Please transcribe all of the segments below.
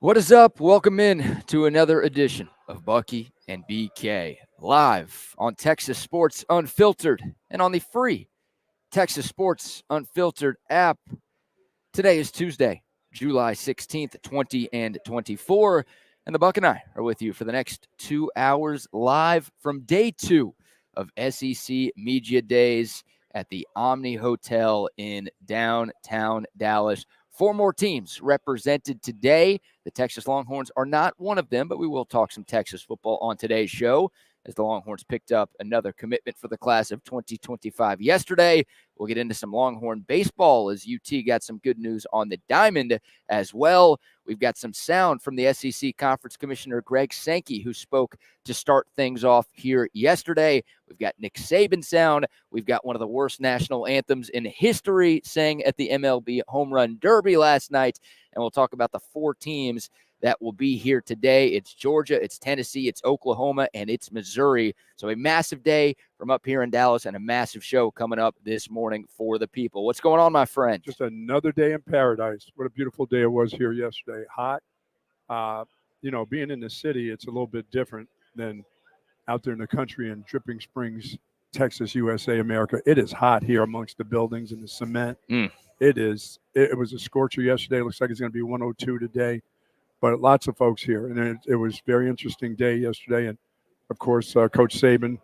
What is up? Welcome in to another edition of Bucky and BK, live on Texas Sports Unfiltered and on the free Texas Sports Unfiltered app. Today is Tuesday, July 16th, 2024, and the Buck and I are with you for the next 2 hours live from day 2 of SEC Media Days at the Omni Hotel in downtown Dallas. 4 more teams represented today. The Texas Longhorns are not one of them, but we will talk some Texas football on today's show as the Longhorns picked up another commitment for the class of 2025 yesterday. We'll get into some Longhorn baseball as UT got some good news on the diamond as well. We've got some sound from the SEC Conference Commissioner Greg Sankey, who spoke to start things off here yesterday. We've got Nick Saban sound. We've got one of the worst national anthems in history sang at the MLB Home Run Derby last night. And we'll talk about the 4 teams that will be here today. It's Georgia, it's Tennessee, it's Oklahoma, and it's Missouri. So a massive day from up here in Dallas and a massive show coming up this morning for the people. What's going on, my friend? Just another day in paradise. What a beautiful day it was here yesterday. Hot. Being in the city, it's a little bit different than out there in the country in Dripping Springs, Texas, USA, America. It is hot here amongst the buildings and the cement. It is. It was a scorcher yesterday. It looks like it's going to be 102 today. But lots of folks here, and it was a very interesting day yesterday. And, of course, Coach Saban,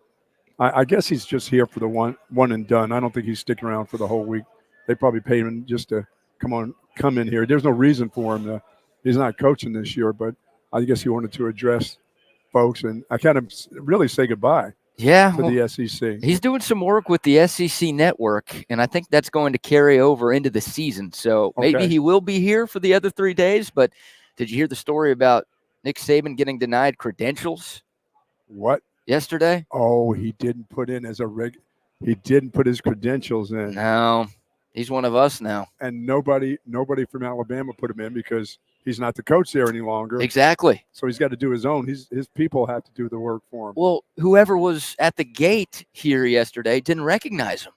I guess he's just here for the one and done. I don't think he's sticking around for the whole week. They probably paid him just to come in here. There's no reason for him. He's not coaching this year, but I guess he wanted to address folks and I kind of really say goodbye to the SEC. He's doing some work with the SEC network, and I think that's going to carry over into the season. So maybe he will be here for the other 3 days, but – did you hear the story about Nick Saban getting denied credentials? What? Yesterday? Oh, he didn't put in he didn't put his credentials in. No, he's one of us now. And nobody from Alabama put him in because he's not the coach there any longer. Exactly. So he's got to do his own. His people have to do the work for him. Well, whoever was at the gate here yesterday didn't recognize him.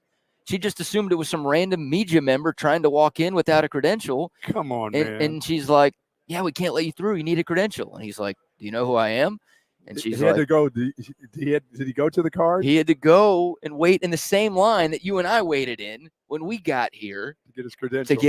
She just assumed it was some random media member trying to walk in without a credential. Come on, man. And she's like, yeah, we can't let you through. You need a credential. And he's like, do you know who I am? And she's like, had to go. Did he go to the card? He had to go and wait in the same line that you and I waited in when we got here to get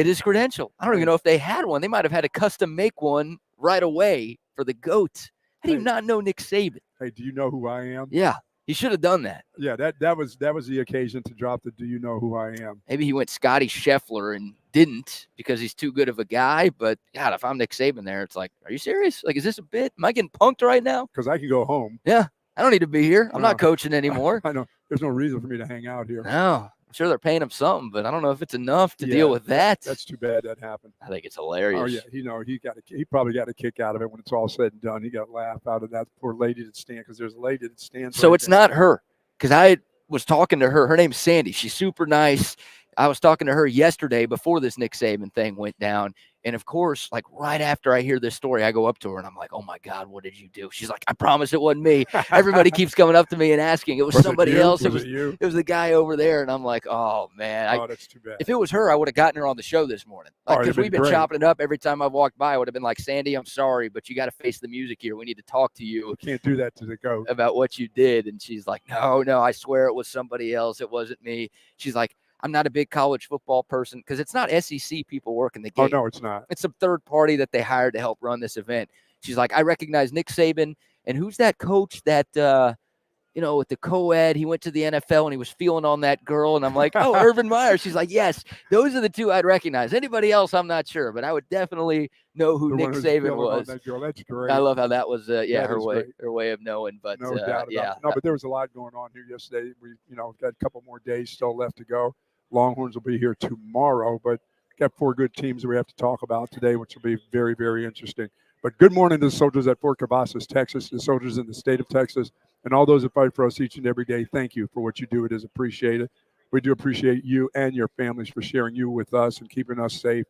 his credential. I don't even know if they had one. They might have had to custom make one right away for the GOAT. How do you not know Nick Saban? Hey, do you know who I am? Yeah. He should have done that. Yeah, that was the occasion to drop the "Do you know who I am?" Maybe he went Scotty Scheffler and didn't because he's too good of a guy. But God, if I'm Nick Saban there, it's like, are you serious? Like, is this a bit? Am I getting punked right now? Because I can go home. Yeah, I don't need to be here. I'm not coaching anymore. I know. There's no reason for me to hang out here. No, I'm sure they're paying him something, but I don't know if it's enough to deal with that. That's too bad that happened. I think it's hilarious. Oh yeah, he probably got a kick out of it when it's all said and done. He got a laugh out of that poor lady that stands because there's a lady that stands. So it's not her. Because I was talking to her. Her name's Sandy. She's super nice. I was talking to her yesterday before this Nick Saban thing went down. And, of course, like right after I hear this story, I go up to her and I'm like, oh, my God, what did you do? She's like, I promise it wasn't me. Everybody keeps coming up to me and asking. It was somebody else. It was the guy over there. And I'm like, oh, man. That's too bad. If it was her, I would have gotten her on the show this morning. Because we've been chopping it up every time I've walked by. I would have been like, Sandy, I'm sorry, but you got to face the music here. We need to talk to you. You can't do that to the GOAT. About what you did. And she's like, no, I swear it was somebody else. It wasn't me. She's like, I'm not a big college football person because it's not SEC people working the game. Oh, no, it's not. It's some third party that they hired to help run this event. She's like, I recognize Nick Saban. And who's that coach that, with the co-ed, he went to the NFL and he was feeling on that girl. And I'm like, oh, Urban Meyer. She's like, yes, those are the 2 I'd recognize. Anybody else, I'm not sure. But I would definitely know who Nick Saban was. That girl. That's great. I love how that was, her way of knowing. But no doubt about it. No, but there was a lot going on here yesterday. We, got a couple more days still left to go. Longhorns will be here tomorrow, but got 4 good teams that we have to talk about today, which will be very, very interesting. But good morning to the soldiers at Fort Cavazos, Texas, the soldiers in the state of Texas, and all those that fight for us each and every day. Thank you for what you do. It is appreciated. We do appreciate you and your families for sharing you with us and keeping us safe.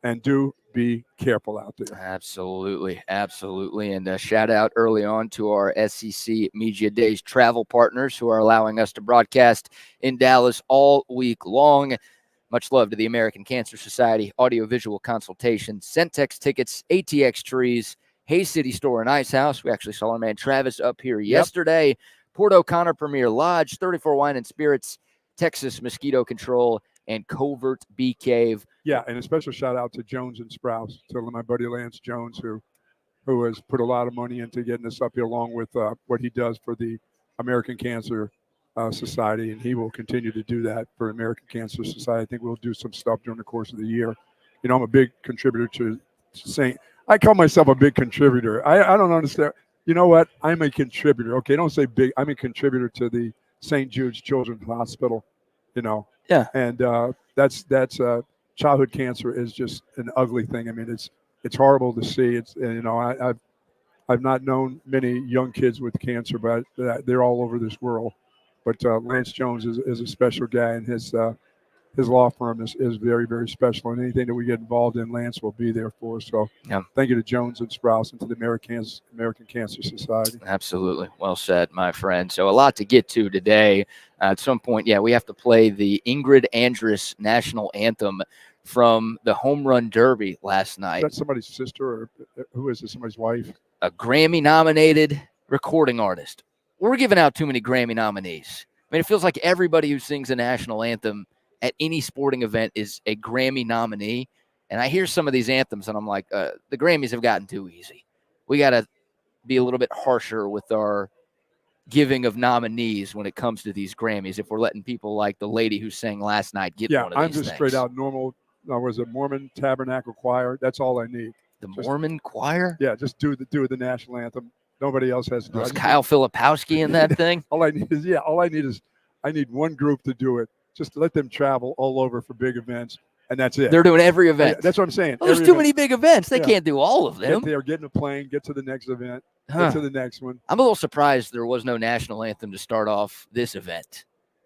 And do be careful out there. Absolutely. And a shout out early on to our SEC Media Days travel partners who are allowing us to broadcast in Dallas all week long. Much love to the American Cancer Society, Audiovisual Consultations, CenTex Tickets, ATX Trees, Hayes City Store and Ice House. We actually saw our man Travis up here yesterday. Port O'Connor Premier Lodge, 34 Wine and Spirits, Texas Mosquito Control, and Covert Bee Cave. Yeah, and a special shout out to Jones and Sprouse, to my buddy Lance Jones, who has put a lot of money into getting us up here, along with what he does for the American Cancer Society, and he will continue to do that for American Cancer Society. I think we'll do some stuff during the course of the year. You know, I'm a big contributor to St. I call myself a big contributor. I don't understand. You know what? I'm a contributor. Okay, don't say big. I'm a contributor to the St. Jude's Children's Hospital. You know. Yeah. And that's childhood cancer is just an ugly thing. I mean, it's horrible to see. It's, you know, I've not known many young kids with cancer, but they're all over this world. But Lance Jones is a special guy, and his law firm is very, very special. And anything that we get involved in, Lance will be there for us. So thank you to Jones and Sprouse and to the American Cancer Society. Absolutely. Well said, my friend. So a lot to get to today. At some point, we have to play the Ingrid Andress national anthem from the Home Run Derby last night. Is that somebody's sister, or who is it? Somebody's wife? A Grammy-nominated recording artist. We're giving out too many Grammy nominees. I mean, it feels like everybody who sings a national anthem at any sporting event is a Grammy nominee. And I hear some of these anthems, and I'm like, the Grammys have gotten too easy. We got to be a little bit harsher with our giving of nominees when it comes to these Grammys, if we're letting people like the lady who sang last night get one of these I'm just things. straight out normal. Was it Mormon Tabernacle Choir? That's all I need. Mormon choir? Yeah, just do the national anthem. Nobody else has to do it. Was Kyle Filipowski in that thing? All I need one group to do it. Just let them travel all over for big events, and that's it. They're doing every event. That's what I'm saying. Well, there's too many big events. They can't do all of them. Get in a plane, get to the next event, get to the next one. I'm a little surprised there was no national anthem to start off this event.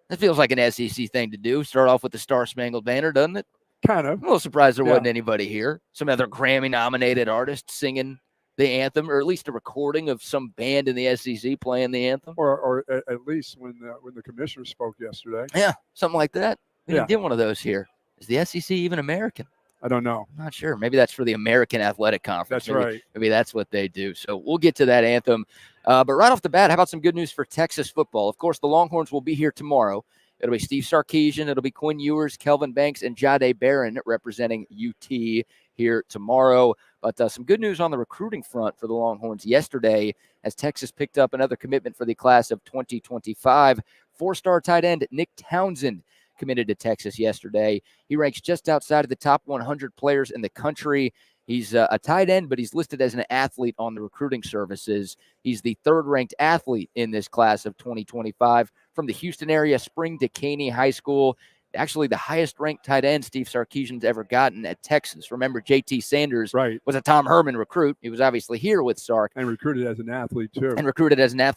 That feels like an SEC thing to do. Start off with the Star Spangled Banner, doesn't it? Kind of. I'm a little surprised there wasn't anybody here. Some other Grammy-nominated artists singing the anthem, or at least a recording of some band in the SEC playing the anthem. Or at least when the commissioner spoke yesterday. Yeah, something like that. We didn't get one of those here. Is the SEC even American? I don't know. I'm not sure. Maybe that's for the American Athletic Conference. That's right. Maybe that's what they do. So we'll get to that anthem. But right off the bat, how about some good news for Texas football? Of course, the Longhorns will be here tomorrow. It'll be Steve Sarkeesian, it'll be Quinn Ewers, Kelvin Banks, and Jade Barron representing UT here tomorrow. But some good news on the recruiting front for the Longhorns yesterday, as Texas picked up another commitment for the class of 2025. Four-star tight end Nick Townsend committed to Texas yesterday. He ranks just outside of the top 100 players in the country. He's a tight end, but he's listed as an athlete on the recruiting services. He's the third-ranked athlete in this class of 2025 from the Houston area, Spring Decaney High School. Actually, the highest-ranked tight end Steve Sarkeesian's ever gotten at Texas. Remember, J.T. Sanders was a Tom Herman recruit. He was obviously here with Sark. And recruited as an athlete, too.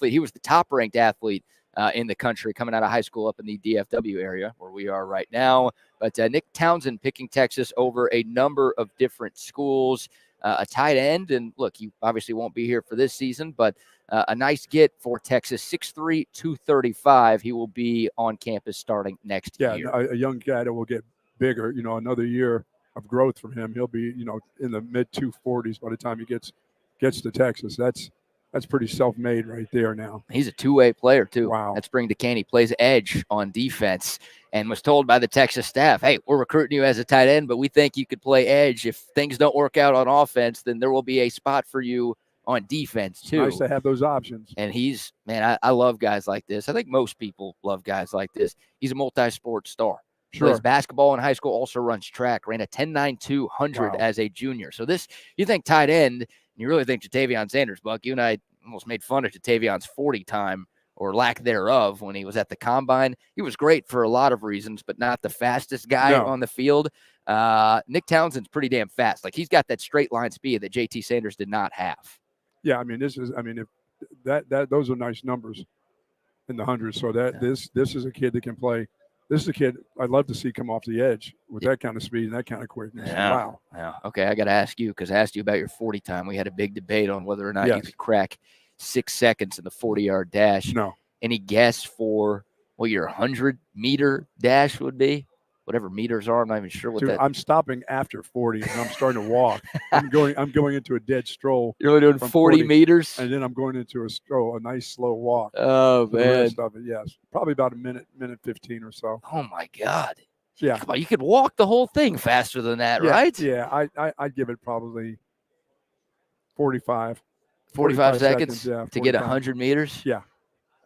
He was the top-ranked athlete in the country coming out of high school up in the DFW area where we are right now. But Nick Townsend picking Texas over a number of different schools, a tight end. And look, he obviously won't be here for this season, but a nice get for Texas, 6'3", 235. He will be on campus starting next year. Yeah, a young guy that will get bigger, another year of growth from him. He'll be, in the mid-240s by the time he gets to Texas. That's pretty self-made right there now. He's a two-way player, too. Wow. At Spring Decaney, plays edge on defense and was told by the Texas staff, hey, we're recruiting you as a tight end, but we think you could play edge. If things don't work out on offense, then there will be a spot for you on defense, too. Nice to have those options. And I love guys like this. I think most people love guys like this. He's a multi-sport star. Sure. Plays basketball in high school, also runs track, ran a 10.9 as a junior. So this, you think tight end, you really think Jatavion Sanders, Buck. You and I almost made fun of Jatavion's 40 time or lack thereof when he was at the combine. He was great for a lot of reasons, but not the fastest guy on the field. Nick Townsend's pretty damn fast. Like, he's got that straight line speed that JT Sanders did not have. Yeah, if those are nice numbers in the hundreds. So this is a kid that can play. This is a kid I'd love to see come off the edge with that kind of speed and that kind of quickness. Yeah. Wow. Yeah. Okay, I got to ask you, because I asked you about your 40 time. We had a big debate on whether or not you could crack 6 seconds in the 40-yard dash. No. Any guess for what your 100-meter dash would be? whatever meters are. I'm not even sure what Dude, that. I'm stopping after 40 and I'm starting to walk. I'm going into a dead stroll. You're only doing from 40 meters? And then I'm going into a stroll, a nice slow walk. Oh, for man. The rest of it, yes. Probably about a minute 15 or so. Oh, my God. Yeah. Come on, you could walk the whole thing faster than that, Yeah, right? Yeah, I'd give it probably 45 seconds yeah, to get 45. 100 meters? Yeah.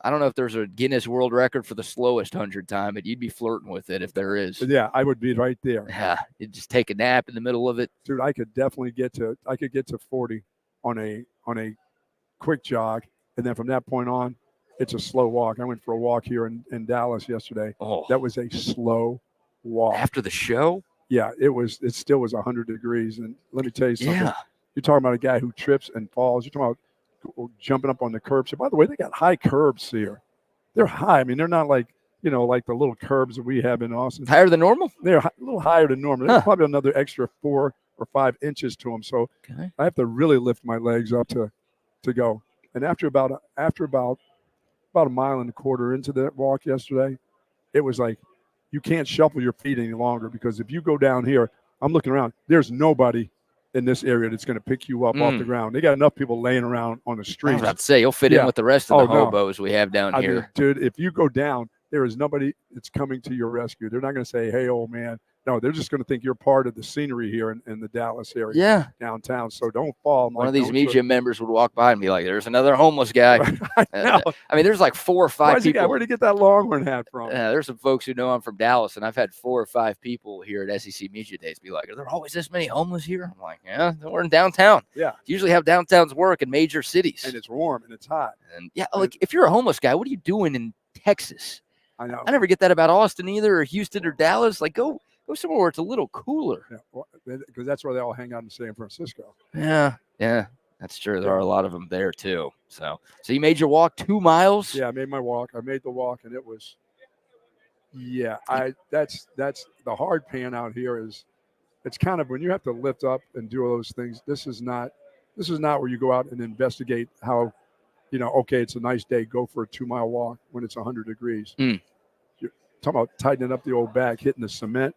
I don't know if there's a Guinness World Record for the slowest 100 time, but you'd be flirting with it if there is. Yeah, I would be right there. Yeah, you'd just take a nap in the middle of it. Dude, I could definitely get to 40 on a quick jog, and then from that point on, it's a slow walk. I went for a walk here in Dallas yesterday. Oh, That was a slow walk. after the show? Yeah, it still was 100 degrees. And let me tell you something. Yeah. You're talking about a guy who trips and falls. You're talking about jumping up on the curbs. By the way, they got high curbs here. They're high. I mean, they're not like the little curbs that we have in Austin. Higher than normal? They're a little higher than normal. There's probably another extra 4 or 5 inches to them. So Okay. I have to really lift my legs up to go. And after about a mile and a quarter into that walk yesterday, it was like you can't shuffle your feet any longer, because if you go down here, I'm looking around, there's nobody in this area that's going to pick you up off the ground. They got enough people laying around on the I was streets. about to say, you'll fit in with the rest of the hobos we have down here. mean, dude, if you go down, there is nobody that's coming to your rescue. They're not going to say, hey, old man. No, they're just going to think you're part of the scenery here in the Dallas area, downtown. So don't fall. One of these media members would walk by and be like, there's another homeless guy. I mean, there's like 4 or 5 people. Where'd he get that Longhorn hat from? There's some folks who know I'm from Dallas, and I've had 4 or 5 people here at SEC Media Days be like, are there always this many homeless here? I'm like, yeah, we're in downtown. Yeah. Usually have downtowns work in major cities. And it's warm and it's hot. And like if you're a homeless guy, what are you doing in Texas? I know. I never get that about Austin either, or Houston or Dallas. Like, go somewhere where it's a little cooler. Yeah, because that's where they all hang out in San Francisco. Yeah, that's true. There are a lot of them there too. So you made your walk 2 miles? Yeah, I made my walk. I made the walk, and it was. Yeah, that's the hard pan out here is, it's kind of when you have to lift up and do all those things. This is not where you go out and investigate how, okay, it's a nice day, go for a 2-mile walk when it's 100 degrees. You're talking about tightening up the old back, hitting the cement.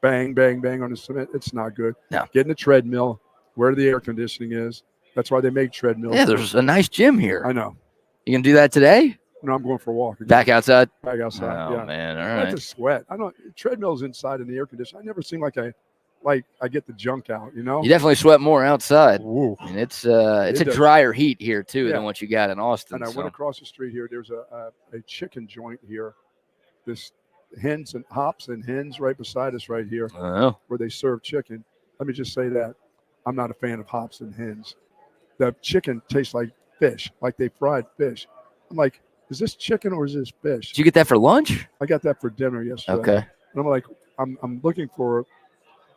Bang, bang, bang on the cement. It's not good. No. Get in the treadmill where the air conditioning is. That's why they make treadmills. Yeah, there's a nice gym here. I know. You can do that today? No, I'm going for a walk again. Back outside? Back outside, Oh, yeah. man, all I right. have to sweat. Treadmills inside in the air conditioning. I never seem like I get the junk out, You definitely sweat more outside. Woo. And it's a drier heat here, too, than what you got in Austin. And I went across the street here. There's a chicken joint here. This hops and hens right beside us right here, where they serve chicken. Let me just say that I'm not a fan of hops and hens. The chicken tastes like fish, like they fried fish. I'm like, is this chicken or is this fish? Did you get that for lunch? I got that for dinner yesterday. Okay. And I'm like, I'm looking for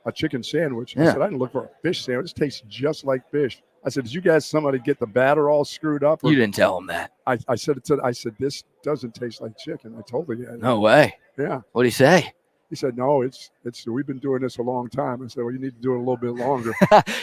a chicken sandwich. Yeah. I said, I didn't look for a fish sandwich. It tastes just like fish. I said, did you guys somebody get the batter all screwed up? You didn't tell them that. I said, this doesn't taste like chicken. I told you. No way. Yeah. What'd he say? He said, no, it's we've been doing this a long time. I said, well, you need to do it a little bit longer.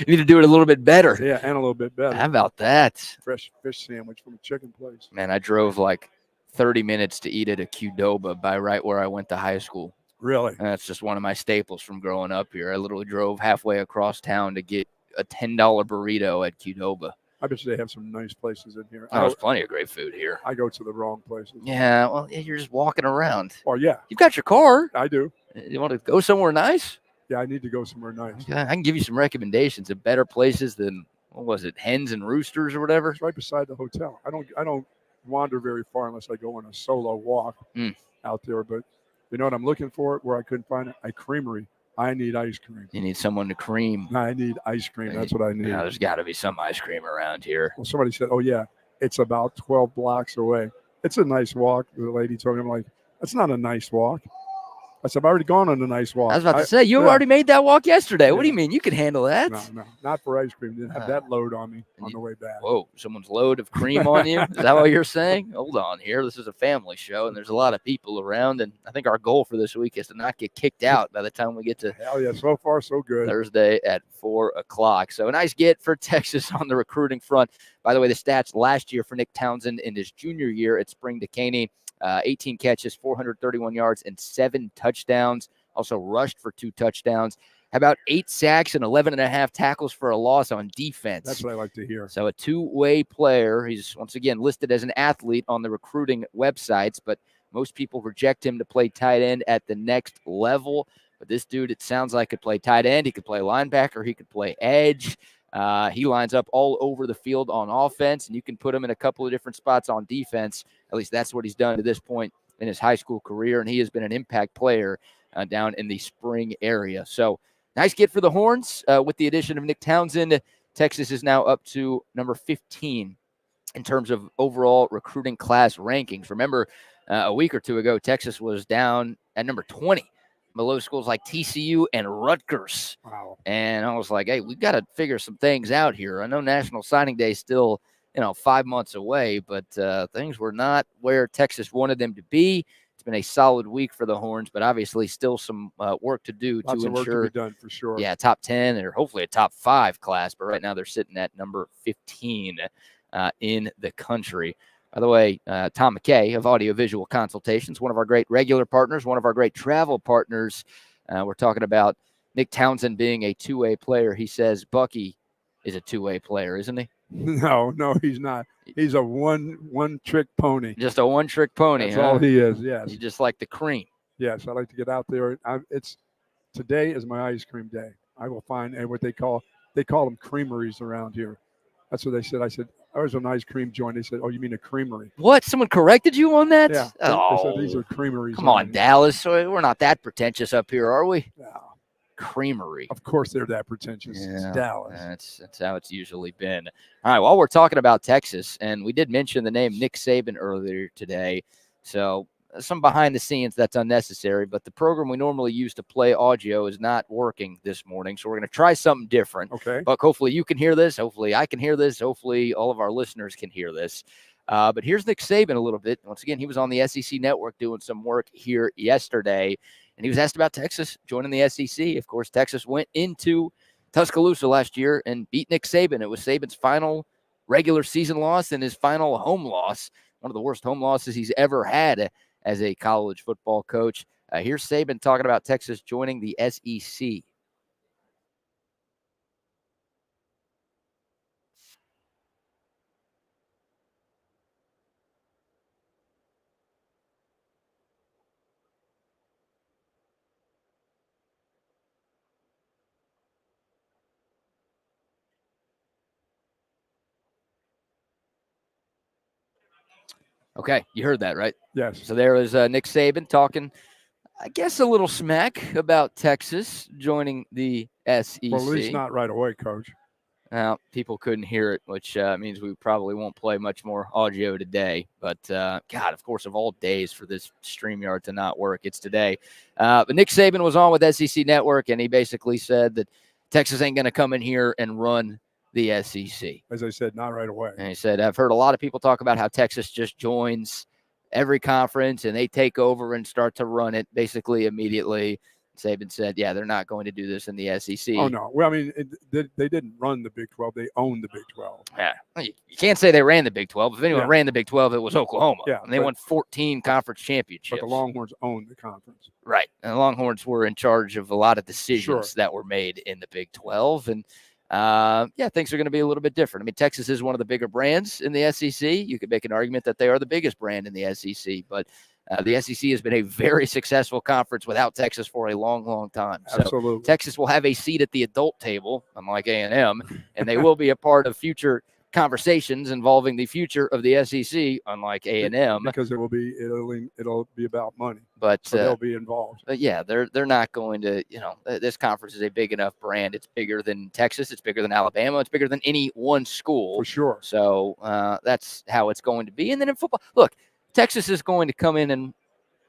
You need to do it a little bit better. Yeah, and a little bit better. How about that? Fresh fish sandwich from a chicken place. Man, I drove like 30 minutes to eat at a Qdoba by right where I went to high school. Really? And that's just one of my staples from growing up here. I literally drove halfway across town to get a $10 burrito at Qdoba. I bet you they have some nice places in here. There's plenty of great food here. I go to the wrong places. Yeah, well, you're just walking around. Oh, yeah. You've got your car. I do. You want to go somewhere nice? Yeah, I need to go somewhere nice. Yeah, I can give you some recommendations of better places than, what was it, Hens and Roosters or whatever? It's right beside the hotel. I don't wander very far unless I go on a solo walk out there. But you know what I'm looking for? Where I couldn't find it? A creamery. I need ice cream. You need someone to cream. I need ice cream. That's what I need. Yeah, there's got to be some ice cream around here. Well, somebody said, oh, yeah, it's about 12 blocks away. It's a nice walk. The lady told me, I'm like, that's not a nice walk. I said, I've already gone on a nice walk. I was about to say, you already made that walk yesterday. What do you mean? You can handle that? No, not for ice cream. Didn't have that load on me on the way back. Whoa, someone's load of cream on you? Is that what you're saying? Hold on here. This is a family show, and there's a lot of people around, and I think our goal for this week is to not get kicked out by the time we get to Hell yeah, so far so good. Thursday at 4 o'clock. So a nice get for Texas on the recruiting front. By the way, the stats last year for Nick Townsend in his junior year at Spring Decaney, 18 catches, 431 yards, and 7 touchdowns. Also rushed for 2 touchdowns. How about 8 sacks and 11.5 tackles for a loss on defense? That's what I like to hear. So a two-way player. He's, once again, listed as an athlete on the recruiting websites, but most people reject him to play tight end at the next level. But this dude, it sounds like, could play tight end. He could play linebacker. He could play edge. He lines up all over the field on offense, and you can put him in a couple of different spots on defense. At least that's what he's done to this point in his high school career, and he has been an impact player down in the spring area. So nice get for the Horns. With the addition of Nick Townsend, Texas is now up to number 15 in terms of overall recruiting class rankings. Remember, a week or two ago, Texas was down at number 20, below schools like TCU and Rutgers. Wow. And I was like, hey, we've got to figure some things out here. I know National Signing Day is still, 5 months away, but things were not where Texas wanted them to be. It's been a solid week for the Horns, but obviously still some work to do Lots to of ensure work to be done for sure. Yeah, top 10 or hopefully a top 5 class, but right now they're sitting at number 15 in the country. By the way, Tom McKay of Audiovisual Consultations, one of our great regular partners, one of our great travel partners. We're talking about Nick Townsend being a two-way player. He says Bucky is a two-way player, isn't he? No, he's not. He's a one-trick pony. Just a one-trick pony. That's all he is, yes. He's just like the cream. Yes, I like to get out there. Today is my ice cream day. I will find what they call them creameries around here. That's what they said. I said, oh, there's an ice cream joint. They said, oh, you mean a creamery? What? Someone corrected you on that? Yeah. Oh, they said these are creameries. Come on, Dallas. We're not that pretentious up here, are we? No. Creamery. Of course they're that pretentious. Yeah, it's Dallas. That's how it's usually been. All right, while we're talking about Texas, and we did mention the name Nick Saban earlier today, so some behind the scenes that's unnecessary, but the program we normally use to play audio is not working this morning, so we're going to try something different. Okay. But hopefully you can hear this. Hopefully I can hear this. Hopefully all of our listeners can hear this. But here's Nick Saban a little bit. Once again, he was on the SEC Network doing some work here yesterday, and he was asked about Texas joining the SEC. Of course, Texas went into Tuscaloosa last year and beat Nick Saban. It was Saban's final regular season loss and his final home loss, one of the worst home losses he's ever had as a college football coach. Here's Saban talking about Texas joining the SEC. Okay, you heard that, right? Yes. So there was Nick Saban talking, I guess, a little smack about Texas joining the SEC. Well, at least not right away, Coach. Well, people couldn't hear it, which means we probably won't play much more audio today. But, God, of course, of all days for this StreamYard to not work, it's today. But Nick Saban was on with SEC Network, and he basically said that Texas ain't going to come in here and run the SEC. As I said, not right away. And he said, I've heard a lot of people talk about how Texas just joins every conference and they take over and start to run it basically immediately. Saban said, yeah, they're not going to do this in the SEC. Oh, no. Well, I mean, they didn't run the Big 12. They owned the Big 12. Yeah. You can't say they ran the Big 12. If anyone ran the Big 12, it was Oklahoma. Yeah, and they won 14 conference championships. But the Longhorns owned the conference. Right. And the Longhorns were in charge of a lot of decisions that were made in the Big 12. And, things are going to be a little bit different. I mean, Texas is one of the bigger brands in the SEC. You could make an argument that they are the biggest brand in the SEC, but the SEC has been a very successful conference without Texas for a long, long time. So Absolutely. Texas will have a seat at the adult table, unlike A&M, and they will be a part of future conversations involving the future of the SEC, unlike A&M, because it'll be about money. But so they'll be involved. But yeah, they're not going to. This conference is a big enough brand. It's bigger than Texas. It's bigger than Alabama. It's bigger than any one school for sure. So that's how it's going to be. And then in football, look, Texas is going to come in and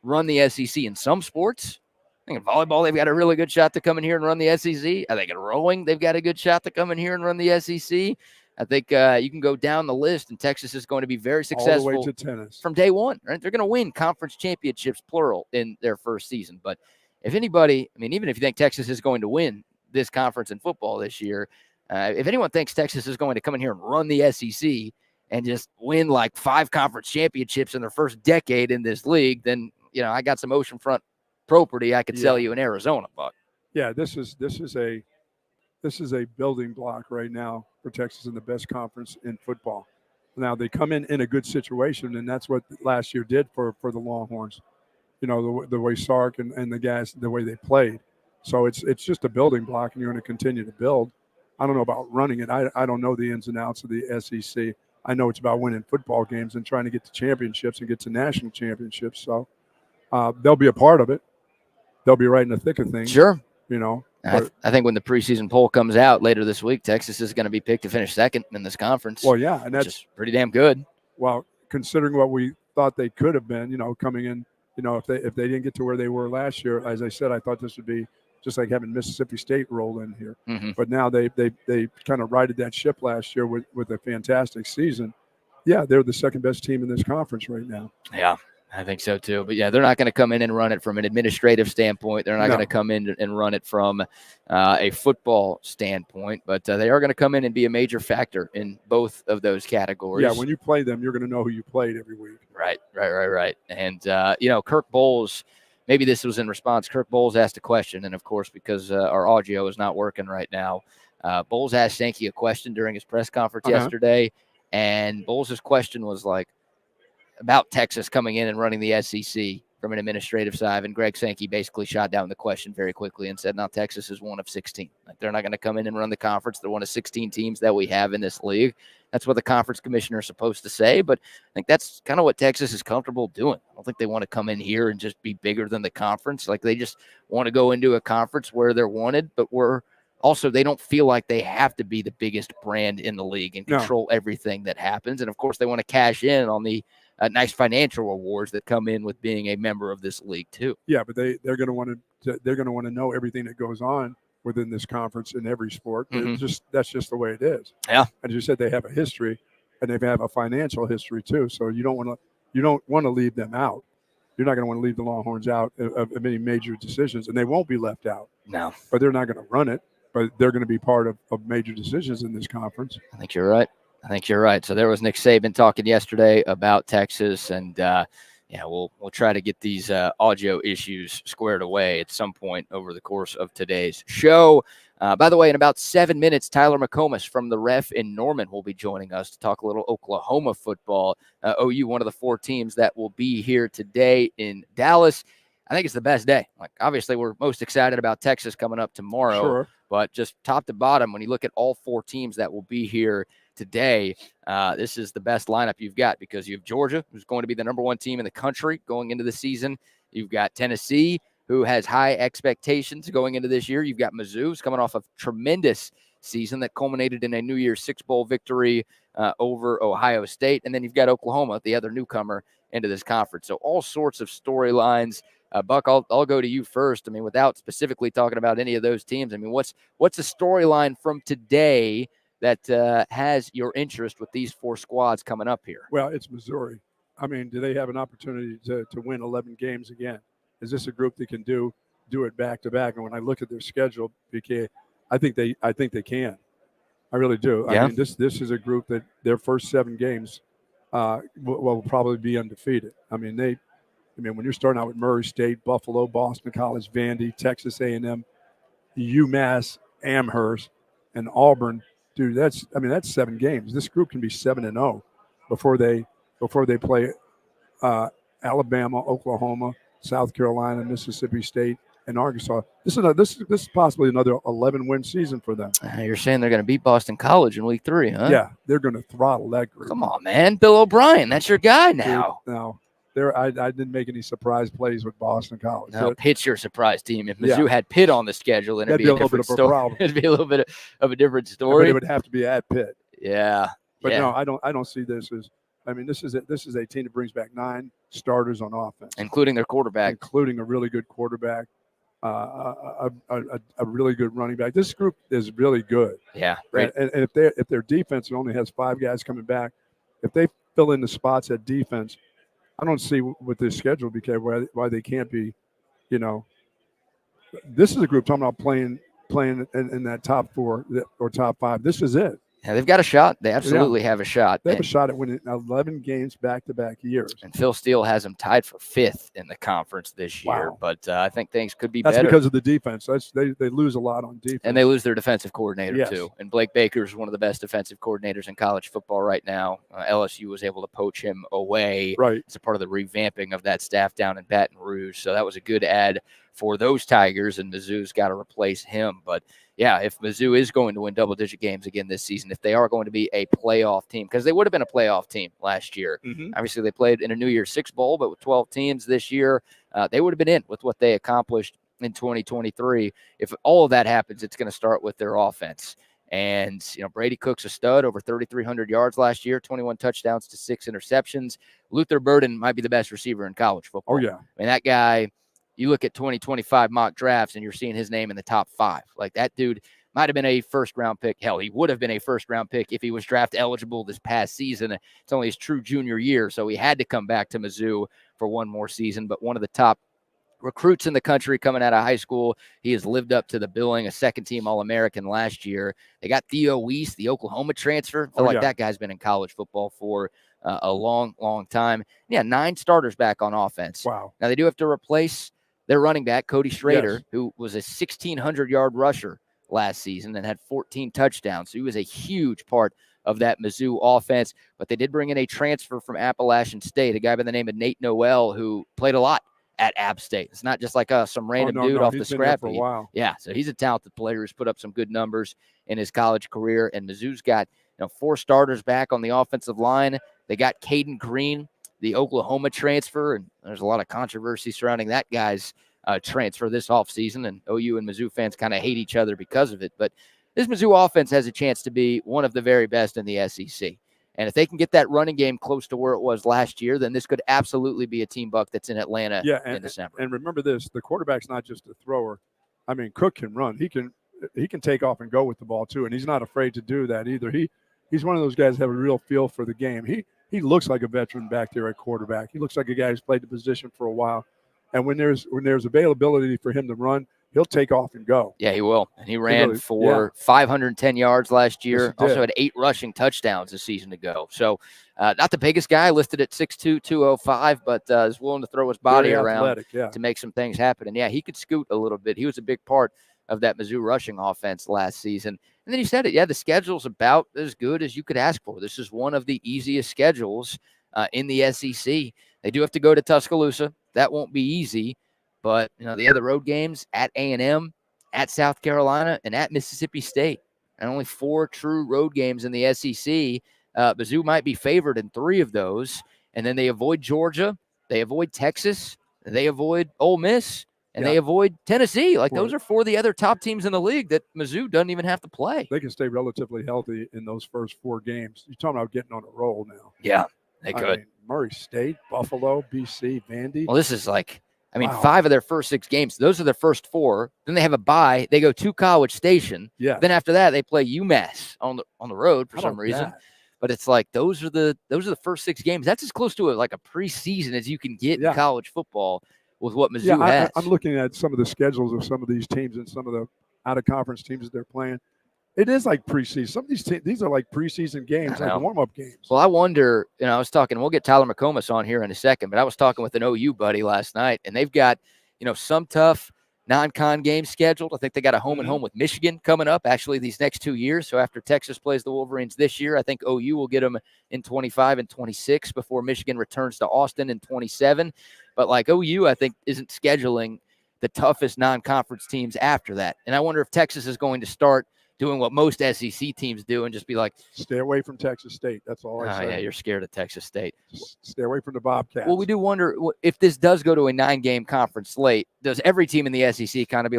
run the SEC in some sports. I think in volleyball, they've got a really good shot to come in here and run the SEC. I think in rowing, they've got a good shot to come in here and run the SEC. I think you can go down the list, and Texas is going to be very successful all the way to tennis from day one. Right? They're going to win conference championships, plural, in their first season. But if anybody, I mean, even if you think Texas is going to win this conference in football this year, if anyone thinks Texas is going to come in here and run the SEC and just win like 5 conference championships in their first decade in this league, then I got some oceanfront property I could sell you in Arizona, Buck. Yeah, this is a building block right now for Texas in the best conference in football. Now they come in a good situation, and that's what last year did for the Longhorns. You know, the way Sark and the guys, the way they played. So it's just a building block, and you're going to continue to build. I don't know about running it. I don't know the ins and outs of the SEC. I know it's about winning football games and trying to get to championships and get to national championships. So they'll be a part of it. They'll be right in the thick of things. Sure. You know. I think when the preseason poll comes out later this week, Texas is going to be picked to finish second in this conference. Well, yeah, and that's just pretty damn good. Well, considering what we thought they could have been, you know, coming in, you know, if they didn't get to where they were last year, as I said, I thought this would be just like having Mississippi State roll in here. Mm-hmm. But now they kind of righted that ship last year with a fantastic season. Yeah, they're the second best team in this conference right now. Yeah. I think so too. But yeah, they're not going to come in and run it from an administrative standpoint. They're not going to come in and run it from a football standpoint, but they are going to come in and be a major factor in both of those categories. Yeah, when you play them, you're going to know who you played every week. Right. And, you know, Kirk Bowles, maybe this was in response. Kirk Bowles asked a question, and, of course, because our audio is not working right now, Bowles asked Sankey a question during his press conference yesterday, and Bowles' question was like, about Texas coming in and running the SEC from an administrative side, and Greg Sankey basically shot down the question very quickly and said, no, Texas is one of 16. Like, they're not going to come in and run the conference. They're one of 16 teams that we have in this league. That's what the conference commissioner is supposed to say, but I think that's kind of what Texas is comfortable doing. I don't think they want to come in here and just be bigger than the conference. Like, they just want to go into a conference where they're wanted, but also, they don't feel like they have to be the biggest brand in the league and control everything that happens. And, of course, they want to cash in on the nice financial rewards that come in with being a member of this league too. Yeah, but they're going to want to know everything that goes on within this conference in every sport. Mm-hmm. That's just the way it is. Yeah, as you said, they have a history, and they have a financial history too. So you don't want to leave them out. You're not going to want to leave the Longhorns out of any major decisions, and they won't be left out. No, but they're not going to run it. But they're going to be part of major decisions in this conference. I think you're right. So there was Nick Saban talking yesterday about Texas, and we'll try to get these audio issues squared away at some point over the course of today's show. By the way, in about 7 minutes, Tyler McComas from the Ref in Norman will be joining us to talk a little Oklahoma football. OU, one of the 4 teams that will be here today in Dallas. I think it's the best day. Like, obviously, we're most excited about Texas coming up tomorrow. Sure. But just top to bottom, when you look at all 4 teams that will be here today, this is the best lineup you've got, because you have Georgia, who's going to be the number 1 team in the country going into the season. You've got Tennessee, who has high expectations going into this year. You've got Mizzou, who's coming off a tremendous season that culminated in a New Year's Six Bowl victory over Ohio State. And then you've got Oklahoma, the other newcomer into this conference. So all sorts of storylines. Buck, I'll go to you first. I mean, without specifically talking about any of those teams, I mean, what's a storyline from today that has your interest with these 4 squads coming up here? Well, it's Missouri. I mean, do they have an opportunity to win 11 games again? Is this a group that can do it back to back? And when I look at their schedule, BK, I think they can. I really do. Yeah. I mean, this is a group that their first 7 games will probably be undefeated. I mean, when you're starting out with Murray State, Buffalo, Boston College, Vandy, Texas A&M, UMass, Amherst, and Auburn, dude, that's 7 games. This group can be 7-0 before they play Alabama, Oklahoma, South Carolina, Mississippi State, and Arkansas. This is possibly another 11-win season for them. You're saying they're going to beat Boston College in week 3, huh? Yeah, they're going to throttle that group. Come on, man. Bill O'Brien, that's your guy now. Dude, no. I didn't make any surprise plays with Boston College. No, Pitt's your surprise team. If Mizzou had Pitt on the schedule, then it'd be a different story. It'd be a little bit of a different story. But it would have to be at Pitt. Yeah. But no, I don't see this as. I mean, this is a team that brings back 9 starters on offense, including their quarterback, including a really good quarterback, a really good running back. This group is really good. Yeah. Right. And if their defense only has 5 guys coming back, if they fill in the spots at defense, I don't see with this schedule, because why they can't be, this is a group talking about playing in that top 4 or top 5. This is it. Yeah, they've got a shot. They absolutely have a shot. They have a shot at winning 11 games back-to-back years. And Phil Steele has them tied for 5th in the conference this year. But I think things could be better. That's because of the defense. They lose a lot on defense. And they lose their defensive coordinator, too. And Blake Baker is one of the best defensive coordinators in college football right now. LSU was able to poach him away as a part of the revamping of that staff down in Baton Rouge. So that was a good add for those Tigers, and Mizzou's got to replace him. But yeah, if Mizzou is going to win double-digit games again this season, if they are going to be a playoff team, because they would have been a playoff team last year. Obviously, they played in a New Year's Six Bowl, but with 12 teams this year, they would have been in with what they accomplished in 2023. If all of that happens, it's going to start with their offense. And, Brady Cook's a stud, over 3,300 yards last year, 21 touchdowns to 6 interceptions. Luther Burden might be the best receiver in college football. Oh, yeah. I mean, that guy, you look at 2025 mock drafts and you're seeing his name in the top 5. Like, that dude might have been a first-round pick. Hell, he would have been a first-round pick if he was draft eligible this past season. It's only his true junior year, so he had to come back to Mizzou for one more season. But one of the top recruits in the country coming out of high school. He has lived up to the billing, a second-team All-American last year. They got Theo Weiss, the Oklahoma transfer. I feel like that guy's been in college football for a long, long time. Yeah, 9 starters back on offense. Wow. Now, they do have to replace their running back, Cody Schrader, who was a 1,600-yard rusher last season and had 14 touchdowns. So he was a huge part of that Mizzou offense. But they did bring in a transfer from Appalachian State, a guy by the name of Nate Noel, who played a lot at App State. It's not just like some random dude off the scrap heap. Yeah, so he's a talented player who's put up some good numbers in his college career. And Mizzou's got 4 starters back on the offensive line. They got Caden Green, the Oklahoma transfer, and there's a lot of controversy surrounding that guy's transfer this offseason, and OU and Mizzou fans kind of hate each other because of it. But this Mizzou offense has a chance to be one of the very best in the SEC. And if they can get that running game close to where it was last year, then this could absolutely be a team, Buck, that's in Atlanta in December. And remember this, the quarterback's not just a thrower. I mean, Cook can run. He can take off and go with the ball, too, and he's not afraid to do that either. He's one of those guys that have a real feel for the game. He looks like a veteran back there at quarterback. He looks like a guy who's played the position for a while. And when there's availability for him to run, he'll take off and go. Yeah, he will. And he ran for 510 yards last year. Also had 8 rushing touchdowns a season ago. So not the biggest guy, listed at 6'2", 205, but is willing to throw his body around to make some things happen. And, yeah, he could scoot a little bit. He was a big part of that Mizzou rushing offense last season. And then you said it. Yeah, the schedule's about as good as you could ask for. This is one of the easiest schedules in the SEC. They do have to go to Tuscaloosa. That won't be easy. But, the other road games at A&M, at South Carolina, and at Mississippi State. And only 4 true road games in the SEC. Mizzou might be favored in 3 of those. And then they avoid Georgia. They avoid Texas. They avoid Ole Miss. And they avoid Tennessee. Those are 4 of the other top teams in the league that Mizzou doesn't even have to play. They can stay relatively healthy in those first 4 games. You're talking about getting on a roll now. Yeah, they could. I mean, Murray State, Buffalo, BC, Vandy. Well, this is 5 of their first 6 games. Those are their first 4. Then they have a bye. They go to College Station. Yeah. Then after that, they play UMass on the road for some reason. But it's those are the first 6 games. That's as close to a preseason as you can get in college football with what Mizzou has. I'm looking at some of the schedules of some of these teams and some of the out-of-conference teams that they're playing. It is like preseason. Some of these teams, these are like preseason games, like warm-up games. Well, I wonder, I was talking, we'll get Tyler McComas on here in a second, but I was talking with an OU buddy last night, and they've got, some tough non-con games scheduled. I think they got a home and home with Michigan coming up, actually, these next 2 years. So after Texas plays the Wolverines this year, I think OU will get them in 25 and 26 before Michigan returns to Austin in 27. But OU, I think, isn't scheduling the toughest non-conference teams after that. And I wonder if Texas is going to start doing what most SEC teams do and just be stay away from Texas State. That's all I say. Oh, yeah, you're scared of Texas State. Stay away from the Bobcats. Well, we do wonder if this does go to a 9-game conference slate, does every team in the SEC kind of be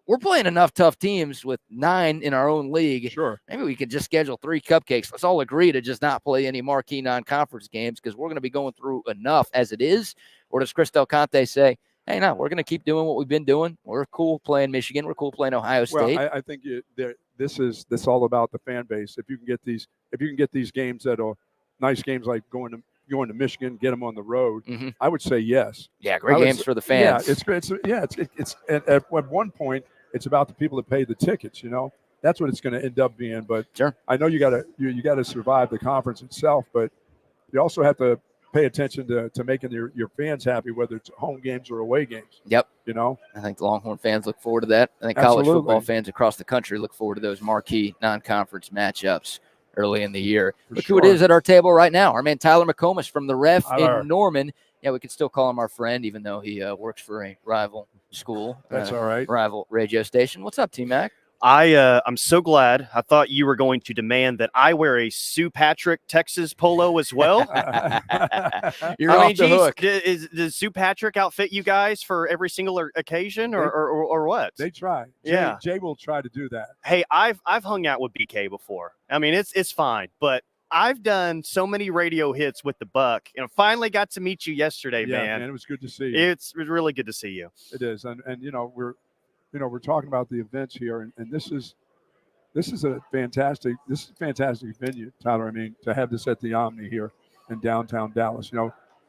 we're playing enough tough teams with 9 in our own league. Sure. Maybe we could just schedule 3 cupcakes. Let's all agree to just not play any marquee non-conference games because we're going to be going through enough as it is. Or does Chris Del Conte say, hey, no, we're going to keep doing what we've been doing. We're cool playing Michigan. We're cool playing Ohio State. Well, I think this is all about the fan base. If you can get these games that are nice games like going to Michigan, get them on the road. I would say yes. Yeah, great games for the fans. Yeah, it's at one point it's about the people that pay the tickets. that's what it's going to end up being. But Sure. I know you got to survive the conference itself, but you also have to pay attention to making your fans happy, whether it's home games or away games. Yep. You know, I think the Longhorn fans look forward to that. I think Absolutely. college football fans across the country look forward to those marquee non-conference matchups early in the year. Look who it is at our table right now. Our man Tyler McComas from the Ref in Norman. Yeah, we can still call him our friend, even though he works for a rival school. That's all right. Rival radio station. What's up, T-Mac? I'm so glad. I thought you were going to demand that I wear a Sue Patrick Texas polo as well. You're off the hook. Does Sue Patrick outfit you guys for every single occasion, or what? They try. Jay will try to do that. Hey, I've hung out with BK before. I mean, it's fine, but I've done so many radio hits with the Buck, and I finally got to meet you yesterday, man. It was good to see you. It was really good to see you. It is, and we're talking about the events here, and this is a fantastic venue, Tyler. I mean, to have this at the Omni here in downtown Dallas,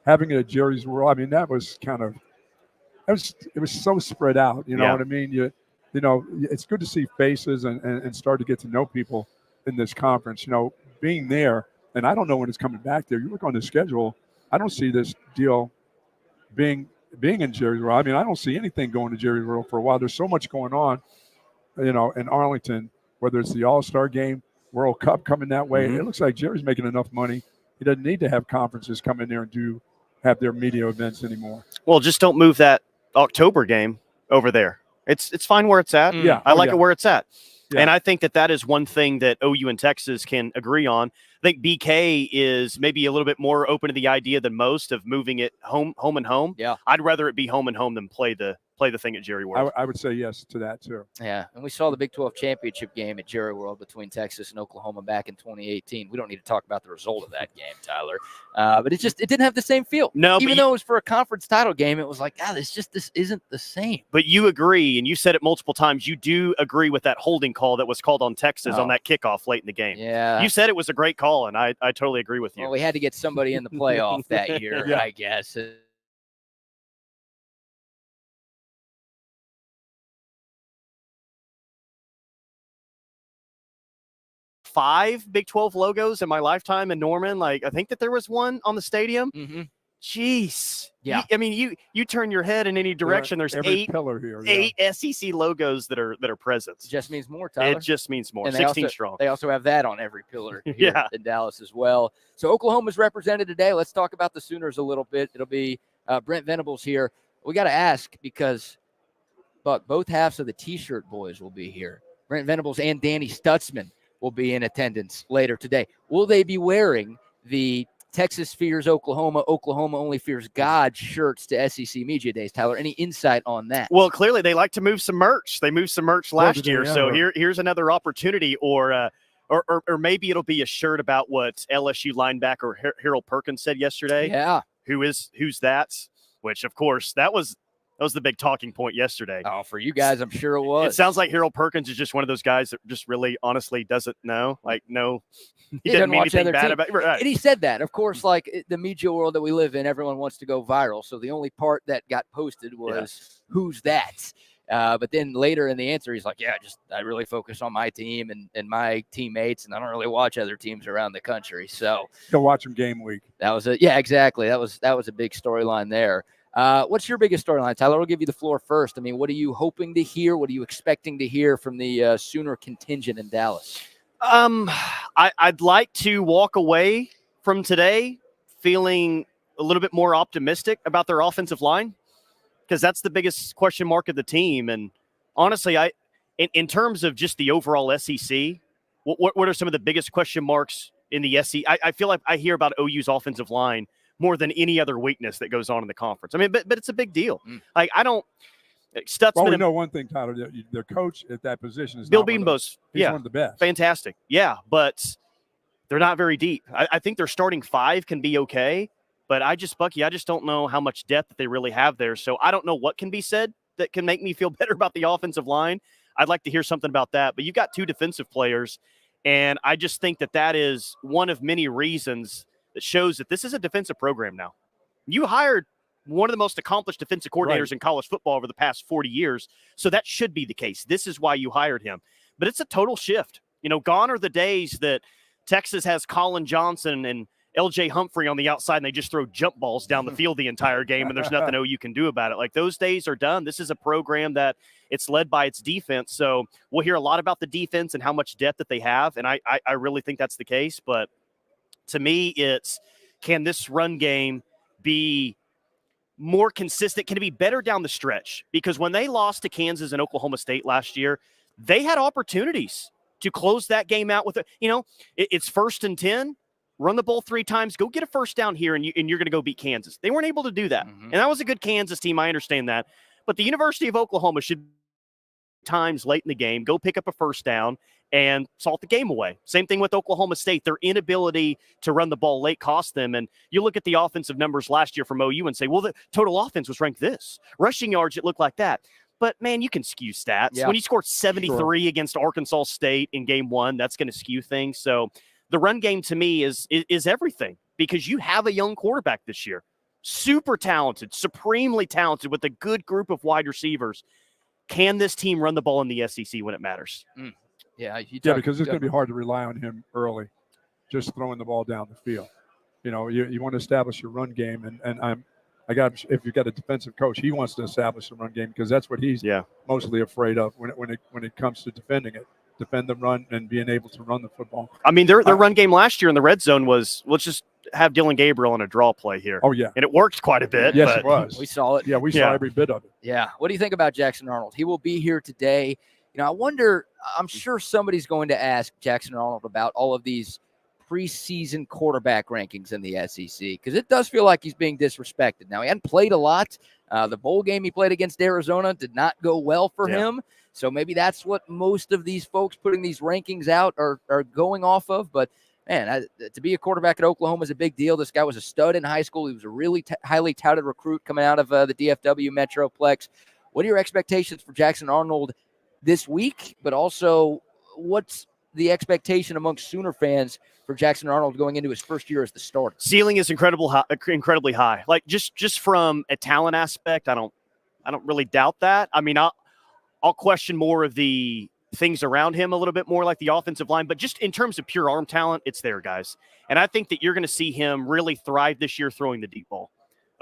having it at Jerry's World. I mean, that was it was so spread out. You know what I mean? It's good to see faces and start to get to know people in this conference. Being there, and I don't know when it's coming back there. You look on the schedule, I don't see this deal being in Jerry's World. I mean, I don't see anything going to Jerry's World for a while. There's so much going on, in Arlington, whether it's the All-Star Game, World Cup coming that way. It looks like Jerry's making enough money. He doesn't need to have conferences come in there and have their media events anymore. Well, just don't move that October game over there. It's fine where it's at. Yeah, I like it where it's at. Yeah. And I think that is one thing that OU and Texas can agree on. I think BK is maybe a little bit more open to the idea than most of moving it home and home. Yeah. I'd rather it be home and home than play the thing at Jerry World. I would say yes to that too. Yeah, and we saw the Big 12 championship game at Jerry World between Texas and Oklahoma back in 2018. We don't need to talk about the result of that game, Tyler, but it didn't have the same feel. No, even though it was for a conference title game, it was like, this isn't the same. But you agree, and you said it multiple times. You do agree with that holding call that was called on Texas on that kickoff late in the game. Yeah, you said it was a great call, and I totally agree with you. Well, we had to get somebody in the playoff that year, I guess. 5 Big 12 logos in my lifetime in Norman. Like, I think that there was one on the stadium. Jeez. Yeah. You turn your head in any direction. There's eight SEC logos that are present. It just means more, Tyler. It just means more. And 16 strong. They also have that on every pillar here in Dallas as well. So Oklahoma's represented today. Let's talk about the Sooners a little bit. It'll be Brent Venables here. We got to ask because, Buck, both halves of the T-shirt boys will be here. Brent Venables and Danny Stutzman will be in attendance later today. Will they be wearing the Texas fears Oklahoma, Oklahoma only fears God shirts to SEC Media Days? Tyler, any insight on that? Well, clearly they like to move some merch. They moved some merch last year, so here's another opportunity, or maybe it'll be a shirt about what LSU linebacker Harold Perkins said yesterday. Yeah, who's that? Which, of course, that was the big talking point yesterday. Oh, for you guys, I'm sure it was. It sounds like Harold Perkins is just one of those guys that just really, honestly doesn't know. Like, no, he doesn't mean anything bad about it. Right. And he said that. Of course, like the media world that we live in, everyone wants to go viral. So the only part that got posted was, who's that? But then later in the answer, he's like, I really focus on my team and my teammates, and I don't really watch other teams around the country. So go watch them game week. That was exactly. That was a big storyline there. What's your biggest storyline, Tyler? I'll give you the floor first. I mean, what are you hoping to hear? What are you expecting to hear from the Sooner contingent in Dallas? I'd like to walk away from today feeling a little bit more optimistic about their offensive line, because that's the biggest question mark of the team. And honestly, in terms of just the overall SEC, what are some of the biggest question marks in the SEC? I feel like I hear about OU's offensive line more than any other weakness that goes on in the conference. I mean, but it's a big deal. Like, I don't – Stutzman – Well, we know one thing, Tyler. Their coach at that position is Bill Bedenbos. He's one of the best. Fantastic. Yeah, but they're not very deep. I think their starting 5 can be okay, but Bucky, I just don't know how much depth that they really have there. So I don't know what can be said that can make me feel better about the offensive line. I'd like to hear something about that. But you've got 2 defensive players, and I just think that is one of many reasons that shows that this is a defensive program now. You hired one of the most accomplished defensive coordinators in college football over the past 40 years, so that should be the case. This is why you hired him. but it's a total shift. Gone are the days that Texas has Colin Johnson and LJ Humphrey on the outside and they just throw jump balls down the field the entire game and there's nothing OU can do about it. Like, those days are done. This is a program that it's led by its defense. So we'll hear a lot about the defense and how much depth that they have. And I really think that's the case. But to me, it's, can this run game be more consistent? Can it be better down the stretch? Because when they lost to Kansas and Oklahoma State last year, they had opportunities to close that game out with it's 1st and 10. Run the ball 3 times, go get a first down here, and you're going to go beat Kansas. They weren't able to do that. And that was a good Kansas team. I understand that. But the University of Oklahoma should times late in the game, go pick up a first down and salt the game away. Same thing with Oklahoma State. Their inability to run the ball late cost them. And you look at the offensive numbers last year from OU and say, well, the total offense was ranked this. Rushing yards, it looked like that. But, man, you can skew stats. Yeah. When you scored 73 against Arkansas State in game 1, that's going to skew things. So the run game to me is everything, because you have a young quarterback this year. Super talented, supremely talented, with a good group of wide receivers. Can this team run the ball in the SEC when it matters? Yeah, because it's going to be hard to rely on him early, just throwing the ball down the field. You want to establish your run game, and if you've got a defensive coach, he wants to establish the run game because that's what he's mostly afraid of when it comes to defending it. Defend the run and being able to run the football. I mean, their run game last year in the red zone was, let's just have Dillon Gabriel on a draw play here. Oh, yeah. And it worked quite a bit. Yes, it was. We saw it. Yeah, we saw every bit of it. Yeah. What do you think about Jackson Arnold? He will be here today. I wonder, I'm sure somebody's going to ask Jackson Arnold about all of these preseason quarterback rankings in the SEC, because it does feel like he's being disrespected. Now, he hadn't played a lot. The bowl game he played against Arizona did not go well for him. So maybe that's what most of these folks putting these rankings out are going off of. But, man, to be a quarterback at Oklahoma is a big deal. This guy was a stud in high school. He was a really highly touted recruit coming out of the DFW Metroplex. What are your expectations for Jackson Arnold this week? But also, what's the expectation amongst Sooner fans for Jackson Arnold going into his first year as the starter? Ceiling is incredibly high. Like, just from a talent aspect, I don't really doubt that. I mean, I'll question more of the things around him a little bit more, like the offensive line, but just in terms of pure arm talent, it's there, guys. And I think that you're going to see him really thrive this year throwing the deep ball.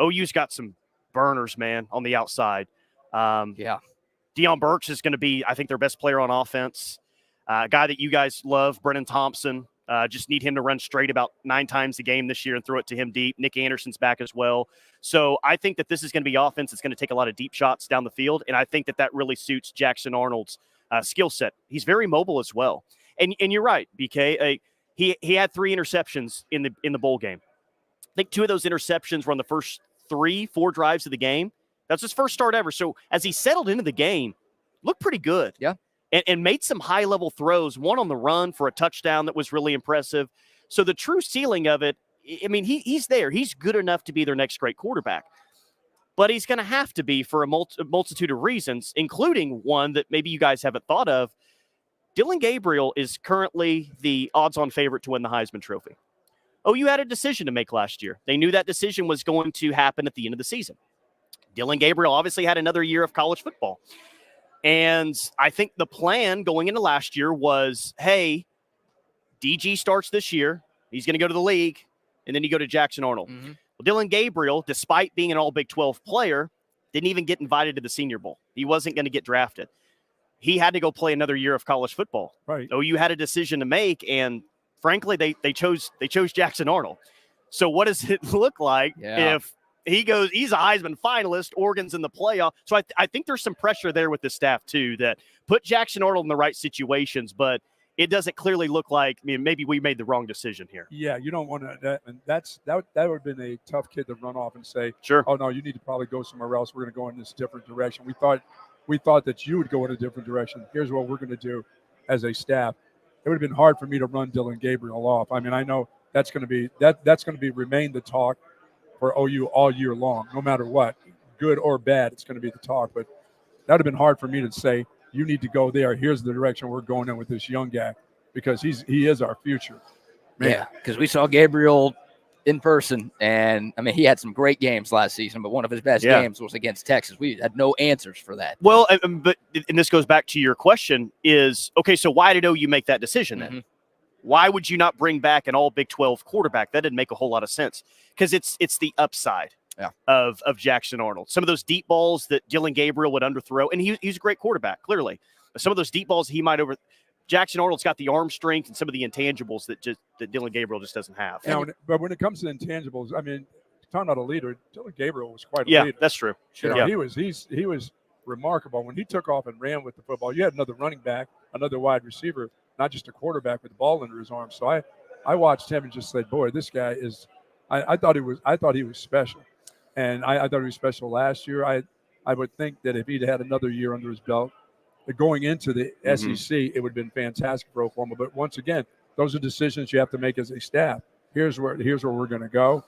OU's got some burners, man, on the outside. Deion Burks is going to be, I think, their best player on offense. A guy that you guys love, Brennan Thompson. Just need him to run straight about 9 times a game this year and throw it to him deep. Nick Anderson's back as well. So I think that this is going to be offense. It's going to take a lot of deep shots down the field, and I think that really suits Jackson Arnold's skill set. He's very mobile as well. And you're right, BK. He had 3 interceptions in the bowl game. I think 2 of those interceptions were on the first 3-4 drives of the game. That's his first start ever. So as he settled into the game, looked pretty good. Yeah. And made some high-level throws, one on the run for a touchdown that was really impressive. So the true ceiling of it, I mean, he's there. He's good enough to be their next great quarterback. But he's going to have to be for a multitude of reasons, including one that maybe you guys haven't thought of. Dillon Gabriel is currently the odds-on favorite to win the Heisman Trophy. OU had a decision to make last year. They knew that decision was going to happen at the end of the season. Dillon Gabriel obviously had another year of college football. And I think the plan going into last year was, hey, DG starts this year. He's going to go to the league, and then you go to Jackson Arnold. Mm-hmm. Well, Dillon Gabriel, despite being an All-Big 12 player, didn't even get invited to the Senior Bowl. He wasn't going to get drafted. He had to go play another year of college football. Right. OU had a decision to make, and frankly, they chose Jackson Arnold. So what does it look like if he's a Heisman finalist, Oregon's in the playoff? So I think there's some pressure there with the staff too, that put Jackson Arnold in the right situations, but it doesn't clearly look like, maybe we made the wrong decision here. Yeah, you don't want to. And that would have been a tough kid to run off and say, sure, oh no, you need to probably go somewhere else. We're going to go in this different direction. We thought that you would go in a different direction. Here's what we're going to do as a staff. It would have been hard for me to run Dillon Gabriel off. I mean, I know that's going to be remain the talk for OU all year long, no matter what, good or bad. It's going to be the talk. But that would have been hard for me to say, you need to go there. Here's the direction we're going in with this young guy, because he is our future. Man. Yeah, because we saw Gabriel in person, and I mean, he had some great games last season, but one of his best games was against Texas. We had no answers for that. Well, but this goes back to your question is, okay, so why did OU make that decision then? Why would you not bring back an all Big 12 quarterback? That didn't make a whole lot of sense because it's the upside of Jackson Arnold. Some of those deep balls that Dylan Gabriel would underthrow, and he's a great quarterback, clearly. But some of those deep balls he might Jackson Arnold's got the arm strength and some of the intangibles that Dylan Gabriel just doesn't have. But when it comes to intangibles, I mean, talking about a leader, Dylan Gabriel was quite a leader. Yeah, that's true. Sure. You know, he was remarkable. When he took off and ran with the football, you had another running back, another wide receiver, not just a quarterback with the ball under his arm. So I watched him and just said, boy, this guy is I thought he was special. And I thought he was special last year. I would think that if he'd had another year under his belt, going into the SEC, it would have been fantastic for Oklahoma. But once again, those are decisions you have to make as a staff. Here's where we're going to go.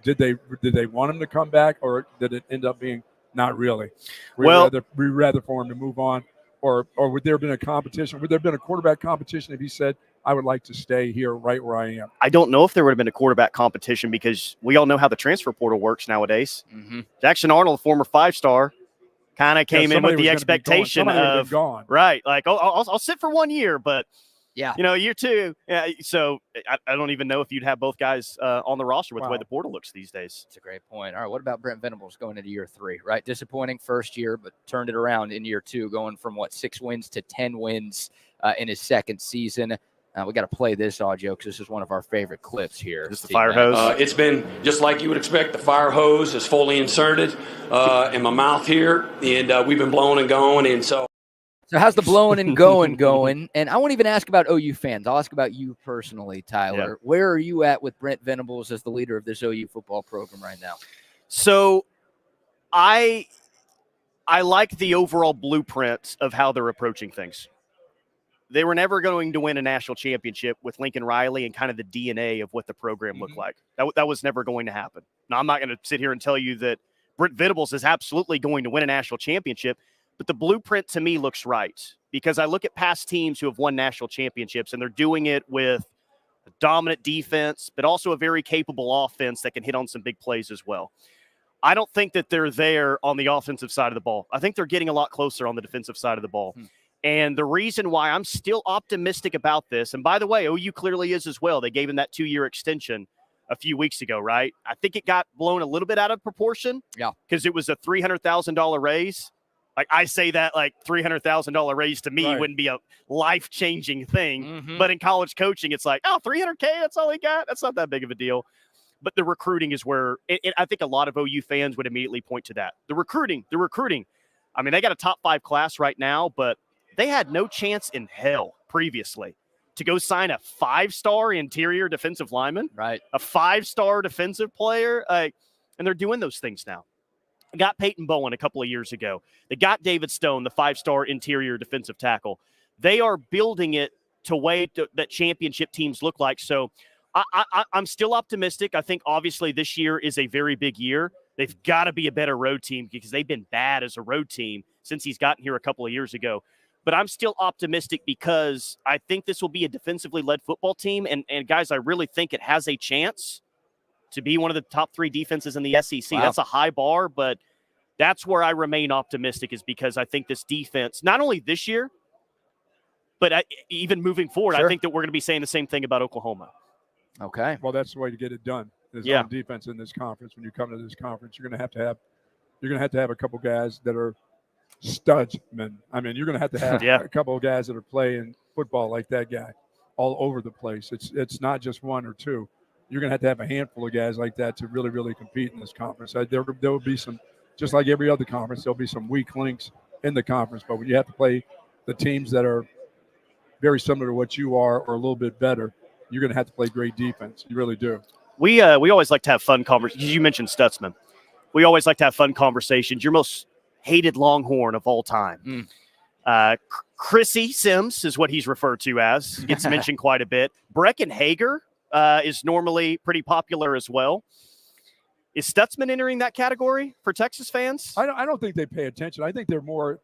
Did they want him to come back, or did it end up being not really? We'd rather for him to move on, or would there have been a competition? Would there have been a quarterback competition if he said, I would like to stay here right where I am? I don't know if there would have been a quarterback competition because we all know how the transfer portal works nowadays. Jackson Arnold, former 5-star, kind of came in with the expectation of right, like, I'll sit for 1 year, but year two. Yeah, so I don't even know if you'd have both guys on the roster with the way the portal looks these days. That's a great point. All right, what about Brent Venables going into year 3? Right, disappointing first year, but turned it around in year 2, going from 6 wins to 10 wins in his second season. We got to play this audio because this is one of our favorite clips here. This is the fire hose. It's been just like you would expect. The fire hose is fully inserted in my mouth here, and we've been blowing and going. And so how's the blowing and going? And I won't even ask about OU fans. I'll ask about you personally, Tyler. Yeah. Where are you at with Brent Venables as the leader of this OU football program right now? So I like the overall blueprint of how they're approaching things. They were never going to win a national championship with Lincoln Riley and kind of the DNA of what the program looked like. That was never going to happen. Now, I'm not going to sit here and tell you that Brent Venables is absolutely going to win a national championship, but the blueprint to me looks right because I look at past teams who have won national championships, and they're doing it with a dominant defense, but also a very capable offense that can hit on some big plays as well. I don't think that they're there on the offensive side of the ball. I think they're getting a lot closer on the defensive side of the ball. And the reason why I'm still optimistic about this, and by the way, OU clearly is as well. They gave him that 2-year extension a few weeks ago, right? I think it got blown a little bit out of proportion. Yeah. Because it was a $300,000 raise. Like, I say that like $300,000 raise to me wouldn't be a life-changing thing. But in college coaching, it's like, oh, $300K, that's all he got? That's not that big of a deal. But the recruiting is where I think a lot of OU fans would immediately point to that. The recruiting. I mean, they got a top 5 class right now, but they had no chance in hell previously to go sign a 5-star interior defensive lineman, right? A 5-star defensive player, and they're doing those things now. They got Peyton Bowen a couple of years ago. They got David Stone, the 5-star interior defensive tackle. They are building it to way that championship teams look like. So I'm still optimistic. I think obviously this year is a very big year. They've got to be a better road team because they've been bad as a road team since he's gotten here a couple of years ago. But I'm still optimistic because I think this will be a defensively led football team. And guys, I really think it has a chance to be one of the top 3 defenses in the SEC. Wow. That's a high bar, but that's where I remain optimistic is because I think this defense, not only this year, but even moving forward, I think that we're going to be saying the same thing about Oklahoma. Okay. Well, that's the way to get it done. Is on defense in this conference. When you come to this conference, you're going to have to have a couple guys that are studsmen. I mean, you're going to have a couple of guys that are playing football like that guy all over the place. It's not just 1 or 2. You're going to have a handful of guys like that to really, really compete in this conference. There will be some, just like every other conference, there'll be some weak links in the conference. But when you have to play the teams that are very similar to what you are or a little bit better, you're going to have to play great defense. You really do. We always like to have fun conversations. You mentioned Stutzman. We always like to have fun conversations. Your most hated Longhorn of all time. Chrissy Sims is what he's referred to as. Gets mentioned quite a bit. Brecken Hager is normally pretty popular as well. Is Stutzman entering that category for Texas fans? I don't think they pay attention. I think they're more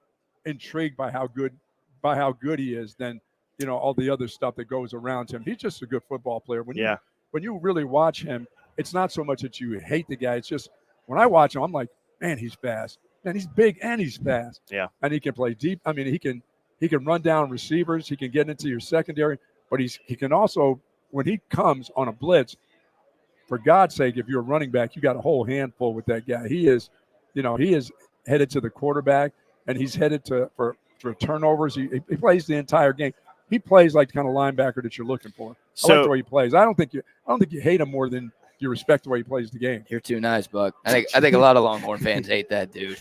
intrigued by how good he is than all the other stuff that goes around him. He's just a good football player. When when you really watch him, it's not so much that you hate the guy. It's just when I watch him, I'm like, man, he's fast. Man, he's big and he's fast. Yeah. And he can play deep. I mean, he can run down receivers. He can get into your secondary. But he can also, when he comes on a blitz, for God's sake, if you're a running back, you got a whole handful with that guy. He is headed to the quarterback, and he's headed for turnovers. He plays the entire game. He plays like the kind of linebacker that you're looking for. I like the way he plays. I don't think you hate him more than you respect the way he plays the game. You're too nice, Buck. I think a lot of Longhorn fans hate that dude.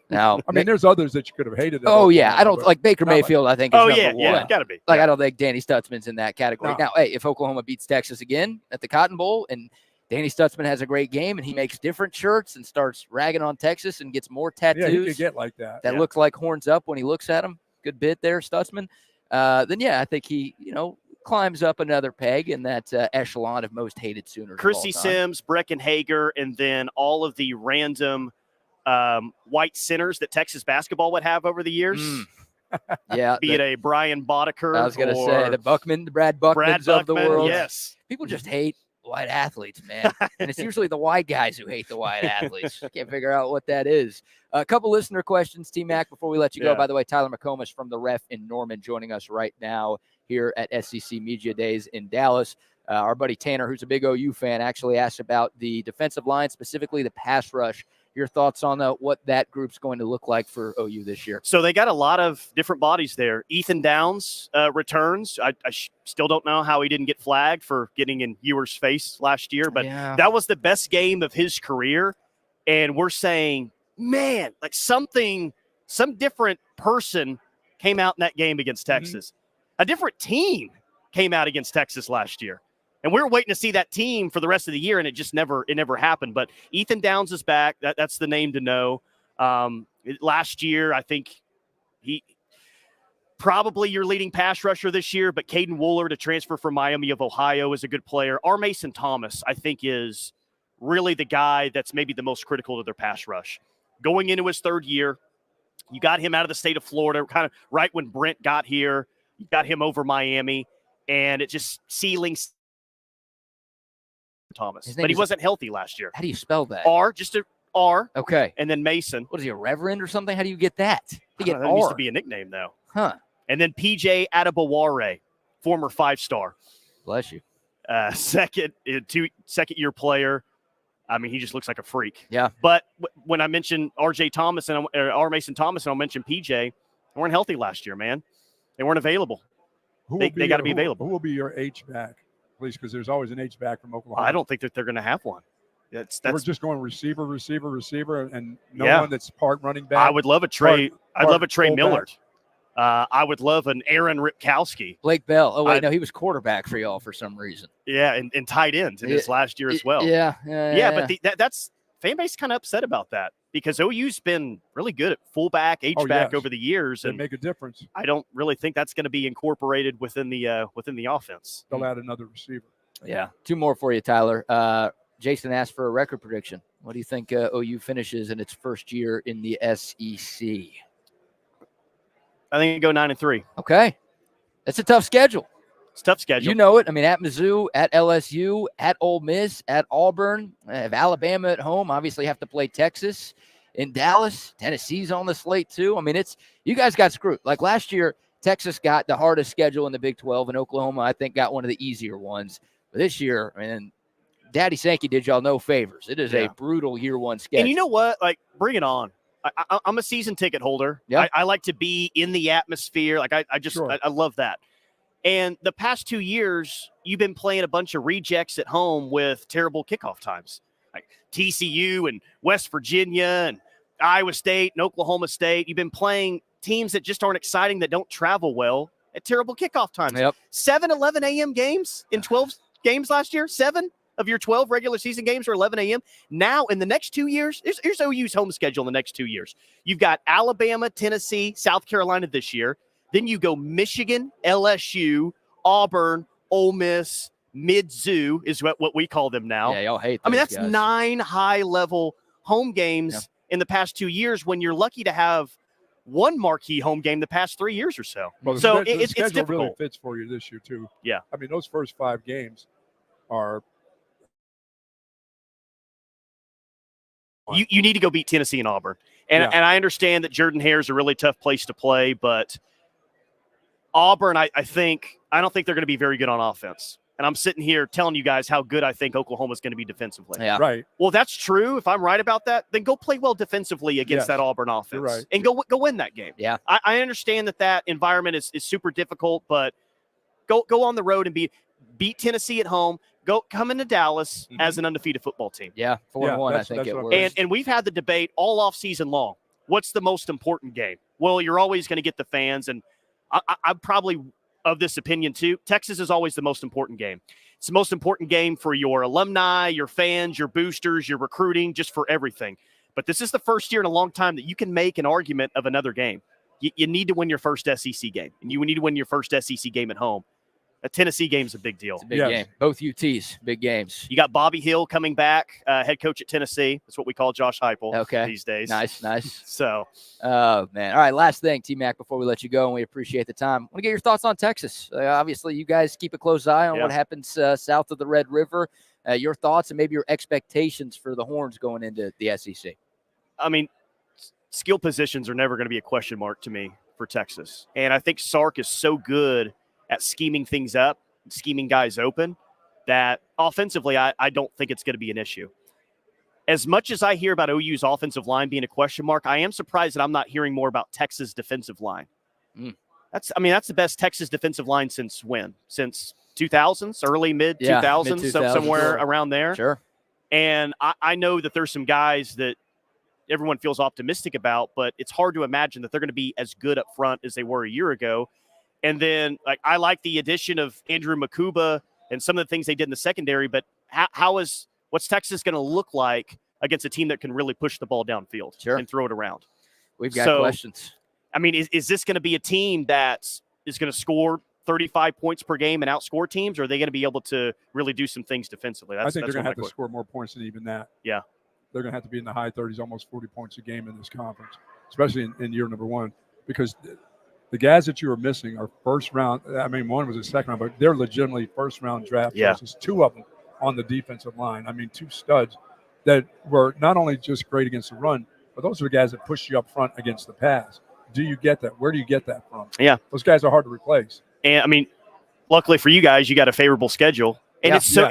Now, I mean, there's others that you could have hated. Oh yeah, I don't like Baker Mayfield. I think. Is number one. Yeah, got to be. Like I don't think Danny Stutzman's in that category. No. Now, hey, if Oklahoma beats Texas again at the Cotton Bowl and Danny Stutzman has a great game and he makes different shirts and starts ragging on Texas and gets more tattoos. Yeah, he could get like that. That looks like horns up when he looks at him. Good bit there, Stutzman. Then yeah, I think he climbs up another peg in that echelon of most hated Sooners. Chrissy Sims, Breckenhager, and then all of the random white centers that Texas basketball would have over the years. Yeah. Be it a Brian Boddicker. I was going to say the Brad Buckmans of the world. Yes. People just hate white athletes, man. And it's usually the white guys who hate the white athletes. Can't figure out what that is. A couple listener questions, T-Mac, before we let you go. By the way, Tyler McComas from the Ref in Norman joining us right now here at SEC Media Days in Dallas. Our buddy Tanner, who's a big OU fan, actually asked about the defensive line, specifically the pass rush. Your thoughts on what that group's going to look like for OU this year? So they got a lot of different bodies there. Ethan Downs returns. I still don't know how he didn't get flagged for getting in Ewer's face last year, but that was the best game of his career. And we're saying, man, like some different person came out in that game against Texas. Mm-hmm. A different team came out against Texas last year. And we were waiting to see that team for the rest of the year, and it never happened. But Ethan Downs is back. That's the name to know. Last year, I think he probably your leading pass rusher this year, but Caden Wooler to transfer from Miami of Ohio is a good player. R. Mason Thomas, I think, is really the guy that's maybe the most critical to their pass rush. Going into his third year, you got him out of the state of Florida, kind of right when Brent got here. You got him over Miami, and it just ceilings Thomas, but he wasn't healthy last year. How do you spell that? Just a R. Okay. And then Mason. What is he, a reverend or something? How do you get that? That used to be a nickname, though. Huh. And then PJ Adebaware, former 5-star. Bless you. Second-year player. I mean, he just looks like a freak. Yeah. But when I mentioned R.J. Thomas and R. Mason Thomas, and I'll mention PJ, they weren't healthy last year, man. They weren't available. They got to be available. Who will be your H-back? Please, because there's always an H-back from Oklahoma. I don't think that they're going to have one. We're just going receiver, and no one that's part running back. I would love a Trey. I'd love a Trey Millard. I would love an Aaron Ripkowski. Blake Bell. Oh, wait, no, he was quarterback for y'all for some reason. Yeah, and tight ends in his last year as well. Yeah. But that's fan base kind of upset about that because OU's been really good at fullback, H-back over the years. And make a difference. I don't really think that's going to be incorporated within the offense. They'll add another receiver. Yeah. Two more for you, Tyler. Jason asked for a record prediction. What do you think OU finishes in its first year in the SEC? I think it go 9-3. Okay. That's a tough schedule. It's a tough schedule. You know it. I mean, at Mizzou, at LSU, at Ole Miss, at Auburn, have Alabama at home. Obviously have to play Texas. In Dallas, Tennessee's on the slate too. I mean, you guys got screwed. Like last year, Texas got the hardest schedule in the Big 12, and Oklahoma, I think, got one of the easier ones. But this year, I mean, Daddy Sankey did y'all no favors. It is a brutal year one schedule. And you know what? Like, bring it on. I'm a season ticket holder. Yeah. I like to be in the atmosphere. Like, I love that. And the past 2 years, you've been playing a bunch of rejects at home with terrible kickoff times. Like TCU and West Virginia and Iowa State and Oklahoma State. You've been playing teams that just aren't exciting, that don't travel well at terrible kickoff times. Yep. 7 11 a.m. games in 12 games last year. 7 of your 12 regular season games are 11 a.m. Now, in the next 2 years, here's OU's home schedule in the next 2 years. You've got Alabama, Tennessee, South Carolina this year. Then you go Michigan, LSU, Auburn, Ole Miss, Mizzou is what we call them now. Yeah, y'all hate those I mean, that's guys. 9 high-level home games in the past 2 years when you're lucky to have one marquee home game the past 3 years or so. Well, so the it's schedule difficult. really fits for you this year, too. Yeah. I mean, those first 5 games are You need to go beat Tennessee and Auburn. And I understand that Jordan-Hare is a really tough place to play, but Auburn, I don't think they're going to be very good on offense. And I'm sitting here telling you guys how good I think Oklahoma's going to be defensively. Yeah. Right. Well, that's true. If I'm right about that, then go play well defensively against that Auburn offense. You're right. And go win that game. Yeah. I understand that environment is super difficult, but go on the road and beat Tennessee at home. Come into Dallas as an undefeated football team. Yeah, 4-1, I think it works. And we've had the debate all off season long. What's the most important game? Well, you're always going to get the fans, and I'm probably of this opinion too. Texas is always the most important game. It's the most important game for your alumni, your fans, your boosters, your recruiting, just for everything. But this is the first year in a long time that you can make an argument of another game. You need to win your first SEC game, and you need to win your first SEC game at home. A Tennessee game is a big deal. It's a big game. Both UTs, big games. You got Bobby Hill coming back, head coach at Tennessee. That's what we call Josh Heupel these days. Nice. So, oh, man. All right, last thing, T-Mac, before we let you go, and we appreciate the time. I want to get your thoughts on Texas. Obviously, you guys keep a close eye on what happens south of the Red River. Your thoughts and maybe your expectations for the Horns going into the SEC. I mean, skill positions are never going to be a question mark to me for Texas. And I think Sark is so good at scheming things up, scheming guys open, that offensively, I don't think it's going to be an issue. As much as I hear about OU's offensive line being a question mark, I am surprised that I'm not hearing more about Texas' defensive line. That's the best Texas defensive line since when? Since 2000s, early mid-2000s, somewhere around there. Sure. And I know that there's some guys that everyone feels optimistic about, but it's hard to imagine that they're going to be as good up front as they were a year ago. And then, I like the addition of Andrew Makuba and some of the things they did in the secondary, but what's Texas going to look like against a team that can really push the ball downfield and throw it around? We've got questions. I mean, is this going to be a team that is going to score 35 points per game and outscore teams, or are they going to be able to really do some things defensively? I think they're going to have to score more points than even that. Yeah. They're going to have to be in the high 30s, almost 40 points a game in this conference, especially in year number one, because the guys that you are missing are first round. I mean, one was a second round, but they're legitimately first round draft choices. Two of them on the defensive line. I mean, two studs that were not only just great against the run, but those are the guys that push you up front against the pass. Do you get that? Where do you get that from? Yeah. Those guys are hard to replace. And I mean, luckily for you guys, you got a favorable schedule. And it's so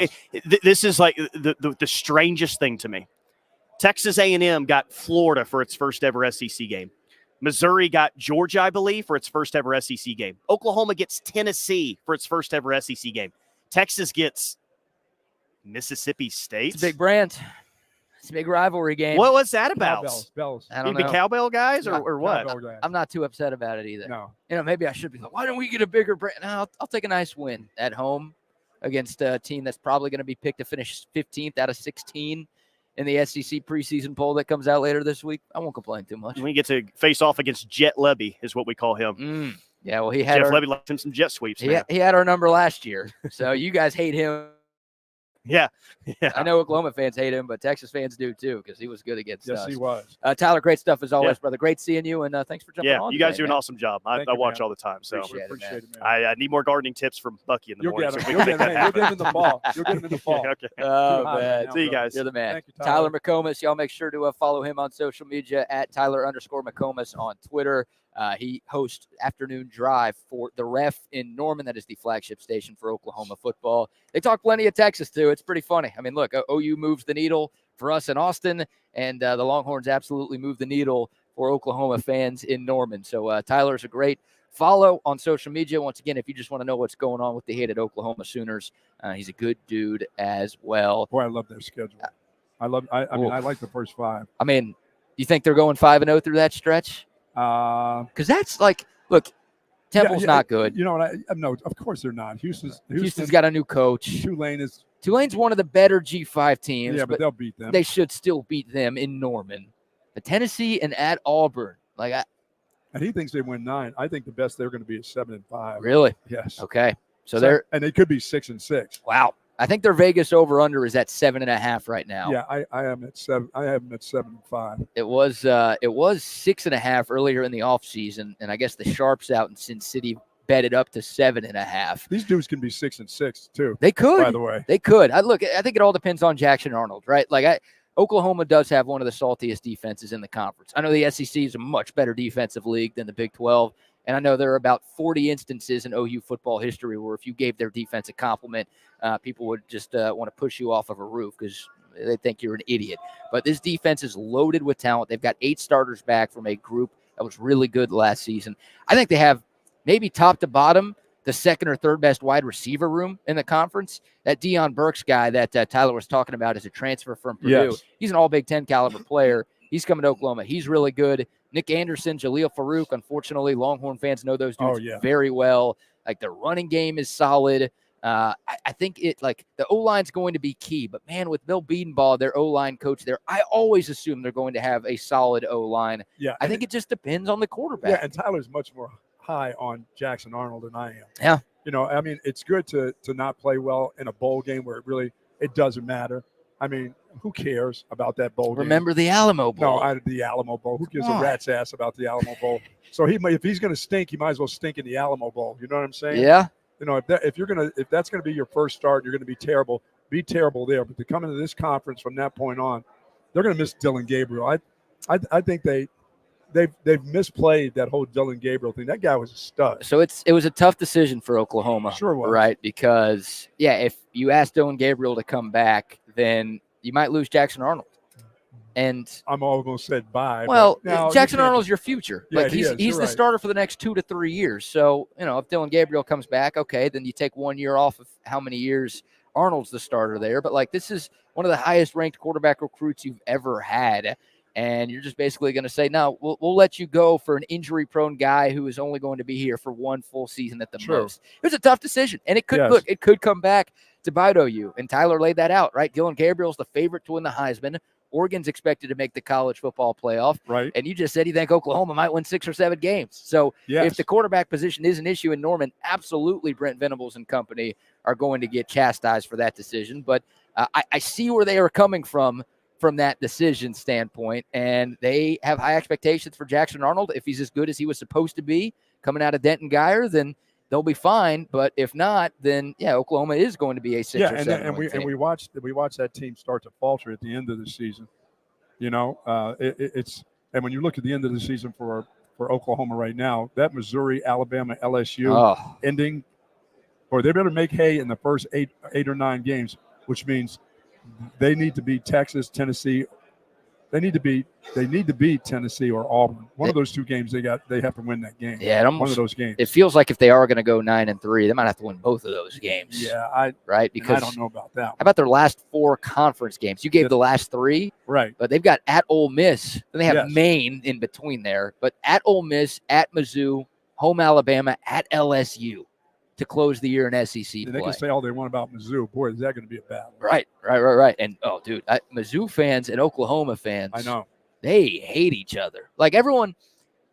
this is like the strangest thing to me. Texas A&M got Florida for its first ever SEC game. Missouri got Georgia, I believe, for its first ever SEC game. Oklahoma gets Tennessee for its first ever SEC game. Texas gets Mississippi State. It's a big brand. It's a big rivalry game. What was that about? Bells. I don't know. The cowbell guys or what? I'm not too upset about it either. No. Maybe I should be like, why don't we get a bigger brand? No, I'll take a nice win at home against a team that's probably going to be picked to finish 15th out of 16 in the SEC preseason poll that comes out later this week. I won't complain too much. We get to face off against Jet Levy is what we call him. Yeah, well, he had Jeff Levy liked him some jet sweeps. He had our number last year, so you guys hate him. Yeah. I know Oklahoma fans hate him, but Texas fans do too because he was good against us. Yes, he was. Tyler, great stuff as always, brother. Great seeing you, and thanks for jumping on. Yeah, you guys today, do an awesome job. I watch all the time. So appreciate it, man. I need more gardening tips from Bucky in the morning. You'll get him in the fall. You'll get him in the fall. Okay. Oh, man. See you guys. You're the man. Thank you, Tyler McComas. Y'all make sure to follow him on social media at Tyler_McComas on Twitter. He hosts Afternoon Drive for The Ref in Norman. That is the flagship station for Oklahoma football. They talk plenty of Texas, too. It's pretty funny. I mean, look, OU moves the needle for us in Austin, and the Longhorns absolutely move the needle for Oklahoma fans in Norman. So Tyler's a great follow on social media. Once again, if you just want to know what's going on with the hated Oklahoma Sooners, he's a good dude as well. Boy, I love their schedule. I like the first five. I mean, you think they're going 5-0 through that stretch? Because that's like, look, Temple's not good. You know what? No, of course they're not. Houston's got a new coach. Tulane's one of the better G5 teams. Yeah, but they'll beat them. They should still beat them in Norman. But Tennessee and at Auburn, and he thinks they win 9. I think the best they're going to be is 7-5. Really? Yes. Okay. So they could be 6-6. Wow. I think their Vegas over/under is at 7.5 right now. Yeah, I am at 7. I have them at 7-5. It was 6.5 earlier in the offseason, and I guess the sharps out in Sin City bet it up to 7.5. These dudes can be 6-6 too. They could. By the way, they could. I think it all depends on Jackson Arnold, right? Oklahoma does have one of the saltiest defenses in the conference. I know the SEC is a much better defensive league than the Big 12, and I know there are about 40 instances in OU football history where if you gave their defense a compliment, people would just want to push you off of a roof because they think you're an idiot. But this defense is loaded with talent. They've got 8 starters back from a group that was really good last season. I think they have maybe top to bottom the second or third best wide receiver room in the conference. That Deion Burks guy that Tyler was talking about is a transfer from Purdue. Yes. He's an all Big Ten caliber player. He's coming to Oklahoma. He's really good. Nick Anderson, Jaleel Farouk, unfortunately, Longhorn fans know those dudes very well. Like, their running game is solid. I think the O-line's going to be key. But, man, with Bill Bedenbaugh, their O-line coach there, I always assume they're going to have a solid O-line. Yeah, I think it just depends on the quarterback. Yeah, and Tyler's much more high on Jackson Arnold than I am. Yeah. You know, I mean, it's good to not play well in a bowl game where it doesn't matter. I mean, who cares about that bowl game? Remember the Alamo Bowl. No, the Alamo Bowl. Who gives a rat's ass about the Alamo Bowl? So if he's going to stink, he might as well stink in the Alamo Bowl. You know what I'm saying? Yeah. You know, if that's going to be your first start, you're going to be terrible. Be terrible there. But to come into this conference from that point on, they're going to miss Dylan Gabriel. I think they've misplayed that whole Dylan Gabriel thing. That guy was a stud. So it was a tough decision for Oklahoma. Sure was. Right? Because, if you ask Dylan Gabriel to come back, then you might lose Jackson Arnold. And I'm almost said bye. Well, no, Jackson Arnold's your future. Yeah, like he's the starter for the next 2 to 3 years. So, if Dylan Gabriel comes back, okay, then you take 1 year off of how many years Arnold's the starter there. But this is one of the highest ranked quarterback recruits you've ever had. And you're just basically going to say, no, we'll let you go for an injury-prone guy who is only going to be here for 1 full season at the most. It was a tough decision, and it could come back to bite OU. And Tyler laid that out, right? Dylan Gabriel's the favorite to win the Heisman. Oregon's expected to make the college football playoff. Right. And you just said you think Oklahoma might win 6 or 7 games. So if the quarterback position is an issue in Norman, absolutely Brent Venables and company are going to get chastised for that decision. But I see where they are coming from that decision standpoint, and they have high expectations for Jackson Arnold. If he's as good as he was supposed to be coming out of Denton Guyer, then they'll be fine. But if not, then Oklahoma is going to be a 6 or 7 win team. We watched that team start to falter at the end of the season. You know, and when you look at the end of the season for Oklahoma right now, that Missouri, Alabama, LSU ending, or they better make hay in the first eight or 9 games, which means they need to beat Texas, Tennessee. They need to beat Tennessee or Auburn. One of those 2 games they have to win that game. Yeah, one of those games. It feels like if they are going to go 9-3, they might have to win both of those games. Yeah, right. Because I don't know about that. How about their last 4 conference games? You gave the last 3, right? But they've got at Ole Miss. Then they have Maine in between there. But at Ole Miss, at Mizzou, home Alabama, at LSU to close the year in SEC play. They can say all they want about Mizzou. Boy, is that going to be a battle. Right. And, dude, Mizzou fans and Oklahoma fans, I know. They hate each other. Like, everyone,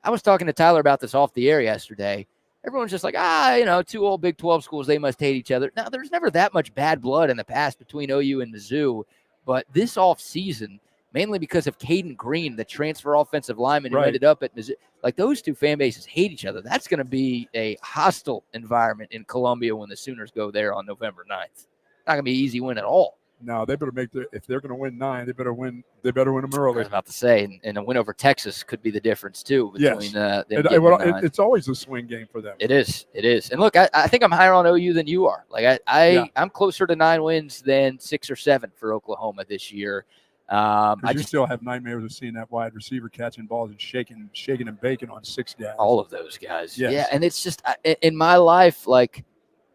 I was talking to Tyler about this off the air yesterday. Everyone's just like, 2 old Big 12 schools, they must hate each other. Now, there's never that much bad blood in the past between OU and Mizzou. But this offseason, mainly because of Caden Green, the transfer offensive lineman who ended up at Mizzou. Like, those 2 fan bases hate each other. That's going to be a hostile environment in Columbia when the Sooners go there on November 9th. Not going to be an easy win at all. No, they better if they're going to win 9, they better win them early. I was about to say, and a win over Texas could be the difference too between them. It's always a swing game for them. It is. And look, I think I'm higher on OU than you are. Like I'm closer to 9 wins than 6 or 7 for Oklahoma this year. You still have nightmares of seeing that wide receiver catching balls and shaking and baking on 6 guys. All of those guys. Yes. Yeah, and it's just in my life, like,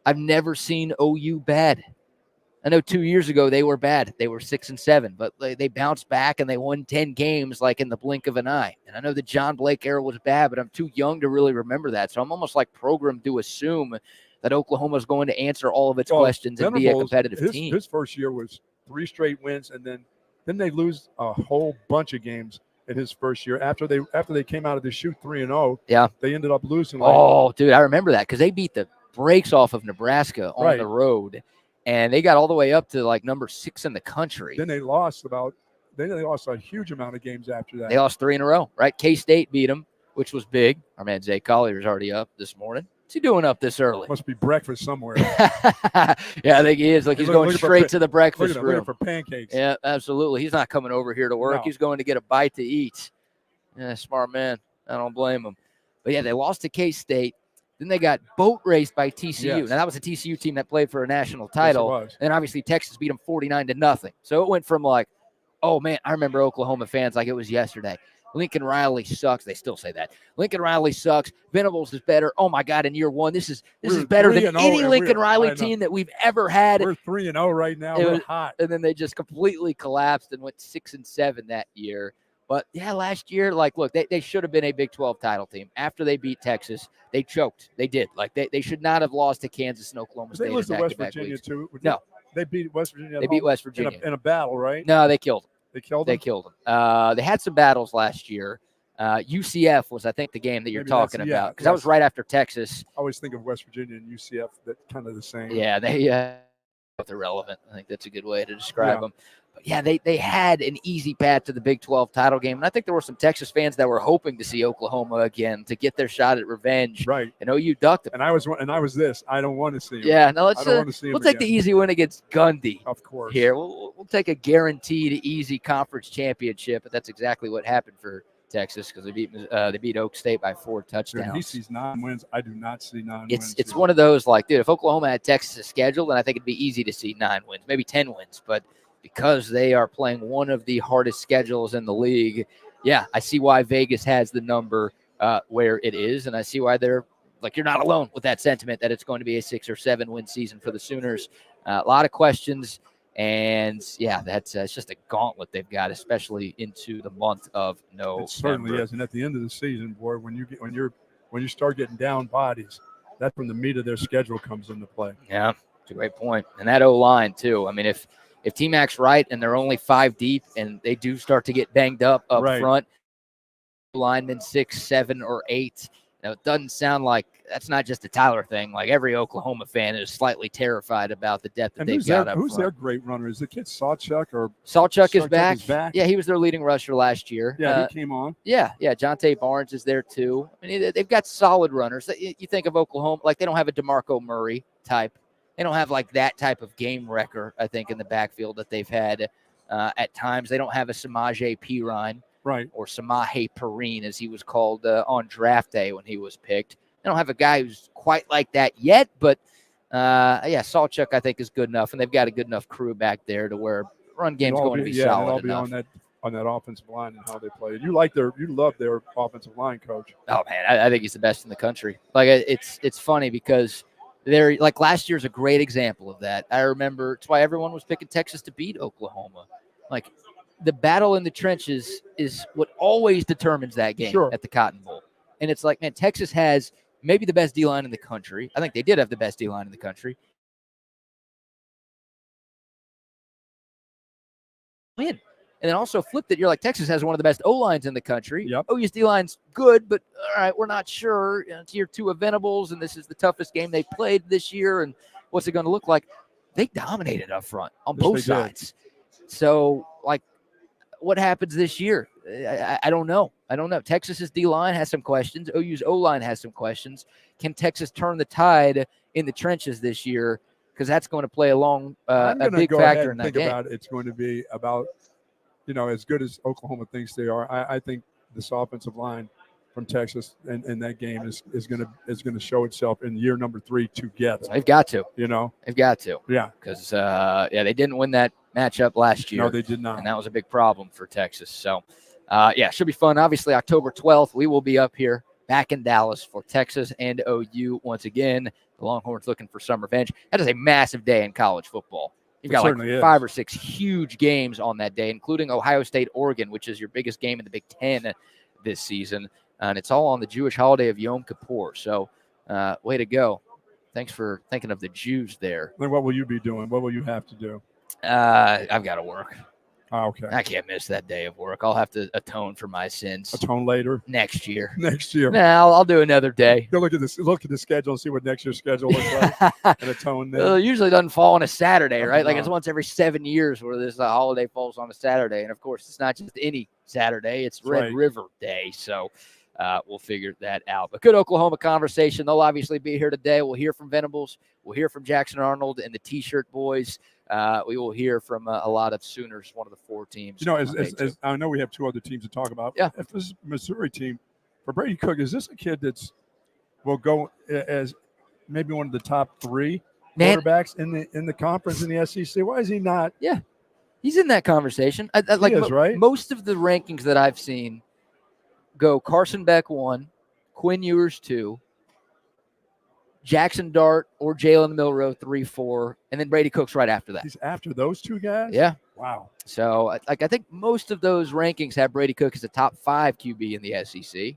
I've never seen OU bad. I know 2 years ago they were bad. They were 6-7, but they bounced back and they won 10 games like in the blink of an eye. And I know the John Blake era was bad, but I'm too young to really remember that. So I'm almost like programmed to assume that Oklahoma is going to answer all of its questions and be a competitive team. His first year was 3 straight wins, and then they lose a whole bunch of games in his first year. After they came out of the chute 3-0, they ended up losing. Dude, I remember that because they beat the brakes off of Nebraska on the road. And they got all the way up to like number 6 in the country. Then they lost a huge amount of games after that. They lost 3 in a row, right? K-State beat them, which was big. Our man Zay Collier is already up this morning. What's he doing up this early? Must be breakfast somewhere. Yeah, I think he is. Like he's going straight to the breakfast room. Looking for pancakes. Yeah, absolutely. He's not coming over here to work. No. He's going to get a bite to eat. Yeah, smart man. I don't blame him. But, yeah, they lost to K-State. Then they got boat raced by TCU. Yes. Now, that was a TCU team that played for a national title. Yes, it was. And obviously Texas beat them 49-0. So it went from like, oh, man, I remember Oklahoma fans like it was yesterday. Lincoln Riley sucks. They still say that. Lincoln Riley sucks. Venables is better. Oh, my God, in year one, this is better than any Lincoln Riley team that we've ever had. We're 3-0 right now. We're hot. And then they just completely collapsed and went 6-7 that year. But, yeah, last year, like, look, they should have been a Big 12 title team. After they beat Texas, they choked. They did. Like, they should not have lost to Kansas and Oklahoma State. They lost to West Virginia, too. No. They beat West Virginia. They beat West Virginia. In a battle, right? No, they killed them. They killed them? They killed them. They had some battles last year. UCF was, I think, the game that you're talking about, because that was right after Texas. I always think of West Virginia and UCF, that kind of the same. Yeah, they're irrelevant. I think that's a good way to describe them. But, yeah, they had an easy path to the Big 12 title game, and I think there were some Texas fans that were hoping to see Oklahoma again to get their shot at revenge. Right. And OU ducked them. And I was this. I don't want to see him. Yeah, no, we'll take the easy win against Gundy. Of course. Here, we'll take a guaranteed easy conference championship, but that's exactly what happened for Texas, because they beat Oak State by 4 touchdowns. Dude, he sees 9 wins. I do not see 9 wins. It's one of those, like, dude, if Oklahoma had Texas' schedule, then I think it'd be easy to see 9 wins, maybe 10 wins. But because they are playing one of the hardest schedules in the league, yeah, I see why Vegas has the number where it is, and I see why they're like, you're not alone with that sentiment that it's going to be a 6 or 7 win season for the Sooners. A lot of questions. And yeah, it's just a gauntlet they've got, especially into the month of November. It certainly is. And at the end of the season, boy, when you start getting down bodies, that's when the meat of their schedule comes into play. Yeah, it's a great point. And that O-line too. I mean, if T-Mac's right and they're only 5 deep and they do start to get banged up front, linemen 6, 7, or 8. Now, it doesn't sound like that's not just a Tyler thing. Like, every Oklahoma fan is slightly terrified about the depth that they've got up Who's front. their great runner? Is the kid Sawchuk? Sawchuk is back. Yeah, he was their leading rusher last year. Yeah, he came on. Yeah. Jonte Barnes is there too. I mean, they've got solid runners. You think of Oklahoma, like, they don't have a DeMarco Murray type. They don't have, like, that type of game wrecker, I think, in the backfield that they've had at times. They don't have a Samaje Perine. Right. Or Samaje Perine, as he was called on draft day when he was picked. They don't have a guy who's quite like that yet, but, Sawchuk, I think, is good enough, and they've got a good enough crew back there to where run game's going to be solid enough. On that offensive line and how they play. You love their offensive line coach. Oh, man, I think he's the best in the country. Like, it's funny because they're, like, last year's a great example of that. I remember it's why everyone was picking Texas to beat Oklahoma. Like, the battle in the trenches is what always determines that game at the Cotton Bowl. And it's like, man, Texas has maybe the best D-line in the country. I think they did have the best D-line in the country. Win. And then also flipped it. You're like, Texas has one of the best O-lines in the country. Yep. OU's D-line's good, but all right, we're not sure. It's year 2 of Venables, and this is the toughest game they played this year. And what's it going to look like? They dominated up front on both sides. So, like, what happens this year? I don't know. Texas's D-line has some questions. OU's O-line has some questions. Can Texas turn the tide in the trenches this year? Because that's going to play a big factor in that game. About it. It's going to be about, as good as Oklahoma thinks they are. I think this offensive line from Texas and that game is going to show itself in year number 3 together. They've got to. They've got to. Yeah. Because they didn't win that matchup last year. No, they did not. And that was a big problem for Texas. So, should be fun. Obviously, October 12th, we will be up here back in Dallas for Texas and OU once again. The Longhorns looking for some revenge. That is a massive day in college football. You've got like 5 or 6 huge games on that day, including Ohio State, Oregon, which is your biggest game in the Big Ten this season. And it's all on the Jewish holiday of Yom Kippur. So, way to go. Thanks for thinking of the Jews there. Then what will you be doing? What will you have to do? I've got to work. Oh, okay. I can't miss that day of work. I'll have to atone for my sins. Atone later? Next year. Next year. Nah, I'll do another day. Go look at the schedule and see what next year's schedule looks like and atone then. Well, it usually doesn't fall on a Saturday, right? Like, it's once every 7 years where this holiday falls on a Saturday. And, of course, it's not just any Saturday. It's Red River Day. So, we'll figure that out. But good Oklahoma conversation. They'll obviously be here today. We'll hear from Venables. We'll hear from Jackson Arnold and the T-shirt boys. We will hear from a lot of Sooners, one of the 4 teams. You know, as I know we have 2 other teams to talk about. Yeah. If this Missouri team, for Brady Cook, is this a kid will go as maybe one of the top 3 quarterbacks in the conference in the SEC? Why is he not? Yeah, he's in that conversation. Right? Most of the rankings that I've seen go Carson Beck 1, Quinn Ewers 2, Jackson Dart or Jalen Milroe 3, 4, and then Brady Cook's right after that. He's after those 2 guys? Yeah. Wow. So, I think most of those rankings have Brady Cook as a top 5 QB in the SEC.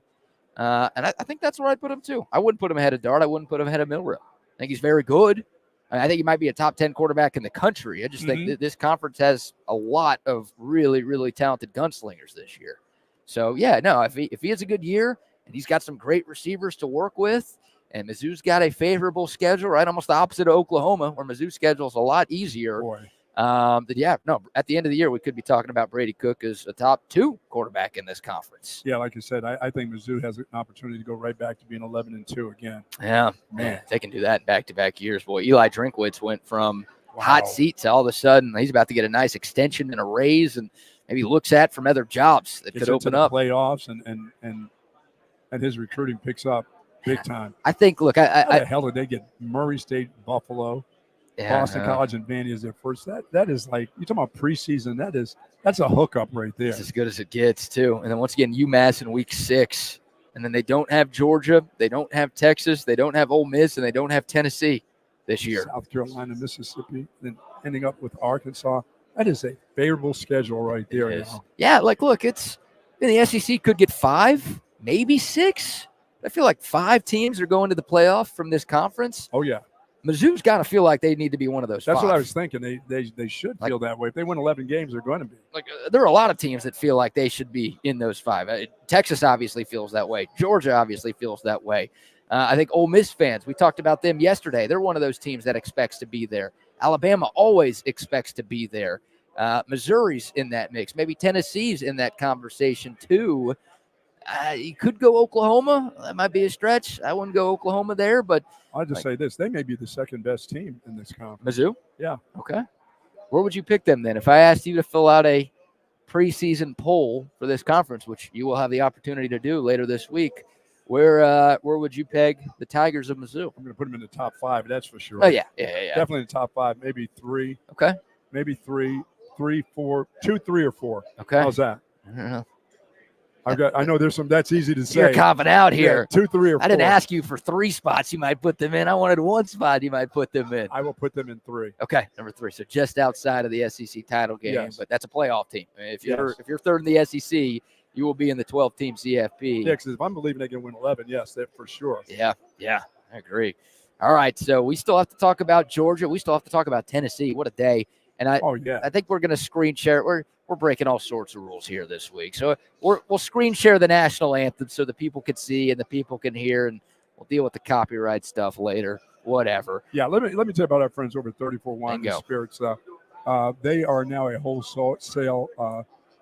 And I think that's where I'd put him, too. I wouldn't put him ahead of Dart. I wouldn't put him ahead of Milroe. I think he's very good. I think he might be a top 10 quarterback in the country. I just think this conference has a lot of really, really talented gunslingers this year. So, yeah, no, if he has a good year and he's got some great receivers to work with, and Mizzou's got a favorable schedule, right, almost the opposite of Oklahoma, where Mizzou's schedule is a lot easier. Boy. At the end of the year, we could be talking about Brady Cook as a top 2 quarterback in this conference. Yeah, like I said, I think Mizzou has an opportunity to go right back to being 11-2 again. Yeah, man, they can do that in back-to-back years. Boy, Eli Drinkwitz went from hot seat to all of a sudden he's about to get a nice extension and a raise, and maybe looks at from other jobs that could open up playoffs, and his recruiting picks up big time. I think. Look, how the hell did they get Murray State, Buffalo? Boston College and Vandy as their first. That is like, you're talking about preseason. That's a hookup right there. It's as good as it gets, too. And then once again, UMass in week 6, and then they don't have Georgia, they don't have Texas, they don't have Ole Miss, and they don't have Tennessee this year. South Carolina, Mississippi, then ending up with Arkansas. That is a favorable schedule right there. It is. Yeah, look, it's the SEC could get 5, maybe 6. I feel like 5 teams are going to the playoff from this conference. Oh yeah. Mizzou's got to feel like they need to be one of those. That's 5. what I was thinking. They should feel that way. If they win 11 games, they're going to be. There are a lot of teams that feel like they should be in those 5. Texas obviously feels that way. Georgia obviously feels that way. I think Ole Miss fans, we talked about them yesterday. They're one of those teams that expects to be there. Alabama always expects to be there. Missouri's in that mix. Maybe Tennessee's in that conversation too. You could go Oklahoma. That might be a stretch. I wouldn't go Oklahoma there, but I'll just say this. They may be the second best team in this conference. Mizzou? Yeah. Okay. Where would you pick them then? If I asked you to fill out a preseason poll for this conference, which you will have the opportunity to do later this week, where would you peg the Tigers of Mizzou? I'm going to put them in the top 5, that's for sure. Oh, yeah. Definitely in the top 5, maybe 3. Okay. Maybe 3, 4, 2, 3, or 4. Okay. How's that? I don't know. I know there's some. That's easy to say. You're copping out here. Yeah, 2, 3, or 4. I didn't ask you for 3 spots you might put them in. I wanted 1 spot you might put them in. I will put them in 3. Okay, number 3. So just outside of the SEC title game, yes. But that's a playoff team. I mean, if you're third in the SEC, you will be in the 12-team CFP. Yeah, because if I'm believing they can win 11, yes, that for sure. Yeah, I agree. All right, so we still have to talk about Georgia. We still have to talk about Tennessee. What a day! And I think we're going to screen share. We're breaking all sorts of rules here this week. So we'll screen share the national anthem so the people can see and the people can hear, and we'll deal with the copyright stuff later. Whatever. Yeah, let me tell you about our friends over at 34 Wine and Spirits. They are now a wholesale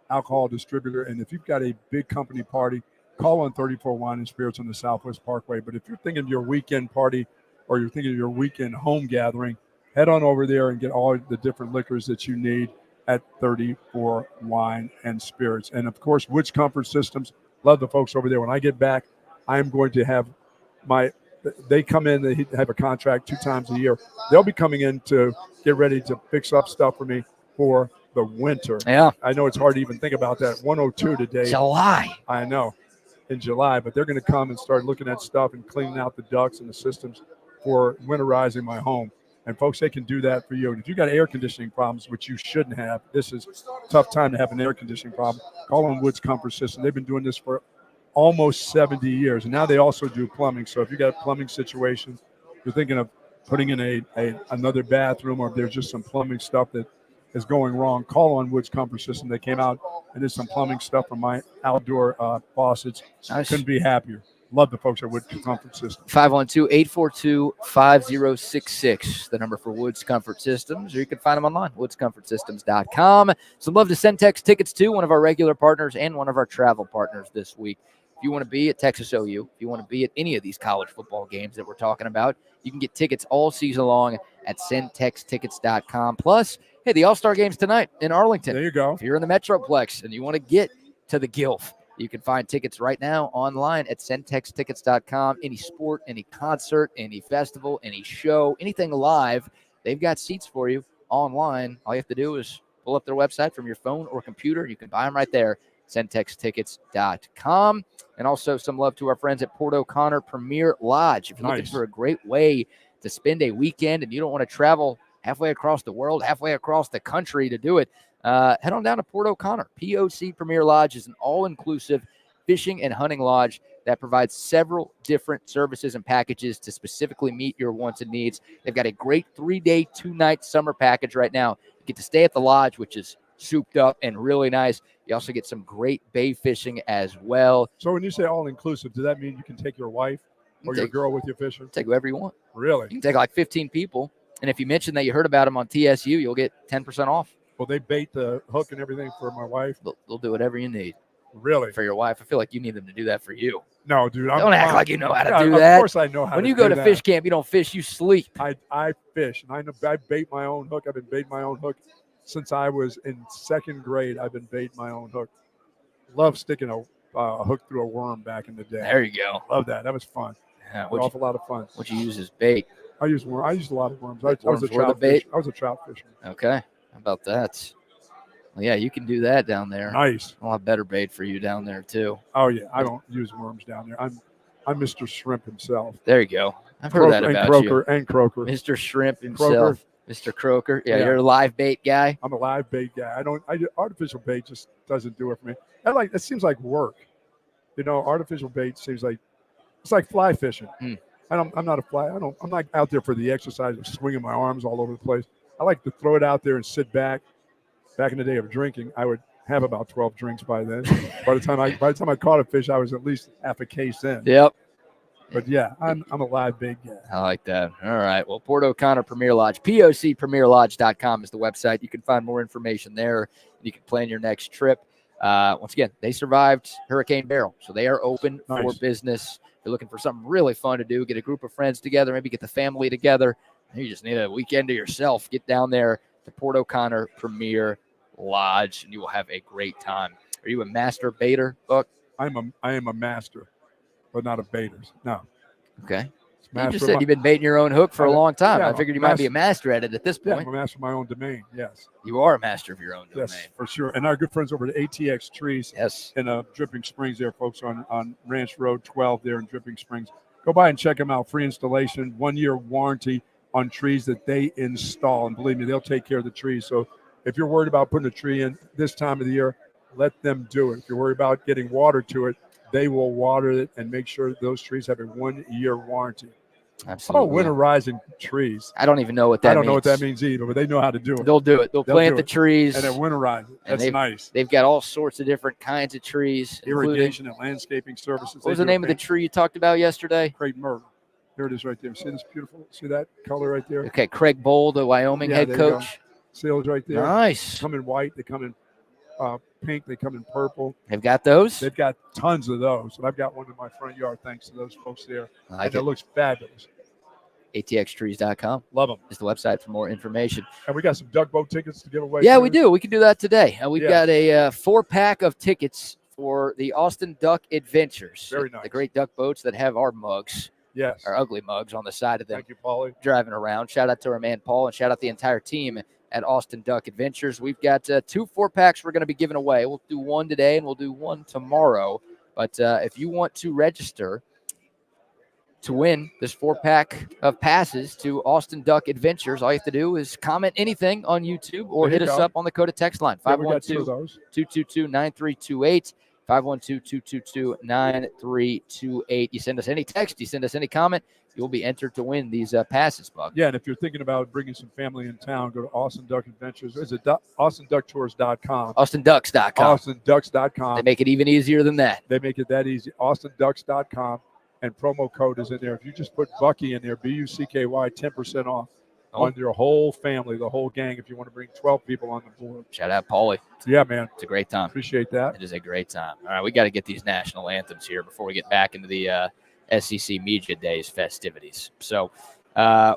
alcohol distributor, and if you've got a big company party, call on 34 Wine and Spirits on the Southwest Parkway. But if you're thinking of your weekend party or you're thinking of your weekend home gathering, head on over there and get all the different liquors that you need at 34 Wine and Spirits. And, of course, Woods Comfort Systems. Love the folks over there. When I get back, I am going to have they come in, they have a contract 2 times a year. They'll be coming in to get ready to fix up stuff for me for the winter. Yeah. I know it's hard to even think about that. 102 today. July. I know, in July. But they're going to come and start looking at stuff and cleaning out the ducts and the systems for winterizing my home. And, folks, they can do that for you. And if you've got air conditioning problems, which you shouldn't have, this is a tough time to have an air conditioning problem, call on Woods Comfort System. They've been doing this for almost 70 years. And now they also do plumbing. So if you've got a plumbing situation, you're thinking of putting in another bathroom, or if there's just some plumbing stuff that is going wrong, call on Woods Comfort System. They came out and did some plumbing stuff for my outdoor faucets. Nice. Couldn't be happier. Love the folks at Woods Comfort Systems. 512-842-5066, the number for Woods Comfort Systems, or you can find them online, woodscomfortsystems.com. So love to CenTex Tickets, too, one of our regular partners and one of our travel partners this week. If you want to be at Texas OU, if you want to be at any of these college football games that we're talking about, you can get tickets all season long at CenTexTickets.com. Plus, hey, the All-Star Game's tonight in Arlington. There you go. If you're in the Metroplex and you want to get to the Gilf, you can find tickets right now online at CenTexTickets.com. Any sport, any concert, any festival, any show, anything live, they've got seats for you online. All you have to do is pull up their website from your phone or computer. You can buy them right there, CenTexTickets.com. And also some love to our friends at Port O'Connor Premier Lodge. If you're looking for a great way to spend a weekend and you don't want to travel halfway across the world, halfway across the country to do it, head on down to Port O'Connor. POC Premier Lodge is an all-inclusive fishing and hunting lodge that provides several different services and packages to specifically meet your wants and needs. They've got a great 3-day, 2-night summer package right now. You get to stay at the lodge, which is souped up and really nice. You also get some great bay fishing as well. So when you say all-inclusive, does that mean you can take your wife or your girl with you fishing? Take whoever you want. Really? You can take like 15 people. And if you mention that you heard about them on TSU, you'll get 10% off. Will they bait the hook and everything for my wife? They'll do whatever you need. Really? For your wife. I feel like you need them to do that for you. No, dude. Don't act like you know how to do that. Of course I know how to do that. When you go to fish camp, you don't fish, you sleep. I fish, and I bait my own hook. I've been baiting my own hook since I was in 2nd grade. I've been baiting my own hook. Love sticking a hook through a worm back in the day. There you go. Love that. That was fun. Yeah, an awful lot of fun. What you use as bait? I used a lot of worms. I was a trout fisherman. Okay. How about that? Well, yeah, you can do that down there. Nice. A lot better bait for you down there too. Oh yeah, I don't use worms down there. I'm Mr. Shrimp himself. There you go. I've heard that about you. And Croaker. Mr. Shrimp himself. Mr. Croaker. Yeah, you're a live bait guy. I'm a live bait guy. Artificial bait just doesn't do it for me. It seems like work. Artificial bait seems like it's like fly fishing. I'm not a fly. I'm not out there for the exercise of swinging my arms all over the place. I like to throw it out there and sit back. Back in the day of drinking, I would have about 12 drinks by then. by the time I caught a fish, I was at least half a case in. Yep. But yeah, I'm a live bait guy. I like that. All right. Well, Port O'Connor Premier Lodge, POCPremierLodge.com is the website. You can find more information there. You can plan your next trip. Once again, they survived Hurricane Beryl, so they are open for business. If you're looking for something really fun to do, get a group of friends together, maybe get the family together. You just need a weekend to yourself. Get down there to Port O'Connor Premier Lodge, and you will have a great time. Are you a master baiter, Buck? I am a master, but not a baiter. No. Okay. You just said you've been baiting your own hook for a long time. Yeah, I figured you might be a master at it at this point. Yeah, I'm a master of my own domain, yes. You are a master of your own domain. Yes, for sure. And our good friends over at ATX Trees in Dripping Springs there, folks, on Ranch Road 12 there in Dripping Springs. Go by and check them out. Free installation, 1-year warranty on trees that they install. And believe me, they'll take care of the trees. So if you're worried about putting a tree in this time of the year, let them do it. If you're worried about getting water to it, they will water it and make sure those trees have a 1-year warranty. Absolutely. Oh, winterizing trees. I don't even know what that means. I don't know what that means either, but they know how to do it. They'll do it. They'll plant the trees. And then winterize it. That's nice. They've got all sorts of different kinds of trees. Irrigation and landscaping services. What was the name of the tree you talked about yesterday? Crepe myrtle. There it is right there. See this beautiful? See that color right there? Okay, Craig Bowl, the Wyoming head coach. Seals right there. Nice. They come in white. They come in pink. They come in purple. They've got those? They've got tons of those. And I've got one in my front yard thanks to those folks there. And it looks fabulous. ATXtrees.com. Love them. Is the website for more information. And we got some duck boat tickets to give away. Yeah, we do. We can do that today. We've got a 4-pack of tickets for the Austin Duck Adventures. Very nice. The great duck boats that have our mugs. Yes. Our ugly mugs on the side of them. Thank you, Paulie. Driving around. Shout out to our man, Paul, and shout out the entire team at Austin Duck Adventures. We've got 2 4-packs we're going to be giving away. We'll do one today and we'll do one tomorrow. But if you want to register to win this 4-pack of passes to Austin Duck Adventures, all you have to do is comment anything on YouTube or hit us up on the Coda text line, 512-222-9328, 512-222-9328. You send us any text, you send us any comment, you'll be entered to win these passes, Buck. Yeah, and if you're thinking about bringing some family in town, go to Austin Duck Adventures. Is it AustinDuckTours.com? AustinDucks.com. AustinDucks.com. They make it even easier than that. They make it that easy. AustinDucks.com. And promo code is in there. If you just put Bucky in there, BUCKY, 10% off on your whole family, the whole gang, if you want to bring 12 people on the board. Shout out, Paulie. Yeah, man. It's a great time. Appreciate that. It is a great time. All right, we got to get these national anthems here before we get back into the SEC Media Days festivities. So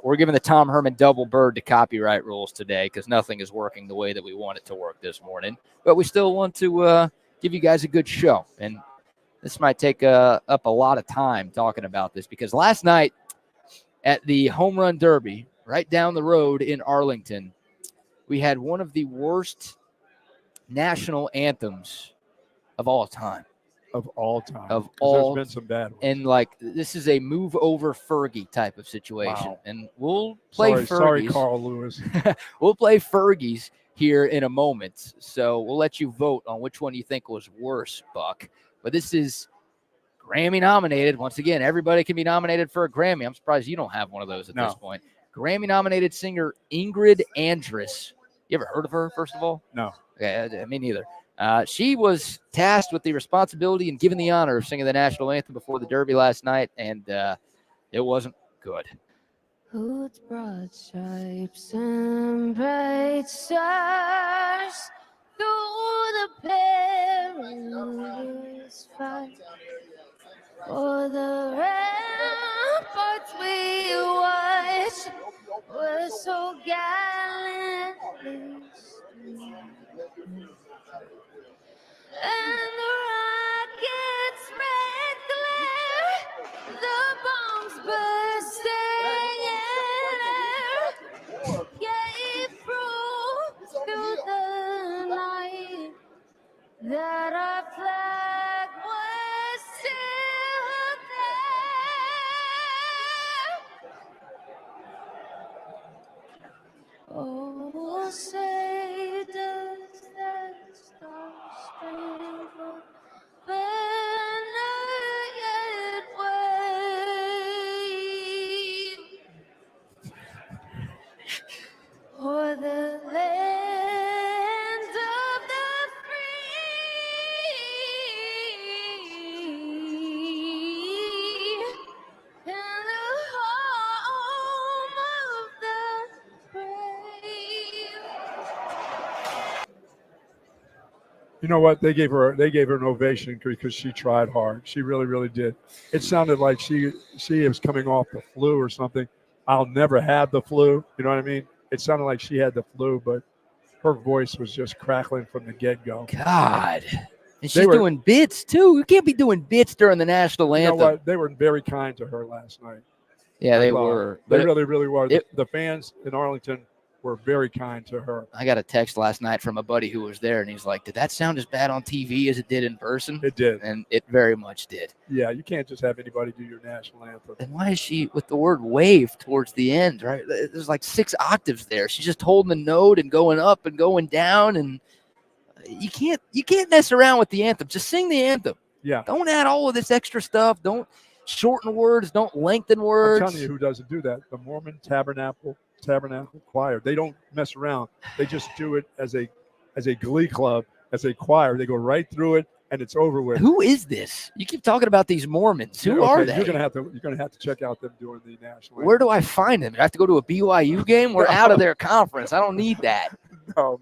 we're giving the Tom Herman double bird to copyright rules today because nothing is working the way that we want it to work this morning. But we still want to give you guys a good show. And this might take up a lot of time talking about this because last night at the Home Run Derby, right down the road in Arlington, we had one of the worst national anthems of all time. Of all time. Of all. There's been some bad ones. And, like, this is a move over Fergie type of situation. Wow. And we'll play Fergies. Sorry, Carl Lewis. We'll play Fergies here in a moment. So we'll let you vote on which one you think was worse, Buck. But this is Grammy nominated. Once again, everybody can be nominated for a Grammy. I'm surprised you don't have one of those at this point. Grammy nominated singer Ingrid Andress. You ever heard of her, first of all? No. Okay, me neither. She was tasked with the responsibility and given the honor of singing the national anthem before the Derby last night, and it wasn't good. With broad stripes and bright stars through the perilous fight, for the ramparts we watched were so gallantly streamed. And the rocket's red glare, the bombs bursting in air, gave proof through the night that our flag was still there. Oh, say does that star-spangled banner yet wave o'er the land of the free and the home of the brave. You know what? They gave her an ovation because she tried hard. She really, really did. It sounded like she was coming off the flu or something. I'll never have the flu. You know what I mean? It sounded like she had the flu, but her voice was just crackling from the get-go. God. And she's doing bits, too. You can't be doing bits during the national anthem. You know what? They were very kind to her last night. Yeah, they were. They really, really were. The fans in Arlington were very kind to her. I got a text last night from a buddy who was there, and he's like, did that sound as bad on TV as it did in person? It did. And it very much did. Yeah, you can't just have anybody do your national anthem. And why is she with the word wave towards the end, right? There's like 6 octaves there. She's just holding the note and going up and going down, and you can't mess around with the anthem. Just sing the anthem. Yeah. Don't add all of this extra stuff. Don't shorten words. Don't lengthen words. I'm telling you who doesn't do that. The Mormon Tabernacle Choir. They don't mess around. They just do it as a glee club, as a choir. They go right through it and it's over with. Who is this? You keep talking about these Mormons. Who are they? You're gonna have to check out them doing the national anthem. Where do I find them? Do I have to go to a BYU game? We're out of their conference. I don't need that. No.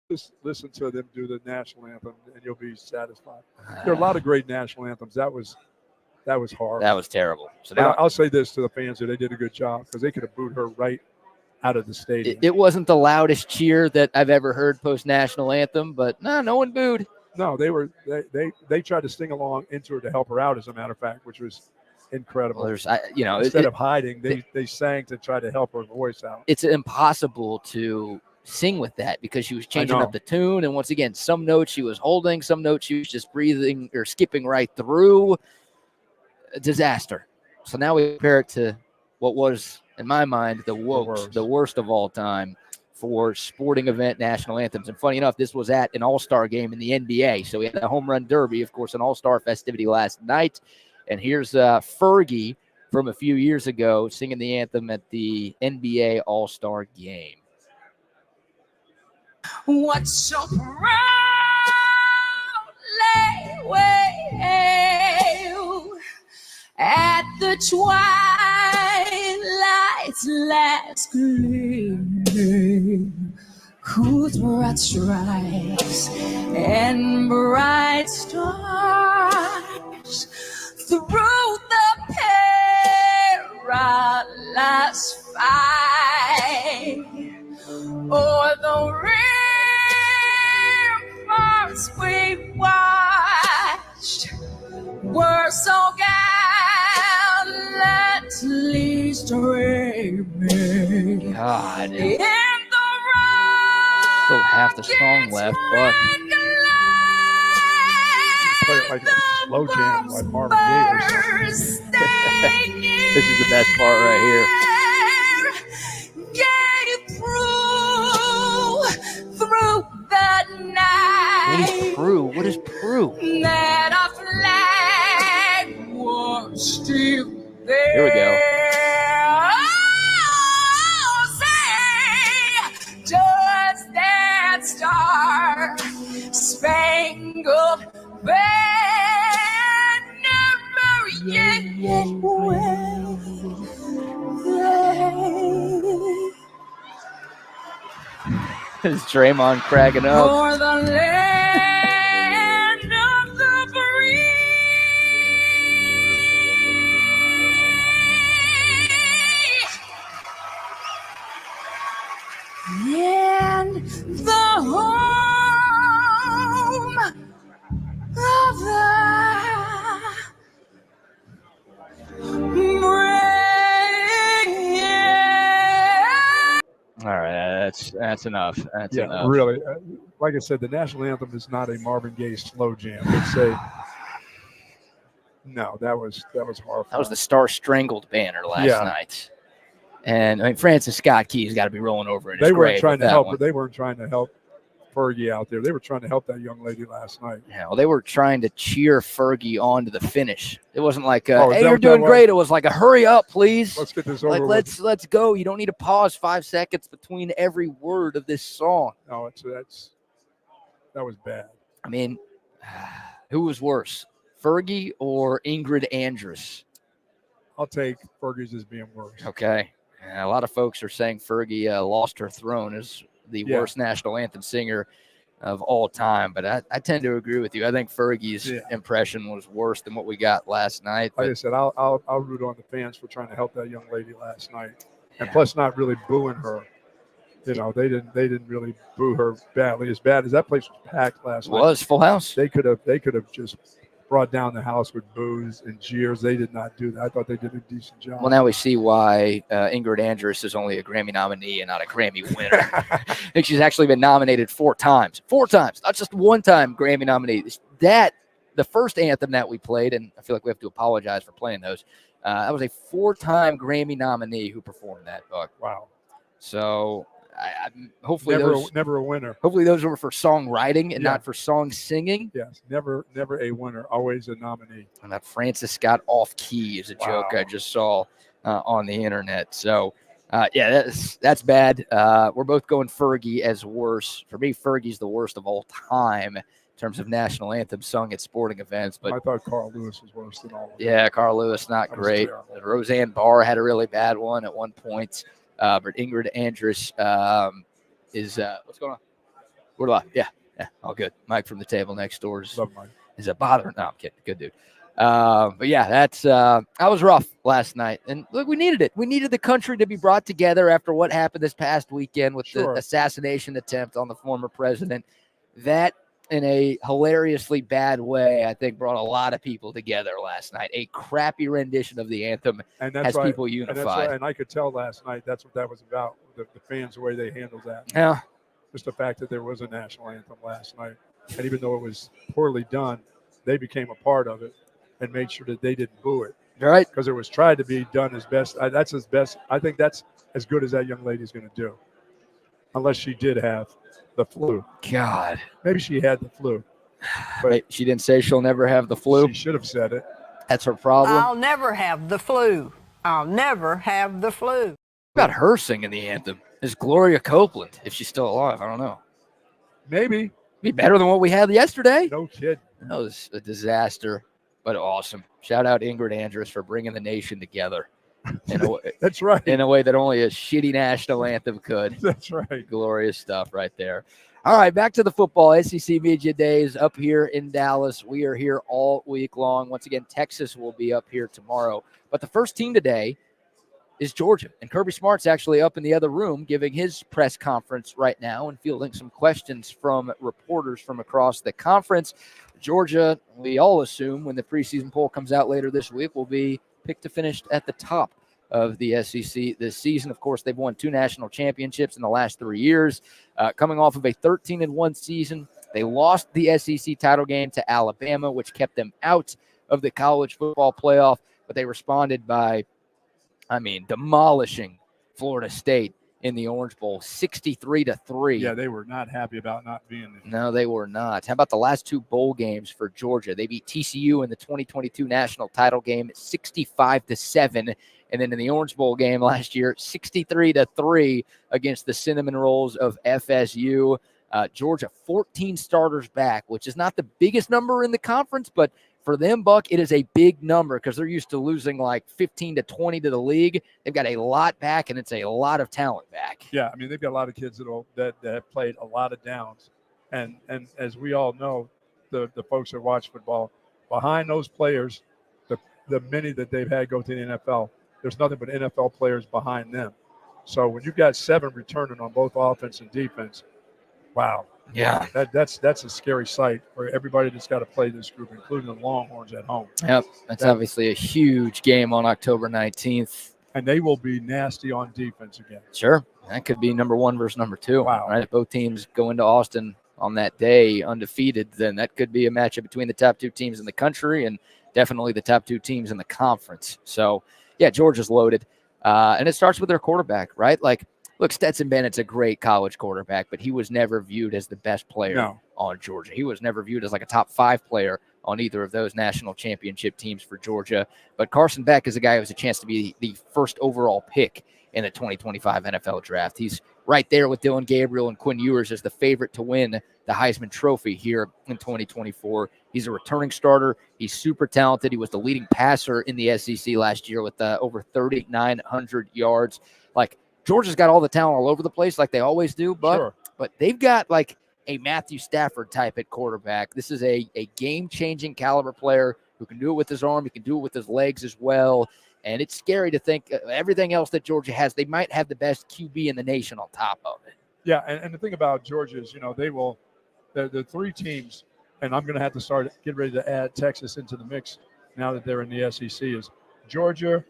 Just listen to them do the national anthem and you'll be satisfied. There are a lot of great national anthems. That was hard. That was terrible. So I'll say this to the fans that they did a good job because they could have booed her right out of the stadium. It wasn't the loudest cheer that I've ever heard post-national anthem, but no one booed. No, they tried to sing along into her to help her out, as a matter of fact, which was incredible. Well, instead of hiding, they sang to try to help her voice out. It's impossible to sing with that because she was changing up the tune, and once again, some notes she was holding, some notes she was just breathing or skipping right through. A disaster. So now we compare it to what was, in my mind, the worst of all time for sporting event national anthems. And funny enough, this was at an all-star game in the NBA. So we had a home run derby, of course, an all-star festivity last night. And here's Fergie from a few years ago singing the anthem at the NBA all-star game. What so proudly wave at the twilight's its last gleam, whose broad stripes and bright stars through the perilous fight o'er the ramparts we watched were so gallantly streaming God. in the Still half the song left, but Play it like a slow jam like Marvin Gaye or something. this is the best part right here. Through the night. What is Prue? What is Prue? That our flag was still there. Here we go. Oh, say, does that star spangled banner yet wave? Is Draymond cracking up? For the land of the free. And the home of the brave. All right, that's enough. That's Yeah, enough. really. Like I said, the national anthem is not a Marvin Gaye slow jam. It's a no. That was horrible. That was the Star Strangled banner last Yeah. night. And I mean, Francis Scott Key's got to be rolling over in his They weren't grave trying with to that help. one. They weren't trying to help Fergie out there. They were trying to help that young lady last night. Yeah, well, they were trying to cheer Fergie on to the finish. It wasn't like, Oh, is hey, that you're what that doing was? great. It was like a hurry up, please. Let's get this over Like, with. let's go. You don't need to pause 5 seconds between every word of this song. No, that was bad. I mean, who was worse, Fergie or Ingrid Andress? I'll take Fergie's as being worse. Okay. A lot of folks are saying Fergie lost her throne as the Yeah. worst national anthem singer of all time, but I tend to agree with you. I think Fergie's Yeah. impression was worse than what we got last night. Like I But said, I'll root on the fans for trying to help that young lady last night, and Yeah. plus not really booing her. You know, they didn't really boo her badly. As bad as that place was packed last it night. was full house. They could have just brought down the house with boos and jeers. They did not do that. I thought they did a decent job. Well, now we see why Ingrid Andress is only a Grammy nominee and not a Grammy winner. I think she's actually been nominated 4 times. 4 times, not just one time Grammy nominee. The first anthem that we played, and I feel like we have to apologize for playing those, that was a 4-time Grammy nominee who performed that, Buck. Wow. So hopefully Never a winner. hopefully those were for songwriting and Yeah. not for song singing. Yes, never a winner. Always a nominee. And that Francis Scott off key is a joke Wow. I just saw on the internet. So, yeah, that's bad. We're both going Fergie as worse. For me, Fergie's the worst of all time in terms of national anthem sung at sporting events. But I thought Carl Lewis was worse than all of them. yeah, Carl Lewis, not That was great. terrible. Roseanne Barr had a really bad one at one point. But Ingrid Andress is what's going on? We're live. Yeah, all good. Mike from the table next door is Love Mike. a bothering. No, I'm kidding. Good dude. But yeah, that was rough last night. And look, we needed it. We needed the country to be brought together after what happened this past weekend with Sure. the assassination attempt on the former president. That, in a hilariously bad way, I think brought a lot of people together last night. A crappy rendition of the anthem And that's has why, people and that's unified. why, and I could tell last night that's what that was about. The fans, the way they handled that. Yeah. Just the fact that there was a national anthem last night, and even though it was poorly done, they became a part of it and made sure that they didn't boo it All right. because it was tried to be done as best. That's as best. I think that's as good as that young lady's going to do, unless she did have the flu. God. Maybe she had the flu. But Wait, she didn't say she'll never have the flu. She should have said it. That's her problem. I'll never have the flu. I'll never have the flu. What about her singing the anthem? Is Gloria Copeland, if she's still alive? I don't know. Maybe. Be better than what we had yesterday. No kid. That was a disaster, but awesome. Shout out Ingrid Andress for bringing the nation together That's right. In a way that only a shitty national anthem could. That's right. Glorious stuff right there. All right, back to the football. SEC Media Days up here in Dallas. We are here all week long. Once again, Texas will be up here tomorrow. But the first team today is Georgia. And Kirby Smart's actually up in the other room giving his press conference right now and fielding some questions from reporters from across the conference. Georgia, we all assume when the preseason poll comes out later this week, will be picked to finish at the top of the SEC this season. Of course, they've won 2 national championships in the last 3 years. Coming off of a 13-1 season, they lost the SEC title game to Alabama, which kept them out of the college football playoff, but they responded by demolishing Florida State in the Orange Bowl, 63-3. Yeah, they were not happy about not being there. No, they were not. How about the last 2 bowl games for Georgia? They beat TCU in the 2022 national title game, 65-7. And then in the Orange Bowl game last year, 63-3 against the Cinnamon Rolls of FSU. Georgia, 14 starters back, which is not the biggest number in the conference, but for them, Buck, it is a big number because they're used to losing like 15-20 to the league. They've got a lot back, and it's a lot of talent back. Yeah, they've got a lot of kids that have played a lot of downs. And as we all know, the folks that watch football, behind those players, the many that they've had go to the NFL, there's nothing but NFL players behind them. So when you've got 7 returning on both offense and defense, wow. Yeah. That's a scary sight for everybody that's got to play this group, including the Longhorns at home. Yep. That's obviously a huge game on October 19th. And they will be nasty on defense again. Sure. That could be number 1 versus number 2. Wow. Right? If both teams go into Austin on that day undefeated, then that could be a matchup between the top 2 teams in the country and definitely the top 2 teams in the conference. So, yeah, Georgia's loaded. And it starts with their quarterback, right? Like, look, Stetson Bennett's a great college quarterback, but he was never viewed as the best player on Georgia. He was never viewed as like a top 5 player on either of those national championship teams for Georgia. But Carson Beck is a guy who has a chance to be the first overall pick in the 2025 NFL draft. He's right there with Dylan Gabriel and Quinn Ewers as the favorite to win the Heisman Trophy here in 2024. He's a returning starter. He's super talented. He was the leading passer in the SEC last year with over 3,900 yards. Like, Georgia's got all the talent all over the place like they always do, but they've got like a Matthew Stafford type at quarterback. This is a game-changing caliber player who can do it with his arm. He can do it with his legs as well. And it's scary to think everything else that Georgia has, they might have the best QB in the nation on top of it. Yeah, and the thing about Georgia is, the 3 teams, and I'm going to have to get ready to add Texas into the mix now that they're in the SEC, is Georgia,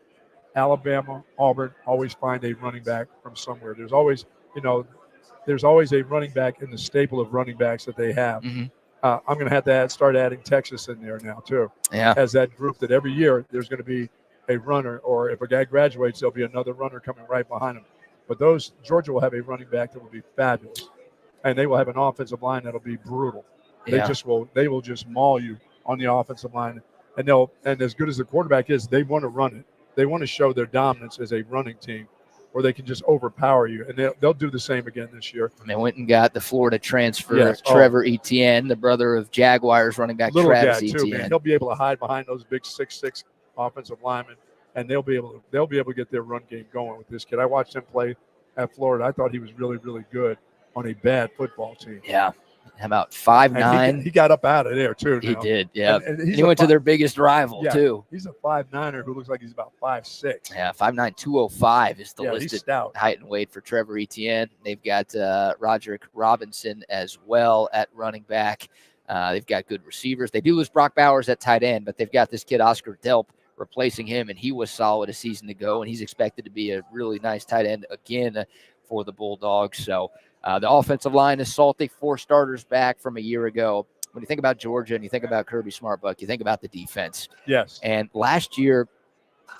Alabama, Auburn always find a running back from somewhere. There's always a running back in the staple of running backs that they have. Mm-hmm. I'm going to have to start adding Texas in there now too. Yeah. As that group that every year there's going to be a runner, or if a guy graduates, there'll be another runner coming right behind him. But Georgia will have a running back that will be fabulous, and they will have an offensive line that'll be brutal. Yeah. They will just maul you on the offensive line, and as good as the quarterback is, they want to run it. They want to show their dominance as a running team, or they can just overpower you, and they'll do the same again this year. And they went and got the Florida transfer, Trevor Etienne, the brother of Jaguars running back Little Travis guy too, Etienne. man. He'll be able to hide behind those big 6'6" offensive linemen, and they'll be able to get their run game going with this kid. I watched him play at Florida. I thought he was really, really good on a bad football team. Yeah. How about 5'9"? He got up out of there too. He did, yeah. And he went to their biggest rival too. He's a 5'9"er who looks like he's about 5'6". Yeah, 5'9", 205 is the he's listed stout height and weight for Trevor Etienne. They've got Roderick Robinson as well at running back. They've got good receivers. They do lose Brock Bowers at tight end, but they've got this kid Oscar Delp replacing him, and he was solid a season ago, and he's expected to be a really nice tight end again for the Bulldogs. So the offensive line is salty, 4 starters back from a year ago. When you think about Georgia and you think about Kirby Smart, Buck, you think about the defense. Yes. And last year,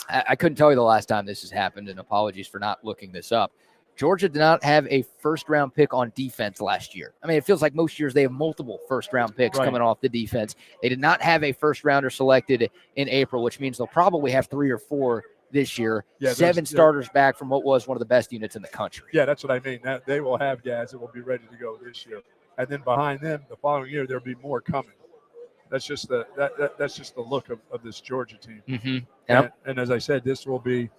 I couldn't tell you the last time this has happened, and apologies for not looking this up. Georgia did not have a first-round pick on defense last year. I mean, it feels like most years they have multiple first-round picks coming off the defense. They did not have a first-rounder selected in April, which means they'll probably have 3 or 4 this year. Yeah, 7 starters back from what was one of the best units in the country. Yeah, that's what I mean. They will have guys that will be ready to go this year. And then behind them, the following year, there'll be more coming. That's just the look of this Georgia team. Mm-hmm. Yep. And as I said, this will be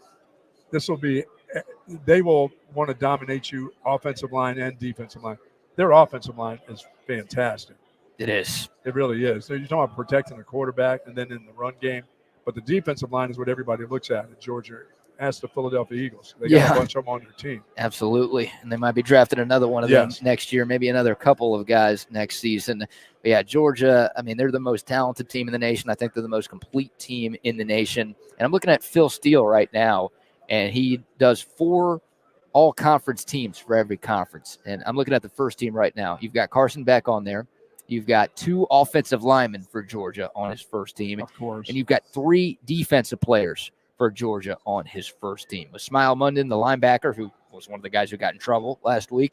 this will be – they will want to dominate you offensive line and defensive line. Their offensive line is fantastic. It is. It really is. So you're talking about protecting the quarterback and then in the run game. But the defensive line is what everybody looks at in Georgia. As the Philadelphia Eagles. They got a bunch of them on their team. Absolutely. And they might be drafting another one of them next year, maybe another couple of guys next season. But yeah, Georgia, I mean, they're the most talented team in the nation. I think they're the most complete team in the nation. And I'm looking at Phil Steele right now, and he does 4 all-conference teams for every conference. And I'm looking at the first team right now. You've got Carson Beck on there. You've got 2 offensive linemen for Georgia on his first team. Of course. And you've got 3 defensive players for Georgia on his first team. With Smile Munden, the linebacker, who was one of the guys who got in trouble last week,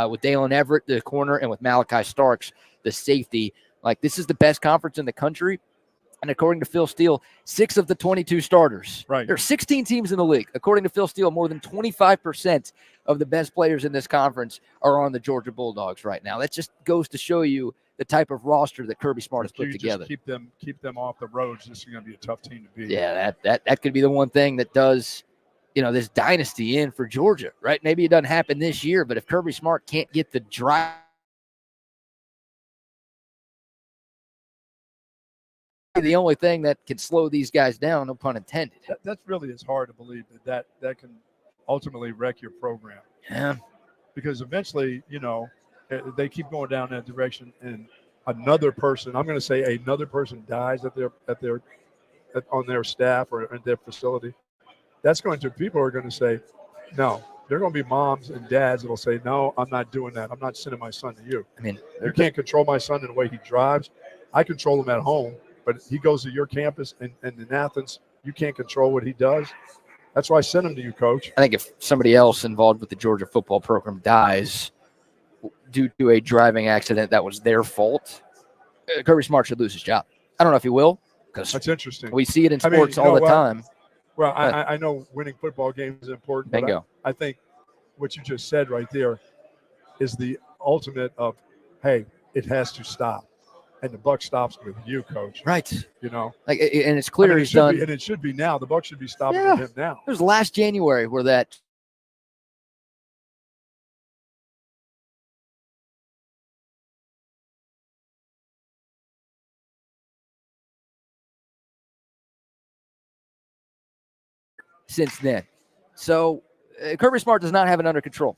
with Dalen Everett, the corner, and with Malachi Starks, the safety. Like, this is the best conference in the country. And according to Phil Steele, 6 of the 22 starters. Right. There are 16 teams in the league. According to Phil Steele, more than 25% of the best players in this conference are on the Georgia Bulldogs right now. That just goes to show you the type of roster that Kirby Smart has put together. Just keep them off the roads. This is going to be a tough team to beat. Yeah, that could be the one thing that does, this dynasty in for Georgia, right? Maybe it doesn't happen this year, but if Kirby Smart can't get the drive, the only thing that can slow these guys down, no pun intended. That's really is hard to believe that can ultimately wreck your program. Yeah, because eventually, they keep going down that direction, and another person dies on their staff or in their facility. People are going to say, no. There are going to be moms and dads that will say, no, I'm not doing that. I'm not sending my son to you. I mean, you can't control my son in the way he drives. I control him at home, but he goes to your campus and in Athens, you can't control what he does. That's why I sent him to you, Coach. I think if somebody else involved with the Georgia football program dies due to a driving accident that was their fault, Kirby Smart should lose his job. I don't know if he will, because that's interesting. We see it in sports all the time. Well, I know winning football games is important. Bingo. But I think what you just said right there is the ultimate of, hey, it has to stop. And the buck stops with you, Coach. Right. And it's clear he's done. And it should be now. The buck should be stopping with him now. It was last January where that since then. So Kirby Smart does not have it under control.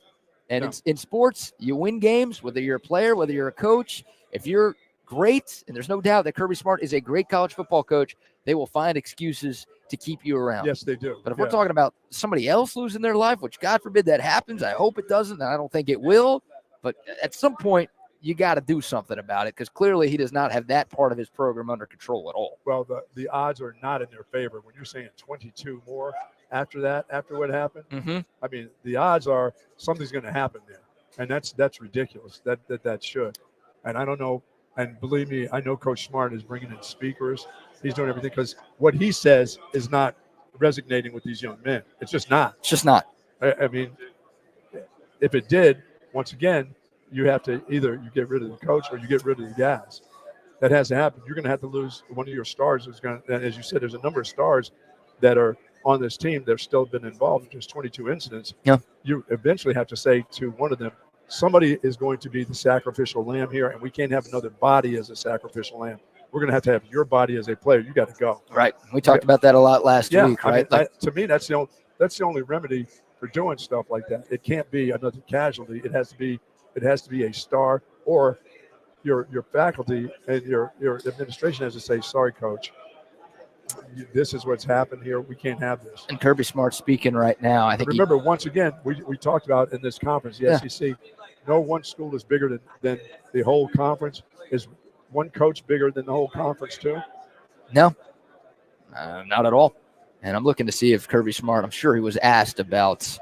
And it's in sports, you win games, whether you're a player, whether you're a coach. If you're great, and there's no doubt that Kirby Smart is a great college football coach, they will find excuses to keep you around. Yes, they do. But if we're talking about somebody else losing their life, which God forbid that happens, I hope it doesn't, and I don't think it will. But at some point, you got to do something about it, because clearly he does not have that part of his program under control at all. Well, the odds are not in their favor. When you're saying 22 more after what happened, I mean, the odds are something's going to happen there. And that's ridiculous. That should. And I don't know. And believe me, I know Coach Smart is bringing in speakers. He's doing everything, because what he says is not resonating with these young men. It's just not. It's just not. I mean, if it did, once again, you have to either you get rid of the coach or you get rid of the guys. That has to happen. You're going to have to lose one of your stars. And as you said, there's a number of stars that are on this team that have still been involved in just 22 incidents. Yeah. You eventually have to say to one of them, somebody is going to be the sacrificial lamb here, and we can't have another body as a sacrificial lamb. We're going to have your body as a player. You got to go. Right. We talked about that a lot last week, right? I mean, to me, that's the only remedy for doing stuff like that. It can't be another casualty. It has to be a star, or your faculty and your administration has to say, sorry, coach, this is what's happened here. We can't have this. And Kirby Smart speaking right now. I think remember, once again, we talked about in this conference, the SEC, no one school is bigger than the whole conference. Is one coach bigger than the whole conference too? No, not at all. And I'm looking to see if Kirby Smart, I'm sure he was asked about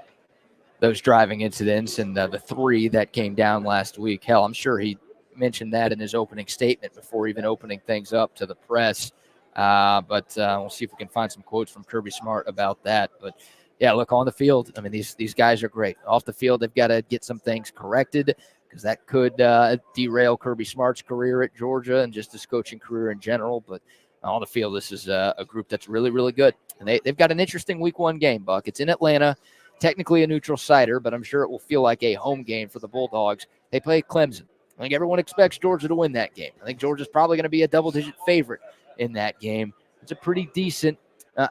those driving incidents and the 3 that came down last week. Hell, I'm sure he mentioned that in his opening statement before even opening things up to the press. But we'll see if we can find some quotes from Kirby Smart about that. But yeah, look, on the field, I mean, these guys are great. Off the field, they've got to get some things corrected, because that could derail Kirby Smart's career at Georgia and just his coaching career in general. But on the field, this is a group that's really, really good. And they've got an interesting week 1 game, Buck. It's in Atlanta, technically a neutral siter, but I'm sure it will feel like a home game for the Bulldogs. They play Clemson. I think everyone expects Georgia to win that game. I think Georgia's probably going to be a double-digit favorite in that game. It's a pretty decent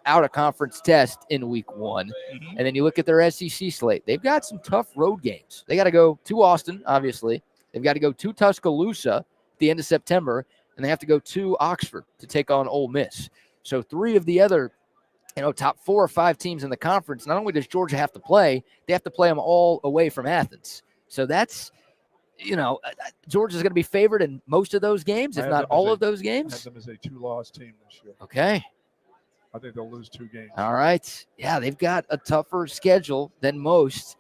out-of-conference test in week 1. And then you look at their SEC slate. They've got some tough road games. They got to go to Austin, obviously. They've got to go to Tuscaloosa at the end of September, and they have to go to Oxford to take on Ole Miss. So 3 of the other top 4 or 5 teams in the conference, not only does Georgia have to play, they have to play them all away from Athens. So that's, Georgia's going to be favored in most of those games, if not all of those games. I have them as a 2-loss team this year. Okay. I think they'll lose 2 games. All right. Yeah, they've got a tougher schedule than most.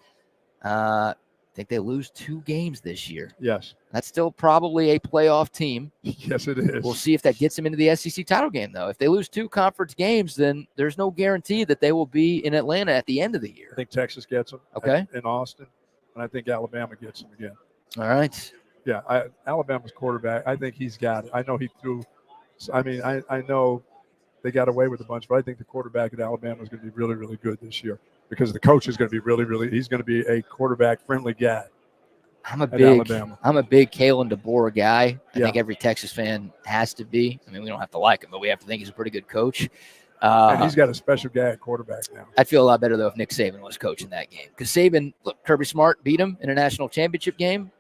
I think they lose 2 games this year. Yes. That's still probably a playoff team. Yes, it is. We'll see if that gets them into the SEC title game, though. If they lose 2 conference games, then there's no guarantee that they will be in Atlanta at the end of the year. I think Texas gets them. Okay. In Austin, and I think Alabama gets them again. All right. Yeah, Alabama's quarterback, I think he's got it. I know he threw. I mean, I know they got away with a bunch, but I think the quarterback at Alabama is going to be really, really good this year because the coach is going to be really, really. He's going to be a quarterback-friendly guy. I'm a big Kalen DeBoer guy. I think every Texas fan has to be. I mean, we don't have to like him, but we have to think he's a pretty good coach. And he's got a special guy at quarterback now. I'd feel a lot better, though, if Nick Saban was coaching that game. Because Saban, look, Kirby Smart beat him in a national championship game.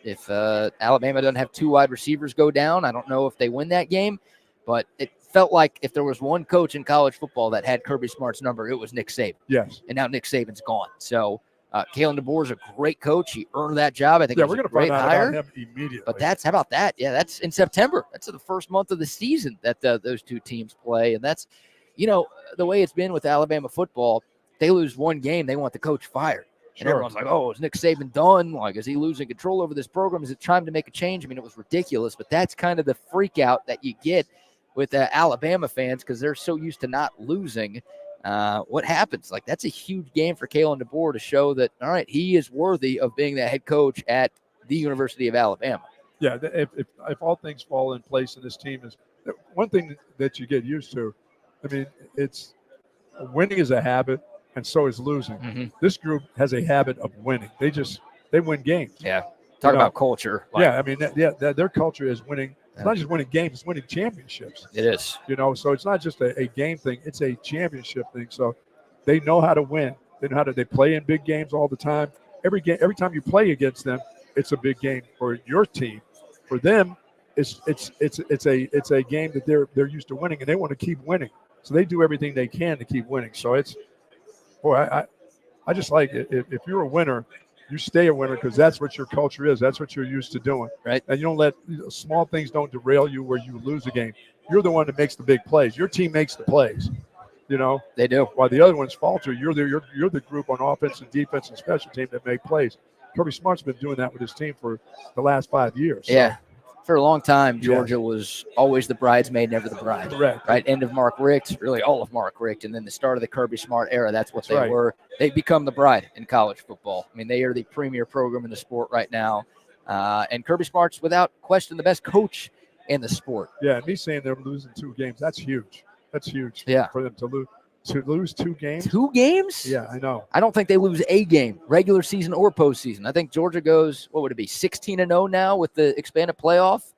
If Alabama doesn't have 2 wide receivers go down, I don't know if they win that game. But it felt like if there was one coach in college football that had Kirby Smart's number, it was Nick Saban. Yes. And now Nick Saban's gone. So Kalen DeBoer's a great coach. He earned that job. I think we're going to find out about him immediately. But how about that? Yeah, that's in September. That's the first month of the season that those 2 teams play. And that's, the way it's been with Alabama football, they lose 1 game, they want the coach fired. And everyone's like, oh, is Nick Saban done? Like, is he losing control over this program? Is it time to make a change? I mean, it was ridiculous, but that's kind of the freak out that you get with Alabama fans because they're so used to not losing. What happens? Like, that's a huge game for Kalen DeBoer to show that, all right, he is worthy of being the head coach at the University of Alabama. Yeah, if all things fall in place in this team is one thing that you get used to. I mean, it's winning is a habit. And so is losing. Mm-hmm. This group has a habit of winning. They win games. Yeah. Talk about culture. Yeah. I mean, their culture is winning. It's not just winning games, it's winning championships. It is. So it's not just a game thing. It's a championship thing. So they know how to win. They know they play in big games all the time. Every time you play against them, it's a big game for your team. For them, it's a game that they're used to winning and they want to keep winning. So they do everything they can to keep winning. So it's, boy, I just like it. If you're a winner, you stay a winner because that's what your culture is. That's what you're used to doing. Right. And you don't let small things don't derail you where you lose a game. You're the one that makes the big plays. Your team makes the plays. They do. While the other ones falter, you're the group on offense and defense and special team that make plays. Kirby Smart's been doing that with his team for the last 5 years. So. Yeah. For a long time, Georgia was always the bridesmaid, never the bride. Correct. Right? End of Mark Richt, really all of Mark Richt, and then the start of the Kirby Smart era, that's what they were. They become the bride in college football. I mean, they are the premier program in the sport right now. And Kirby Smart's, without question, the best coach in the sport. Yeah, and me saying they're losing 2 games, that's huge. That's huge for them to lose. To lose 2 games? 2 games? Yeah, I know. I don't think they lose a game, regular season or postseason. I think Georgia goes, what would it be, 16-0 now with the expanded playoff?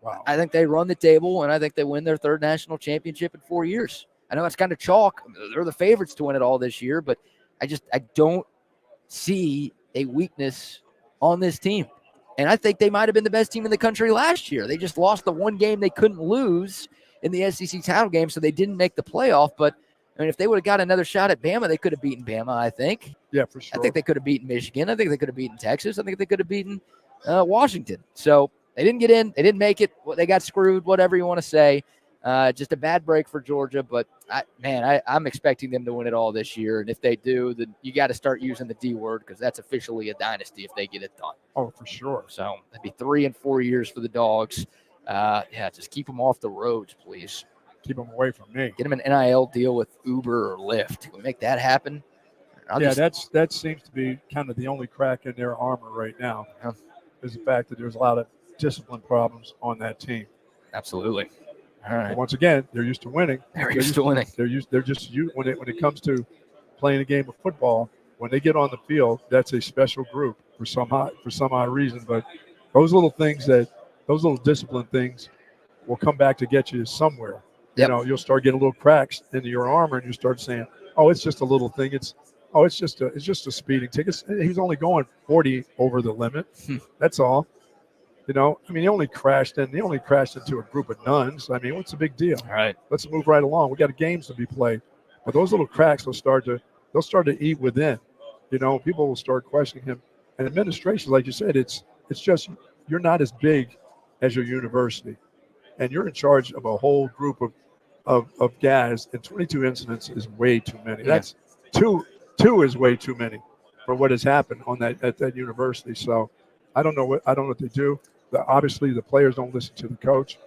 Wow. I think they run the table, and I think they win their 3rd national championship in 4 years. I know it's kind of chalk. They're the favorites to win it all this year, but I don't see a weakness on this team. And I think they might have been the best team in the country last year. They just lost the 1 game they couldn't lose in the SEC title game, so they didn't make the playoff, but I mean, if they would have got another shot at Bama, they could have beaten Bama, I think. Yeah, for sure. I think they could have beaten Michigan. I think they could have beaten Texas. I think they could have beaten Washington. So they didn't get in. They didn't make it. They got screwed, whatever you want to say. Just a bad break for Georgia. But, I'm expecting them to win it all this year. And if they do, then you got to start using the D word because that's officially a dynasty if they get it done. Oh, for sure. So that'd be 3 and 4 years for the Dogs. Just keep them off the roads, please. Keep them away from me. Get them an NIL deal with Uber or Lyft. Can we make that happen? That seems to be kind of the only crack in their armor right now. Is the fact that there's a lot of discipline problems on that team. Absolutely. All right. But once again, they're used to winning. They're used to winning. They're just when it comes to playing a game of football. When they get on the field, that's a special group for some odd reason. But those little discipline things will come back to get you somewhere. Yep. You'll start getting little cracks into your armor, and you start saying, "Oh, it's just a little thing. It's just a speeding ticket. He's only going 40 over the limit. That's all." He only crashed into a group of nuns. I mean, what's the big deal? All right. Let's move right along. We got games to be played. But those little cracks will start to eat within. People will start questioning him. And administration, like you said, it's just you're not as big as your university. And you're in charge of a whole group of guys, and 22 incidents is way too many. Yeah. That's two is way too many for what has happened at that university. So I don't know what they do. Obviously, the players don't listen to the coach.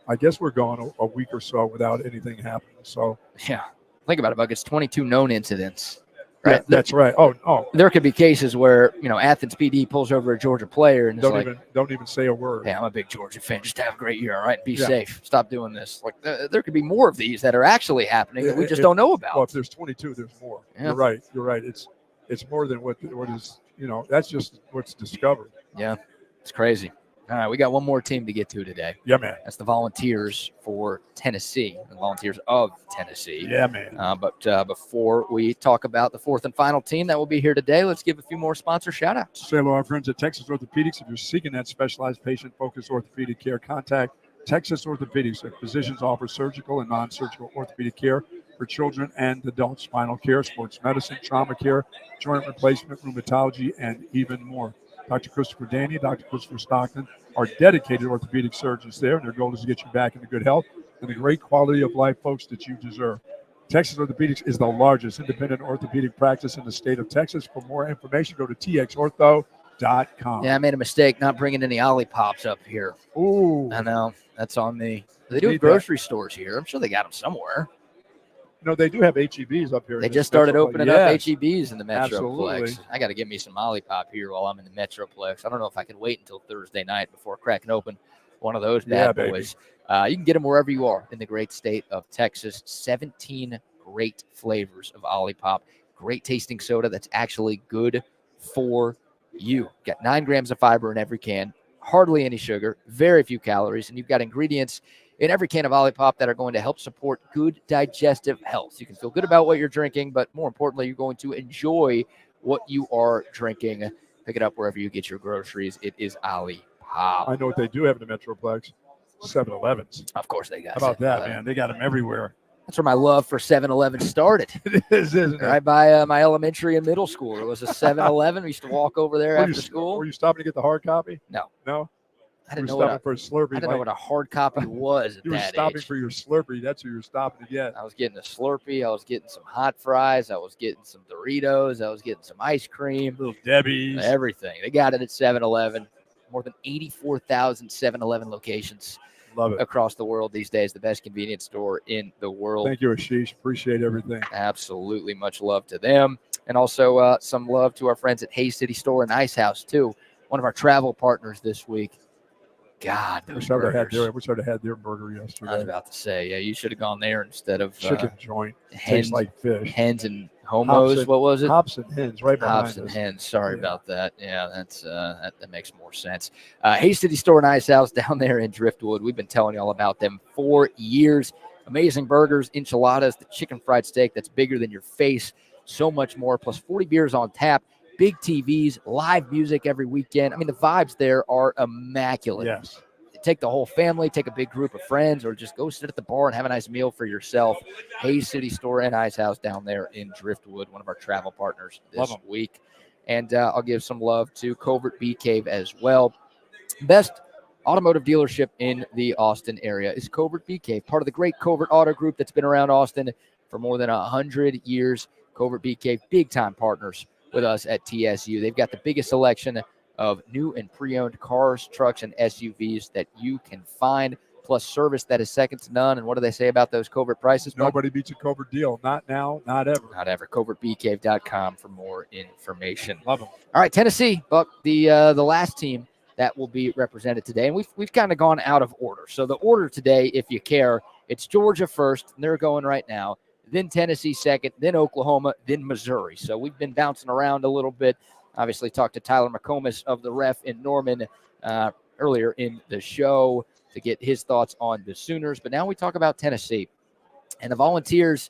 I guess we're going a week or so without anything happening. So yeah, think about it, Buck. It's 22 known incidents. Right. Yeah, that's right. Oh. There could be cases where Athens PD pulls over a Georgia player and don't even say a word. Hey, I'm a big Georgia fan. Just have a great year, all right? Be safe. Stop doing this. Like there could be more of these that are actually happening that we just don't know about. Well, if there's 22, there's more. Yeah. You're right. It's more than what is. That's just what's discovered. Yeah, it's crazy. All right, we got one more team to get to today. Yeah, man. That's the Volunteers for Tennessee, the Volunteers of Tennessee. Yeah, man. But before we talk about the fourth and final team that will be here today, let's give a few more sponsor shout-outs. Say hello, our friends at Texas Orthopedics. If you're seeking that specialized patient-focused orthopedic care, contact Texas Orthopedics. Their physicians offer surgical and non-surgical orthopedic care for children and adults, spinal care, sports medicine, trauma care, joint replacement, rheumatology, and even more. Dr. Christopher Danny, Dr. Christopher Stockton are dedicated orthopedic surgeons there, and their goal is to get you back into good health and the great quality of life, folks, that you deserve. Texas Orthopedics is the largest independent orthopedic practice in the state of Texas. For more information, go to txortho.com. Yeah, I made a mistake not bringing any Ollipops up here. Ooh. I know. That's on me. They do have grocery stores here. I'm sure they got them somewhere. They do have HEBs up here. They just started opening up HEBs in the Metroplex. Absolutely. I got to get me some Olipop here while I'm in the Metroplex. I don't know if I can wait until Thursday night before cracking open one of those bad boys. You can get them wherever you are in the great state of Texas. 17 great flavors of Olipop. Great tasting soda that's actually good for you. Got 9 grams of fiber in every can. Hardly any sugar. Very few calories. And you've got ingredients in every can of Olipop that are going to help support good digestive health. You can feel good about what you're drinking, but more importantly, you're going to enjoy what you are drinking. Pick it up wherever you get your groceries. It is Olipop. I know what they do have in the Metroplex. 7-Elevens. Of course they got. How about that, man? They got them everywhere. That's where my love for 7-Eleven started. It is, isn't it? Right by my elementary and middle school. There was a 7-Eleven. We used to walk over there after school. Were you stopping to get the hard copy? No. I didn't know for a Slurpee. I didn't know what a hard copy was at that age. You were stopping for your Slurpee. That's what you were stopping to get. I was getting a Slurpee. I was getting some hot fries. I was getting some Doritos. I was getting some ice cream. Little Debbie's. Everything. They got it at 7-Eleven. More than 84,000 7-Eleven locations. Love it. Across the world these days. The best convenience store in the world. Thank you, Ashish. Appreciate everything. Absolutely. Much love to them. And also some love to our friends at Hayes City Store and Ice House, too. One of our travel partners this week. God, those burgers. I wish I'd have had their burger yesterday. I was about to say, yeah, you should have gone there instead of chicken joint. Hens, tastes like fish. Hens and homos. What was it? Hops and hens, right behind Hops and hens. Sorry about that. Yeah, that's that makes more sense. Hayes City Store and Ice House down there in Driftwood. We've been telling you all about them for years. Amazing burgers, enchiladas, the chicken fried steak that's bigger than your face, so much more. Plus 40 beers on tap. Big TVs, live music every weekend. I mean, the vibes there are immaculate. Yes. Take the whole family, take a big group of friends, or just go sit at the bar and have a nice meal for yourself. Hayes City Store and Ice House down there in Driftwood, one of our travel partners this week. And I'll give some love to Covert Bee Cave as well. Best automotive dealership in the Austin area is Covert Bee Cave, part of the great Covert Auto Group that's been around Austin for more than 100 years. Covert Bee Cave, big-time partners with us at TSU. They've got the biggest selection of new and pre-owned cars, trucks, and SUVs that you can find, plus service that is second to none. And what do they say about those Covert prices? Nobody beats a Covert deal. Not now, not ever. Not ever. CovertBeeCave.com for more information. Love them. All right, Tennessee, Buck, the last team that will be represented today. And we've kind of gone out of order. So the order today, if you care, it's Georgia first, and they're going right now, then Tennessee second, then Oklahoma, then Missouri. So we've been bouncing around a little bit. Obviously talked to Tyler McComas of the Ref in Norman earlier in the show to get his thoughts on the Sooners. But now we talk about Tennessee. And the Volunteers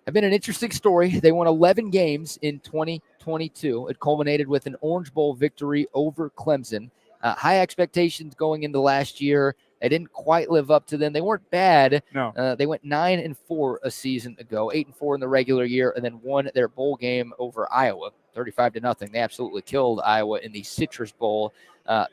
have been an interesting story. They won 11 games in 2022. It culminated with an Orange Bowl victory over Clemson. High expectations going into last year. They didn't quite live up to them. They weren't bad. No. They went 9-4 a season ago, 8-4 in the regular year, and then won their bowl game over Iowa, 35-0. They absolutely killed Iowa in the Citrus Bowl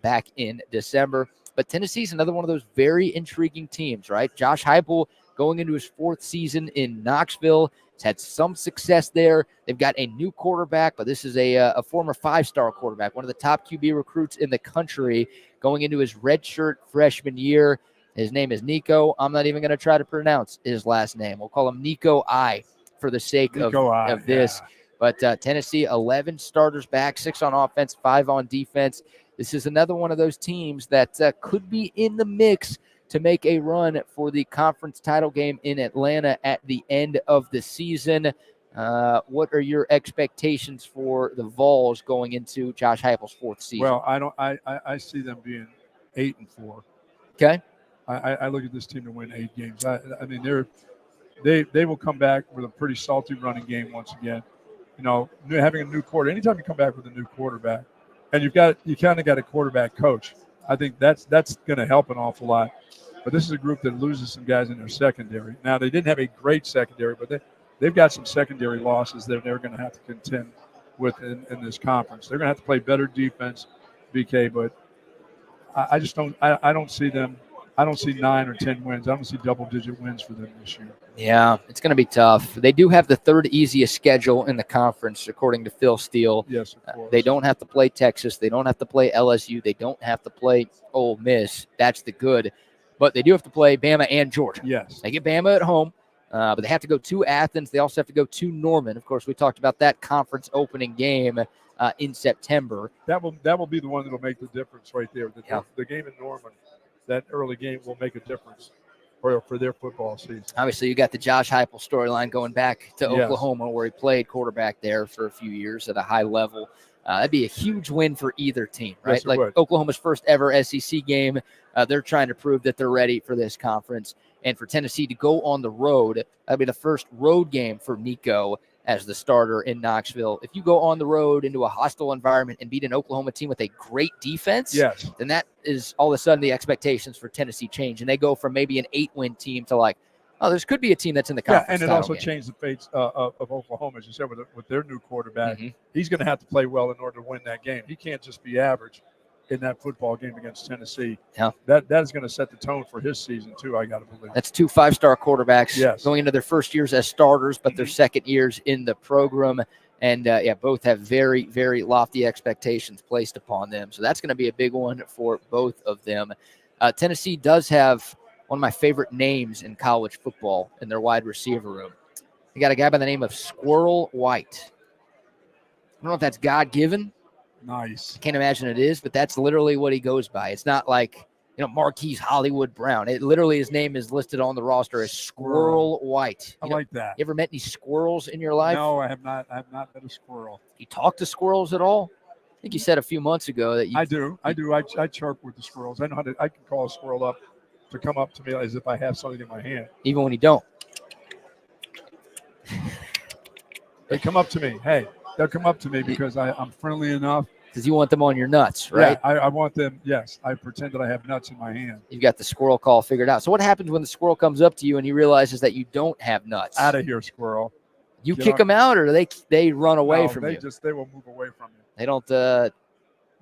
back in December. But Tennessee's another one of those very intriguing teams, right? Josh Heupel going into his fourth season in Knoxville. He's had some success there. They've got a new quarterback, but this is a former five-star quarterback, one of the top QB recruits in the country, going into his redshirt freshman year. His name is Nico. I'm not even going to try to pronounce his last name. We'll call him Nico I for the sake of this. Yeah. But Tennessee, 11 starters back, 6 on offense, 5 on defense. This is another one of those teams that could be in the mix to make a run for the conference title game in Atlanta at the end of the season. What are your expectations for the Vols going into Josh Heupel's fourth season? Well, I see them being 8-4. Okay. I look at this team to win 8 games. I mean, they will come back with a pretty salty running game once again. You know, having a new quarter. Anytime you come back with a new quarterback, and you kind of got a quarterback coach, I think that's going to help an awful lot. But this is a group that loses some guys in their secondary. Now, they didn't have a great secondary, but they've got some secondary losses that they're going to have to contend with in this conference. They're going to have to play better defense, BK, but I just don't – I don't see them – I don't see 9 or 10 wins. I don't see double-digit wins for them this year. Yeah, it's going to be tough. They do have the third easiest schedule in the conference, according to Phil Steele. Yes, of course. They don't have to play Texas. They don't have to play LSU. They don't have to play Ole Miss. That's the good. But they do have to play Bama and Georgia. Yes. They get Bama at home, but they have to go to Athens. They also have to go to Norman. Of course, we talked about that conference opening game in September. That will be the one that will make the difference right there. The game in Norman, that early game will make a difference for their football season. Obviously, you got the Josh Heupel storyline going back to Oklahoma, where he played quarterback there for a few years at a high level. That'd be a huge win for either team, right? Yes, like would. Oklahoma's first ever SEC game. They're trying to prove that they're ready for this conference. And for Tennessee to go on the road, that'd be the first road game for Nico as the starter in Knoxville. If you go on the road into a hostile environment and beat an Oklahoma team with a great defense, then that is all of a sudden the expectations for Tennessee change. And they go from maybe an 8-win team to like, oh, this could be a team that's in the conference. Yeah, and it title also game. changed the fates of Oklahoma, as you said, with their new quarterback. Mm-hmm. He's going to have to play well in order to win that game. He can't just be average in that football game against Tennessee. Yeah. That is going to set the tone for his season, too, I got to believe. That's 2 5-star quarterbacks going into their first years as starters, but their second years in the program. And, both have very, very lofty expectations placed upon them. So that's going to be a big one for both of them. Tennessee does have one of my favorite names in college football in their wide receiver room. They got a guy by the name of Squirrel White. I don't know if that's God-given. Nice. I can't imagine it is, but that's literally what he goes by. It's not like, Marquise Hollywood Brown. It literally, his name is listed on the roster as Squirrel White. I like that. You ever met any squirrels in your life? No, I have not. I have not met a squirrel. You talk to squirrels at all? I think you said a few months ago that you. I do. I chirp with the squirrels. I know I can call a squirrel up to come up to me as if I have something in my hand. Even when you don't. They come up to me. Hey, they'll come up to me because I'm friendly enough. Because you want them on your nuts, right? Yeah, I want them, yes. I pretend that I have nuts in my hand. You've got the squirrel call figured out. So what happens when the squirrel comes up to you and he realizes that you don't have nuts? Out of here, squirrel. You kick them out, or they run away from you? They will move away from you. They don't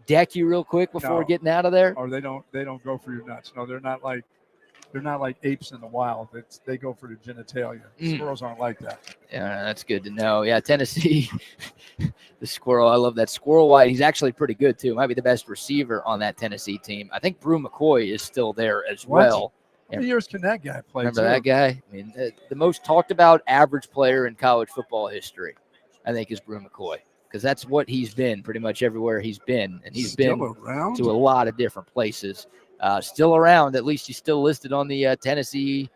deck you real quick before getting out of there? Or they don't go for your nuts. No, they're not like apes in the wild. They go for the genitalia. Squirrels aren't like that. Yeah, that's good to know. Yeah, Tennessee, the squirrel. I love that. Squirrel White. He's actually pretty good, too. Might be the best receiver on that Tennessee team. I think Brew McCoy is still there as well. How many years can that guy play? Remember that guy? I mean, the most talked about average player in college football history, I think, is Brew McCoy. because that's what he's been pretty much everywhere he's been. And he's Still been around? to a lot of different places. Still around. At least he's still listed on the Tennessee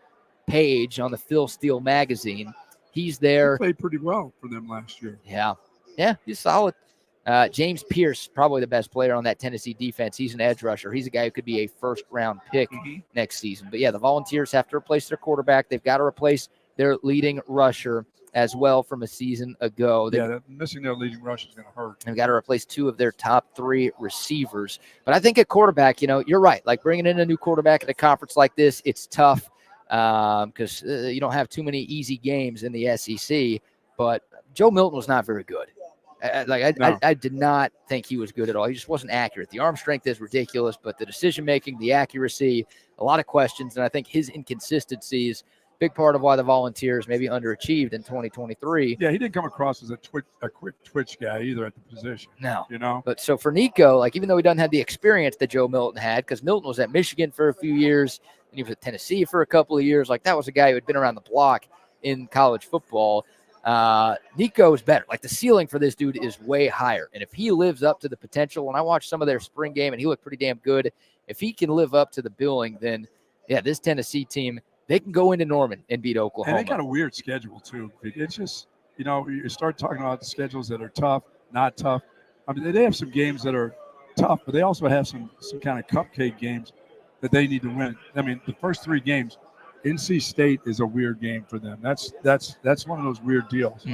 page on the Phil Steele magazine. He's there. He played pretty well for them last year. Yeah, he's solid. James Pierce, probably the best player on that Tennessee defense. He's an edge rusher. He's a guy who could be a first-round pick next season. But, yeah, the Volunteers have to replace their quarterback. They've got to replace their leading rusher as well from a season ago. Missing their leading rush is going to hurt. They've got to replace 2 of their top 3 receivers. But I think at quarterback, you're right. Like, bringing in a new quarterback at a conference like this, it's tough because you don't have too many easy games in the SEC. But Joe Milton was not very good. I did not think he was good at all. He just wasn't accurate. The arm strength is ridiculous, but the decision-making, the accuracy, a lot of questions. And I think his inconsistencies, big part of why the Volunteers maybe underachieved in 2023. Yeah, he didn't come across as a quick twitch guy either at the position. No. But so for Nico, even though he doesn't have the experience that Joe Milton had, because Milton was at Michigan for a few years, and he was at Tennessee for a couple of years, that was a guy who had been around the block in college football. Nico is better. The ceiling for this dude is way higher. And if he lives up to the potential, when I watched some of their spring game and he looked pretty damn good, if he can live up to the billing, then this Tennessee team, they can go into Norman and beat Oklahoma. And they got a weird schedule too. It's just, you start talking about the schedules that are tough, not tough. I mean, they have some games that are tough, but they also have some kind of cupcake games that they need to win. I mean, the first 3 games, NC State is a weird game for them. That's one of those weird deals.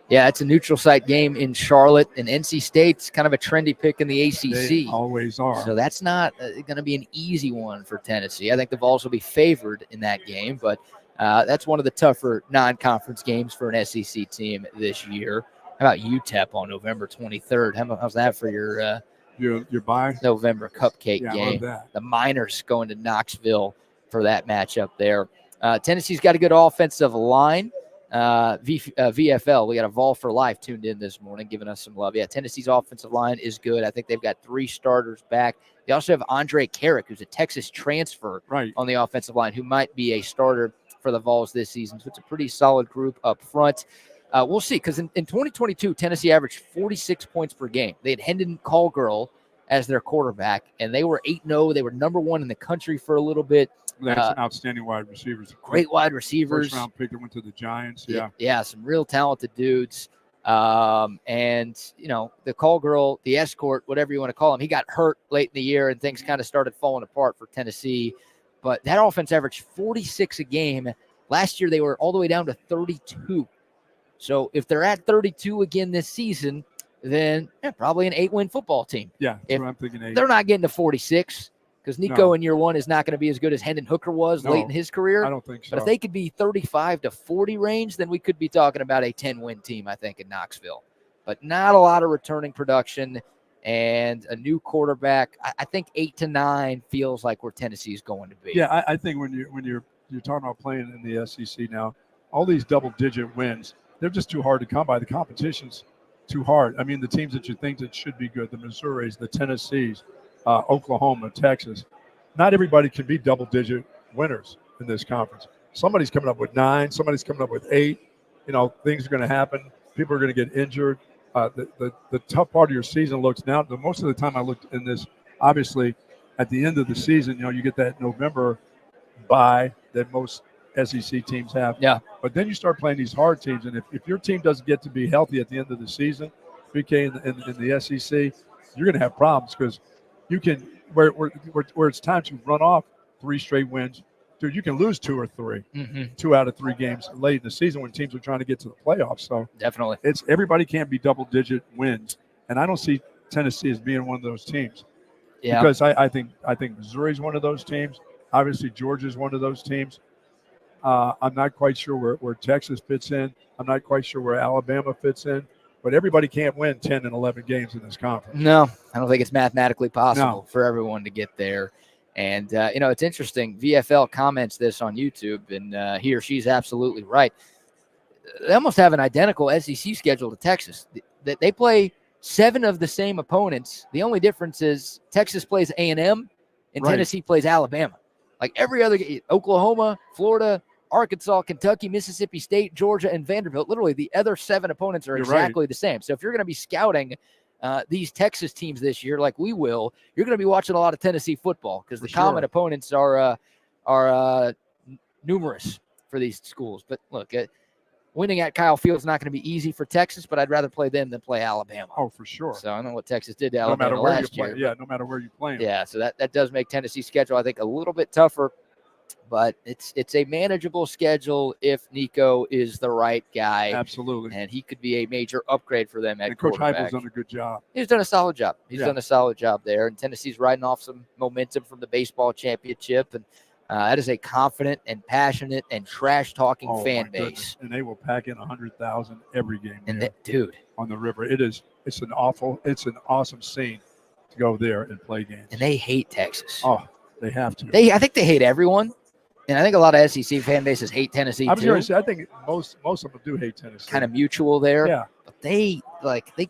Yeah, it's a neutral site game in Charlotte, and NC State's kind of a trendy pick in the ACC. They always are. So that's not going to be an easy one for Tennessee. I think the Vols will be favored in that game, but that's one of the tougher non-conference games for an SEC team this year. How about UTEP on November 23rd? How's that for your bye? November cupcake I game? love that. The Miners going to Knoxville for that matchup there. Tennessee's got a good offensive line. VFL, we got a Vol for Life tuned in this morning, giving us some love. Yeah, Tennessee's offensive line is good. I think they've got 3 starters back. They also have Andre Carrick, who's a Texas transfer on the offensive line, who might be a starter for the Vols this season. So it's a pretty solid group up front. We'll see, because in 2022, Tennessee averaged 46 points per game. They had Hendon Callgirl as their quarterback, and they were 8-0. They were number 1 in the country for a little bit. They had some outstanding wide receivers. Great wide receivers. First-round pick that went to the Giants. Yeah, some real talented dudes. And, the call girl, the escort, whatever you want to call him, he got hurt late in the year, and things kind of started falling apart for Tennessee. But that offense averaged 46 a game. Last year, they were all the way down to 32. So if they're at 32 again this season, then probably an 8-win football team. Yeah, that's what I'm thinking. 8. They're not getting to 46. Because Nico in year 1 is not going to be as good as Hendon Hooker was late in his career. I don't think so. But if they could be 35 to 40 range, then we could be talking about a 10-win team, I think, in Knoxville. But not a lot of returning production and a new quarterback. I think 8 to 9 feels like where Tennessee's going to be. Yeah, I think when you're talking about playing in the SEC now, all these double-digit wins, they're just too hard to come by. The competition's too hard. I mean, the teams that you think that should be good, the Missouris, the Tennessees, Oklahoma, Texas. Not everybody can be double-digit winners in this conference. Somebody's coming up with 9. Somebody's coming up with 8. Things are going to happen. People are going to get injured. The tough part of your season looks now. Most of the time I looked in this, obviously, at the end of the season, you get that November bye that most SEC teams have. Yeah. But then you start playing these hard teams, and if your team doesn't get to be healthy at the end of the season, BK in the SEC, you're going to have problems because you can where it's time to run off 3 straight wins. Dude, you can lose 2 or 3, 2 out of 3 games late in the season when teams are trying to get to the playoffs. So definitely, it's everybody can't be double-digit wins, and I don't see Tennessee as being one of those teams. Yeah, because I think Missouri's one of those teams. Obviously, Georgia's one of those teams. I'm not quite sure where Texas fits in. I'm not quite sure where Alabama fits in. But everybody can't win 10 and 11 games in this conference. No, I don't think it's mathematically possible for everyone to get there. And, it's interesting. VFL comments this on YouTube, and he or she's absolutely right. They almost have an identical SEC schedule to Texas. They play 7 of the same opponents. The only difference is Texas plays A&M and Tennessee plays Alabama. Like every other – Oklahoma, Florida, Arkansas, Kentucky, Mississippi State, Georgia, and Vanderbilt. Literally, the other 7 opponents are You're right. exactly the same. So if you're going to be scouting these Texas teams this year, like we will, you're going to be watching a lot of Tennessee football because the common opponents are numerous for these schools. But look, winning at Kyle Field is not going to be easy for Texas, but I'd rather play them than play Alabama. Oh, for sure. So I know what Texas did to No Alabama matter where you last play. year. Yeah, no matter where you play. Yeah, so that does make Tennessee's schedule, I think, a little bit tougher. But it's a manageable schedule if Nico is the right guy. Absolutely. And he could be a major upgrade for them at And Coach quarterback. Heupel's done a good job. He's done a solid job. He's done a solid job there. And Tennessee's riding off some momentum from the baseball championship. And that is a confident and passionate and trash-talking fan base. Goodness. And they will pack in 100,000 every game. And dude, on the river, it's an awesome scene to go there and play games. And they hate Texas. Oh, they have to. I think they hate everyone. And I think a lot of SEC fan bases hate Tennessee, I was too. going to say, I think most of them do hate Tennessee. Kind of mutual there. Yeah. But they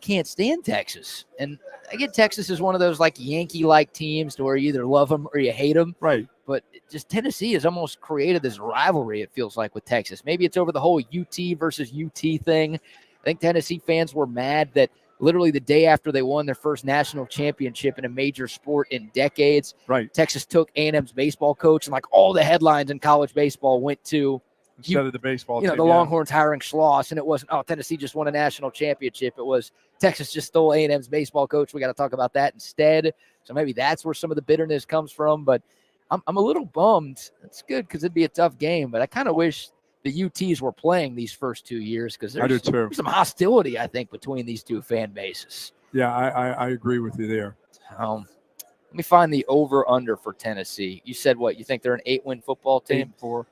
can't stand Texas. And I get Texas is one of those like Yankee-like teams to where you either love them or you hate them. Right. But just Tennessee has almost created this rivalry, it feels like, with Texas. Maybe it's over the whole UT versus UT thing. I think Tennessee fans were mad that literally the day after they won their first national championship in a major sport in decades, right, Texas took A&M's baseball coach, and like all the headlines in college baseball went to instead of the baseball team, the Longhorns hiring Schloss, and it wasn't, Tennessee just won a national championship. It was Texas just stole A&M's baseball coach. We got to talk about that instead. So maybe that's where some of the bitterness comes from. But I'm a little bummed. It's good because it'd be a tough game, but I kind of wish the UTs were playing these first 2 years because there's some hostility, I think, between these two fan bases. Yeah, I agree with you there. Let me find the over-under for Tennessee. You said what? You think they're an 8-win football team? 8-4.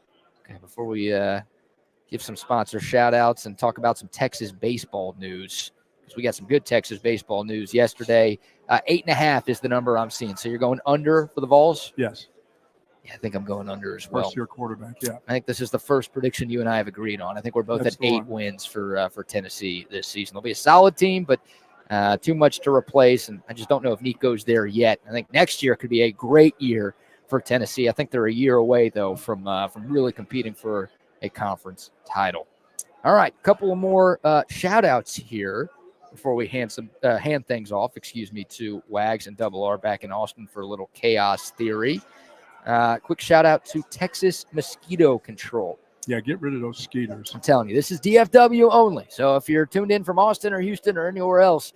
Okay, before we give some sponsor shout-outs and talk about some Texas baseball news, because we got some good Texas baseball news yesterday. 8.5 is the number I'm seeing. So you're going under for the Vols? Yes. Yeah, I think I'm going under as well. First-year quarterback, yeah. I think this is the first prediction you and I have agreed on. I think we're both That's at 8 wins for Tennessee this season. They'll be a solid team, but too much to replace, and I just don't know if Nico's there yet. I think next year could be a great year for Tennessee. I think they're a year away, though, from really competing for a conference title. All right, a couple of more shout-outs here before we hand things off, to Wags and Double R back in Austin for a little chaos theory. Quick shout out to Texas Mosquito Control. Yeah, get rid of those skeeters. I'm telling you, this is DFW only. So if you're tuned in from Austin or Houston or anywhere else,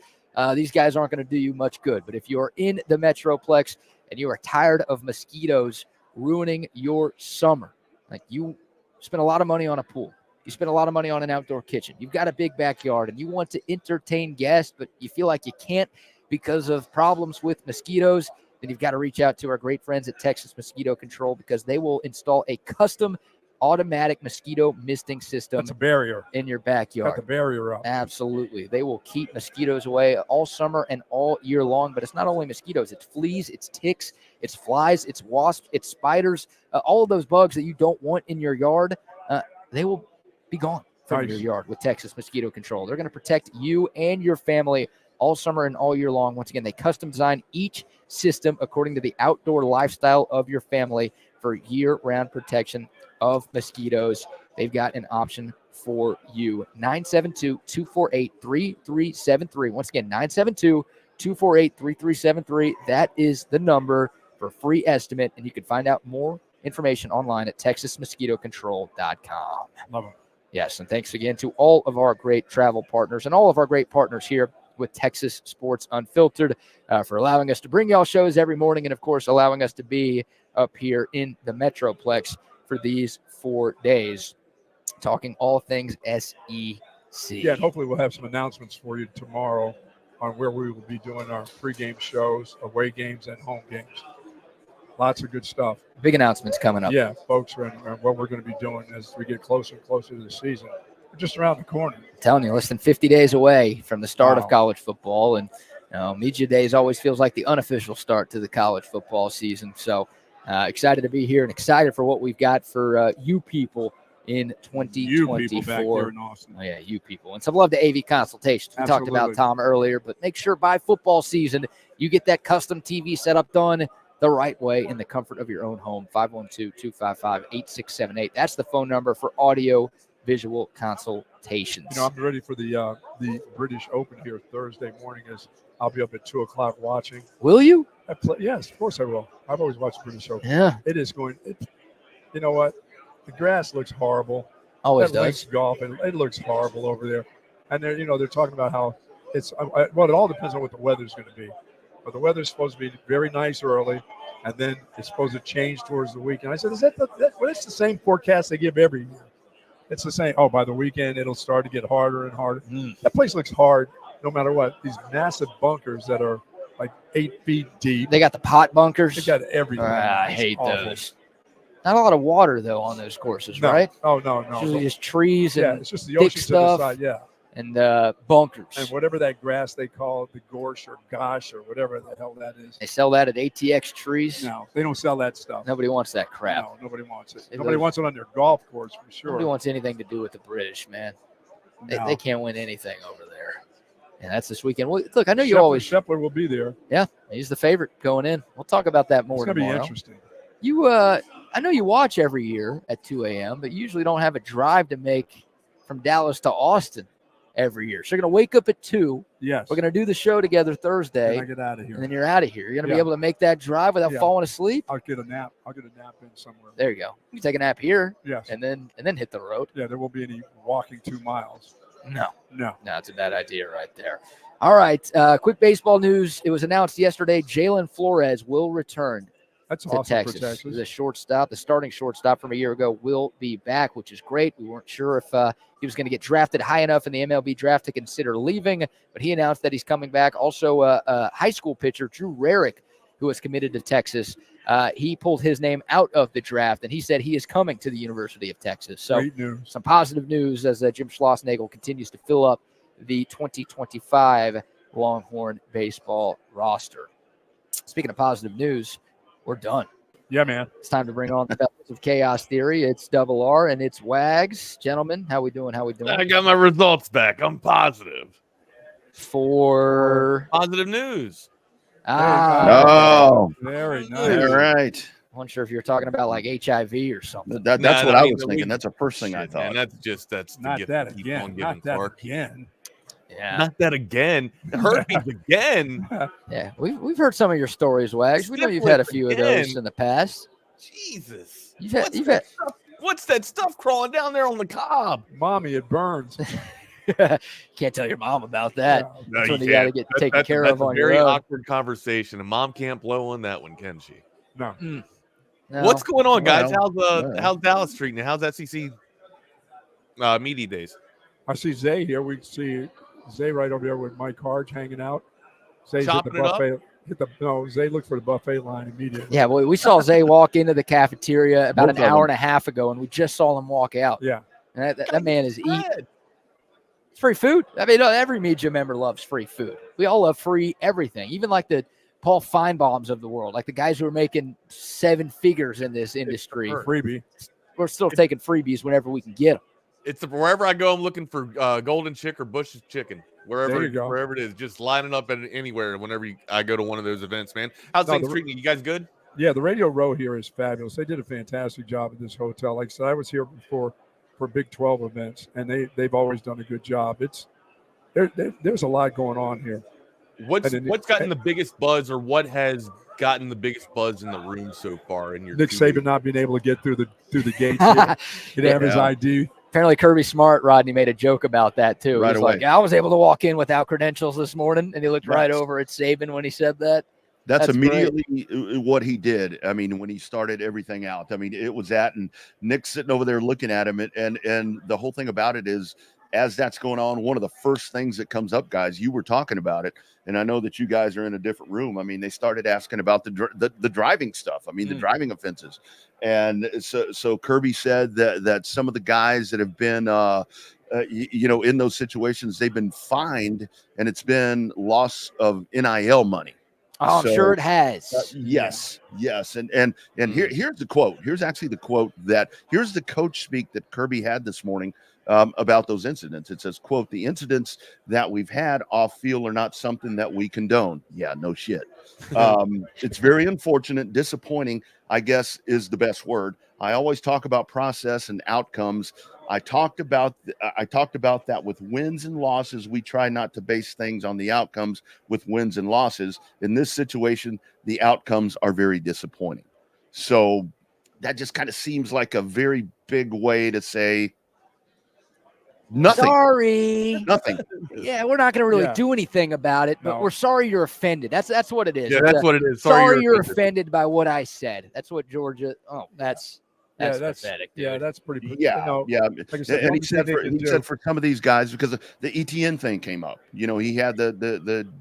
these guys aren't going to do you much good. But if you're in the Metroplex and you are tired of mosquitoes ruining your summer, like you spend a lot of money on a pool, you spend a lot of money on an outdoor kitchen, you've got a big backyard and you want to entertain guests, but you feel like you can't because of problems with mosquitoes, then you've got to reach out to our great friends at Texas Mosquito Control because they will install a custom automatic mosquito misting system. That's a barrier in your backyard. Got the barrier up. Absolutely. They will keep mosquitoes away all summer and all year long, but it's not only mosquitoes, it's fleas, it's ticks, it's flies, it's wasps, it's spiders, all of those bugs that you don't want in your yard, they will be gone from your yard with Texas Mosquito Control. They're going to protect you and your family all summer and all year long. Once again, they custom design each system according to the outdoor lifestyle of your family for year-round protection of mosquitoes. They've got an option for you. 972-248-3373. Once again, 972-248-3373. That is the number for a free estimate, and you can find out more information online at texasmosquitocontrol.com. Love it. Yes, and thanks again to all of our great travel partners and all of our great partners here with Texas Sports Unfiltered for allowing us to bring y'all shows every morning and, of course, allowing us to be up here in the Metroplex for these 4 days, talking all things SEC. Yeah, and hopefully we'll have some announcements for you tomorrow on where we will be doing our pregame shows, away games, and home games. Lots of good stuff. Big announcements coming up. Yeah, folks, and what we're going to be doing as we get closer and closer to the season. We're just around the corner. I'm telling you, less than 50 days away from the start of college football. And Media Days always feels like the unofficial start to the college football season. So excited to be here and excited for what we've got for you people in 2024. You people back here in Austin. Oh, yeah, you people. And some love to AV Consultations. We talked about Tom earlier, but make sure by football season you get that custom TV setup done. the right way in the comfort of your own home. 512-255-8678. That's the phone number for audio visual consultations. You know, I'm ready for the British Open here Thursday morning. As I'll be up at 2:00 watching. Will you? Yes, of course I will. I've always watched the British Open. Yeah. It is going. You know what? The grass looks horrible. Always That links does. golf, and it looks horrible over there. And they're talking about how it's well, it all depends on what the weather's going to be. But the weather's supposed to be very nice early, and then it's supposed to change towards the weekend. I said, is well, it's the same forecast they give every year. It's the same. Oh, by the weekend it'll start to get harder and harder. That place looks hard, no matter what. These massive bunkers that are like 8 feet deep. They got the pot bunkers. They got everything. I hate awful. those. Not a lot of water though on those courses, No. right? Oh no. It's usually just trees Yeah, and it's just the thick ocean to the stuff. side. Yeah. And bunkers. And whatever that grass they call it, the gorse or gosh or whatever the hell that is. They sell that at ATX Trees. No, they don't sell that stuff. Nobody wants that crap. No, nobody wants it. It Nobody goes- wants it on their golf course for sure. Nobody wants anything to do with the British, man. No. They can't win anything over there. And that's this weekend. Well, look, I know you Shepler- always. Shepler will be there. Yeah, he's the favorite going in. We'll talk about that more It's going to be tomorrow. interesting. You, I know you watch every year at 2 a.m., but you usually don't have a drive to make from Dallas to Austin every year. So you're going to wake up at 2. Yes. We're going to do the show together Thursday, Then I get out of and here. then you're out of here. You're going to be Yeah. able to make that drive without Yeah. falling asleep. I'll get a nap. I'll get a nap in somewhere. There you go. You can take a nap here Yes. and then hit the road. Yeah, there won't be any walking 2 miles. No. No. No, it's a bad idea right there. All right. Quick baseball news. It was announced yesterday Jalen Flores will return That's to awesome Texas. for Texas. The shortstop, the starting shortstop from a year ago, will be back, which is great. We weren't sure if he was going to get drafted high enough in the MLB draft to consider leaving, but he announced that he's coming back. Also, high school pitcher Drew Rarick, who was committed to Texas, he pulled his name out of the draft, and he said he is coming to the University of Texas. So Great news. some positive news as Jim Schlossnagle continues to fill up the 2025 Longhorn baseball roster. Speaking of positive news, we're done. Yeah, man. It's time to bring on the Fellas of Chaos Theory. It's Double R and it's Wags. Gentlemen, how we doing? I got my results back. I'm positive. For Positive news. Oh, Very all nice. right. I'm unsure if you're talking about like HIV or something. That's Nah, what I I mean, was we- thinking. That's the first thing I Shit, man, thought. that's the Not gift that that keeps again. on giving, Not that Clark. again. Yeah, Not that again. Herpes again. yeah. We've heard some of your stories, Wags. We know you've had a few of those Again. in the past. Jesus. You've had. What's that stuff crawling down there on the cob? Mommy, it burns. Can't tell your mom about that. Yeah. No, That's when you you got to can't. get That's- taken that's- care that's of a on your very own. awkward conversation, and mom can't blow on that one, can she? No. No. What's going on, guys? Well, How's Dallas treating it? How's SEC media days? I see Zay here. We see Zay right over there with Mike Harge hanging out. Zay's at the Chopping it up? buffet. Zay looked for the buffet line immediately. Yeah, well, we saw Zay walk into the cafeteria about Both an of hour them. and a half ago, and we just saw him walk out. Yeah. And that man is eating. Bread. It's free food. I mean, every media member loves free food. We all love free everything, even like the Paul Feinbaums of the world, like the guys who are making 7 figures in this industry. Freebie. We're still taking freebies whenever we can get them. It's wherever I go, I'm looking for golden chick or Bush's chicken. There Wherever you go. it is, just lining up at anywhere whenever I go to one of those events, man. How's No, things the- treating you? You guys good? Yeah, the Radio Row here is fabulous. They did a fantastic job at this hotel. Like I said, I was here before for Big 12 events, and they've always done a good job. There's a lot going on here. What's And then- what's gotten the biggest buzz, or what has gotten the biggest buzz in the room so far in your Nick 2 Saban weeks? not being able to get through the gates here. He didn't have his Yeah. ID. Apparently, Kirby Smart, Rodney, made a joke about that, too. Right He's like, away. yeah, I was able to walk in without credentials this morning, and he looked right Right. over at Saban when he said that. That's That's great. immediately what he did. I mean, when he started everything out, I mean, it was that, and Nick's sitting over there looking at him, and the whole thing about it is, as that's going on, one of the first things that comes up, guys, you were talking about it, and I know that you guys are in a different room. I mean, they started asking about the driving stuff. I mean, the driving offenses, and so Kirby said that some of the guys that have been, in those situations, they've been fined, and it's been loss of NIL money. Oh, I'm So, sure it has. Yes. And here's the quote. Here's actually the quote here's the coach speak that Kirby had this morning about those incidents. It says, quote, "The incidents that we've had off field are not something that we condone." Yeah, no shit. It's very unfortunate, disappointing, I guess is the best word. I always talk about process and outcomes. I talked about that with wins and losses. We try not to base things on the outcomes with wins and losses. In this situation, the outcomes are very disappointing. So that just kind of seems like a very big way to say nothing. Sorry. Nothing. Yeah, we're not going to really Yeah. do anything about it, but No. we're sorry you're offended. That's what it is. Yeah, It's that's what it is. sorry you're offended by what I said. That's what Georgia. Oh, that's pathetic. Yeah, Dude. that's pretty. Yeah, You know, yeah. like I said, And he the said, only thing they he can said do- for some of these guys, because the ETN thing came up. You know, he had the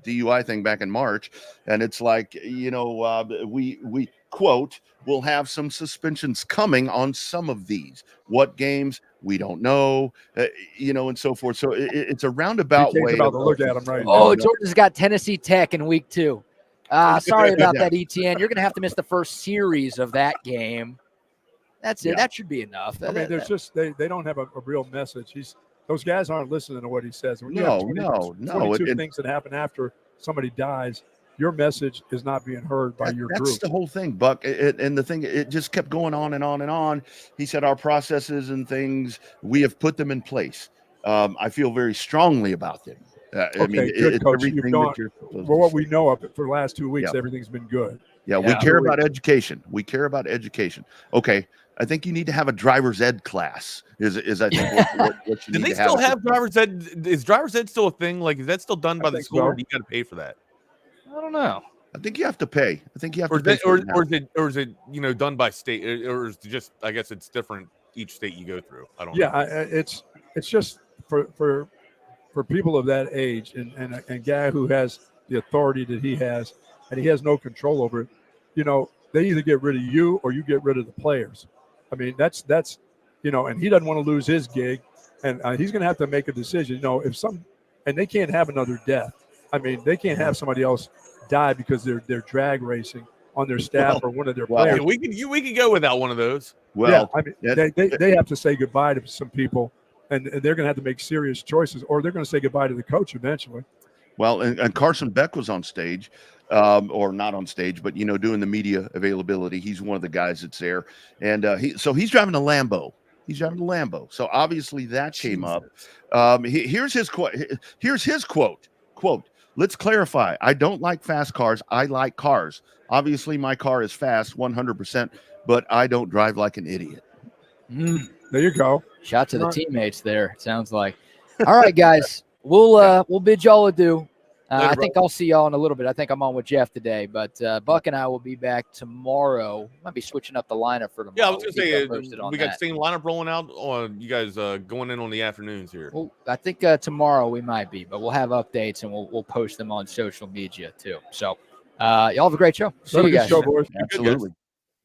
DUI thing back in March, and it's like, you know, we quote, "We'll have some suspensions coming on some of these. What games? We don't know, you know, and so forth." So it's a roundabout He way. about to look at him right Oh, now. Georgia's got Tennessee Tech in week 2. Sorry about that, ETN. You're going to have to miss the first series of that game. That's it. Yeah. That should be enough. I mean, there's just they don't have a real message. Those guys aren't listening to what he says. When you have 22 things that happen after somebody dies, your message is not being heard by your That's group. the whole thing, Buck. And the thing, it just kept going on and on and on. He said, "Our processes and things, we have put them in place. I feel very strongly about them." I mean, good, Coach. You've everything gone- that you're supposed For to what say. we know of it for the last 2 weeks, Yeah. everything's been good. Yeah, we Yeah. care about education. We care about education. Okay, I think you need to have a driver's ed class. Is I think what you Do need they to still have. have driver's ed? Is driver's ed still a thing? Like, is that still done by the think school, so. or do you got to pay for that? I don't know. I think you have to pay. I think you have Or to pay. is, for or, it now. or is it you know done by state, or is it just? I guess it's different each state you go through. I don't know. Yeah, it's just for people of that age and a guy who has the authority that he has, and he has no control over it. You know, they either get rid of you or you get rid of the players. I mean, that's you know, and he doesn't want to lose his gig, and he's going to have to make a decision. You know, and they can't have another death. I mean, they can't have somebody else die because they're drag racing on their staff or one of their players. Yeah, we could go without one of those. Well, I mean, they have to say goodbye to some people, and they're going to have to make serious choices, or they're going to say goodbye to the coach eventually. Well, and Carson Beck was on stage, or not on stage, but, you know, doing the media availability. He's one of the guys that's there. And he's driving a Lambo. He's driving a Lambo. So obviously that came up. Here's his quote. Quote, "Let's clarify. I don't like fast cars. I like cars. Obviously my car is fast 100%, but I don't drive like an idiot." There you go. Shout to the teammates there. It sounds like. All right, guys. We'll bid y'all adieu. I think I'll see y'all in a little bit. I think I'm on with Jeff today, but Buck and I will be back tomorrow. Might be switching up the lineup for tomorrow. Yeah, I was gonna say we we got the same lineup rolling out, or you guys going in on the afternoons here. Well, I think tomorrow we might be, but we'll have updates and we'll post them on social media too. So y'all have a great show. See you guys. Show, boys. Absolutely.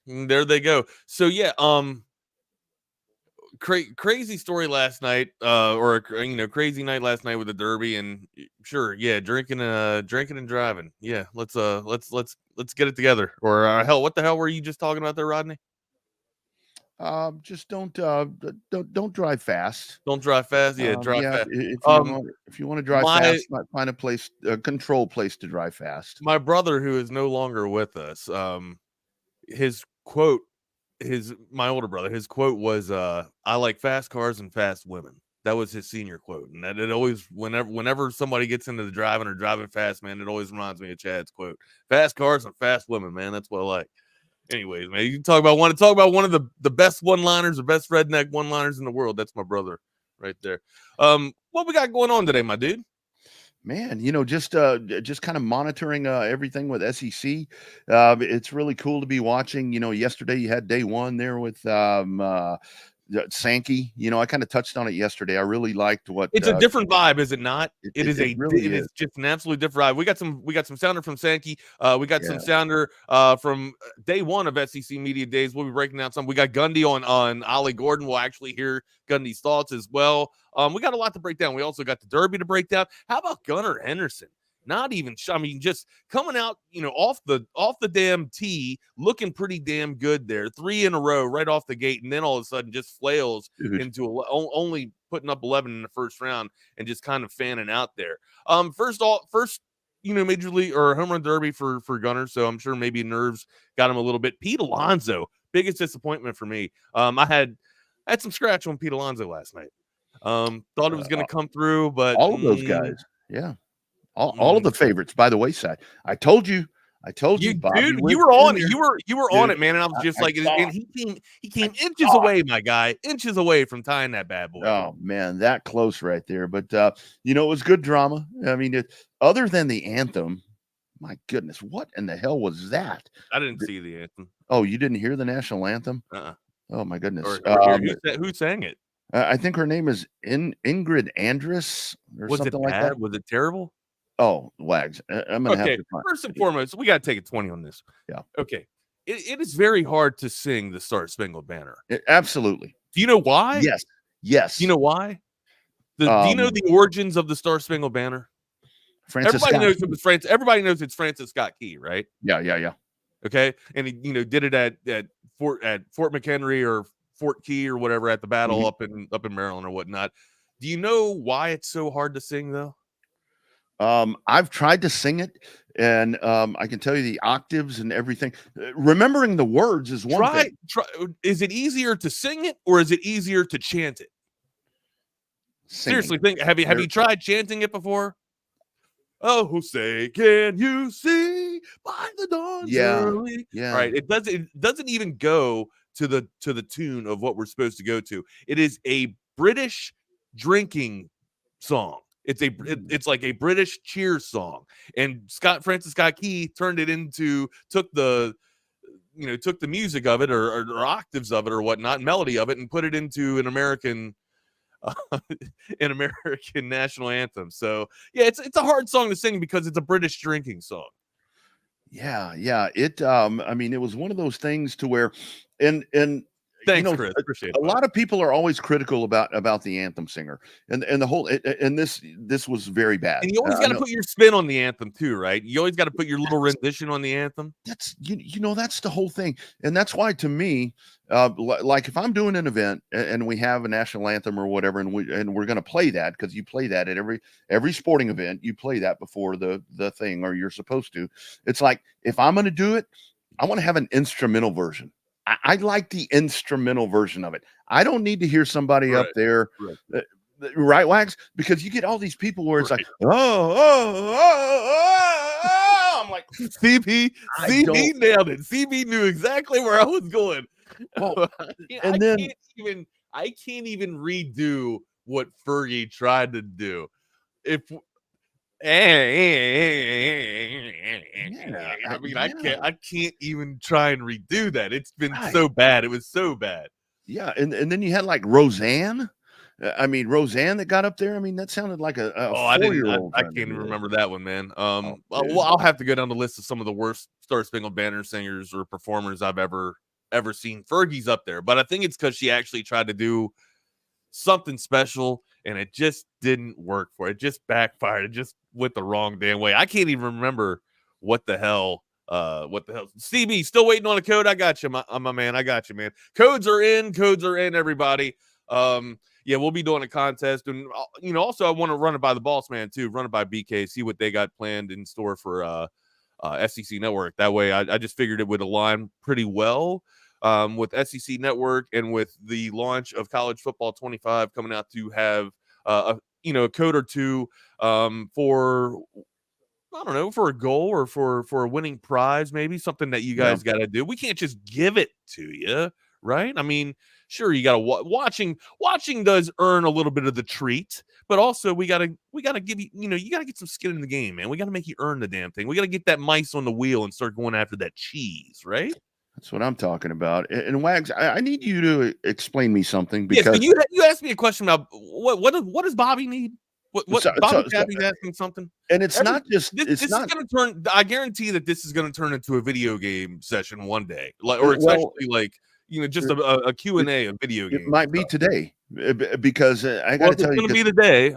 There they go. So yeah, crazy story last night, or crazy night last night with the Derby, and sure, yeah, drinking and driving. Yeah, let's get it together. Or hell, what the hell were you just talking about there, Rodney? Just don't drive fast. Don't drive fast. Yeah, drive fast. If you want to drive fast, find a place, a control place to drive fast. My brother, who is no longer with us, his quote. My older brother, his quote was, "I like fast cars and fast women." That was his senior quote, and that it always, whenever somebody gets into the driving or driving fast, man, it always reminds me of Chad's quote: "Fast cars and fast women, man." That's what I like. Anyways, man, you talk about one of the best one-liners, the best redneck one-liners in the world. That's my brother right there. What we got going on today, my dude? Man, just kind of monitoring everything with SEC. It's really cool to be watching. Yesterday you had day one there with Sankey. I kind of touched on it yesterday. I really liked what it's a different vibe, is it not? It is just an absolutely different vibe. We got some sounder from Sankey. We got some sounder from day one of SEC Media Days. We'll be breaking down some. We got Gundy on Ollie Gordon. We'll actually hear Gundy's thoughts as well. We got a lot to break down. We also got the Derby to break down. How about Gunnar Henderson Not even, I mean, just coming out, off the damn tee, looking pretty damn good there. 3 in a row right off the gate, and then all of a sudden just flails into only putting up 11 in the first round and just kind of fanning out there. First, major league or home run derby for Gunner, so I'm sure maybe nerves got him a little bit. Pete Alonso, biggest disappointment for me. I had some scratch on Pete Alonso last night. Thought it was going to come through, but all of those guys, yeah. All of the favorites by the wayside. I told you, Bobby, dude. You were on it. You were on it, man. And I was just and he came inches away, my guy, inches away from tying that bad boy. Oh man, that close right there. But it was good drama. I mean, other than the anthem, my goodness, what in the hell was that? I didn't see the anthem. Oh, you didn't hear the national anthem? Oh my goodness. Who sang it? I think her name is Ingrid Andress or was something it like bad? that. Was it terrible? Oh, Wags. I'm going to have to find. First and foremost, we got to take a 20 on this. Yeah. Okay. It is very hard to sing the Star Spangled Banner. Absolutely. Do you know why? Yes. Do you know why? Do you know the origins of the Star Spangled Banner? Everybody knows it's Francis Scott Key, right? Yeah. Okay. And he, did it at Fort McHenry or Fort Key or whatever at the battle up in Maryland or whatnot. Do you know why it's so hard to sing though? I've tried to sing it, and I can tell you the octaves and everything. Remembering the words is one thing. Is it easier to sing it or is it easier to chant it? Singing. Seriously, have you tried chanting it before? Oh, say, can you see by the dawn's early? Yeah. Right. It doesn't even go to the tune of what we're supposed to go to. It is a British drinking song. It's like a British cheers song, and Francis Scott Key took the music of it or octaves of it or whatnot, melody of it, and put it into an American national anthem. So yeah, it's a hard song to sing because it's a British drinking song. Yeah. It it was one of those things to where and thanks, Chris. Appreciate it. A lot of people are always critical about the anthem singer and the whole and this was very bad. And you always got to put your spin on the anthem too, right? You always got to put your little rendition on the anthem. That's that's the whole thing, and that's why to me, like if I'm doing an event and we have a national anthem or whatever, and we're going to play that because you play that at every sporting event, you play that before the thing, or you're supposed to. It's like if I'm going to do it, I want to have an instrumental version. I like the instrumental version of it. I don't need to hear somebody up there, right, Wags? Because you get all these people where it's like, oh. I'm like, CB nailed it. CB knew exactly where I was going. Well, I can't even redo what Fergie tried to do. I can't even try and redo that. It's been so bad. It was so bad. Yeah, and then you had like Roseanne. Roseanne that got up there. That sounded like a 4-year-old. I can't even remember that one, man. I'll have to go down the list of some of the worst Star Spangled Banner singers or performers I've ever seen. Fergie's up there, but I think it's because she actually tried to do something special and it just didn't work for her. It just backfired. It just went the wrong damn way. I can't even remember what the hell. CB, still waiting on a code. I got you, my man. I got you, man. Codes are in, everybody. Yeah, we'll be doing a contest. And, also I want to run it by the boss man too, run it by BK, see what they got planned in store for SEC Network. That way I just figured it would align pretty well with SEC Network and with the launch of College Football 25 coming out to have a code or two for, I don't know, for a goal or for a winning prize, maybe something that you guys got to do. We can't just give it to you, right? Sure, you got to watching does earn a little bit of the treat, but also we got to give you, you got to get some skin in the game, man. We got to make you earn the damn thing. We got to get that mice on the wheel and start going after that cheese, right? That's what I'm talking about. And Wags, I need you to explain me something because you asked me a question about what does Bobby need? Bobby Cappy's asking something, and it's not just this is going to turn. I guarantee that this is going to turn into a video game session one day, or especially just a Q&A of video games. It might be today because I got to tell you, it's going to be the day.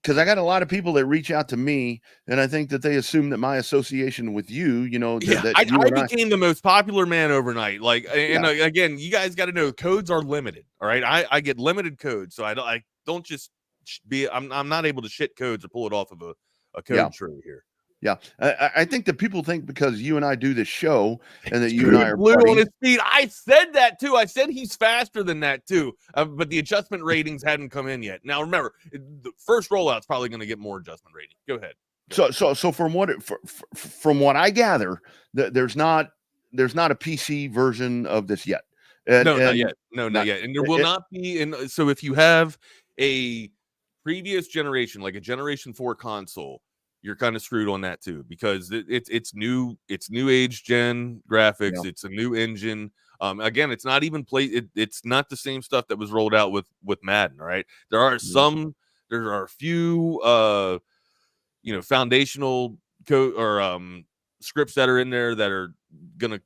because I got a lot of people that reach out to me, and I think that they assume that my association with you, that I you and became the most popular man overnight. Like, and Yeah. again, you guys got to know codes are limited. All right, I get limited codes, so I don't just be. I'm not able to shit codes or pull it off of a code tree here. Yeah, I think that people think because you and I do this show and that you and I are blue on buddies. his feet. I said that too. I said he's faster than that too. But the adjustment ratings hadn't come in yet. Now remember, the first rollout's probably going to get more adjustment rating. Go ahead. So from what I gather, there's not a PC version of this yet. Not yet. No, not yet. And there will not be. And so if you have a previous generation, like a Generation 4 console, you're kind of screwed on that too, because it's new age gen graphics. Yeah. It's a new engine. Again, it's not even it's not the same stuff that was rolled out with Madden. All right, there are a few foundational code or scripts that are in there that are gonna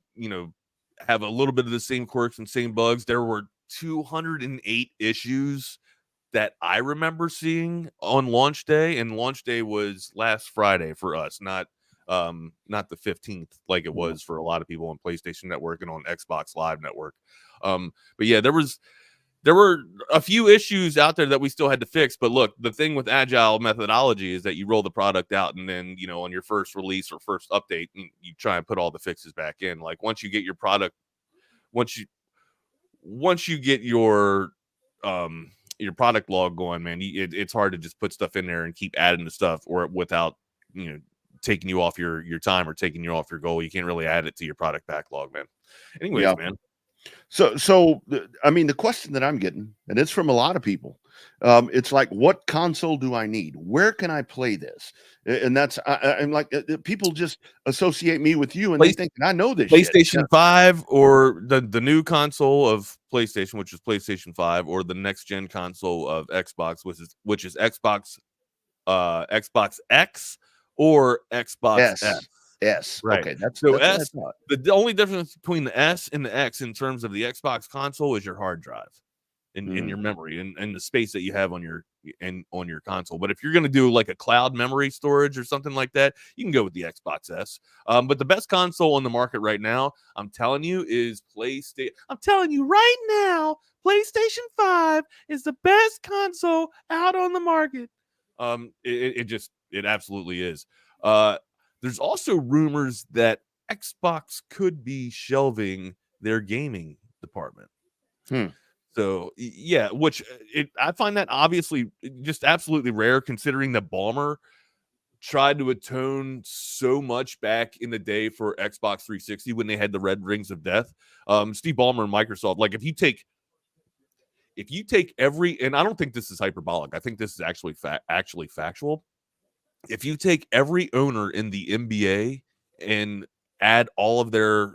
have a little bit of the same quirks and same bugs. There were 208 issues that I remember seeing on launch day, and launch day was last Friday for us, not the 15th like it was for a lot of people on PlayStation Network and on Xbox Live Network. But yeah, there were a few issues out there that we still had to fix. But look, the thing with agile methodology is that you roll the product out, and then on your first release or first update, you try and put all the fixes back in. Like once you get your product, once you get your product log going, man, it's hard to just put stuff in there and keep adding the stuff or without taking you off your time or taking you off your goal. You can't really add it to your product backlog, man. Anyways, man. So I mean, the question that I'm getting, and it's from a lot of people, it's like, what console do I need? Where can I play this? And that's I'm like, people just associate me with you, and they think I know this. PlayStation 5 or the new console of PlayStation, which is PlayStation 5, or the next gen console of Xbox, which is Xbox X or Xbox S. Right. Okay. That's S. The only difference between the S and the X in terms of the Xbox console is your hard drive in your memory and the space that you have on your console. But if you're going to do like a cloud memory storage or something like that, you can go with the Xbox S. But the best console on the market right now, I'm telling you, is PlayStation. I'm telling you right now, PlayStation 5 is the best console out on the market. It absolutely is. There's also rumors that Xbox could be shelving their gaming department. So yeah, which I find that obviously just absolutely rare, considering that Ballmer tried to atone so much back in the day for Xbox 360 when they had the Red Rings of Death. Steve Ballmer and Microsoft, like if you take every, and I don't think this is hyperbolic, I think this is actually factual. If you take every owner in the NBA and add all of their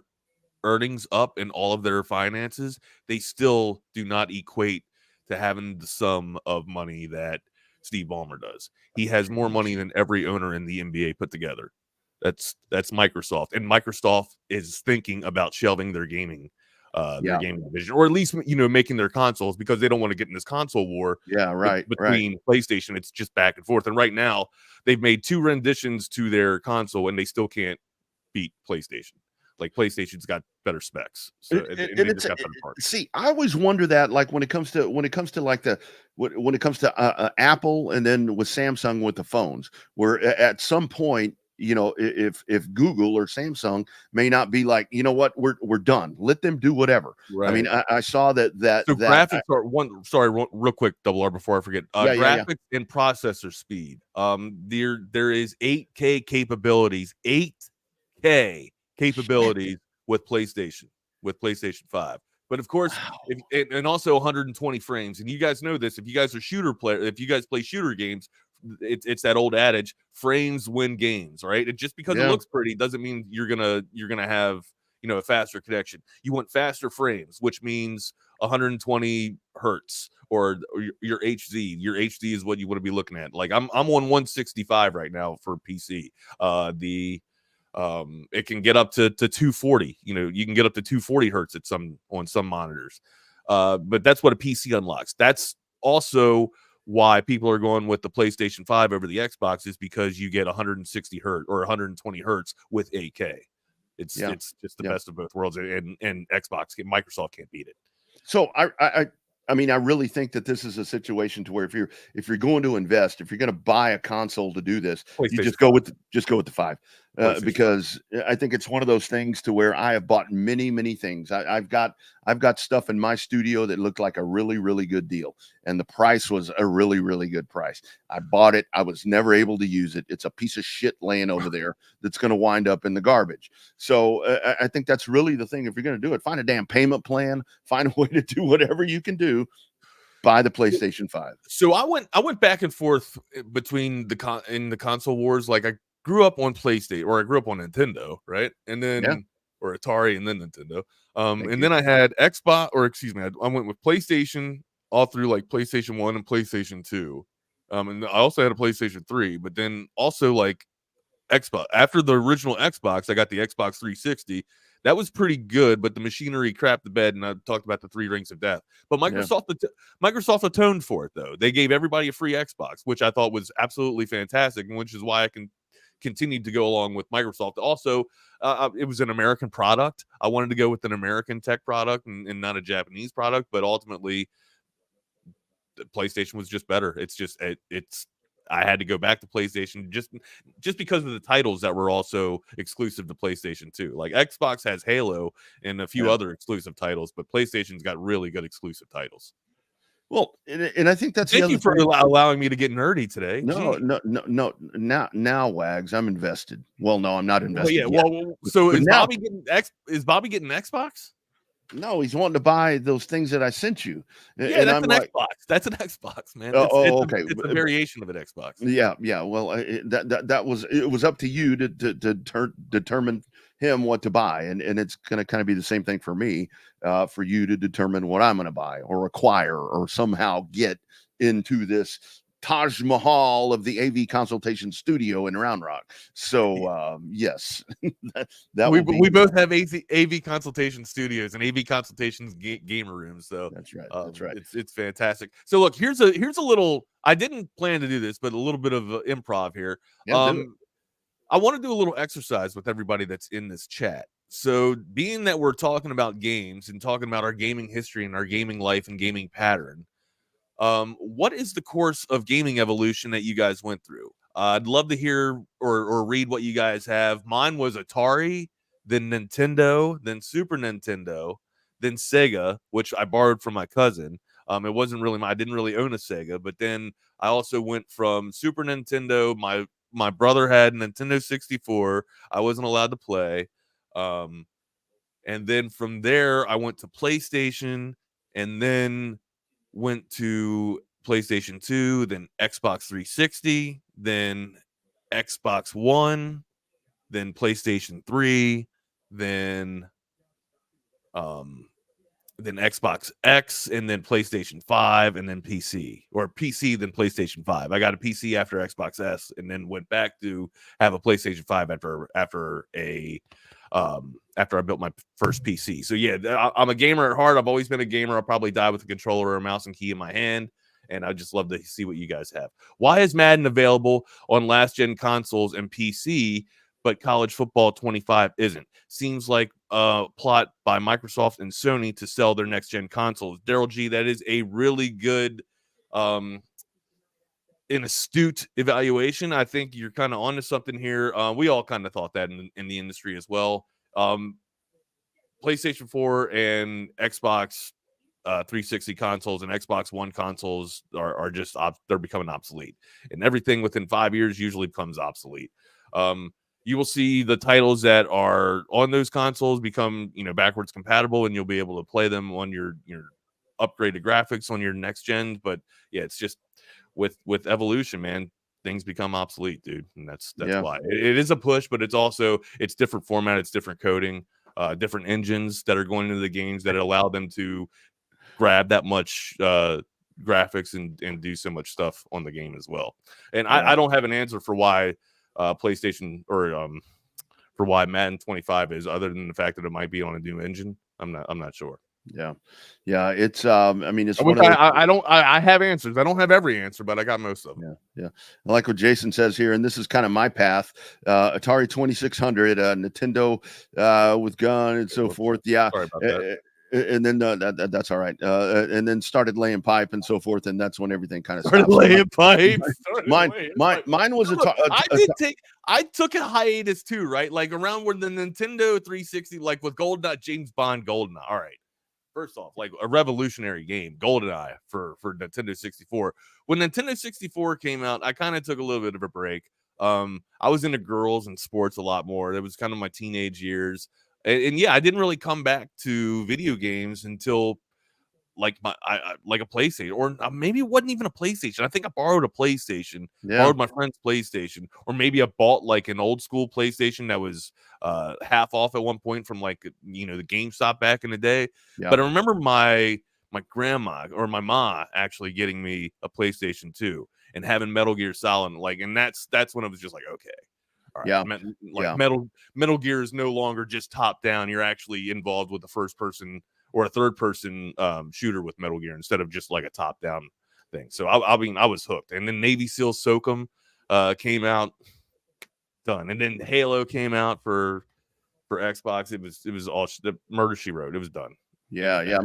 earnings up and all of their finances, they still do not equate to having the sum of money that Steve Ballmer does. He has more money than every owner in the NBA put together. That's Microsoft, and Microsoft is thinking about shelving their gaming gaming division, or at least making their consoles, because they don't want to get in this console war. Between PlayStation, it's just back and forth. And right now, they've made 2 renditions to their console, and they still can't beat PlayStation. Like PlayStation's got better specs. So see, I always wonder that, like when it comes to Apple, and then with Samsung with the phones, where at some point, if Google or Samsung may not be like, we're done. Let them do whatever. Right. I mean, I saw that. So graphics are one. Sorry, real quick, Double R, before I forget. Graphics and processor speed. There is 8K capabilities. 8K capabilities with PlayStation 5. But of course, and also 120 frames. And you guys know this. If you guys are if you guys play shooter games, it's that old adage: frames win games, right? And just because it looks pretty doesn't mean you're gonna have a faster connection. You want faster frames, which means 120 hertz or your HD. Your HD is what you want to be looking at. Like I'm on 165 right now for PC. It can get up to 240. You can get up to 240 hertz on some monitors. But that's what a PC unlocks. That's also why people are going with the PlayStation 5 over the Xbox is because you get 160 hertz or 120 hertz with 8K. It's just the best of both worlds, and Microsoft can't beat it. So I mean, I really think that this is a situation to where if you're going to invest, if you're going to buy a console to do this, you just go with the 5, because I think it's one of those things to where I have bought many things. I've got stuff in my studio that looked like a really, really good deal, and the price was a really, really good price. I bought it. I was never able to use it. It's a piece of shit laying over there that's going to wind up in the garbage. So I think that's really the thing. If you're going to do it, find a damn payment plan, find a way to do whatever you can do. Buy the PlayStation 5. So I went back and forth between in the console wars. Like I grew up on PlayStation, or I grew up on Nintendo, right? And then or Atari, and then Nintendo. Then I had Xbox, or excuse me, I went with PlayStation all through like PlayStation 1 and PlayStation 2. And I also had a PlayStation 3, but then also like Xbox. After the original Xbox, I got the Xbox 360. That was pretty good, but the machinery crapped the bed, and I talked about the 3 rings of death. But Microsoft atoned for it, though. They gave everybody a free Xbox, which I thought was absolutely fantastic, and which is why I can continue to go along with Microsoft. Also, it was an American product. I wanted to go with an American tech product and not a Japanese product, but ultimately, the PlayStation was just better. I had to go back to PlayStation just because of the titles that were also exclusive to PlayStation 2. Like Xbox has Halo and a few other exclusive titles, but PlayStation's got really good exclusive titles. Well, and I think that's thank you for allowing me to get nerdy today. No. Now, Wags, I'm invested. Well, no, I'm not invested. So is Bobby getting Xbox? No, he's wanting to buy those things that I sent you. Yeah, that's an Xbox. That's an Xbox, man. Okay. It's a variation of an Xbox. Yeah. Well, that was up to you to determine him what to buy, and it's going to kind of be the same thing for me, for you to determine what I'm going to buy or acquire or somehow get into this Taj Mahal of the AV Consultation studio in Round Rock. So yes, we both have AV Consultation studios and AV Consultations gamer rooms. So that's right. That's right. It's fantastic. So look, here's a little. I didn't plan to do this, but a little bit of improv here. Yeah, I want to do a little exercise with everybody that's in this chat. So being that we're talking about games and talking about our gaming history and our gaming life and gaming pattern. What is the course of gaming evolution that you guys went through? I'd love to hear or read what you guys have. Mine was Atari, then Nintendo, then Super Nintendo, then Sega, which I borrowed from my cousin. It wasn't really I didn't really own a Sega, but then I also went from Super Nintendo. My brother had Nintendo 64. I wasn't allowed to play. And then from there, I went to PlayStation, and then went to PlayStation 2, then Xbox 360, then Xbox One, then PlayStation 3, then Xbox X, and then PlayStation 5, and then PC, then PlayStation 5. I got a PC after Xbox S, and then went back to have a PlayStation 5 after I built my first PC. So yeah, I'm a gamer at heart. I've always been a gamer. I'll probably die with a controller or a mouse and key in my hand. And I just love to see what you guys have. Why is Madden available on last gen consoles and PC, but College Football 25 isn't? Seems like a plot by Microsoft and Sony to sell their next gen consoles. Daryl G, that is a really good an astute evaluation. I think you're kind of onto something here. We all kind of thought that in the industry as well. PlayStation 4 and Xbox 360 consoles and Xbox One consoles are just they're becoming obsolete, and everything within 5 years usually becomes obsolete. You will see the titles that are on those consoles become backwards compatible, and you'll be able to play them on your upgraded graphics on your next gen. But yeah, it's just with evolution, man, things become obsolete, dude, and that's why it is a push. But it's different format, it's different coding, different engines that are going into the games that allow them to grab that much graphics and do so much stuff on the game as well. And I don't have an answer for why PlayStation or for why Madden 25 is, other than the fact that it might be on a new engine. I'm not sure. Yeah. It's I mean, it's Which one of those, I have answers. I don't have every answer, but I got most of them. yeah. I like what Jason says here, and this is kind of my path. Atari 2600, Nintendo with gun and so forth. Yeah. Sorry about that. And then that's all right. And then started laying pipe and so forth, and that's when everything kind of Started stopped. laying pipe. Mine was I took a hiatus too, right? Like around where the Nintendo 360, like with GoldenEye, James Bond GoldenEye. All right. First off, like a revolutionary game, GoldenEye for Nintendo 64. When Nintendo 64 came out, I kind of took a little bit of a break. I was into girls and sports a lot more. It was kind of my teenage years. And yeah, I didn't really come back to video games until like like a PlayStation, or maybe it wasn't even a PlayStation. I think I borrowed a PlayStation, borrowed my friend's PlayStation, or maybe I bought like an old school PlayStation that was half off at one point from like the GameStop back in the day. Yeah. But I remember my grandma or my ma actually getting me a PlayStation 2 and having Metal Gear Solid, and that's when it was just like, okay. All right. Metal Gear is no longer just top down. You're actually involved with the first person or a third person shooter with Metal Gear instead of just like a top down thing. So I mean, I was hooked. And then Navy SEAL SOCOM came out, done. And then Halo came out for Xbox. It was all the Murder She Wrote. It was done. Yeah.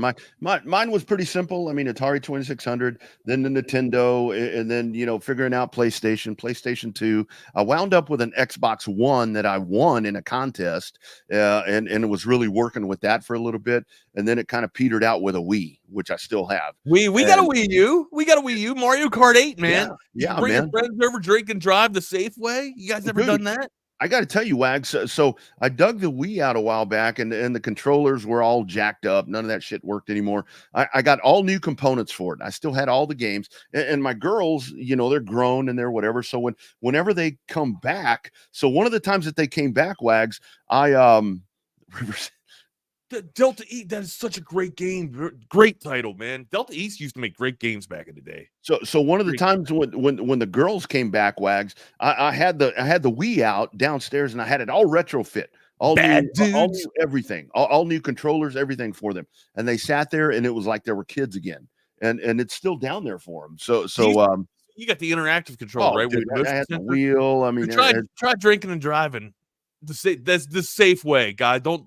Mine was pretty simple. I mean, Atari 2600, then the Nintendo, and then figuring out PlayStation 2. I wound up with an Xbox One that I won in a contest, and it was really working with that for a little bit, and then it kind of petered out with a Wii, which I still have. We got a Wii U. We got a Wii U. Mario Kart 8, man. Yeah, bring man. your friends over, drink and drive the safe way. You guys ever done that? I got to tell you, Wags. So I dug the Wii out a while back, and the controllers were all jacked up. None of that shit worked anymore. I got all new components for it. I still had all the games, and my girls, they're grown and they're whatever. So whenever they come back, so one of the times that they came back, Wags, Delta East, that is such a great game. Great title, man. Delta East used to make great games back in the day. So one of the times when the girls came back, Wags, I had the Wii out downstairs, and I had it all retrofit, all new everything, all new controllers, everything for them. And they sat there, and it was like they were kids again. And it's still down there for them. So you got the interactive control, right? Dude, I had the wheel. I mean, try drinking and driving. That's the safe way, guy. Don't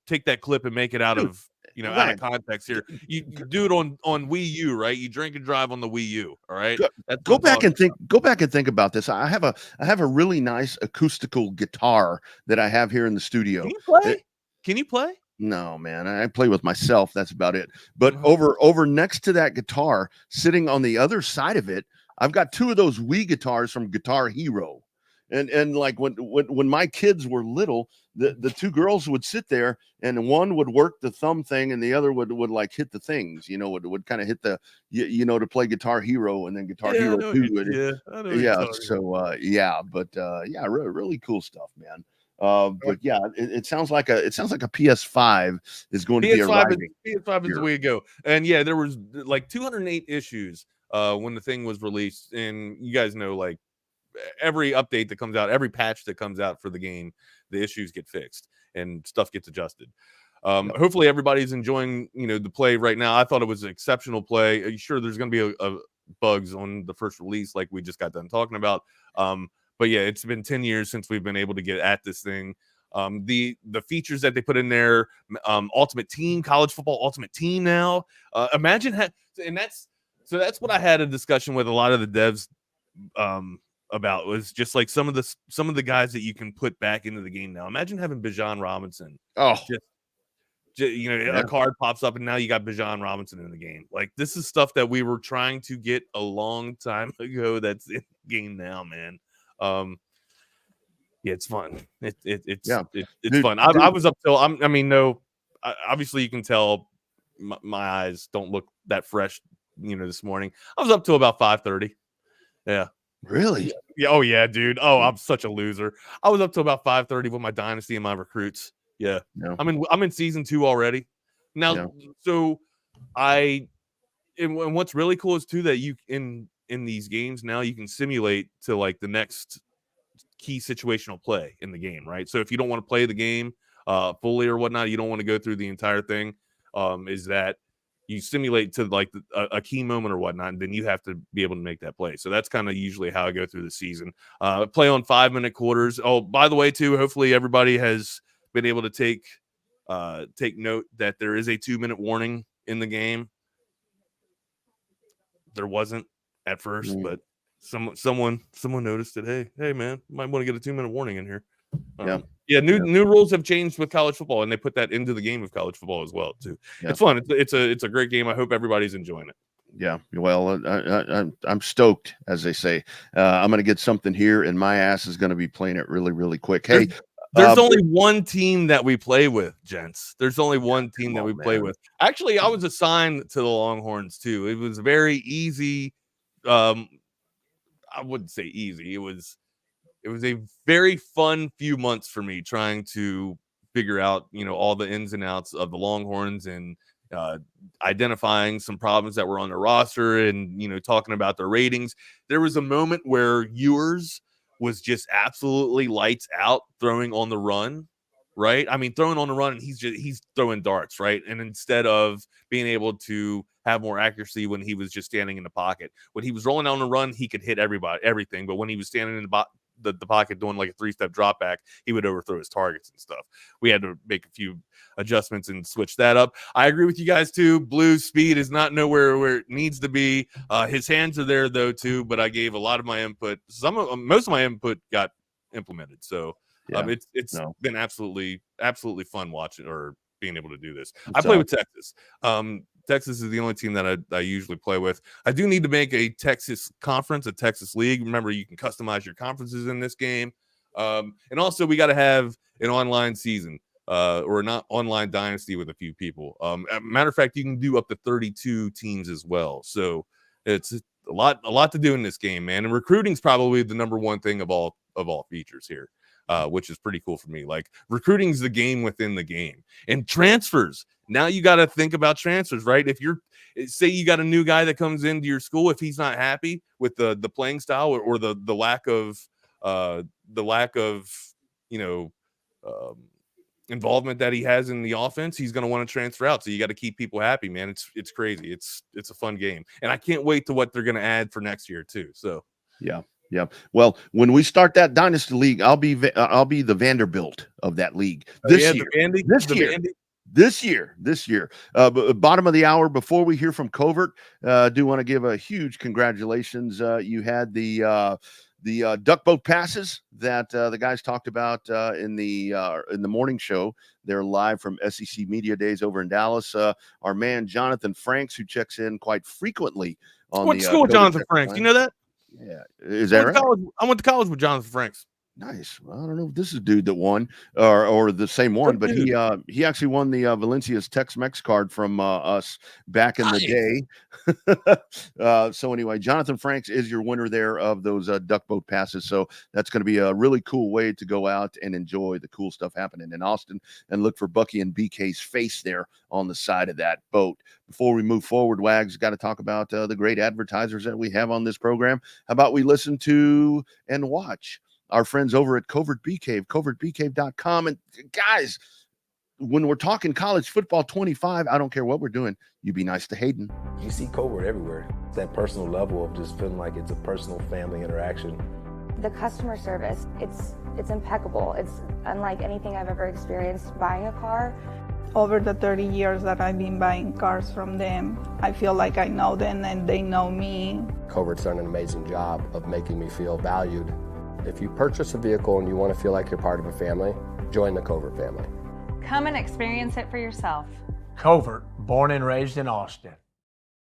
take that clip and make it out of out of context here. You do it on Wii U, right? You drink and drive on the Wii U. All right. Go back and think about this. I have a really nice acoustical guitar that I have here in the studio. Can you play? No, man. I play with myself. That's about it. But over next to that guitar, sitting on the other side of it, I've got two of those Wii guitars from Guitar Hero. And like when my kids were little, the two girls would sit there, and one would work the thumb thing, and the other would like hit the things, would kind of hit the, to play Guitar Hero, and then Guitar Hero 2. Really cool stuff, man. But yeah, it sounds like a PS5 is going to be arriving. PS5 is the way to go. And yeah, there was like 208 issues when the thing was released, and you guys know, like, every update that comes out, every patch that comes out for the game, the issues get fixed and stuff gets adjusted. Hopefully everybody's enjoying the play right now. I thought it was an exceptional play. Are you sure there's going to be a bugs on the first release like we just got done talking about? But yeah, it's been 10 years since we've been able to get at this thing. The features that they put in there, Ultimate Team, college football Ultimate Team now. Imagine that's what I had a discussion with a lot of the devs about, was just like some of the guys that you can put back into the game now. Imagine having Bijan Robinson. A card pops up and now you got Bijan Robinson in the game. Like, this is stuff that we were trying to get a long time ago that's in the game now, man. It's fun. It's fun. I was up till obviously you can tell my eyes don't look that fresh, this morning. I was up till about 5:30. Yeah. Really? Yeah. Oh yeah, dude. Oh, I'm such a loser. I was up till about 5:30 with my dynasty and my recruits. Yeah. I'm in season 2 already. Now, so and what's really cool is too that you in these games now you can simulate to like the next key situational play in the game, right? So if you don't want to play the game, fully or whatnot, you don't want to go through the entire thing, is that you simulate to like a key moment or whatnot, and then you have to be able to make that play. So that's kind of usually how I go through the season. Play on 5-minute quarters. Oh, by the way, too, hopefully everybody has been able to take note that there is a 2-minute warning in the game. There wasn't at first, but someone noticed it. Hey man, might want to get a 2-minute warning in here. New rules have changed with college football, and they put that into the game of college football as well too. It's fun. It's a great game. I hope everybody's enjoying it. Yeah, well, I'm stoked, as they say. I'm going to get something here, and my ass is going to be playing it really, really quick. Hey, there's only one team that we play with, gents. There's only one team that we play with. Actually, I was assigned to the Longhorns too. It was very easy. I wouldn't say easy. It was a very fun few months for me trying to figure out, all the ins and outs of the Longhorns and identifying some problems that were on the roster and, talking about their ratings. There was a moment where Ewers was just absolutely lights out throwing on the run, right? I mean, throwing on the run, and he's throwing darts, right? And instead of being able to have more accuracy when he was just standing in the pocket, when he was rolling down the run, he could hit everything. But when he was standing in the pocket doing like a 3-step drop back, he would overthrow his targets and stuff. We had to make a few adjustments and switch that up. I agree with you guys too. Blue's speed is not nowhere where it needs to be. His hands are there though too, but I gave a lot of my input. Most of my input got implemented. So it's been absolutely fun watching or being able to do this. I play with Texas. Texas is the only team that I usually play with. I do need to make a Texas conference, a Texas league. Remember, you can customize your conferences in this game. And also we got to have an online season or not online dynasty with a few people. Matter of fact, you can do up to 32 teams as well. So it's a lot to do in this game, man. And recruiting's probably the number one thing of all features here. Which is pretty cool for me. Like, recruiting's the game within the game. And transfers. Now you got to think about transfers, right? If say you got a new guy that comes into your school, if he's not happy with the playing style or the lack of involvement that he has in the offense, he's going to want to transfer out. So you got to keep people happy, man. It's crazy. It's a fun game, and I can't wait to what they're going to add for next year too. So yeah. Well, when we start that dynasty league, I'll be the Vanderbilt of that league this year. Bottom of the hour, before we hear from Covert, do want to give a huge congratulations. You had the duck boat passes that the guys talked about in the morning show. They're live from SEC Media Days over in Dallas. Our man Jonathan Franks, who checks in quite frequently on what school, Jonathan Franks? Line. You know that? Yeah, is that right? I went to college with Jonathan Franks. Nice. Well, I don't know if this is dude that won or the same one, but he actually won the Valencia's Tex-Mex card from us back in the day. So anyway, Jonathan Franks is your winner there of those duck boat passes. So that's going to be a really cool way to go out and enjoy the cool stuff happening in Austin and look for Bucky and BK's face there on the side of that boat. Before we move forward, Wags, got to talk about the great advertisers that we have on this program. How about we listen to and watch our friends over at Covert Bee Cave, covertbeecave.com. And guys, when we're talking college football 25, I don't care what we're doing. You be nice to Hayden. You see Covert everywhere. That personal level of just feeling like it's a personal family interaction. The customer service, it's impeccable. It's unlike anything I've ever experienced buying a car. Over the 30 years that I've been buying cars from them, I feel like I know them and they know me. Covert's done an amazing job of making me feel valued. If you purchase a vehicle and you want to feel like you're part of a family, join the Covert family. Come and experience it for yourself. Covert, born and raised in Austin.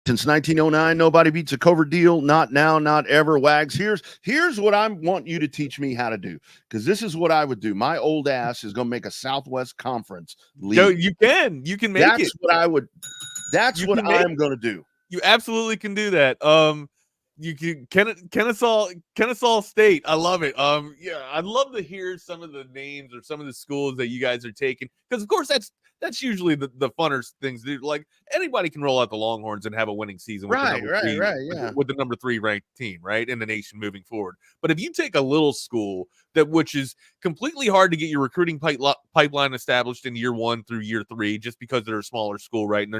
Since 1909, nobody beats a Covert deal. Not now, not ever. Wags, here's what I want you to teach me how to do, because this is what I would do. My old ass is going to make a Southwest Conference league. Yo, you can make it. That's what I would. That's what I'm going to do. You absolutely can do that. You can Kennesaw State. I love it. Yeah, I'd love to hear some of the names or some of the schools that you guys are taking, because of course that's usually the funner things to do. Like anybody can roll out the Longhorns and have a winning season with Right, with the number 3 ranked team, right, in the nation moving forward. But if you take a little school which is completely hard to get your recruiting pipeline established in year 1 through year 3, just because they're a smaller school, right, and they're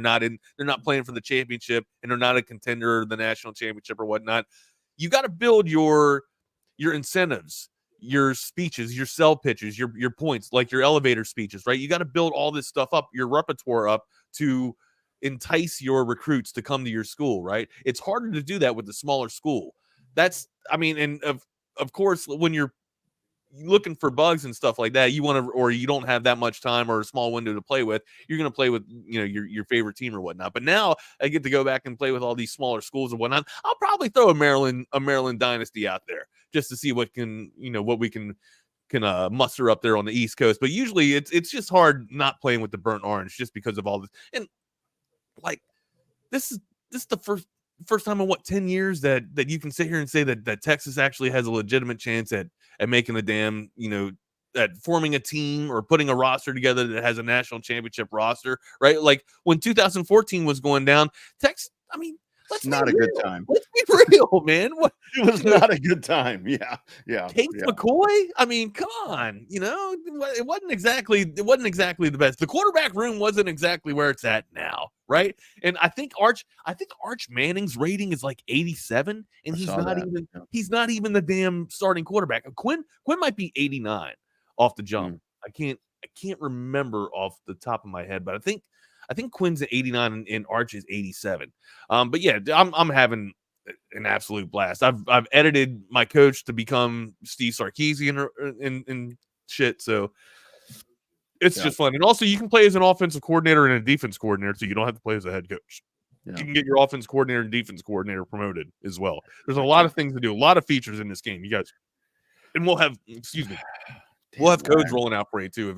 not playing for the championship, and they're not a contender or the national championship or whatnot, you got to build your incentives, your speeches, your sell pitches, your points, like your elevator speeches, right? You got to build all this stuff up, your repertoire up, to entice your recruits to come to your school, right? It's harder to do that with the smaller school. And of course, when you're looking for bugs and stuff like that, or you don't have that much time or a small window to play with, you're going to play with, your favorite team or whatnot. But now I get to go back and play with all these smaller schools and whatnot. I'll probably throw a Maryland dynasty out there just to see what we can muster up there on the East Coast. But usually it's just hard not playing with the burnt orange just because of all this. And like, this is the first time in 10 years that you can sit here and say that Texas actually has a legitimate chance at making a damn, at forming a team or putting a roster together that has a national championship roster, right? Like when 2014 was going down, Texas, it's not a good time. Let's be real, man. It was not a good time. Yeah. Case McCoy. Come on. It wasn't exactly the best. The quarterback room wasn't exactly where it's at now, right? And I think Arch Manning's rating is like 87, and he's not even the damn starting quarterback. Quinn might be 89 off the jump. I can't remember off the top of my head, but I think Quinn's at 89 and Arch is 87. But yeah, I'm having an absolute blast. I've edited my coach to become Steve Sarkeesian and shit. So it's just fun. And also you can play as an offensive coordinator and a defense coordinator, so you don't have to play as a head coach. Yeah. You can get your offense coordinator and defense coordinator promoted as well. There's a lot of things to do, a lot of features in this game, you guys. And we'll have codes rolling out for you too,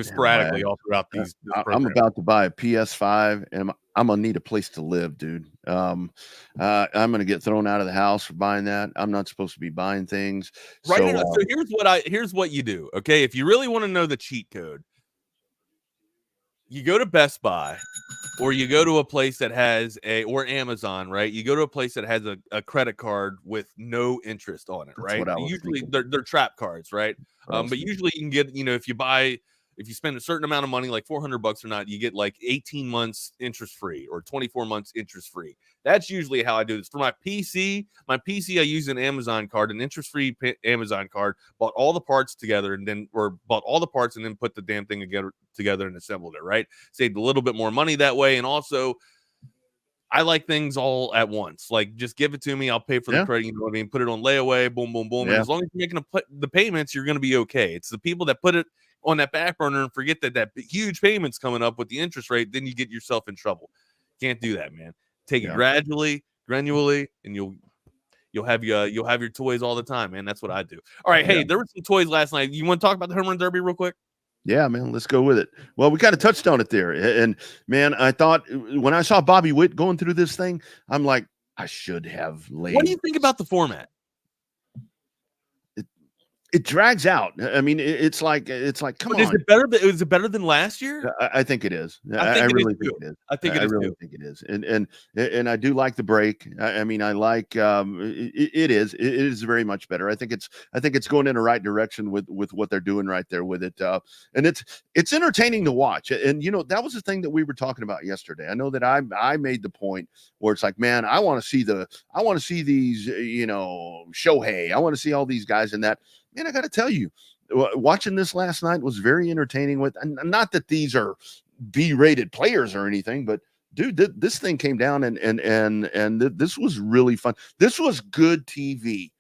sporadically all throughout these. I'm about to buy a PS5, and I'm gonna need a place to live, dude. I'm gonna get thrown out of the house for buying that. I'm not supposed to be buying things. Right. So here's what you do. Okay, if you really want to know the cheat code, you go to Best Buy, or you go to a place that has or Amazon, right? You go to a place that has a credit card with no interest on it, right? Usually they're trap cards, right? But usually you can get, if you spend a certain amount of money, like $400 or not, you get like 18 months interest free or 24 months interest free. That's usually how I do this. For my PC, I use an Amazon card, an interest free Amazon card, bought all the parts together and then put the damn thing together and assembled it, right? Saved a little bit more money that way. And also, I like things all at once. Like, just give it to me. I'll pay for the credit. You know what I mean? Put it on layaway. Boom, boom, boom. Yeah. And as long as you're making the payments, you're going to be okay. It's the people that put it on that back burner and forget that huge payment's coming up with the interest rate. Then you get yourself in trouble. Can't do that, man. Take it gradually, and you'll have your toys all the time, man. That's what I do. All right. Hey, there were some toys last night. You want to talk about the home run derby real quick? Yeah, man, let's go with it. Well, we kind of touched on it there. And man, I thought when I saw Bobby Witt going through this thing, I'm like, I should have laid. What do you think about the format? It drags out. I mean, it's like, come on. Is it better than last year? I think it is. I really think it is. I think it is. I really think it is. And I do like the break. I mean, I like it is very much better. I think it's going in the right direction with what they're doing right there with it. And it's entertaining to watch. And that was the thing that we were talking about yesterday. I know that I made the point where it's like, man, I want to see these, Shohei. I want to see all these guys in that. Man, I got to tell you, watching this last night was very entertaining. And not that these are B-rated players or anything, but dude, this thing came down and this was really fun. This was good TV.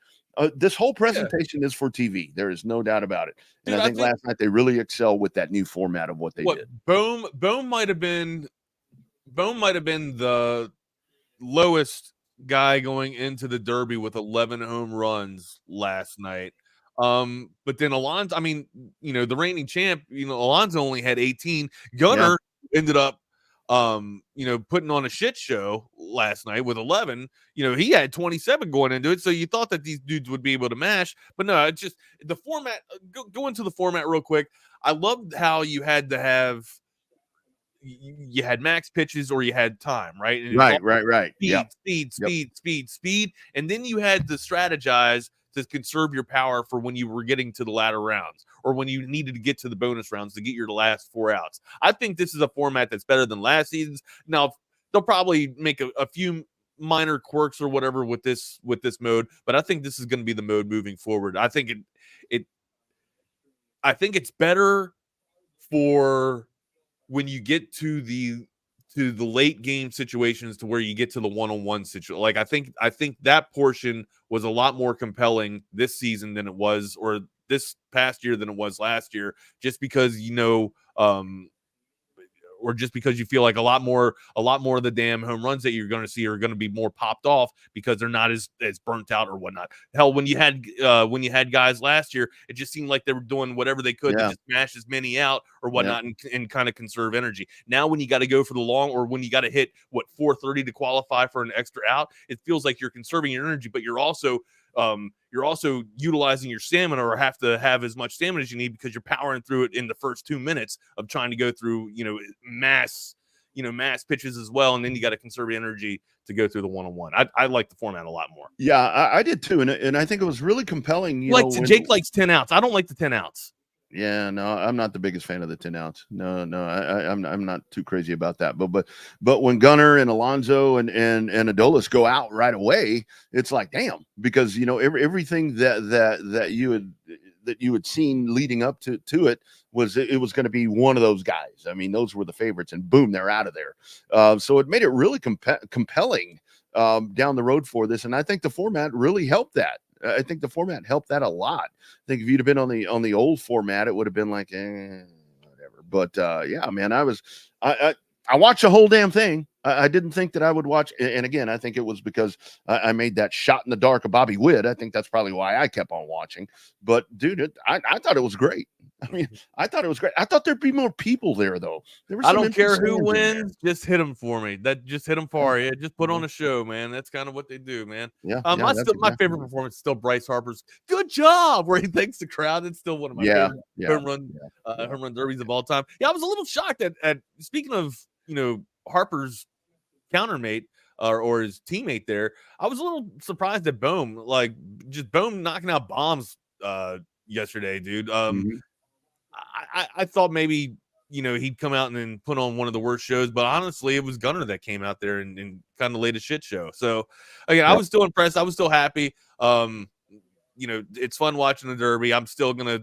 This whole presentation is for TV. There is no doubt about it. And dude, I think last night they really excel with that new format of what they did. Bohm might have been the lowest guy going into the Derby with 11 home runs last night. But then Alonso, the reigning champ, Alonso only had 18. Gunnar ended up, putting on a shit show last night with 11. He had 27 going into it. So you thought that these dudes would be able to mash, but no, it's just the format. Go into the format real quick. I loved how you had to have you had max pitches or you had time, right? And Right. Speed. And then you had to strategize to conserve your power for when you were getting to the latter rounds or when you needed to get to the bonus rounds to get your last 4 outs. I think this is a format that's better than last season's. Now, they'll probably make a few minor quirks or whatever with this mode, but I think this is going to be the mode moving forward. I think it's better for when you get to the late game situations, to where you get to the one-on-one situation. Like I think that portion was a lot more compelling this season than it was, or this past year than it was last year, just because or just because you feel like a lot more of the damn home runs that you're going to see are going to be more popped off because they're not as burnt out or whatnot. Hell, when you had guys last year, it just seemed like they were doing whatever they could to just smash as many out or whatnot and kind of conserve energy. Now, when you got to go for the long, or when you got to hit 430 to qualify for an extra out, it feels like you're conserving your energy, but you're also utilizing your stamina, or have to have as much stamina as you need, because you're powering through it in the first 2 minutes of trying to go through, mass pitches as well. And then you got to conserve energy to go through the one-on-one. I like the format a lot more. Yeah, I did too. And I think it was really compelling. Jake likes 10 outs. I don't like the 10 outs. Yeah, no, I'm not the biggest fan of the 10 outs. No, I'm not too crazy about that. But when Gunnar and Alonso and Adolis go out right away, it's like, damn, because everything that you had seen leading up to it was going to be one of those guys. I mean, those were the favorites, and boom, they're out of there. So it made it really compelling down the road for this, and I think the format really helped that. I think the format helped that a lot. I think if you'd have been on the old format, it would have been like, whatever. But yeah, man, I watched the whole damn thing. I didn't think that I would watch. And again, I think it was because I made that shot in the dark of Bobby Witt. I think that's probably why I kept on watching. But dude, I thought it was great. I mean, I thought it was great. I thought there'd be more people there, though. I don't care who wins. Just hit them for me. Just hit them for you. Just put on a show, man. That's kind of what they do, man. Yeah. My favorite performance is still Bryce Harper's "Good job," where he thanks the crowd. It's still one of my favorite home run derbies of all time. Yeah, I was a little shocked at speaking of Harper's countermate or his teammate there. I was a little surprised at Bohm, Bohm knocking out bombs yesterday, dude. I thought maybe he'd come out and then put on one of the worst shows, but honestly, it was Gunnar that came out there and kind of laid a shit show. So again, I was still impressed. I was still happy. It's fun watching the Derby. I'm still gonna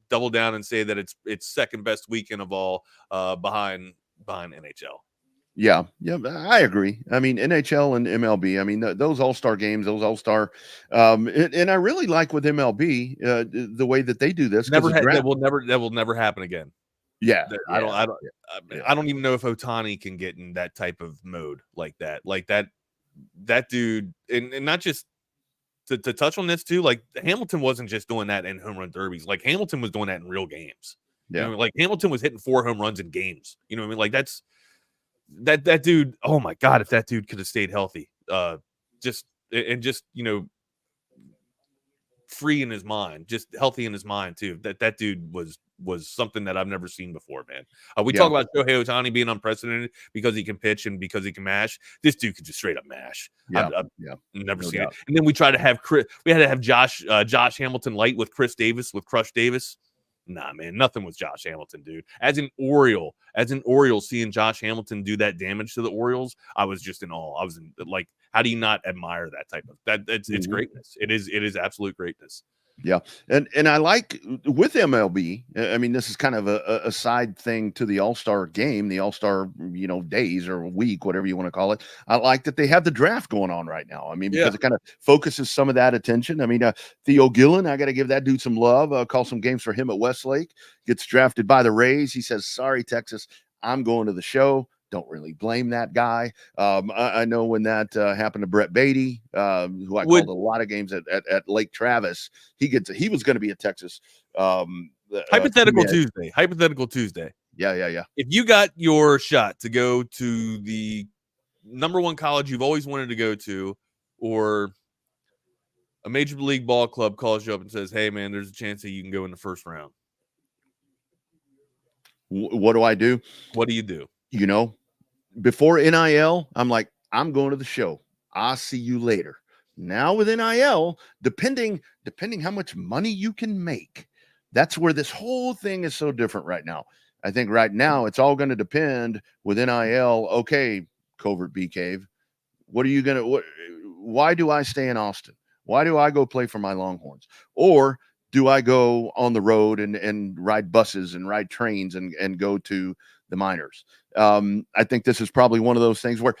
double down and say that it's second best weekend of all, behind NHL. Yeah, I agree. I mean, NHL and MLB, I mean, those all-star games, those all-star, and I really like with MLB, the way that they do this. That will never happen again. Yeah. I don't even know if Ohtani can get in that type of mode like that. Like that dude, and not just to touch on this too, like Hamilton wasn't just doing that in home run derbies. Like Hamilton was doing that in real games. Yeah. Like Hamilton was hitting 4 home runs in games. You know what I mean? Like that dude, oh my God, if that dude could have stayed healthy, just free in his mind, just healthy in his mind too. That dude was something that I've never seen before, man. We talk about Shohei Ohtani being unprecedented because he can pitch and because he can mash. This dude could just straight up mash. I've never seen it. And then we had to have Josh Hamilton light with Chris Davis, with Crush Davis. Nah, man, nothing with Josh Hamilton, dude. As an Oriole, seeing Josh Hamilton do that damage to the Orioles, I was just in awe. I was like, how do you not admire that type of that? It's greatness. It is absolute greatness. Yeah. And I like with MLB, I mean, this is kind of a side thing to the All-Star game, the All-Star, days or week, whatever you want to call it. I like that they have the draft going on right now. I mean, because it kind of focuses some of that attention. I mean, Theo Gillen, I got to give that dude some love. Call some games for him at Westlake. Gets drafted by the Rays. He says, sorry, Texas, I'm going to the show. Don't really blame that guy. I know when that happened to Brett Beatty, who I called a lot of games at Lake Travis. He was going to be a Texas. Hypothetical Tuesday. Yeah. If you got your shot to go to the number one college you've always wanted to go to, or a major league ball club calls you up and says, "Hey, man, there's a chance that you can go in the first round." What do I do? What do you do? you know, before NIL, I'm like, I'm going to the show. I'll see you later. Now with NIL, depending how much money you can make, that's where this whole thing is so different right now. I think right now it's all going to depend with NIL. Okay, Covert Bee Cave, why do I stay in Austin? Why do I go play for my Longhorns? Or do I go on the road and ride buses and ride trains and go to the minors? I think this is probably one of those things where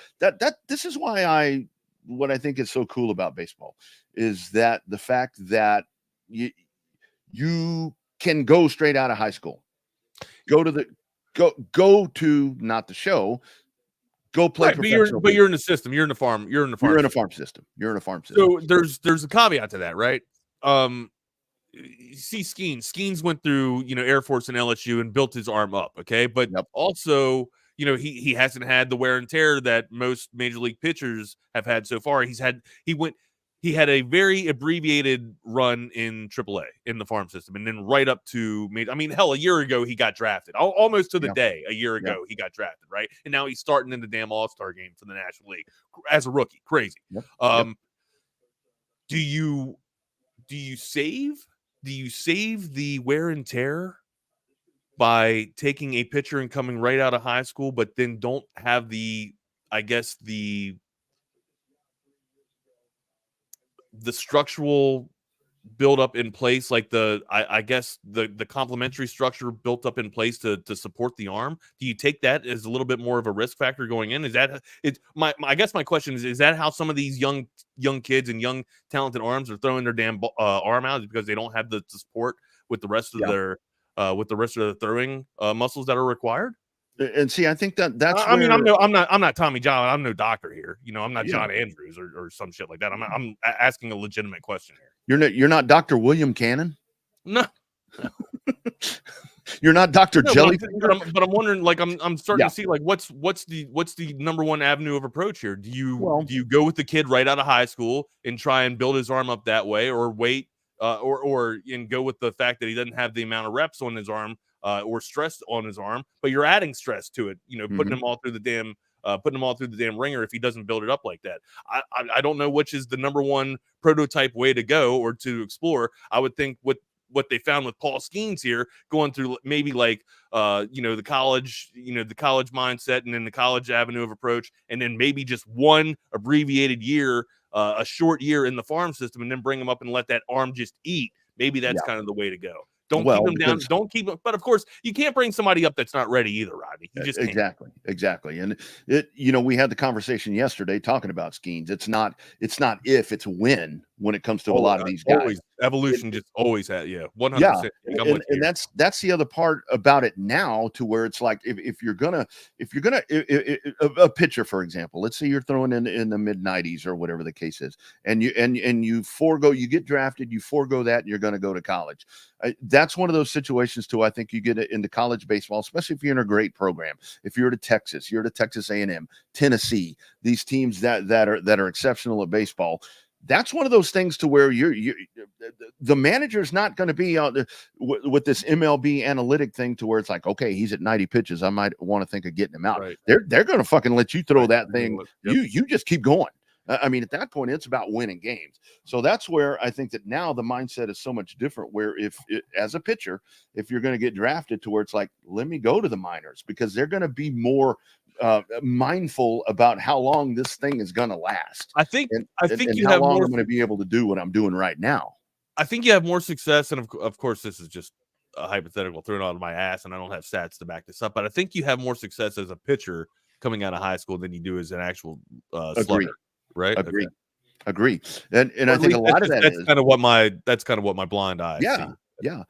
this is why what I think is so cool about baseball is that the fact that you can go straight out of high school, go to not the show, go play. Right, but you're in the system. You're in the farm. You're in a farm system. So there's a caveat to that, right? See, Skeens went through, Air Force and LSU and built his arm up. Okay. But also, he hasn't had the wear and tear that most major league pitchers have had so far. He had a very abbreviated run in AAA in the farm system, and then right up to a year ago he got drafted, almost to the day. A year ago he got drafted, right? And now he's starting in the damn All-Star game for the National League as a rookie. Crazy. Do you save the wear and tear by taking a pitcher and coming right out of high school, but then don't have the structural build up in place, like the complementary structure built up in place to support the arm? Do you take that as a little bit more of a risk factor going in? Is that I guess my question is that how some of these young kids and young talented arms are throwing their damn arm out, because they don't have the support with the rest of their the throwing muscles that are required? And see, I think that's. I'm not Tommy John. I'm no doctor here. I'm not John Andrews or some shit like that. I'm asking a legitimate question here. You're not Dr. William Cannon. No. You're not Dr. Jelly. But I'm wondering, like, I'm starting to see, like, what's the number one avenue of approach here? Do you go with the kid right out of high school and try and build his arm up that way, or wait, or go with the fact that he doesn't have the amount of reps on his arm? Or stress on his arm, but you're adding stress to it, putting him all through the damn ringer if he doesn't build it up like that. I don't know which is the number one prototype way to go or to explore. I would think what they found with Paul Skeens here, going through maybe like the college mindset, and then the college avenue of approach, and then maybe just one abbreviated year, a short year in the farm system, and then bring him up and let that arm just eat. Maybe that's kind of the way to go. Don't keep them down. Don't keep them. But of course, you can't bring somebody up that's not ready either, Rodney. You just can't. Exactly. And we had the conversation yesterday talking about Skeens. It's not if, it's when it comes to a lot of these guys. Always, evolution just always had, 100%. And that's the other part about it now, to where it's like if you're gonna a pitcher, for example, let's say you're throwing in the mid 90s or whatever the case is, and you get drafted, you forego that, and you're going to go to college. That's one of those situations too. I think you get into college baseball, especially if you're in a great program. If you're at Texas, you're at Texas A&M, Tennessee, these teams that are exceptional at baseball. That's one of those things to where the manager's not going to be out there with this MLB analytic thing, to where it's like, okay, he's at 90 pitches, I might want to think of getting him out. Right. They're going to fucking let you throw that thing. You just keep going. I mean, at that point, it's about winning games. So that's where I think that now the mindset is so much different, where as a pitcher, if you're going to get drafted, to where it's like, let me go to the minors, because they're going to be more mindful about how long this thing is going to last. I think you how have long more, I'm going to be able to do what I'm doing right now. I think you have more success, and of course, this is just a hypothetical thrown out of my ass, and I don't have stats to back this up, but I think you have more success as a pitcher coming out of high school than you do as an actual slugger. Right. Agree. And I think a lot of that's kind of what my blind eye see. Yeah.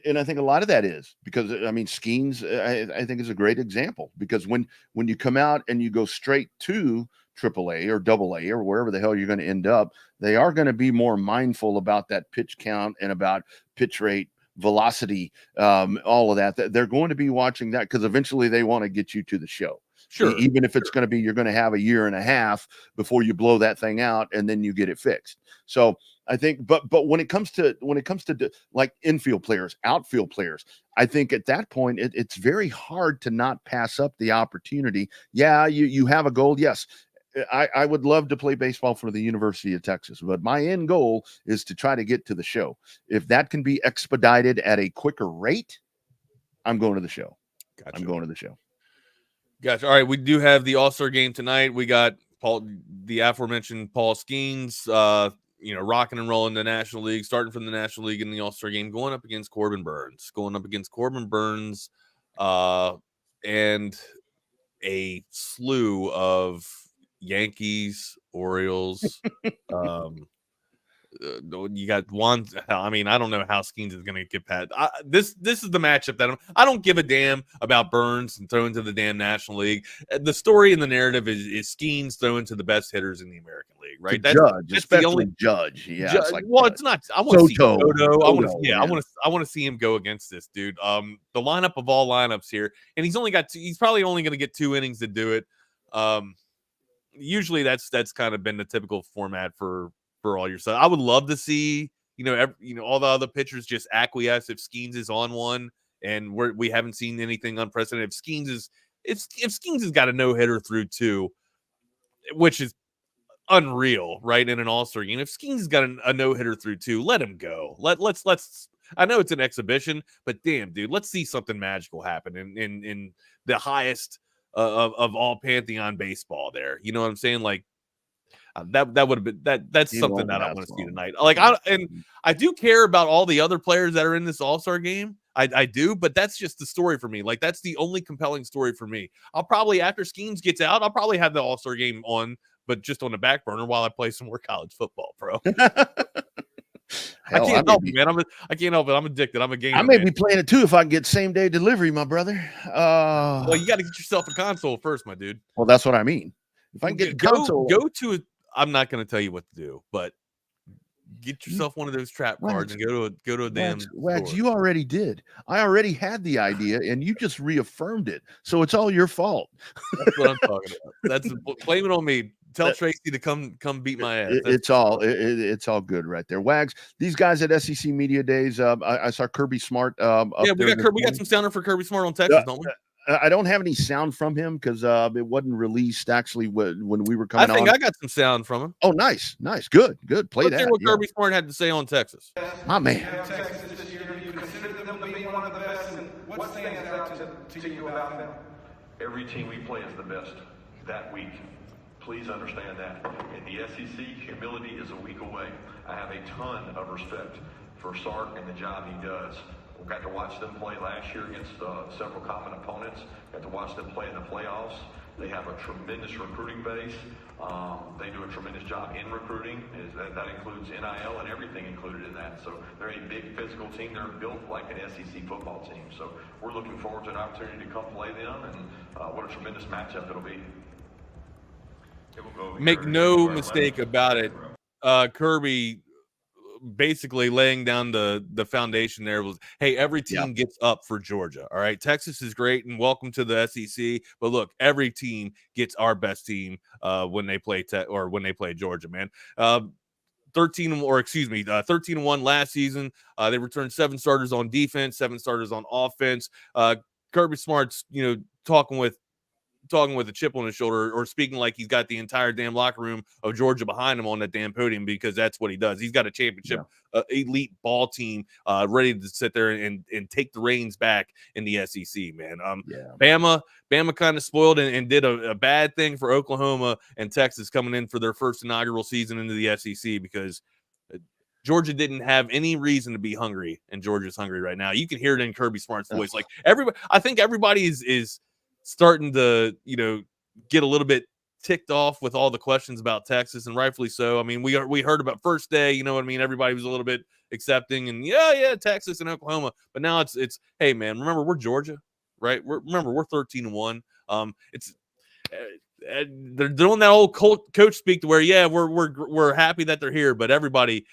And I think a lot of that is because, I mean, Skeens, I think, is a great example, because when you come out and you go straight to AAA or AA or wherever the hell you're going to end up, they are going to be more mindful about that pitch count and about pitch rate, velocity, all of that. They're going to be watching that, because eventually they want to get you to the show. Sure. Even if it's going to be, you're going to have a year and a half before you blow that thing out and then you get it fixed. So I think, but when it comes to like infield players, outfield players, I think at that point it's very hard to not pass up the opportunity. Yeah, you have a goal. Yes, I would love to play baseball for the University of Texas, but my end goal is to try to get to the show. If that can be expedited at a quicker rate, I'm going to the show. Gotcha. I'm going to the show. Gotcha. All right, we do have the All-Star game tonight. We got the aforementioned Paul Skeens, rocking and rolling the National League, starting from the National League in the All-Star game, going up against Corbin Burns, and a slew of Yankees, Orioles. You got one. I mean, I don't know how Skeens is going to get past. This is the matchup that I don't give a damn about Burns and throwing to the damn National League. The story and the narrative is Skeens throwing to the best hitters in the American League, right? That's especially the only Judge. Yeah, Judge, it's like it's not. I want to see Soto. I want to see him go against this dude. The lineup of all lineups here, and he's probably only going to get 2 innings to do it. Usually that's kind of been the typical format for all your stuff. I would love to see, all the other pitchers just acquiesce if Skeens is on one, and we haven't seen anything unprecedented. If Skeens has got a no-hitter through 2, which is unreal, right? In an All-Star game. If Skeens has got a no-hitter through 2, let him go. Let's I know it's an exhibition, but damn, dude, let's see something magical happen in the highest of all Pantheon baseball there. You know what I'm saying? Like, that would have been that's something that I want to see tonight. Like, I do care about all the other players that are in this All-Star game. I do, but that's just the story for me. Like, that's the only compelling story for me. I'll probably, after Skeens gets out, I'll probably have the All-Star game on, but just on the back burner while I play some more college football, bro. I can't help it, man. I can't help it. I'm addicted. I'm a gamer. I may be playing it too if I can get same day delivery, my brother. Well, you got to get yourself a console first, my dude. Well, that's what I mean. If I can get a console, go to it. I'm not going to tell you what to do, but get yourself one of those trap cards and go to a damn Wags, you already did. I already had the idea, and you just reaffirmed it. So it's all your fault. That's what I'm talking about. That's blame it on me. Tell Tracy to come beat my ass. It's all good right there. Wags, these guys at SEC Media Days. I saw Kirby Smart. We got some sounder for Kirby Smart on Texas, don't we? I don't have any sound from him because it wasn't released actually when we were coming on. I think I got some sound from him. Oh, nice. Good. Play Let's that. hear what Kirby Smart had to say on Texas. My man. Texas this year, do you consider them to be one of the best? And what stands out to you about them? Every team we play is the best that week. Please understand that. In the SEC, humility is a week away. I have a ton of respect for Sark and the job he does. We got to watch them play last year against several common opponents. Got to watch them play in the playoffs. They have a tremendous recruiting base. They do a tremendous job in recruiting. That includes NIL and everything included in that. So they're a big physical team. They're built like an SEC football team. So we're looking forward to an opportunity to come play them, and what a tremendous matchup it'll be. Make no mistake about it. Kirby basically laying down the foundation there was, hey, every team gets up for Georgia. All right. Texas is great and welcome to the SEC. But look, every team gets our best team when they play Georgia, man. 13-1 last season. They returned 7 starters on defense, 7 starters on offense. Kirby Smart's, talking with a chip on his shoulder, or speaking like he's got the entire damn locker room of Georgia behind him on that damn podium, because that's what he does. He's got a championship elite ball team ready to sit there and take the reins back in the SEC, man. Bama kind of spoiled and did a bad thing for Oklahoma and Texas coming in for their first inaugural season into the SEC, because Georgia didn't have any reason to be hungry, and Georgia's hungry right now. You can hear it in Kirby Smart's voice. Like, I think everybody is starting to, get a little bit ticked off with all the questions about Texas, and rightfully so. I mean, we heard about first day, you know what I mean? Everybody was a little bit accepting, and Texas and Oklahoma. But now it's hey, man, remember, we're Georgia, right? We're 13-1. They're doing that old coach speak to where, we're happy that they're here, but everybody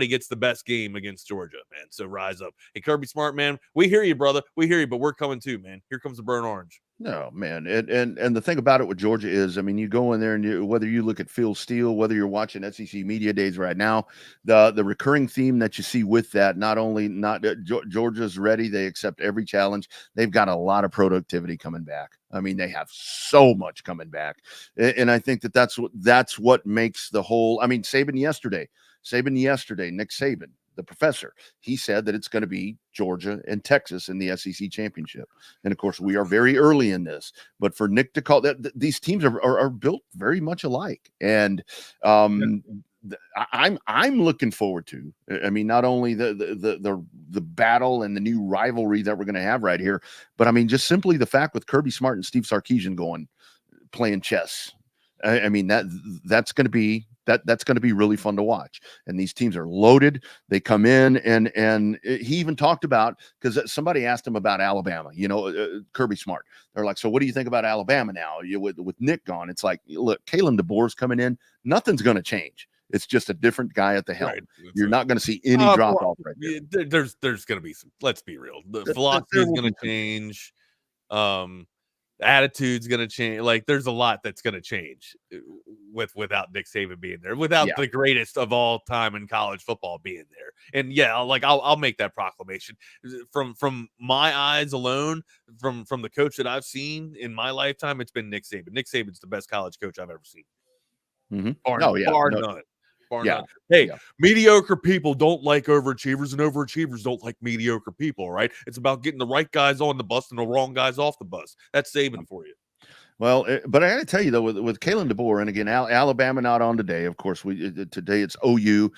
gets the best game against Georgia, man. So rise up. Hey, Kirby Smart, man, we hear you, brother. We hear you, but we're coming too, man. Here comes the burnt orange. No, man. And the thing about it with Georgia is, I mean, you go in there and whether you look at Phil Steele, whether you're watching SEC Media Days right now, the recurring theme that you see with that, Georgia's ready. They accept every challenge. They've got a lot of productivity coming back. I mean, they have so much coming back. And I think that's what makes the whole, I mean, Saban yesterday, Nick Saban, the professor, he said that it's going to be Georgia and Texas in the SEC championship. And of course, we are very early in this, but for Nick to call that, these teams are built very much alike. And I'm looking forward to, I mean, not only the battle and the new rivalry that we're going to have right here, but I mean, just simply the fact with Kirby Smart and Steve Sarkeesian playing chess. I mean, that's going to be, that's going to be really fun to watch. And these teams are loaded. They come in and he even talked about, because somebody asked him about Alabama, Kirby Smart. They're like, so what do you think about Alabama now? With Nick gone, it's like, look, Kalen DeBoer's coming in. Nothing's going to change. It's just a different guy at the helm. Right. You're not going to see any drop off right there. There's going to be some, let's be real. The philosophy is going to change. Attitude's going to change. Like, there's a lot that's going to change without Nick Saban being there, without the greatest of all time in college football being there. And I'll make that proclamation from my eyes alone, from the coach that I've seen in my lifetime. It's been Nick Saban. Nick Saban's the best college coach I've ever seen. Mm-hmm. Bar none. Hey, mediocre people don't like overachievers, and overachievers don't like mediocre people, right? It's about getting the right guys on the bus and the wrong guys off the bus. That's Saban for you. Well, but I got to tell you, though, with Kalen DeBoer, and again, Alabama not on today. Of course, today it's OU.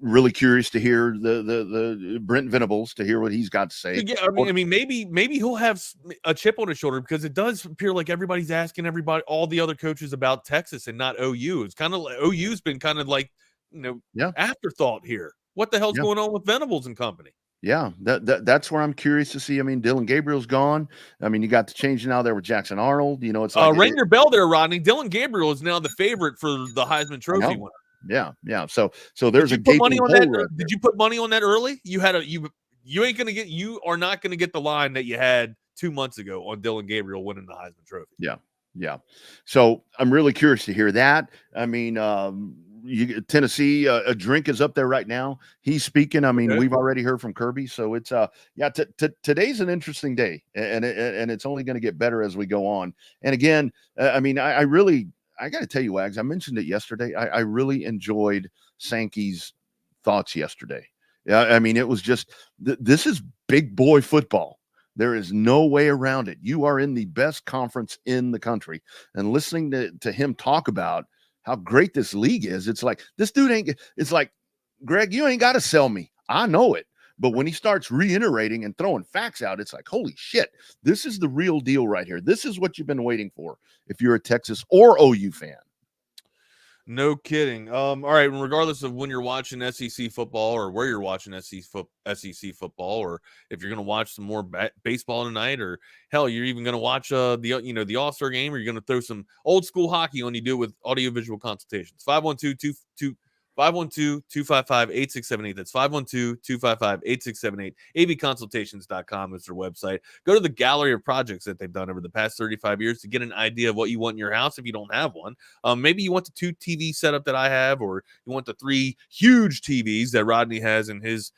Really curious to hear the Brent Venables, to hear what he's got to say. Yeah, I mean, maybe he'll have a chip on his shoulder, because it does appear like everybody's asking all the other coaches about Texas and not OU. It's kind of like OU's been kind of like, afterthought here. What the hell's going on with Venables and company? Yeah, that's where I'm curious to see. I mean, Dylan Gabriel's gone. I mean, you got the change now there with Jackson Arnold. It's like ring your bell there, Rodney. Dylan Gabriel is now the favorite for the Heisman Trophy winner. Yeah. So there's a gaping money on hole that. right Did you put money on that early? You are not going to get the line that you had 2 months ago on Dylan Gabriel winning the Heisman Trophy. Yeah. So I'm really curious to hear that. I mean, Tennessee, a drink is up there right now. He's speaking. I mean, we've already heard from Kirby, so it's today's an interesting day, and it's only going to get better as we go on. And again, I mean, I got to tell you, Wags, I mentioned it yesterday. I really enjoyed Sankey's thoughts yesterday. Yeah, I mean, it was just this is big boy football. There is no way around it. You are in the best conference in the country, and listening to him talk about how great this league is, it's like, this dude it's like, Greg, you ain't got to sell me. I know it. But when he starts reiterating and throwing facts out, it's like, holy shit, this is the real deal right here. This is what you've been waiting for if you're a Texas or OU fan. No kidding. All right. Regardless of when you're watching SEC football or where you're watching SEC football, or if you're going to watch some more baseball tonight, or hell, you're even going to watch the All-Star game, or you're going to throw some old school hockey on, you do it with audiovisual consultations. 512-255-8678. That's 512-255-8678. avconsultations.com is their website. Go to the gallery of projects that they've done over the past 35 years to get an idea of what you want in your house if you don't have one. Maybe you want the 2 TV setup that I have, or you want the 3 huge TVs that Rodney has in his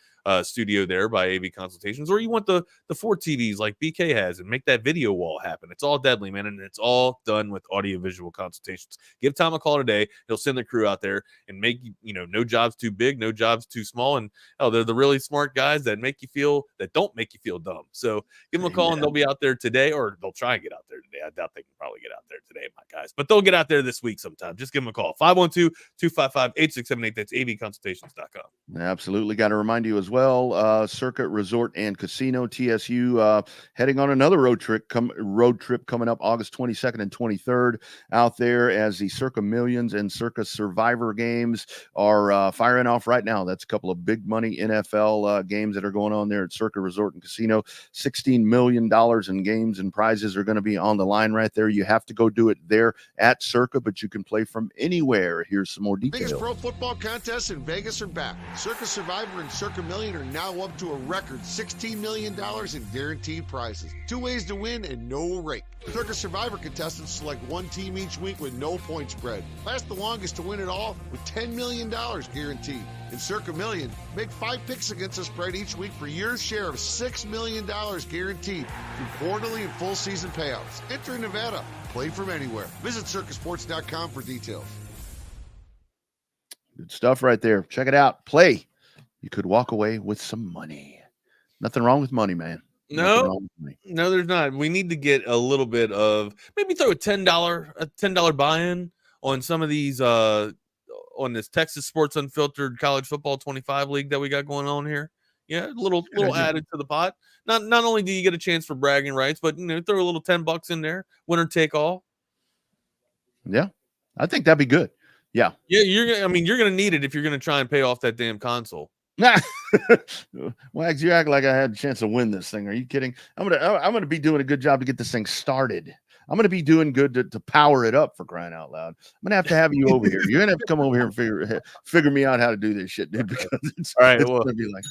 studio there by AV Consultations, or you want the 4 TVs like BK has, and make that video wall happen. It's all deadly, man, and it's all done with audiovisual consultations. Give Tom a call today. He'll send the crew out there and make no jobs too big, no jobs too small, and they're the really smart guys that don't make you feel dumb. So give them a call, and they'll be out there today, or they'll try and get out there today. I doubt they can probably get out there today, my guys, but they'll get out there this week sometime. Just give them a call. 512-255-8678. That's avconsultations.com. Absolutely. Got to remind you as well, Circuit Resort and Casino, TSU, heading on another road trip coming up August 22nd and 23rd out there, as the Circa Millions and Circa Survivor games are firing off right now. That's a couple of big money NFL games that are going on there at Circa Resort and Casino. $16 million in games and prizes are going to be on the line. line right there. You have to go do it there at Circa, but you can play from anywhere. Here's some more details. Biggest pro football contests in Vegas are back. Circa Survivor and Circa Million are now up to a record $16 million in guaranteed prizes. 2 ways to win and no rake. Circa Survivor contestants select one team each week with no point spread. Last the longest to win it all with $10 million guaranteed. In Circa Million, make 5 picks against the spread each week for your share of $6 million guaranteed through quarterly and full season payouts. Enter in Nevada. Play from anywhere. Visit circasports.com for details. Good stuff right there. Check it out. Play. You could walk away with some money. Nothing wrong with money, man. No, there's not. We need to get a little bit of, maybe throw a $10 buy-in on some of these on this Texas Sports Unfiltered College Football 25 league that we got going on here. Yeah, a little added to the pot. Not only do you get a chance for bragging rights, but throw a little $10 in there, winner take all. Yeah, I think that'd be good. Yeah. Yeah, you're gonna need it if you're gonna try and pay off that damn console. Wags, you act like I had a chance to win this thing. Are you kidding? I'm gonna be doing a good job to get this thing started. I'm going to be doing good to power it up, for crying out loud. I'm going to have you over here. You're going to have to come over here and figure me out how to do this shit, dude, because it's all right. It's well, going to be like,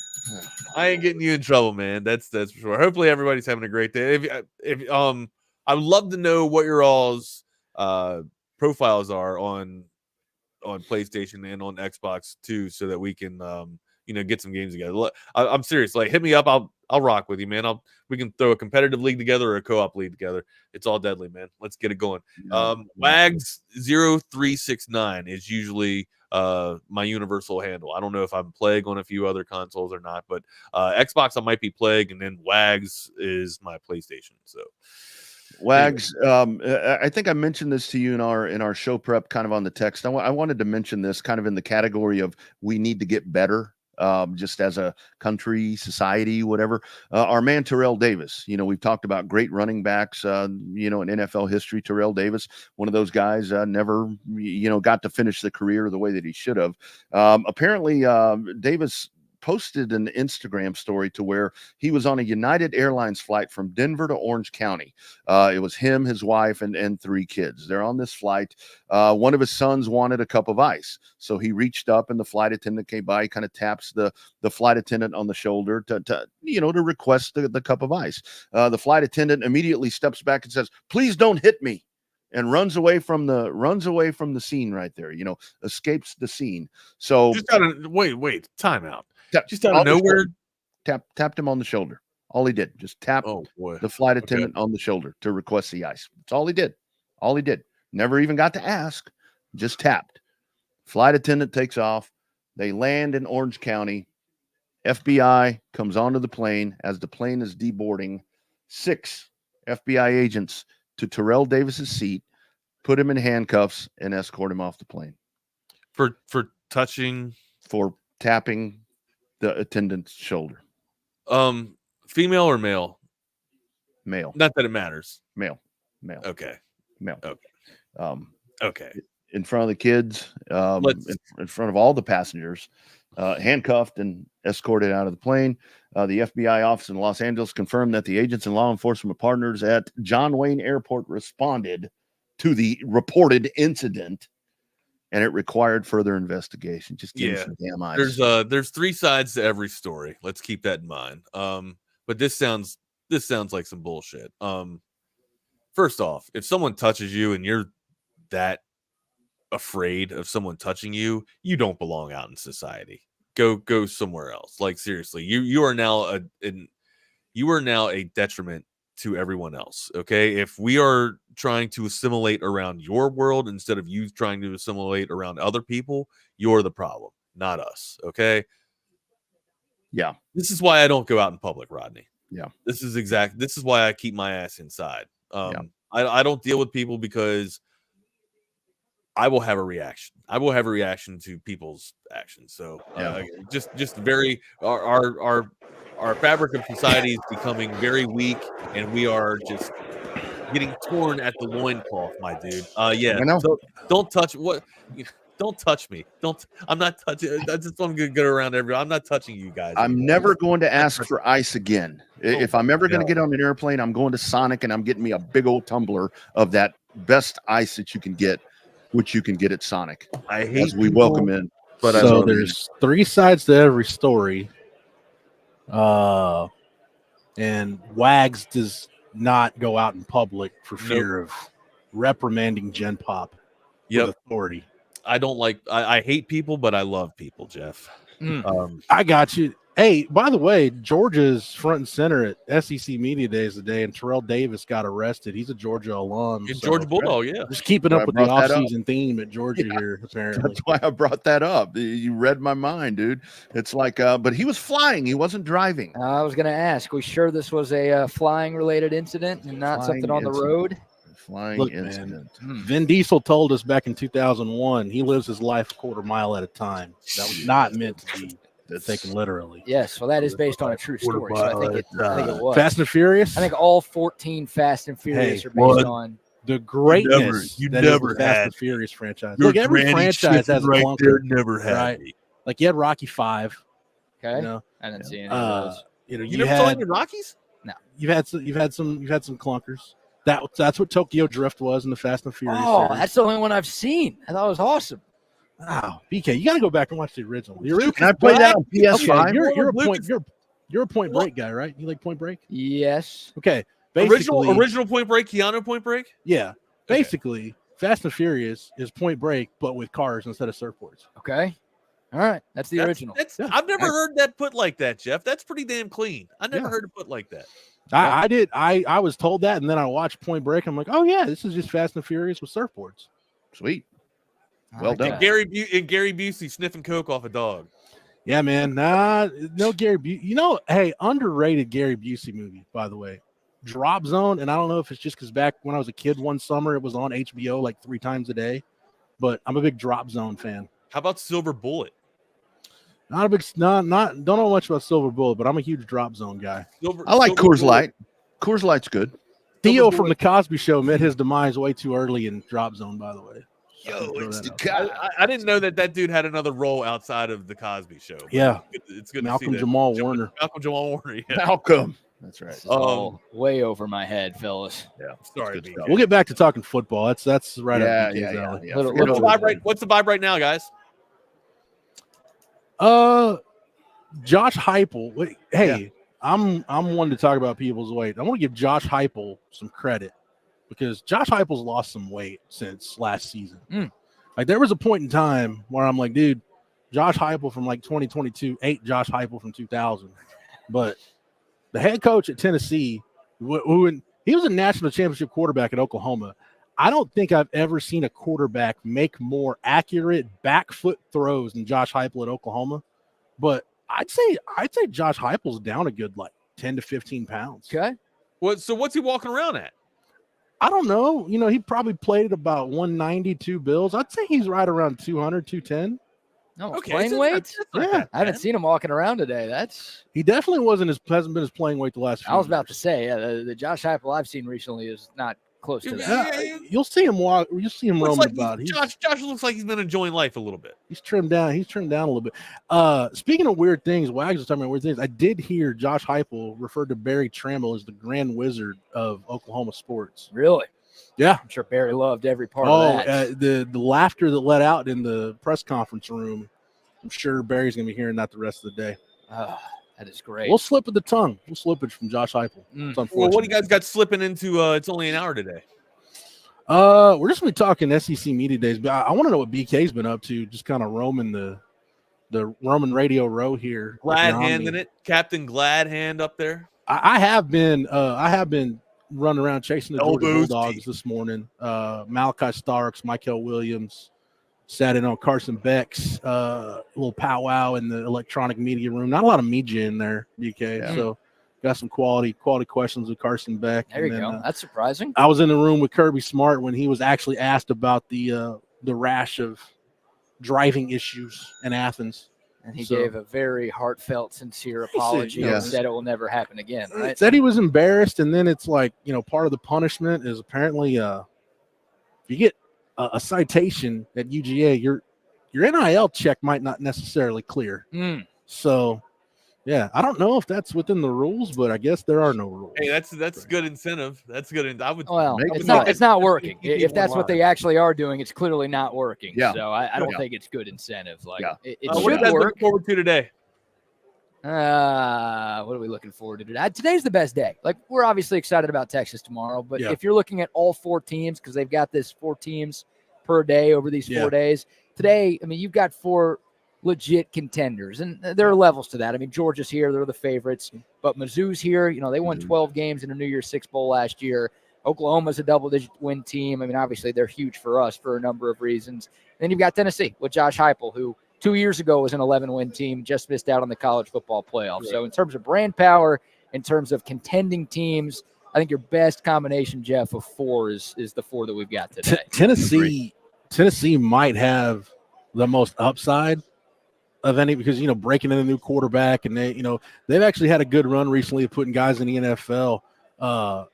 I ain't getting you in trouble, man. That's for sure. Hopefully everybody's having a great day. If I would love to know what your all's profiles are on PlayStation and on Xbox too, so that we can get some games together. I'm serious. Like, hit me up. I'll rock with you, man. We can throw a competitive league together or a co-op league together. It's all deadly, man. Let's get it going. Wags 0369 is usually my universal handle. I don't know if I'm Plague on a few other consoles or not, but Xbox I might be Plague, and then Wags is my PlayStation. So Wags, I think I mentioned this to you in our show prep, kind of on the text. I wanted to mention this kind of in the category of we need to get better. Just as a country, society, whatever. Our man Terrell Davis, we've talked about great running backs, in NFL history. Terrell Davis, one of those guys, never, got to finish the career the way that he should have. Apparently, Davis posted an Instagram story to where he was on a United Airlines flight from Denver to Orange County. It was him, his wife, and 3 kids. They're on this flight. One of his sons wanted a cup of ice. So he reached up, and the flight attendant came by, kind of taps the flight attendant on the shoulder to request the cup of ice. The flight attendant immediately steps back and says, "Please don't hit me," and runs away from the scene right there, escapes the scene. So just wait, time out. Just out of nowhere, tapped him on the shoulder. All he did, just tap the flight attendant on the shoulder to request the ice. That's all he did. Never even got to ask, just tapped. Flight attendant takes off. They land in Orange County. FBI comes onto the plane as the plane is deboarding. 6 FBI agents to Terrell Davis's seat, put him in handcuffs, and escort him off the plane. For tapping the attendant's shoulder. Female or male? Male. Not that it matters. Male. Okay. Male. Okay. Okay. In front of the kids, in front of all the passengers, handcuffed and escorted out of the plane. The FBI office in Los Angeles confirmed that the agents and law enforcement partners at John Wayne Airport responded to the reported incident, and it required further investigation. Just give me some damn eyes. There's 3 sides to every story. Let's keep that in mind. But this sounds like some bullshit. First off, if someone touches you and you're that afraid of someone touching you, you don't belong out in society. Go somewhere else. Like, seriously, you are now a detriment to everyone else. Okay, if we are trying to assimilate around your world instead of you trying to assimilate around other people, you're the problem, not us. Okay. Yeah. This is why I don't go out in public, Rodney. Yeah. This is why I keep my ass inside. I don't deal with people because I will have a reaction. I will have a reaction to people's actions. So just very our fabric of society is becoming very weak, and we are just getting torn at the loincloth, my dude. So don't touch don't touch me. I'm not touching. I just want to get around everyone. I'm not touching you guys. I'm never going to ask for ice again. If I'm ever going to get on an airplane, I'm going to Sonic, and I'm getting me a big old tumbler of that best ice that you can get, which you can get at Sonic. I hate as we welcome in. But so there's 3 sides to every story. And Wags does not go out in public for fear of reprimanding Gen Pop with authority. I don't like. I hate people, but I love people, Jeff. I got you. Hey, by the way, Georgia's front and center at SEC Media Days today, and Terrell Davis got arrested. He's a Georgia alum. Georgia Bulldog, yeah. Just keeping up with the offseason theme at Georgia here, apparently. That's why I brought that up. You read my mind, dude. It's like, but he was flying. He wasn't driving. I was going to ask, we sure this was a flying-related incident and not something on the road? Flying incident. Man, Vin Diesel told us back in 2001 he lives his life a quarter mile at a time. That was not meant to be taken literally. Yes, well, that is based on a true story. So I think it was. Fast and Furious? I think all 14 Fast and Furious are based on the greatness you that never is the Fast had. and Furious franchise. Your Look, every granny franchise has a right clunker. there never had right? me. Like you had Rocky 5. Okay. You know? I didn't see any of those. You never saw any Rockies? No. You've had some clunkers. That's what Tokyo Drift was in the Fast and Furious. Oh, series. that's the only one I've seen. I thought it was awesome. Wow, BK, you got to go back and watch the original. Can I play that on PS5? Okay, you're a Point Break guy, right? You like Point Break? Yes. Okay. Original Point Break, Keanu Point Break? Yeah. Basically, Fast and Furious is Point Break, but with cars instead of surfboards. Okay. All right. That's the original. I've never heard that put like that, Jeff. That's pretty damn clean. I never heard it put like that. I did. I was told that, and then I watched Point Break. I'm like, oh yeah, this is just Fast and Furious with surfboards. Sweet. Well done. And Gary Busey sniffing coke off a dog. Yeah, man. No Gary Busey. Hey, underrated Gary Busey movie, by the way. Drop Zone, and I don't know if it's just because back when I was a kid one summer, it was on HBO like 3 times a day, but I'm a big Drop Zone fan. How about Silver Bullet? Don't know much about Silver Bullet, but I'm a huge Drop Zone guy. I like Coors Light. Coors Light's good. Theo from the Cosby Show met his demise way too early in Drop Zone, by the way. Yo, it's the I didn't know that dude had another role outside of the Cosby Show. Yeah, it's good. Malcolm to see Jamal that. Warner. Malcolm Jamal Warner. Yeah. Malcolm. That's right. Way over my head, fellas. Yeah. Sorry. We'll get back to talking football. That's right. Yeah. What's the vibe right now, guys? Josh Heupel. Hey, I'm one to talk about people's weight. I want to give Josh Heupel some credit because Josh Heupel's lost some weight since last season. Like there was a point in time where I'm like, dude, Josh Heupel from like 2022 ain't Josh Heupel from 2000. But the head coach at Tennessee, who he was a national championship quarterback at Oklahoma. I don't think I've ever seen a quarterback make more accurate back foot throws than Josh Heupel at Oklahoma. But I'd say Josh Heupel's down a good like 10 to 15 pounds. Okay. So what's he walking around at? I don't know. He probably played at about 192 Bills. I'd say he's right around 200, 210. No, Okay, playing weight? Yeah. I haven't seen him walking around today. He definitely hasn't been his playing weight the last few I was about years. to say, the Josh Heupel I've seen recently is not close to that. You'll see him walk. You'll see him roaming Like about. Josh looks like he's been enjoying life a little bit. He's trimmed down. He's trimmed down a little bit. Speaking of weird things, Wags was talking about weird things. I did hear Josh Heupel referred to Barry Trammell as the Grand Wizard of Oklahoma sports. Really? Yeah, I'm sure Barry loved every part of that. The laughter that let out in the press conference room. I'm sure Barry's going to be hearing that the rest of the day. That is great. We'll slip of the tongue. We'll slippage from Josh Heupel. It's unfortunate. Well, what do you guys got slipping into? It's only an hour today. We're just going to be talking SEC Media Days, but I want to know what BK's been up to, just kind of roaming the Roman Radio Row here. Glad hand in it, Captain Glad hand up there. I have been running around chasing the Georgia Bulldogs this morning. Malachi Starks, Michael Williams, sat in on Carson Beck's little powwow in the electronic media room. Not a lot of media in there, BK. So got some quality questions with Carson Beck. There you go. That's surprising. I was in the room with Kirby Smart when he was actually asked about the rash of driving issues in Athens. And he gave a very heartfelt, sincere apology and said it will never happen again, right? Said he was embarrassed, and then it's like, part of the punishment is apparently if you get a citation at UGA, your NIL check might not necessarily clear. So Yeah, I don't know if that's within the rules, but I guess there are no rules. Hey, that's good incentive. That's good. I would. Well, make it's not working. keep If people that's what in they line. actually are doing, it's clearly not working. Yeah. So I don't Yeah. think it's good incentive. Like it What are you should guys work. looking forward to today? What are we looking forward to today? Today's the best day. Like, we're obviously excited about Texas tomorrow, but if you're looking at all 4 teams, because they've got this 4 teams per day over these 4 days, today, I mean, you've got 4 legit contenders, and there are levels to that. I mean, Georgia's here, they're the favorites, but Mizzou's here. You know, they won 12 games in a New Year's Six Bowl last year. Oklahoma's a double-digit win team. I mean, obviously, they're huge for us for a number of reasons. Then you've got Tennessee with Josh Heupel, who 2 years ago was an 11-win team, just missed out on the college football playoff. Right. So in terms of brand power, in terms of contending teams, I think your best combination, Jeff, of 4 is the 4 that we've got today. Tennessee might have the most upside of any, because, you know, breaking in a new quarterback, and they've actually had a good run recently of putting guys in the NFL.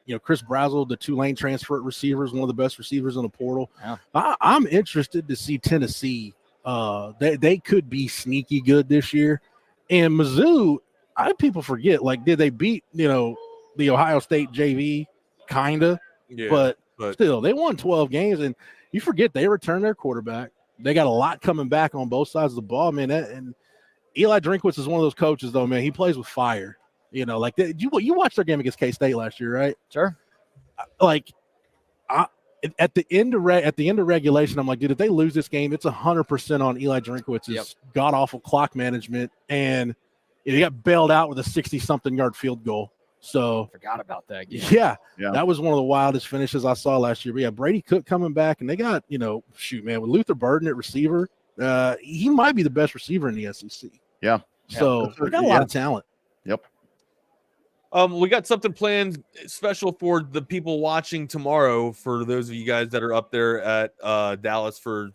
You know, Chris Brazzell, the Tulane transfer at receiver, is one of the best receivers in the portal. Yeah. I'm interested to see Tennessee. They could be sneaky good this year. And Mizzou, people forget, like, did they beat, the Ohio State JV? Kinda. Yeah, but still, they won 12 games, and you forget they returned their quarterback. They got a lot coming back on both sides of the ball, man. And Eli Drinkwitz is one of those coaches, though, man. He plays with fire. You know, like you watched their game against K-State last year, right? Sure. Like, at the end of regulation, I'm like, dude, if they lose this game, it's 100% on Eli Drinkwitz's god awful clock management, and he got bailed out with a 60-something yard field goal. So forgot about that game. Yeah, that was one of the wildest finishes I saw last year. But yeah, Brady Cook coming back, and they got with Luther Burden at receiver, he might be the best receiver in the SEC. Yeah. So they got a lot of talent. Yep. We got something planned special for the people watching tomorrow. For those of you guys that are up there at Dallas for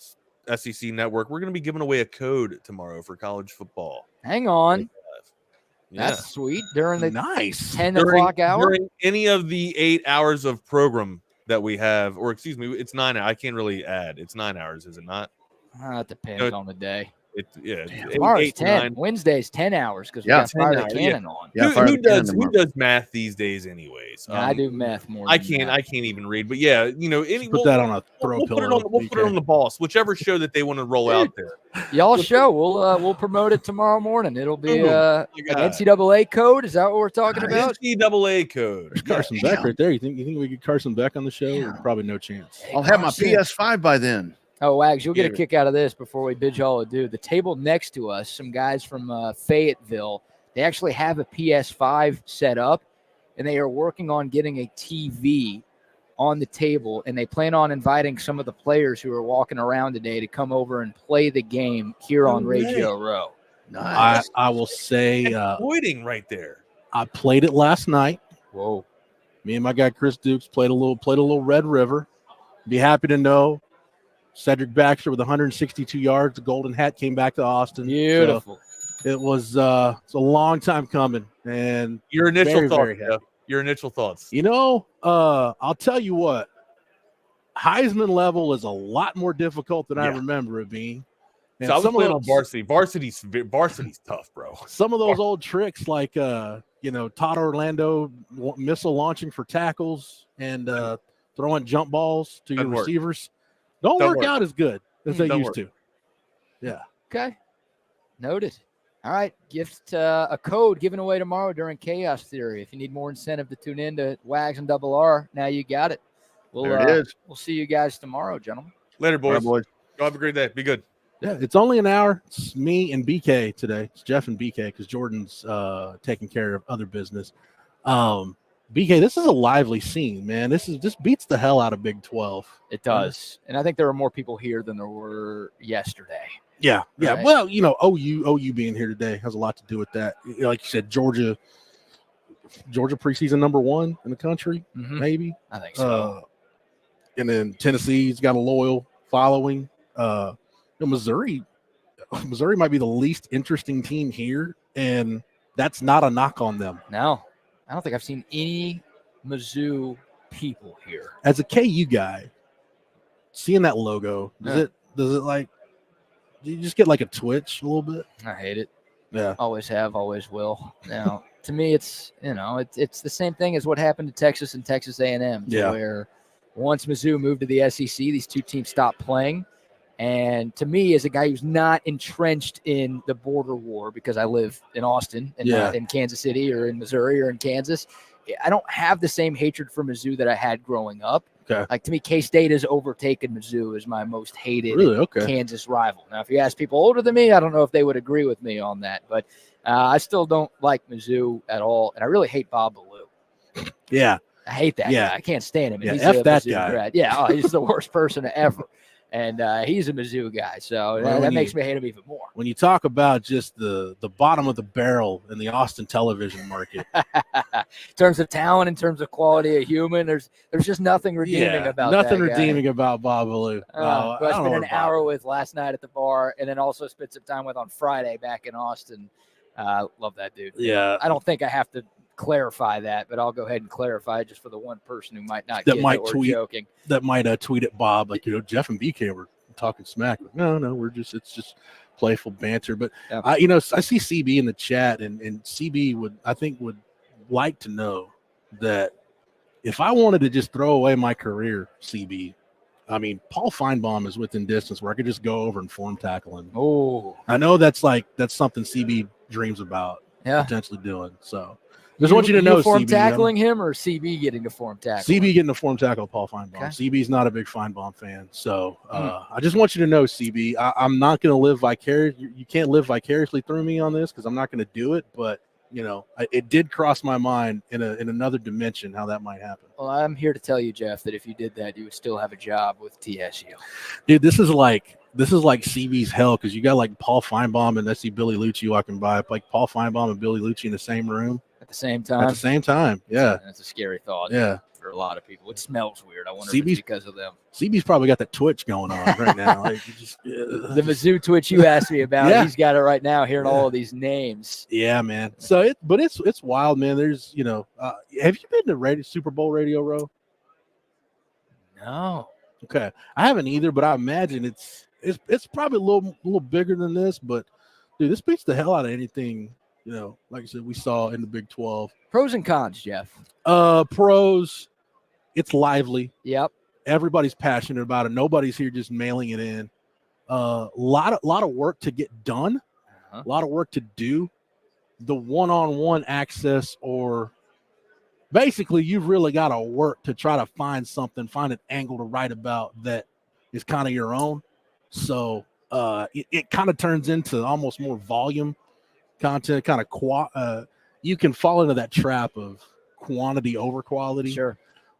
SEC Network, we're going to be giving away a code tomorrow for college football. Hang on. Yeah. That's sweet. During the 10 During- o'clock hour? During any of the 8 hours of program that we have, or excuse me, it's 9 hours. I can't really add. It's 9 hours, is it not? It depends on the day. Tomorrow's 8 to 10. Wednesd's 10 hours because we got Fire the Cannon on. Who does math these days, anyways? I do math more. I can't even read, but yeah, Put that on a throw we'll pillow. Put it on the boss, whichever show that they want to roll out there. Y'all show. We'll promote it tomorrow morning. It'll be an God. NCAA code. Is that what we're talking about? NCAA code. There's Carson Beck right there. You think we get Carson Beck on the show? Probably no chance. I'll have my PS5 by then. Oh, Wags, you'll get a kick out of this before we bid y'all adieu. The table next to us, some guys from Fayetteville, they actually have a PS5 set up, and they are working on getting a TV on the table, and they plan on inviting some of the players who are walking around today to come over and play the game here on Radio Row. Nice. I will say, pointing right there. I played it last night. Whoa. Me and my guy Chris Dukes played a little Red River. Be happy to know Cedric Baxter with 162 yards. The Golden Hat came back to Austin. Beautiful. So it was it's a long time coming. And Your initial very, thoughts, very happy. Jeff. Your initial thoughts. I'll tell you what, Heisman level is a lot more difficult than I remember it being. And So I was some of playing on those- varsity. Varsity's tough, bro. Some of those old tricks like Todd Orlando missile launching for tackles and throwing jump balls to your Doesn't work. receivers don't work out as good as they Don't used work. to. Yeah. Okay. Noted. All right. Gift a code given away tomorrow during Chaos Theory. If you need more incentive to tune in to Wags and Double R, now you got it. There it is. We'll see you guys tomorrow, gentlemen. Later, boys. All right, boys. Go have a great day. Be good. Yeah, it's only an hour. It's me and BK today. It's Jeff and BK because Jordan's taking care of other business. BK, this is a lively scene, man. This beats the hell out of Big 12. It does. And I think there are more people here than there were yesterday. Yeah. Right. Well, OU being here today has a lot to do with that. Like you said, Georgia preseason number 1 in the country, maybe. I think so. And then Tennessee's got a loyal following. Missouri might be the least interesting team here, and that's not a knock on them. No, I don't think I've seen any Mizzou people here. As a KU guy, seeing that logo, does it like, do you just get like a twitch a little bit? I hate it. Yeah. Always have, always will. Now, to me, it's it's the same thing as what happened to Texas and Texas A&M, where once Mizzou moved to the SEC, these two teams stopped playing. And to me, as a guy who's not entrenched in the border war, because I live in Austin and not in Kansas City or in Missouri or in Kansas, I don't have the same hatred for Mizzou that I had growing up. Okay. Like, to me, K-State has overtaken Mizzou as my most hated Kansas rival. Now, if you ask people older than me, I don't know if they would agree with me on that. But I still don't like Mizzou at all. And I really hate Bob Ballou. Yeah. I hate that guy. I can't stand him. Yeah, he's F a that Mizzou guy. grad. Yeah, he's the worst person ever. And he's a Mizzou guy. So that makes me hate him even more. When you talk about just the bottom of the barrel in the Austin television market. In terms of talent, in terms of quality of human, there's just nothing redeeming about nothing that guy. redeeming about Bob Ballou. Who I spent an hour with last night at the bar, and then also spent some time with on Friday back in Austin. Love that dude. Yeah. I don't think I have to clarify that, but I'll go ahead and clarify it just for the one person who might not get that we're joking. That might tweet at Bob, like, Jeff and BK were talking smack. Like, no, it's just playful banter. But I see CB in the chat, and CB would like to know that if I wanted to just throw away my career, CB, I mean, Paul Feinbaum is within distance where I could just go over and form tackle him. Oh, I know that's something CB dreams about potentially doing. So just want you to know, form CB, tackling him or CB getting to form tackle? CB getting to form tackle Paul Feinbaum. Okay. CB's not a big Feinbaum fan. So I just want you to know, CB, I'm not going to live vicariously. You can't live vicariously through me on this because I'm not going to do it. But, it did cross my mind in another dimension how that might happen. Well, I'm here to tell you, Jeff, that if you did that, you would still have a job with TSU. Dude, this is like CB's hell because you got like Paul Feinbaum and SC Billy Lucci walking by, like Paul Feinbaum and Billy Lucci in the same room. At the same time? At the same time, yeah. That's a scary thought. Yeah. For a lot of people. It smells weird. I wonder if it's because of them. CB's probably got that twitch going on right now. Like, the Mizzou twitch you asked me about, he's got it right now hearing all of these names. Yeah, man. So it's wild, man. There's, have you been to Super Bowl Radio Row? No. Okay. I haven't either, but I imagine it's probably a little bigger than this, but dude, this beats the hell out of anything, like I said, we saw in the Big 12. Pros and cons, Jeff. Pros, it's lively. Yep. Everybody's passionate about it. Nobody's here just mailing it in. Lot of work to get done. A lot of work to do. The one-on-one access, or basically you've really got to work to try to find an angle to write about that is kind of your own. So it kind of turns into almost more volume content, kind of you can fall into that trap of quantity over quality. Sure.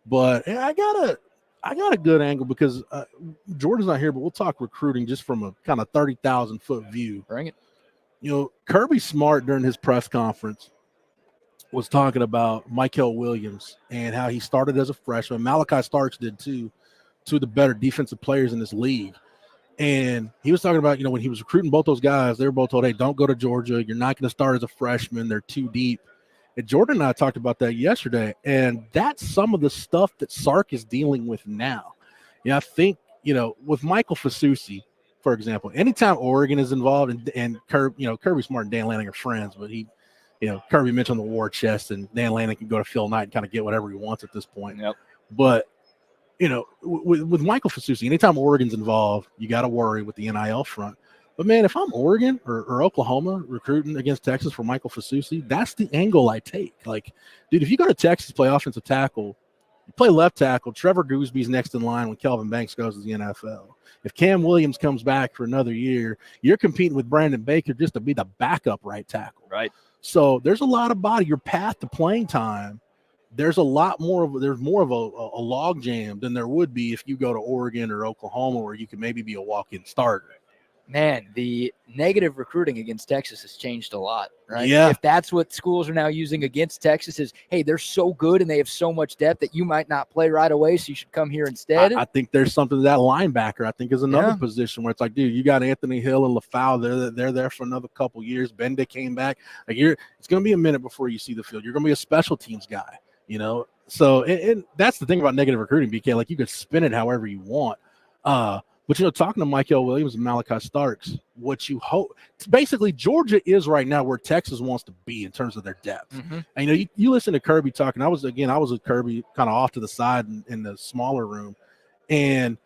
But I got a good angle because Jordan's not here, but we'll talk recruiting just from a kind of 30,000 foot view. Bring it. Kirby Smart during his press conference was talking about Michael Williams and how he started as a freshman. Malachi Starks did too, two of the better defensive players in this league. And he was talking about, when he was recruiting both those guys, they were both told, hey, don't go to Georgia. You're not going to start as a freshman. They're too deep. And Jordan and I talked about that yesterday. And that's some of the stuff that Sark is dealing with now. I think, with Michael Fasusi, for example, anytime Oregon is involved and Kirby Smart and Dan Lanning are friends, but Kirby mentioned the war chest and Dan Lanning can go to Phil Knight and kind of get whatever he wants at this point. Yep. But with Michael Fasusi, anytime Oregon's involved, you got to worry with the NIL front. But, man, if I'm Oregon or Oklahoma recruiting against Texas for Michael Fasusi, that's the angle I take. Like, dude, if you go to Texas, play offensive tackle, you play left tackle, Trevor Goosby's next in line when Kelvin Banks goes to the NFL. If Cam Williams comes back for another year, you're competing with Brandon Baker just to be the backup right tackle. Right. So there's a lot of body. Your path to playing time, there's more of a log jam than there would be if you go to Oregon or Oklahoma where you could maybe be a walk-in starter. Man, the negative recruiting against Texas has changed a lot, right? Yeah. If that's what schools are now using against Texas is, hey, they're so good and they have so much depth that you might not play right away, so you should come here instead. I think there's something to that linebacker. I think is another position where it's like, dude, you got Anthony Hill and LaFau. They're there for another couple years. Bende came back. Like it's going to be a minute before you see the field. You're going to be a special teams guy, So and that's the thing about negative recruiting, BK. Like you could spin it however you want. But, talking to Michael Williams and Malachi Starks, what you hope – basically, Georgia is right now where Texas wants to be in terms of their depth. Mm-hmm. And, you listen to Kirby talking. I was with Kirby kind of off to the side in the smaller room. And,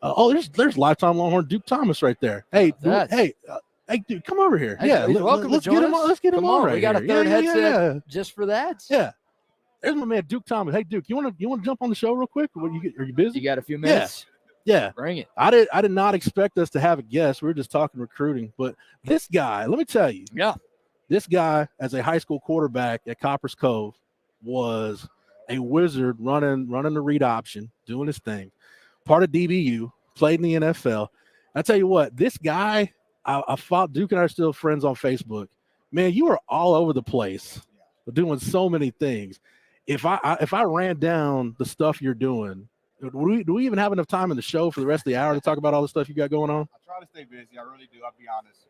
there's lifetime Longhorn Duke Thomas right there. Hey, dude, hey, dude, come over here. Hey, yeah, welcome. let's get him on. Let's get him on right We got here. a third headset Yeah. just for that. Yeah. There's my man Duke Thomas. Hey, Duke, you want to jump on the show real quick? Are you busy? You got a few minutes? Yeah. Bring it. I did not expect us to have a guest. We were just talking recruiting. But this guy, let me tell you. Yeah. This guy, as a high school quarterback at Copper's Cove, was a wizard running the read option, doing his thing. Part of DBU, played in the NFL. I tell you what, this guy, I fought. Duke and I are still friends on Facebook. Man, you are all over the place doing so many things. If I ran down the stuff you're doing, do we even have enough time in the show for the rest of the hour to talk about all the stuff you got going on? I try to stay busy. I really do. I'll be honest.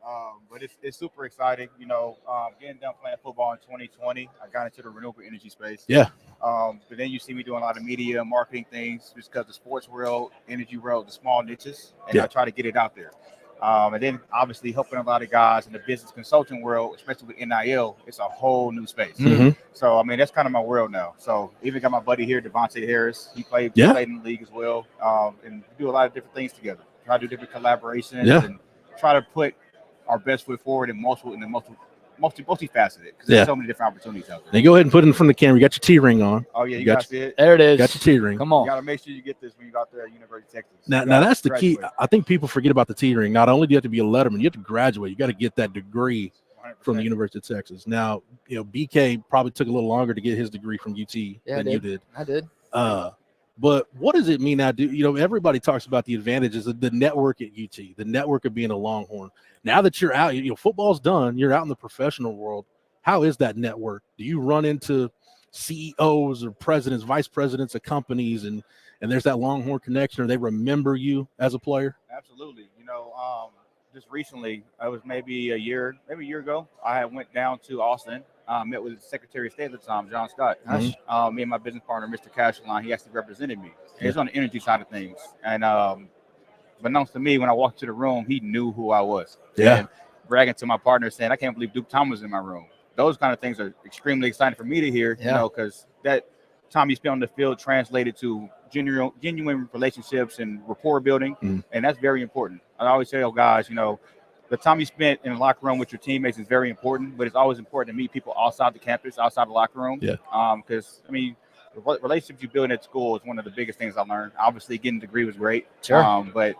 But it's super exciting. Getting done playing football in 2020, I got into the renewable energy space. Yeah. But then you see me doing a lot of media, marketing things, just because the sports world, energy world, the small niches, and I try to get it out there. And then obviously helping a lot of guys in the business consulting world, especially with NIL, it's a whole new space. Mm-hmm. So, that's kind of my world now. So even got my buddy here, Devontae Harris. He played in the league as well. And we do a lot of different things together. Try to do different collaborations and try to put our best foot forward in multifaceted because there's so many different opportunities out there. Now go ahead and put it in front of the camera. You got your T-ring on. Oh, yeah, you got to see it. There it is. Got your T-ring. Come on. You got to make sure you get this when you go out there at University of Texas. Now that's the key. I think people forget about the T-ring. Not only do you have to be a letterman, you have to graduate. You got to get that degree 100%. From the University of Texas. Now, BK probably took a little longer to get his degree from UT than you did. I did. But what does it mean now? Everybody talks about the advantages of the network at UT, the network of being a Longhorn. Now that you're out, football's done. You're out in the professional world. How is that network? Do you run into CEOs or presidents, vice presidents of companies, and there's that Longhorn connection, or they remember you as a player? Absolutely. Just recently, it was maybe a year ago, I went down to Austin, met with the Secretary of State at the time, John Scott. Mm-hmm. Me and my business partner, Mr. Cashline, he actually represented me. He was on the energy side of things. And unbeknownst to me, when I walked into the room, he knew who I was. Yeah. And bragging to my partner saying, I can't believe Duke Thomas was in my room. Those kind of things are extremely exciting for me to hear, because that time you spent on the field translated to genuine relationships and rapport building, and that's very important. I always tell guys, the time you spent in the locker room with your teammates is very important, but it's always important to meet people outside the campus, outside the locker room. Yeah. Because the relationships you build at school is one of the biggest things I learned. Obviously, getting a degree was great. Sure. But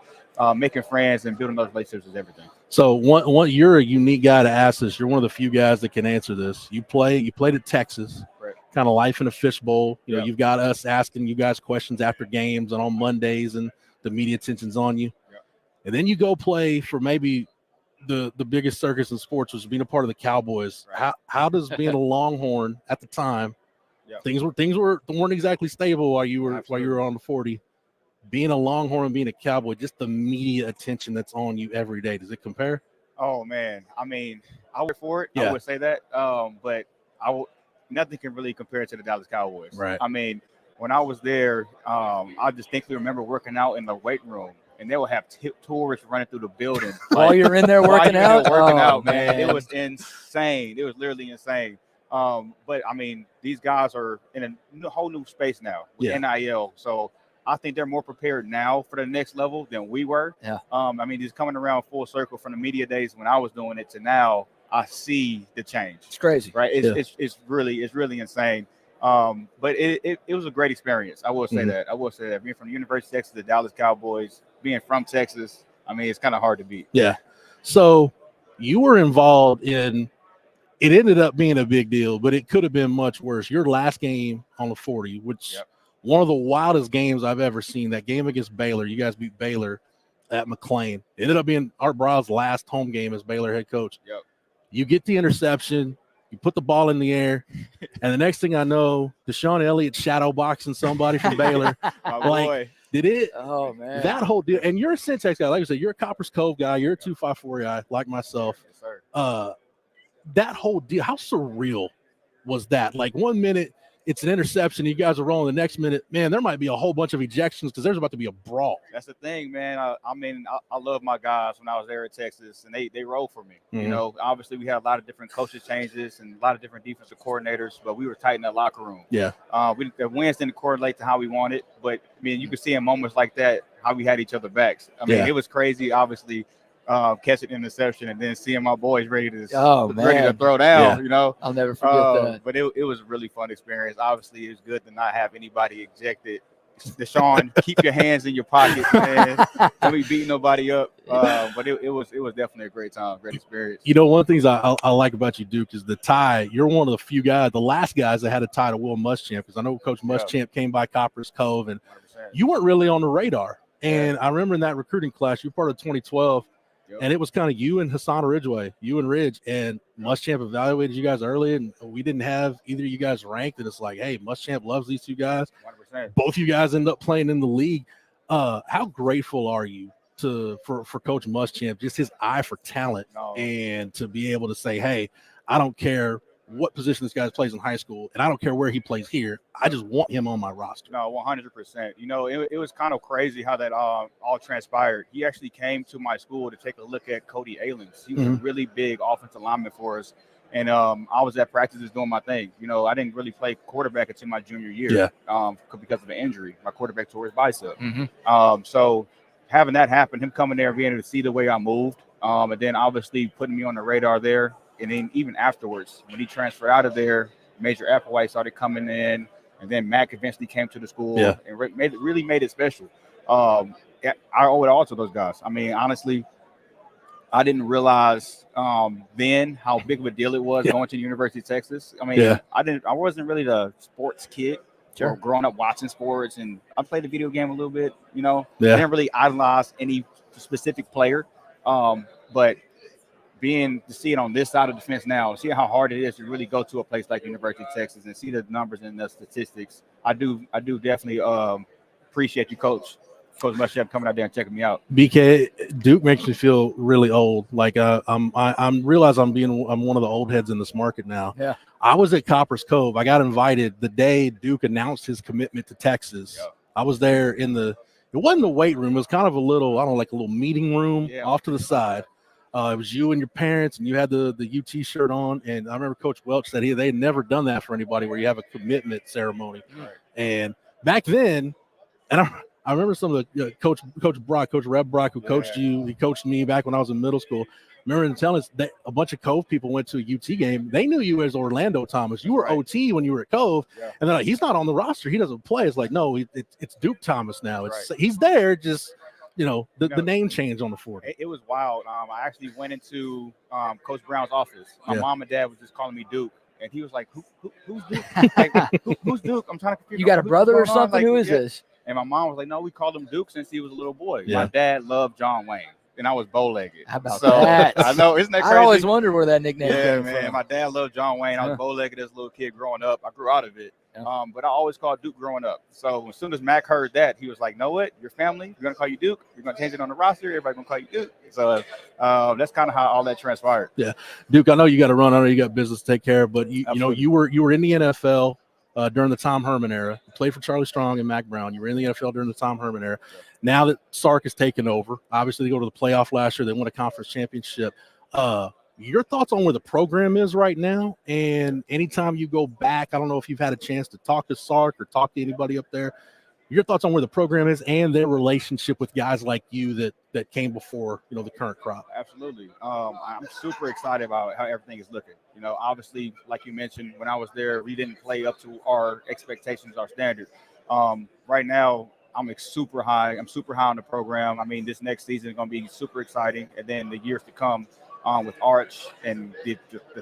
making friends and building those relationships is everything. So you're a unique guy to ask this. You're one of the few guys that can answer this. You played at Texas, right. Kind of life in a fishbowl. You've got us asking you guys questions after games and on Mondays, and the media attention's on you. Yep. And then you go play for maybe the biggest circus in sports, was being a part of the Cowboys. Right. How does being a Longhorn at the time, things weren't exactly stable while you were on the 40. Being a Longhorn and being a Cowboy, just the media attention that's on you every day, does it compare? Oh man, I work for it. Yeah. I would say that, but nothing can really compare to the Dallas Cowboys. Right. When I was there, I distinctly remember working out in the weight room, and they would have tourists running through the building while you're in there working out. Man, it was insane. It was literally insane. But these guys are in a whole new space now with NIL, so I think they're more prepared now for the next level than we were. Yeah. Just coming around full circle from the media days when I was doing it to now, I see the change. It's crazy, right? It's really insane. But it was a great experience. I will say that. I will say that being from the University of Texas, the Dallas Cowboys, being from Texas, it's kind of hard to beat. Yeah. So you were involved in. It ended up being a big deal, but it could have been much worse. Your last game on the 40, which. Yep. One of the wildest games I've ever seen, that game against Baylor. You guys beat Baylor at McLean. It ended up being Art Briles' last home game as Baylor head coach. Yep. You get the interception, you put the ball in the air, and the next thing I know, Deshaun Elliott shadow boxing somebody from Baylor. Boy. Did it? Oh, man. That whole deal. And you're a CenTex guy. Like I said, you're a Copper's Cove guy. You're a 254 guy like myself. Yes, sir. That whole deal, how surreal was that? Like 1 minute, it's an interception. You guys are rolling the next minute. Man, there might be a whole bunch of ejections because there's about to be a brawl. That's the thing, man. I love my guys when I was there at Texas, and they rolled for me. Mhm. You know, obviously we had a lot of different coaches changes and a lot of different defensive coordinators, but we were tight in that locker room. Yeah. The wins didn't correlate to how we wanted, but I mean, you could see in moments like that how we had each other backs. I mean, Yeah. it was crazy, obviously, catching an interception and then seeing my boys ready to throw down. Yeah. You know, I'll never forget that. But it was a really fun experience. Obviously, it was good to not have anybody ejected. Deshaun, keep your hands in your pockets, man. Don't be beating nobody up. But it was definitely a great time, great experience. You know, one of the things I like about you, Duke, is the tie. You're one of the few guys, the last guys that had a tie to Will Muschamp, because I know Coach Muschamp came by Copper's Cove, and 100%. you weren't really on the radar. And I remember in that recruiting class, you were part of 2012, and it was kind of you and Hassan Ridgeway, you and Ridge, and Muschamp evaluated you guys early, and we didn't have either of you guys ranked, and it's like, hey, Muschamp loves these two guys. 100%. Both you guys end up playing in the league. How grateful are you for Coach Muschamp, just his eye for talent, and to be able to say, hey, I don't care what position this guy plays in high school, and I don't care where he plays here. I just want him on my roster. No, 100%. You know, it was kind of crazy how that all transpired. He actually came to my school to take a look at Cody Ailens. He was a really big offensive lineman for us. And I was at practices doing my thing. You know, I didn't really play quarterback until my junior year because of an injury. My quarterback tore his bicep. So having that happen, him coming there, being able to see the way I moved, and then obviously putting me on the radar there. And then even afterwards, when he transferred out of there, Major Applewhite started coming in, and then Mac eventually came to the school and really made it special. I owe it all to those guys. I mean, honestly, I didn't realize then how big of a deal it was going to the University of Texas. I mean, I wasn't really the sports kid. Or growing up watching sports, and I played the video game a little bit. You know, I didn't really idolize any specific player, but to see it on this side of the fence now, see how hard it is to really go to a place like University of Texas and see the numbers and the statistics. I do definitely appreciate you, Coach Muschamp, coming out there and checking me out. BK, Duke makes me feel really old. Like I'm realize I'm one of the old heads in this market now. Yeah. I was at Copper's Cove. I got invited the day Duke announced his commitment to Texas. I was there it wasn't the weight room. It was kind of a little meeting room off to the side. It was you and your parents, and you had the UT shirt on. And I remember Coach Welch said they had never done that for anybody where you have a commitment ceremony. And back then, and I remember some of the Coach Reb Brock, who coached you. He coached me back when I was in middle school. I remember him telling us that a bunch of Cove people went to a UT game. They knew you as Orlando Thomas. You were OT when you were at Cove, and they're like, he's not on the roster. He doesn't play. It's like, no, it's Duke Thomas now. He's there, just the name change on the 40. It was wild. I actually went into Coach Brown's office. My mom and dad was just calling me Duke. And he was like, who's Duke? Who's Duke? I'm trying to confuse. You got a brother or something? Like, who is this? And my mom was like, no, we called him Duke since he was a little boy. Yeah. My dad loved John Wayne, and I was bow-legged. How about so, that? I know, isn't that crazy? I always wondered where that nickname came man. from. My dad loved John Wayne. I was bow-legged as a little kid growing up. I grew out of it. But I always called Duke growing up. So as soon as Mac heard that, he was like, know what? Your family, you're going to call you Duke. You're going to change it on the roster. Everybody's going to call you Duke. So that's kind of how all that transpired. Yeah. Duke, I know you got to run. I know you got business to take care of, but you were in the NFL during the Tom Herman era. You played for Charlie Strong and Mac Brown. You were in the NFL during the Tom Herman era. Now that Sark has taken over, obviously they go to the playoff last year. They won a conference championship. Your thoughts on where the program is right now, and anytime you go back, I don't know if you've had a chance to talk to Sark or talk to anybody up there. Your thoughts on where the program is and their relationship with guys like you that came before the current crop. Absolutely. I'm super excited about how everything is looking. Obviously, like you mentioned, when I was there, we didn't play up to our expectations, our standard. Right now, I'm super high. I'm super high on the program. I mean, this next season is going to be super exciting, and then the years to come. With Arch and the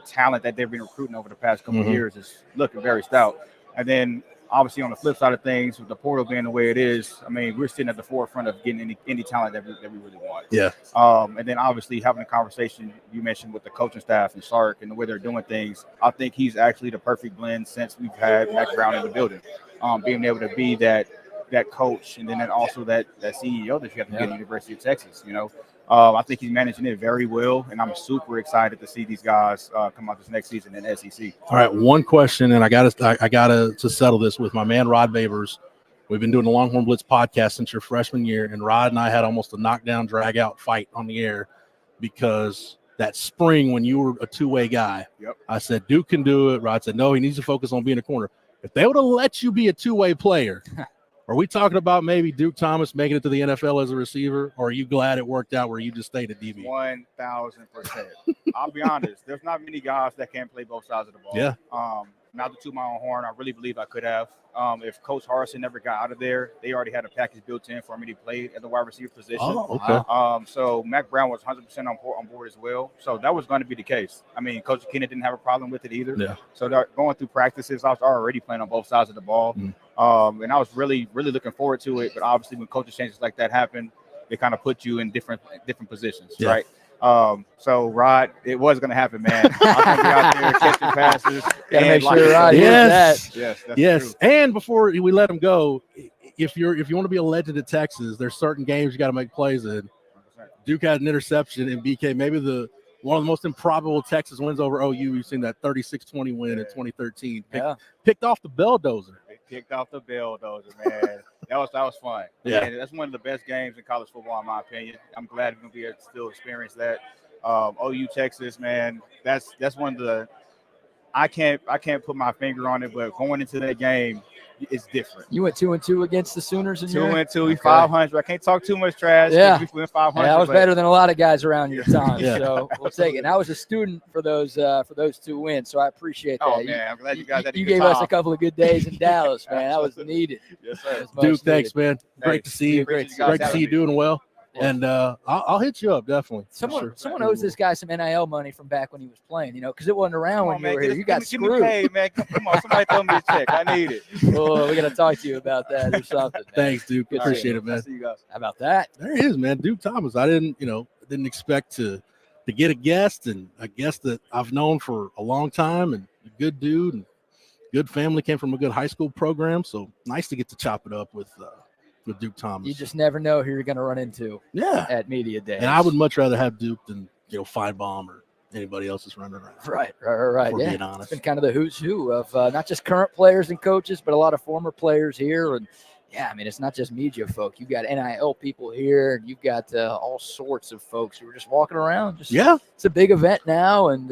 talent that they've been recruiting over the past couple of years is looking very stout. And then obviously on the flip side of things, with the portal being the way it is, I mean, we're sitting at the forefront of getting any talent that we really want. Yeah. And then obviously having a conversation you mentioned with the coaching staff and Sark and the way they're doing things, I think he's actually the perfect blend since we've had Mac Brown in the building. Being able to be that coach and then also that CEO that you have to get at the University of Texas, I think he's managing it very well, and I'm super excited to see these guys come out this next season in the SEC. All right, one question, and I gotta to settle this with my man Rod Babers. We've been doing the Longhorn Blitz podcast since your freshman year, and Rod and I had almost a knockdown, drag-out fight on the air because that spring when you were a two-way guy, I said Duke can do it. Rod said no, he needs to focus on being a corner. If they would have let you be a two-way player, are we talking about maybe Duke Thomas making it to the NFL as a receiver, or are you glad it worked out where you just stayed at DB? 1,000%. I'll be honest. There's not many guys that can play both sides of the ball. Yeah. Not to toot my own horn, I really believe I could have. If Coach Harsin never got out of there, they already had a package built in for me to play at the wide receiver position. Oh, okay. So Mac Brown was 100% on board as well. So that was going to be the case. I mean, Coach Keenan didn't have a problem with it either. Yeah. So going through practices, I was already playing on both sides of the ball. And I was really, really looking forward to it. But obviously, when coaching changes like that happen, they kind of put you in different positions, right? So Rod, it was going to happen, man. I was going to be out there catching passes. Gotta make sure Rod hears that. Yes. And before we let him go, if you want to be a legend at Texas, there's certain games you got to make plays in. Duke had an interception in BK, maybe one of the most improbable Texas wins over OU. You've seen that 36-20 win in 2013. Picked off the Belldozer. Picked off the Belldozer, man. that was fun. Yeah. And that's one of the best games in college football, in my opinion. I'm glad we're gonna be able to still experience that. OU Texas, man. That's one of the. I can't put my finger on it, but going into that game, it's different. You went 2-2 against the Sooners in 2-2, 500. I can't talk too much trash. Yeah, we went 500. Yeah, that was better than a lot of guys around your time. Yeah. So we'll take it. And I was a student for those 2 wins, so I appreciate that. Oh man, I'm glad you guys had a you good gave time. us a couple of good days in Dallas, man. That was needed. Yes, sir. Duke, thanks, man. Great to Hey, see you. great Great to see you doing well. Yeah. And I'll hit you up definitely. Someone owes this guy some NIL money from back when he was playing, because it wasn't around when you were here. You got give me screwed. paid, man. Come on, somebody throw me a check. I need it. Well, we got to talk to you about that or something. Man. Thanks, Duke. Appreciate it, man. I'll see you guys. How about that? There he is, man. Duke Thomas. I didn't expect to get a guest, and a guest that I've known for a long time, and a good dude, and good family, came from a good high school program. So nice to get to chop it up with Duke Thomas. You just never know who you're going to run into. At media day. And I would much rather have Duke than Feinbaum or anybody else that's running around. Right. Being Yeah, honest. it's been kind of the who's who of not just current players and coaches, but a lot of former players here. And yeah, I mean, it's not just media folk. You've got NIL people here, and you've got all sorts of folks who are just walking around. It's a big event now, and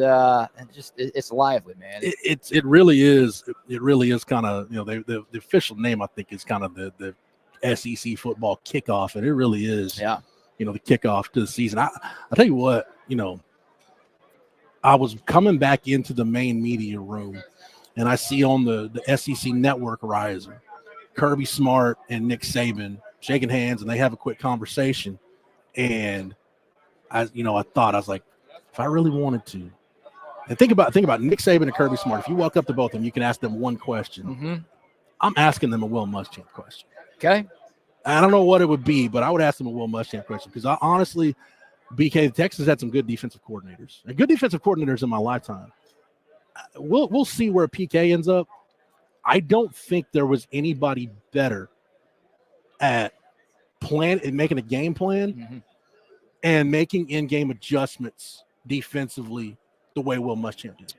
it's lively, man. It really is. It really is kind of the official name, I think, is kind of the SEC football kickoff, and it really is. Yeah. The kickoff to the season. I tell you what, I was coming back into the main media room, and I see on the SEC network rising Kirby Smart and Nick Saban shaking hands, and they have a quick conversation. And I was like, if I really wanted to, and think about Nick Saban and Kirby Smart. If you walk up to both of them, you can ask them one question. Mm-hmm. I'm asking them a Will Muschamp question. Okay. I don't know what it would be, but I would ask them a Will Muschamp question because I honestly, BK, Texas had some good defensive coordinators. And good defensive coordinators in my lifetime. We'll see where PK ends up. I don't think there was anybody better at making a game plan and making in-game adjustments defensively the way Will Muschamp did.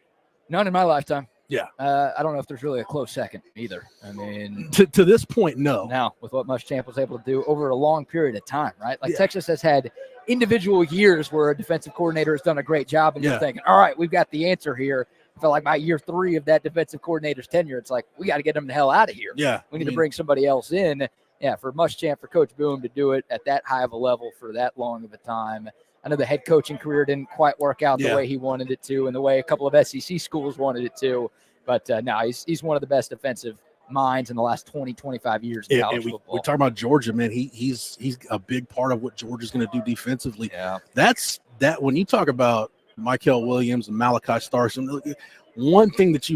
None in my lifetime. Yeah. I don't know if there's really a close second either. I mean, to this point, no. Now, with what Muschamp was able to do over a long period of time, right? Like Texas has had individual years where a defensive coordinator has done a great job, and you're thinking, all right, we've got the answer here. I felt like by year 3 of that defensive coordinator's tenure, it's like, we got to get him the hell out of here. Yeah. We need to bring somebody else in. Yeah, for Muschamp, for Coach Boone to do it at that high of a level for that long of a time. I know the head coaching career didn't quite work out the way he wanted it to and the way a couple of SEC schools wanted it to. But no, he's one of the best defensive minds in the last 20, 25 years in college football. We talk about Georgia, man. He's a big part of what Georgia's going to do defensively. Yeah. That's when you talk about Michael Williams and Malachi Starson, one thing that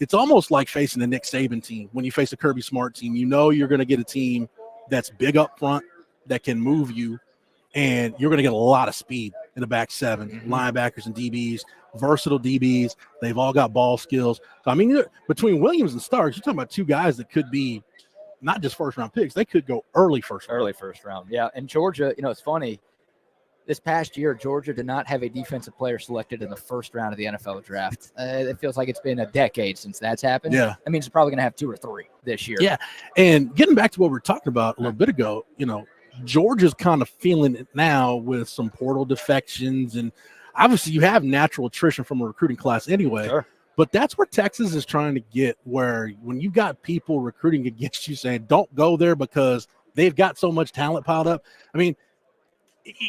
it's almost like facing the Nick Saban team. When you face a Kirby Smart team, you're going to get a team that's big up front, that can move you, and you're going to get a lot of speed in the back seven, linebackers and DBs, versatile DBs. They've all got ball skills. So, I mean, between Williams and Starks, you're talking about two guys that could be not just first-round picks. They could go early first round. Yeah, and Georgia, it's funny. this past year, Georgia did not have a defensive player selected in the first round of the NFL draft. It feels like it's been a decade since that's happened. Yeah. That means it's probably going to have 2 or 3 this year. Yeah. And getting back to what we were talking about a little bit ago, Georgia's kind of feeling it now with some portal defections. And obviously you have natural attrition from a recruiting class anyway. Sure. But that's where Texas is trying to get, where when you've got people recruiting against you saying, don't go there because they've got so much talent piled up. I mean,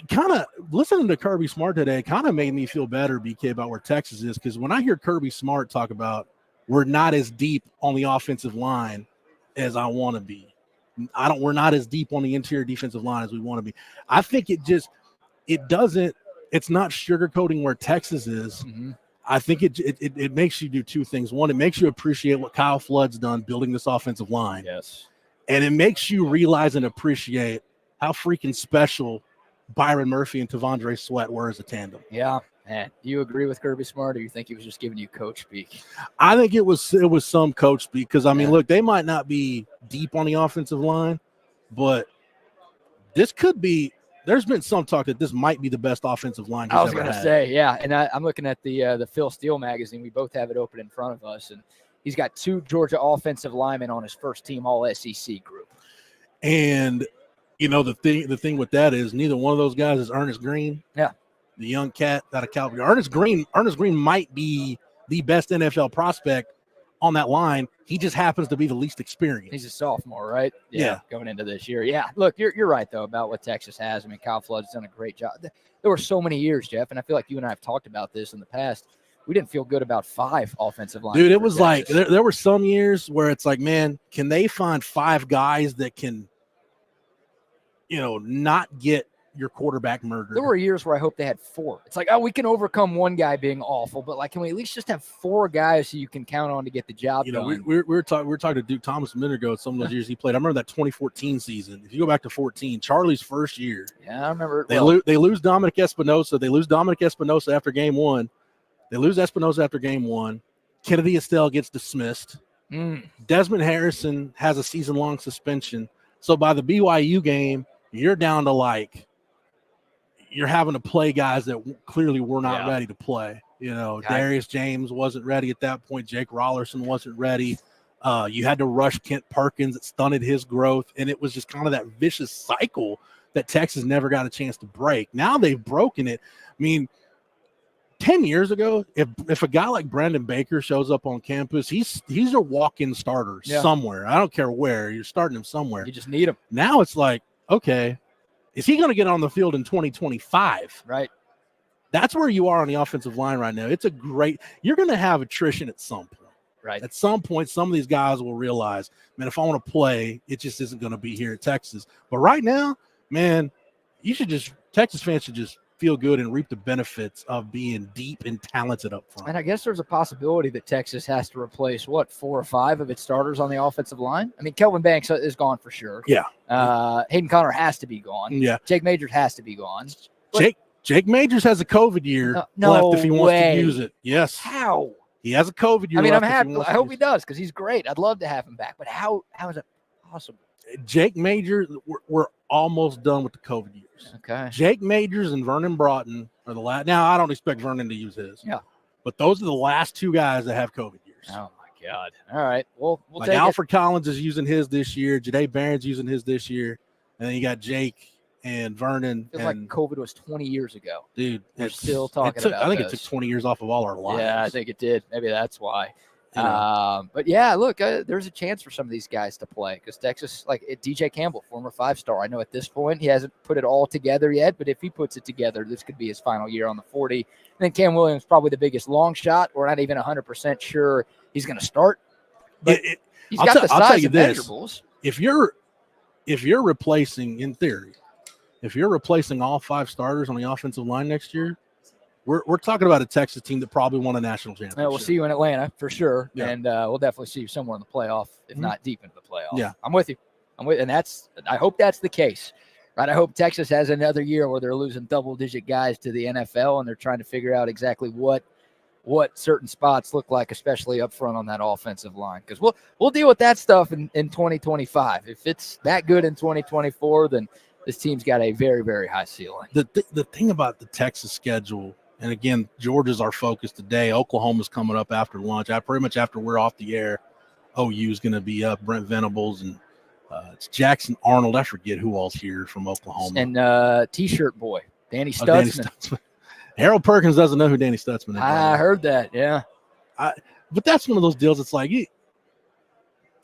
kind of listening to Kirby Smart today kind of made me feel better, BK, about where Texas is, because when I hear Kirby Smart talk about we're not as deep on the offensive line as I want to be, we're not as deep on the interior defensive line as we want to be. I think it's not sugarcoating where Texas is. Mm-hmm. I think it makes you do 2 things. One, it makes you appreciate what Kyle Flood's done building this offensive line. Yes. And it makes you realize and appreciate how freaking special Byron Murphy and Tavondre Sweat were as a tandem. Yeah. Man, do you agree with Kirby Smart, or you think he was just giving you coach speak? I think it was some coach speak, because, I mean, look, they might not be deep on the offensive line, but this could be – there's been some talk that this might be the best offensive line he's I was ever going to had. say, yeah, and I'm looking at the Phil Steele magazine. We both have it open in front of us, and he's got 2 Georgia offensive linemen on his first team All-SEC group. And – the thing with that is neither one of those guys is Ernest Green. Yeah. The young cat out of Calvary. Ernest Green might be the best NFL prospect on that line. He just happens to be the least experienced. He's a sophomore, right? Yeah. Going into this year. Yeah. Look, you're right, though, about what Texas has. I mean, Kyle Flood's done a great job. There were so many years, Jeff, and I feel like you and I have talked about this in the past. We didn't feel good about 5 offensive line. Dude, it was like there were some years where it's like, man, can they find 5 guys that can – not get your quarterback murdered? There were years where I hope they had 4. It's like, oh, we can overcome one guy being awful, but like, can we at least just have 4 guys who you can count on to get the job done? We were talking to Duke Thomas a minute ago. Some of those years he played. I remember that 2014 season. If you go back to 14, Charlie's first year. Yeah, I remember. They lose Dominic Espinosa. They lose Dominic Espinosa after game 1. They lose Espinosa after game 1. Kennedy Estelle gets dismissed. Desmond Harrison has a season-long suspension. So by the BYU game, you're down to you're having to play guys that clearly were not ready to play. Darius James wasn't ready at that point. Jake Rollerson wasn't ready. You had to rush Kent Perkins. It stunted his growth. And it was just kind of that vicious cycle that Texas never got a chance to break. Now they've broken it. I mean, 10 years ago, if a guy like Brandon Baker shows up on campus, he's a walk-in starter somewhere. I don't care where. You're starting him somewhere. You just need him. Now it's like, okay, is he going to get on the field in 2025? Right. That's where you are on the offensive line right now. You're going to have attrition at some point. Right. At some point, some of these guys will realize, man, if I want to play, it just isn't going to be here at Texas. But right now, man, Texas fans should just feel good and reap the benefits of being deep and talented up front. And I guess there's a possibility that Texas has to replace 4 or 5 of its starters on the offensive line. I mean, Kelvin Banks is gone for sure. Yeah. Hayden Connor has to be gone. Yeah. Jake Majors has to be gone. Jake Majors has a COVID year left if he wants to use it. Yes. How? He has a COVID year. I mean, left I'm happy. I hope he it. does, because he's great. I'd love to have him back. But how is it possible? Jake Majors, we're almost done with the COVID years. Okay. Jake Majors and Vernon Broughton are the last. Now, I don't expect Vernon to use his. Yeah. But those are the last 2 guys that have COVID years. Oh, my God. All right. Well, we'll like take Alfred Collins is using his this year. Jadae Barron's using his this year. And then you got Jake and Vernon. Feels like COVID was 20 years ago. Dude, we're still talking about I think those. it took 20 years off of all our lives. Yeah, I think it did. Maybe that's why. But yeah, look, there's a chance for some of these guys to play, because Texas, like DJ Campbell, former 5-star. I know at this point he hasn't put it all together yet, but if he puts it together, this could be his final year on the 40. And then Cam Williams, probably the biggest long shot. We're not even 100% sure he's going to start. But he's got the size and measurables. If you're replacing, in theory, if you're replacing all 5 starters on the offensive line next year, we're talking about a Texas team that probably won a national championship. We'll see you in Atlanta for sure, Yeah. and we'll definitely see you somewhere in the playoff, if not deep into the playoff. Yeah. I'm with you. And I hope that's the case, right? I hope Texas has another year where they're losing double-digit guys to the NFL, and they're trying to figure out exactly what certain spots look like, especially up front on that offensive line. Because we'll deal with that stuff in 2025. If it's that good in 2024, then this team's got a very, very high ceiling. The thing about the Texas schedule, and again, Georgia's our focus today. Oklahoma's coming up after lunch. Pretty much after we're off the air, OU is going to be up. Brent Venables and it's Jackson Arnold. I forget who all's here from Oklahoma. And T-shirt boy, Danny Stutzman. Harold Perkins doesn't know who Danny Stutzman is. I heard that, yeah. But that's one of those deals. It's like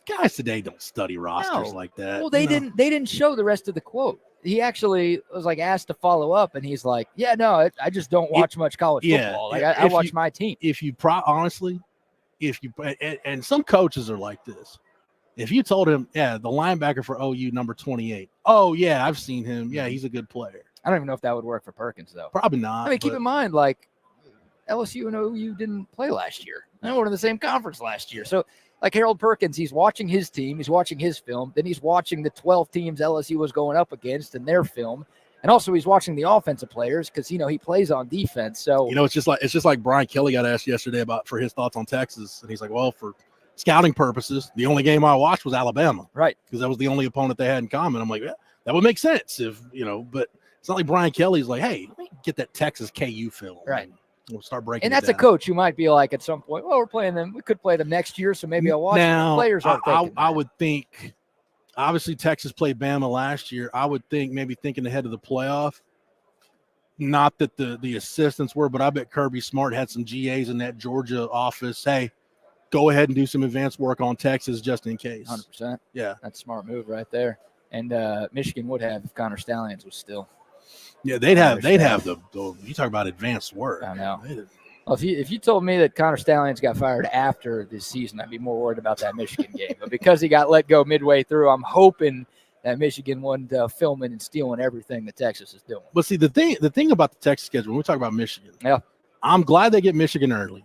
guys today don't study rosters like that. Well, they didn't show the rest of the quote. He actually was like asked to follow up, and he's like, "Yeah, no, I just don't watch much college football. Like I watch my team." If you honestly, and some coaches are like this. If you told him, the linebacker for OU, number 28. Oh yeah, I've seen him. Yeah, he's a good player. I don't even know if that would work for Perkins though. Probably not. I mean, keep in mind, like LSU and OU didn't play last year. They were in the same conference last year, so. Like Harold Perkins, he's watching his team, he's watching his film, then he's watching the 12 teams LSU was going up against and their film, and also he's watching the offensive players because he plays on defense. So it's just like Brian Kelly got asked yesterday for his thoughts on Texas, and he's like, well, for scouting purposes, the only game I watched was Alabama, right? Because that was the only opponent they had in common. I'm like, that would make sense if but it's not like Brian Kelly's like, hey, let me get that Texas KU film, right? We'll start breaking. And that's a coach who might be like at some point, well, we're playing them. We could play them next year, so maybe I'll watch now, the players. I would think, obviously, Texas played Bama last year. I would think maybe thinking ahead of the playoff. Not that the assistants were, but I bet Kirby Smart had some GAs in that Georgia office. Hey, go ahead and do some advanced work on Texas just in case. 100%. Yeah, that's a smart move right there. And Michigan would have if Connor Stallions was still. Yeah, they'd have the you talk about advanced work. I know. Well, if you told me that Connor Stallions got fired after this season, I'd be more worried about that Michigan game. But because he got let go midway through, I'm hoping that Michigan wasn't filming and stealing everything that Texas is doing. But see, the thing about the Texas schedule, when we talk about Michigan, I'm glad they get Michigan early.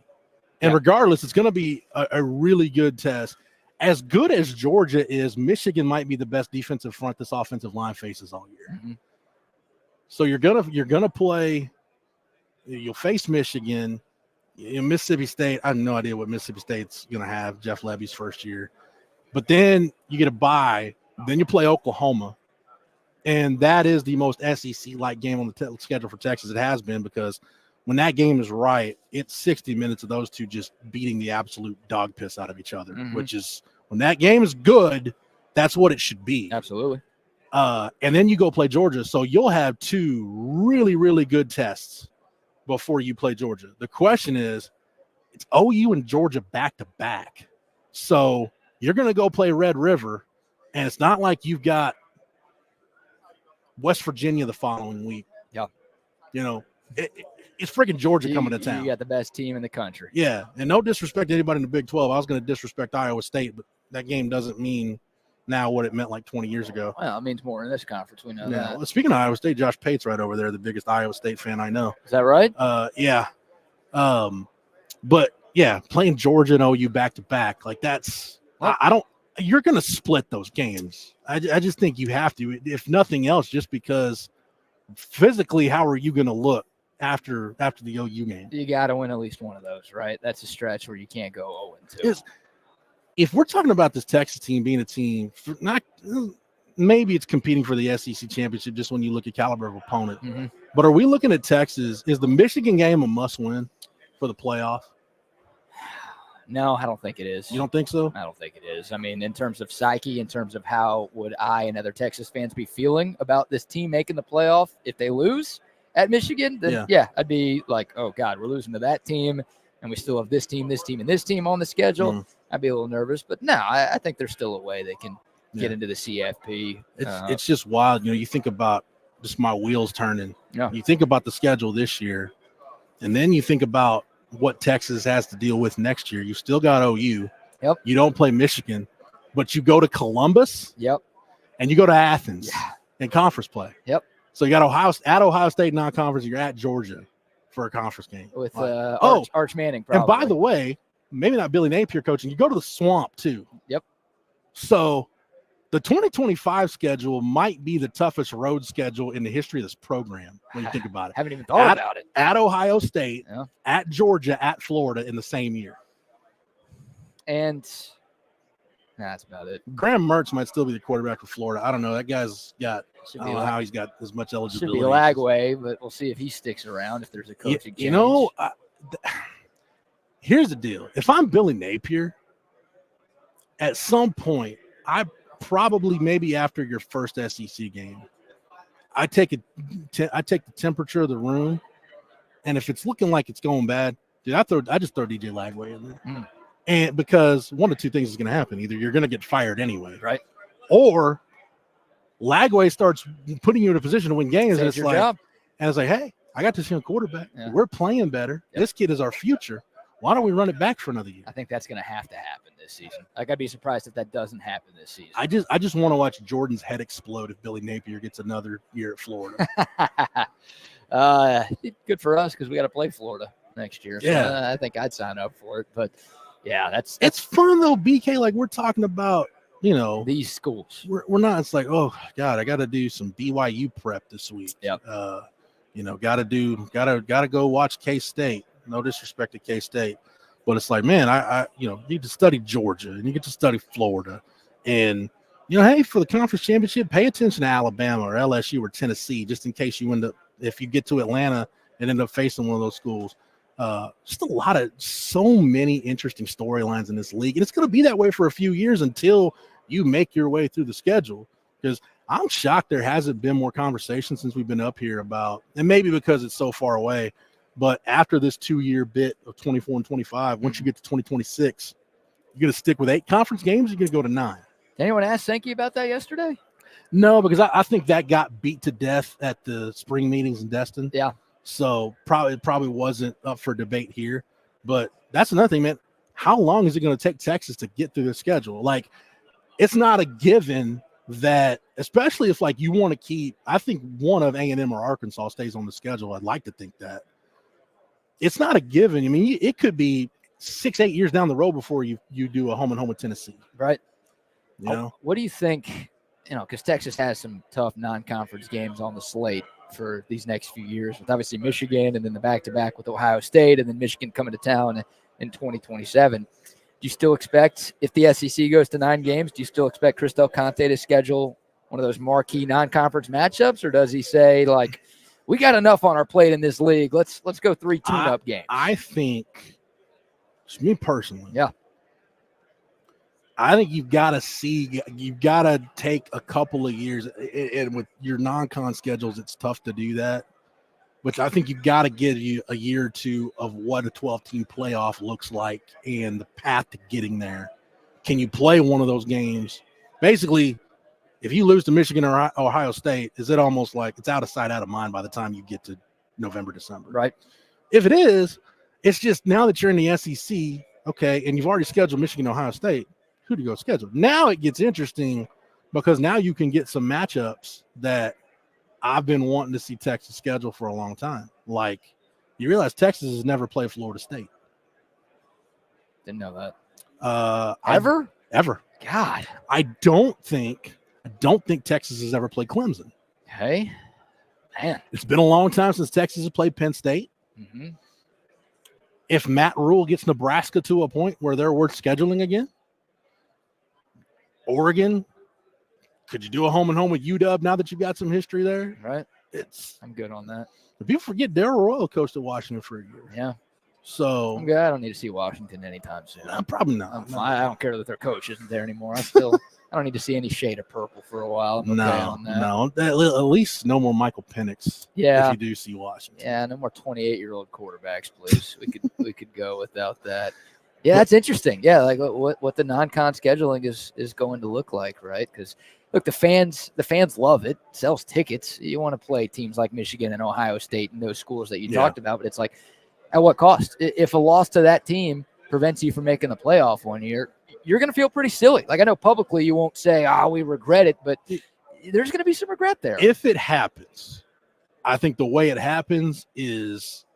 And regardless, it's going to be a really good test. As good as Georgia is, Michigan might be the best defensive front this offensive line faces all year. Mm-hmm. So you're gonna play. You'll face Michigan, Mississippi State. I have no idea what Mississippi State's gonna have. Jeff Levy's first year, but then you get a bye. Then you play Oklahoma, and that is the most SEC-like game on the schedule for Texas. It has been because when that game is right, it's 60 minutes of those two just beating the absolute dog piss out of each other. Mm-hmm. Which is when that game is good, that's what it should be. Absolutely. And then you go play Georgia. So you'll have two really, really good tests before you play Georgia. The question is, it's OU and Georgia back-to-back. So you're going to go play Red River, and it's not like you've got West Virginia the following week. Yeah. It's freaking Georgia coming to town. You got the best team in the country. Yeah, and no disrespect to anybody in the Big 12. I was going to disrespect Iowa State, but that game doesn't mean now what it meant like 20 years ago. Well, it means more in this conference. We know that. Well, speaking of Iowa State, Josh Pate's right over there, the biggest Iowa State fan I know. Is that right? Yeah. But yeah, playing Georgia and OU back to back, like that's you're going to split those games. I just think you have to, if nothing else, just because physically, how are you going to look after the OU game? You got to win at least one of those, right? That's a stretch where you can't go 0-2. If we're talking about this Texas team being a team, maybe it's competing for the SEC championship just when you look at caliber of opponent. Mm-hmm. But are we looking at Texas? Is the Michigan game a must-win for the playoff? No, I don't think it is. You don't think so? I don't think it is. I mean, in terms of psyche, in terms of how would I and other Texas fans be feeling about this team making the playoff if they lose at Michigan, then yeah, I'd be like, oh, God, we're losing to that team, and we still have this team, and this team on the schedule. I'd be a little nervous. But no, I think there's still a way they can get into the CFP. It's just wild. You think about just my wheels turning. Yeah. You think about the schedule this year, and then you think about what Texas has to deal with next year. You still got OU. Yep. You don't play Michigan, but you go to Columbus. Yep. And you go to Athens in conference play. Yep. So you got Ohio State non-conference. You're at Georgia for a conference game with Arch Manning. Probably. And by the way, maybe not Billy Napier coaching. You go to the Swamp too. Yep. So the 2025 schedule might be the toughest road schedule in the history of this program when you think about it. Haven't even thought about it. At Ohio State, at Georgia, at Florida in the same year. And That's about it. Graham Mertz might still be the quarterback for Florida. I don't know. That guy's got. Should I be don't know like- how he's got as much Should eligibility. be Lagway, but we'll see if he sticks around if there's a coaching change. You know, here's the deal. If I'm Billy Napier, at some point, I probably maybe after your first SEC game, I take the temperature of the room, and if it's looking like it's going bad, dude, I just throw DJ Lagway in there. And because one of two things is going to happen. Either you're going to get fired anyway, right? Or Lagway starts putting you in a position to win games, and it's your like, job. and it's like, hey, I got this young quarterback. Yeah. We're playing better. This kid is our future. Why don't we run it back for another year? I think that's going to happen this season. Like, I'd be surprised if that doesn't happen this season. I just want to watch Jordan's head explode if Billy Napier gets another year at Florida. Good for us because we got to play Florida next year. So, Yeah. I think I'd sign up for it. But yeah, that's It's fun though, BK. Like we're talking about, these schools. We're not. It's like, oh God, I got to do some BYU prep this week. Yep. Got to go watch K-State. No disrespect to K-State, but it's like, man, I you need to study Georgia and you get to study Florida, and hey, for the conference championship, pay attention to Alabama or LSU or Tennessee, just in case you if you get to Atlanta and end up facing one of those schools. Just so many interesting storylines in this league, and it's going to be that way for a few years until you make your way through the schedule. Because I'm shocked there hasn't been more conversation since we've been up here about, and maybe because it's so far away, but after this 2-year bit of 24 and 25, once you get to 2026, you're going to stick with 8 conference games. You're going to go to 9. Did anyone ask Sankey about that yesterday? No, because I think that got beat to death at the spring meetings in Destin. Yeah. So probably wasn't up for debate here, but that's another thing, man. How long is it going to take Texas to get through their schedule? Like, it's not a given that, especially if like you want to keep, I think one of A&M or Arkansas stays on the schedule. I'd like to think that. It's not a given. I mean, it could be 6-8 years down the road before you do a home and home with Tennessee. Right. What do you think? Because Texas has some tough non-conference games on the slate for these next few years, with obviously Michigan and then the back-to-back with Ohio State and then Michigan coming to town in 2027. Do you still expect, if the SEC goes to 9 games, do you still expect Chris Del Conte to schedule one of those marquee non-conference matchups, or does he say, like, we got enough on our plate in this league, let's go 3 tune-up games? I think, just me personally, yeah, I think you've got to take a couple of years, and with your non-con schedules, it's tough to do that. Which I think you've got to give you a year or two of what a 12-team playoff looks like and the path to getting there. Can you play one of those games? Basically, if you lose to Michigan or Ohio State, is it almost like it's out of sight, out of mind by the time you get to November, December? Right. If it is, it's just now that you're in the SEC, okay, and you've already scheduled Michigan, Ohio State, who do you go schedule? Now it gets interesting because now you can get some matchups that I've been wanting to see Texas schedule for a long time. Like, you realize Texas has never played Florida State. Didn't know that. Ever? God. I don't think Texas has ever played Clemson. Hey, man. It's been a long time since Texas has played Penn State. Mm-hmm. If Matt Rule gets Nebraska to a point where they're worth scheduling again, Oregon, could you do a home and home with UW now that you've got some history there? Right. I'm good on that. People forget Darrell Royal coached at Washington for a year. Yeah. So I'm good. I don't need to see Washington anytime soon. Probably not. I'm fine. I don't care that their coach isn't there anymore. I don't need to see any shade of purple for a while. I'm okay on that. No. At least no more Michael Penix. Yeah. If you do see Washington. Yeah, no more 28-year-old quarterbacks, please. We could go without that. Yeah, that's interesting. Yeah, like what the non-con scheduling is going to look like, right? Because look, the fans love it. It sells tickets. You want to play teams like Michigan and Ohio State and those schools that you talked about, but it's like, at what cost? If a loss to that team prevents you from making the playoff one year, you're going to feel pretty silly. Like, I know publicly you won't say, we regret it, but there's going to be some regret there. If it happens, I think the way it happens is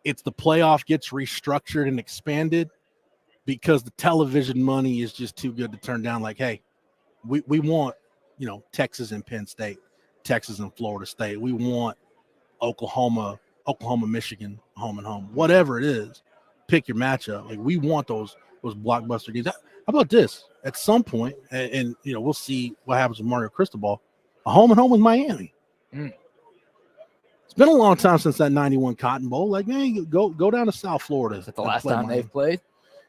it's the playoff gets restructured and expanded because the television money is just too good to turn down. Like, hey, we want, Texas and Penn State, Texas and Florida State. We want Oklahoma, Michigan, home and home, whatever it is, pick your matchup. Like, we want those blockbuster games. How about this? At some point, and we'll see what happens with Mario Cristobal, a home and home with Miami. It's been a long time since that 91 Cotton Bowl. Like, man, go down to South Florida. Is that the last time they've played?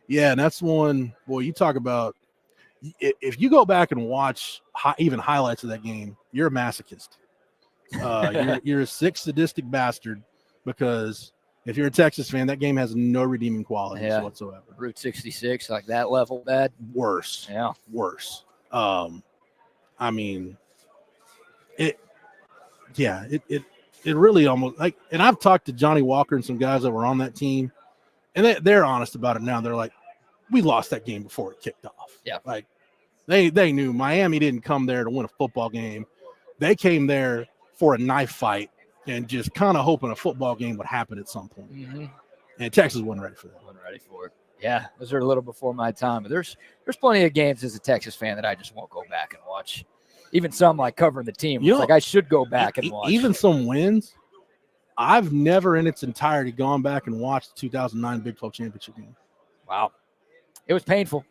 Yeah, and that's one. Boy, you talk about if you go back and watch even highlights of that game, you're a masochist. You're a sick, sadistic bastard, because if you're a Texas fan, that game has no redeeming qualities whatsoever. Route 66, like that level bad? Worse. Yeah. Worse. I mean, it really almost like, and I've talked to Johnny Walker and some guys that were on that team, and they're honest about it now. They're like, we lost that game before it kicked off. Yeah. Like they knew Miami didn't come there to win a football game. They came there for a knife fight and just kind of hoping a football game would happen at some point. Mm-hmm. And Texas wasn't ready for that. Wasn't ready for it. Yeah, those are a little before my time. But there's plenty of games as a Texas fan that I just won't go back and watch. Even some like covering the team. It's like I should go back and watch. Even some wins. I've never in its entirety gone back and watched the 2009 Big 12 championship game. Wow. It was painful.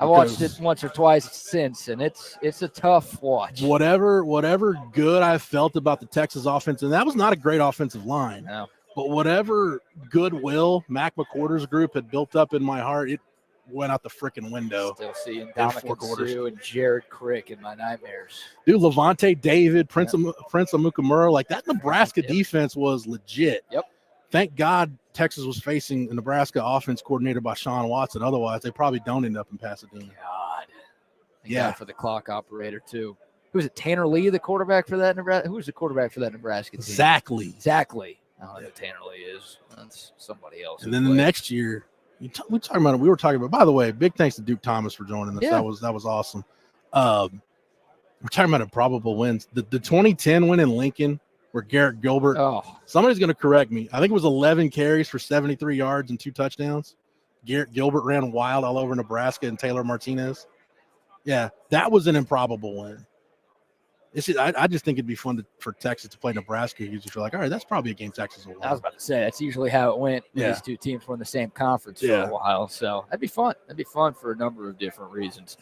I watched it once or twice since, and it's a tough watch. Whatever good I felt about the Texas offense, and that was not a great offensive line. No. But whatever goodwill Mac McWhorter's group had built up in my heart, it went out the freaking window. Still seeing Dominic Sue and Jared Crick in my nightmares. Dude, Levante David, Prince Amukamura, like that Nebraska defense was legit. Yep. Thank God Texas was facing a Nebraska offense coordinated by Sean Watson. Otherwise, they probably don't end up in Pasadena. God. Yeah. For the clock operator, too. Who was it? Tanner Lee, the quarterback for that Nebraska? Who was the quarterback for that Nebraska team? Zach Lee. I don't know who Tanner Lee is. That's somebody else. And then the next year, we were talking about, by the way, big thanks to Duke Thomas for joining us. Yeah. That was awesome. We're talking about improbable wins. The 2010 win in Lincoln, where Garrett Gilbert, somebody's going to correct me. I think it was 11 carries for 73 yards and 2 touchdowns. Garrett Gilbert ran wild all over Nebraska and Taylor Martinez. Yeah, that was an improbable win. I just think it'd be fun for Texas to play Nebraska because you feel like, all right, that's probably a game Texas will win. I was about to say, that's usually how it went. Yeah. These two teams were in the same conference for a while. So that'd be fun. That'd be fun for a number of different reasons.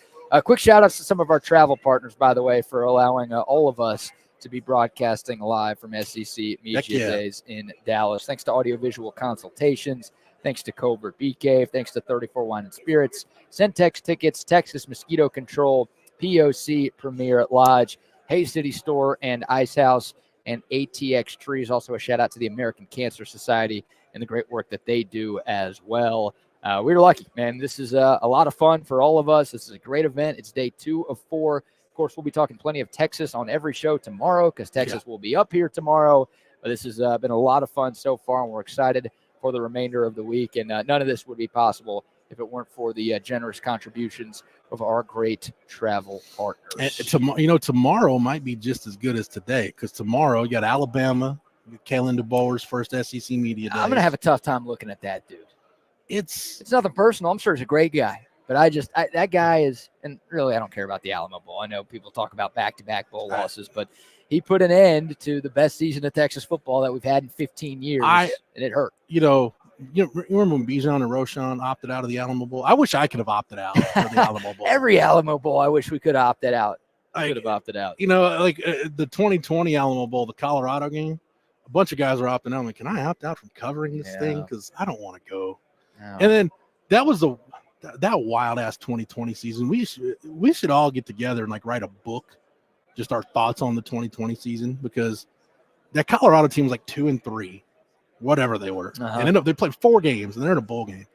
Quick shout outs to some of our travel partners, by the way, for allowing all of us to be broadcasting live from SEC Media Days in Dallas. Thanks to Audiovisual Consultations. Thanks to Covert Bee Cave. Thanks to 34 Wine and Spirits. CenTex Tickets, Texas Mosquito Control, POC Premier Lodge, Hay City Store and Ice House, and ATX Trees. Also a shout out to the American Cancer Society and the great work that they do as well. We're lucky, man. This is a lot of fun for all of us. This is a great event. It's day 2 of 4. Of course, we'll be talking plenty of Texas on every show tomorrow because Texas will be up here tomorrow. But this has been a lot of fun so far, and we're excited for the remainder of the week. And none of this would be possible if it weren't for the generous contributions of our great travel partners. And tomorrow might be just as good as today because tomorrow you got Alabama, Kalen DeBoer's first SEC Media Day. I'm going to have a tough time looking at that dude. It's nothing personal. I'm sure he's a great guy. But that guy is, and really I don't care about the Alamo Bowl. I know people talk about back-to-back bowl losses, but he put an end to the best season of Texas football that we've had in 15 years, and it hurt. You remember when Bijan and Roshan opted out of the Alamo Bowl? I wish I could have opted out for the Alamo Bowl. Every Alamo Bowl, I wish we could have opted out. The 2020 Alamo Bowl, the Colorado game, a bunch of guys were opting out. I'm like, can I opt out from covering this thing? Because I don't want to go. No. And then that was that wild ass 2020 season. We should all get together and like write a book, just our thoughts on the 2020 season, because that Colorado team was like 2-3, whatever they were, and they played 4 games and they're in a bowl game.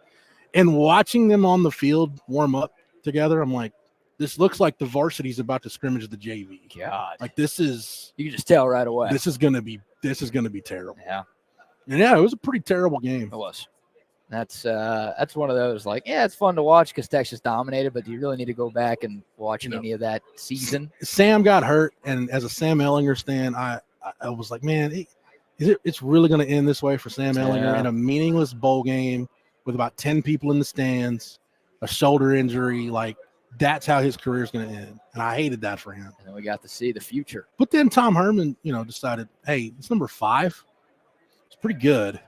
And watching them on the field warm up together, I'm like, this looks like the varsity's about to scrimmage the JV. God, like this is, you can just tell right away. This is gonna be terrible. Yeah, and it was a pretty terrible game. It was. That's one of those, like, it's fun to watch because Texas dominated, but do you really need to go back and watch any of that season? Sam got hurt, and as a Sam Ehlinger stan, I was like, man, it's really going to end this way for Sam Ehlinger in a meaningless bowl game with about 10 people in the stands, a shoulder injury. Like, that's how his career is going to end, and I hated that for him. And then we got to see the future. But then Tom Herman, decided, hey, it's number 5. It's pretty good.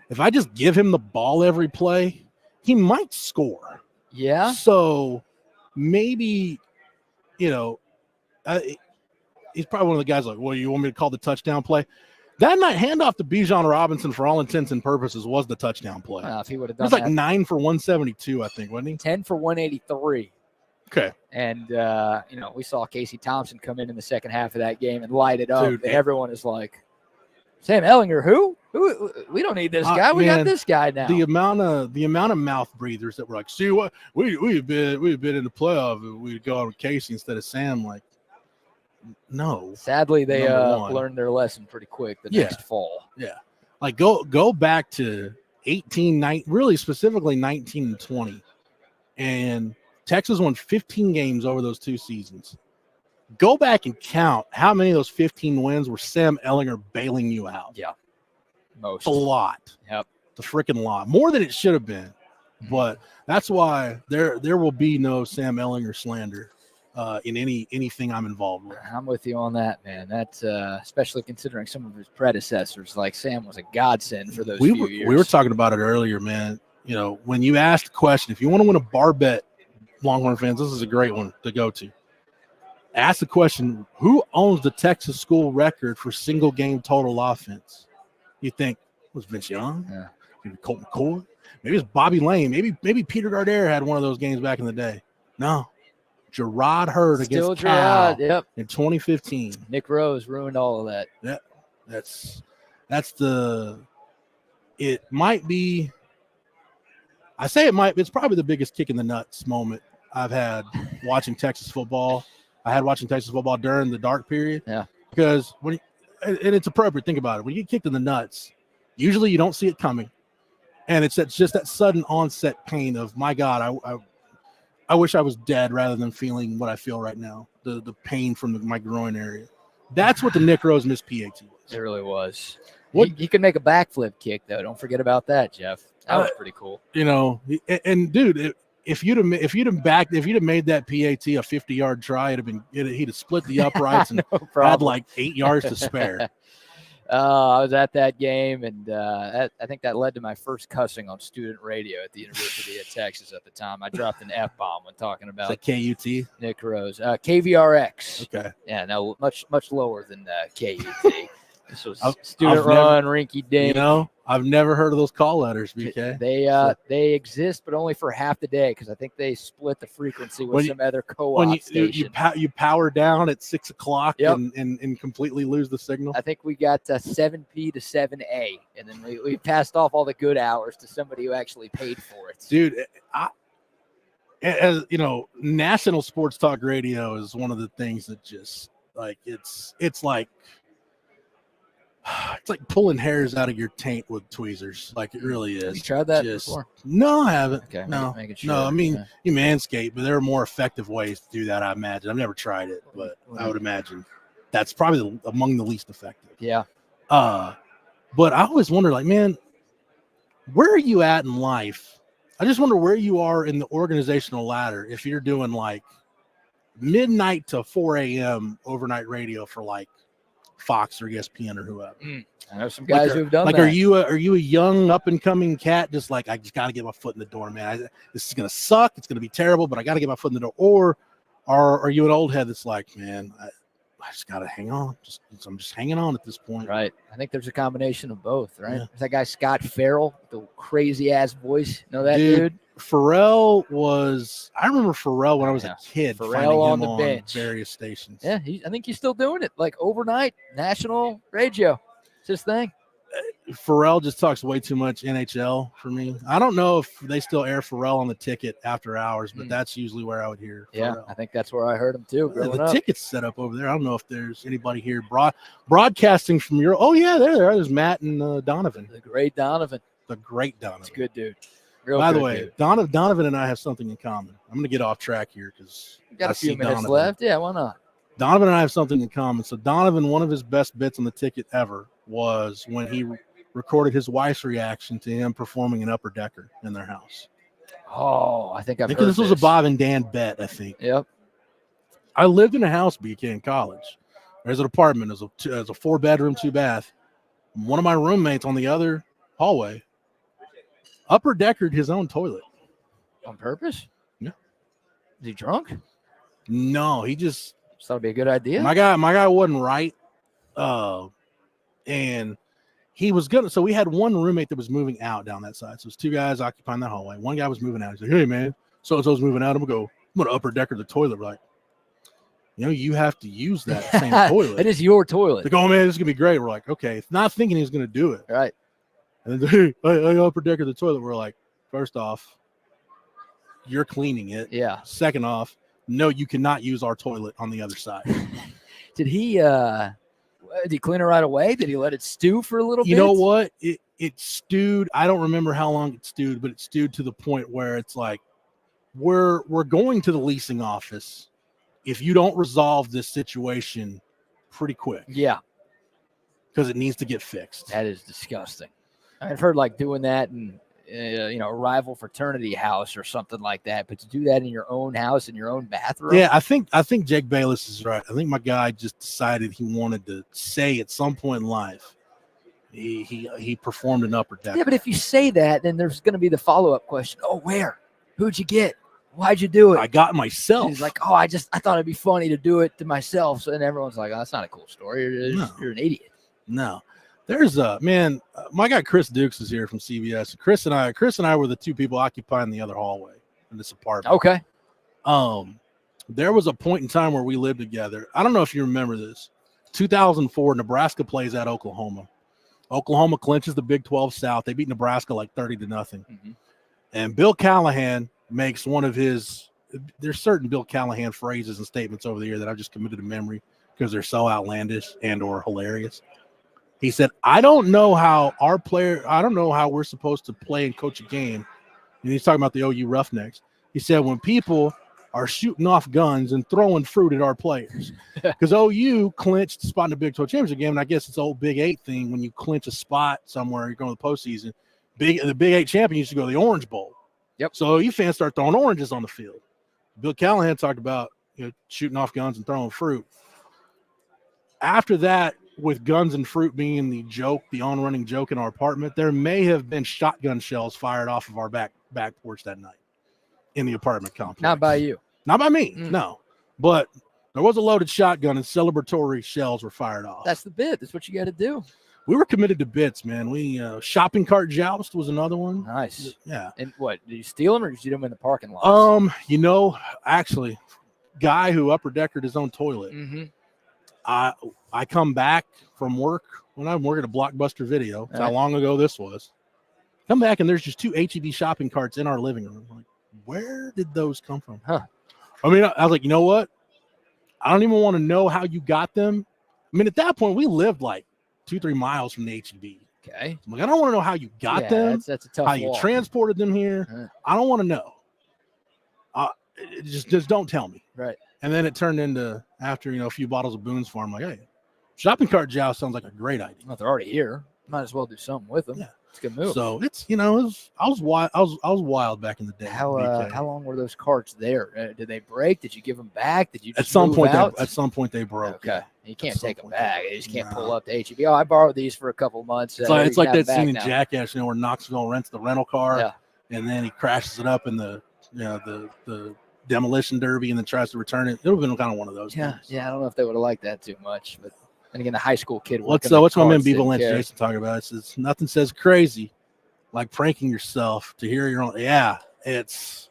If I just give him the ball every play, he might score. Yeah. So maybe, you know, he's probably one of the guys like, well, you want me to call the touchdown play? That night, handoff to Bijan Robinson, for all intents and purposes, was the touchdown play. If he would have It done was like that, 9 for 172, I think, wasn't he? 10 for 183. Okay. And, you know, we saw Casey Thompson come in the second half of that game and light it up. Dude, and everyone is like, Sam Ehlinger, who? We don't need this guy. We got this guy now. The amount of mouth breathers that were like, see what we've been in the playoff, and we'd go on with Casey instead of Sam. Like, no. Sadly, they learned their lesson pretty quick the next fall. Yeah. Like go back to 18, really specifically 19 and 20. And Texas won 15 games over those 2 seasons. Go back and count how many of those 15 wins were Sam Ehlinger bailing you out. Yeah. Most. It's a lot. Yep. It's a freaking lot. More than it should have been. But that's why there will be no Sam Ehlinger slander in anything I'm involved with. I'm with you on that, man. That's especially considering some of his predecessors. Like Sam was a godsend for those few years. We were talking about it earlier, man. You know, when you asked the question, if you want to win a bar bet, Longhorn fans, this is a great one to go to. Ask the question, who owns the Texas school record for single game total offense? You think it was Vince Young? Yeah. Maybe Colt McCoy? Maybe it's Bobby Lane. Maybe Peter Gardere had one of those games back in the day. No. Gerard Hurd Still against Cal Gerard, in 2015. Nick Rose ruined all of that. Yeah. It might be, it's probably the biggest kick in the nuts moment I've had watching Texas football. I had watching Texas football during the dark period. Yeah. Because and it's appropriate. Think about it. When you get kicked in the nuts, usually you don't see it coming. And it's just that sudden onset pain of, my God, I wish I was dead rather than feeling what I feel right now. The pain from my groin area. That's what the Nick Rose missed PAT was. It really was. He could make a backflip kick, though. Don't forget about that, Jeff. That was pretty cool. You know, and dude, if you'd have made that PAT a 50-yard try, he'd have split the uprights and had like 8 yards to spare. I was at that game, and I think that led to my first cussing on student radio at the University of Texas at the time. I dropped an F-bomb when talking about KUT? Nick Rose. KVRX. Okay. Yeah, no, much lower than KUT. This was student run, rinky dink. You know, I've never heard of those call letters, BK. They exist, but only for half the day because I think they split the frequency with some other co-op station. You power down at 6 o'clock and completely lose the signal. I think we got 7P to 7A, and then we passed off all the good hours to somebody who actually paid for it. Dude, as you know, national sports talk radio is one of the things that just like it's like pulling hairs out of your taint with tweezers. Like it really is. You tried that before? No, I haven't. Okay, no, making sure. No. I mean, you manscape, but there are more effective ways to do that. I imagine. I've never tried it, but I would imagine that's probably among the least effective. Yeah. But I always wonder, like, man, where are you at in life? I just wonder where you are in the organizational ladder if you're doing like midnight to 4 a.m. overnight radio for like Fox or ESPN or whoever. I know some guys who've done that. Are you a young up and coming cat? Just like, I just got to get my foot in the door, man. This is going to suck. It's going to be terrible, but I got to get my foot in the door. Or are you an old head that's like, man, I just got to hang on. I'm just hanging on at this point. Right. I think there's a combination of both, right? Yeah. There's that guy, Scott Farrell, the crazy ass voice. Know that dude? Pharrell I remember Pharrell when I was a kid. Pharrell on the bench. Various stations. Yeah, I think he's still doing it. Like overnight, national radio. It's his thing. Pharrell just talks way too much NHL for me. I don't know if they still air Pharrell on the ticket after hours, but that's usually where I would hear Pharrell. Yeah, I think that's where I heard him too. The ticket's set up over there. I don't know if there's anybody here broadcasting from Europe. Oh, yeah, there's Matt and Donovan. The great Donovan. It's a good dude. By the way, Donovan and I have something in common. I'm going to get off track here because got a few minutes left. Yeah, why not? Donovan and I have something in common. So Donovan, one of his best bits on the ticket ever was when he recorded his wife's reaction to him performing an upper decker in their house. Oh, I think I've heard this was a Bob and Dan bet, I think. Yep. I lived in a house, BK, in college. There's an apartment. There's a 4-bedroom, 2-bath. One of my roommates on the other hallway upper deckered his own toilet. On purpose? Is he drunk? No, he just thought it'd be a good idea. My guy wasn't right. And he was gonna. So we had one roommate that was moving out down that side. So it's 2 guys occupying that hallway. One guy was moving out. He's like, "Hey man, so and so's moving out. I'm gonna upper decker the toilet." We're like, you have to use that same toilet. It is your toilet. Like, oh man, this is gonna be great. We're like, okay, not thinking he's gonna do it. Right. And then I upper decker the toilet. We're like, first off, you're cleaning it. Yeah. Second off, no, you cannot use our toilet on the other side. Did he clean it right away? Did he let it stew for a little bit? You know what? It stewed. I don't remember how long it stewed, but it stewed to the point where it's like, we're going to the leasing office if you don't resolve this situation pretty quick. Yeah. Because it needs to get fixed. That is disgusting. I've heard like doing that in a rival fraternity house or something like that, but to do that in your own house, in your own bathroom. Yeah, I think Jake Bayless is right. I think my guy just decided he wanted to say at some point in life he performed an upper deck. Yeah, but if you say that, then there's going to be the follow-up question. Oh, where? Who'd you get? Why'd you do it? I got myself. And he's like, oh, I thought it'd be funny to do it to myself. So then everyone's like, oh, that's not a cool story. You're an idiot. No. There's my guy Chris Dukes is here from CBS. Chris and I were the 2 people occupying the other hallway in this apartment. Okay. There was a point in time where we lived together. I don't know if you remember this. 2004, Nebraska plays at Oklahoma. Oklahoma clinches the Big 12 South. They beat Nebraska like 30-0. Mm-hmm. And Bill Callahan makes one of there's certain Bill Callahan phrases and statements over the year that I've just committed to memory because they're so outlandish and or hilarious. He said, I don't know how we're supposed to play and coach a game. And he's talking about the OU Roughnecks. He said, when people are shooting off guns and throwing fruit at our players. Because OU clinched the spot in the Big 12 championship game. And I guess it's the old Big 8 thing. When you clinch a spot somewhere, you're going to the postseason. The Big 8 champion used to go to the Orange Bowl. Yep. So OU fans start throwing oranges on the field. Bill Callahan talked about shooting off guns and throwing fruit. After that, with guns and fruit being the on-running joke in our apartment, there may have been shotgun shells fired off of our back porch that night in the apartment complex. Not by you. Not by me, no. But there was a loaded shotgun and celebratory shells were fired off. That's the bit. That's what you got to do. We were committed to bits, man. We shopping cart joust was another one. Nice. Yeah. And what, did you steal them or did you see them in the parking lot? Actually, guy who upper deckered his own toilet. Mm-hmm. I come back from work when I'm working at Blockbuster Video. That's how long ago this was. Come back and there's just 2 HEB shopping carts in our living room. I'm like, where did those come from? Huh. I mean, I was like, you know what? I don't even want to know how you got them. I mean, at that point, we lived like 2-3 miles from the HEB. Okay. I'm like, I don't want to know how you got them. That's a tough how you walk. transported them here. Huh. I don't want to know. Just don't tell me. Right. And then it turned into, after, a few bottles of Boone's Farm, like, hey, shopping cart joust sounds like a great idea. Well, they're already here. Might as well do something with them. Yeah. It's a good move. So it's, I was wild back in the day. How long were those carts there? Did they break? Did you give them back? Did you just at some point out? They broke. Okay. You can't take them back. You just can't pull up to HEB. Oh, I borrowed these for a couple of months. It's like that scene in Jackass, where Knoxville rents the rental car, and then he crashes it up in the demolition derby and then tries to return it. It would have been kind of one of those. Yeah, things. yeah. I don't know if they would have liked that too much, but then again, the high school kid. What's my man Beaver Lynch Jason talking about? It says nothing says crazy like pranking yourself to hear your own. Yeah, it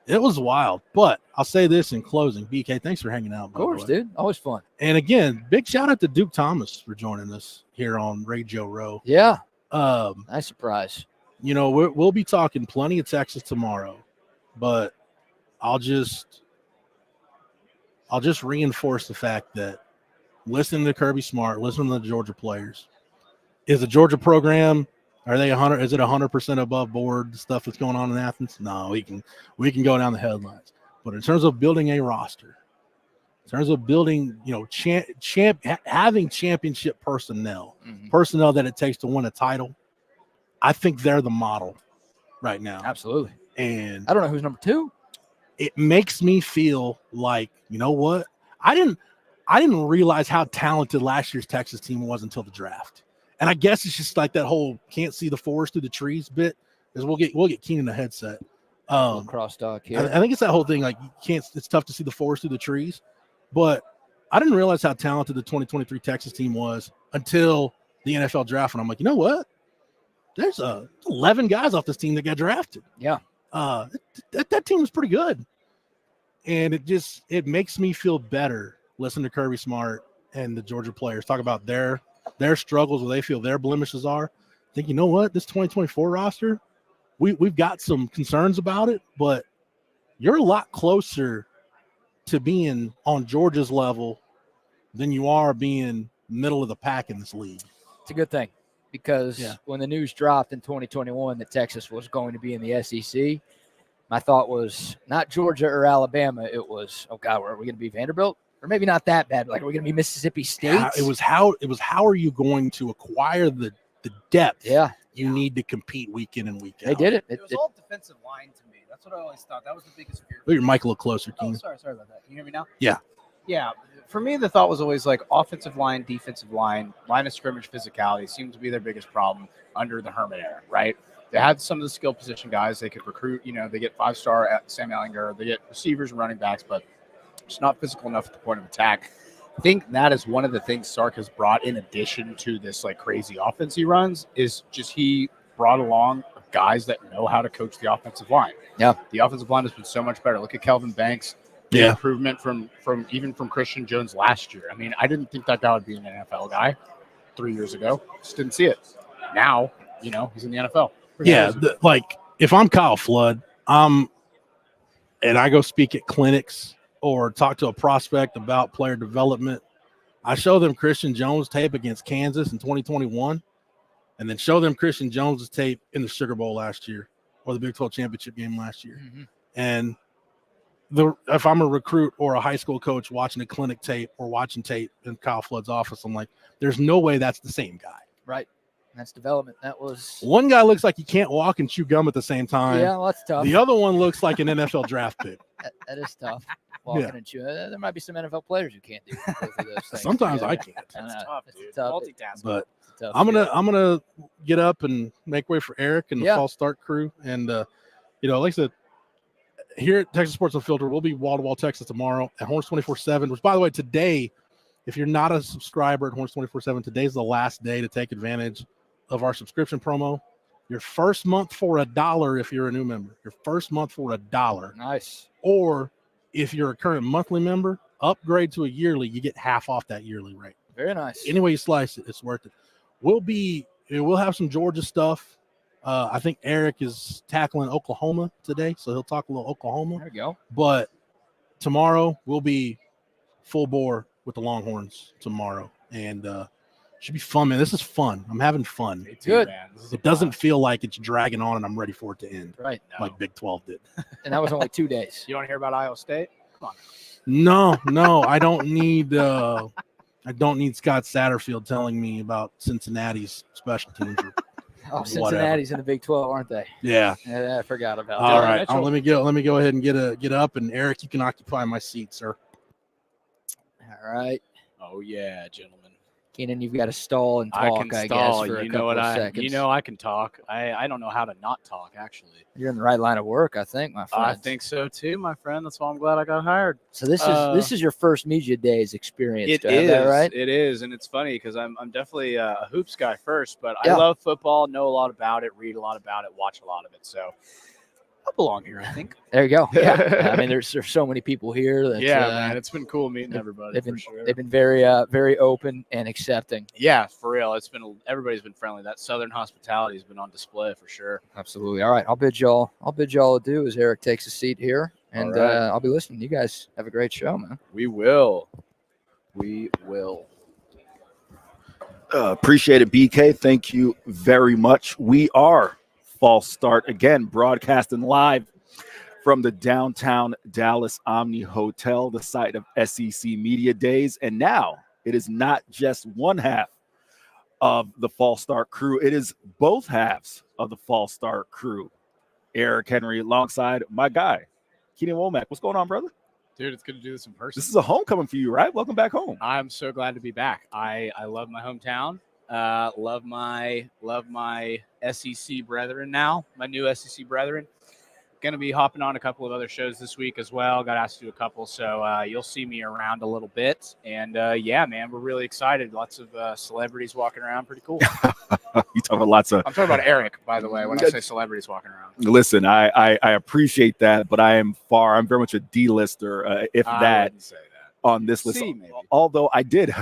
was wild. But I'll say this in closing, BK, thanks for hanging out. Of course, dude. Always fun. And again, big shout out to Duke Thomas for joining us here on Radio Row. Yeah. Nice surprise. We'll be talking plenty of Texas tomorrow, but I'll just reinforce the fact that listening to Kirby Smart, listening to the Georgia players, is the Georgia program, are they 100? Is it 100% above board stuff that's going on in Athens? No, we can go down the headlines. But in terms of building a roster, in terms of building, having championship personnel, personnel that it takes to win a title, I think they're the model right now. Absolutely. And I don't know who's number 2. It makes me feel like, you know what? I didn't realize how talented last year's Texas team was until the draft. And I guess it's just like that whole can't see the forest through the trees bit. Is we'll get Keenan a headset. Crosstalk here. I think it's that whole thing. Like, it's tough to see the forest through the trees, but I didn't realize how talented the 2023 Texas team was until the NFL draft. And I'm like, you know what? There's 11 guys off this team that got drafted. Yeah. That team is pretty good. And it makes me feel better listening to Kirby Smart and the Georgia players talk about their struggles, where they feel their blemishes are. I think, you know what, this 2024 roster, we've got some concerns about it, but you're a lot closer to being on Georgia's level than you are being middle of the pack in this league. It's a good thing, because when the news dropped in 2021 that Texas was going to be in the SEC, my thought was not Georgia or Alabama. It was, oh God, are we going to be Vanderbilt? Or maybe not that bad. Like, are we going to be Mississippi State? How are you going to acquire the depth you need to compete week in and week out? They did it. It was all defensive line to me. That's what I always thought. That was the biggest fear. Put your mic a little closer, Keenan. Sorry about that. Can you hear me now? Yeah. Yeah. For me, the thought was always like offensive line, defensive line, line of scrimmage physicality seemed to be their biggest problem under the Herman era, right? They had some of the skill position guys they could recruit. You know, they get 5-star at Sam Ellinger. They get receivers and running backs, but it's not physical enough at the point of attack. I think that is one of the things Sark has brought in addition to this like crazy offense he runs, is just he brought along guys that know how to coach the offensive line. Yeah. The offensive line has been so much better. Look at Kelvin Banks. The improvement from Christian Jones last year. I mean, I didn't think that guy would be an NFL guy 3 years ago. Just didn't see it. Now, you know, he's in the NFL. Like if I'm Kyle Flood, and I go speak at clinics or talk to a prospect about player development, I show them Christian Jones tape against Kansas in 2021, and then show them Christian Jones' tape in the Sugar Bowl last year or the Big 12 championship game last year. Mm-hmm. And if I'm a recruit or a high school coach watching a clinic tape or watching tape in Kyle Flood's office, I'm like, there's no way that's the same guy. Right. That's development. That was one guy looks like he can't walk and chew gum at the same time. Yeah, well, that's tough. The other one looks like an NFL draft pick. That is tough. Walking and chewing. There might be some NFL players who can't do both of those things. Sometimes I can't. That's tough, dude. Tough. Multitasking. But tough I'm gonna get up and make way for Eric and the false start crew. And you know, like I said, here at Texas Sports Unfiltered, we'll be wall-to-wall Texas tomorrow at Horns 24/7, which, by the way, today, if you're not a subscriber at Horns 24/7, today's the last day to take advantage of our subscription promo. Your first month for $1 if you're a new member. Your first month for $1. Nice. Or if you're a current monthly member, upgrade to a yearly, you get half off that yearly rate. Very nice. Any way you slice it, it's worth it. We'll have some Georgia stuff. I think Eric is tackling Oklahoma today, so he'll talk a little Oklahoma. There we go. But tomorrow we'll be full bore with the Longhorns tomorrow, and should be fun, man. This is fun. I'm having fun. Me too, good. Man. It doesn't feel like it's dragging on, and I'm ready for it to end. Right. Like Big 12 did. And that was only 2 days. You want to hear about Iowa State? Come on. No, I don't need Scott Satterfield telling me about Cincinnati's special teams. Oh, Cincinnati's in the Big 12, aren't they? Yeah. I forgot about that. All right. Let me go ahead and get up, and Eric, you can occupy my seat, sir. All right. Oh yeah, gentlemen. Keenan, you've got to stall and talk, I guess, for a couple of seconds. You know I can talk. I don't know how to not talk, actually. You're in the right line of work, I think, my friend. I think so, too, my friend. That's why I'm glad I got hired. So this is your first media days experience. It is, that right? It is, and it's funny because I'm definitely a hoops guy first, but I love football, know a lot about it, read a lot about it, watch a lot of it, so I belong here, I think. There you go. Yeah. I mean, there's so many people here. That, man, it's been cool meeting everybody. They've been very very open and accepting. Yeah, for real. Everybody's been friendly. That Southern hospitality has been on display for sure. Absolutely. All right, I'll bid y'all adieu as Eric takes a seat here, and I'll be listening. You guys have a great show, man. We will. Appreciate it, BK. Thank you very much. We are False Start again, broadcasting live from the downtown Dallas Omni Hotel, the site of SEC Media Days. And now it is not just one half of the False Start crew. It is both halves of the False Start crew. Eric Henry alongside my guy, Keenan Womack. What's going on, brother? Dude, it's good to do this in person. This is a homecoming for you, right? Welcome back home. I'm so glad to be back. I love my hometown. Love my SEC brethren now, my new SEC brethren. going to be hopping on a couple of other shows this week as well. Got asked to do a couple, so you'll see me around a little bit. And yeah, man, we're really excited. Lots of celebrities walking around. Pretty cool. You talk about lots of. I'm talking about Eric, by the way, when I say celebrities walking around. Listen, I appreciate that, but I'm very much a D-lister, if that, wouldn't say that. on this list. Although I did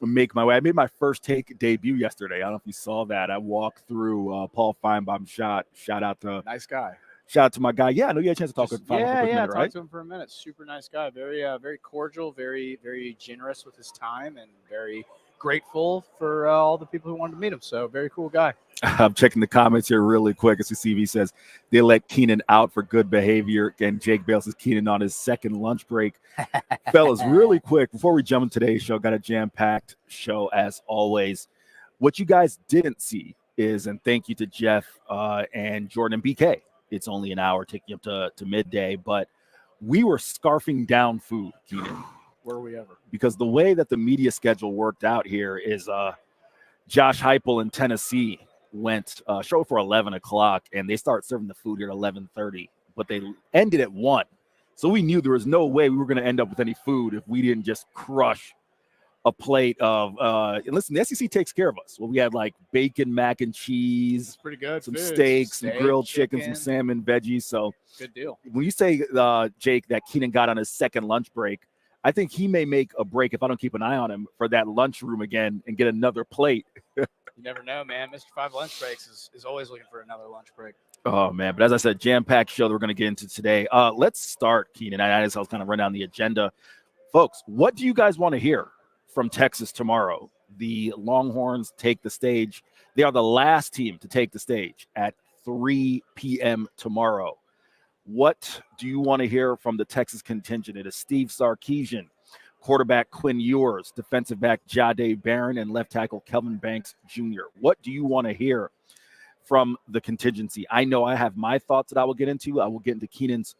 make my way. I made my first take debut yesterday. I don't know if you saw that. I walked through Paul Feinbaum's shot. Shout out to nice guy. Shout out to my guy. Yeah, I know you had a chance to talk with him for a minute, right? Talked to him for a minute. Super nice guy. Very cordial. Very, very generous with his time, and very grateful for all the people who wanted to meet him. So very cool guy. I'm checking the comments here really quick. As the CV says, they let Keenan out for good behavior. And Jake Bale says Keenan on his second lunch break. Fellas, really quick, before we jump into today's show, got a jam-packed show as always. What you guys didn't see is, and thank you to Jeff and Jordan and BK. It's only an hour, taking you up to midday, but we were scarfing down food, Keenan. Were we ever? Because the way that the media schedule worked out here is Josh Heupel in Tennessee went show for 11 o'clock, and they start serving the food here at 11:30, but they ended at 1. So we knew there was no way we were going to end up with any food if we didn't just crush a plate of and listen, the SEC takes care of us. Well, we had like bacon, mac and cheese. That's pretty good. Some food. steaks, some grilled chicken, some salmon, veggies. So good deal. When you say, Jake, that Keenan got on his second lunch break, I think he may make a break if I don't keep an eye on him for that lunchroom again and get another plate. You never know, man. Mr. 5 lunch breaks is always looking for another lunch break. Oh, man. But as I said, jam-packed show that we're going to get into today. Let's start, Keenan. I was kind of run down the agenda. Folks, what do you guys want to hear from Texas tomorrow? The Longhorns take the stage. They are the last team to take the stage at 3 p.m. tomorrow. What do you want to hear from the Texas contingent? It is Steve Sarkeesian, quarterback Quinn Ewers, defensive back Jahdae Barron, and left tackle Kelvin Banks Jr. What do you want to hear from the contingency? I know I have my thoughts that I will get into. I will get into Keenan's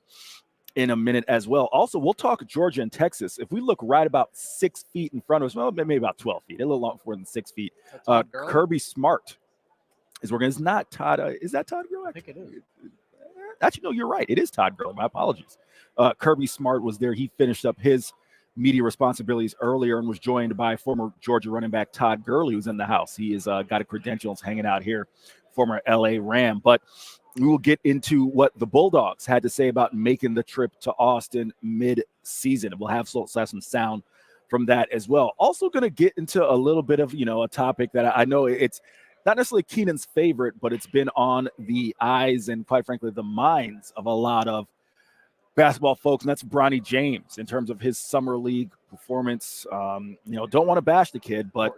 in a minute as well. Also, we'll talk Georgia and Texas. If we look right about 6 feet in front of us, well, maybe about 12 feet, a little lot more than 6 feet. Kirby Smart is working. It's not Todd. Is that Todd Gurley? I think it is. Actually, no, you're right. It is Todd Gurley. My apologies. Kirby Smart was there. He finished up his media responsibilities earlier and was joined by former Georgia running back Todd Gurley, who's in the house. He has got a credentials hanging out here, former LA Ram. But we will get into what the Bulldogs had to say about making the trip to Austin mid-season. And we'll have some sound from that as well. Also going to get into a little bit of, a topic that I know it's not necessarily Keenan's favorite, but it's been on the eyes and, quite frankly, the minds of a lot of basketball folks, and that's Bronny James in terms of his summer league performance. Don't want to bash the kid, but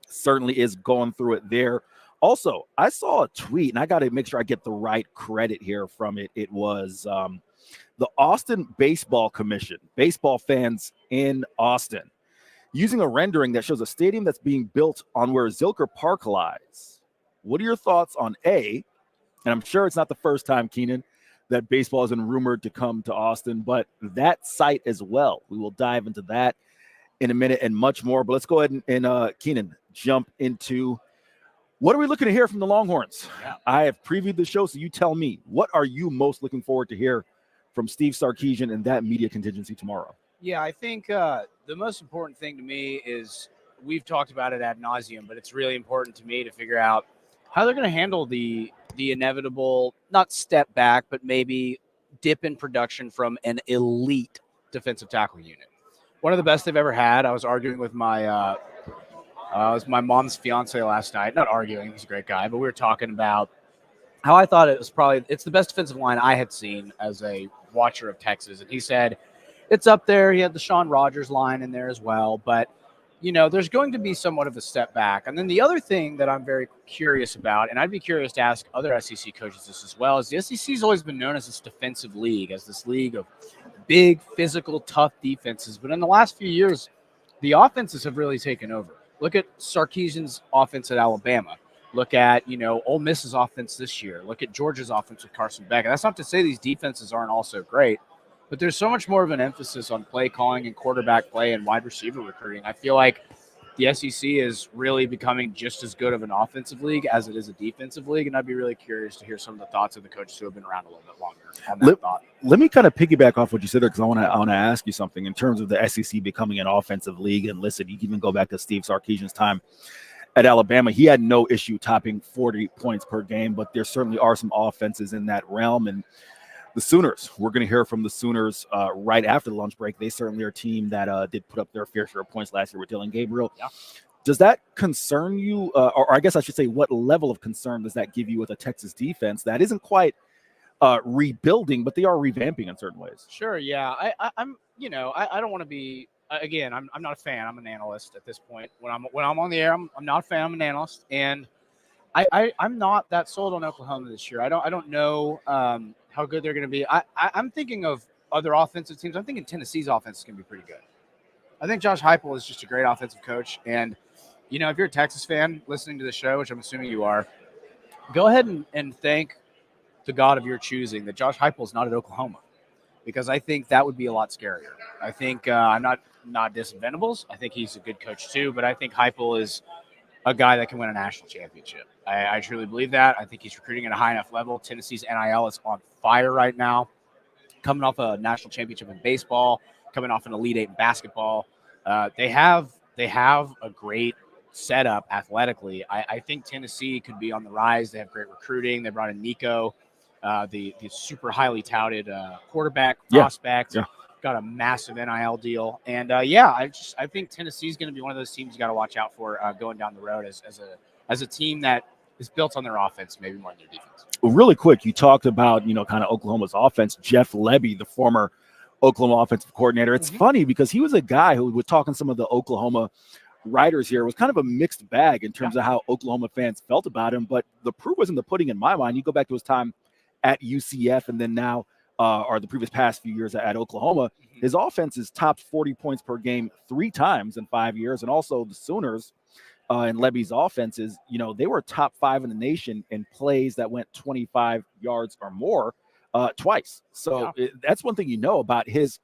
certainly is going through it there. Also, I saw a tweet, and I got to make sure I get the right credit here from it. It was the Austin Baseball Commission, baseball fans in Austin, using a rendering that shows a stadium that's being built on where Zilker Park lies. What are your thoughts on A, and I'm sure it's not the first time, Keenan, that baseball has been rumored to come to Austin, but that site as well. We will dive into that in a minute and much more. But let's go ahead and Keenan, jump into what are we looking to hear from the Longhorns? Yeah. I have previewed the show, so you tell me, what are you most looking forward to hear from Steve Sarkeesian and that media contingency tomorrow? Yeah, I think the most important thing to me is we've talked about it ad nauseum, but it's really important to me to figure out how they're going to handle the inevitable, not step back, but maybe dip in production from an elite defensive tackle unit. One of the best they've ever had. I was arguing with my my mom's fiance last night. Not arguing, he's a great guy, but we were talking about how I thought it's the best defensive line I had seen as a watcher of Texas. And he said, it's up there. He had the Sean Rogers line in there as well. But, there's going to be somewhat of a step back. And then the other thing that I'm very curious about, and I'd be curious to ask other SEC coaches this as well, is the SEC has always been known as this defensive league, as this league of big, physical, tough defenses. But in the last few years, the offenses have really taken over. Look at Sarkeesian's offense at Alabama. Look at, Ole Miss's offense this year. Look at Georgia's offense with Carson Beck. And that's not to say these defenses aren't also great, but there's so much more of an emphasis on play calling and quarterback play and wide receiver recruiting. I feel like the SEC is really becoming just as good of an offensive league as it is a defensive league, and I'd be really curious to hear some of the thoughts of the coaches who have been around a little bit longer on that thought. Let me kind of piggyback off what you said there, because I want to ask you something in terms of the SEC becoming an offensive league. And listen, you can even go back to Steve Sarkeesian's time at Alabama. He had no issue topping 40 points per game, but there certainly are some offenses in that realm. And the Sooners, we're going to hear from the Sooners right after the lunch break. They certainly are a team that did put up their fair share of points last year with Dylan Gabriel. Yeah. Does that concern you? Or I guess I should say, what level of concern does that give you with a Texas defense that isn't quite rebuilding, but they are revamping in certain ways? Sure, yeah. I'm I don't want to be again. I'm not a fan. I'm an analyst at this point. When I'm on the air, I'm not a fan. I'm an analyst, and I'm not that sold on Oklahoma this year. I don't know how good they're going to be. I'm thinking of other offensive teams. I'm thinking Tennessee's offense is going to be pretty good. I think Josh Heupel is just a great offensive coach, and if you're a Texas fan listening to the show, which I'm assuming you are, go ahead and thank the God of your choosing that Josh Heupel is not at Oklahoma, because I think that would be a lot scarier. I think I'm not dissing Venables. I think he's a good coach too, but I think Heupel is a guy that can win a national championship. I truly believe that. I think he's recruiting at a high enough level. Tennessee's NIL is on fire right now, coming off a national championship in baseball, coming off an Elite Eight in basketball. They have a great setup athletically. I think Tennessee could be on the rise. They have great recruiting. They brought in Nico, the super highly touted quarterback prospect. Yeah. Got a massive NIL deal. And I think Tennessee's going to be one of those teams you got to watch out for going down the road as a team that is built on their offense, maybe more than their defense. Well, really quick, you talked about, kind of Oklahoma's offense. Jeff Lebby, the former Oklahoma offensive coordinator. It's funny because he was a guy who was talking some of the Oklahoma writers here. It was kind of a mixed bag in terms of how Oklahoma fans felt about him. But the proof was in the pudding in my mind. You go back to his time at UCF and then now or the previous past few years at Oklahoma, his offense has topped 40 points per game 3 times in 5 years. And also the Sooners and Lebby's offenses, they were top 5 in the nation in plays that went 25 yards or more twice. So that's one thing about his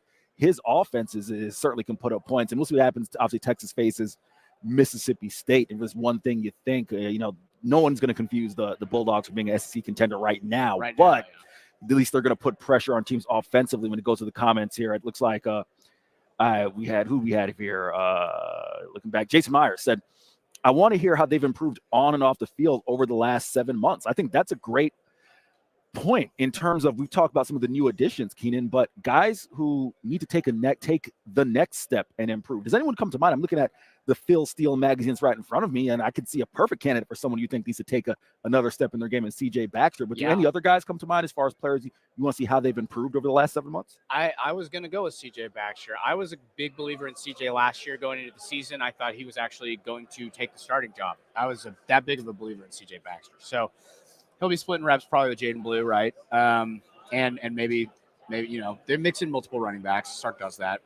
offenses is certainly can put up points. And we'll see what happens. Obviously, Texas faces Mississippi State. It was one thing you think, no one's going to confuse the Bulldogs for being an SEC contender right now. But at least they're going to put pressure on teams offensively. When it goes to the comments here, it looks like we had here looking back. Jason Myers said, I want to hear how they've improved on and off the field over the last 7 months. I think that's a great point in terms of, we've talked about some of the new additions, Keenan, but guys who need to take the next step and improve. Does anyone come to mind? I'm looking at the Phil Steele magazines right in front of me, and I could see a perfect candidate for someone you think needs to take another step in their game, in CJ Baxter. But do any other guys come to mind as far as players you want to see how they've improved over the last 7 months? I was going to go with CJ Baxter. I was a big believer in CJ last year going into the season. I thought he was actually going to take the starting job. I was that big of a believer in CJ Baxter. So he'll be splitting reps probably with Jaden Blue, right? And maybe they're mixing multiple running backs. Sark does that.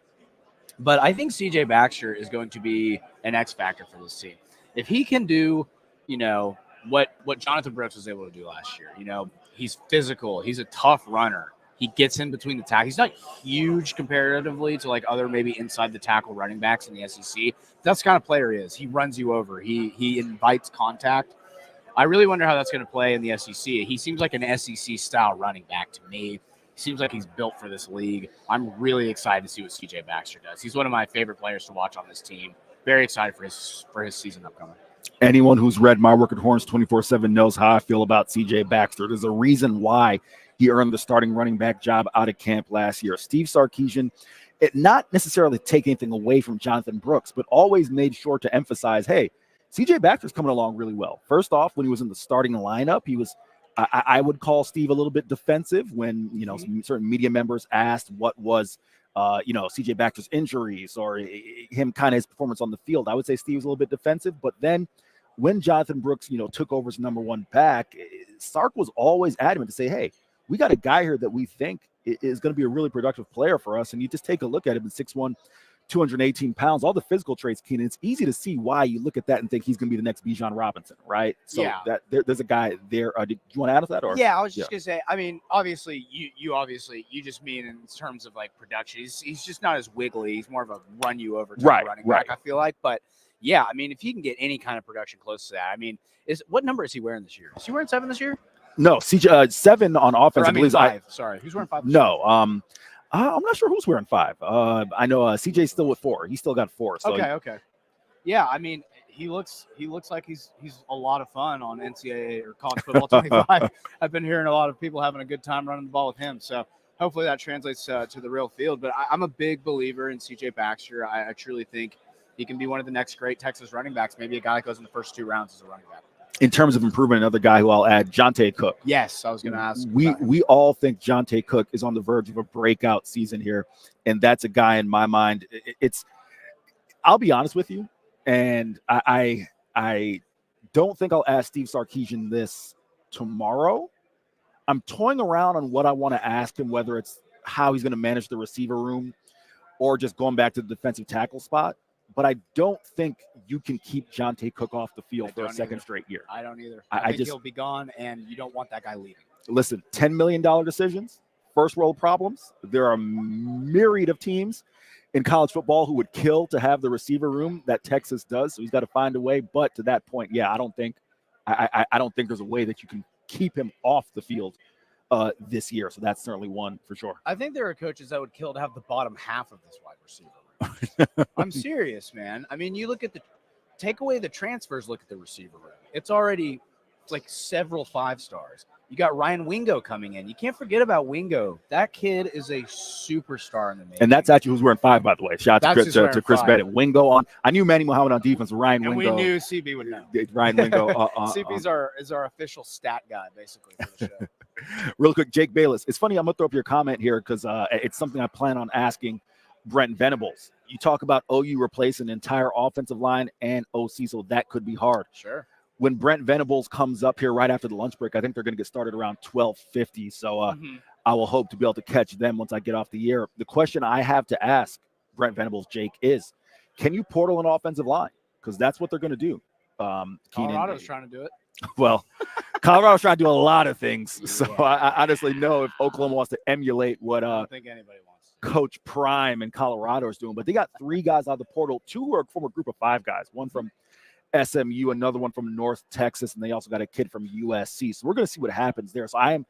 But I think CJ Baxter is going to be an X factor for this team. If he can do, what Jonathan Brooks was able to do last year, he's physical. He's a tough runner. He gets in between the tackles. He's not huge comparatively to like other maybe inside the tackle running backs in the SEC. That's the kind of player he is. He runs you over. He invites contact. I really wonder how that's going to play in the SEC. He seems like an SEC-style running back to me. He seems like he's built for this league. I'm really excited to see what CJ Baxter does. He's one of my favorite players to watch on this team. Very excited for his season upcoming. Anyone who's read my work at Horns 24/7 knows how I feel about CJ Baxter. There's a reason why he earned the starting running back job out of camp last year. Steve Sarkeesian, not necessarily take anything away from Jonathan Brooks, but always made sure to emphasize, hey, CJ Baxter's coming along really well. First off, when he was in the starting lineup, he was, I would call Steve a little bit defensive when, some certain media members asked what was, CJ Baxter's injuries or him kind of his performance on the field. I would say Steve was a little bit defensive, but then when Jonathan Brooks, took over as number 1 back, Sark was always adamant to say, hey, we got a guy here that we think is going to be a really productive player for us. And you just take a look at him in 6'1", 218 pounds, all the physical traits, Keenan. It's easy to see why you look at that and think he's going to be the next Bijan Robinson, right? So that there's a guy there. Do you want to add to that? Or I was just going to say, I mean, obviously, you just mean in terms of like production. He's just not as wiggly. He's more of a run you over type running back, I feel like. But Yeah, I mean, if he can get any kind of production close to that, I mean, what number is he wearing this year? Is he wearing 7 this year? No, CJ 7 on offense. Or, I mean, 5. I Sorry, who's wearing 5? No, I'm not sure who's wearing 5. I know CJ's still with 4. He's still got 4. So Okay. Yeah, I mean, he looks like he's a lot of fun on NCAA or college football 25. I've been hearing a lot of people having a good time running the ball with him. So hopefully that translates to the real field. But I'm a big believer in CJ Baxter. I truly think he can be one of the next great Texas running backs. Maybe a guy that goes in the first 2 rounds as a running back. in terms of improvement, another guy who I'll add, Jonte Cook. Yes, I was going to ask. We all think Jonte Cook is on the verge of a breakout season here, and that's a guy in my mind. I'll be honest with you, and I don't think I'll ask Steve Sarkeesian this tomorrow. I'm toying around on what I want to ask him, whether it's how he's going to manage the receiver room or just going back to the defensive tackle spot. But I don't think you can keep Jonte Cook off the field for a second straight year. I don't either. I think he'll be gone, and you don't want that guy leaving. Listen, $10 million decisions, first world problems. There are a myriad of teams in college football who would kill to have the receiver room that Texas does. So he's got to find a way. But to that point, yeah, I don't think there's a way that you can keep him off the field this year. So that's certainly one for sure. I think there are coaches that would kill to have the bottom half of this wide receiver room. I'm serious, man. I mean, you look at take away the transfers, look at the receiver room. It's already like several 5-stars. You got Ryan Wingo coming in. You can't forget about Wingo. That kid is a superstar in the making. And that's actually who's wearing 5, by the way. Shout out to Chris 5. Bennett. Wingo on. I knew Manny Muhammad on defense. Ryan and Wingo. We knew CB would know. Ryan Wingo. CB's is our official stat guy, basically, for the show. Real quick, Jake Bayless. It's funny. I'm going to throw up your comment here because it's something I plan on asking Brent Venables. You talk about OU replacing an entire offensive line and OC, so that could be hard. Sure. When Brent Venables comes up here right after the lunch break, I think they're going to get started around 12:50. So I will hope to be able to catch them once I get off the air. The question I have to ask Brent Venables, Jake, is can you portal an offensive line? Because that's what they're going to do. Keenan, Colorado's trying to do it. Well, Colorado's trying to do a lot of things. Yeah. So I honestly know if Oklahoma wants to emulate what I don't think anybody wants. Coach Prime in Colorado is doing. But they got 3 guys out of the portal. 2 are from a group of 5 guys. One from SMU, another one from North Texas, and they also got a kid from USC. So we're going to see what happens there. So I am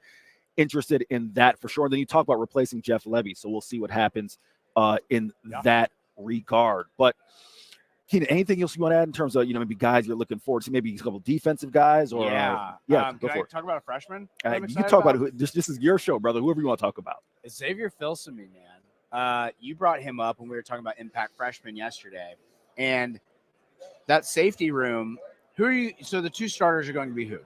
interested in that for sure. And then you talk about replacing Jeff Levy. So we'll see what happens in that regard. But Keenan, anything else you want to add in terms of, maybe guys you're looking forward to, maybe a couple defensive guys or go can for it. Talk about a freshman? You talk about who, this is your show, brother. Whoever you want to talk about. Xavier Filsaime, man. You brought him up when we were talking about impact freshmen yesterday. And that safety room, who are you? So the 2 starters are going to be who?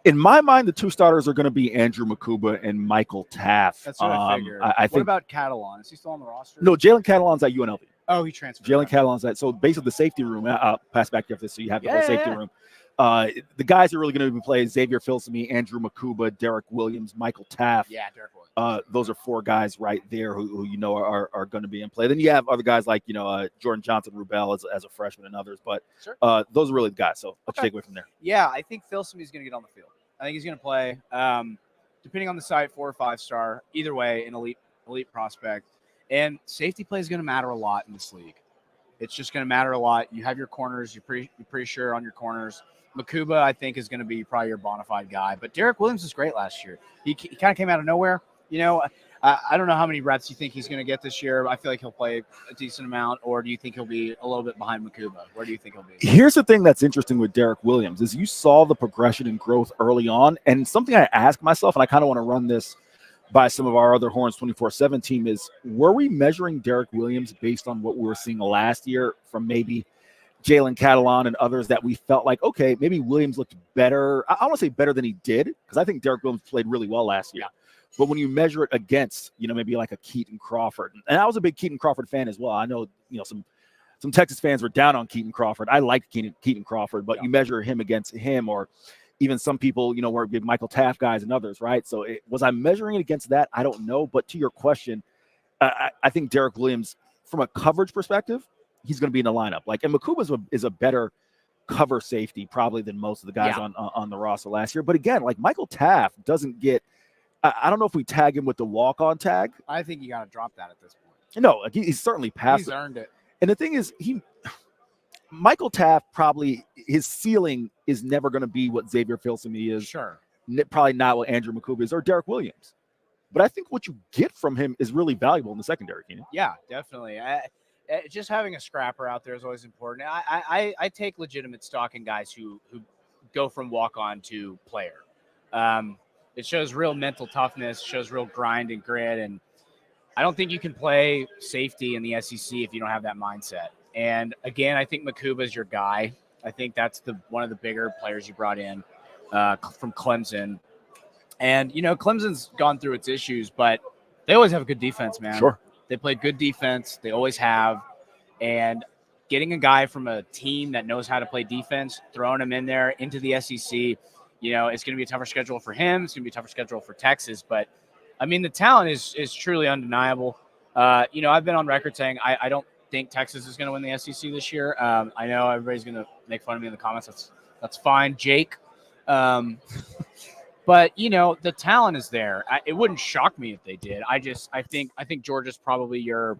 In my mind, the 2 starters are going to be Andrew Makuba and Michael Taft. That's what I figured. I think. What about Catalan? Is he still on the roster? No, Jalen Catalan's at UNLV. Oh, he transferred. Jalen Catalan's at. So basically, the safety room. I'll pass back to this so you have the whole safety room. The guys are really going to be playing Xavier Filsaime, Andrew Makuba, Derek Williams, Michael Taft. Yeah, Derek Williams. Those are 4 guys right there who are going to be in play. Then you have other guys like Jordan Johnson Rubel as a freshman and others, but those are really the guys. So let's take away from there. Yeah, I think Filsaime is going to get on the field. I think he's going to play. Depending on the site, 4 or 5-star. Either way, an elite prospect. And safety play is going to matter a lot in this league. It's just going to matter a lot. You have your corners. You're pretty sure on your corners. Makuba, I think, is going to be probably your bona fide guy. But Derek Williams was great last year. He kind of came out of nowhere. I don't know how many reps you think he's going to get this year. I feel like he'll play a decent amount. Or do you think he'll be a little bit behind Makuba? Where do you think he'll be? Here's the thing that's interesting with Derek Williams is you saw the progression and growth early on. And something I asked myself, and I kind of want to run this by some of our other Horns 24/7 team is, were we measuring Derek Williams based on what we were seeing last year from maybe Jalen Catalan and others that we felt like, okay, maybe Williams looked better. I don't want to say better than he did because I think Derek Williams played really well last year. But when you measure it against, maybe like a Keaton Crawford, and I was a big Keaton Crawford fan as well. I know, some Texas fans were down on Keaton Crawford. I liked Keaton Crawford, but you measure him against him or even some people, were big Michael Taft guys and others, right? So was I measuring it against that? I don't know. But to your question, I think Derek Williams, from a coverage perspective, he's going to be in the lineup. And Makuba is a better cover safety probably than most of the guys on the roster last year. But again, Michael Taft doesn't get. I don't know if we tag him with the walk-on tag. I think you got to drop that at this point. No, he's certainly passed. He's earned it. And the thing is, Michael Taft, probably his ceiling is never going to be what Xavier Filsaime is. Sure. Probably not what Andrew McCoop is or Derek Williams. But I think what you get from him is really valuable in the secondary, Keenan. Yeah, definitely. Just having a scrapper out there is always important. I take legitimate stock in guys who go from walk-on to player. It shows real mental toughness, shows real grind and grit, and I don't think you can play safety in the SEC if you don't have that mindset. And again, I think Makuba is your guy. I think that's one of the bigger players you brought in from Clemson. And, Clemson's gone through its issues, but they always have a good defense, man. Sure. They play good defense. They always have. And getting a guy from a team that knows how to play defense, throwing him in there into the SEC, it's going to be a tougher schedule for him. It's going to be a tougher schedule for Texas. But, I mean, the talent is truly undeniable. I've been on record saying I don't think Texas is going to win the SEC this year. I know everybody's going to make fun of me in the comments. That's fine, Jake. But the talent is there. It wouldn't shock me if they did. I think Georgia's probably your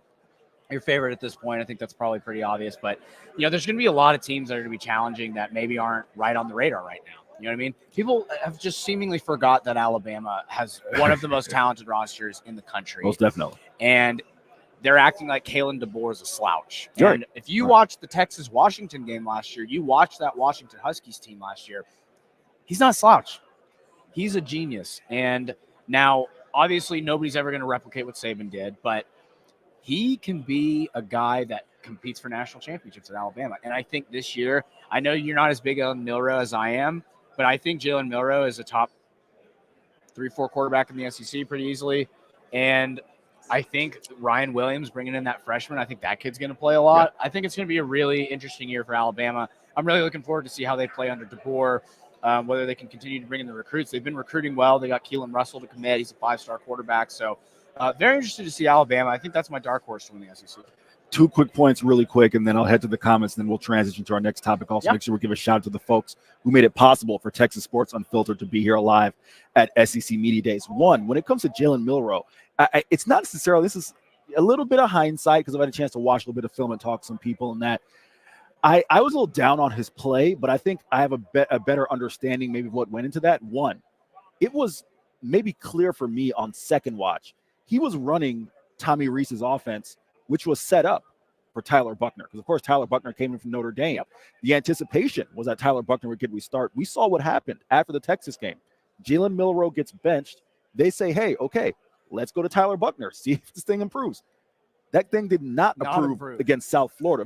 favorite at this point. I think that's probably pretty obvious. But there's going to be a lot of teams that are going to be challenging that maybe aren't right on the radar right now. You know what I mean? People have just seemingly forgot that Alabama has one of the most talented rosters in the country. Most definitely. And they're acting like Kalen DeBoer is a slouch. Right. And if you watched the Texas-Washington game last year, you watched that Washington Huskies team last year, he's not a slouch. He's a genius. And now, obviously, nobody's ever going to replicate what Saban did, but he can be a guy that competes for national championships at Alabama. And I think this year, I know you're not as big on Milroe as I am, but I think Jalen Milroe is a top 3-4 quarterback in the SEC pretty easily. And I think Ryan Williams bringing in that freshman, I think that kid's going to play a lot. Yeah. I think it's going to be a really interesting year for Alabama. I'm really looking forward to see how they play under DeBoer. Whether they can continue to bring in the recruits. They've been recruiting well. They got Keelan Russell to commit. He's a 5-star quarterback. So very interested to see Alabama. I think that's my dark horse to win the SEC. 2 quick points really quick, and then I'll head to the comments, and then we'll transition to our next topic. Also, make sure we give a shout out to the folks who made it possible for Texas Sports Unfiltered to be here live at SEC Media Days. One, when it comes to Jalen Milroe, it's not necessarily – this is a little bit of hindsight because I've had a chance to watch a little bit of film and talk to some people and that. I was a little down on his play, but I think I have a better understanding maybe of what went into that. One, it was maybe clear for me on second watch. He was running Tommy Rees's offense, which was set up for Tyler Buchner. Because, of course, Tyler Buchner came in from Notre Dame. Yep. The anticipation was that Tyler Buchner would get restart. We saw what happened after the Texas game. Jalen Milroe gets benched. They say, hey, okay, let's go to Tyler Buchner, see if this thing improves. That thing did not improve against South Florida. A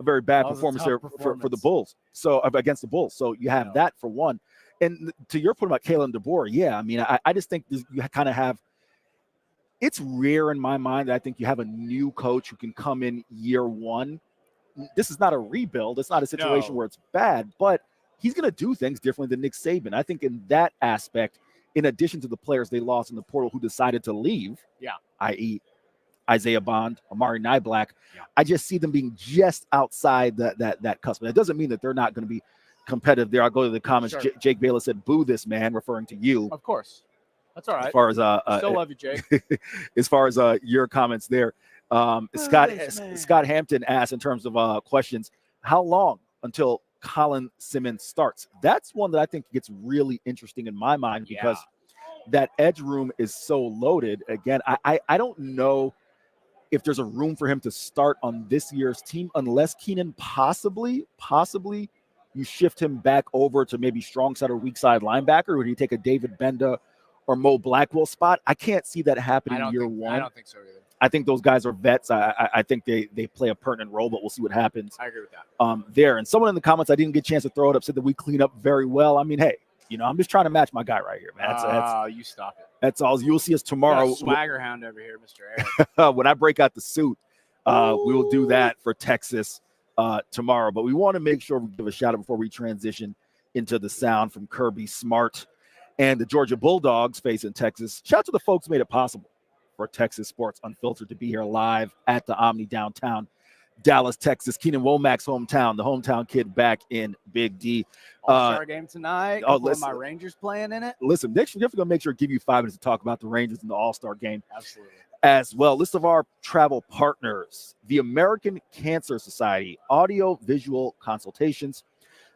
very bad performance there for the Bulls. So against the Bulls. So you have that for one. And to your point about Kalen DeBoer, yeah, I mean, I just think you kind of have – it's rare in my mind that I think you have a new coach who can come in year one. This is not a rebuild. It's not a situation where it's bad, but he's going to do things differently than Nick Saban. I think in that aspect, in addition to the players they lost in the portal who decided to leave, i.e., Isaiah Bond, Amari Nyblack, I just see them being just outside that cusp. That doesn't mean that they're not going to be competitive there. I'll go to the comments. Sure. Jake Bayless said, boo this man, referring to you. Of course. That's all right. As far as still love you, Jake. As far as your comments there, Scott Hampton asked in terms of questions, how long until Colin Simmons starts? That's one that I think gets really interesting in my mind because that edge room is so loaded. Again, I don't know if there's a room for him to start on this year's team, unless Keenan possibly you shift him back over to maybe strong side or weak side linebacker, or do you take a David Benda or Mo Blackwell spot? I can't see that happening year one. I don't think so either. I think those guys are vets. I think they play a pertinent role, but we'll see what happens. I agree with that. There. And someone in the comments, I didn't get a chance to throw it up, said that we clean up very well. I mean, hey, I'm just trying to match my guy right here, man. You stop it. That's all. You'll see us tomorrow. Swagger hound over here, Mr. Eric. When I break out the suit, we will do that for Texas tomorrow. But we want to make sure we give a shout out before we transition into the sound from Kirby Smart and the Georgia Bulldogs facing Texas. Shout out to the folks who made it possible for Texas Sports Unfiltered to be here live at the Omni downtown Dallas, Texas. Keenan Womack's hometown, the hometown kid back in Big D. All-Star game tonight. My Rangers playing in it. Listen, next we're going to make sure to give you 5 minutes to talk about the Rangers in the All-Star game. Absolutely. as well. List of our travel partners: the American Cancer Society, Audio Visual Consultations,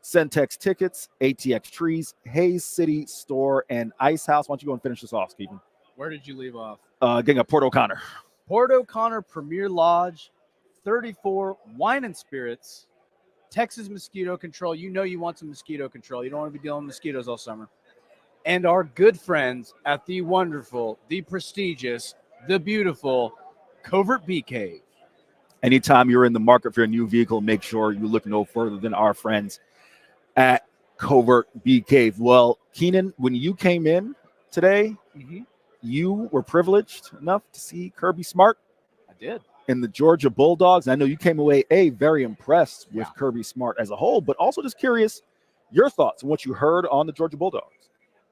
CenTex Tickets, ATX Trees, Hayes City Store, and Ice House. Why don't you go and finish this off, Stephen? Where did you leave off? Getting a Port O'Connor. Port O'Connor Premier Lodge, 34 Wine and Spirits, Texas Mosquito Control. You know you want some mosquito control. You don't want to be dealing with mosquitoes all summer. And our good friends at the wonderful, the prestigious, the beautiful Covert Bee Cave. Anytime you're in the market for a new vehicle, make sure you look no further than our friends at Covert Bee Cave. Well, Keenan, when you came in today, you were privileged enough to see Kirby Smart. I did. In the Georgia Bulldogs. I know you came away, very impressed with Kirby Smart as a whole, but also just curious your thoughts on what you heard on the Georgia Bulldogs.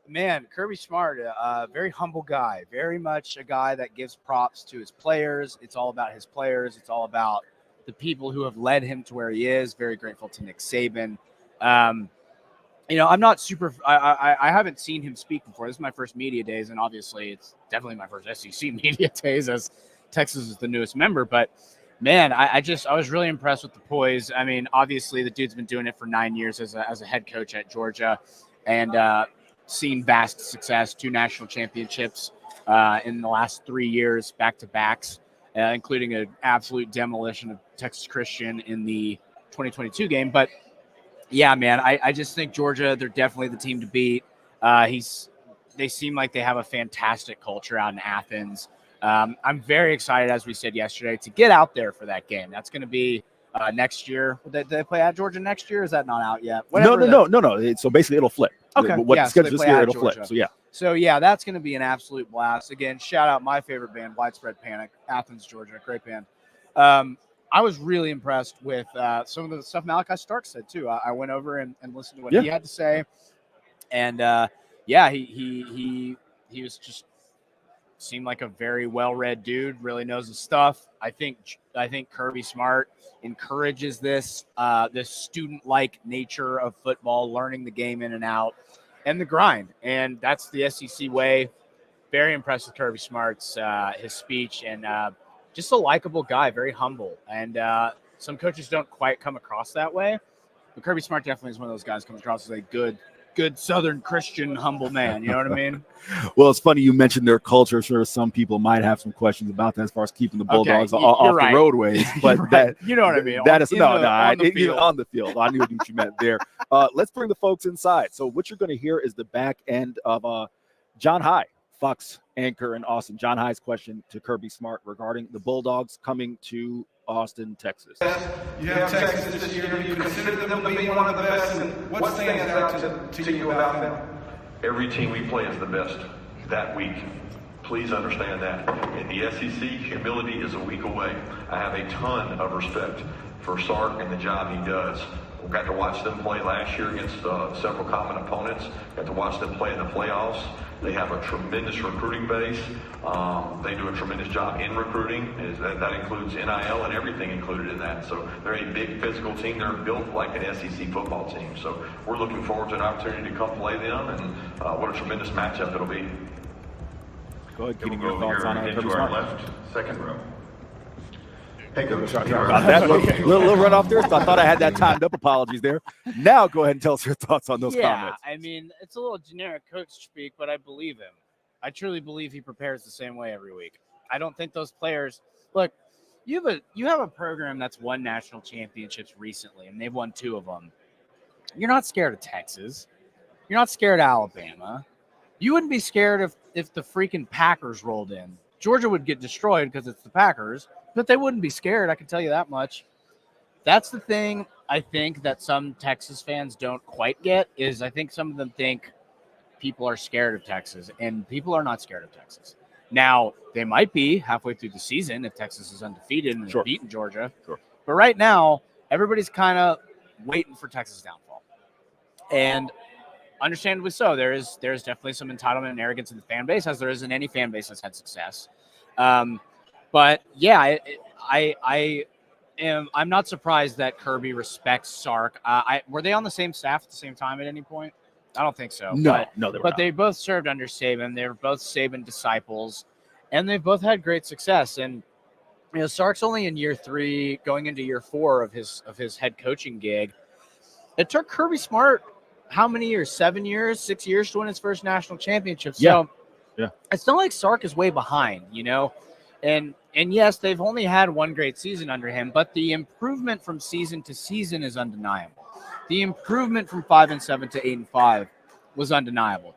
Man, Kirby Smart, a very humble guy, very much a guy that gives props to his players. It's all about his players. It's all about the people who have led him to where he is. Very grateful to Nick Saban. You know, I'm not super – I haven't seen him speak before. This is my first media days, and obviously it's definitely my first SEC media days as Texas is the newest member. But, man, I was really impressed with the poise. I mean, obviously the dude's been doing it for 9 years as a head coach at Georgia and seen vast success, 2 national championships in the last 3 years, back-to-backs, including an absolute demolition of Texas Christian in the 2022 game. But, yeah, man, I just think Georgia, they're definitely the team to beat. They seem like they have a fantastic culture out in Athens. I'm very excited, as we said yesterday, to get out there for that game. That's going to be next year. Do they play at Georgia next year? Is that not out yet? No. So basically, it'll flip. Okay. What the schedule is here, it'll flip. So, yeah. That's going to be an absolute blast. Again, shout out my favorite band, Widespread Panic, Athens, Georgia. Great band. I was really impressed with some of the stuff Malachi Stark said, too. I went over and listened to what he had to say. And, he was just seemed like a very well-read dude, really knows his stuff. I think Kirby Smart encourages this student-like nature of football, learning the game in and out, and the grind. And that's the SEC way. Very impressed with Kirby Smart's his speech, and just a likable guy, very humble. And some coaches don't quite come across that way, but Kirby Smart definitely is one of those guys who comes across as a good Southern Christian, humble man. You know what I mean? Well, it's funny you mentioned their culture. Sure, some people might have some questions about that as far as keeping the Bulldogs off the roadways. But that, you know what I mean? That is on the field. I knew what you meant there. Let's bring the folks inside. So what you're going to hear is the back end of John High, Fox anchor in Austin. John High's question to Kirby Smart regarding the Bulldogs coming to Austin, Texas. You have Texas this year. You consider them to be one of the best. And what stands out to you about them? Every team we play is the best that week. Please understand that. In the SEC, humility is a week away. I have a ton of respect for Sark and the job he does. We got to watch them play last year against several common opponents. Got to watch them play in the playoffs. They have a tremendous recruiting base. They do a tremendous job in recruiting. That includes NIL and everything included in that. So they're a big physical team. They're built like an SEC football team. So we're looking forward to an opportunity to come play them, and what a tremendous matchup it'll be. Go ahead, getting your thoughts on it. To our left, second row. Hey, Coach. Sorry about that. Little run off there. So I thought I had that timed up. Apologies there. Now go ahead and tell us your thoughts on those comments. I mean, it's a little generic coach speak, but I believe him. I truly believe he prepares the same way every week. I don't think those players look. You have a program that's won national championships recently, and they've won 2 of them. You're not scared of Texas. You're not scared of Alabama. You wouldn't be scared if the freaking Packers rolled in. Georgia would get destroyed because it's the Packers. But they wouldn't be scared, I can tell you that much. That's the thing I think that some Texas fans don't quite get is I think some of them think people are scared of Texas, and people are not scared of Texas. Now, they might be halfway through the season if Texas is undefeated and has beaten Georgia. But right now, everybody's kind of waiting for Texas' downfall. And understandably so, there's definitely some entitlement and arrogance in the fan base, as there is in any fan base that's had success. But yeah, I'm not surprised that Kirby respects Sark. Were they on the same staff at the same time at any point? I don't think so. No, they were But not. they both served under Saban. They were both Saban disciples. and they've both had great success. And Sark's only in year 3, going into year 4 of his head coaching gig. It took Kirby Smart how many years? 7 years, 6 years to win his first national championship. So it's not like Sark is way behind, And yes, they've only had one great season under him, but the improvement from season to season is undeniable. The improvement from 5-7 to 8-5 was undeniable.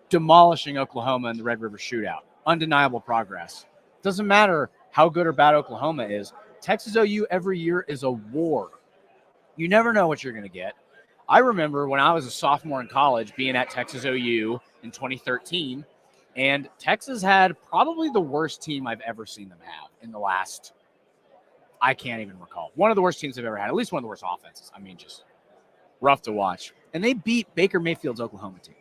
Demolishing Oklahoma in the Red River Shootout, undeniable progress. Doesn't matter how good or bad Oklahoma is. Texas OU every year is a war. You never know what you're going to get. I remember when I was a sophomore in college being at Texas OU in 2013, and Texas had probably the worst team I've ever seen them have in the last, I can't even recall. One of the worst teams I've ever had, at least one of the worst offenses. I mean, just rough to watch. And they beat Baker Mayfield's Oklahoma team.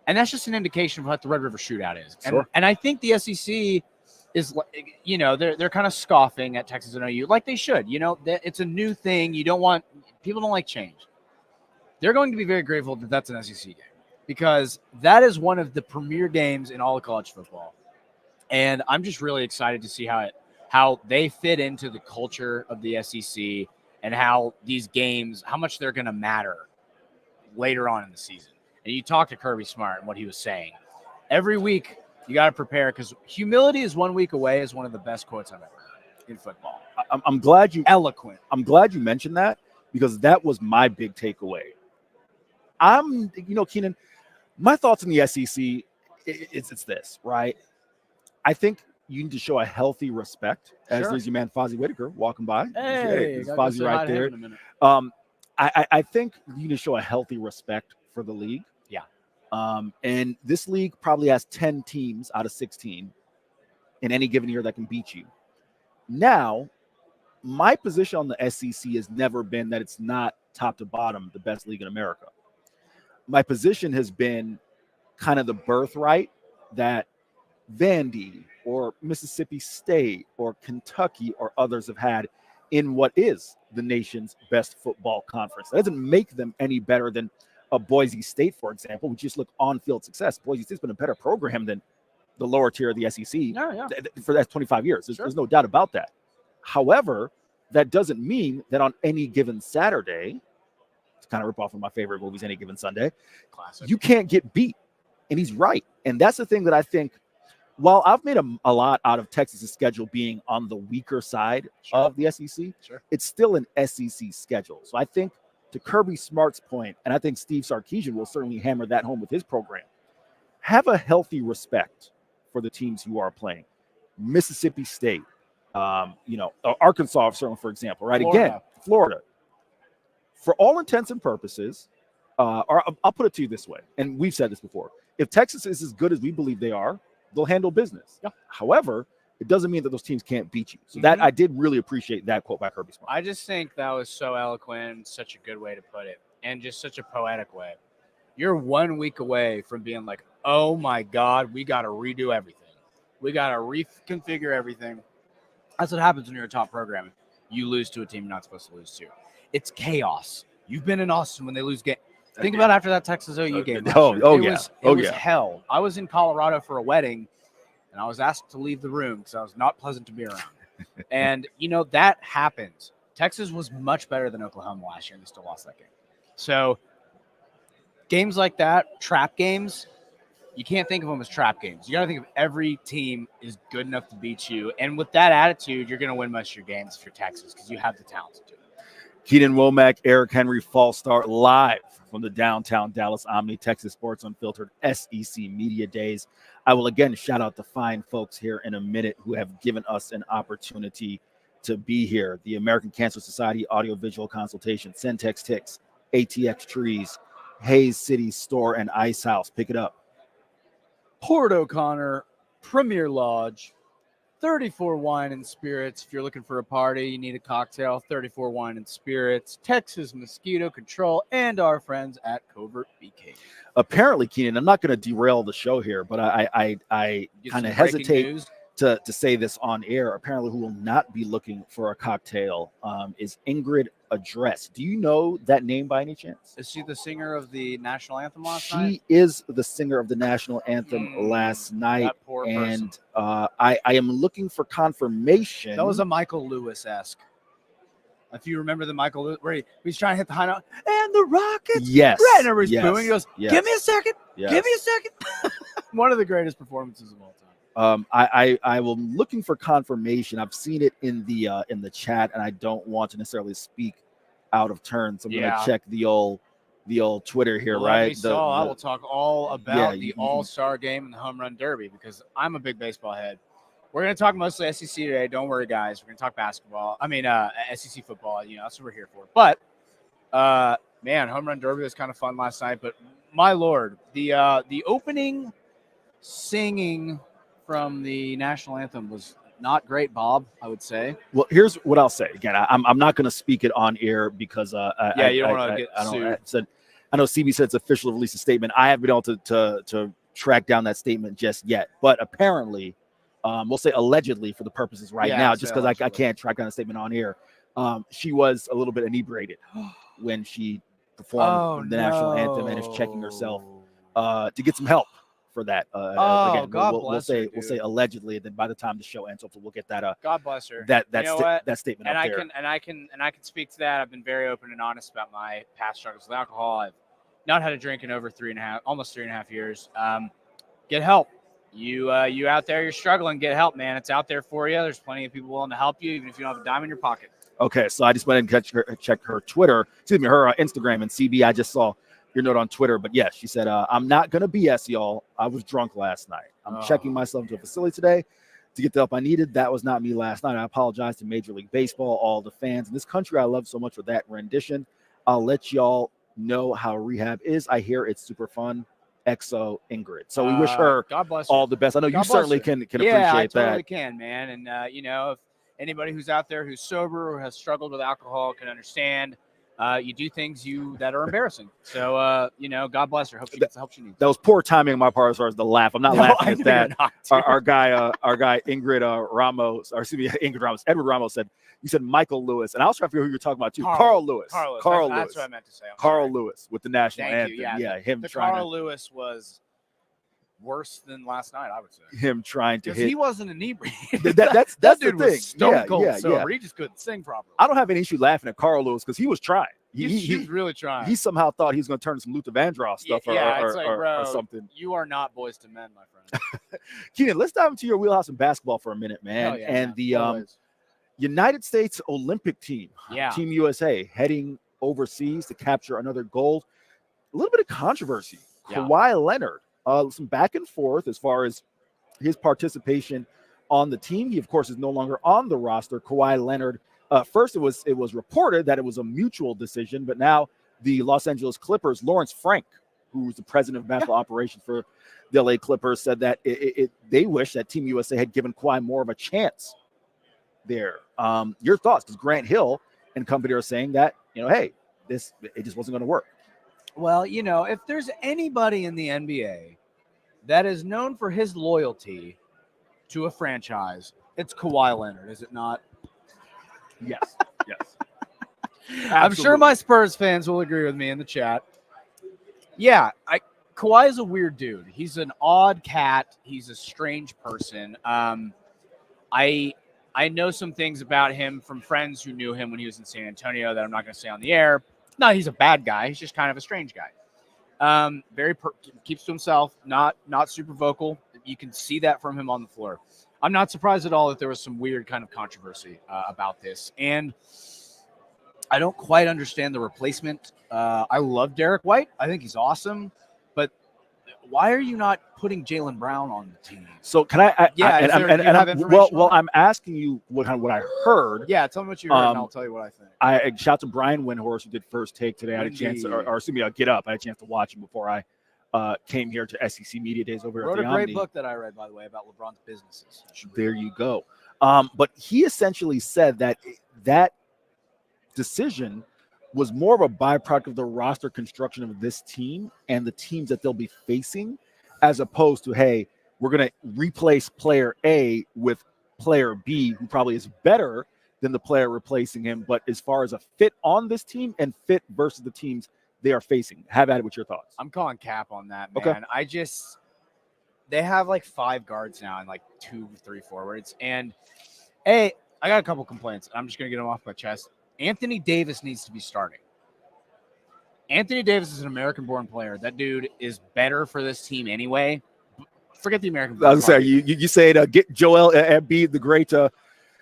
And that's just an indication of what the Red River Shootout is. Sure. And I think the SEC is, they're kind of scoffing at Texas and OU like they should. It's a new thing. People don't like change. They're going to be very grateful that that's an SEC game because that is one of the premier games in all of college football. And I'm just really excited to see how they fit into the culture of the SEC and how these games, how much they're going to matter later on in the season. And you talk to Kirby Smart and what he was saying. Every week, you got to prepare because humility is 1 week away is one of the best quotes I've ever heard in football. I'm glad you eloquent. I'm glad you mentioned that because that was my big takeaway. Keenan, my thoughts in the SEC, it's this, right? I think you need to show a healthy respect, as there's your man Fozzie Whitaker walking by. Hey, Fozzie right there. I think you need to show a healthy respect for the league. Yeah. And this league probably has 10 teams out of 16 in any given year that can beat you. Now, my position on the SEC has never been that it's not top to bottom the best league in America. My position has been kind of the birthright that Vandy or Mississippi State or Kentucky or others have had in what is the nation's best football conference. That doesn't make them any better than a Boise State, for example, which just look on-field success. Boise State's been a better program than the lower tier of the SEC for that 25 years. There's no doubt about that. However, that doesn't mean that on any given Saturday, it's kind of rip off of my favorite movies, Any Given Sunday, classic, you can't get beat. And he's right. And that's the thing that I think, while I've made a lot out of Texas's schedule being on the weaker side of the SEC, it's still an SEC schedule. So I think to Kirby Smart's point, and I think Steve Sarkeesian will certainly hammer that home with his program, have a healthy respect for the teams you are playing. Mississippi State, Arkansas, certainly, for example, right? Again, Florida. For all intents and purposes, or I'll put it to you this way, and we've said this before, if Texas is as good as we believe they are, they'll handle business. Yeah. However, it doesn't mean that those teams can't beat you. So that I did really appreciate that quote by Kirby Smart. I just think that was so eloquent, such a good way to put it, and just such a poetic way. You're 1 week away from being like, oh my God, we got to redo everything. We got to reconfigure everything. That's what happens when you're a top program. You lose to a team you're not supposed to lose to. It's chaos. You've been in Austin when they lose game. Think about after that Texas OU game. It was hell. I was in Colorado for a wedding, and I was asked to leave the room because I was not pleasant to be around. And, that happens. Texas was much better than Oklahoma last year, and they still lost that game. So games like that, trap games, you can't think of them as trap games. You got to think of every team is good enough to beat you. And with that attitude, you're going to win most of your games if you're Texas because you have the talent to do it. Keenan Womack, Eric Henry, False Start, live from the downtown Dallas Omni Texas Sports Unfiltered SEC Media Days. I will again shout out the fine folks here in a minute who have given us an opportunity to be here. The American Cancer Society Audiovisual Consultations, CenTex Tickets, ATX Trees, Hayes City Store and Ice House. Pick it up. Port O'Connor, Premier Lodge, 34 Wine and Spirits. If you're looking for a party, you need a cocktail, 34 Wine and Spirits, Texas Mosquito Control, and our friends at Covert Bee Cave. Apparently, Keenan, I'm not going to derail the show here, but I kind of hesitate to say this on air, apparently who will not be looking for a cocktail is Ingrid Andress. Do you know that name by any chance? Is she the singer of the national anthem last night? She is the singer of the national anthem last night. That poor person. And I am looking for confirmation. That was a Michael Lewis-esque. If you remember the Michael Lewis, where he's trying to hit the high note, and the Rockets. Yes. Right, and everybody's yes, booing. He goes, yes, give me a second. yes. Give me a second. One of the greatest performances of all time. I will looking for confirmation. I've seen it in the chat, and I don't want to necessarily speak out of turn. So I'm gonna check the old Twitter here, right? I will talk all about the you- All-Star game and the home run derby because I'm a big baseball head. We're going to talk mostly SEC today. Don't worry, guys. We're going to talk basketball. SEC football. That's what we're here for. But, man, home run derby was kind of fun last night. But, my Lord, the opening singing from the national anthem was not great, Bob, I would say. Well, here's what I'll say. Again, I'm not going to speak it on air because you don't want to get sued. I know CB said it's official to release a statement. I haven't been able to track down that statement just yet. But apparently, we'll say allegedly for the purposes now, just because I can't track down the statement on air. She was a little bit inebriated when she performed the national anthem and is checking herself to get some help for that. Again, we'll say allegedly, and then by the time the show ends, hopefully we'll get that. God bless her. That statement and up I there. can speak to that. I've been very open and honest about my past struggles with alcohol. I've not had a drink in over almost 3.5 years. Get help. You out there, you're struggling, get help, man. It's out there for you. There's plenty of people willing to help you, even if you don't have a dime in your pocket. Okay, so I just went and checked her Twitter, her Instagram, and CB, I just saw your note on Twitter. But yes, she said, I'm not going to BS y'all. I was drunk last night. I'm checking myself into a facility today to get the help I needed. That was not me last night. I apologize to Major League Baseball, all the fans in this country I love so much for that rendition. I'll let y'all know how rehab is. I hear it's super fun. XO Ingrid. So we wish her God bless her. all the best. I know you certainly can appreciate I that. totally can, man. And if anybody who's out there who's sober or has struggled with alcohol can understand, you do things that are embarrassing. So God bless her. Hope she gets the help she needs. That was poor timing on my part as far as the laugh. I'm not laughing at that. Our guy Ingrid Ramos, or excuse me, Ingrid Ramos, Edward Ramos said, you said Michael Lewis, and I was trying to figure out who you're talking about too. Carl Lewis. Carl Lewis. That's what I meant to say. Carl Lewis with the national Thank anthem. you. Him the trying. Carl Lewis was worse than last night, I would say. Him trying to hit. He wasn't inebriated. That's that the dude thing. was stone cold sober. Yeah. He just couldn't sing properly. I don't have any issue laughing at Carl Lewis because he was trying. He was really trying. He somehow thought he was going to turn some Luther Vandross stuff or something. You are not Boys to Men, my friend. Keenan, let's dive into your wheelhouse in basketball for a minute, man. The United States Olympic team, Team USA, heading overseas to capture another gold. A little bit of controversy. Kawhi Leonard, some back and forth as far as his participation on the team. He, of course, is no longer on the roster. Kawhi Leonard. First, it was reported that it was a mutual decision, but now the Los Angeles Clippers, Lawrence Frank, who's the president of basketball operations for the LA Clippers, said that they wish that Team USA had given Kawhi more of a chance there. Your thoughts? Because Grant Hill and company are saying that, hey, it just wasn't going to work. Well, if there's anybody in the NBA that is known for his loyalty to a franchise, it's Kawhi Leonard, is it not? Yes. I'm sure my Spurs fans will agree with me in the chat. Yeah, Kawhi is a weird dude. He's an odd cat. He's a strange person. I know some things about him from friends who knew him when he was in San Antonio that I'm not going to say on the air. No, he's a bad guy. He's just kind of a strange guy. Keeps to himself, not super vocal. You can see that from him on the floor. I'm not surprised at all that there was some weird kind of controversy about this. And I don't quite understand the replacement. I love Derek White. I think he's awesome. But why are you not putting Jaylen Brown on the team? So can I'm asking you what I heard. Yeah, tell me what you heard, and I'll tell you what I think. I shout out to Brian Windhorst, who did First Take today. I had a chance, Get Up. I had a chance to watch him before I came here to SEC Media Days over Wrote at the a great Omni. book that I read, by the way, about LeBron's businesses. There you go. But he essentially said that decision was more of a byproduct of the roster construction of this team and the teams that they'll be facing, as opposed to, hey, we're going to replace player A with player B, who probably is better than the player replacing him. But as far as a fit on this team and fit versus the teams they are facing, have at it with your thoughts. I'm calling cap on that, man. Okay. They have like 5 guards now and like 2-3 forwards. And I got a couple complaints. I'm just going to get them off my chest. Anthony Davis needs to be starting. Anthony Davis is an American-born player. That dude is better for this team anyway. Forget the American. I was going to say, you say it, get Joel Embiid, the great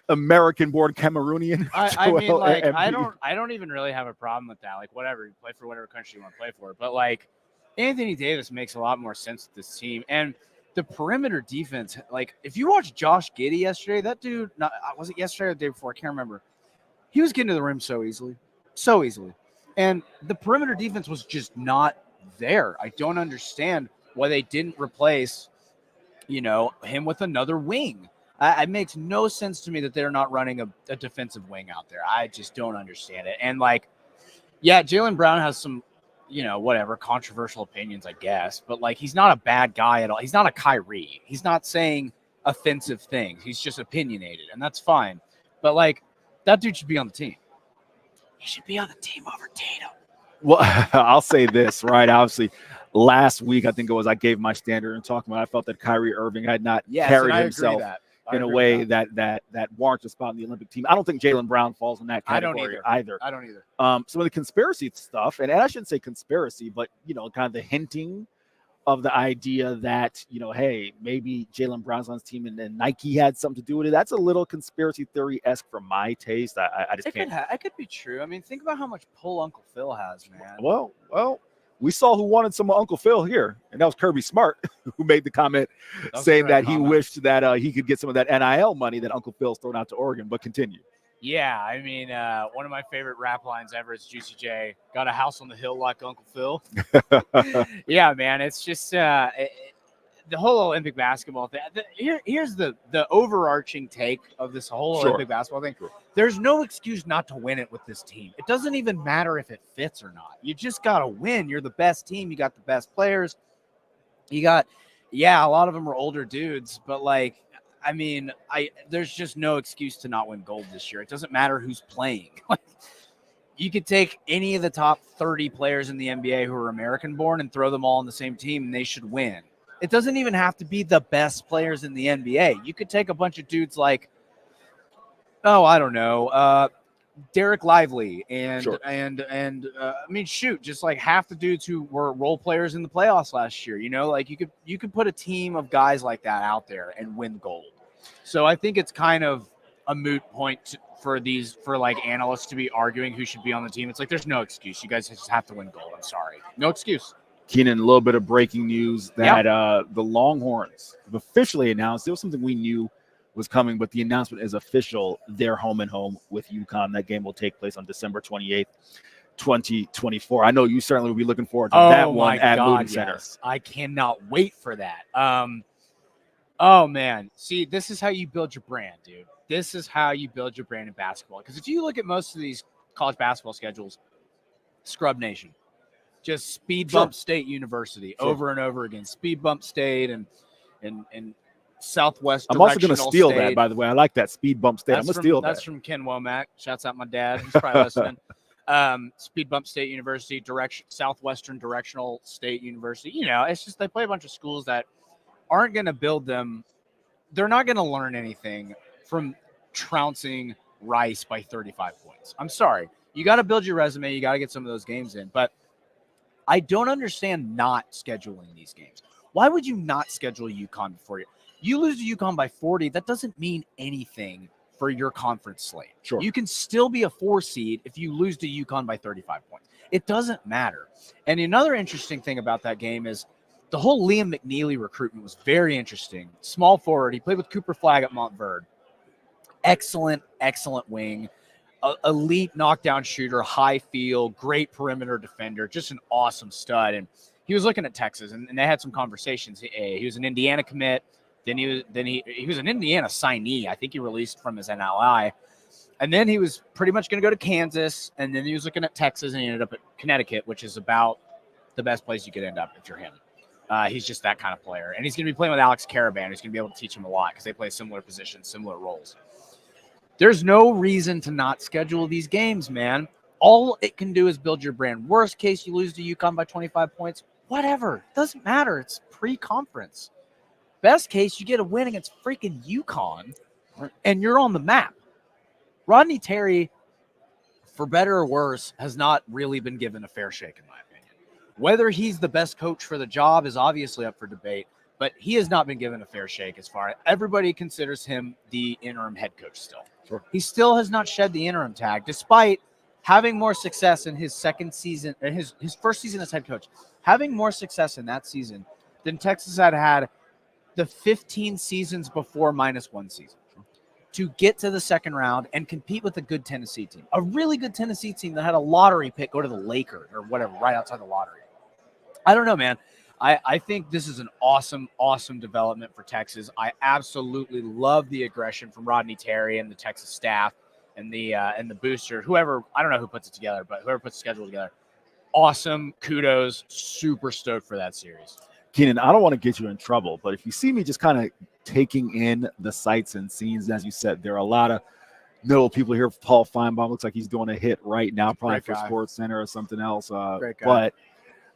American-born Cameroonian. I mean, like, I don't even really have a problem with that. Like, whatever, you play for whatever country you want to play for. But like, Anthony Davis makes a lot more sense with this team. And the perimeter defense, like, if you watch Josh Giddey yesterday, that dude, was it yesterday or the day before? I can't remember. He was getting to the rim so easily. And the perimeter defense was just not there. I don't understand why they didn't replace, him with another wing. It makes no sense to me that they're not running a defensive wing out there. I just don't understand it. And like, yeah, Jaylen Brown has some, whatever, controversial opinions, I guess. But like, he's not a bad guy at all. He's not a Kyrie. He's not saying offensive things. He's just opinionated, and that's fine. But like, that dude should be on the team. He should be on the team over Tatum. Well, I'll say this, right? Obviously, last week, I think it was, I gave my standard and talking about, I felt that Kyrie Irving had not carried himself in a way that warrants a spot in the Olympic team. I don't think Jaylen Brown falls in that category either. I don't either. Some of the conspiracy stuff, and I shouldn't say conspiracy, but, kind of the hinting of the idea that, hey, maybe Jaylen Brown's on his team and then Nike had something to do with it. That's a little conspiracy theory-esque for my taste. I just can't. It could be true. I mean, think about how much pull Uncle Phil has, man. Well, we saw who wanted some Uncle Phil here, and that was Kirby Smart, who made the comment saying that he wished that he could get some of that NIL money that Uncle Phil's thrown out to Oregon, but continue. Yeah, I mean, one of my favorite rap lines ever is Juicy J, got a house on the hill like Uncle Phil. Yeah, man, it's just the whole Olympic basketball thing. Here's the overarching take of this whole Olympic basketball thing. There's no excuse not to win it with this team. It doesn't even matter if it fits or not. You just got to win. You're the best team. You got the best players. You got, a lot of them are older dudes, but like, I mean, there's just no excuse to not win gold this year. It doesn't matter who's playing. You could take any of the top 30 players in the NBA who are American-born and throw them all on the same team, and they should win. It doesn't even have to be the best players in the NBA. You could take a bunch of dudes like, I don't know, Derek Lively and I mean, shoot, just like half the dudes who were role players in the playoffs last year. Like you could put a team of guys like that out there and win gold. So I think it's kind of a moot point for like analysts to be arguing who should be on the team. It's like there's no excuse. You guys just have to win gold. I'm sorry, no excuse. Keenan, a little bit of breaking news that the Longhorns have officially announced. It was something we knew was coming, but the announcement is official. They're home and home with UConn. That game will take place on December 28th, 2024. I know you certainly will be looking forward to that one at Moody Center. Yes. I cannot wait for that. Oh, man. See, this is how you build your brand, dude. This is how you build your brand in basketball. Because if you look at most of these college basketball schedules, Scrub Nation, just speed bump State University over and over again. Speed bump State and Southwest. I'm also going to steal that, by the way. I like that speed bump State. I'm going to steal that. That's from Ken Womack. Shouts out my dad. He's probably listening. Speed bump State University, Southwestern Directional State University. It's just they play a bunch of schools that aren't going to build them. They're not going to learn anything from trouncing Rice by 35 points. I'm sorry. You got to build your resume. You got to get some of those games in. But I don't understand not scheduling these games. Why would you not schedule UConn before you? You lose to UConn by 40, that doesn't mean anything for your conference slate. Sure. You can still be a 4 seed if you lose to UConn by 35 points. It doesn't matter. And another interesting thing about that game is the whole Liam McNeely recruitment was very interesting. Small forward. He played with Cooper Flagg at Montverde. Excellent wing. Elite knockdown shooter, high field, great perimeter defender, just an awesome stud. And he was looking at Texas, and they had some conversations. He was an Indiana commit. Then he was an Indiana signee. I think he released from his NLI. And then he was pretty much going to go to Kansas. And then he was looking at Texas, and he ended up at Connecticut, which is about the best place you could end up if you're him. He's just that kind of player. And he's going to be playing with Alex Caravan, who's going to be able to teach him a lot because they play similar positions, similar roles. There's no reason to not schedule these games, man. All it can do is build your brand. Worst case, you lose to UConn by 25 points. Whatever. Doesn't matter. It's pre-conference. Best case, you get a win against freaking UConn, and you're on the map. Rodney Terry, for better or worse, has not really been given a fair shake, in my opinion. Whether he's the best coach for the job is obviously up for debate, but he has not been given a fair shake as far as everybody considers him the interim head coach still. Sure. He still has not shed the interim tag, despite having more success in his second season, his first season as head coach, having more success in that season than Texas had the 15 seasons before minus one season to get to the second round and compete with a good Tennessee team, a really good Tennessee team that had a lottery pick go to the Lakers or whatever, right outside the lottery. I don't know, man. I think this is an awesome, awesome development for Texas. I absolutely love the aggression from Rodney Terry and the Texas staff and the booster, whoever, I don't know who puts it together, but whoever puts the schedule together. Awesome. Kudos. Super stoked for that series. Keenan, I don't want to get you in trouble, but if you see me just kind of taking in the sights and scenes, as you said, there are a lot of notable people here. Paul Feinbaum looks like he's doing a hit right now, probably for Sports Center or something else. Great guy.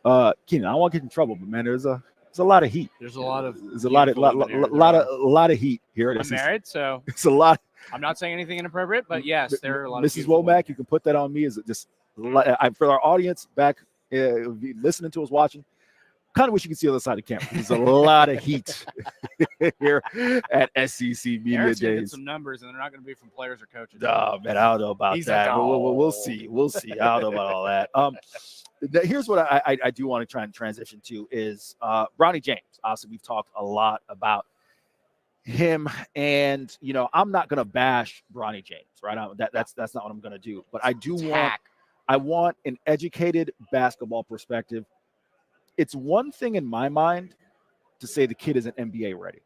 But Keenan, I don't want to get in trouble, but man, there's a lot of heat. There's a lot of heat here at I'm SEC. married, so it's a lot. I'm not saying anything inappropriate, but yes, there are a lot Mrs. of Womack, you can put that on me. Is it just for our audience back listening to us, watching? Kind of wish you could see the other side of the camera. There's a lot of heat here at SEC Media Eric's gonna get Days. some numbers, and they're not going to be from players or coaches. Oh man, I don't know about He's that. like, oh. We'll see. We'll see. I don't know about all that. Here's what I do want to try and transition to is Bronny James. Obviously, we've talked a lot about him, and I'm not going to bash Bronny James, right? That's not what I'm going to do. But I do want an educated basketball perspective. It's one thing in my mind to say the kid isn't NBA ready.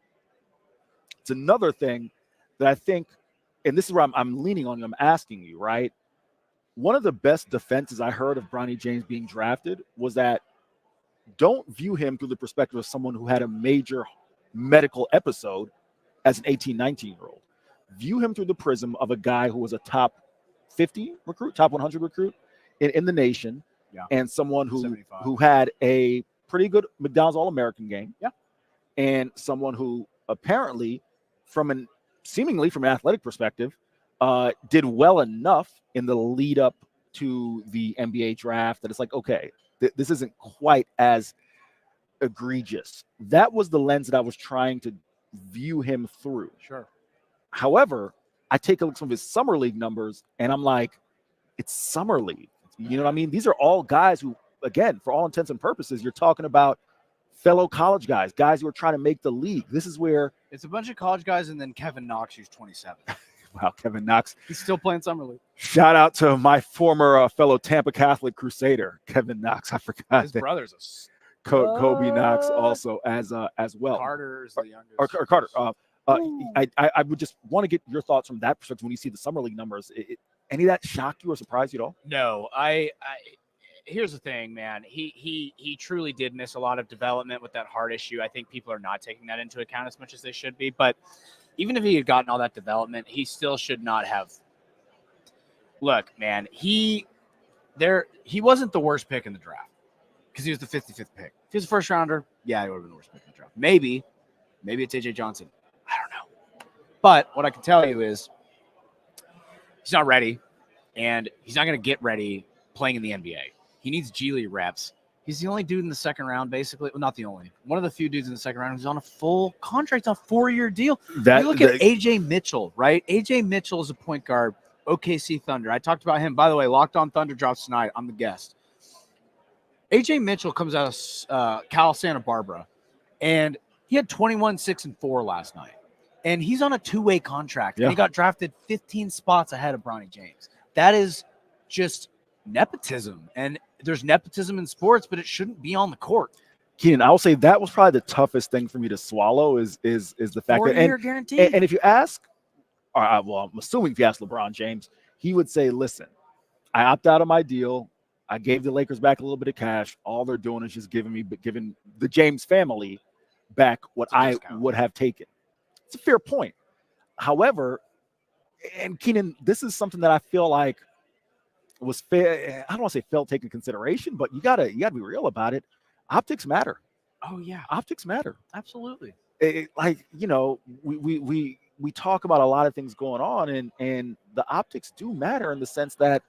It's another thing that I think, and this is where I'm leaning on you, I'm asking you, right? One of the best defenses I heard of Bronny James being drafted was that don't view him through the perspective of someone who had a major medical episode as an 18, 19-year-old. View him through the prism of a guy who was a top 50 recruit, top 100 recruit in the nation, and someone who had a pretty good McDonald's All-American game, and someone who apparently, seemingly from an athletic perspective, did well enough in the lead up to the NBA draft that it's like, okay, this isn't quite as egregious. That was the lens that I was trying to view him through. Sure. However, I take a look at some of his summer league numbers and I'm like, it's summer league. You know what I mean? These are all guys who, again, for all intents and purposes, you're talking about fellow college guys who are trying to make the league. This is where it's a bunch of college guys and then Kevin Knox, who's 27. Wow, Kevin Knox. He's still playing summer league. Shout out to my former fellow Tampa Catholic Crusader, Kevin Knox. I forgot his brother's a Kobe Knox also as well. Carter's the youngest. Or Carter. I would just want to get your thoughts from that perspective when you see the summer league numbers. Any of that shock you or surprise you at all? No, here's the thing, man. He truly did miss a lot of development with that heart issue. I think people are not taking that into account as much as they should be. But even if he had gotten all that development, he still should not have. Look, man, he wasn't the worst pick in the draft because he was the 55th pick. If he was a first rounder, yeah, he would have been the worst pick in the draft. Maybe it's AJ Johnson. I don't know. But what I can tell you is he's not ready, and he's not going to get ready playing in the NBA. He needs G League reps. He's the only dude in the second round, basically. Well, not the only. One of the few dudes in the second round who's on a full contract, on a 4-year deal. You look at AJ Mitchell, right? AJ Mitchell is a point guard, OKC Thunder. I talked about him. By the way, Locked On Thunder drops tonight. I'm the guest. AJ Mitchell comes out of Cal Santa Barbara, and he had 21, 6, and 4 last night. And he's on a 2-way contract. And he got drafted 15 spots ahead of Bronny James. That is just nepotism. And there's nepotism in sports, but it shouldn't be on the court. Keenan, I will say that was probably the toughest thing for me to swallow is the fact that 4-year guarantee. And if you ask, well, I'm assuming if you ask LeBron James, he would say, listen, I opt out of my deal. I gave the Lakers back a little bit of cash. All they're doing is just giving the James family back what I would have taken. It's a fair point. However, and Keenan, this is something that I feel like was fair. I don't want to say failed taken consideration, but you gotta be real about it. Optics matter. Oh yeah, optics matter. Absolutely. We talk about a lot of things going on, and the optics do matter in the sense that,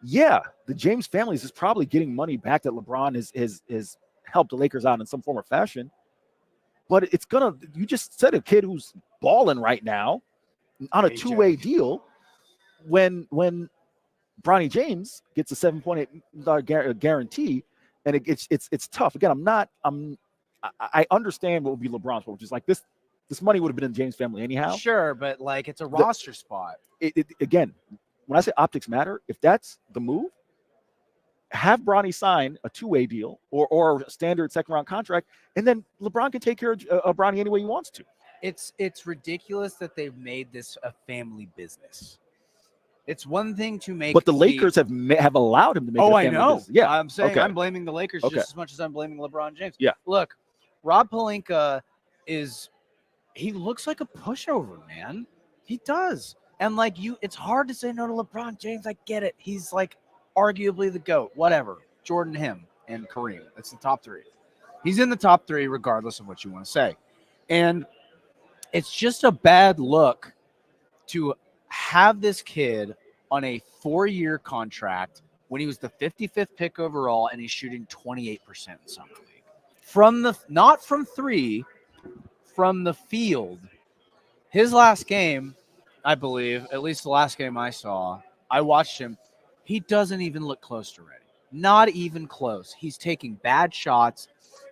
yeah, the James family is probably getting money back that LeBron has helped the Lakers out in some form or fashion. But you just said a kid who's balling right now on a two-way deal when Bronny James gets a $7.8 million guarantee, and it's tough. Again, I understand what would be LeBron's, which is like this money would have been in the James family anyhow. Sure, but like it's a roster spot. Again, when I say optics matter, if that's the move, have Bronny sign a two-way deal or a standard second-round contract, and then LeBron can take care of Bronny any way he wants to. It's ridiculous that they've made this a family business. It's one thing to make, but the Lakers have allowed him to make. Oh, it a family I know. business. Yeah, I'm saying okay. I'm blaming the Lakers Okay. just as much as I'm blaming LeBron James. Yeah. Look, Rob Pelinka he looks like a pushover, man. He does. And it's hard to say no to LeBron James. I get it. He's like arguably the GOAT, whatever. Jordan, him, and Kareem. That's the top three. He's in the top three regardless of what you want to say. And it's just a bad look to have this kid on a 4-year contract when he was the 55th pick overall and he's shooting 28% in summer league. Not from three, from the field. His last game, I believe, at least the last game I saw, I watched him. He doesn't even look close to ready. Not even close. He's taking bad shots.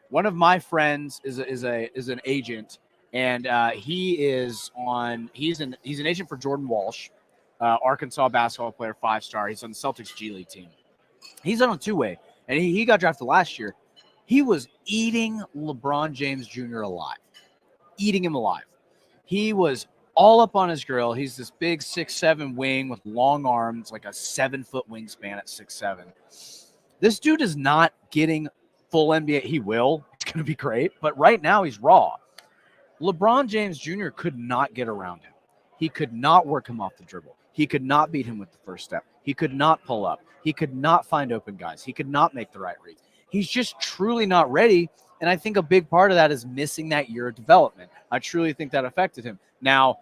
One of my friends is an agent, and he's an agent for Jordan Walsh, Arkansas basketball player, 5-star. He's on the Celtics G League team. He's on a two-way, and he got drafted last year. He was eating LeBron James Jr. alive. Eating him alive. He was all up on his grill. He's this big 6'7" wing with long arms, like a 7-foot wingspan at 6'7". This dude is not getting full NBA. He will. It's going to be great. But right now he's raw. LeBron James Jr. could not get around him. He could not work him off the dribble. He could not beat him with the first step. He could not pull up. He could not find open guys. He could not make the right reads. He's just truly not ready. And I think a big part of that is missing that year of development. I truly think that affected him. Now,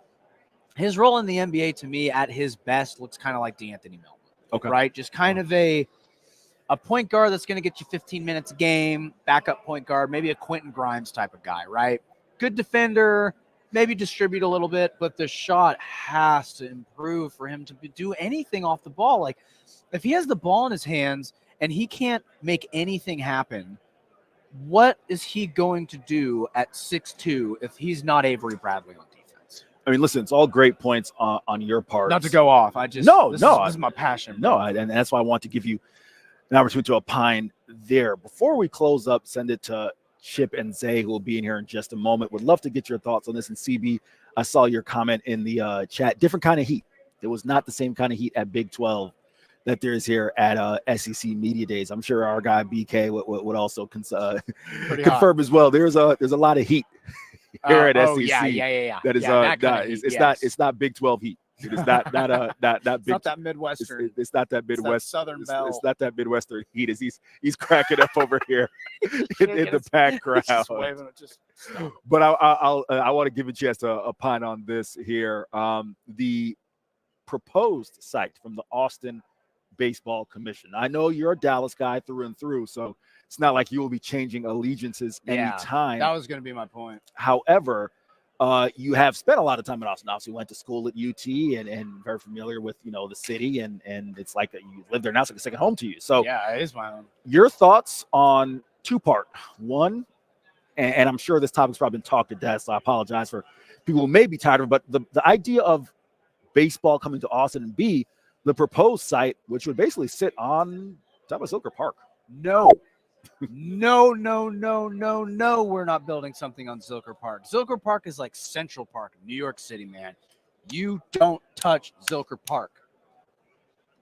his role in the NBA to me at his best looks kind of like DeAnthony Melton. Okay. Right? Just kind of a point guard that's going to get you 15 minutes a game, backup point guard, maybe a Quentin Grimes type of guy, right? Good defender, maybe distribute a little bit, but the shot has to improve for him to do anything off the ball. Like, if he has the ball in his hands and he can't make anything happen, what is he going to do at 6'2" if he's not Avery Bradley on defense? I mean, listen, it's all great points on your part. Not to go off. This is my passion. No, and that's why I want to give you an opportunity to opine there. Before we close up, send it to Chip and Zay, who will be in here in just a moment. Would love to get your thoughts on this. And CB, I saw your comment in the chat. Different kind of heat. It was not the same kind of heat at Big 12 that there is here at SEC Media Days. I'm sure our guy BK would also confirm as well. There's a lot of heat here at SEC. Yeah. That is it's not Big 12 heat. It is not it's not that Midwestern. It's not that Midwestern. It's that Southern Belle. It's not that Midwestern heat. He's cracking up over here in the packed crowd. But I want to give a chance to opine on this here. The proposed site from the Austin Baseball Commission. I know you're a Dallas guy through and through, so it's not like you will be changing allegiances anytime. That was going to be my point. However, you have spent a lot of time in Austin. Obviously, went to school at UT and very familiar with the city, and it's like you live there now. It's like a second home to you. So yeah, it is my own. Your thoughts on two-part. One, and I'm sure this topic's probably been talked to death, so I apologize for people who may be tired of it, but the idea of baseball coming to Austin, and B, the proposed site, which would basically sit on top of Zilker Park. No. No, we're not building something on Zilker Park. Zilker Park is like Central Park in New York City, man. You don't touch Zilker Park.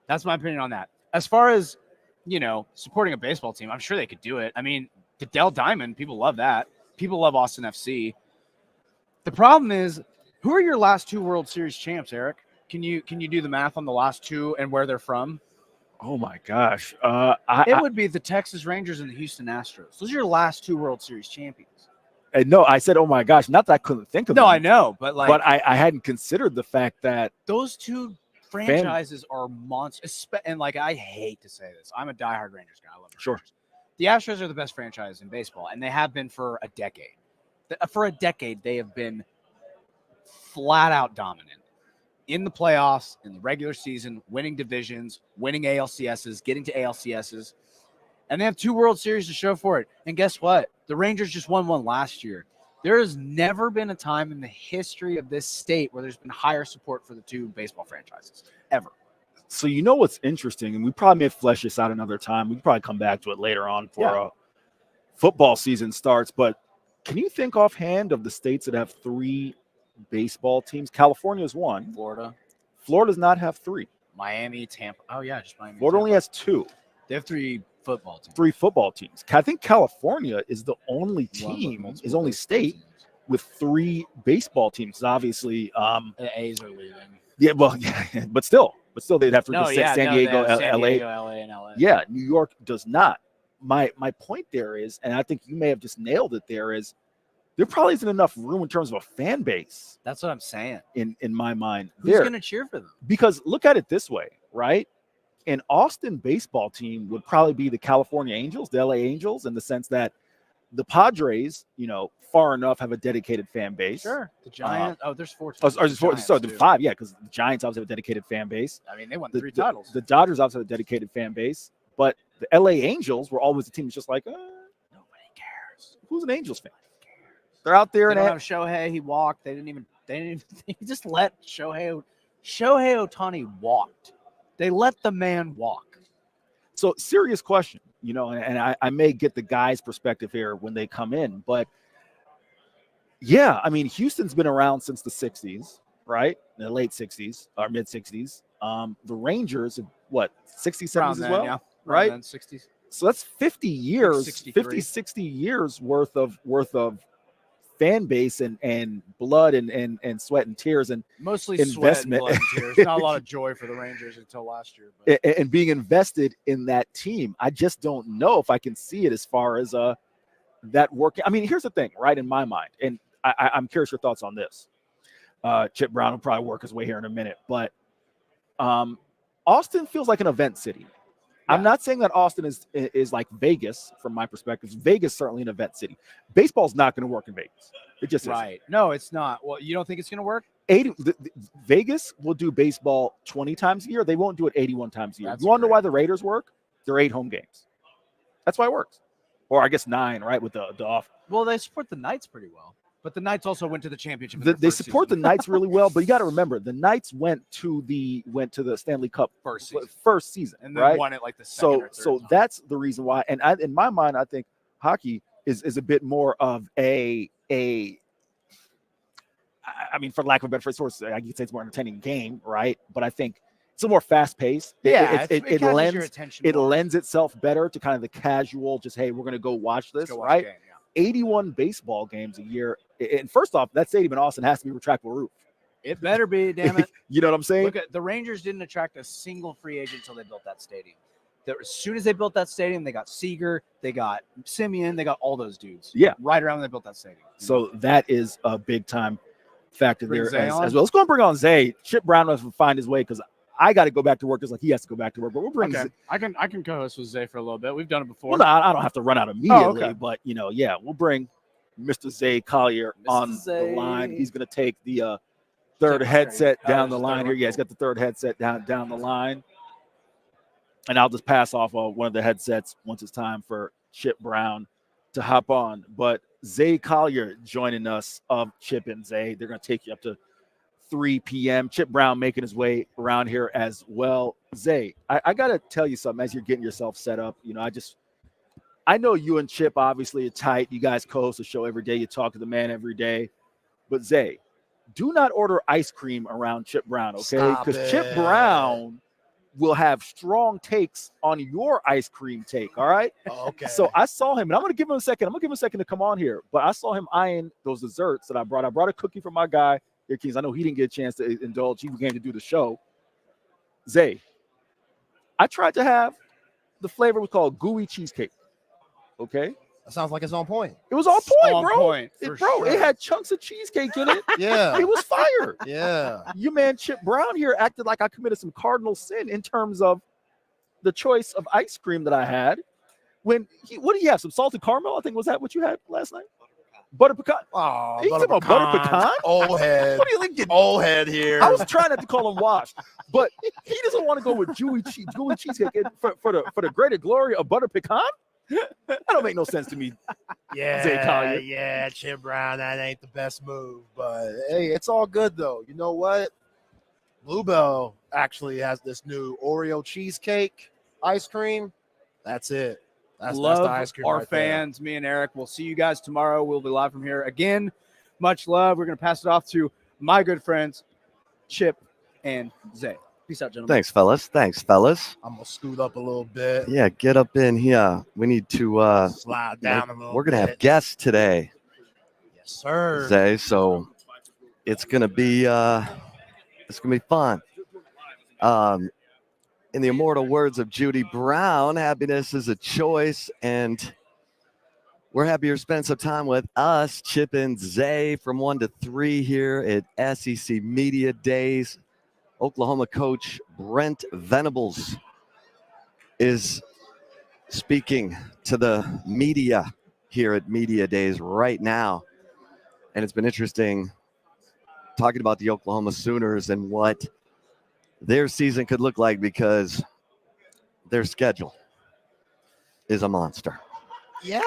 That's my opinion on that. As far as supporting a baseball team, I'm sure they could do it. I mean, Goodell Diamond, people love that. People love Austin FC. The problem is, who are your last 2 World Series champs, Eric? Can you do the math on the last 2 and where they're from? Oh my gosh. It would be the Texas Rangers and the Houston Astros. Those are your last 2 World Series champions. No, I said, oh my gosh, not that I couldn't think of them. No, I know, but I hadn't considered the fact that those 2 franchises are monsters. And I hate to say this, I'm a diehard Rangers guy. I love the Rangers. The Astros are the best franchise in baseball, and they have been for a decade. For a decade, they have been flat out dominant in the playoffs, in the regular season, winning divisions, winning ALCSs, getting to ALCSs, and they have 2 World Series to show for it. And guess what? The Rangers just won one last year. There has never been a time in the history of this state where there's been higher support for the 2 baseball franchises, ever. So what's interesting, and we probably may flesh this out another time. We can probably come back to it later on for football season starts, but can you think offhand of the states that have 3 baseball teams? California is 1. Florida. Florida does not have 3. Miami, Tampa. Oh, yeah, just Miami. Florida only has 2. They have 3 football teams. 3 football teams. I think California is the only team, is only state with 3 baseball teams. Obviously, the A's are leaving. Yeah, well, yeah, but still they'd have 3. San Diego, LA, and LA. Yeah, New York does not. My point there is, and I think you may have just nailed it there, is there probably isn't enough room in terms of a fan base. That's what I'm saying. In my mind. Who's going to cheer for them? Because look at it this way, right? An Austin baseball team would probably be the California Angels, the LA Angels, in the sense that the Padres, far enough have a dedicated fan base. Sure. The Giants. There's 4 teams. There's 4. So the 5, yeah, because the Giants obviously have a dedicated fan base. I mean, they won 3 titles. The Dodgers obviously have a dedicated fan base, but the LA Angels were always a team that's just like, nobody cares. Who's an Angels fan? They're out there and have Shohei. He walked. They just let Shohei Ohtani walked. They let the man walk. So serious question, and I may get the guys' perspective here when they come in, but yeah, I mean, Houston's been around since the 60s, right? The late 60s or mid 60s. The Rangers, 60s, 70s as well, yeah. Right? 60s. So that's 50 years, 60 years worth of fan base and blood and sweat and tears and mostly investment. Sweat and blood and tears. Not a lot of joy for the Rangers until last year. But. And being invested in that team, I just don't know if I can see it as far as that working. I mean, here's the thing, right? In my mind, and I'm curious your thoughts on this. Chip Brown will probably work his way here in a minute, but Austin feels like an event city. Yeah. I'm not saying that Austin is like Vegas from my perspective. Vegas certainly an event city. Baseball's not going to work in Vegas. It just right. Isn't. No, it's not. Well, you don't think it's going to work? Vegas will do baseball 20 times a year. They won't do it 81 times a year. You want to know why the Raiders work? They're 8 home games. That's why it works. Or I guess 9, right, with the off. Well, they support the Knights pretty well. But the Knights also went to the championship. They support the Knights really well, but you got to remember the Knights went to the Stanley Cup first season, and then right? won it like the second or third time. That's the reason why. And in my mind, I think hockey is a bit more of I mean, for lack of a better phrase, I could say it's more entertaining game, right? But I think it's a more fast paced. Yeah, it lends itself better to kind of the casual. Just hey, we're going to go watch this, right? 81 baseball games a year. And first off, that stadium in Austin has to be retractable roof. It better be, damn it. You know what I'm saying? Look at the Rangers didn't attract a single free agent until they built that stadium. As soon as they built that stadium, they got Seager, they got Simeon, they got all those dudes. Yeah. Right around when they built that stadium. So that is a big time factor Bring there as as well. Let's go and bring on Zay. Chip Brown must find his way because I got to go back to work just like he has to go back to work. But we'll bring okay. I can co-host with Zay for a little bit. We've done it before. Well, no, I don't have to run out immediately, but we'll bring Mr. Zay Collier on the line. He's going to take the third headset down the line here. Yeah, he's got the third headset down the line. And I'll just pass off one of the headsets once it's time for Chip Brown to hop on. But Zay Collier joining us of Chip and Zay. They're going to take you up to 3 p.m. Chip Brown making his way around here as well. Zay, I got to tell you something as you're getting yourself set up. I know you and Chip obviously are tight. You guys co-host the show every day. You talk to the man every day. But Zay, do not order ice cream around Chip Brown, okay? Because Chip Brown will have strong takes on your ice cream take. All right. Okay. So I saw him, and I'm going to give him a second. I'm going to give him a second to come on here. But I saw him eyeing those desserts that I brought. I brought a cookie for my guy here, Kings. I know he didn't get a chance to indulge. He came to do the show. Zay, I tried to have the flavor was called gooey cheesecake. Okay. That sounds like it's on point. It was on point, On bro. point, for sure. It had chunks of cheesecake in it. Yeah. It was fire. Yeah. Your man Chip Brown here acted like I committed some cardinal sin in terms of the choice of ice cream that I had. What did you have? Some salted caramel? I think was that what you had last night? Butter pecan. Oh, you talking about butter pecan? Old head. What do you think? Old head here. I was trying not to call him washed, but he doesn't want to go with gooey cheesecake for the greater glory of butter pecan. That don't make no sense to me. Zay Collier. Yeah, Chip Brown, that ain't the best move. But hey, it's all good though. You know what? Bluebell actually has this new Oreo cheesecake ice cream. That's it. That's Love the ice cream our right there. fans, me and Eric. We'll see you guys tomorrow. We'll be live from here again. Much love. We're going to pass it off to my good friends, Chip and Zay. Peace out, gentlemen. Thanks, fellas. I'm going to scoot up a little bit. Yeah, get up in here. We need to Slide down a little we're gonna bit. have guests today, Yes, sir. Zay. So it's gonna be fun. In the immortal words of Judy Brown, happiness is a choice, and we're happy to spend some time with us, Chip and Zay, from 1 to 3 here at SEC Media Days. Oklahoma coach Brent Venables is speaking to the media here at Media Days right now. And it's been interesting talking about the Oklahoma Sooners and what their season could look like because their schedule is a monster. Yeah,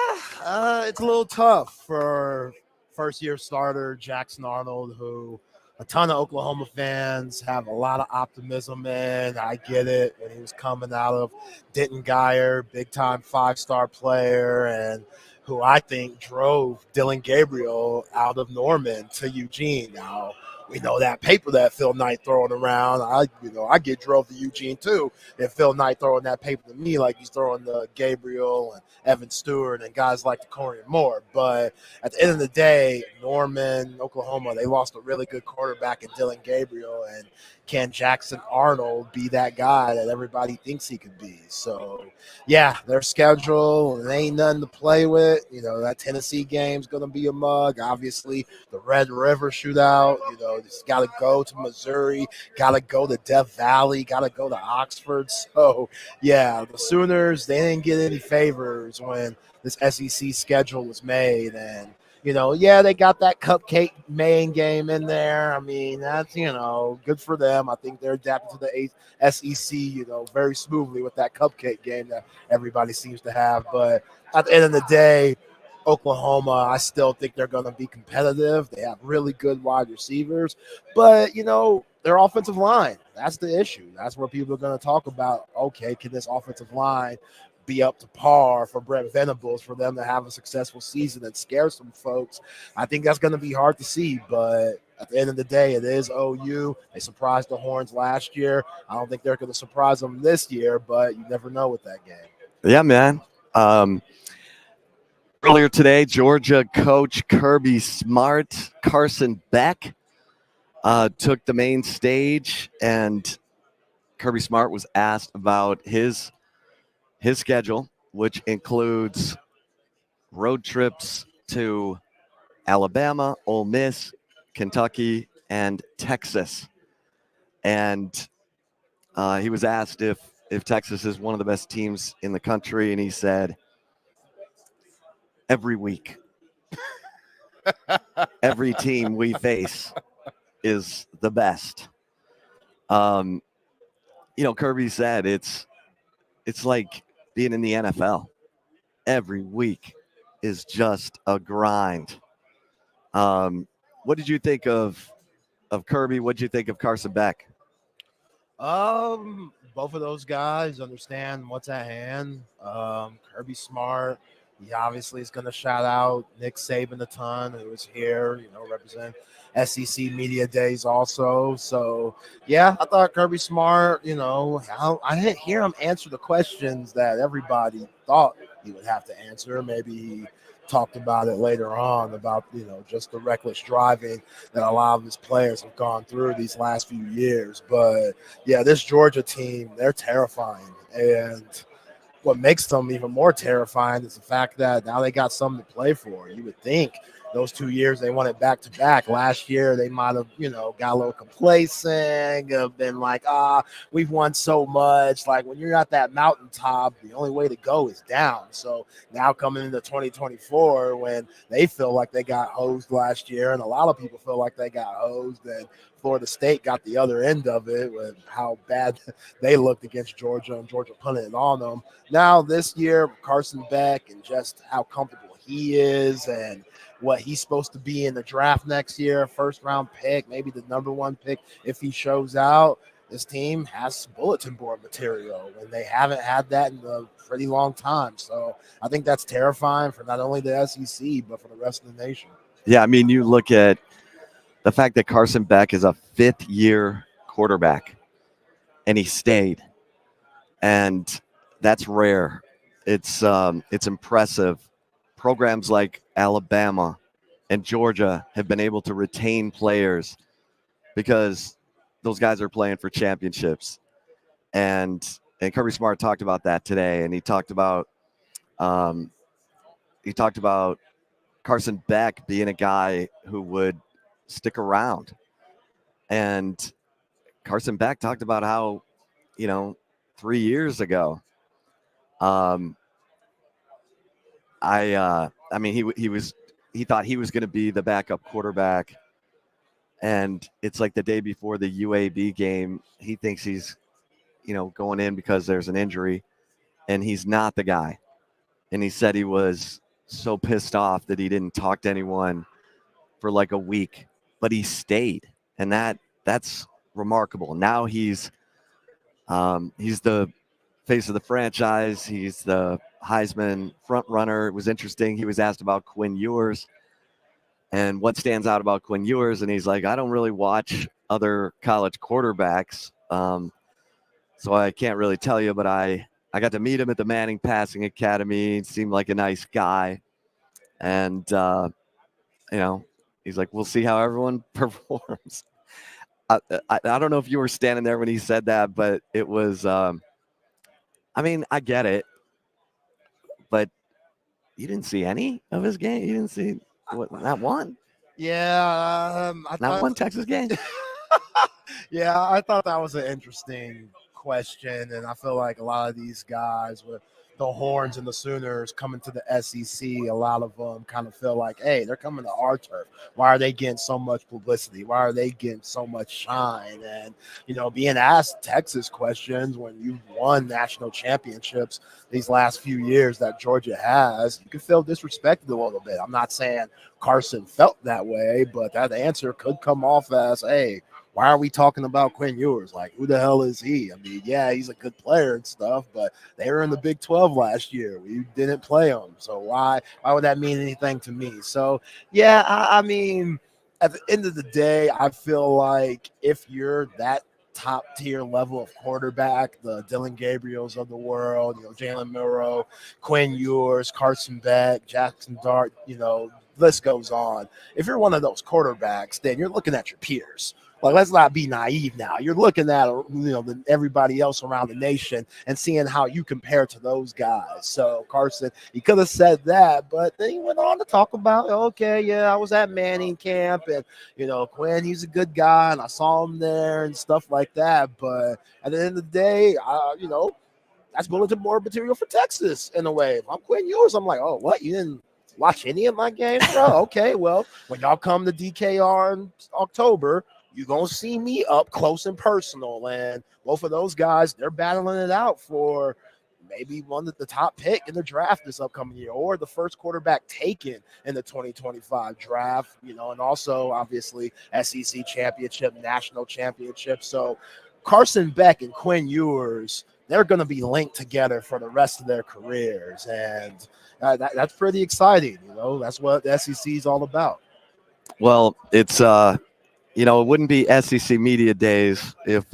it's a little tough for first-year starter Jackson Arnold, who a ton of Oklahoma fans have a lot of optimism in. I get it. When he was coming out of Denton Geyer, big-time 5-star player, and who I think drove Dylan Gabriel out of Norman to Eugene. Now, we know that paper that Phil Knight throwing around. I get drove to Eugene too. And Phil Knight throwing that paper to me like he's throwing the Gabriel and Evan Stewart and guys like the Corian Moore. But at the end of the day, Norman, Oklahoma, they lost a really good quarterback in Dylan Gabriel. And can Jackson Arnold be that guy that everybody thinks he could be? So, yeah, their schedule, there ain't nothing to play with. That Tennessee game's going to be a mug. Obviously, the Red River shootout, just got to go to Missouri, got to go to Death Valley, got to go to Oxford. So, yeah, the Sooners, they didn't get any favors when this SEC schedule was made. And, they got that cupcake main game in there. I mean, that's, good for them. I think they're adapting to the SEC, very smoothly with that cupcake game that everybody seems to have. But at the end of the day, Oklahoma, I still think they're going to be competitive. They have really good wide receivers. But, their offensive line, that's the issue. That's where people are going to talk about, okay, can this offensive line be up to par for Brent Venables for them to have a successful season and scare some folks? I think that's going to be hard to see, but at the end of the day, it is OU. They surprised the Horns last year. I don't think they're going to surprise them this year, but you never know with that game. Yeah, man. Earlier today, Georgia coach Kirby Smart, Carson Beck took the main stage, and Kirby Smart was asked about his schedule, which includes road trips to Alabama, Ole Miss, Kentucky, and Texas. And he was asked if Texas is one of the best teams in the country, and he said, every week, every team we face is the best. Kirby said it's like being in the NFL. Every week is just a grind. What did you think of Kirby? What did you think of Carson Beck? Both of those guys understand what's at hand. Kirby Smart, He obviously is going to shout out Nick Saban a ton, who was here, represent SEC Media Days also. So, yeah, I thought Kirby Smart, I didn't hear him answer the questions that everybody thought he would have to answer. Maybe he talked about it later on about, just the reckless driving that a lot of his players have gone through these last few years. But, yeah, this Georgia team, they're terrifying. And what makes them even more terrifying is the fact that now they got something to play for. You would think those 2 years they won it back to back. Last year they might have, got a little complacent, have been like, we've won so much. Like when you're at that mountaintop, the only way to go is down. So now coming into 2024, when they feel like they got hosed last year, and a lot of people feel like they got hosed, and Florida State got the other end of it with how bad they looked against Georgia and Georgia punting it on them. Now this year, Carson Beck and just how comfortable he is and what he's supposed to be in the draft next year, first round pick, maybe the number 1 pick if he shows out. This team has bulletin board material, and they haven't had that in a pretty long time. So I think that's terrifying for not only the SEC, but for the rest of the nation. Yeah, I mean, you look at the fact that Carson Beck is a 5th-year quarterback, and he stayed, and that's rare. It's impressive. Programs like Alabama and Georgia have been able to retain players because those guys are playing for championships. And Kirby Smart talked about that today, and he talked about Carson Beck being a guy who would stick around. And Carson Beck talked about how, 3 years ago, he thought he was going to be the backup quarterback, and it's like the day before the UAB game, he thinks he's, going in because there's an injury, and he's not the guy. And he said he was so pissed off that he didn't talk to anyone for like a week, but he stayed, and that's remarkable. Now he's the face of the franchise. He's the Heisman front runner. It was interesting. He was asked about Quinn Ewers and what stands out about Quinn Ewers, and he's like, I don't really watch other college quarterbacks, so I can't really tell you, but I got to meet him at the Manning Passing Academy. He seemed like a nice guy, and he's like, we'll see how everyone performs. I don't know if you were standing there when he said that, but it was I get it, but you didn't see any of his game. You didn't see not one. Yeah, not one Texas game. Yeah, I thought that was an interesting question, and I feel like a lot of these guys with the Horns and the Sooners coming to the SEC, a lot of them kind of feel like, hey, they're coming to our turf. Why are they getting so much publicity? Why are they getting so much shine? And, being asked Texas questions when you've won national championships these last few years that Georgia has, you can feel disrespected a little bit. I'm not saying Carson felt that way, but that answer could come off as, hey, why are we talking about Quinn Ewers? Like, who the hell is he? I mean, yeah, he's a good player and stuff, but they were in the Big 12 last year. We didn't play him. So why would that mean anything to me? So, yeah, I mean, at the end of the day, I feel like if you're that top tier level of quarterback, the Dylan Gabriels of the world, Jalen Milroe, Quinn Ewers, Carson Beck, Jackson Dart, list goes on. If you're one of those quarterbacks, then you're looking at your peers. Like, let's not be naive now. You're looking at, everybody else around the nation and seeing how you compare to those guys. So Carson, he could have said that, but then he went on to talk about, okay, yeah, I was at Manning camp, and, Quinn, he's a good guy, and I saw him there and stuff like that. But at the end of the day, that's bulletin board material for Texas in a way. If I'm Quinn Ewers, I'm like, oh, what? You didn't watch any of my games, bro? Okay, well, when y'all come to DKR in October, you're going to see me up close and personal. And both of those guys, they're battling it out for maybe one of the top pick in the draft this upcoming year, or the first quarterback taken in the 2025 draft, and also obviously SEC championship, national championship. So Carson Beck and Quinn Ewers, they're going to be linked together for the rest of their careers. And that's pretty exciting. That's what the SEC is all about. Well, it's, it wouldn't be SEC Media Days if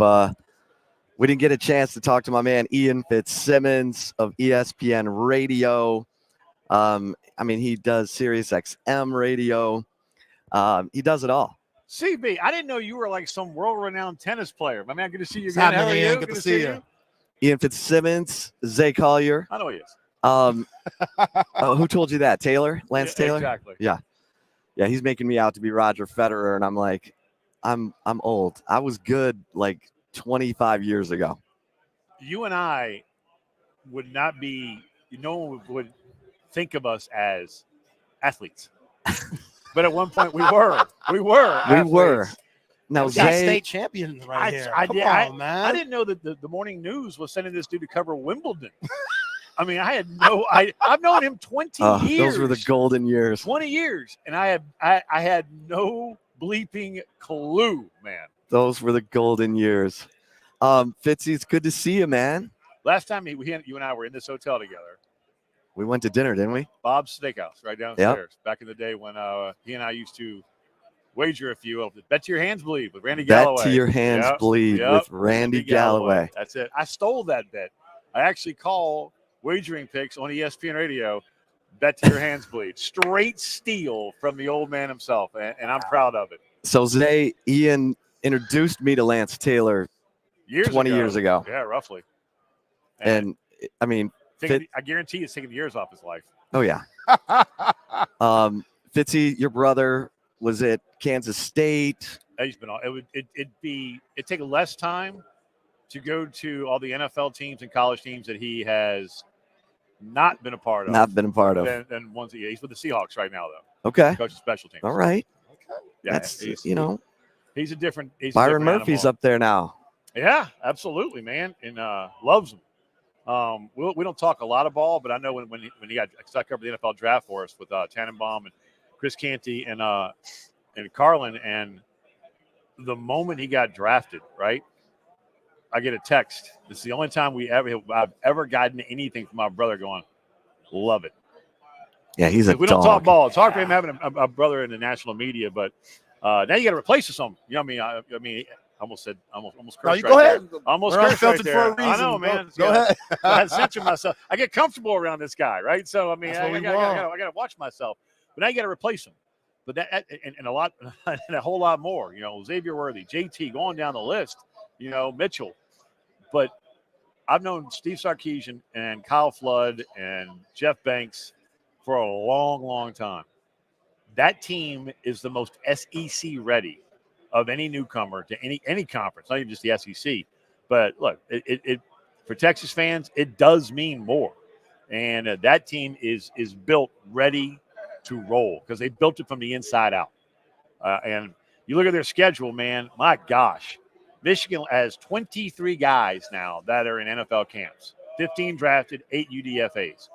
we didn't get a chance to talk to my man, Ian Fitzsimmons of ESPN Radio. He does Sirius XM Radio. He does it all. CB, I didn't know you were like some world-renowned tennis player. My man, good to see you What's again. happening, How are Ian? you? Good to see you. Ian Fitzsimmons, Zay Collier. I know he is. Who told you that? Taylor? Lance Taylor? Exactly. Yeah. Yeah, he's making me out to be Roger Federer, and I'm like, I'm old. I was good like 25 years ago. You and I would not be, no one would think of us as athletes. But at one point we were. We were. Now, Zay, state champion here. Man. I didn't know that the morning news was sending this dude to cover Wimbledon. I mean, I had I've known him 20 years. Those were the golden years. 20 years. And I had no bleeping clue, man. Those were the golden years. Fitzy, it's good to see you, man. Last time you and I were in this hotel together. We went to dinner, didn't we? Bob's Steakhouse right downstairs. Yep. Back in the day when he and I used to wager a few of the Bet to Your Hands Bleed with Randy Galloway. Bet to Your Hands Bleed with Randy Galloway. That's it. I stole that bet. I actually call wagering picks on ESPN Radio Bet to Your Hands Bleed. Straight steal from the old man himself, and I'm proud of it. So, Zay, Ian introduced me to Lance Taylor 20 years ago. Yeah, roughly. And I mean, I guarantee it's taking years off his life. Oh, yeah. Fitzy, your brother was at Kansas State. He's been on. It'd take less time to go to all the NFL teams and college teams that he has not been a part of. Than ones he's with the Seahawks right now, though. Okay. Coaching special teams. All right. Okay. Yeah, he's a different. Byron Murphy's up there now. Yeah, absolutely, man, and loves him. We don't talk a lot of ball, but I know when he got stuck over the NFL draft for us with Tannenbaum and Chris Canty and Carlin, and the moment he got drafted, right, I get a text. This is the only time I've ever gotten anything from my brother going, love it. Yeah, he's a we don't talk ball. It's hard for him having a brother in the national media, but now you got to replace with something. You know what I mean? I almost cursed. No, you go ahead. Almost We're cursed right there. for a reason. I know, man. Go ahead. I censor myself. I get comfortable around this guy, right? So I mean, I got to watch myself. But now you got to replace him. But that and a lot and a whole lot more. Xavier Worthy, JT, going down the list. Mitchell. But I've known Steve Sarkeesian and Kyle Flood and Jeff Banks for a long, long time. That team is the most SEC ready of any newcomer to any conference, not even just the SEC. But look, it for Texas fans, it does mean more. And that team is built ready to roll because they built it from the inside out. And you look at their schedule, man, my gosh. Michigan has 23 guys now that are in NFL camps, 15 drafted, 8 UDFAs.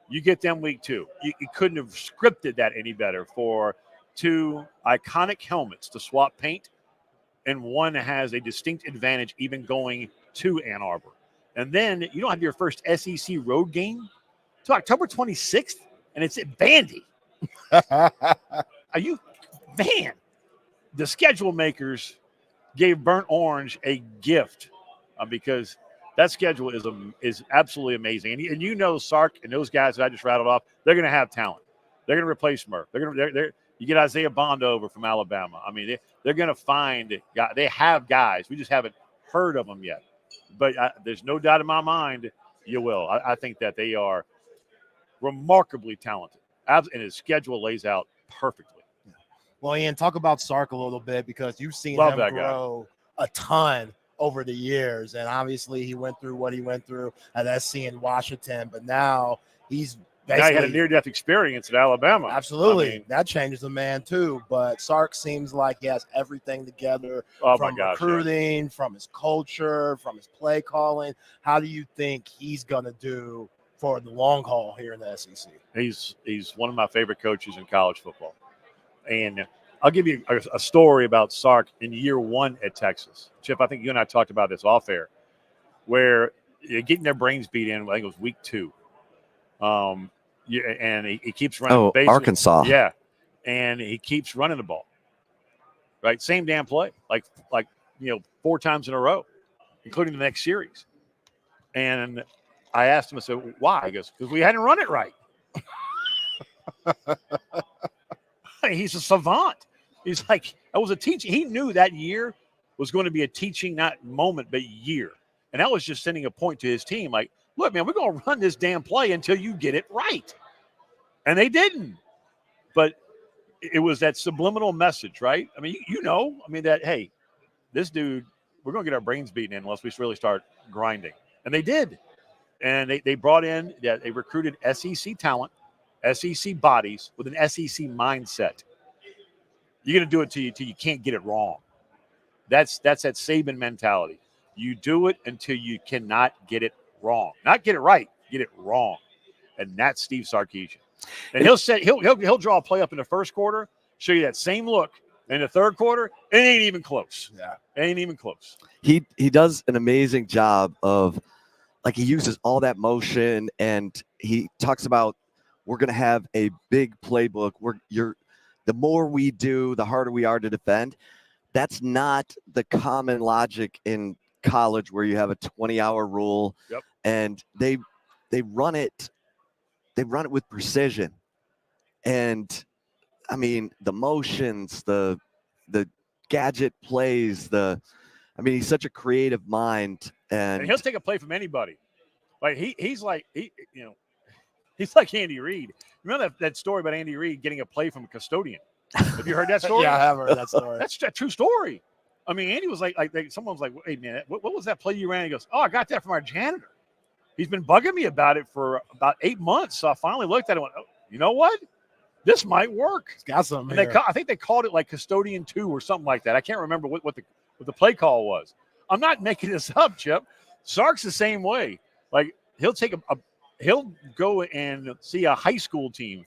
You get them week 2. You couldn't have scripted that any better for 2 iconic helmets to swap paint, and one has a distinct advantage even going to Ann Arbor. And then you don't have your first SEC road game until October 26th, and it's at Vandy. Are you – man, the schedule makers gave Burnt Orange a gift because that schedule is absolutely amazing. And Sark and those guys that I just rattled off, they're going to have talent. They're going to replace Murph. You get Isaiah Bond over from Alabama. I mean, they're going to find – they have guys. We just haven't heard of them yet. But there's no doubt in my mind you will. I think that they are remarkably talented. And his schedule lays out perfectly. Well, Ian, talk about Sark a little bit because you've seen him grow a ton over the years. And obviously he went through what he went through at SC in Washington, but now he's basically – Now he had a near-death experience at Alabama. Absolutely. That changes the man too. But Sark seems like he has everything together from recruiting, from his culture, from his play calling. How do you think he's going to do for the long haul here in the SEC? He's one of my favorite coaches in college football. And I'll give you a story about Sark in year 1 at Texas. Chip, I think you and I talked about this off air, where getting their brains beat in. I think it was week 2. And he keeps running. Arkansas. Yeah, and he keeps running the ball. Right, same damn play, like 4 times in a row, including the next series. And I asked him, I said, why? He goes, because we hadn't run it right. He's a savant. He's like, I was a teacher. He knew that year was going to be a teaching, not moment, but year. And that was just sending a point to his team. Like, look, man, we're going to run this damn play until you get it right. And they didn't. But it was that subliminal message, right? I mean, that, hey, this dude, we're going to get our brains beaten in unless we really start grinding. And they did. And they brought in, they recruited SEC talent, SEC bodies with an SEC mindset. You're going to do it till you can't get it wrong. That's that Saban mentality. You do it until you cannot get it wrong. Not get it right, get it wrong. And that's Steve Sarkeesian. And he'll draw a play up in the first quarter, show you that same look. In the third quarter, it ain't even close. Yeah. It ain't even close. He does an amazing job of, like, he uses all that motion, and he talks about we're going to have a big playbook. The more we do, the harder we are to defend. That's not the common logic in college where you have a 20-hour rule. Yep. And they run it with precision. And I mean, the motions, the gadget plays, he's such a creative mind, and he'll take a play from anybody. Like he's like Andy Reid. Remember that story about Andy Reid getting a play from a custodian? Have you heard that story? Yeah, I have heard that story. That's a true story. I mean, Andy was like someone was like, "Hey man, what was that play you ran?" He goes, "Oh, I got that from our janitor. He's been bugging me about it for about 8 months." So I finally looked at it and went, "Oh, you know what? This might work." It's got something. And I think they called it like Custodian 2 or something like that. I can't remember what the play call was. I'm not making this up, Chip. Sark's the same way. Like he'll take he'll go and see a high school team,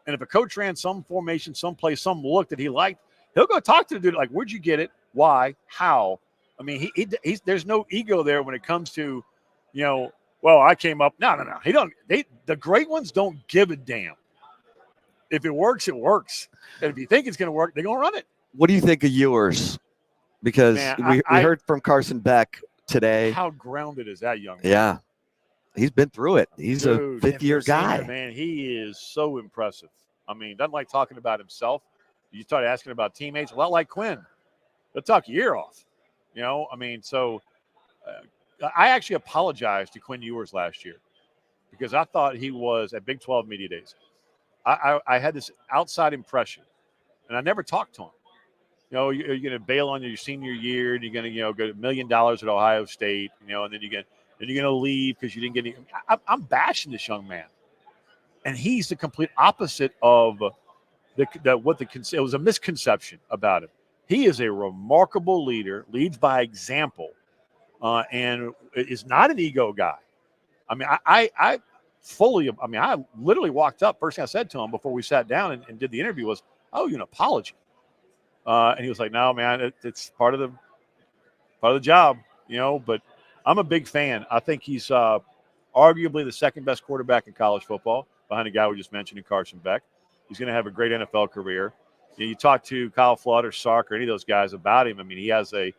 and if a coach ran some formation, some play, some look that he liked, he'll go talk to the dude like, "Where'd you get it? Why? How?" I mean, he's there's no ego there when it comes to, well, I came up. No. The great ones don't give a damn. If it works, it works. And if you think it's going to work, they're going to run it. What do you think of yours? Because we heard from Carson Beck today. How grounded is that young man? Yeah. He's been through it. He's a fifth-year guy. Man, he is so impressive. I mean, doesn't like talking about himself. You start asking about teammates, a lot like Quinn. They'll talk your ear off. So I actually apologized to Quinn Ewers last year because I thought he was at Big 12 Media Days. I had this outside impression, and I never talked to him. You're going to bail on your senior year, and you're going to, go $1 million at Ohio State, and then you're going to leave because you didn't get any. I'm bashing this young man, and he's the complete opposite of it was a misconception about him. He is a remarkable leader, leads by example, and is not an ego guy. I mean, I literally walked up. First thing I said to him before we sat down and did the interview was, "Oh, an apology." And he was like, "No, man, it's part of the job, But I'm a big fan. I think he's arguably the second best quarterback in college football, behind the guy we just mentioned, Carson Beck. He's going to have a great NFL career. You talk to Kyle Flood or Sark or any of those guys about him. I mean, he has a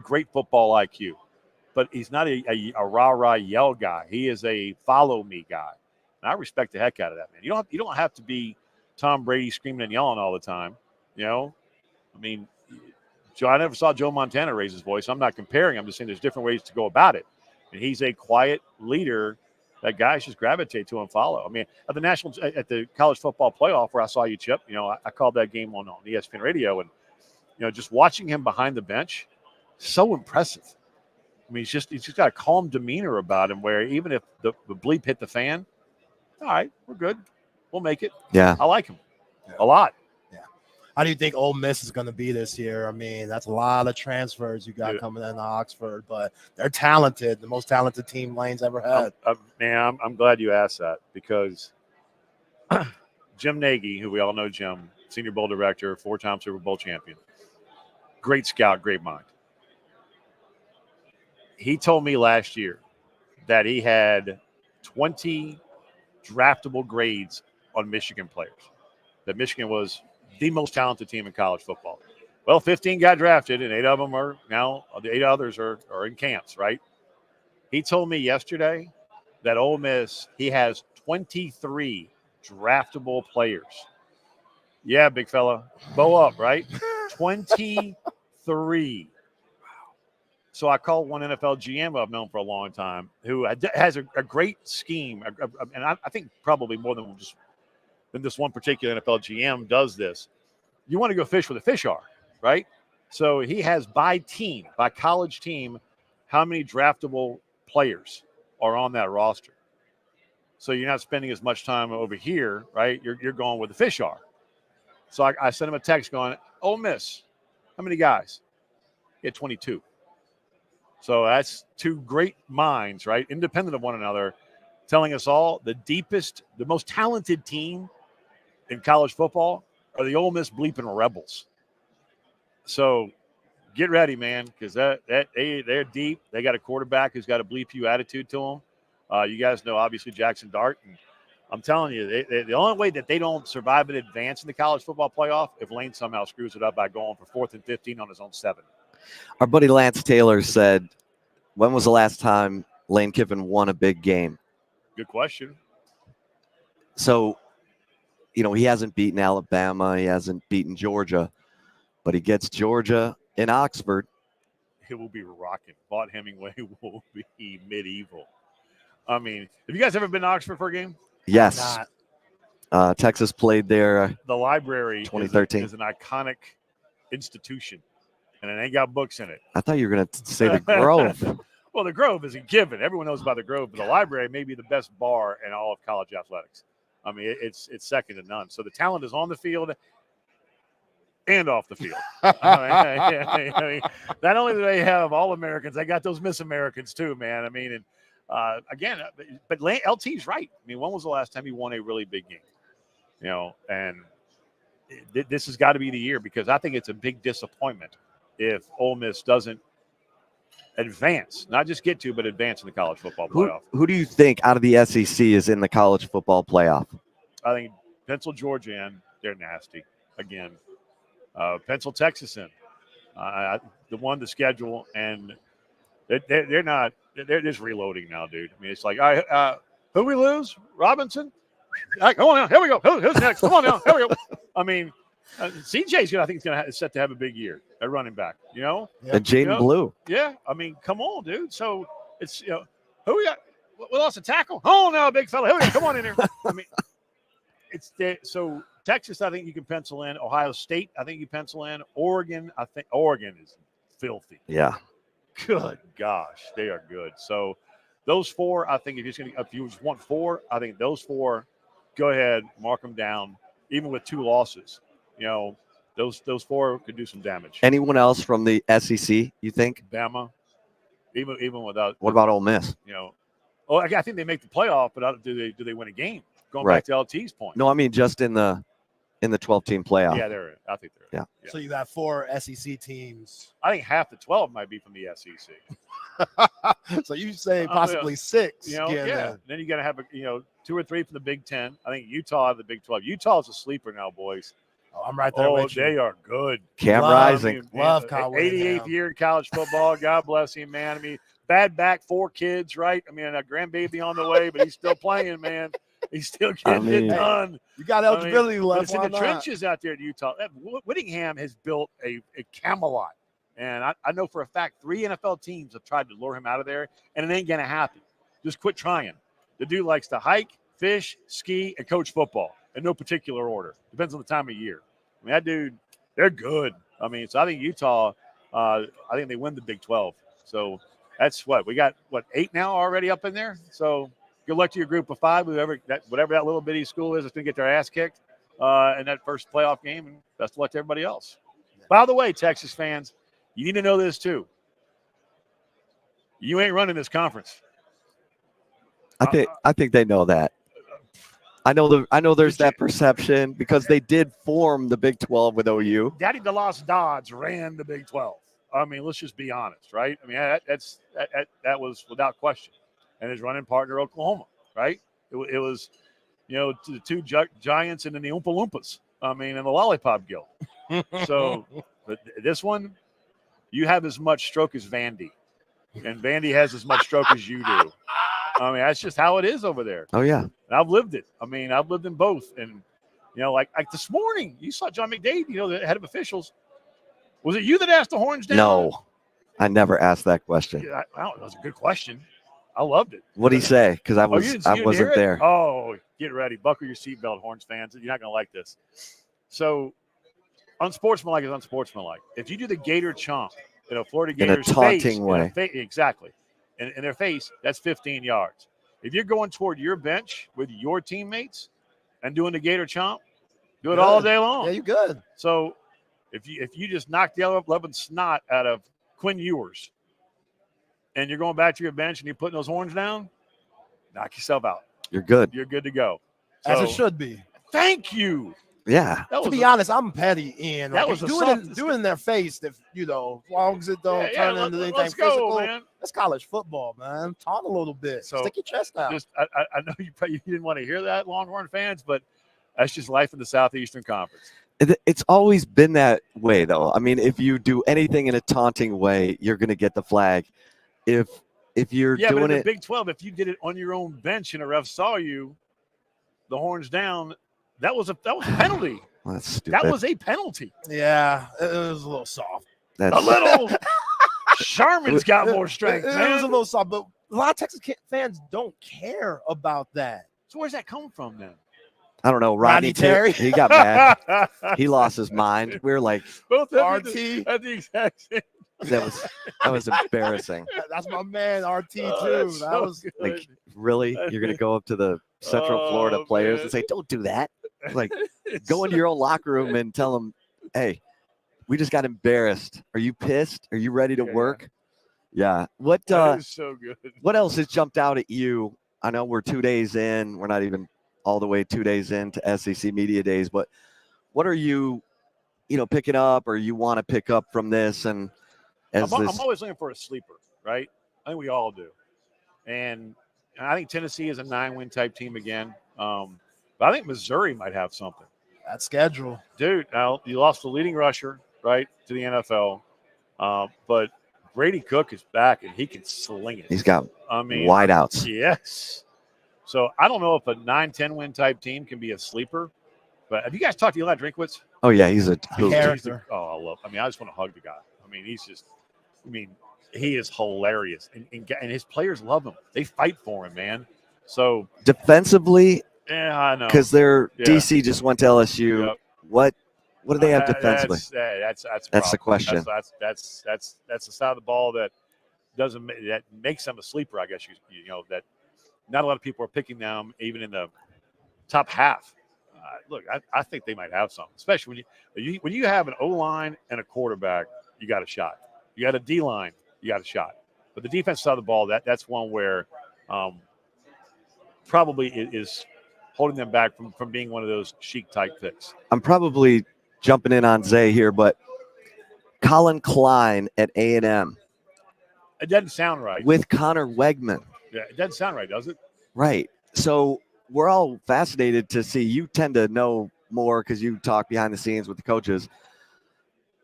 great football IQ, but he's not a rah-rah yell guy. He is a follow-me guy. And I respect the heck out of that, man. You don't have to be Tom Brady screaming and yelling all the time, I mean, I never saw Joe Montana raise his voice. I'm not comparing. I'm just saying there's different ways to go about it. And he's a quiet leader that guys just gravitate to and follow. I mean, at the college football playoff where I saw you, Chip, I called that game on ESPN radio, and just watching him behind the bench, so impressive. I mean, he's just got a calm demeanor about him where even if the bleep hit the fan, all right, we're good. We'll make it. Yeah. I like him a lot. How do you think Ole Miss is going to be this year? I mean, that's a lot of transfers you got coming into Oxford, but they're talented, the most talented team Lane's ever had. I'm glad you asked that because Jim Nagy, who we all know Jim, Senior Bowl director, 4-time Super Bowl champion, great scout, great mind. He told me last year that he had 20 draftable grades on Michigan players. That Michigan was the most talented team in college football. Well, 15 got drafted, and 8 of them are now, the 8 others are in camps, right? He told me yesterday that Ole Miss, he has 23 draftable players. Yeah, big fella. Bow up, right? 23. So I called one NFL GM I've known for a long time who has a great scheme. And I think probably more than this one particular NFL GM does this. You want to go fish where the fish are, right? So he has by college team, how many draftable players are on that roster. So you're not spending as much time over here, right? You're going where the fish are. So I sent him a text going, Ole Miss, how many guys? He had 22. So that's 2 great minds, right? Independent of one another, telling us all the deepest, the most talented team in college football are the Ole Miss bleeping Rebels. So get ready, man, because they're deep. They got a quarterback who's got a bleep you attitude to him. You guys know, obviously, Jackson Dart. And I'm telling you, the only way that they don't survive and advance in the college football playoff if Lane somehow screws it up by going for 4th and 15 on his own 7. Our buddy Lance Taylor said, when was the last time Lane Kiffin won a big game? Good question. So, he hasn't beaten Alabama. He hasn't beaten Georgia. But he gets Georgia in Oxford. It will be rocking. Vaught Hemingway will be medieval. I mean, have you guys ever been to Oxford for a game? Yes. Texas played there. The library 2013 is an iconic institution, and it ain't got books in it. I thought you were going to say the Grove. Well, the Grove is a given. Everyone knows about the Grove, but the library may be the best bar in all of college athletics. I mean, it's second to none. So the talent is on the field and off the field. I mean, not only do they have All-Americans, they got those Miss Americans too, man. I mean, and again, but LT's right. I mean, when was the last time he won a really big game? And this has got to be the year, because I think it's a big disappointment if Ole Miss doesn't advance, not just get to, but advance in the college football playoff. Who do you think out of the SEC is in the college football playoff? I think pencil Georgia in. They're nasty again. Pencil Texas in. The one to schedule, and they're not. They're just reloading now, dude. I mean, it's like, all right, who we lose? Robinson? All right, come on now. Here we go. Who's next? Come on now. Here we go. I mean, CJ's I think is set to have a big year at running back. And Jaden Blue. Yeah, I mean, come on, dude. So it's who we got? We lost a tackle. Oh no, big fella. Here we go. Come on in here. I mean, so Texas, I think you can pencil in. Ohio State, I think you pencil in. Oregon, I think Oregon is filthy. Yeah. Good gosh, they are good. So those 4, I think if you just want 4, I think those 4, go ahead, mark them down. Even with 2 losses, those 4 could do some damage. Anyone else from the SEC, you think? Bama, even without. What about Ole Miss? I think they make the playoff, but do they win a game? Going back to LT's point. No, I mean just in the 12-team playoff. Yeah, I think they're in. Yeah. So you got 4 SEC teams. I think half the 12 might be from the SEC. So you say possibly 6. Yeah. Then you got to have 2 or 3 from the Big Ten. I think Utah have the Big 12. Utah's a sleeper now, boys. Oh, I'm right there with you. They are good. Cam Rising. Love Kyle 88th year in college football. God bless him, man. I mean, bad back, 4 kids, right? I mean, a grandbaby on the way, but he's still playing, man. He's still getting it done. You got eligibility left. It's in the trenches out there at Utah. Whittingham has built a Camelot. And I know for a fact 3 NFL teams have tried to lure him out of there, and it ain't going to happen. Just quit trying. The dude likes to hike, fish, ski, and coach football in no particular order. Depends on the time of year. I mean, that dude, they're good. I mean, so I think Utah, I think they win the Big 12. So that's we got 8 now already up in there. So good luck to your group of 5, whatever that little bitty school is that's going to get their ass kicked in that first playoff game, and best of luck to everybody else. By the way, Texas fans, you need to know this too. You ain't running this conference. I think they know that. I know there's that perception because they did form the Big 12 with OU. Daddy DeLoss Dodds ran the Big 12. I mean, let's just be honest, right? I mean, that was without question. and his running partner, Oklahoma, right? It was, the two giants and then the Oompa Loompas. I mean, and the Lollipop Guild. So, but this one, you have as much stroke as Vandy, and Vandy has as much stroke as you do. I mean, that's just how it is over there. Oh, yeah. And I've lived it. I mean, I've lived in both. And, like this morning, you saw John McDade, the head of officials. Was it you that asked the horns down? No, I never asked that question. Yeah, that was a good question. I loved it. What did he say? Because I wasn't there. Oh, get ready. Buckle your seatbelt, Horns fans. You're not going to like this. So, unsportsmanlike is unsportsmanlike. If you do the Gator chomp in a Florida Gators in a taunting way. Exactly. In their face, that's 15 yards. If you're going toward your bench with your teammates and doing the Gator chomp, do it all day long. Yeah, you're good. So, if you just knock the 11 snot out of Quinn Ewers and you're going back to your bench and you're putting those horns down, knock yourself out. You're good. You're good to go. As it should be. Thank you. Yeah. To be honest, I'm petty, Ian. That was doing in their face. If as long as it don't turn into anything physical, man. That's college football, man. Taunt a little bit. So stick your chest out. I know you didn't want to hear that, Longhorn fans, but that's just life in the Southeastern Conference. It's always been that way, though. I mean, if you do anything in a taunting way, you're going to get the flag. If you're doing but in it, the Big 12, if you did it on your own bench and a ref saw you, the horns down, that was a penalty. Well, that's stupid. That was a penalty. Yeah, it was a little soft. That's a little. Sherman's got more strength, It man. was a little soft, but a lot of Texas fans don't care about that. So where's that come from then? I don't know. Rodney Terry. He got mad. He lost his mind. We were like, both RT at the exact same. that was embarrassing. That's my man, RT too. that's That so was good. Like, really? You're going to go up to the Central Florida players man. and say, don't do that? Like, go into your own locker room and tell them, hey, we just got embarrassed. Are you pissed? Are you ready to work? Yeah. What That is so good. What else has jumped out at you? I know we're 2 days in. We're not even all the way 2 days into SEC Media Days, but what are you picking up or you want to pick up from this? And I'm always looking for a sleeper, right? I think we all do. And I think Tennessee is a 9-win type team again. But I think Missouri might have something. that schedule. Dude, now you lost the leading rusher, right, to the NFL. But Brady Cook is back, and he can sling it. He's got wideouts. Yes. So I don't know if a 9-10 win type team can be a sleeper. But have you guys talked to Eli Drinkwitz? Oh, yeah, he's a character. I just want to hug the guy. I mean, he is hilarious. And his players love him. They fight for him, man. So defensively, yeah, I know. Because DC just went to LSU. Yep. What do they have defensively? That's the question. That's the side of the ball that makes them a sleeper, I guess you know that not a lot of people are picking them even in the top half. Look, I think they might have something, especially when you have an O-line and a quarterback, you got a shot. You got a D-line, you got a shot. But the defense side of the ball, that's one where probably is holding them back from being one of those chic type picks. I'm probably jumping in on Zay here, but Colin Klein at A&M. It doesn't sound right. With Connor Wegman. Yeah, it doesn't sound right, does it? Right. So we're all fascinated to see. You tend to know more because you talk behind the scenes with the coaches.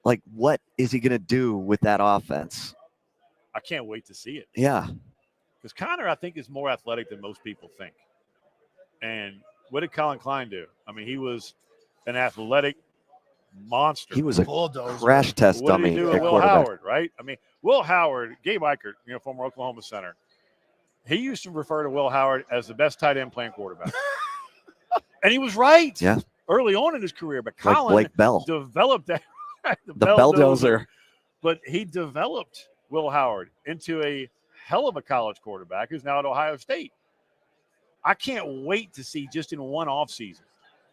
Like, what is he going to do with that offense? I can't wait to see it. Yeah. Because Connor, I think, is more athletic than most people think. And what did Colin Klein do? I mean, he was an athletic monster. He was a crash test what dummy. Did he do with Will Howard, right? I mean, Will Howard, Gabe Eichert, former Oklahoma center, he used to refer to Will Howard as the best tight end playing quarterback. And he was right. Yeah. Early on in his career, but like Colin Blake Bell. developed that. the Belldozer. But he developed Will Howard into a hell of a college quarterback who's now at Ohio State. I can't wait to see just in one offseason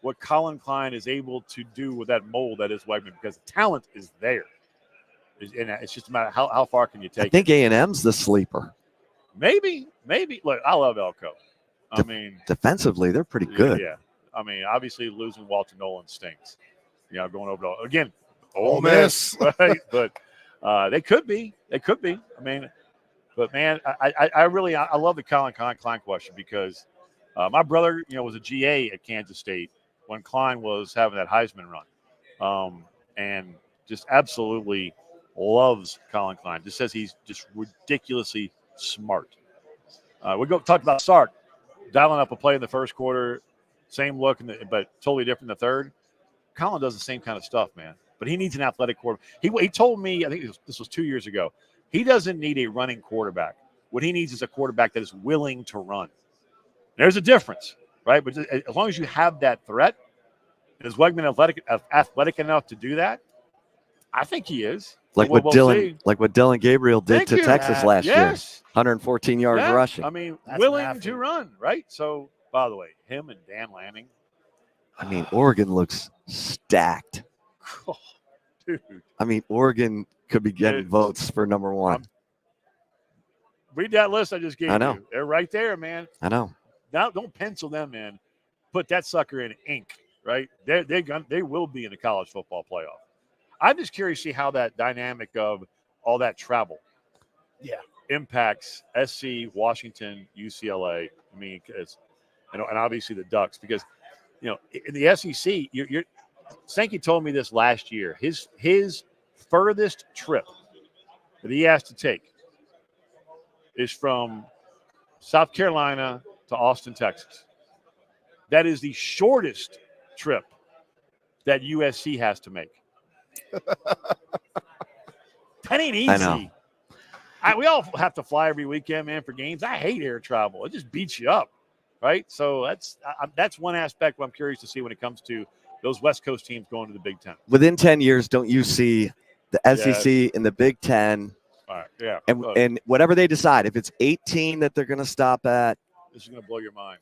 what Colin Klein is able to do with that mold that is Wegman, because the talent is there. And it's just a matter of how far can you take it. I think A&M's the sleeper. Maybe. Look, I love Elko. I mean, defensively, they're pretty good. Yeah. I mean, obviously losing Walter Nolan stinks. Going over to, again, Ole Miss. Right? But they could be. I mean, But man, I really love the Colin Klein question because my brother, was a GA at Kansas State when Klein was having that Heisman run, and just absolutely loves Colin Klein. Just says he's just ridiculously smart. We talked about Sark dialing up a play in the first quarter, same look, but totally different in the third. Colin does the same kind of stuff, man. But he needs an athletic quarterback. He told me, I think this was 2 years ago, he doesn't need a running quarterback. What he needs is a quarterback that is willing to run. There's a difference, right? But as long as you have that threat, and is Wegman athletic enough to do that? I think he is. Like what Dylan Gabriel did to Texas last year. 114 yards rushing. I mean, willing to run, right? So, by the way, him and Dan Lanning. I mean, Oregon looks stacked. Oh, dude. I mean, Oregon could be getting votes for number one. Read that list I just gave you. They're right there, man. I know. Now, don't pencil them in. Put that sucker in ink, right? They will be in the college football playoff. I'm just curious to see how that dynamic of all that travel impacts SC, Washington, UCLA. I mean, and obviously the Ducks, because in the SEC, Sankey told me this last year. His furthest trip that he has to take is from South Carolina to Austin, Texas. That is the shortest trip that USC has to make. That ain't easy. I know. We all have to fly every weekend, man, for games. I hate air travel. It just beats you up, right? So that's one aspect I'm curious to see when it comes to those West Coast teams going to the Big Ten. Within 10 years, don't you see the SEC and the Big Ten? All right, yeah. And whatever they decide, if it's 18 that they're going to stop at. This is going to blow your mind.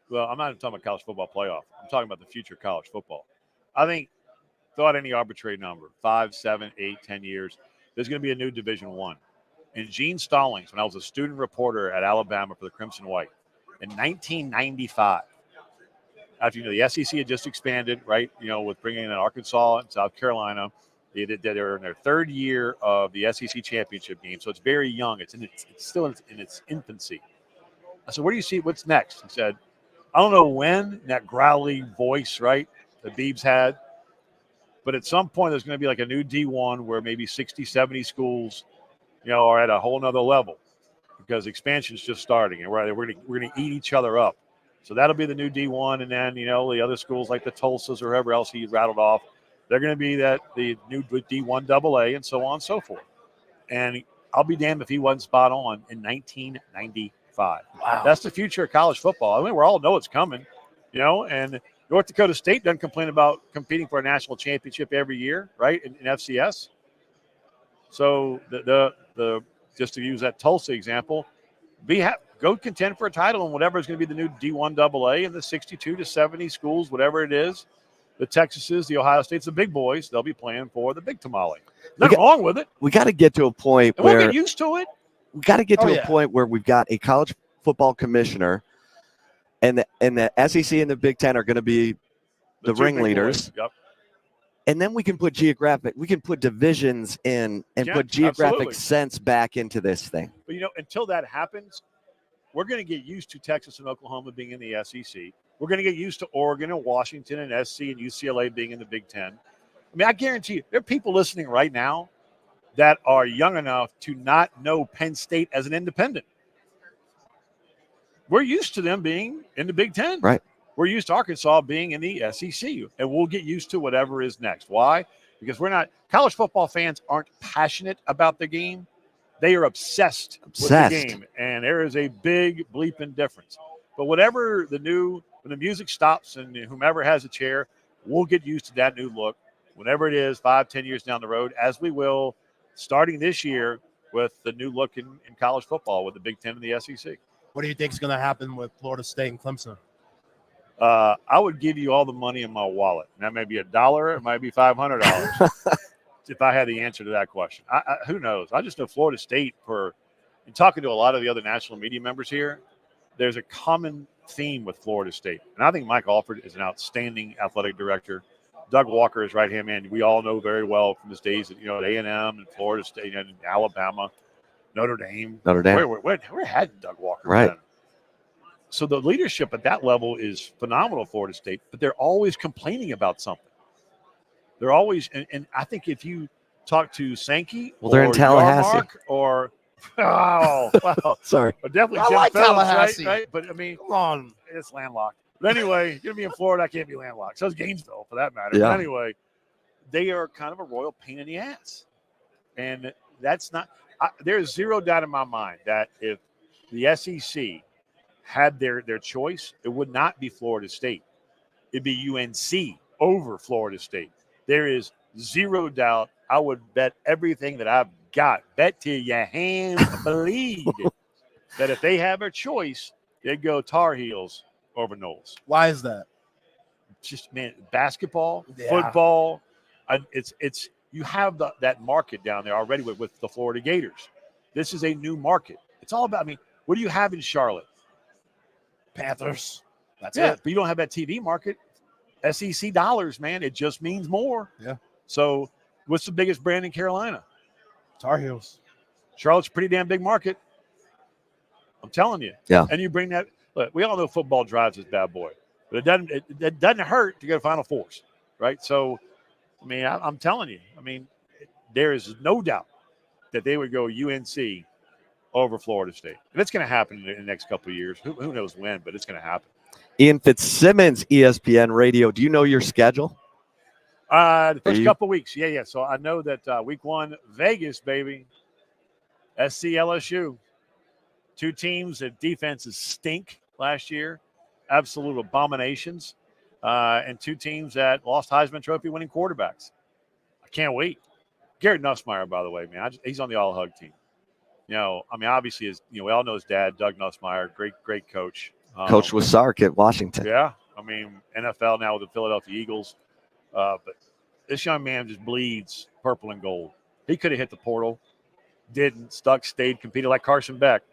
Well, I'm not even talking about college football playoff. I'm talking about the future of college football. I think, throw out any arbitrary number, 5, 7, 8, 10 years, there's going to be a new Division I. And Gene Stallings, when I was a student reporter at Alabama for the Crimson White, in 1995, after the SEC had just expanded, right? With bringing in Arkansas and South Carolina, they were in their third year of the SEC championship game, so it's very young. It's still in its infancy. I said, "Where do you see what's next?" He said, "I don't know when." That growly voice, right, that Beebs had, but at some point there's going to be like a new D1 where maybe 60, 70 schools, are at a whole nother level because expansion is just starting, and we're going to eat each other up. So that'll be the new D1, and then the other schools like the Tulsas or whoever else he rattled off, they're going to be the new D1 AA and so on and so forth. And I'll be damned if he wasn't spot on in 1995. Wow, that's the future of college football. I mean, we all know it's coming, And North Dakota State doesn't complain about competing for a national championship every year, right? In FCS. So the just to use that Tulsa example, go contend for a title in whatever is going to be the new D1 AA and the 62 to 70 schools, whatever it is. The Texases, the Ohio States, the big boys, they'll be playing for the big tamale. Nothing wrong with it. We got to get to a point and where we'll get used to it. We got to get to a point where we've got a college football commissioner, and the SEC and the Big Ten are going to be the ringleaders. Yep. And then we can put divisions in and put geographic sense back into this thing. But until that happens, we're going to get used to Texas and Oklahoma being in the SEC. We're going to get used to Oregon and Washington and SC and UCLA being in the Big Ten. I mean, I guarantee you, there are people listening right now that are young enough to not know Penn State as an independent. We're used to them being in the Big Ten. Right. We're used to Arkansas being in the SEC, and we'll get used to whatever is next. Why? Because college football fans aren't passionate about the game. They are obsessed with the game, and there is a big bleeping difference. But whatever when the music stops and whomever has a chair, we'll get used to that new look, whenever it is, 5-10 years down the road, as we will starting this year with the new look in college football with the Big Ten and the SEC. What do you think is going to happen with Florida State and Clemson? I would give you all the money in my wallet. And that may be $1, it might be $500 if I had the answer to that question. Who knows? I just know Florida State, in talking to a lot of the other national media members here, there's a common theme with Florida State. And I think Mike Alford is an outstanding athletic director. Doug Walker is right-hand man. We all know very well from his days at A&M and Florida State and Alabama. Notre Dame. Notre Dame. Where had Doug Walker Right. been? So the leadership at that level is phenomenal, Florida State, but they're always complaining about something. They're always, and I think if you talk to Sankey, Well, they're in or Tallahassee. Yarmark or well, Sorry. or definitely I Jim like Phillips, Tallahassee. right? But I mean, Come on. it's landlocked. But anyway, you're gonna be in Florida. I can't be landlocked. So is Gainesville, for that matter. Yeah. But anyway, they are kind of a royal pain in the ass, and that's not. There's zero doubt in my mind that if the SEC had their choice, it would not be Florida State. It'd be UNC over Florida State. There is zero doubt. I would bet everything that I've got, bet till your hands bleed, that if they have a choice, they'd go Tar Heels over Knowles. Why is that? Just, man, basketball, Yeah. football, it's you have that market down there already with the Florida Gators. This is a new market. It's all about, I mean, what do you have in Charlotte? Panthers. That's Yeah, it. but you don't have that TV market. SEC dollars, man, it just means more. Yeah. So what's the biggest brand in Carolina? Tar Heels. Charlotte's a pretty damn big market. I'm telling you. Yeah. And you bring that. Look, we all know football drives this bad boy, but it doesn't hurt to go to Final Fours, right? So, I mean, I'm telling you. I mean, there is no doubt that they would go UNC over Florida State, and it's going to happen in the next couple of years. Who knows when, but it's going to happen. Ian Fitzsimmons, ESPN Radio. Do you know your schedule? The first couple of weeks, yeah. So I know that week one, Vegas, baby, SC LSU, two teams that defenses stink last year, absolute abominations, and two teams that lost Heisman Trophy winning quarterbacks. I can't wait. Garrett Nussmeier, by the way, man, he's on the All Hug team. You know, I mean, obviously, we all know his dad, Doug Nussmeier, great coach. Coach with Sark at Washington. Yeah, I mean, NFL now with the Philadelphia Eagles. But this young man just bleeds purple and gold. He could have hit the portal, didn't, stuck, stayed, competed like Carson Beck.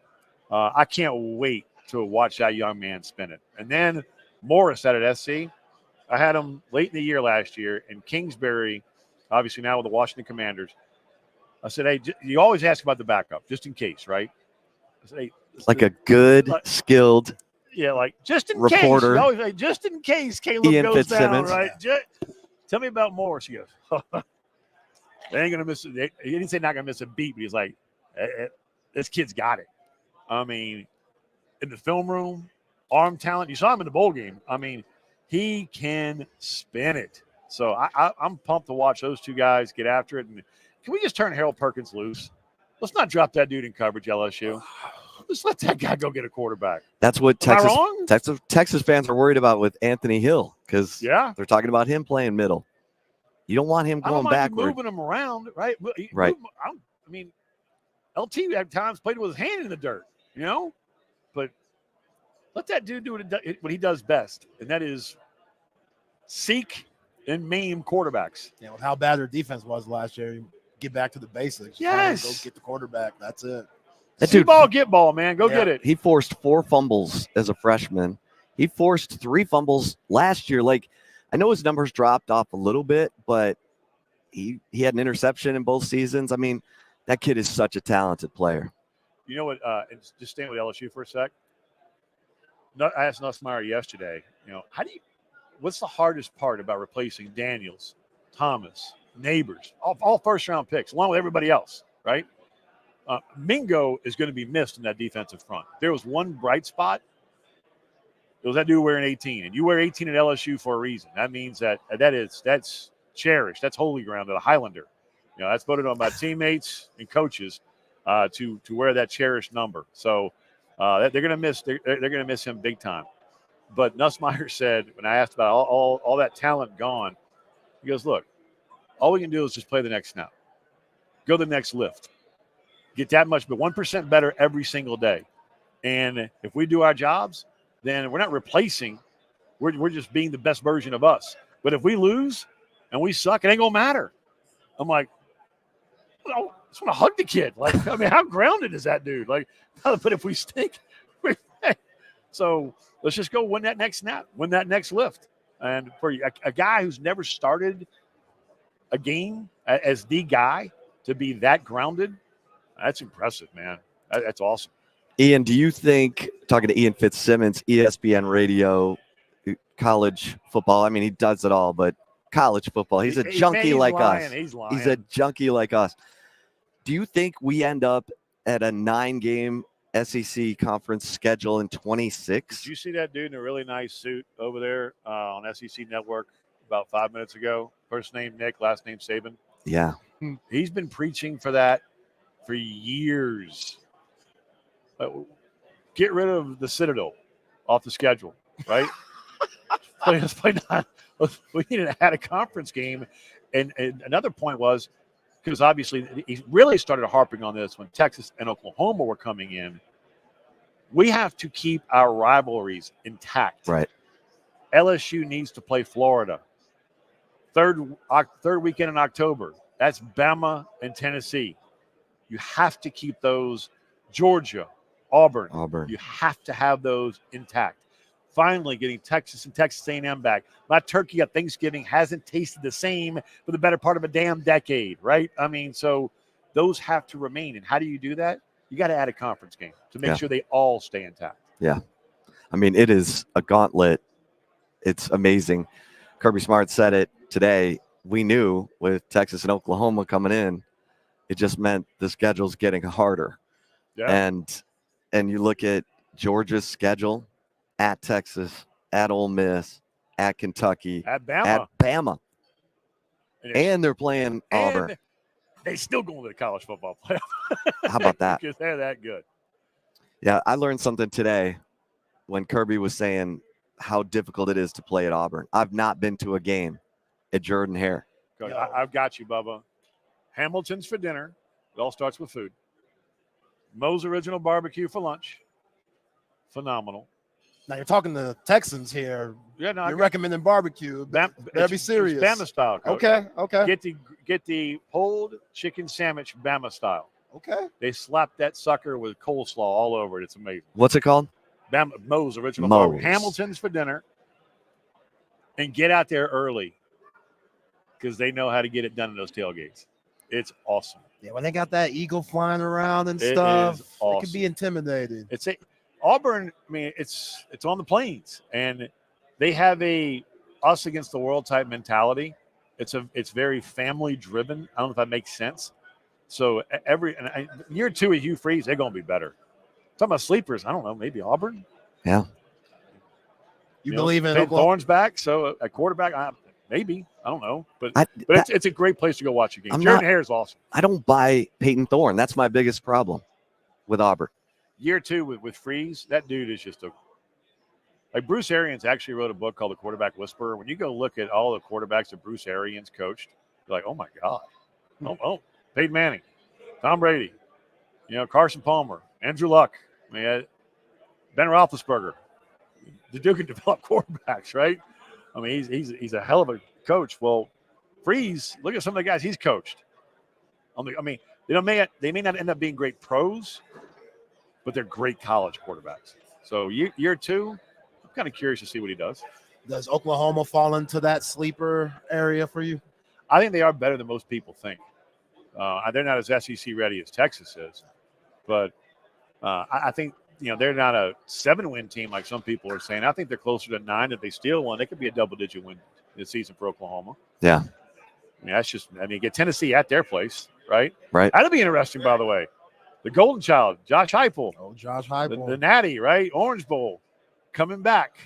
I can't wait to watch that young man spin it. And then Morris out at SC, I had him late in the year last year, and Kingsbury, obviously now with the Washington Commanders. I said, hey, you always ask about the backup, just in case, right? I said, hey, Like a good, skilled yeah, like just in reporter. case. Always like, just in case Caleb Ian goes down, Fitzsimmons. right? Tell me about Morris. He goes, they ain't gonna miss. He didn't say not gonna miss a beat, but he's like, this kid's got it. I mean, in the film room, arm talent. You saw him in the bowl game. I mean, he can spin it. So I'm pumped to watch those two guys get after it. And can we just turn Harold Perkins loose? Let's not drop that dude in coverage, LSU. Let's let that guy go get a quarterback. That's what Am I wrong? Texas fans are worried about with Anthony Hill because they're talking about him playing middle. You don't want him I don't going mind you backward. moving him around, right? Right. I mean, LT at times played with his hand in the dirt, But let that dude do what he does best, and that is seek and maim quarterbacks. Yeah, with how bad their defense was last year, you get back to the basics. Yes. Go get the quarterback. That's it. That See dude- ball, get ball, man. Go get it. He forced 4 fumbles as a freshman. He forced 3 fumbles last year. Like, I know his numbers dropped off a little bit, but he had an interception in both seasons. I mean, that kid is such a talented player. You know what? And just staying with LSU for a sec. I asked Nussmeier yesterday. What's the hardest part about replacing Daniels, Thomas, Neighbors, all first-round picks, along with everybody else, right? Mingo is going to be missed in that defensive front. There was one bright spot. It was that dude wearing 18, and you wear 18 at LSU for a reason. That means that's cherished. That's holy ground at a Highlander. That's voted on by teammates and coaches to wear that cherished number. So they're going to miss. They're going to miss him big time. But Nussmeier said when I asked about all that talent gone, he goes, "Look, all we can do is just play the next snap, go the next lift, get that much, but 1% better every single day. And if we do our jobs, then we're not replacing. We're just being the best version of us. But if we lose and we suck, it ain't gonna matter." I'm like, I just want to hug the kid. Like, I mean, how grounded is that dude? Like, but if we stink, so let's just go win that next snap, win that next lift. And for a guy who's never started a game as the guy to be that grounded, That's impressive, man. That's awesome. Ian, do you think, talking to Ian Fitzsimmons, ESPN Radio, college football, I mean, he does it all, but college football, he's a junkie like us. He's a junkie like us. Do you think we end up at a 9-game SEC conference schedule in 26? Did you see that dude in a really nice suit over there on SEC Network about 5 minutes ago? First name Nick, last name Saban. Yeah. He's been preaching for that for years. Get rid of the Citadel off the schedule, right? Let's play we need to add a conference game. And another point was, because obviously he really started harping on this when Texas and Oklahoma were coming in. We have to keep our rivalries intact. Right. LSU needs to play Florida. Third weekend in October. That's Bama and Tennessee. You have to keep those. Georgia, Auburn. You have to have those intact. Finally getting Texas and Texas A&M back. My turkey at Thanksgiving hasn't tasted the same for the better part of a damn decade, right? I mean, so those have to remain. And how do you do that? You got to add a conference game to make sure they all stay intact. Yeah. I mean, it is a gauntlet. It's amazing. Kirby Smart said it today. We knew with Texas and Oklahoma coming in, it just meant the schedule's getting harder. Yeah. And you look at Georgia's schedule, at Texas, at Ole Miss, at Kentucky, at Bama. And they're playing Auburn. They still going to the college football playoff. How about that? Because they're that good. Yeah, I learned something today when Kirby was saying how difficult it is to play at Auburn. I've not been to a game at Jordan-Hare. I've got you, Bubba. Hamilton's for dinner. It all starts with food. Moe's Original Barbecue for lunch. Phenomenal. Now you're talking to Texans here. Yeah, no, you're recommending barbecue. Better be serious. It's Bama style. Coach. Okay. Get the pulled chicken sandwich Bama style. Okay. They slap that sucker with coleslaw all over it. It's amazing. What's it called? Moe's Original Moe's. Barbecue. Hamilton's for dinner. And get out there early because they know how to get it done in those tailgates. It's awesome. Yeah, when they got that eagle flying around and It stuff, is awesome. it can be intimidating. Auburn, I mean, it's on the plains, and they have a us against the world type mentality. It's very family driven. I don't know if that makes sense. So year 2 at Hugh Freeze, they're going to be better. Talking about sleepers, I don't know, maybe Auburn. Yeah. You believe in Oklahoma? Thorne's back, so at quarterback, maybe. I don't know, but it's a great place to go watch a game. Jordan-Hare is awesome. I don't buy Peyton Thorne. That's my biggest problem with Auburn. Year 2 with Freeze, that dude is just like Bruce Arians actually wrote a book called The Quarterback Whisperer. When you go look at all the quarterbacks that Bruce Arians coached, you're like, oh my God. Oh, Peyton Manning, Tom Brady, Carson Palmer, Andrew Luck, Ben Roethlisberger. The dude can develop quarterbacks, right? I mean, he's a hell of a coach. Well, Freeze, look at some of the guys he's coached. I mean, they may not end up being great pros, but they're great college quarterbacks. So year 2, I'm kind of curious to see what he does. Does Oklahoma fall into that sleeper area for you? I think they are better than most people think. They're not as SEC ready as Texas is, but I think they're not a 7-win team like some people are saying. I think they're closer to 9. If they steal one, they could be a double-digit win this season for Oklahoma. Yeah. I mean, get Tennessee at their place, right? Right. That'll be interesting, by the way. The Golden Child, Josh Heupel. Oh, Josh Heupel. The Natty, right? Orange Bowl coming back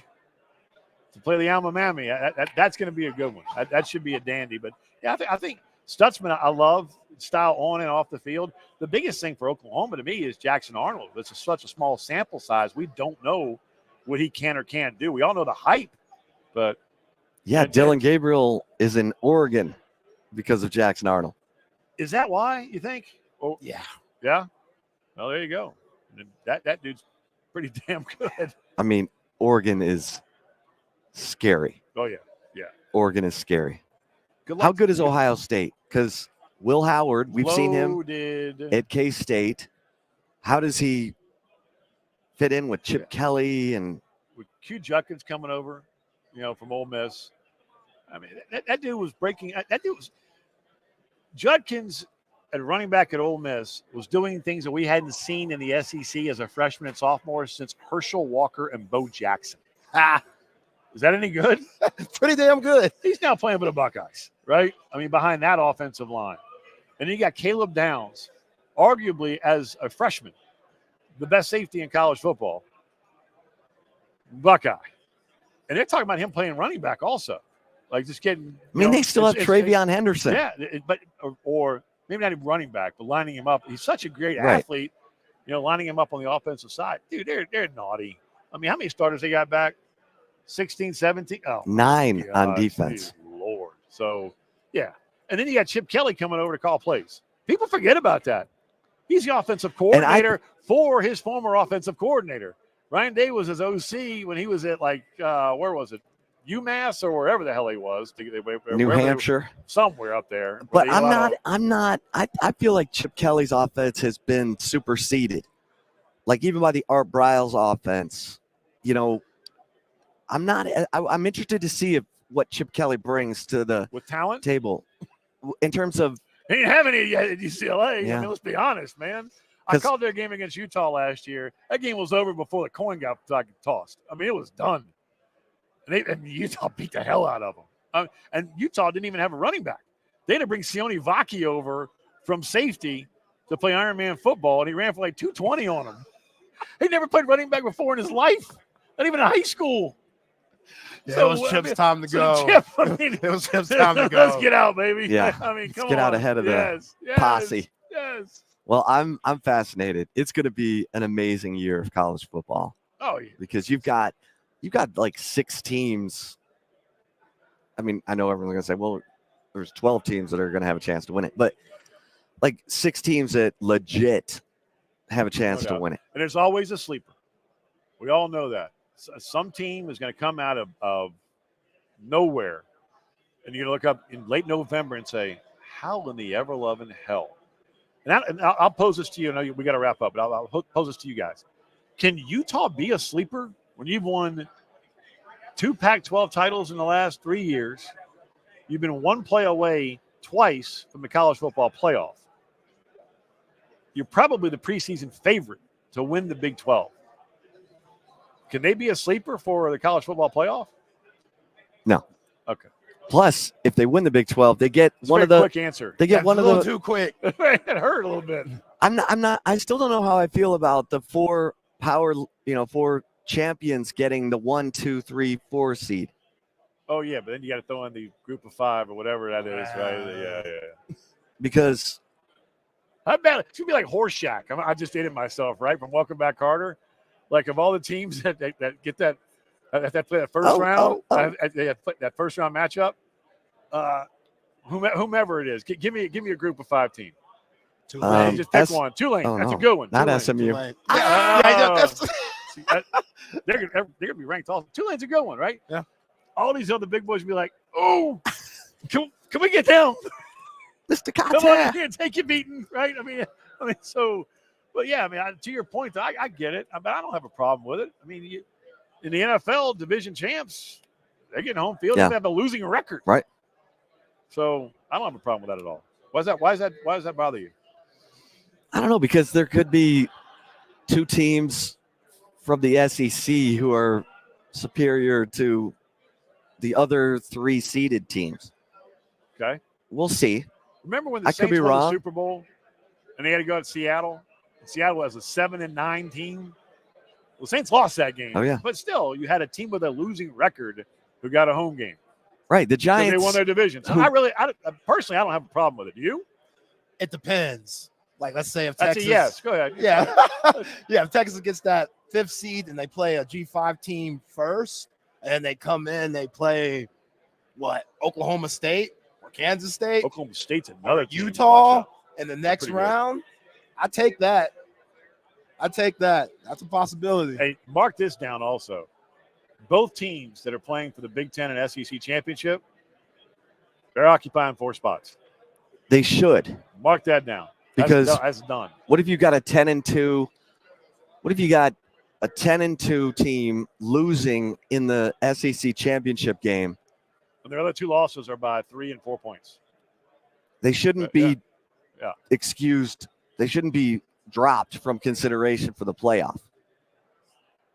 to play the Alma Mammy. That's going to be a good one. That should be a dandy. But, yeah, I think Stutzman, I love style on and off the field. The biggest thing for Oklahoma to me is Jackson Arnold. It's such a small sample size. We don't know what he can or can't do. We all know the hype, but. Yeah, Dylan Gabriel is in Oregon because of Jackson Arnold. Is that why, you think? Oh, yeah. Yeah? Well, there you go. That dude's pretty damn good. I mean, Oregon is scary. Oh, yeah. Yeah. Oregon is scary. Good How good is Ohio State? Because Will Howard, we've seen him at K-State. How does he fit in with Chip Kelly and with Q Judkins coming over, from Ole Miss? I mean, that dude was breaking. That dude was Judkins at running back at Ole Miss was doing things that we hadn't seen in the SEC as a freshman and sophomore since Herschel Walker and Bo Jackson. Is that any good? Pretty damn good. He's now playing for the Buckeyes, right? I mean, behind that offensive line. And then you got Caleb Downs, arguably as a freshman, the best safety in college football. Buckeye. And they're talking about him playing running back also. Like just getting. I mean, they still have Travion Henderson. Yeah, but or maybe not even running back, but lining him up. He's such a great athlete. Lining him up on the offensive side. Dude, they're naughty. I mean, how many starters they got back? 16, 17? Oh, 9 on defense. Dude, Lord. So, yeah. And then you got Chip Kelly coming over to call plays. People forget about that. He's the offensive coordinator for his former offensive coordinator. Ryan Day was his OC when he was at where was it? UMass or wherever the hell he was. New Hampshire. Somewhere up there. But I feel like Chip Kelly's offense has been superseded. Like even by the Art Briles offense, I'm interested to see what Chip Kelly brings to the with talent table in terms of. He didn't have any yet at UCLA. Yeah. I mean, let's be honest, man. I called their game against Utah last year. That game was over before the coin got tossed. I mean, it was done. And Utah beat the hell out of them. And Utah didn't even have a running back. They had to bring Sione Vaki over from safety to play Ironman football, and he ran for like 220 on him. He never played running back before in his life, not even in high school. Yeah, so, it was Chip's time to go. It was Chip's time to go. Let's get out, baby. Yeah, I mean, let's get out ahead of the posse. Yes. Well, I'm fascinated. It's going to be an amazing year of college football. Oh yeah. Because you've got like 6 teams. I mean, I know everyone's going to say, well, there's 12 teams that are going to have a chance to win it, but like 6 teams that legit have a chance to win it. And there's always a sleeper. We all know that. Some team is going to come out of nowhere, and you're going to look up in late November and say, how in the ever-loving hell? And I'll pose this to you. I know we got to wrap up, but I'll pose this to you guys. Can Utah be a sleeper when you've won 2 Pac-12 titles in the last 3 years? You've been 1 play away twice from the college football playoff. You're probably the preseason favorite to win the Big 12. Can they be a sleeper for the college football playoff? No. Okay. Plus, if they win the Big 12, they get one of the quick answer. They get one of the too quick. It hurt a little bit. I'm not. I still don't know how I feel about the 4 power. 4 champions getting the 1, 2, 3, 4 seed. Oh yeah, but then you got to throw in the group of 5 or whatever that is, right? Yeah. Because how bad? It's gonna be like Horseshack. I just did it myself, right? From Welcome Back, Carter. Like of all the teams that get that play that first round, that first round matchup, whomever it is, give me a group of 5 team. Tulane, just pick one. Tulane, that's a good one. Not Tulane. SMU. They're gonna be ranked. Also, Tulane's a good one, right? Yeah. All these other big boys will be like, oh, can we get down, Mr. Come on, here, take your beating, right? I mean, so. But yeah, I mean, to your point, I get it, but I don't have a problem with it. I mean, in the NFL, division champs, they're getting home field. Yeah. They have a losing record, right? So I don't have a problem with that at all. Why does that bother you? I don't know, because there could be 2 teams from the SEC who are superior to the other 3 seeded teams. Okay, we'll see. Remember when the I could Saints be won wrong. the Super Bowl and they had to go to Seattle? Seattle has a 7-9 team. Well, the Saints lost that game. Oh, yeah. But still, you had a team with a losing record who got a home game. Right, the Giants. They won their division. So I personally, I don't have a problem with it. You? It depends. Like, let's say if That's Texas. a yes. Go ahead. Yeah. Yeah. If Texas gets that 5th seed and they play a G5 team first, and they come in, they play Oklahoma State or Kansas State? Oklahoma State's another team. Utah in the next pretty good. round? I take that. That's a possibility. Hey, mark this down also. Both teams that are playing for the Big Ten and SEC championship, they're occupying 4 spots. They should. Mark that down. Because that's done. What if you got a 10-2? What if you got a 10-2 team losing in the SEC championship game? And their other 2 losses are by 3 and 4 points. They shouldn't be excused. They shouldn't be dropped from consideration for the playoff.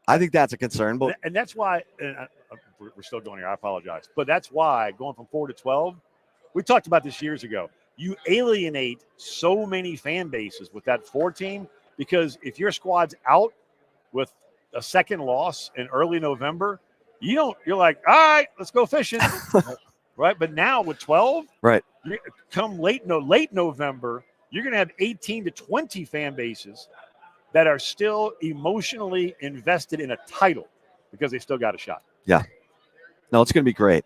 I think that's a concern. But and that's why we're still going here. I apologize. But that's why going from 4 to 12, we talked about this years ago. You alienate so many fan bases with that 4 team because if your squad's out with a second loss in early November, you're like, all right, let's go fishing. Right. But now with 12, right, come late November, you're going to have 18 to 20 fan bases that are still emotionally invested in a title because they still got a shot. Yeah. No, it's going to be great.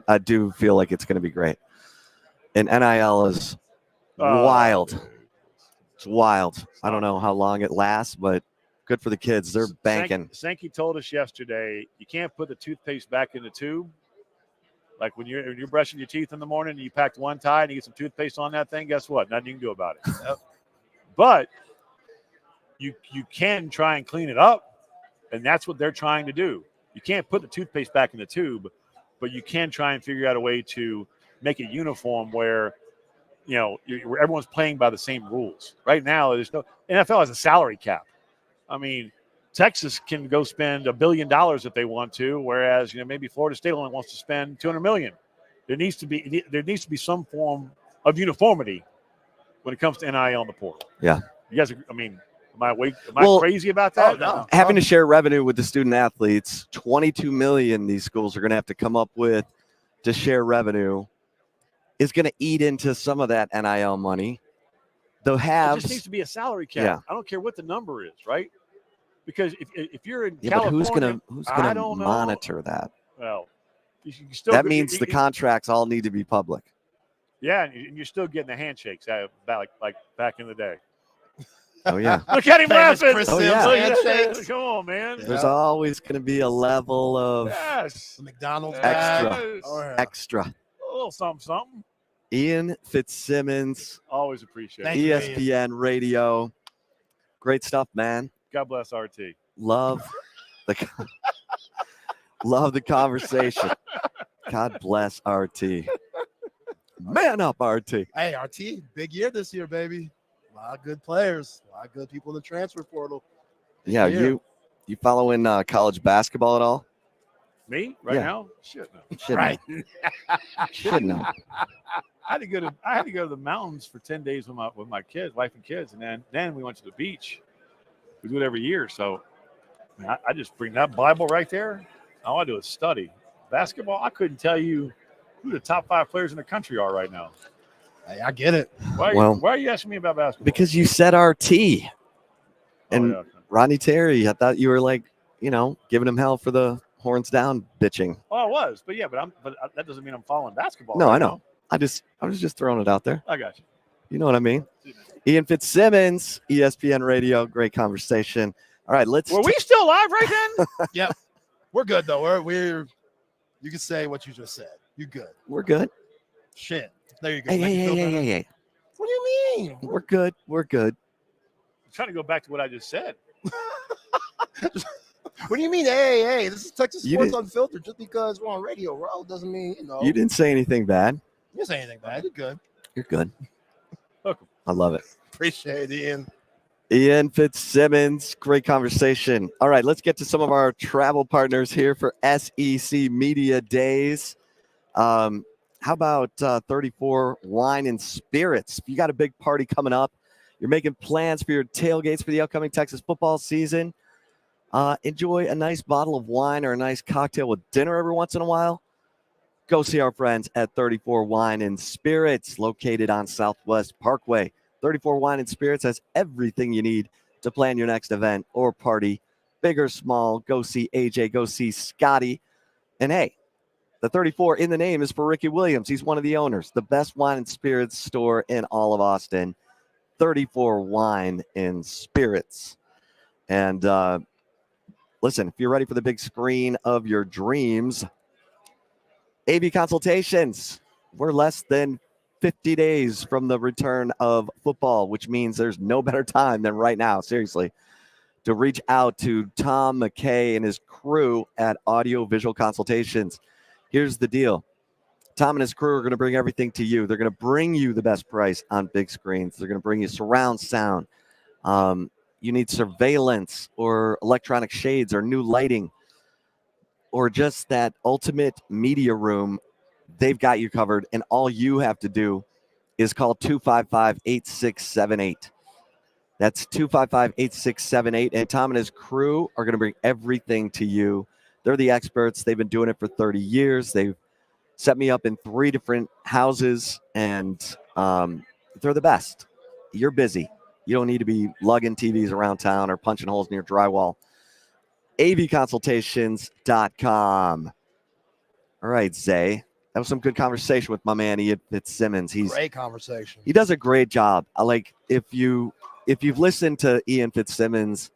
I do feel like it's going to be great. And NIL is wild. It's wild. I don't know how long it lasts, but good for the kids. They're banking. Sankey told us yesterday, you can't put the toothpaste back in the tube. Like when you're brushing your teeth in the morning and you packed one tie and you get some toothpaste on that thing, guess what? Nothing you can do about it. Yep. But you can try and clean it up, and that's what they're trying to do. You can't put the toothpaste back in the tube, but you can try and figure out a way to make it uniform where, everyone's playing by the same rules. Right now, there's no NFL has a salary cap. I mean, Texas can go spend $1 billion if they want to, whereas maybe Florida State only wants to spend $200 million. There needs to be some form of uniformity when it comes to NIL in the portal. Yeah, you guys. Am I crazy about that? Oh, no. Having to share revenue with the student athletes, $22 million these schools are going to have to come up with to share revenue is going to eat into some of that NIL money. It just needs to be a salary cap. Yeah. I don't care what the number is, right? Because if you're in California, but who's gonna monitor that? Well, you still that means the contracts all need to be public. Yeah, and you're still getting the handshakes like back in the day. Oh yeah, look at him laughing. Oh yeah, come on, man. There's always going to be a level of McDonald's extra. A little something. Ian Fitzsimmons, always appreciate it. ESPN Radio, great stuff, man. God bless RT. Love the conversation. God bless RT. Man up, RT. Hey, RT, big year this year, baby. A lot of good players, a lot of good people in the transfer portal. Yeah, you following college basketball at all? Me now? Shit, no. Right. Should know. I had to go to the mountains for 10 days with my kids, wife and kids, and then we went to the beach. We do it every year, so I just bring that Bible right there. All I do is study basketball. I couldn't tell you who the top 5 players in the country are right now. Hey, I get it. Why are you asking me about basketball? Because you said RT. And Rodney Terry, I thought you were giving him hell for the horns down bitching. Oh, I was, but that doesn't mean I'm following basketball. No, I know. I was just throwing it out there. I got you. You know what I mean? Ian Fitzsimmons, ESPN Radio, great conversation. All right, Were we still live right then? Yep. We're good though. We're you can say what you just said. You good. We're good. Shit. There you go. Hey. What do you mean? We're good. I'm trying to go back to what I just said. What do you mean? Hey, this is Texas Sports Unfiltered. Just because we're on radio, bro, doesn't mean, You didn't say anything bad. You didn't say anything bad. You're good. You're good. Welcome. I love it. Appreciate it, Ian. Ian Fitzsimmons, great conversation. All right, let's get to some of our travel partners here for SEC Media Days. How about 34 Wine and Spirits? If you got a big party coming up, you're making plans for your tailgates for the upcoming Texas football season, enjoy a nice bottle of wine or a nice cocktail with dinner every once in a while. Go see our friends at 34 Wine and Spirits, located on Southwest Parkway. 34 Wine and Spirits has everything you need to plan your next event or party, big or small. Go see AJ, go see Scotty. And hey, the 34 in the name is for Ricky Williams. He's one of the owners, the best wine and spirits store in all of Austin. 34 Wine and Spirits. And listen, if you're ready for the big screen of your dreams, AV Consultations. We're less than 50 days from the return of football, which means there's no better time than right now, seriously, to reach out to Tom McKay and his crew at Audio Visual Consultations. Here's the deal. Tom and his crew are going to bring everything to you. They're going to bring you the best price on big screens. They're going to bring you surround sound. You need surveillance or electronic shades or new lighting or just that ultimate media room. They've got you covered, and all you have to do is call 255-8678. That's 255-8678, and Tom and his crew are going to bring everything to you. They're the experts. They've been doing it for 30 years. They've set me up in 3 different houses, and they're the best. You're busy. You don't need to be lugging TVs around town or punching holes in your drywall. avconsultations.com. All right, Zay. That was some good conversation with my man, Ian Fitzsimmons. Great conversation. He does a great job. I like if you've listened to Ian Fitzsimmons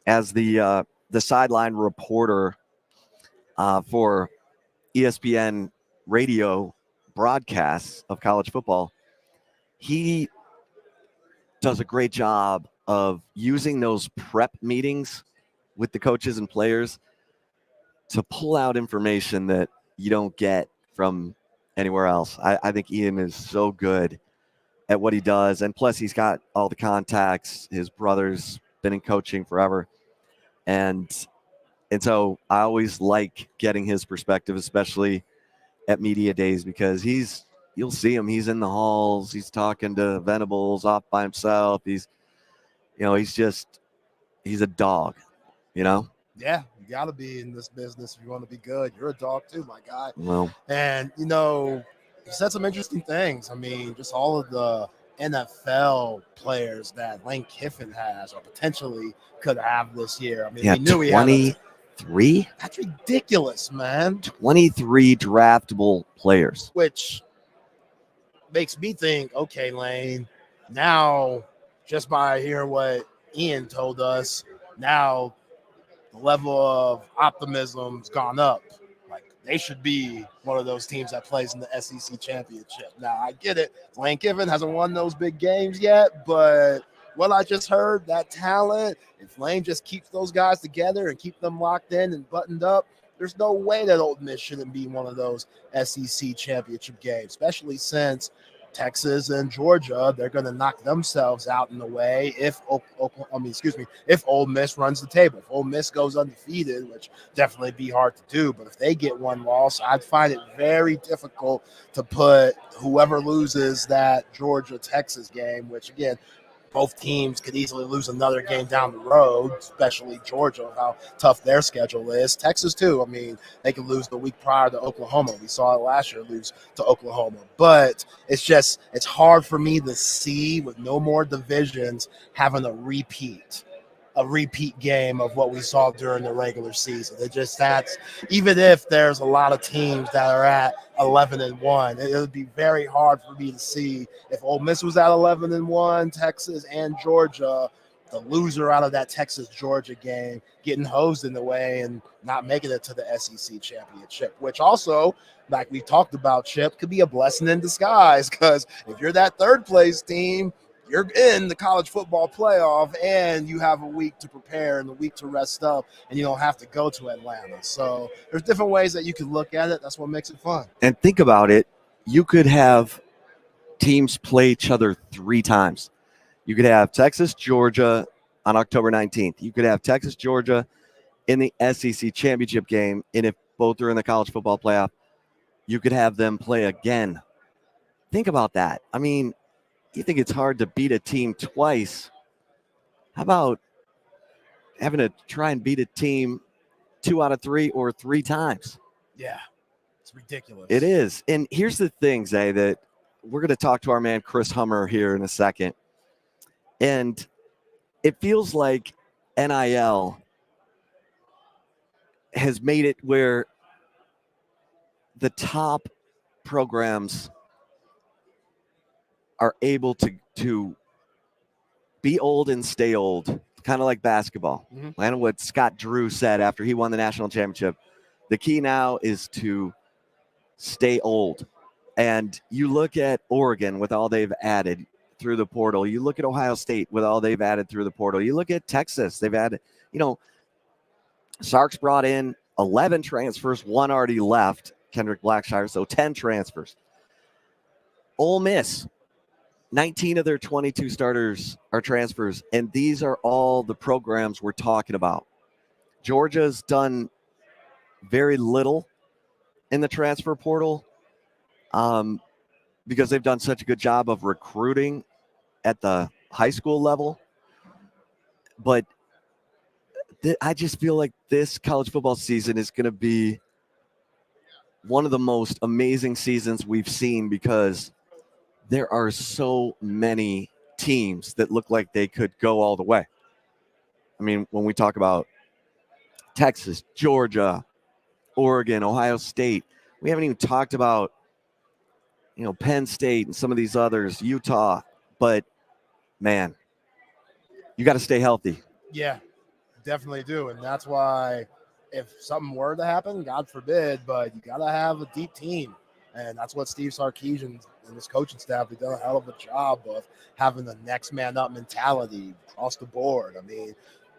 as the sideline reporter for ESPN radio broadcasts of college football, he does a great job of using those prep meetings with the coaches and players to pull out information that you don't get from anywhere else. I think Ian is so good at what he does. And plus he's got all the contacts. His brother's been in coaching forever. And so I always like getting his perspective, especially at media days, because you'll see him. He's in the halls. He's talking to Venables off by himself. He's a dog, Yeah, you got to be in this business if you want to be good. You're a dog too, my guy. Well, and you said some interesting things. I mean, just all of the NFL players that Lane Kiffin has or potentially could have this year. I mean, we knew he had 23. That's ridiculous, man. 23 draftable players. Which makes me think, okay, Lane, now just by hearing what Ian told us, now the level of optimism's gone up. Like, they should be one of those teams that plays in the SEC championship. Now, I get it. Lane Kiffin hasn't won those big games yet, but what I just heard, that talent, if Lane just keeps those guys together and keep them locked in and buttoned up, there's no way that Ole Miss shouldn't be one of those SEC championship games, especially since Texas and Georgia, they're going to knock themselves out in the way if Ole Miss runs the table. If Ole Miss goes undefeated, which definitely be hard to do, but if they get one loss, I'd find it very difficult to put whoever loses that Georgia-Texas game, which again, both teams could easily lose another game down the road, especially Georgia, how tough their schedule is. Texas, too. I mean, they could lose the week prior to Oklahoma. We saw it last year, lose to Oklahoma. But it's hard for me to see, with no more divisions, having a repeat game of what we saw during the regular season. That's even if there's a lot of teams that are at 11-1, it would be very hard for me to see if Ole Miss was at 11-1, Texas and Georgia, the loser out of that Texas-Georgia game getting hosed in the way and not making it to the SEC championship, which also, like we talked about, Chip, could be a blessing in disguise, because if you're that third place team, you're in the college football playoff and you have a week to prepare and a week to rest up and you don't have to go to Atlanta. So there's different ways that you can look at it. That's what makes it fun. And think about it. You could have teams play each other 3 times. You could have Texas, Georgia on October 19th. You could have Texas, Georgia in the SEC championship game. And if both are in the college football playoff, you could have them play again. Think about that. I mean, you think it's hard to beat a team twice. How about having to try and beat a team 2 out of 3 or 3 times? Yeah, it's ridiculous. It is. And here's the thing, Zay, that we're going to talk to our man Chris Hummer here in a second. And it feels like NIL has made it where the top programs are able to be old and stay old, kind of like basketball. Mm-hmm. I know what Scott Drew said after he won the national championship. The key now is to stay old. And you look at Oregon with all they've added through the portal. You look at Ohio State with all they've added through the portal. You look at Texas. They've added, Sark's brought in 11 transfers, 1 already left. Kendrick Blackshire, so 10 transfers. Ole Miss, 19 of their 22 starters are transfers, and these are all the programs we're talking about. Georgia's done very little in the transfer portal because they've done such a good job of recruiting at the high school level. But I just feel like this college football season is going to be one of the most amazing seasons we've seen because there are so many teams that look like they could go all the way. I mean, when we talk about Texas, Georgia, Oregon, Ohio State, we haven't even talked about, Penn State and some of these others, Utah. But, man, you got to stay healthy. Yeah, definitely do. And that's why if something were to happen, God forbid, but you got to have a deep team. And that's what Steve Sarkeesian and his coaching staff have done a hell of a job of having the next man up mentality across the board. I mean,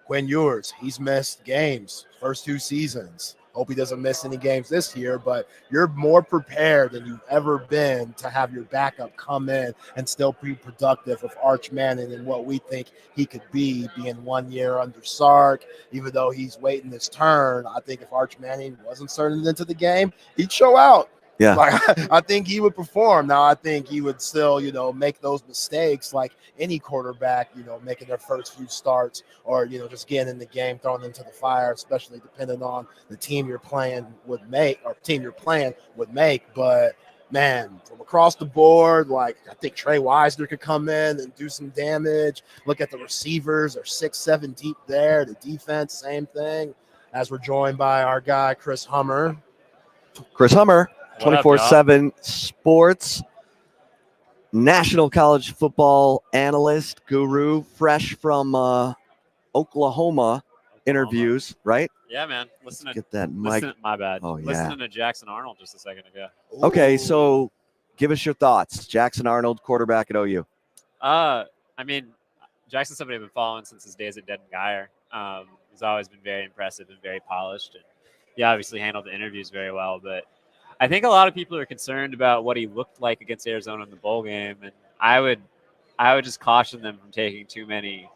Quinn Ewers, he's missed games first 2 seasons. Hope he doesn't miss any games this year, but you're more prepared than you've ever been to have your backup come in and still be productive with Arch Manning and what we think he could be being 1 year under Sark. Even though he's waiting his turn, I think if Arch Manning wasn't starting into the game, he'd show out. Yeah. Like, I think he would perform. Now, I think he would still, make those mistakes like any quarterback, making their first few starts or, just getting in the game, throwing into the fire, especially depending on the team you're playing would make. But, man, from across the board, like I think Trey Wisner could come in and do some damage. Look at the receivers. They're 6-7 deep there. The defense, same thing. As we're joined by our guy, Chris Hummer. 24/7 Sports, national college football analyst, guru, fresh from Oklahoma interviews, right? Yeah, man. Listen to get that mic. My bad. Oh, yeah. Listening to Jackson Arnold just a second ago. Okay, so give us your thoughts. Jackson Arnold, quarterback at OU. I mean, Jackson's somebody I've been following since his days at Denton Geyer. He's always been very impressive and very polished, and he obviously handled the interviews very well, but I think a lot of people are concerned about what he looked like against Arizona in the bowl game, and I would just caution them from taking too many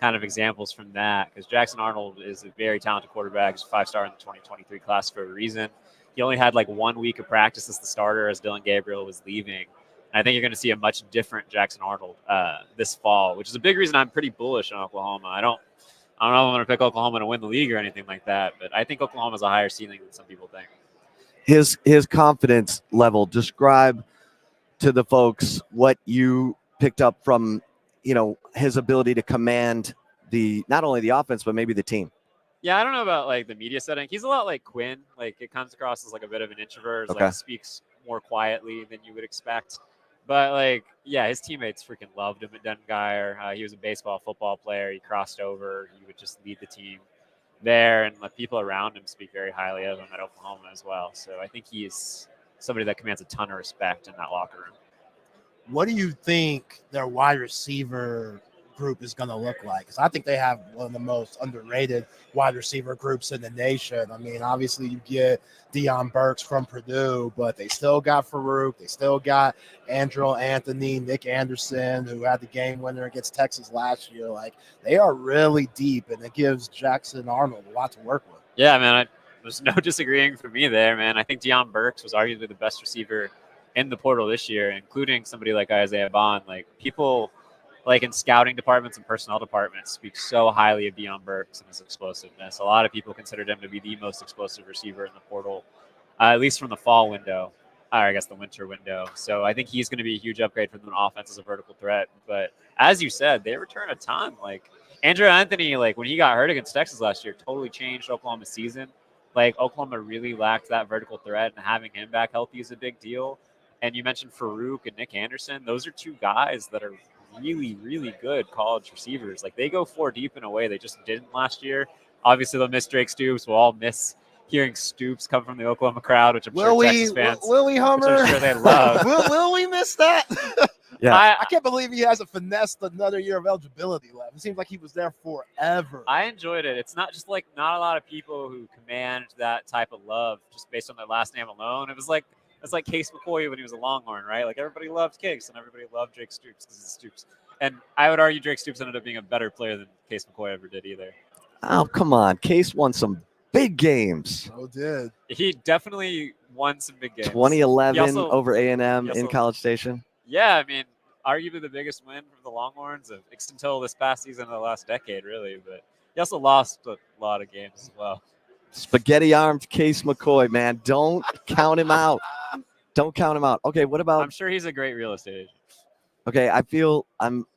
kind of examples from that because Jackson Arnold is a very talented quarterback. He's a 5-star in the 2023 class for a reason. He only had like 1 week of practice as the starter as Dylan Gabriel was leaving. And I think you're going to see a much different Jackson Arnold this fall, which is a big reason I'm pretty bullish on Oklahoma. I don't know if I'm going to pick Oklahoma to win the league or anything like that, but I think Oklahoma has a higher ceiling than some people think. His confidence level, describe to the folks what you picked up from, his ability to command not only the offense, but maybe the team. Yeah, I don't know about like the media setting. He's a lot like Quinn. Like it comes across as like a bit of an introvert, Okay. like speaks more quietly than you would expect. But like, yeah, his teammates freaking loved him at Denton Geyer. He was a baseball, football player. He crossed over. He would just lead the team there, and the people around him speak very highly of him at Oklahoma as well. So I think he's somebody that commands a ton of respect in that locker room. What do you think their wide receiver group is going to look like? Because I think they have one of the most underrated wide receiver groups in the nation. I mean, obviously you get Deion Burks from Purdue, but they still got Farouk. They still got Andrew Anthony, Nick Anderson, who had the game winner against Texas last year. Like, they are really deep, and it gives Jackson Arnold a lot to work with. Yeah, man, there's no disagreeing for me there, man. I think Deion Burks was arguably the best receiver in the portal this year, including somebody like Isaiah Bond. Like, people like in scouting departments and personnel departments speak so highly of Deion Burks and his explosiveness. A lot of people considered him to be the most explosive receiver in the portal, at least from the fall window, or I guess the winter window. So I think he's going to be a huge upgrade for them offense as a vertical threat. But as you said, they return a ton. Like Andrew Anthony, like when he got hurt against Texas last year, totally changed Oklahoma's season. Like Oklahoma really lacked that vertical threat, and having him back healthy is a big deal. And you mentioned Farouk and Nick Anderson. Those are two guys that are really, really good college receivers. Like they go 4 deep in a way they just didn't last year. Obviously, they'll miss Drake Stoops. We'll all miss hearing Stoops come from the Oklahoma crowd, which I'm sure Texas fans, will we, Hummer? which I'm sure they love. will we miss that? Yeah. I can't believe he hasn't finessed another year of eligibility left. It seems like he was there forever. I enjoyed it. It's not just like not a lot of people who command that type of love just based on their last name alone. It's like Case McCoy when he was a Longhorn, right? Like everybody loved Case and everybody loved Drake Stoops because it's Stoops. And I would argue Drake Stoops ended up being a better player than Case McCoy ever did either. Oh, come on. Case won some big games. Oh, did. He definitely won some big games. 2011 over A&M in College Station. Yeah, I mean, arguably the biggest win for the Longhorns until this past season of the last decade, really. But he also lost a lot of games as well. Spaghetti-armed Case McCoy, man. Don't count him out. Don't count him out. Okay, what about... I'm sure he's a great real estate agent. Okay, I feel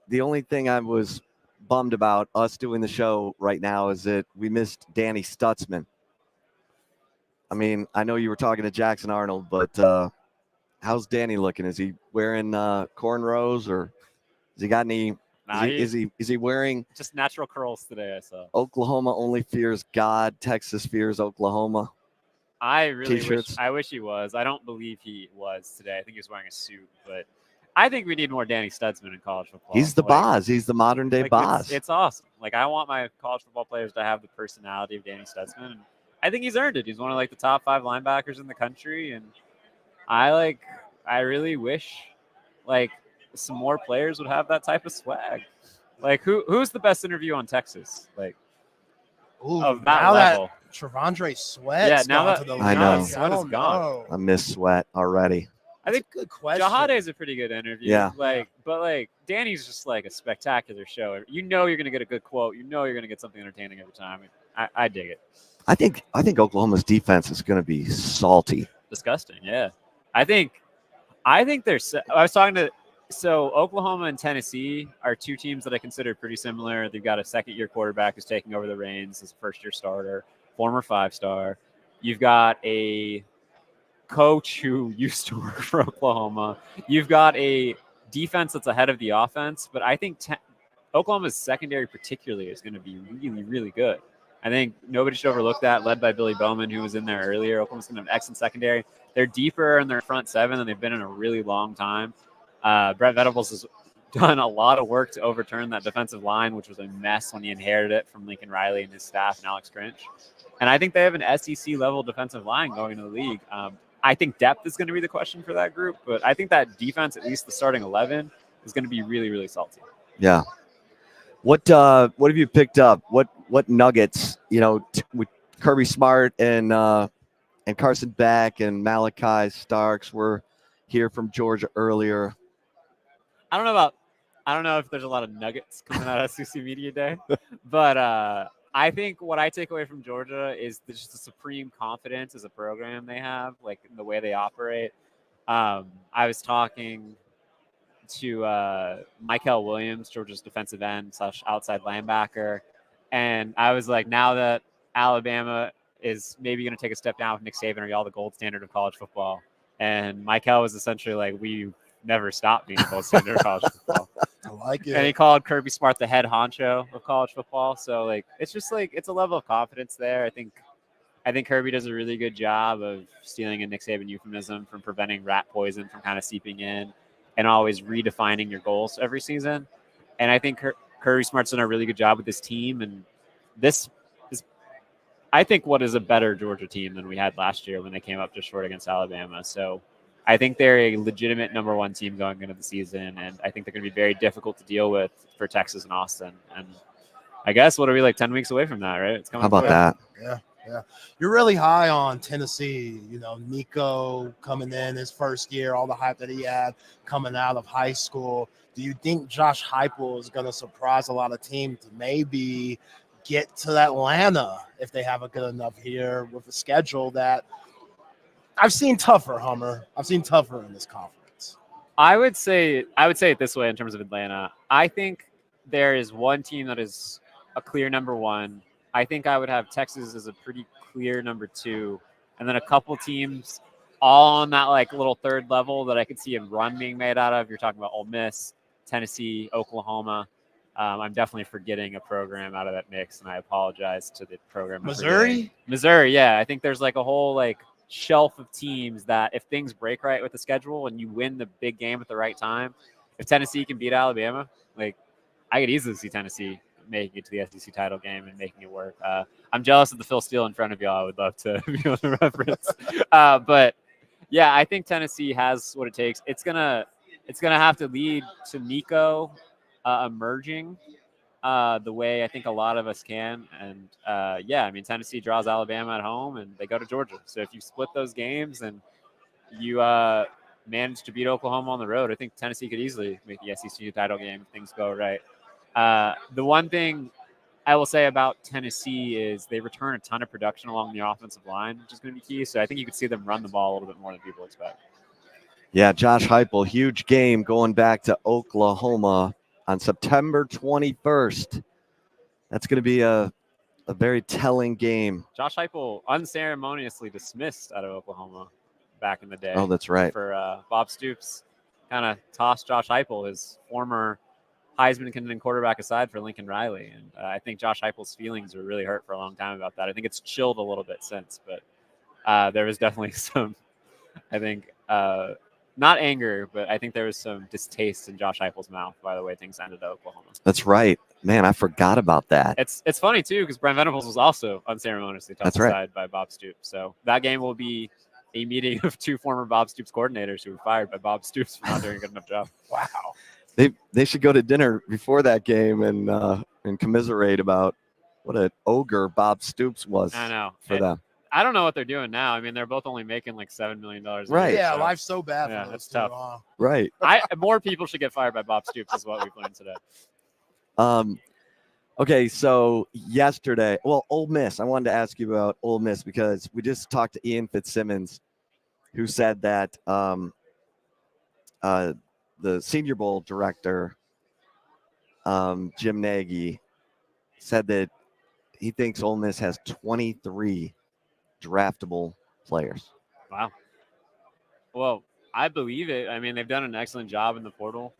the only thing I was bummed about us doing the show right now is that we missed Danny Stutzman. I mean, I know you were talking to Jackson Arnold, but how's Danny looking? Is he wearing cornrows, or has he got any? Is he wearing just natural curls today? I saw. Oklahoma only fears God. Texas fears Oklahoma. I really T-shirts. wish he was. I don't believe he was today. I think he was wearing a suit, but I think we need more Danny Stutzman in college football. He's the boss. He's the modern day boss. It's awesome. Like, I want my college football players to have the personality of Danny Stutzman, and I think he's earned it. He's one of like the top 5 linebackers in the country, and I really wish like some more players would have that type of swag. Like, who's the best interview on Texas? Like, of that level. Trevondre Sweat's gone to the I know. Sweat is gone. I miss Sweat already. I think good question. Jahade is a pretty good interview. Yeah. But Danny's just like a spectacular show. You know you're gonna get a good quote. You know you're gonna get something entertaining every time. I dig it. I think Oklahoma's defense is going to be salty. Disgusting. Yeah. I think there's. I was talking to. So Oklahoma and Tennessee are 2 teams that I consider pretty similar. They've got a second-year quarterback who's taking over the reins as a first-year starter, former 5-star. You've got a coach who used to work for Oklahoma. You've got a defense that's ahead of the offense, but I think Oklahoma's secondary particularly is going to be really, really good. I think nobody should overlook that, led by Billy Bowman, who was in there earlier. Oklahoma's going to have an excellent secondary. They're deeper in their front 7 than they've been in a really long time. Brett Venables has done a lot of work to overturn that defensive line, which was a mess when he inherited it from Lincoln Riley and his staff and Alex Grinch. And I think they have an SEC-level defensive line going into the league. I think depth is going to be the question for that group, but I think that defense, at least the starting 11, is going to be really, really salty. Yeah. What have you picked up? What nuggets? With Kirby Smart and Carson Beck and Malachi Starks were here from Georgia earlier. I don't know if there's a lot of nuggets coming out of SEC Media Day, but I think what I take away from Georgia is just the supreme confidence as a program they have, like in the way they operate. I was talking to Michael Williams, Georgia's defensive end / outside linebacker, and I was like, now that Alabama is maybe going to take a step down with Nick Saban, are y'all the gold standard of college football? And Michael was essentially like, we never stopped being the gold standard of college football. I like it. And he called Kirby Smart the head honcho of college football. So like, it's just like, it's a level of confidence there. I think Kirby does a really good job of stealing a Nick Saban euphemism from preventing rat poison from kind of seeping in and always redefining your goals every season. And I think Kirby Smart's done a really good job with this team. And this is, I think, what is a better Georgia team than we had last year when they came up just short against Alabama. So I think they're a legitimate number 1 team going into the season, and I think they're going to be very difficult to deal with for Texas and Austin. And I guess what are we, like 10 weeks away from that, right? It's coming. How about that? Yeah. You're really high on Tennessee. Nico coming in his first year, all the hype that he had coming out of high school. Do you think Josh Heupel is going to surprise a lot of teams to maybe get to Atlanta if they have a good enough here with a schedule that I've seen tougher, Hummer. I've seen tougher in this conference. I would say it this way in terms of Atlanta. I think there is one team that is a clear number 1. I think I would have Texas as a pretty clear number 2, and then a couple teams all on that like little third level that I could see a run being made out of. You're talking about Ole Miss, Tennessee, Oklahoma. I'm definitely forgetting a program out of that mix, and I apologize to the program. Missouri, yeah. I think there's like a whole like shelf of teams that if things break right with the schedule and you win the big game at the right time, if Tennessee can beat Alabama, like I could easily see Tennessee making it to the SEC title game and making it work. I'm jealous of the Phil Steele in front of y'all. I would love to be able to reference. But yeah, I think Tennessee has what it takes. It's gonna have to lead to Nico emerging the way I think a lot of us can. And yeah, I mean, Tennessee draws Alabama at home and they go to Georgia. So if you split those games and you manage to beat Oklahoma on the road, I think Tennessee could easily make the SEC title game if things go right. The one thing I will say about Tennessee is they return a ton of production along the offensive line, which is going to be key. So I think you could see them run the ball a little bit more than people expect. Yeah, Josh Heupel, huge game going back to Oklahoma on September 21st. That's going to be a very telling game. Josh Heupel unceremoniously dismissed out of Oklahoma back in the day. Oh, that's right. For Bob Stoops kind of tossed Josh Heupel, his former Heisman contending quarterback, aside for Lincoln Riley. And I think Josh Heupel's feelings were really hurt for a long time about that. I think it's chilled a little bit since, but there was definitely some, I think, not anger, but I think there was some distaste in Josh Heupel's mouth by the way things ended at Oklahoma. That's right. Man, I forgot about that. It's funny, too, because Brent Venables was also unceremoniously tossed aside by Bob Stoops. So that game will be a meeting of two former Bob Stoops coordinators who were fired by Bob Stoops for not doing a good enough job. Wow. They should go to dinner before that game and commiserate about what an ogre Bob Stoops was. I know. For them. I don't know what they're doing now. I mean, they're both only making like $7 million. Right. Yeah, so, life's so bad. Yeah, for that's those tough. Right. More people should get fired by Bob Stoops is what we've learned today. Okay, so yesterday, Ole Miss. I wanted to ask you about Ole Miss because we just talked to Ian Fitzsimmons, who said that the Senior Bowl director, Jim Nagy, said that he thinks Ole Miss has 23 draftable players. Wow. Well, I believe it. I mean, they've done an excellent job in the portal.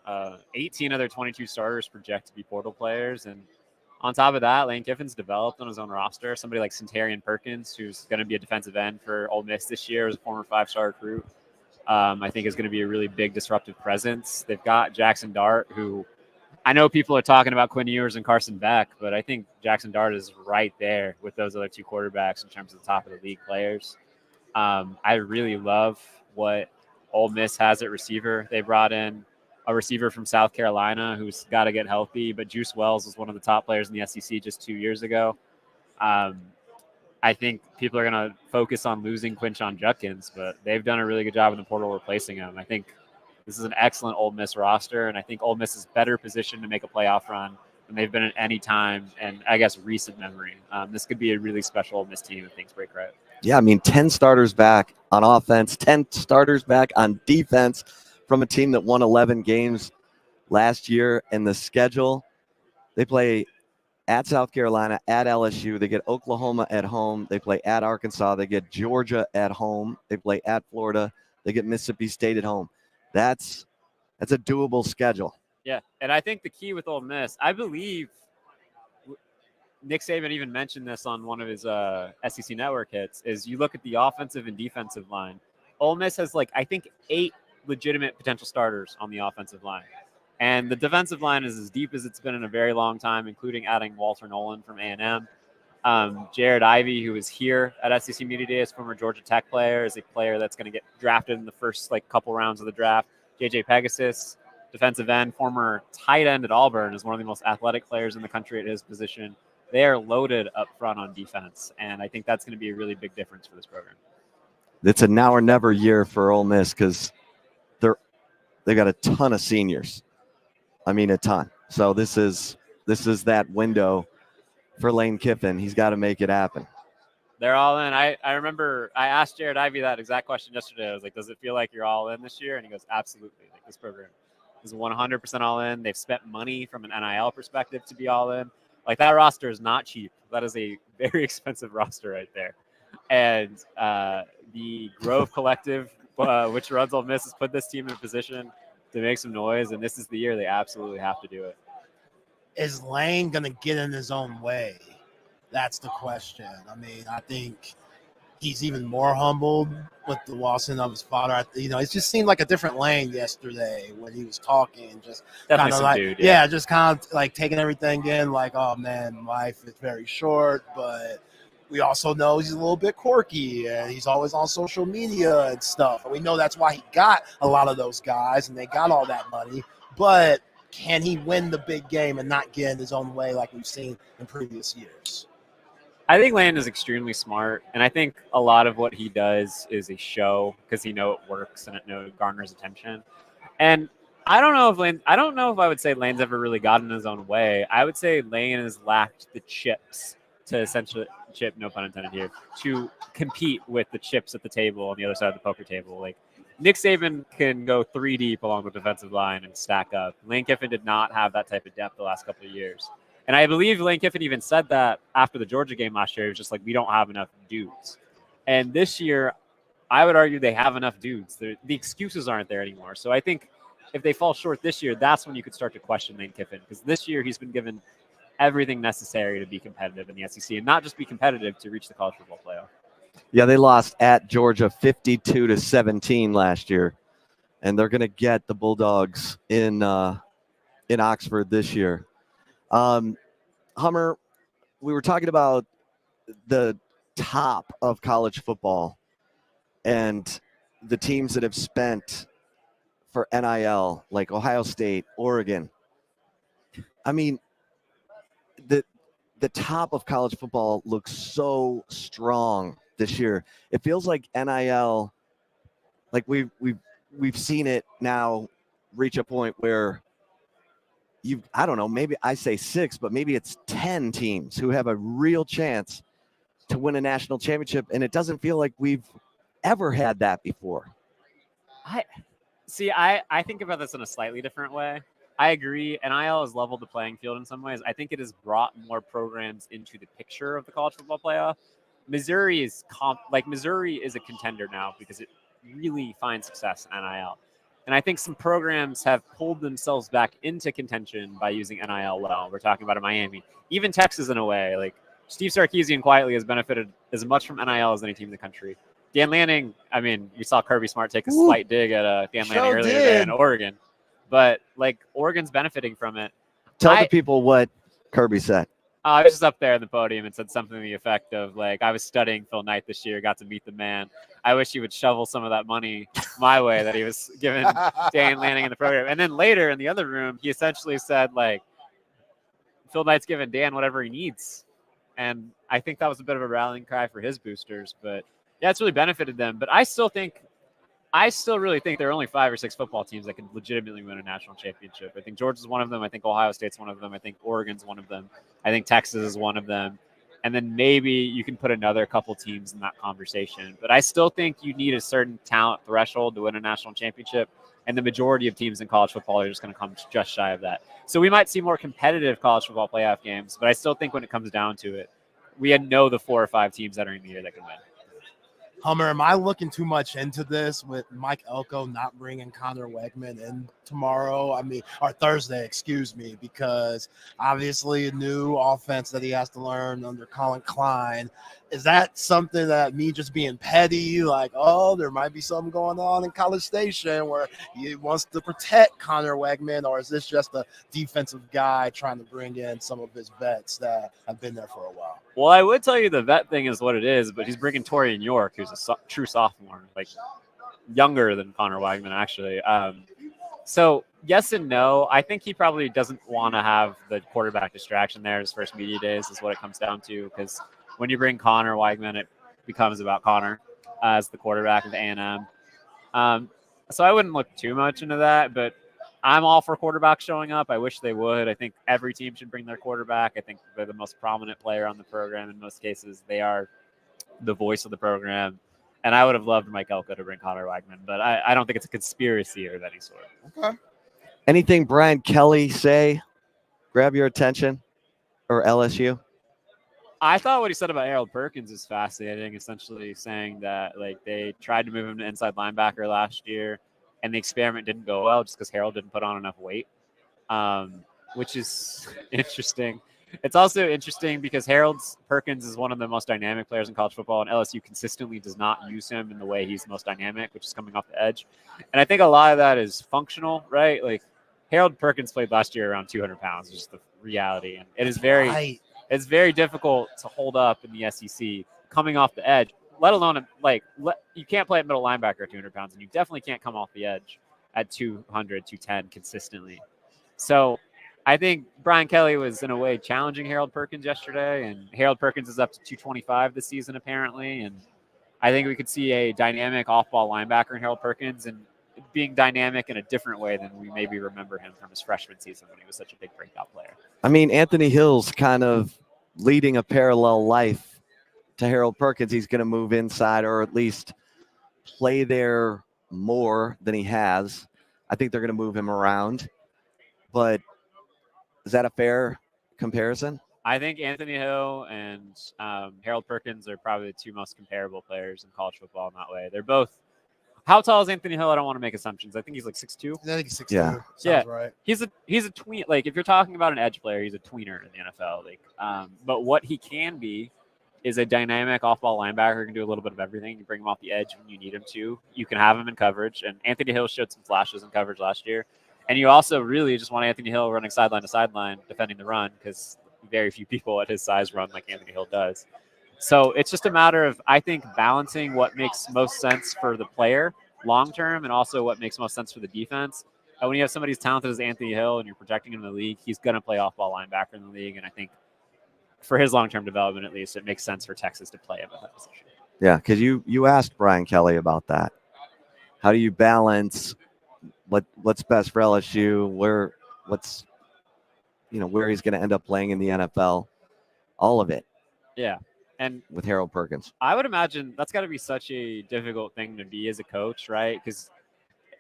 18 of their 22 starters project to be portal players. And on top of that, Lane Kiffin's developed on his own roster. Somebody like Centarian Perkins, who's going to be a defensive end for Ole Miss this year as a former 5-star recruit, I think is going to be a really big disruptive presence. They've got Jackson Dart, who I know people are talking about Quinn Ewers and Carson Beck, but I think Jackson Dart is right there with those other two quarterbacks in terms of the top of the league players. I really love what Ole Miss has at receiver. They brought in a receiver from South Carolina who's got to get healthy, but Juice Wells was one of the top players in the SEC just 2 years ago. I think people are going to focus on losing Quinshon Judkins, but they've done a really good job in the portal replacing him. I think this is an excellent Ole Miss roster, and I think Ole Miss is better positioned to make a playoff run than they've been at any time, and I guess recent memory. This could be a really special Ole Miss team if things break right. Yeah, I mean, 10 starters back on offense, 10 starters back on defense from a team that won 11 games last year. And the schedule, they play at South Carolina, at LSU. They get Oklahoma at home. They play at Arkansas. They get Georgia at home. They play at Florida. They get Mississippi State at home. That's a doable schedule. Yeah, and I think the key with Ole Miss, I believe Nick Saban even mentioned this on one of his SEC Network hits, is you look at the offensive and defensive line. Ole Miss has, I think 8 legitimate potential starters on the offensive line. And the defensive line is as deep as it's been in a very long time, including adding Walter Nolan from A&M. Jared Ivey, who is here at SEC Media Day, is former Georgia Tech player, is a player that's going to get drafted in the first couple rounds of the draft. JJ Pegasus, defensive end, former tight end at Auburn, is one of the most athletic players in the country at his position. They are loaded up front on defense, and I think that's going to be a really big difference for this program. It's a now or never year for Ole Miss because they got a ton of seniors. I mean, a ton. So this is that window for Lane Kiffin. He's got to make it happen. They're all in. I remember I asked Jared Ivey that exact question yesterday. I was like, does it feel like you're all in this year? And he goes, absolutely. This program is 100% all in. They've spent money from an NIL perspective to be all in. That roster is not cheap. That is a very expensive roster right there. And the Grove Collective, which runs Ole Miss, has put this team in a position to make some noise, and this is the year they absolutely have to do it. Is Lane going to get in his own way? That's the question. I mean, I think he's even more humbled with the lossing of his father. You know, it just seemed like a different Lane yesterday when he was talking, just kind of like, dude, yeah, just kind of like taking everything in, like, oh man, life is very short, but we also know he's a little bit quirky and he's always on social media and stuff. And we know that's why he got a lot of those guys and they got all that money. But can he win the big game and not get in his own way like we've seen in previous years? I think Lane is extremely smart, and I think a lot of what he does is a show because he knows it works and it garners attention. And I don't know if I would say Lane's ever really gotten in his own way. I would say Lane has lacked the chips to essentially no pun intended here, to compete with the chips at the table on the other side of the poker table. Like Nick Saban can go 3 deep along the defensive line and stack up. Lane Kiffin did not have that type of depth the last couple of years. And I believe Lane Kiffin even said that after the Georgia game last year. He was just like, we don't have enough dudes. And this year, I would argue they have enough dudes. The excuses aren't there anymore. So I think if they fall short this year, that's when you could start to question Lane Kiffin. Because this year, he's been given everything necessary to be competitive in the SEC. And not just be competitive, to reach the college football playoff. Yeah, they lost at Georgia 52-17 last year. And they're going to get the Bulldogs in Oxford this year. Hummer, we were talking about the top of college football and the teams that have spent for NIL, like Ohio State, Oregon. I mean, the top of college football looks so strong this year. It feels like NIL, like we've seen it now reach a point where I don't know, maybe I say 6, but maybe it's 10 teams who have a real chance to win a national championship. And it doesn't feel like we've ever had that before. I think about this in a slightly different way. I agree. NIL has leveled the playing field in some ways. I think it has brought more programs into the picture of the college football playoff. Missouri is a contender now because it really finds success in NIL. And I think some programs have pulled themselves back into contention by using NIL well. We're talking about Miami, even Texas in a way. Like Steve Sarkeesian quietly has benefited as much from NIL as any team in the country. Dan Lanning, I mean, we saw Kirby Smart take a slight dig at Dan Lanning earlier today in Oregon. But like Oregon's benefiting from it. Tell the people what Kirby said. I was just up there on the podium and said something to the effect of, like, I was studying Phil Knight this year, got to meet the man. I wish he would shovel some of that money my way that he was giving Dan Lanning in the program. And then later in the other room, he essentially said, like, Phil Knight's giving Dan whatever he needs. And I think that was a bit of a rallying cry for his boosters. But, yeah, it's really benefited them. But I still really think there are only 5 or 6 football teams that can legitimately win a national championship. I think Georgia's one of them. I think Ohio State's one of them. I think Oregon's one of them. I think Texas is one of them. And then maybe you can put another couple teams in that conversation. But I still think you need a certain talent threshold to win a national championship. And the majority of teams in college football are just going to come just shy of that. So we might see more competitive college football playoff games. But I still think when it comes down to it, we know the 4 or 5 teams entering the year that can win. Hummer, am I looking too much into this with Mike Elko not bringing Connor Wegman in tomorrow? Or Thursday, excuse me, because obviously a new offense that he has to learn under Colin Klein. Is that something that me just being petty, like, oh, there might be something going on in College Station where he wants to protect Connor Wegman, or is this just a defensive guy trying to bring in some of his vets that have been there for a while? Well, I would tell you the vet thing is what it is, but he's bringing Torian York, who's a true sophomore, like younger than Connor Wegman, actually. So yes and no. I think he probably doesn't want to have the quarterback distraction there his first media days is what it comes down to, because when you bring Connor Wegman, it becomes about Connor as the quarterback of A&M. So I wouldn't look too much into that, but I'm all for quarterbacks showing up. I wish they would. I think every team should bring their quarterback. I think they're the most prominent player on the program. In most cases, they are the voice of the program. And I would have loved Mike Elko to bring Connor Wegman, but I don't think it's a conspiracy of any sort. Okay. Anything Brian Kelly say grab your attention, or LSU? I thought what he said about Harold Perkins is fascinating, essentially saying that like they tried to move him to inside linebacker last year and the experiment didn't go well just because Harold didn't put on enough weight, which is interesting. It's also interesting because Harold Perkins is one of the most dynamic players in college football, and LSU consistently does not use him in the way he's most dynamic, which is coming off the edge. And I think a lot of that is functional, right? Like Harold Perkins played last year around 200 pounds, which is the reality. And it is it's very difficult to hold up in the SEC coming off the edge, let alone you can't play at middle linebacker at 200 pounds, and you definitely can't come off the edge at 200, 210 consistently. So I think Brian Kelly was in a way challenging Harold Perkins yesterday, and Harold Perkins is up to 225 this season apparently. And I think we could see a dynamic off-ball linebacker in Harold Perkins, and being dynamic in a different way than we maybe remember him from his freshman season when he was such a big breakout player. I mean, Anthony Hill's kind of leading a parallel life to Harold Perkins. He's going to move inside, or at least play there more than he has. I think they're going to move him around. But is that a fair comparison? I think Anthony Hill and Harold Perkins are probably the two most comparable players in college football in that way. They're both. How tall is Anthony Hill? I don't want to make assumptions. I think he's like 6'2". I think he's 6'2". Yeah. Sounds right. He's a tween. Like if you're talking about an edge player, he's a tweener in the NFL. Like, but what he can be is a dynamic off-ball linebacker who can do a little bit of everything. You bring him off the edge when you need him to. You can have him in coverage. And Anthony Hill showed some flashes in coverage last year. And you also really just want Anthony Hill running sideline to sideline, defending the run, because very few people at his size run like Anthony Hill does. So it's just a matter of, I think, balancing what makes most sense for the player long-term and also what makes most sense for the defense. When you have somebody as talented as Anthony Hill and you're protecting him in the league, he's going to play off-ball linebacker in the league. And I think for his long-term development, at least, it makes sense for Texas to play him at that position. Yeah, because you asked Brian Kelly about that. How do you balance what's best for LSU, where he's going to end up playing in the NFL, all of it. Yeah. And with Harold Perkins, I would imagine that's got to be such a difficult thing to be as a coach, right? Because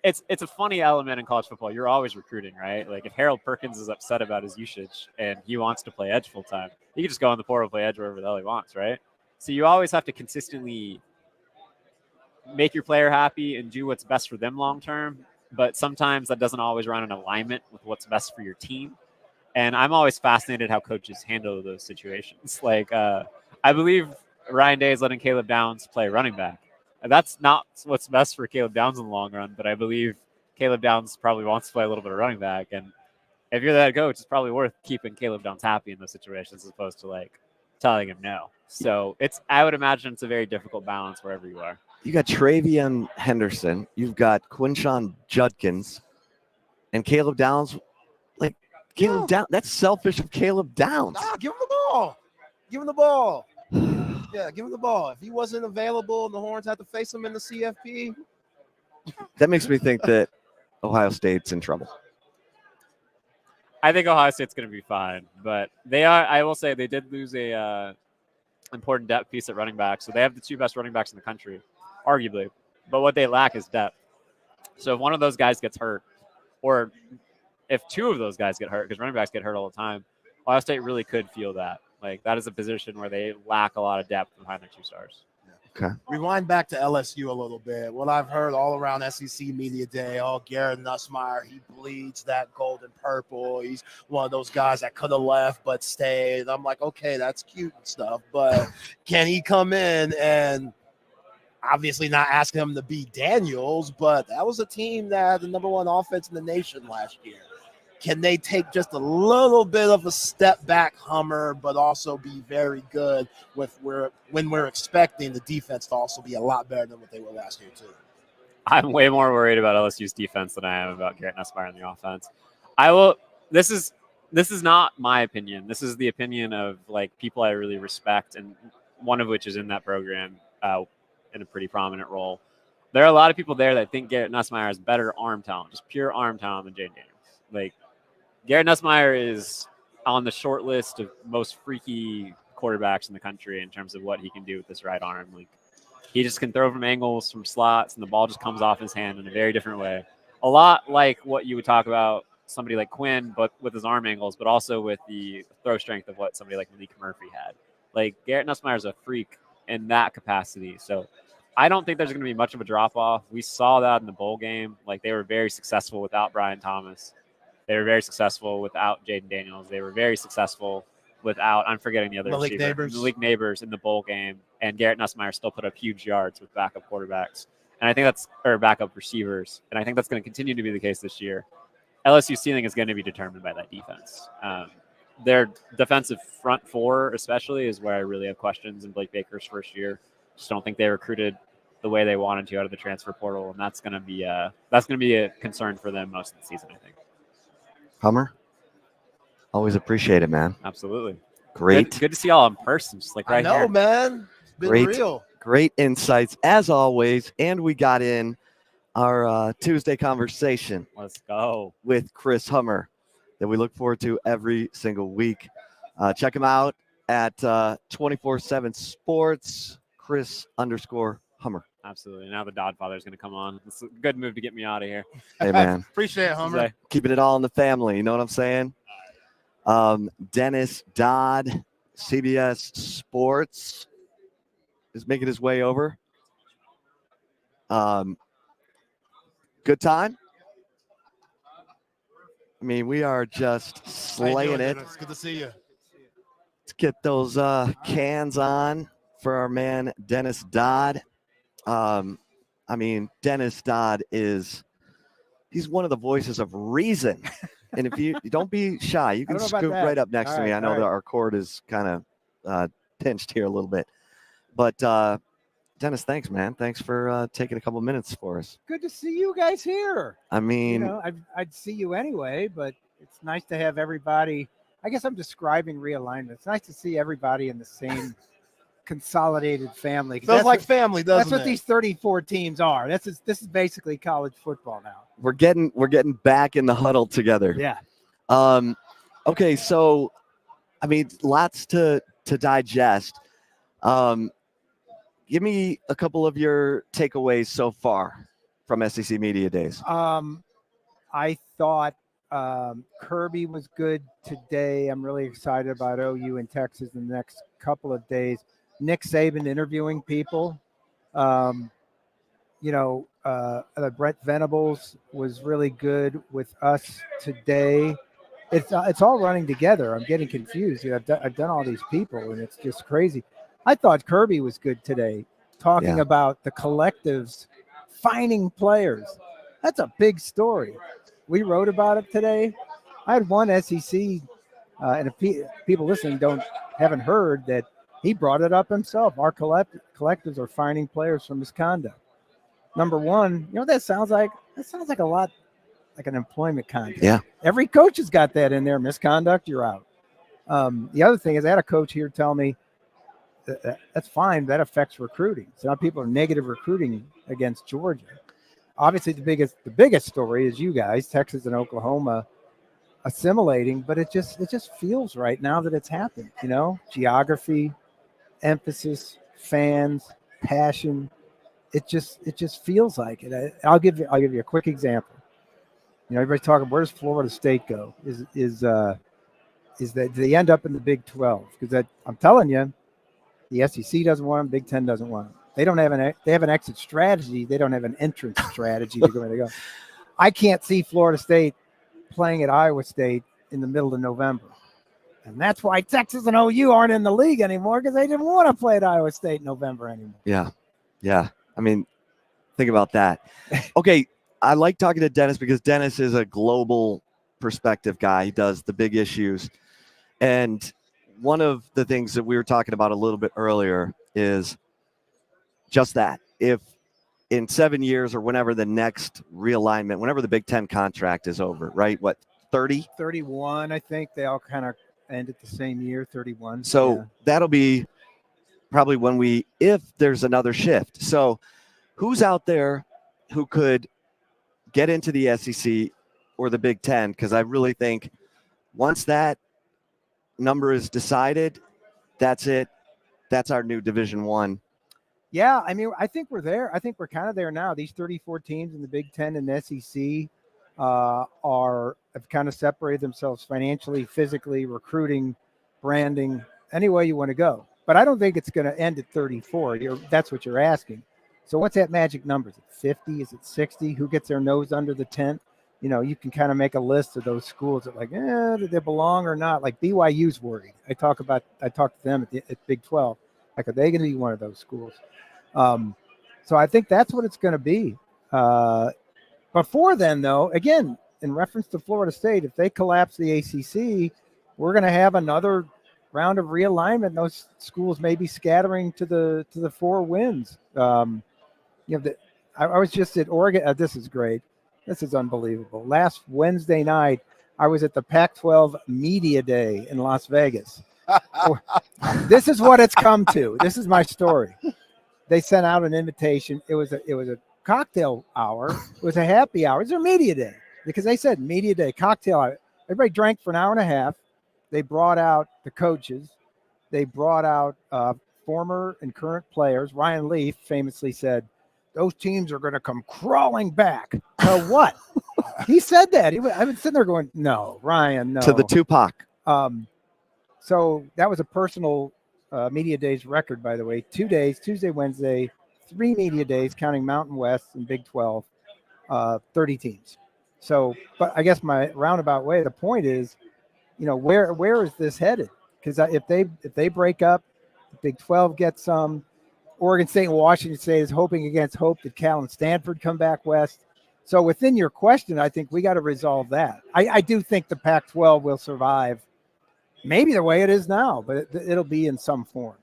it's a funny element in college football. You're always recruiting, right? Like if Harold Perkins is upset about his usage and he wants to play edge full time, he can just go on the portal, play edge wherever the hell he wants, right? So you always have to consistently make your player happy and do what's best for them long term. But sometimes that doesn't always run in alignment with what's best for your team. And I'm always fascinated how coaches handle those situations. Like, I believe Ryan Day is letting Caleb Downs play running back. And that's not what's best for Caleb Downs in the long run, but I believe Caleb Downs probably wants to play a little bit of running back. And if you're that coach, it's probably worth keeping Caleb Downs happy in those situations as opposed to like telling him no. So I would imagine it's a very difficult balance wherever you are. You got Travion Henderson, you've got Quinshon Judkins, and Caleb Downs. Like Caleb Downs, that's selfish of Caleb Downs. Nah, give him the ball. Give him the ball. Yeah, give him the ball. If he wasn't available and the Horns had to face him in the CFP. That makes me think that Ohio State's in trouble. I think Ohio State's going to be fine, but I will say they did lose a important depth piece at running back. So they have the two best running backs in the country, arguably, but what they lack is depth. So if one of those guys gets hurt, or if two of those guys get hurt, because running backs get hurt all the time, Ohio State really could feel that. Like that is a position where they lack a lot of depth behind their two stars. Okay. Rewind back to LSU a little bit. What I've heard all around SEC Media Day, Garrett Nussmeier, he bleeds that gold and purple. He's one of those guys that could have left but stayed. I'm like, okay, that's cute and stuff, but can he come in and obviously not asking him to be Daniels, but that was a team that had the #1 offense in the nation last year. Can they take just a little bit of a step back hummer, but also be very good when we're expecting the defense to also be a lot better than what they were last year too? I'm way more worried about LSU's defense than I am about Garrett Nussmeier in the offense. This is not my opinion. This is the opinion of like people I really respect, and one of which is in that program in a pretty prominent role. There are a lot of people there that think Garrett Nussmeier has better arm talent, just pure arm talent, than Jayden Daniels. Like Garrett Nussmeier is on the short list of most freaky quarterbacks in the country in terms of what he can do with this right arm. Like he just can throw from angles, from slots, and the ball just comes off his hand in a very different way. A lot like what you would talk about somebody like Quinn, but with his arm angles, but also with the throw strength of what somebody like Malik Murphy had. Like Garrett Nussmeier is a freak in that capacity. So I don't think there's going to be much of a drop-off. We saw that in the bowl game. Like they were very successful without Brian Thomas. They were very successful without Jayden Daniels. They were very successful without, I'm forgetting the other Malik receiver, Neighbors. Malik Neighbors in the bowl game, and Garrett Nussmeier still put up huge yards with backup quarterbacks. And I think or backup receivers. And I think that's going to continue to be the case this year. LSU's ceiling is going to be determined by that defense. Their defensive front four, especially, is where I really have questions in Blake Baker's first year. Just don't think they recruited the way they wanted to out of the transfer portal, and that's going to be a concern for them most of the season, I think. Hummer, always appreciate it, man. Absolutely. Great. Good to see y'all in person, just like right I know, here. man. It's been real. Great insights as always, and we got in our Tuesday conversation. Let's go with Chris Hummer that we look forward to every single week. Check him out at 24/7 Sports, Chris_Hummer. Absolutely. Now the Dodfather is going to come on. It's a good move to get me out of here. Hey, man. Appreciate it, Hummer. Keeping it all in the family. You know what I'm saying? Dennis Dodd, CBS Sports, is making his way over. Good time. I mean, we are just slaying it. It's good to see you. Let's get those cans on for our man Dennis Dodd. I mean, Dennis Dodd he's one of the voices of reason. And if you don't be shy, you can scoot right up next to me. I know that our cord is kind of pinched here a little bit. But Dennis, thanks, man. Thanks for taking a couple minutes for us. Good to see you guys here. I mean, you know, I'd see you anyway, but it's nice to have everybody. I guess I'm describing realignment. It's nice to see everybody in the same consolidated family. Feels like family, doesn't it? That's what these 34 teams are. This is basically college football now. We're getting back in the huddle together. Yeah. Okay, so I mean, lots to digest. Give me a couple of your takeaways so far from SEC Media Days. I thought Kirby was good today. I'm really excited about OU and Texas in the next couple of days. Nick Saban interviewing people. Brett Venables was really good with us today. It's all running together. I'm getting confused. I've done all these people, and it's just crazy. I thought Kirby was good today, talking about the collectives finding players. That's a big story. We wrote about it today. I had one SEC, and if people listening haven't heard that, he brought it up himself. Our collectives are finding players for misconduct. Number one, you know what that sounds like? That sounds like a lot like an employment contract. Yeah. Every coach has got that in there. Misconduct, you're out. The other thing is, I had a coach here tell me that's fine. That affects recruiting. So now people are negative recruiting against Georgia. Obviously, the biggest story is you guys, Texas and Oklahoma, assimilating. But it just feels right now that it's happened. You know, geography, emphasis, fans, passion. It just feels like it. I'll give you a quick example. You know, everybody's talking, where does Florida State go? Is that they end up in the Big 12? Because I'm telling you, the SEC doesn't want them. Big 10 doesn't want them. They have an exit strategy. They don't have an entrance strategy to go. I can't see Florida State playing at Iowa State in the middle of November. And that's why Texas and OU aren't in the league anymore, because they didn't want to play at Iowa State in November anymore. Yeah. I mean, think about that. Okay, I like talking to Dennis because Dennis is a global perspective guy. He does the big issues. And one of the things that we were talking about a little bit earlier is just that. If in 7 years or whenever the next realignment, whenever the Big Ten contract is over, right? What, 30? 31, I think. They all kind of end at the same year, 31. So that'll be probably if there's another shift. So who's out there who could get into the SEC or the Big Ten? Because I really think once that number is decided, that's it. That's our new Division I. Yeah, I mean, I think we're there. I think we're kind of there now. These 34 teams in the Big Ten and the SEC have kind of separated themselves financially, physically, recruiting, branding, any way you want to go. But I don't think it's going to end at 34. That's what you're asking. So what's that magic number? Is it 50? Is it 60? Who gets their nose under the tent? you can kind of make a list of those schools that like, do they belong or not? Like BYU's worried. I talked to them at Big 12. Like, are they going to be one of those schools? So I think that's what it's going to be. Before then, though, again, in reference to Florida State, if they collapse the ACC, we're going to have another round of realignment. Those schools may be scattering to the 4 wins. I was just at Oregon. This is great. This is unbelievable. Last Wednesday night, I was at the Pac-12 Media Day in Las Vegas. This is what it's come to. This is my story. They sent out an invitation. It was a cocktail hour. It was a happy hour. It's their media day because they said media day, cocktail hour. Everybody drank for an hour and a half. They brought out the coaches. They brought out former and current players. Ryan Leaf famously said, those teams are going to come crawling back. What? He said that. I've been sitting there going, no, Ryan, no. To the Tupac. So that was a personal media days record, by the way. 2 days, Tuesday, Wednesday, 3 media days, counting Mountain West and Big 12, 30 teams. So, but I guess my roundabout way, the point is, where is this headed? Because if they break up, the Big 12 gets some. Oregon State and Washington State is hoping against hope that Cal and Stanford come back west. So within your question, I think we got to resolve that. I do think the Pac-12 will survive, maybe the way it is now, but it'll be in some form.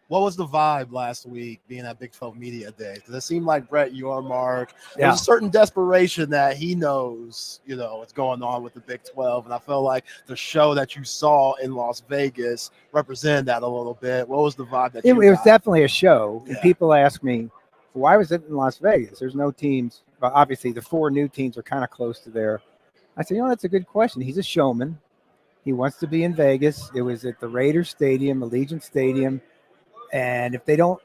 What was the vibe last week being at Big 12 Media Day? Because it seemed like, Brett, you are Mark. There's a certain desperation that he knows, what's going on with the Big 12. And I felt like the show that you saw in Las Vegas represented that a little bit. What was the vibe that you got? It was definitely a show. Yeah. And people ask me, why was it in Las Vegas? There's no teams. But obviously, the 4 new teams are kind of close to there. I said, that's a good question. He's a showman. He wants to be in Vegas. It was at the Raiders Stadium, Allegiant Stadium. And if they don't,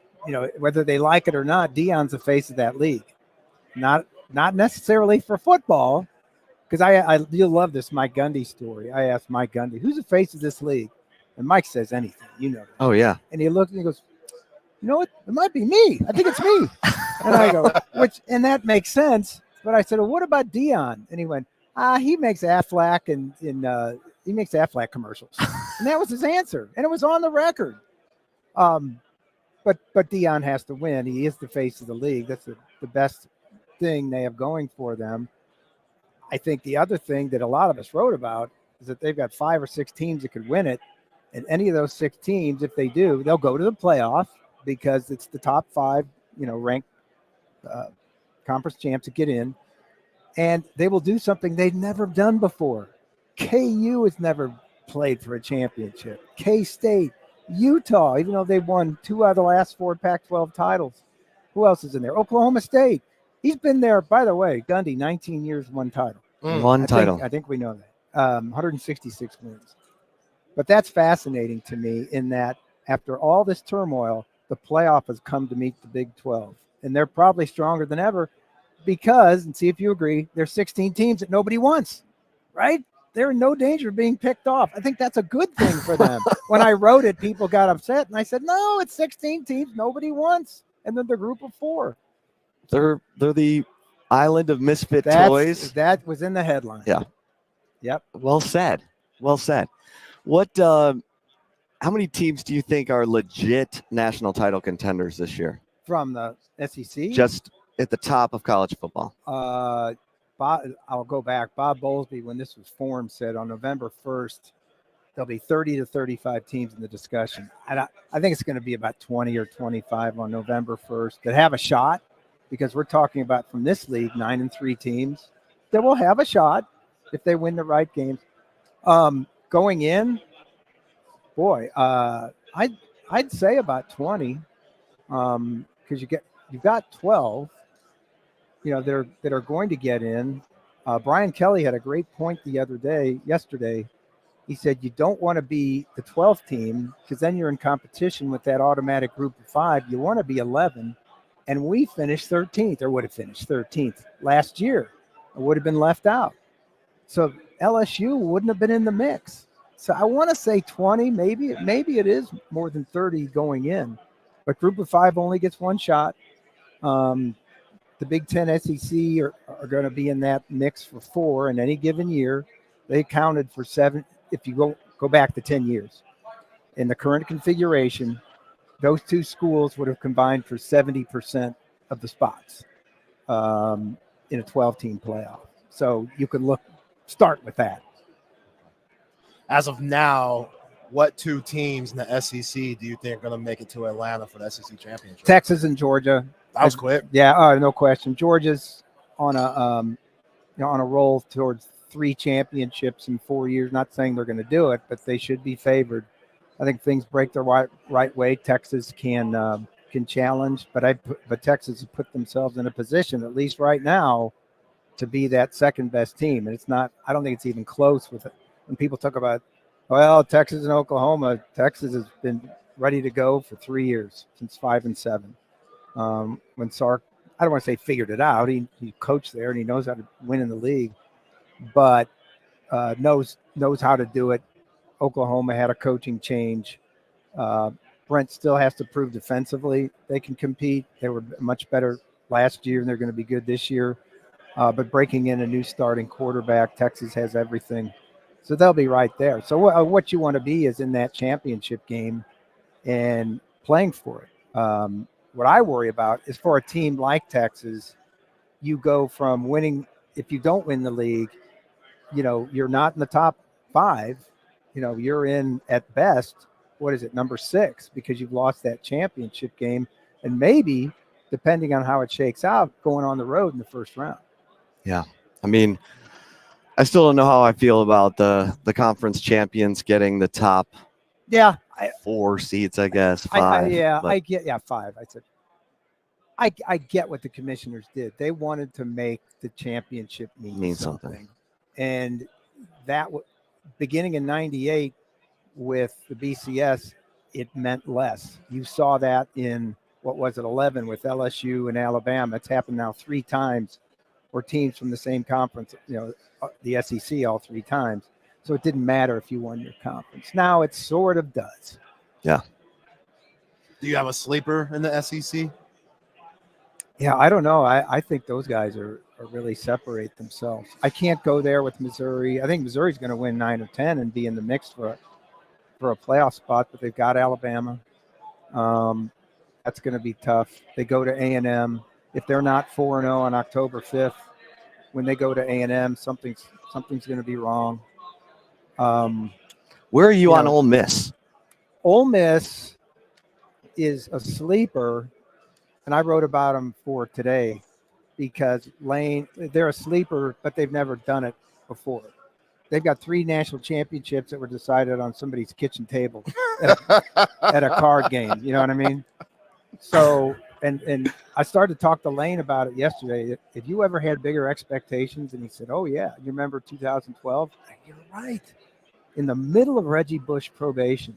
whether they like it or not, Deion's the face of that league. Not necessarily for football, because you'll love this Mike Gundy story. I asked Mike Gundy, who's the face of this league? And Mike says anything, that. Oh, yeah. And he looks and he goes, you know what? It might be me. I think it's me. And I go, and that makes sense. But I said, well, what about Deion? And he went, he makes Aflac and he makes Aflac commercials. And that was his answer. And it was on the record. But Deion has to win. He is the face of the league. That's the best thing they have going for them. I think the other thing that a lot of us wrote about is that they've got 5 or 6 teams that could win it. And any of those 6 teams, if they do, they'll go to the playoff because it's the top 5, ranked conference champs that get in. And they will do something they've never done before. KU has never played for a championship. K-State, Utah, even though they've won 2 out of the last 4 Pac-12 titles. Who else is in there? Oklahoma State. He's been there, by the way, Gundy, 19 years, 1 title. One title. I think we know that. 166 wins. But that's fascinating to me in that after all this turmoil, the playoff has come to meet the Big 12. And they're probably stronger than ever because, and see if you agree, there's 16 teams that nobody wants, right? They're in no danger of being picked off. I think that's a good thing for them. When I wrote it, people got upset. And I said, no, it's 16 teams nobody wants. And then the group of 4. They're the island of misfit toys. That was in the headline. Yeah. Yep. Well said. Well said. What? How many teams do you think are legit national title contenders this year? From the SEC? Just at the top of college football. I'll go back. Bob Bowlesby, when this was formed, said on November 1st, there'll be 30 to 35 teams in the discussion. And I think it's going to be about 20 or 25 on November 1st that have a shot, because we're talking about from this league, 9-3 teams that will have a shot if they win the right games. Going in, boy, I'd say about 20, because you've got 12. That are going to get in. Brian Kelly had a great point yesterday. He said, you don't want to be the 12th team because then you're in competition with that automatic group of 5. You want to be 11. And we finished 13th, or would have finished 13th last year. It would have been left out. So LSU wouldn't have been in the mix. So I want to say 20, maybe it is more than 30 going in. But group of 5 only gets 1 shot. The Big Ten, SEC are going to be in that mix for 4 in any given year. They counted for 7. If you go back to 10 years, in the current configuration, those 2 schools would have combined for 70% of the spots in a 12-team playoff. So you could start with that. As of now, what 2 teams in the SEC do you think are going to make it to Atlanta for the SEC championship? Texas and Georgia. That was quick. Yeah, no question. Georgia's on a on a roll towards 3 championships in 4 years. Not saying they're going to do it, but they should be favored. I think things break the right way. Texas can challenge, but Texas has put themselves in a position, at least right now, to be that second best team. And it's not. I don't think it's even close with it. When people talk about, well, Texas and Oklahoma, Texas has been ready to go for 3 years, since 5 and 7. When Sark, I don't want to say figured it out. He coached there and he knows how to win in the league, but knows how to do it. Oklahoma had a coaching change. Brent still has to prove defensively they can compete. They were much better last year and they're going to be good this year. But breaking in a new starting quarterback, Texas has everything. So they'll be right there. So what you want to be is in that championship game and playing for it. What I worry about is for a team like Texas, you go from winning. If you don't win the league, you're not in the top 5. You're in at best, number 6, because you've lost that championship game. And maybe, depending on how it shakes out, going on the road in the first round. Yeah. I mean, I still don't know how I feel about the conference champions getting the top 4 seats, I guess. 5. I get 5. I said I get what the commissioners did. They wanted to make the championship mean something. And that beginning in 98 with the BCS, it meant less. You saw that in 11 with LSU and Alabama. It's happened now 3 times, or teams from the same conference, the SEC all 3 times. So it didn't matter if you won your conference. Now it sort of does. Yeah. Do you have a sleeper in the SEC? Yeah, I don't know. I think those guys are really separate themselves. I can't go there with Missouri. I think Missouri's going to win 9 or 10 and be in the mix for a playoff spot, but they've got Alabama. That's going to be tough. They go to A&M. If they're not 4-0 on October 5th, when they go to A&M, something's going to be wrong. Where are you on Ole Miss? Ole Miss is a sleeper, and I wrote about them for today because they're a sleeper, but they've never done it before. They've got 3 national championships that were decided on somebody's kitchen table at a card game. You know what I mean? So, and I started to talk to Lane about it yesterday. If you ever had bigger expectations, and he said, "Oh yeah, you remember 2012?" You're right. In the middle of Reggie Bush probation,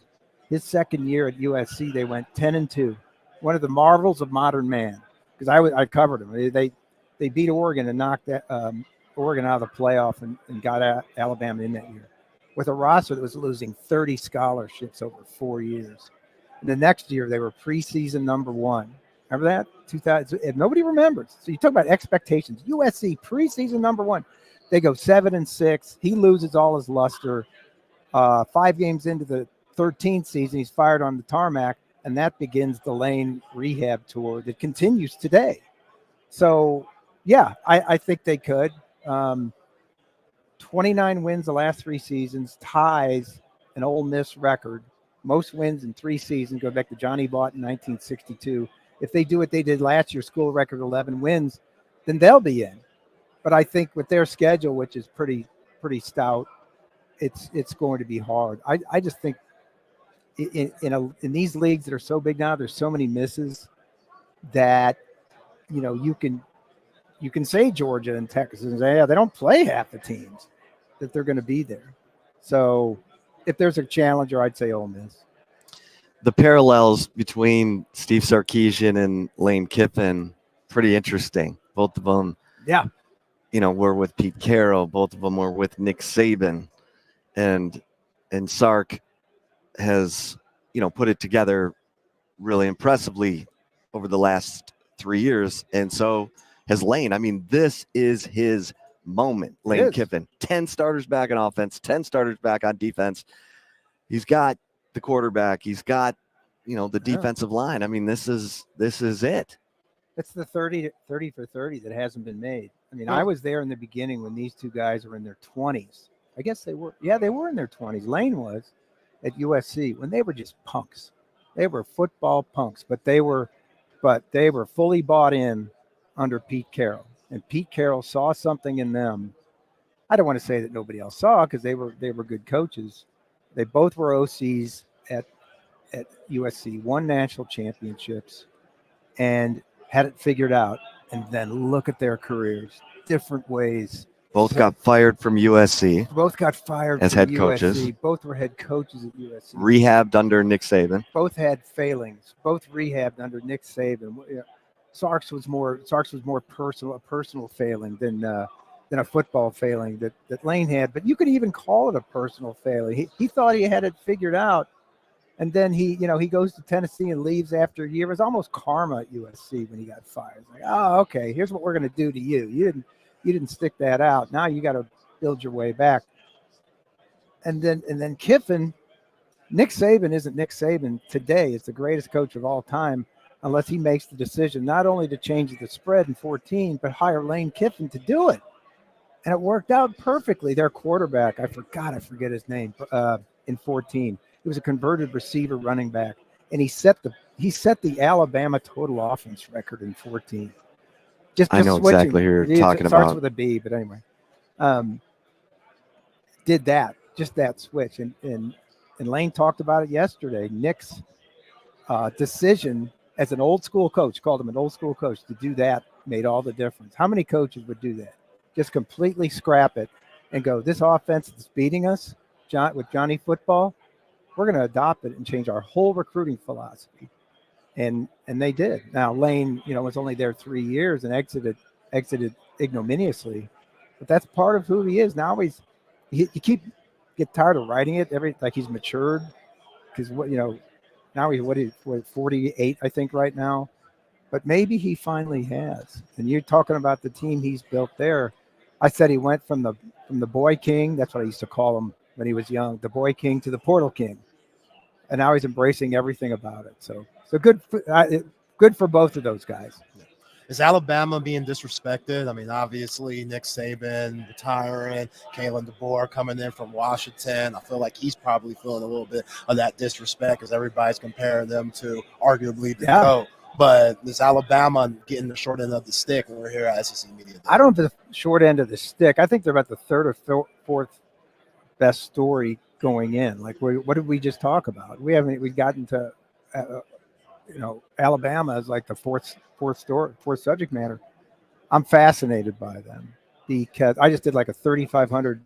his second year at USC, they went 10-2. One of the marvels of modern man. Because I covered them. They beat Oregon and knocked Oregon out of the playoff and got Alabama in that year with a roster that was losing 30 scholarships over 4 years. And the next year they were preseason number 1. Remember that? 2000. And nobody remembers. So you talk about expectations. USC preseason number 1. They go 7-6. He loses all his luster. 5 games into the 13th season, he's fired on the tarmac, and that begins the Lane rehab tour that continues today. So, yeah, I think they could. 29 wins the last 3 seasons, ties an Ole Miss record. Most wins in 3 seasons go back to Johnny Vaught in 1962. If they do what they did last year, school record 11 wins, then they'll be in. But I think with their schedule, which is pretty stout, it's going to be hard. I just think in these leagues that are so big now, there's so many misses that you can say Georgia and Texas and say, yeah, they don't play half the teams that they're going to be there. So if there's a challenger, I'd say Ole Miss. The parallels between Steve Sarkeesian and Lane Kiffin, pretty interesting. Both of them, were with Pete Carroll. Both of them were with Nick Saban, and Sark has, put it together really impressively over the last 3 years. And so has Lane. I mean, this is his moment. Lane Kiffin, 10 starters back on offense, 10 starters back on defense. He's got the quarterback. He's got, the defensive line. I mean, this is it. It's the 30 for 30 that hasn't been made. I mean, I was there in the beginning when these two guys were in their 20s. I guess they were. Yeah, they were in their 20s. Lane was at USC when they were just punks. They were football punks, but they were fully bought in under Pete Carroll. And Pete Carroll saw something in them. I don't want to say that nobody else saw because they were good coaches. They both were OCs at USC, won national championships, and had it figured out. And then look at their careers, different ways. Both got fired from USC. Both got fired as from head USC. coaches. Both were head coaches at USC. Rehabbed under Nick Saban. Both had failings. Both rehabbed under Nick Saban. Sark's was more a personal failing than a football failing that Lane had. But you could even call it a personal failing. He thought he had it figured out. And then he goes to Tennessee and leaves after a year. It was almost karma at USC when he got fired. Like, oh, okay, here's what we're going to do to you. You didn't stick that out. Now you got to build your way back. And then Kiffin, Nick Saban isn't Nick Saban today. It's the greatest coach of all time, unless he makes the decision not only to change the spread in 14, but hire Lane Kiffin to do it. And it worked out perfectly. Their quarterback, I forget his name, in 14. He was a converted receiver running back, and he set the Alabama total offense record in 14. I know switching. Exactly who you're talking it starts about. with a B, but anyway, did that switch, and Lane talked about it yesterday. Nick's decision as an old school coach, called him an old school coach, to do that made all the difference. How many coaches would do that? Just completely scrap it and go, this offense is beating us, with Johnny Football. We're going to adopt it and change our whole recruiting philosophy. And they did. Now, Lane, was only there 3 years and exited ignominiously. But that's part of who he is. Now you get tired of writing it he's matured. Because now he's 48, I think, right now. But maybe he finally has. And you're talking about the team he's built there. I said he went from the boy king. That's what I used to call him when he was young, the boy king to the portal king. And now he's embracing everything about it. So good for both of those guys. Is Alabama being disrespected? I mean, obviously Nick Saban retiring, Kalen DeBoer coming in from Washington. I feel like he's probably feeling a little bit of that disrespect because everybody's comparing them to arguably the GOAT. But is Alabama getting the short end of the stick when we're here at SEC Media Day? I don't have the short end of the stick. I think they're about the third or fourth best story going in. Like, what did we just talk about? We've gotten to, Alabama is like the fourth subject matter. I'm fascinated by them because I just did like a 3,500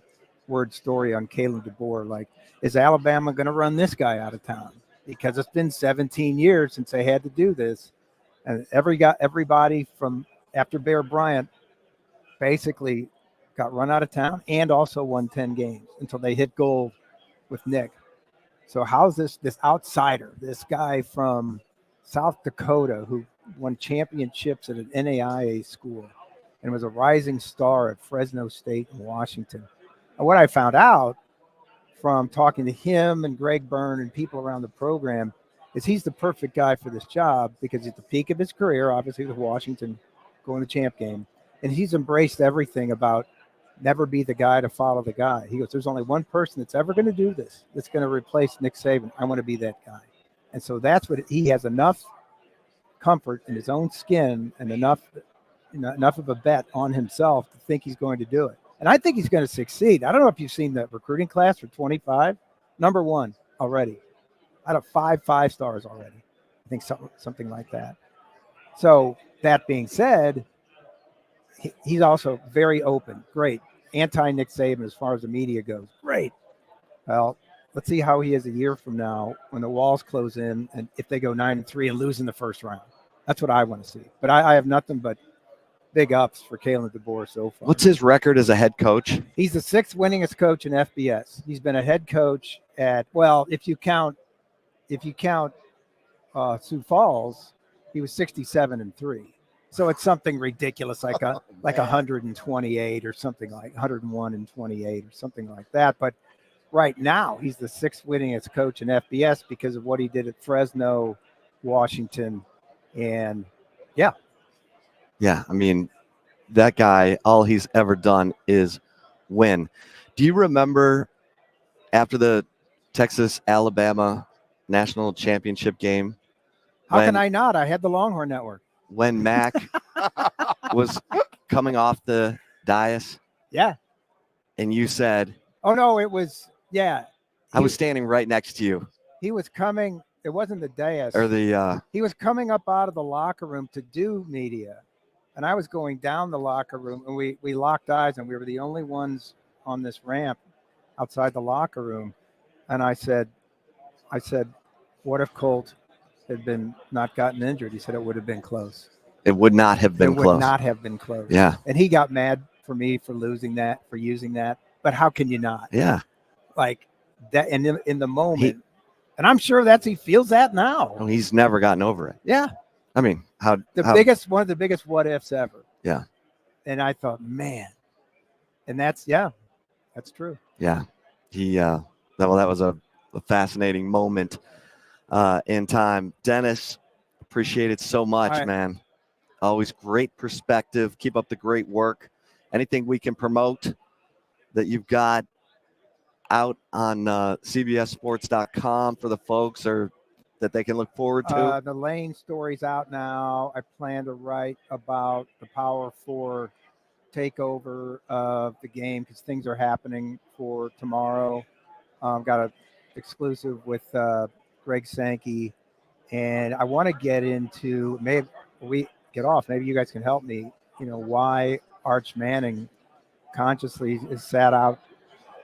word story on Kalen DeBoer. Like, is Alabama going to run this guy out of town? Because it's been 17 years since they had to do this. And everybody from after Bear Bryant basically got run out of town and also won 10 games until they hit gold with Nick. So how's this outsider, this guy from South Dakota who won championships at an NAIA school and was a rising star at Fresno State in Washington? And what I found out from talking to him and Greg Byrne and people around the program is he's the perfect guy for this job because at the peak of his career, obviously with Washington going to the champ game, and he's embraced everything about never be the guy to follow the guy. He goes, there's only one person that's ever going to do this that's going to replace Nick Saban. I want to be that guy. And so that's what he has enough comfort in his own skin and enough of a bet on himself to think he's going to do it. And I think he's going to succeed. I don't know if you've seen the recruiting class for 25, number one already, out of 5 stars already. I think something like that. So that being said, he's also very open. Great. Anti-Nick Saban as far as the media goes. Great. Well, let's see how he is a year from now when the walls close in and if they go 9-3 and lose in the first round. That's what I want to see. But I have nothing but big ups for Kalen DeBoer so far. What's his record as a head coach? He's the 6th winningest coach in FBS. He's been a head coach at, well, if you count Sioux Falls, he was 67-3. So it's something ridiculous, like 128 or something like 101 and 28 or something like that. But right now, he's the 6th winningest coach in FBS because of what he did at Fresno, Washington, and yeah. Yeah, I mean, that guy, all he's ever done is win. Do you remember after the Texas-Alabama national championship game? How can I not? I had the Longhorn Network. When Mac was coming off the dais? Yeah. And you said... Oh, no, it was, yeah. I was standing right next to you. He was coming, it wasn't the dais. Or the... He was coming up out of the locker room to do media. And I was going down the locker room, and we locked eyes, and we were the only ones on this ramp outside the locker room. And I said, what if Colt had been not gotten injured? He said it would have been close. It would not have been close. It would not have been close. Yeah. And he got mad for me for losing that, for using that. But how can you not? Yeah. Like that, and in the moment, and I'm sure he feels that now. Well, he's never gotten over it. Yeah. I mean, one of the biggest what ifs ever. Yeah. And I thought, man, and that's true. Yeah. That was a fascinating moment in time. Dennis, appreciate it so much, right, man. Always great perspective. Keep up the great work. Anything we can promote that you've got out on cbssports.com for the folks, or that they can look forward to? The Lane story's out now. I plan to write about the Power 4 takeover of the game because things are happening for tomorrow. Got an exclusive with Greg Sankey, and I want to get into, maybe you guys can help me, why Arch Manning consciously is sat out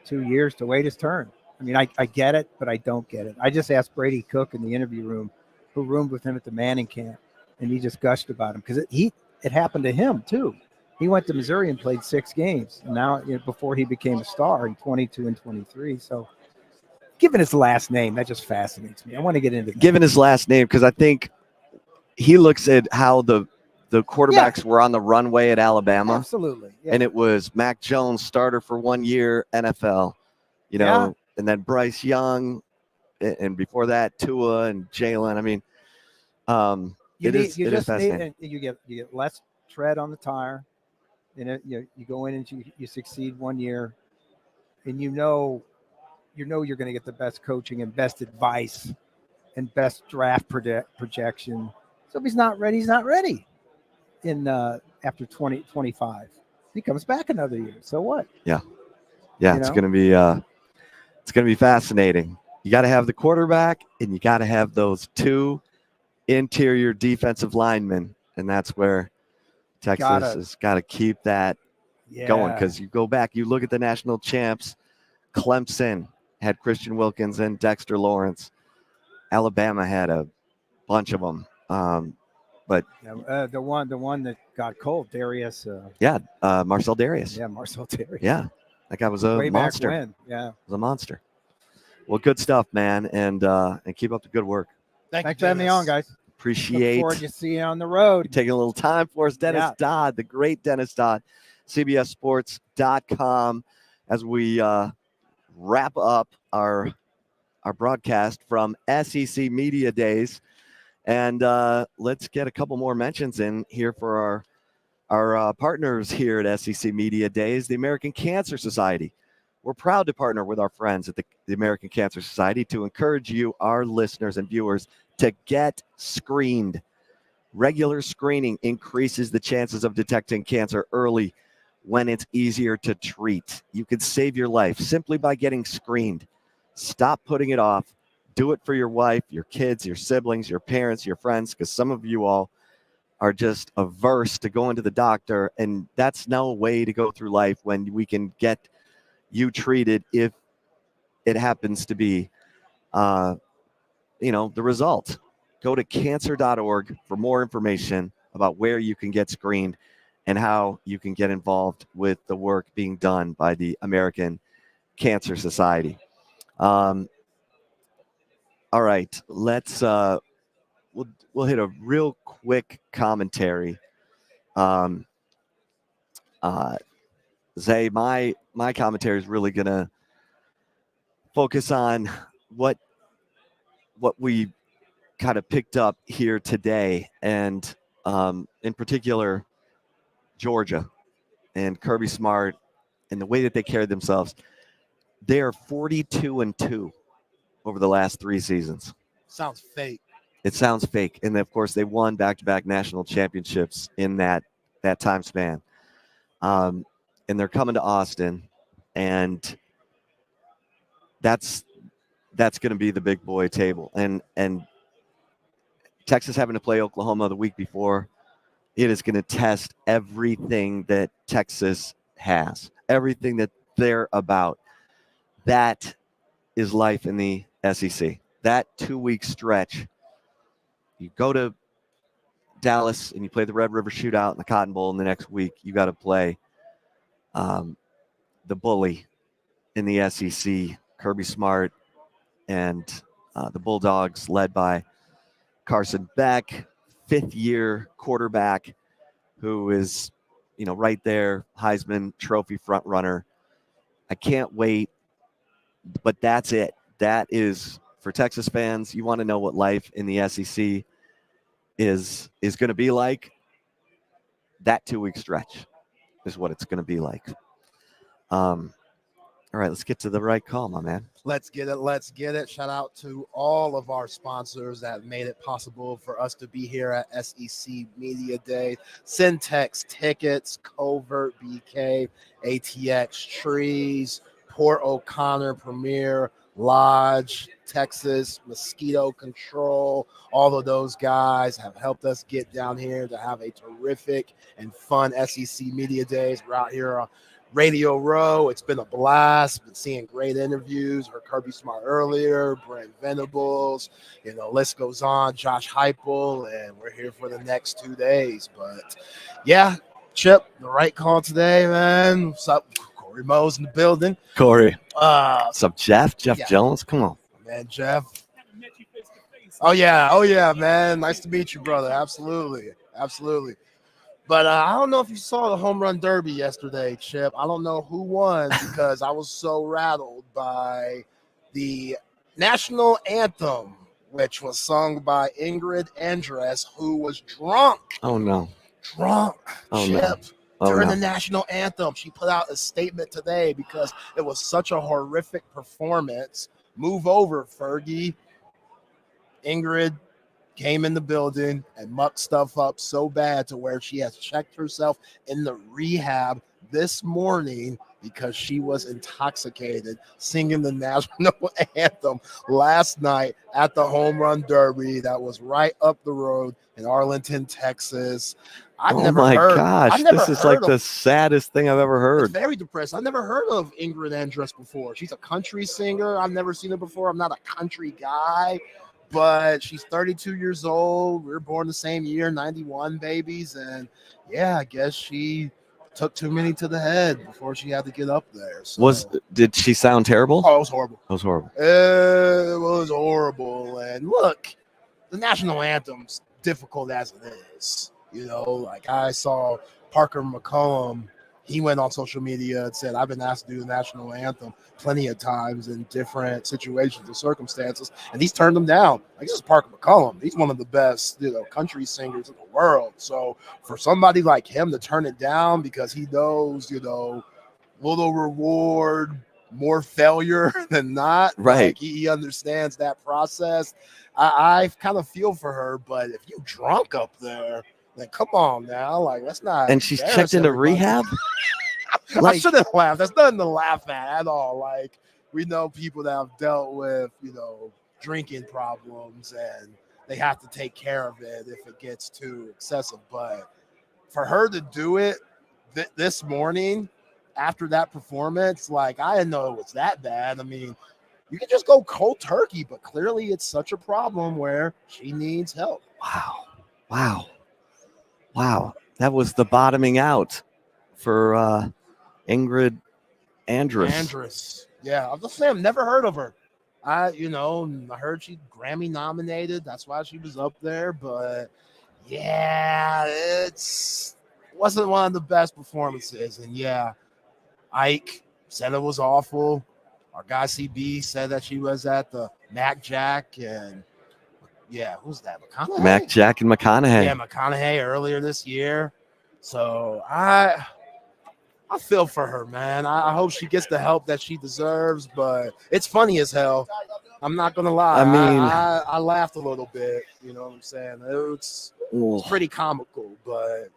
2 years to wait his turn. I mean, I get it, but I don't get it. I just asked Brady Cook in the interview room, who roomed with him at the Manning camp, and he just gushed about him because it happened to him too. He went to Missouri and played 6 games, and now before he became a star in 22 and 23. So, given his last name, that just fascinates me. I want to get into that. Given his last name, because I think he looks at how the quarterbacks were on the runway at Alabama. Absolutely. Yeah. And it was Mac Jones, starter for 1 year, NFL, and then Bryce Young, and before that, Tua and Jalen. I mean, it is fascinating. You get less tread on the tire. You go in and you succeed 1 year, and you know you're going to get the best coaching and best advice and best draft projection. So if he's not ready, he's not ready. After 2025, he comes back another year. So what? Yeah. It's going to be fascinating. You got to have the quarterback, and you got to have those 2 interior defensive linemen, and that's where Texas has got to keep that going. Because you go back, you look at the national champs. Clemson had Christian Wilkins and Dexter Lawrence. Alabama had a bunch of them. But the one that got cold, Darius. Marcel Darius. Yeah, Marcel Darius. Yeah, that guy was a way monster. Back when. Yeah, was a monster. Well, good stuff, man, and keep up the good work. Thanks for having me on, guys. Appreciate. Look forward to seeing you on the road. Taking a little time for us, Dennis Dodd, the great Dennis Dodd, CBSSports.com, as we wrap up our broadcast from SEC Media Days. And let's get a couple more mentions in here for our partners here at SEC Media Days, the American Cancer Society. We're proud to partner with our friends at the American Cancer Society to encourage you, our listeners and viewers, to get screened. Regular screening increases the chances of detecting cancer early when it's easier to treat. You can save your life simply by getting screened. Stop putting it off. Do it for your wife, your kids, your siblings, your parents, your friends, because some of you all are just averse to going to the doctor, and that's no way to go through life when we can get you treated if it happens to be, the result. Go to cancer.org for more information about where you can get screened and how you can get involved with the work being done by the American Cancer Society. All right, let's we'll hit a real quick commentary Zay, my commentary is really gonna focus on what we kind of picked up here today, and in particular, Georgia and Kirby Smart and the way that they carried themselves. They are 42-2 over the last 3 seasons. Sounds fake. It sounds fake, and of course, they won back-to-back national championships in that time span. And they're coming to Austin, and that's going to be the big boy table. And Texas having to play Oklahoma the week before, it is going to test everything that Texas has, everything that they're about. That is life in the SEC. That 2-week stretch, you go to Dallas and you play the Red River Shootout and the Cotton Bowl, and the next week you got to play the bully in the SEC, Kirby Smart, and the Bulldogs led by Carson Beck, 5th-year quarterback who is, right there, Heisman Trophy front runner. I can't wait, but that's it. That is, for Texas fans, you want to know what life in the SEC is going to be like. That 2-week stretch is what it's going to be like. All right, let's get to the right call, my man. Let's get it. Let's get it. Shout out to all of our sponsors that made it possible for us to be here at SEC Media Day. CenTex Tickets, Covert Bee Cave, ATX Trees, Port O'Connor Premier, Lodge, Texas, Mosquito Control. All of those guys have helped us get down here to have a terrific and fun SEC Media Days. We're out here on Radio Row. It's been a blast. Been seeing great interviews. Heard Kirby Smart earlier, Brent Venables, list goes on, Josh Heupel, and we're here for the next 2 days. But yeah, Chip, the right call today, man. What's up? Corey Moe's in the building. Corey. What's up, Jeff? Jeff Jones? Come on. Man, Jeff. Oh yeah, man. Nice to meet you, brother. Absolutely. But I don't know if you saw the home run derby yesterday, Chip. I don't know who won because I was so rattled by the national anthem, which was sung by Ingrid Andress, who was drunk. Oh, no. Drunk, oh, Chip. No. Oh, During no. the national anthem, she put out a statement today because it was such a horrific performance. Move over, Fergie. Ingrid came in the building and mucked stuff up so bad to where she has checked herself in the rehab this morning because she was intoxicated singing the national anthem last night at the home run derby that was right up the road in Arlington, Texas. Gosh, this is like the saddest thing I've ever heard. It's very depressing. I've never heard of Ingrid Andress before. She's a country singer. I've never seen her before. I'm not a country guy. But she's 32 years old. We were born the same year, 91 babies. And yeah, I guess she took too many to the head before she had to get up there. So. Did she sound terrible? Oh, it was horrible. It was horrible. It was horrible. And look, the national anthem's difficult as it is. Like I saw Parker McCollum. He went on social media and said, I've been asked to do the national anthem plenty of times in different situations and circumstances, and he's turned them down. Like, this is Parker McCollum. He's one of the best, country singers in the world. So for somebody like him to turn it down because he knows, little reward, more failure than not. Right. Like, he understands that process. I kind of feel for her, but if you drunk up there, then come on now. Like, let's not. And she's checked into rehab? I shouldn't laugh. That's nothing to laugh at all. Like, we know people that have dealt with, drinking problems and they have to take care of it if it gets too excessive. But for her to do it this morning after that performance, like, I didn't know it was that bad. I mean, you can just go cold turkey, but clearly it's such a problem where she needs help. Wow. That was the bottoming out for Ingrid Andress. Yeah, I'm just saying, I've never heard of her. I heard she Grammy nominated. That's why she was up there. But yeah, it's wasn't one of the best performances. And yeah, Ike said it was awful. Our guy CB said that she was at the Mac Jack, and yeah, who's that? McConaughey? Mac Jack and McConaughey. Yeah, McConaughey earlier this year. So I feel for her, man. I hope she gets the help that she deserves, but it's funny as hell. I'm not gonna lie. I mean, I laughed a little bit. You know what I'm saying? It's pretty comical, but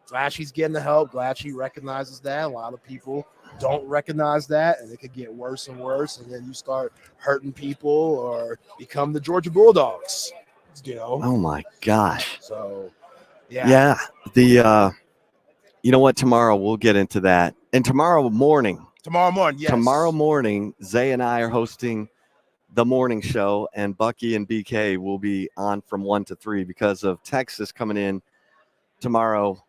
glad she's getting the help. Glad she recognizes that. A lot of people don't recognize that, and it could get worse and worse, and then you start hurting people or become the Georgia Bulldogs. You know? Oh my gosh. So, yeah. Yeah. The you know what? Tomorrow we'll get into that, and tomorrow morning. Yes. Tomorrow morning, Zay and I are hosting the morning show, and Bucky and BK will be on from 1 to 3 because of Texas coming in tomorrow.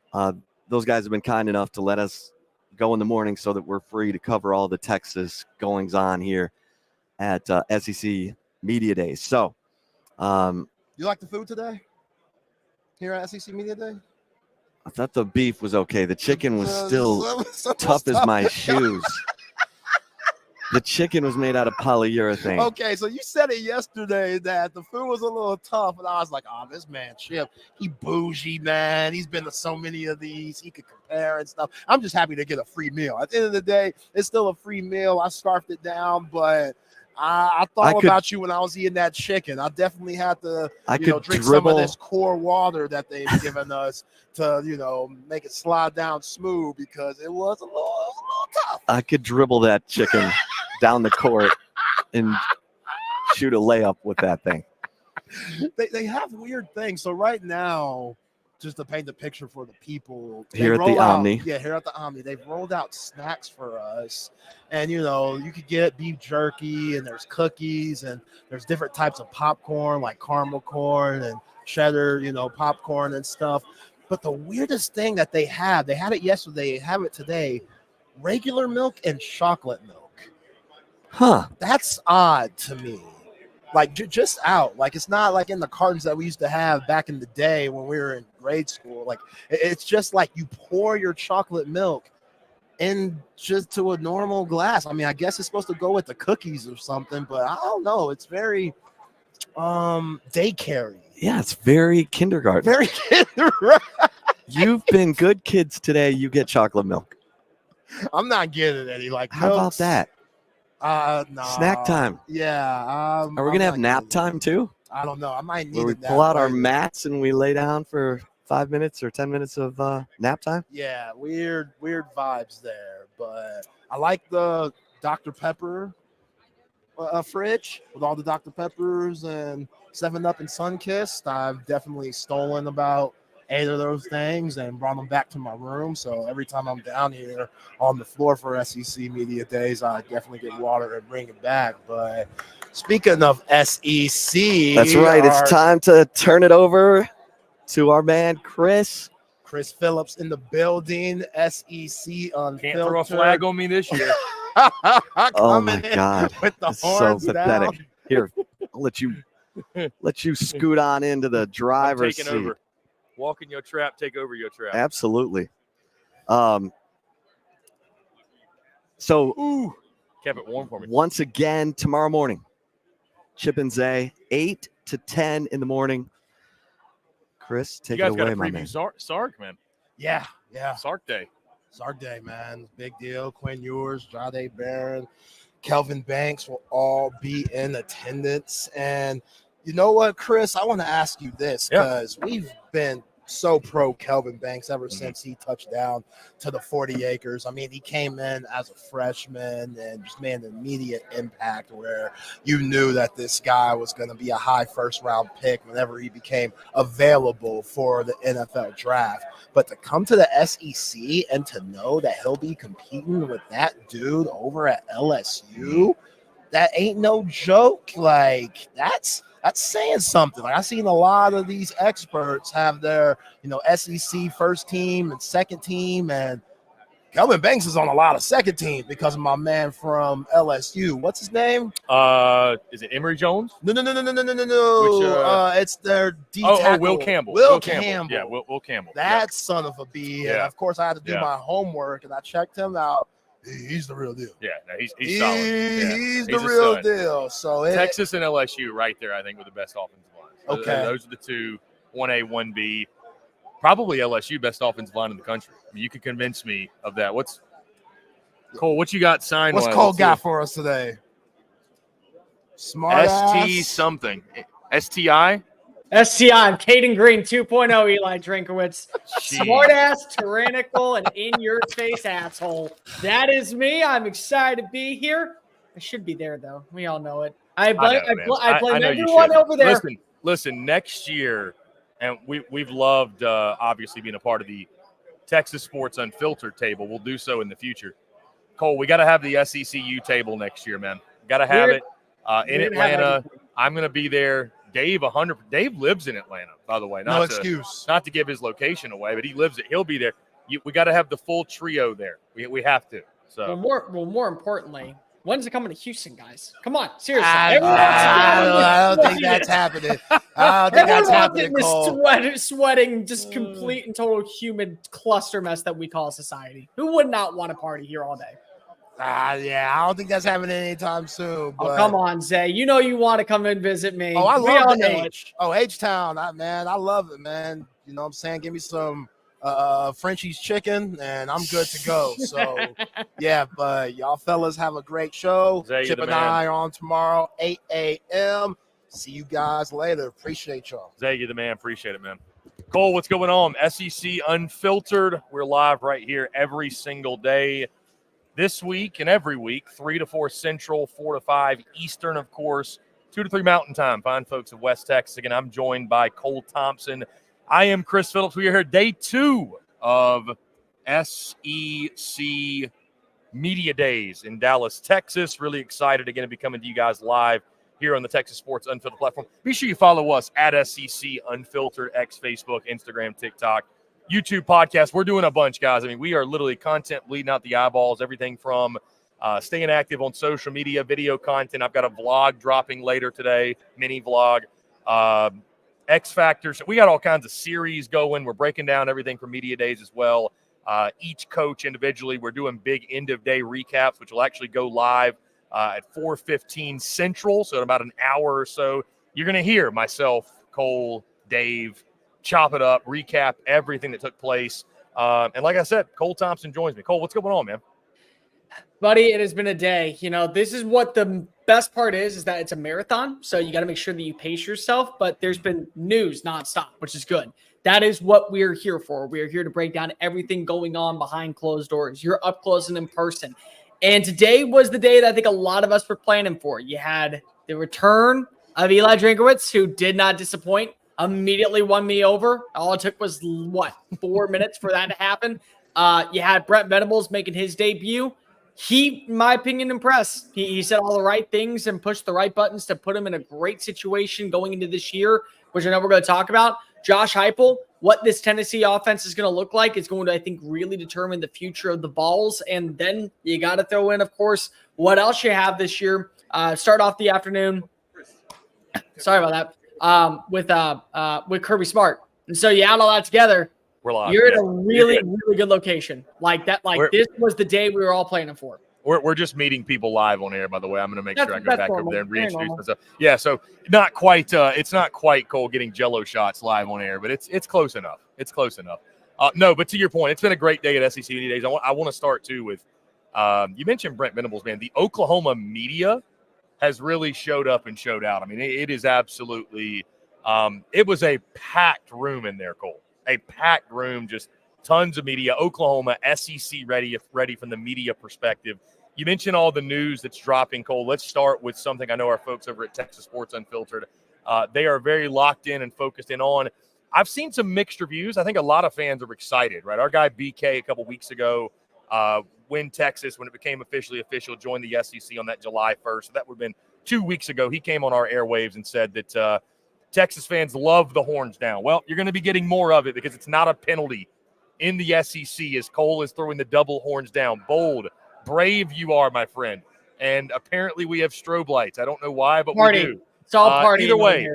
Those guys have been kind enough to let us go in the morning so that we're free to cover all the Texas goings on here at SEC Media Days. So, You like the food today? Here at SEC Media Day? I thought the beef was okay. The chicken was still tough as my shoes. The chicken was made out of polyurethane. Okay, so you said it yesterday that the food was a little tough, and I was like, oh, this man Chip, he bougie, man. He's been to so many of these. He could compare and stuff. I'm just happy to get a free meal. At the end of the day, it's still a free meal. I scarfed it down, but I thought about you when I was eating that chicken. I definitely had to drink some of this core water that they've given us to, make it slide down smooth because it was a little tough. I could dribble that chicken down the court and shoot a layup with that thing. They have weird things. So right now, just to paint the picture for the people here at the Omni. Yeah, here at the Omni, they've rolled out snacks for us, and you could get beef jerky, and there's cookies, and there's different types of popcorn like caramel corn and cheddar, popcorn and stuff. But the weirdest thing that they had it yesterday, have it today, regular milk and chocolate milk. Huh. That's odd to me. Like just out. Like it's not like in the cartons that we used to have back in the day when we were in grade school. Like it's just like you pour your chocolate milk in just to a normal glass. I mean, I guess it's supposed to go with the cookies or something, but I don't know. It's very daycare-y. Yeah, it's very kindergarten. Very kindergarten. You've been good kids today. You get chocolate milk. I'm not getting any. Like, how about that? No. Snack time. Yeah. Are we gonna have nap time too? I don't know. I might need. Where we pull out our mats and we lay down for 5 minutes or 10 minutes of nap time. Yeah, weird vibes there. But I like the Dr. Pepper fridge with all the Dr. Peppers and 7-Up and Sunkist. I've definitely stolen about 8 of those things and brought them back to my room. So every time I'm down here on the floor for SEC Media Days, I definitely get water and bring it back. But speaking of SEC, that's right. It's time to turn it over to our man Chris Phillips in the building. SEC Unfiltered. Can't throw a flag on me this year. Oh my God, with the it's so horns pathetic. down. Here, I'll let you scoot on into the driver's seat. Over. Walk in your trap, take over your trap. Absolutely. So kept it warm for me. Once again, tomorrow morning, Chip and Zay, 8 to 10 in the morning. Chris, take it away, my man. You guys got a preview Sark, man. Yeah. Sark Day. Sark Day, man. Big deal. Quinn Ewers, Jade Barron, Kelvin Banks will all be in attendance. And you know what, Chris? I want to ask you this because we've been so pro Kelvin Banks ever since he touched down to the 40 acres. I mean, he came in as a freshman and just made an immediate impact where you knew that this guy was going to be a high first-round pick whenever he became available for the NFL draft. But to come to the SEC and to know that he'll be competing with that dude over at LSU, that ain't no joke. Like, that's saying something. Like, I've seen a lot of these experts have their, SEC first team and second team, and Kelvin Banks is on a lot of second team because of my man from LSU. What's his name? Is it Emory Jones? No. Which, it's their D Oh, tackle. Will Campbell. Will Campbell. Yeah, Will Campbell. That son of a bee. And Yeah. of course, I had to do Yeah. my homework, and I checked him out. He's the real deal. Yeah, no, he's solid. Yeah. He's the a real stud. deal. So Texas and LSU right there, I think, were the best offensive lines. Okay. Those are the two, 1A, 1B. Probably LSU best offensive line in the country. I mean, you could convince me of that. Cole, what you got signed? What's Cole got for us today? Smart ST ass. something. STI? STI, Caden Green 2.0, Eli Drinkowitz. Smart ass, tyrannical, and in your face asshole. That is me. I'm excited to be here. I should be there, though. We all know it. I blame know you everyone should. over there. Listen, next year, and we've loved, obviously, being a part of the Texas Sports Unfiltered table. We'll do so in the future. Cole, we got to have the SECU table next year, man. Got to have it in Atlanta. I'm going to be there. Dave lives in Atlanta, by the way. No excuse. Not to give his location away, but he lives it. He'll be there. We got to have the full trio there. We have to. So more importantly, when's it coming to Houston, guys? Come on, seriously. I don't think that's happening. I don't think that's happening, Cole. Sweating, just complete and total humid cluster mess that we call society. Who would not want to party here all day? Yeah, I don't think that's happening anytime soon. But... Oh, come on, Zay. You know you want to come and visit me. Oh, I We love all the know H. Oh, H-Town, man. I love it, man. You know what I'm saying? Give me some Frenchie's chicken, and I'm good to go. So, yeah, but y'all fellas have a great show. Zay, Chip and I are on tomorrow, 8 a.m. See you guys later. Appreciate y'all. Zay, you're the man. Appreciate it, man. Cole, what's going on? SEC Unfiltered. We're live right here every single day. This week and every week, 3 to 4 Central, 4 to 5 Eastern, of course, 2 to 3 Mountain Time. Fine folks of West Texas. Again, I'm joined by Cole Thompson. I am Chris Phillips. We are here day 2 of SEC Media Days in Dallas, Texas. Really excited again to be coming to you guys live here on the Texas Sports Unfiltered platform. Be sure you follow us at SEC Unfiltered, X, Facebook, Instagram, TikTok, YouTube podcast. We're doing a bunch, guys. I mean, we are literally content bleeding out the eyeballs, everything from staying active on social media, video content. I've got a vlog dropping later today, mini vlog, X Factors. We got all kinds of series going. We're breaking down everything from media days as well. Each coach individually, we're doing big end of day recaps, which will actually go live at 4:15 Central. So in about an hour or so, you're going to hear myself, Cole, Dave, chop it up, recap everything that took place. And like I said, Cole Thompson joins me. Cole, what's going on, man? Buddy, it has been a day. You know, this is what the best part is that it's a marathon. So you got to make sure that you pace yourself. But there's been news nonstop, which is good. That is what we're here for. We are here to break down everything going on behind closed doors. You're up close and in person. And today was the day that I think a lot of us were planning for. You had the return of Eli Drinkowitz, who did not disappoint. Immediately won me over. All it took was, 4 minutes for that to happen. You had Brent Venables making his debut. He, in my opinion, impressed. He said all the right things and pushed the right buttons to put him in a great situation going into this year, which I know we're going to talk about. Josh Heupel, what this Tennessee offense is going to look like is going to, I think, really determine the future of the Vols. And then you got to throw in, of course, what else you have this year. Start off the afternoon. Sorry about that. With Kirby Smart. And so you add all that together, you're in a really, really good location. This was the day we were all planning for. We're just meeting people live on air, by the way. I'm going to make sure I go back normal. over there and Very reintroduce normal. myself. Yeah, so not quite. It's not quite Cole getting Jello shots live on air, but it's close enough. It's close enough. No, but to your point, it's been a great day at SEC Media Days. I want to start too with you mentioned Brent Venables, man. The Oklahoma media has really showed up and showed out. I mean, it is absolutely. It was a packed room in there, Cole. A packed room, just tons of media. Oklahoma, SEC ready from the media perspective. You mentioned all the news that's dropping, Cole. Let's start with something I know our folks over at Texas Sports Unfiltered, they are very locked in and focused in on. I've seen some mixed reviews. I think a lot of fans are excited, right? Our guy BK a couple weeks ago, when Texas, when it became officially official, joined the SEC on that July 1st. So that would have been 2 weeks ago. He came on our airwaves and said that Texas fans love the horns down. Well, you're going to be getting more of it because it's not a penalty in the SEC as Cole is throwing the double horns down. Bold, brave you are, my friend. And apparently we have strobe lights. I don't know why, but Party. we do. It's all party. Either way,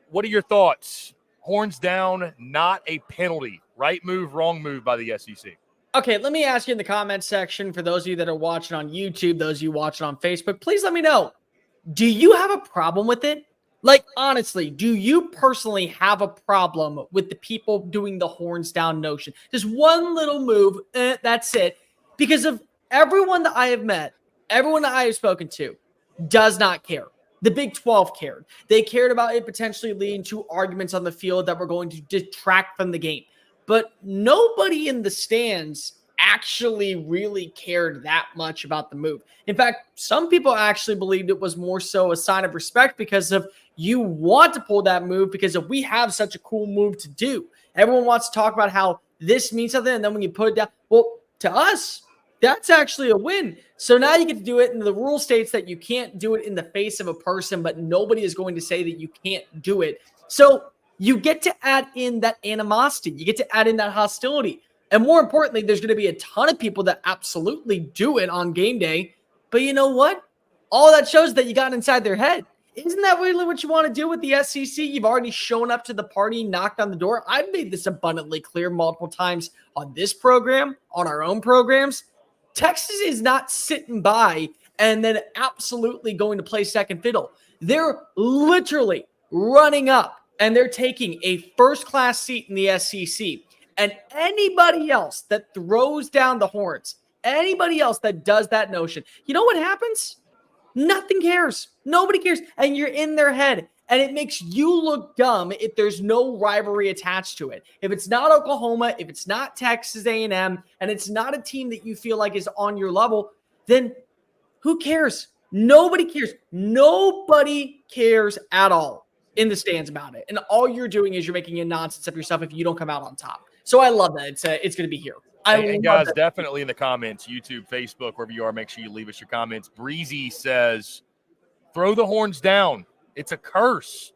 what are your thoughts? Horns down, not a penalty. Right move, wrong move by the SEC. Okay, let me ask you in the comments section, for those of you that are watching on YouTube, those of you watching on Facebook, please let me know. Do you have a problem with it? Like, honestly, do you personally have a problem with the people doing the horns down notion? Just one little move, that's it. Because of everyone that I have met, everyone that I have spoken to does not care. The Big 12 cared. They cared about it potentially leading to arguments on the field that were going to detract from the game. But nobody in the stands actually really cared that much about the move. In fact, some people actually believed it was more so a sign of respect because of you want to pull that move because of we have such a cool move to do. Everyone wants to talk about how this means something, and then when you put it down, well, to us, that's actually a win. So now you get to do it, and the rule states that you can't do it in the face of a person, but nobody is going to say that you can't do it. So you get to add in that animosity. You get to add in that hostility. And more importantly, there's going to be a ton of people that absolutely do it on game day. But you know what? All that shows is that you got inside their head. Isn't that really what you want to do with the SEC? You've already shown up to the party, knocked on the door. I've made this abundantly clear multiple times on this program, on our own programs. Texas is not sitting by and then absolutely going to play second fiddle. They're literally running up and they're taking a first-class seat in the SEC. And anybody else that throws down the horns, anybody else that does that notion, you know what happens? Nothing cares. Nobody cares. And you're in their head. And it makes you look dumb if there's no rivalry attached to it. If it's not Oklahoma, if it's not Texas A&M, and it's not a team that you feel like is on your level, then who cares? Nobody cares. Nobody cares at all in the stands about it. And all you're doing is you're making a nonsense of yourself if you don't come out on top. So I love that. It's going to be here. And guys, definitely in the comments, YouTube, Facebook, wherever you are, make sure you leave us your comments. Breezy says, throw the horns down. It's a curse.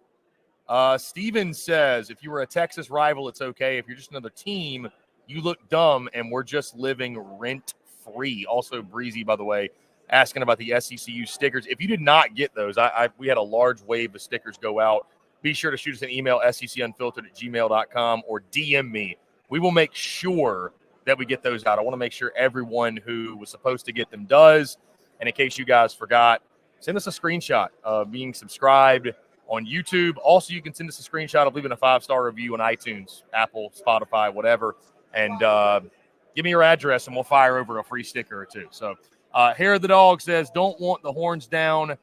Steven says, if you were a Texas rival, it's okay. If you're just another team, you look dumb, and we're just living rent-free. Also, Breezy, by the way, asking about the SECU stickers. If you did not get those, we had a large wave of stickers go out. Be sure to shoot us an email, secunfiltered@gmail.com, or DM me. We will make sure that we get those out. I want to make sure everyone who was supposed to get them does. And in case you guys forgot, send us a screenshot of being subscribed on YouTube. Also, you can send us a screenshot of leaving a 5-star review on iTunes, Apple, Spotify, whatever. And give me your address, and we'll fire over a free sticker or two. So, Hair of the Dog says, don't want the horns down.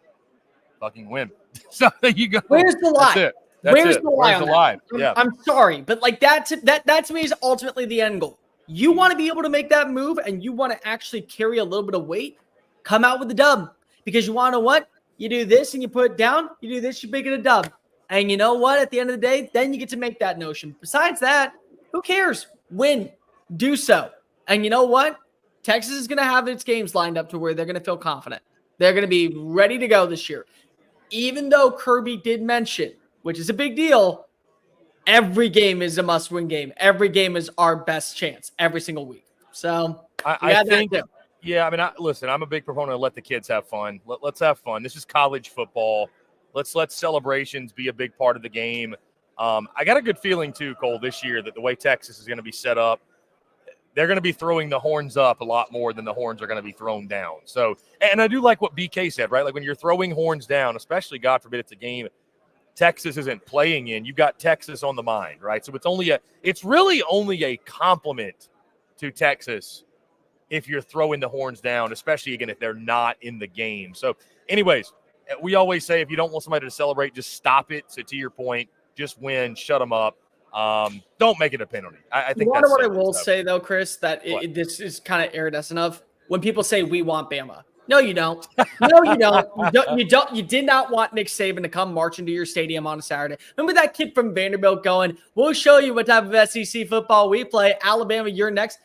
Fucking win. So there you go. Where's the lie? That's it. Where's the lie? Where's the lie? Yeah. I'm sorry, but like that to me is ultimately the end goal. You want to be able to make that move, and you want to actually carry a little bit of weight. Come out with the dub, because you want to know what? You do this and you put it down. You do this, you make it a dub. And you know what? At the end of the day, then you get to make that notion. Besides that, who cares? Win. Do so. And you know what? Texas is going to have its games lined up to where they're going to feel confident. They're going to be ready to go this year. Even though Kirby did mention, which is a big deal, every game is a must-win game. Every game is our best chance every single week. So I think, yeah, I mean, listen, I'm a big proponent of let the kids have fun. Let's have fun. This is college football. Let's let celebrations be a big part of the game. I got a good feeling, too, Cole, this year that the way Texas is going to be set up, they're going to be throwing the horns up a lot more than the horns are going to be thrown down. So, and I do like what BK said, right? Like when you're throwing horns down, especially, God forbid, it's a game Texas isn't playing in, you've got Texas on the mind, right? So it's really only a compliment to Texas if you're throwing the horns down, especially, again, if they're not in the game. So anyways, we always say if you don't want somebody to celebrate, just stop it. So to your point, just win, shut them up. Don't make it a penalty. I think you that's what I will say, though, Chris, that this is kind of iridescent of when people say we want Bama. No, you don't. No, you don't. You did not want Nick Saban to come marching to your stadium on a Saturday. Remember that kid from Vanderbilt going, we'll show you what type of SEC football we play. Alabama, you're next.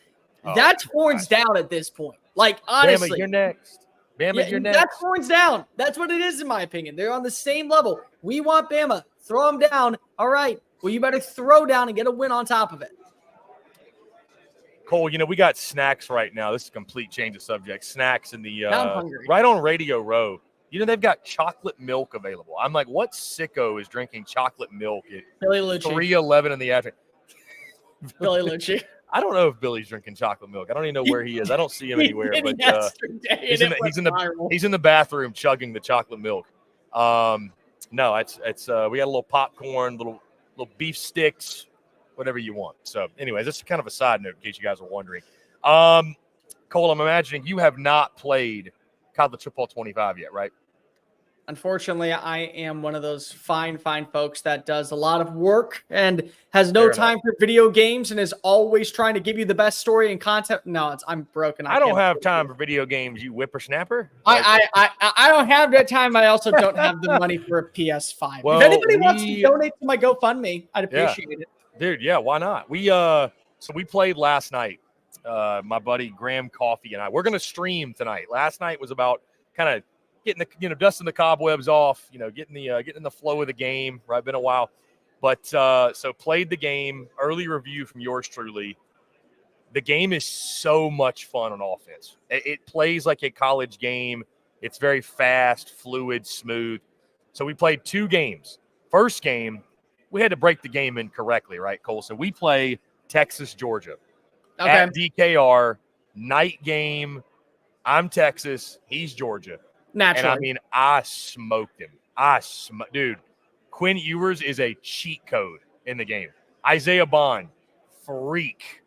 That's horns down at this point. Like, honestly. Bama, you're next. Bama, you're next. That's horns down. That's what it is, in my opinion. They're on the same level. We want Bama. Throw them down. All right. Well, you better throw down and get a win on top of it. Cole, we got snacks right now. This is a complete change of subject. Snacks in the Now I'm hungry. right on Radio Row. They've got chocolate milk available. I'm like, what sicko is drinking chocolate milk at Billy Lucci. 3:11 in the afternoon? Billy Lucci. I don't know if Billy's drinking chocolate milk. I don't even know where he is. I don't see him anywhere. But he's in the bathroom chugging the chocolate milk. No, it's we got a little popcorn, little beef sticks, whatever you want. So, anyways, this is kind of a side note in case you guys are wondering. Cole, I'm imagining you have not played College Football 25 yet, right? Unfortunately, I am one of those fine folks that does a lot of work and has no time for video games and is always trying to give you the best story and content. No, I'm broken. I don't have time for video games, you whippersnapper. I don't have that time. I also don't have the money for a PS5. Well, if anybody wants to donate to my GoFundMe, I'd appreciate it. Dude, yeah, why not? We played last night. My buddy Graham Coffee and I. We're gonna stream tonight. Last night was about kind of getting the dusting the cobwebs off, getting the flow of the game. Right, been a while, but so played the game. Early review from yours truly. The game is so much fun on offense. It plays like a college game. It's very fast, fluid, smooth. So we played 2 games. First game, we had to break the game in correctly, right, Cole? So we play Texas, Georgia. Okay. At DKR, night game. I'm Texas. He's Georgia. Naturally. And I mean, I smoked him. Dude, Quinn Ewers is a cheat code in the game. Isaiah Bond, freak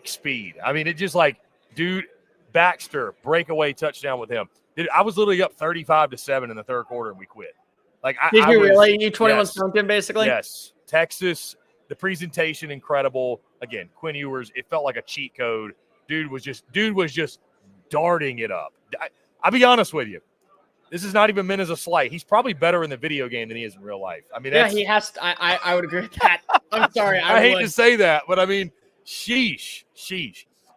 speed. I mean, it just like, dude, Baxter, breakaway touchdown with him. Dude, I was literally up 35-7 in the third quarter and we quit. Like, Did you really? You 21 stumped him basically? Yes. Texas, the presentation incredible. Again, Quinn Ewers, it felt like a cheat code. Dude was just darting it up. I'll be honest with you. This is not even meant as a slight. He's probably better in the video game than he is in real life. I mean, he has to, I would agree with that. I'm sorry. I hate to say that, but I mean, sheesh.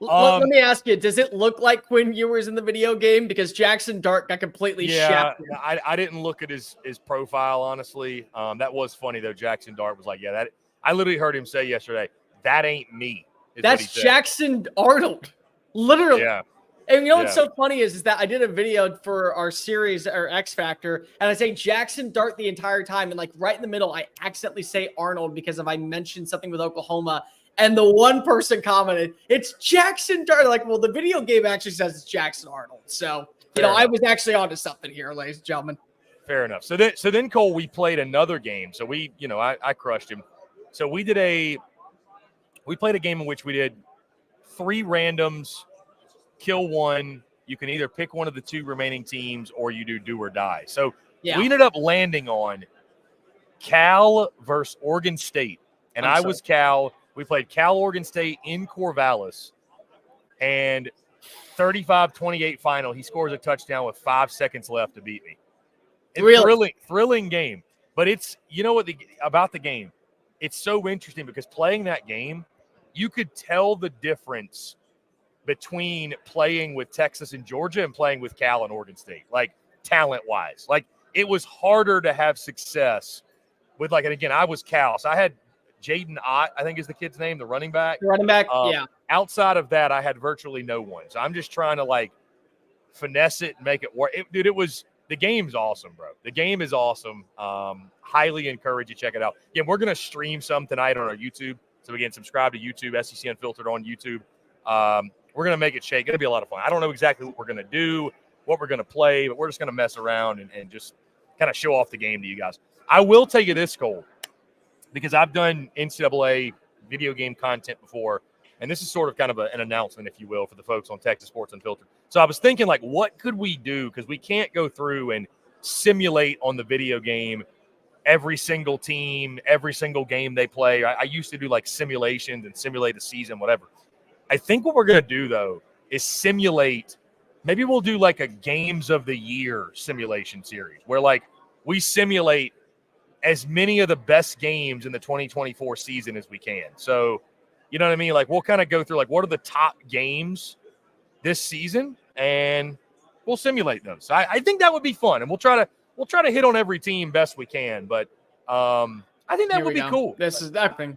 Let me ask you, does it look like Quinn Ewers in the video game? Because Jackson Dart got completely shafted. I didn't look at his profile, honestly. That was funny, though. Jackson Dart was like, that. I literally heard him say yesterday, that ain't me. That's Jackson Arnold. Literally. Yeah. And what's so funny is that I did a video for our series, or X Factor, and I say Jackson Dart the entire time. And like right in the middle, I accidentally say Arnold because if I mentioned something with Oklahoma, and the one person commented, it's Jackson Dart. Like, well, the video game actually says it's Jackson Arnold. So, I was actually onto something here, ladies and gentlemen. Fair enough. So then Cole, we played another game. So we, I crushed him. So we played a game in which we did 3 randoms, kill 1. You can either pick one of the 2 remaining teams or you do or die. So we ended up landing on Cal versus Oregon State. And I was Cal. We played Cal Oregon State in Corvallis. And 35-28 final. He scores a touchdown with 5 seconds left to beat me. It's thrilling game. But it's, about the game, it's so interesting because playing that game, you could tell the difference between playing with Texas and Georgia and playing with Cal and Oregon State, like talent-wise. Like, it was harder to have success with, and again, I was Cal. So I had Jaden Ott, I think is the kid's name, the running back. Yeah. Outside of that, I had virtually no one. So I'm just trying to, finesse it and make it work. The game's awesome, bro. The game is awesome. Highly encourage you to check it out. Again, we're going to stream some tonight on our YouTube. So, again, subscribe to YouTube, SEC Unfiltered on YouTube. We're going to make it shake. It's going to be a lot of fun. I don't know exactly what we're going to do, what we're going to play, but we're just going to mess around and just kind of show off the game to you guys. I will tell you this, Cole, because I've done NCAA video game content before, and this is sort of kind of an announcement, if you will, for the folks on Texas Sports Unfiltered. So I was thinking, what could we do? Because we can't go through and simulate on the video game every single team, every single game they play. I used to do, simulations and simulate a season, whatever. I think what we're going to do, though, is simulate. Maybe we'll do, a Games of the Year simulation series where, we simulate as many of the best games in the 2024 season as we can. So, you know what I mean? We'll kind of go through, what are the top games this season, and we'll simulate them. So I think that would be fun, and we'll try to hit on every team best we can. But I think that would be cool. This is that thing.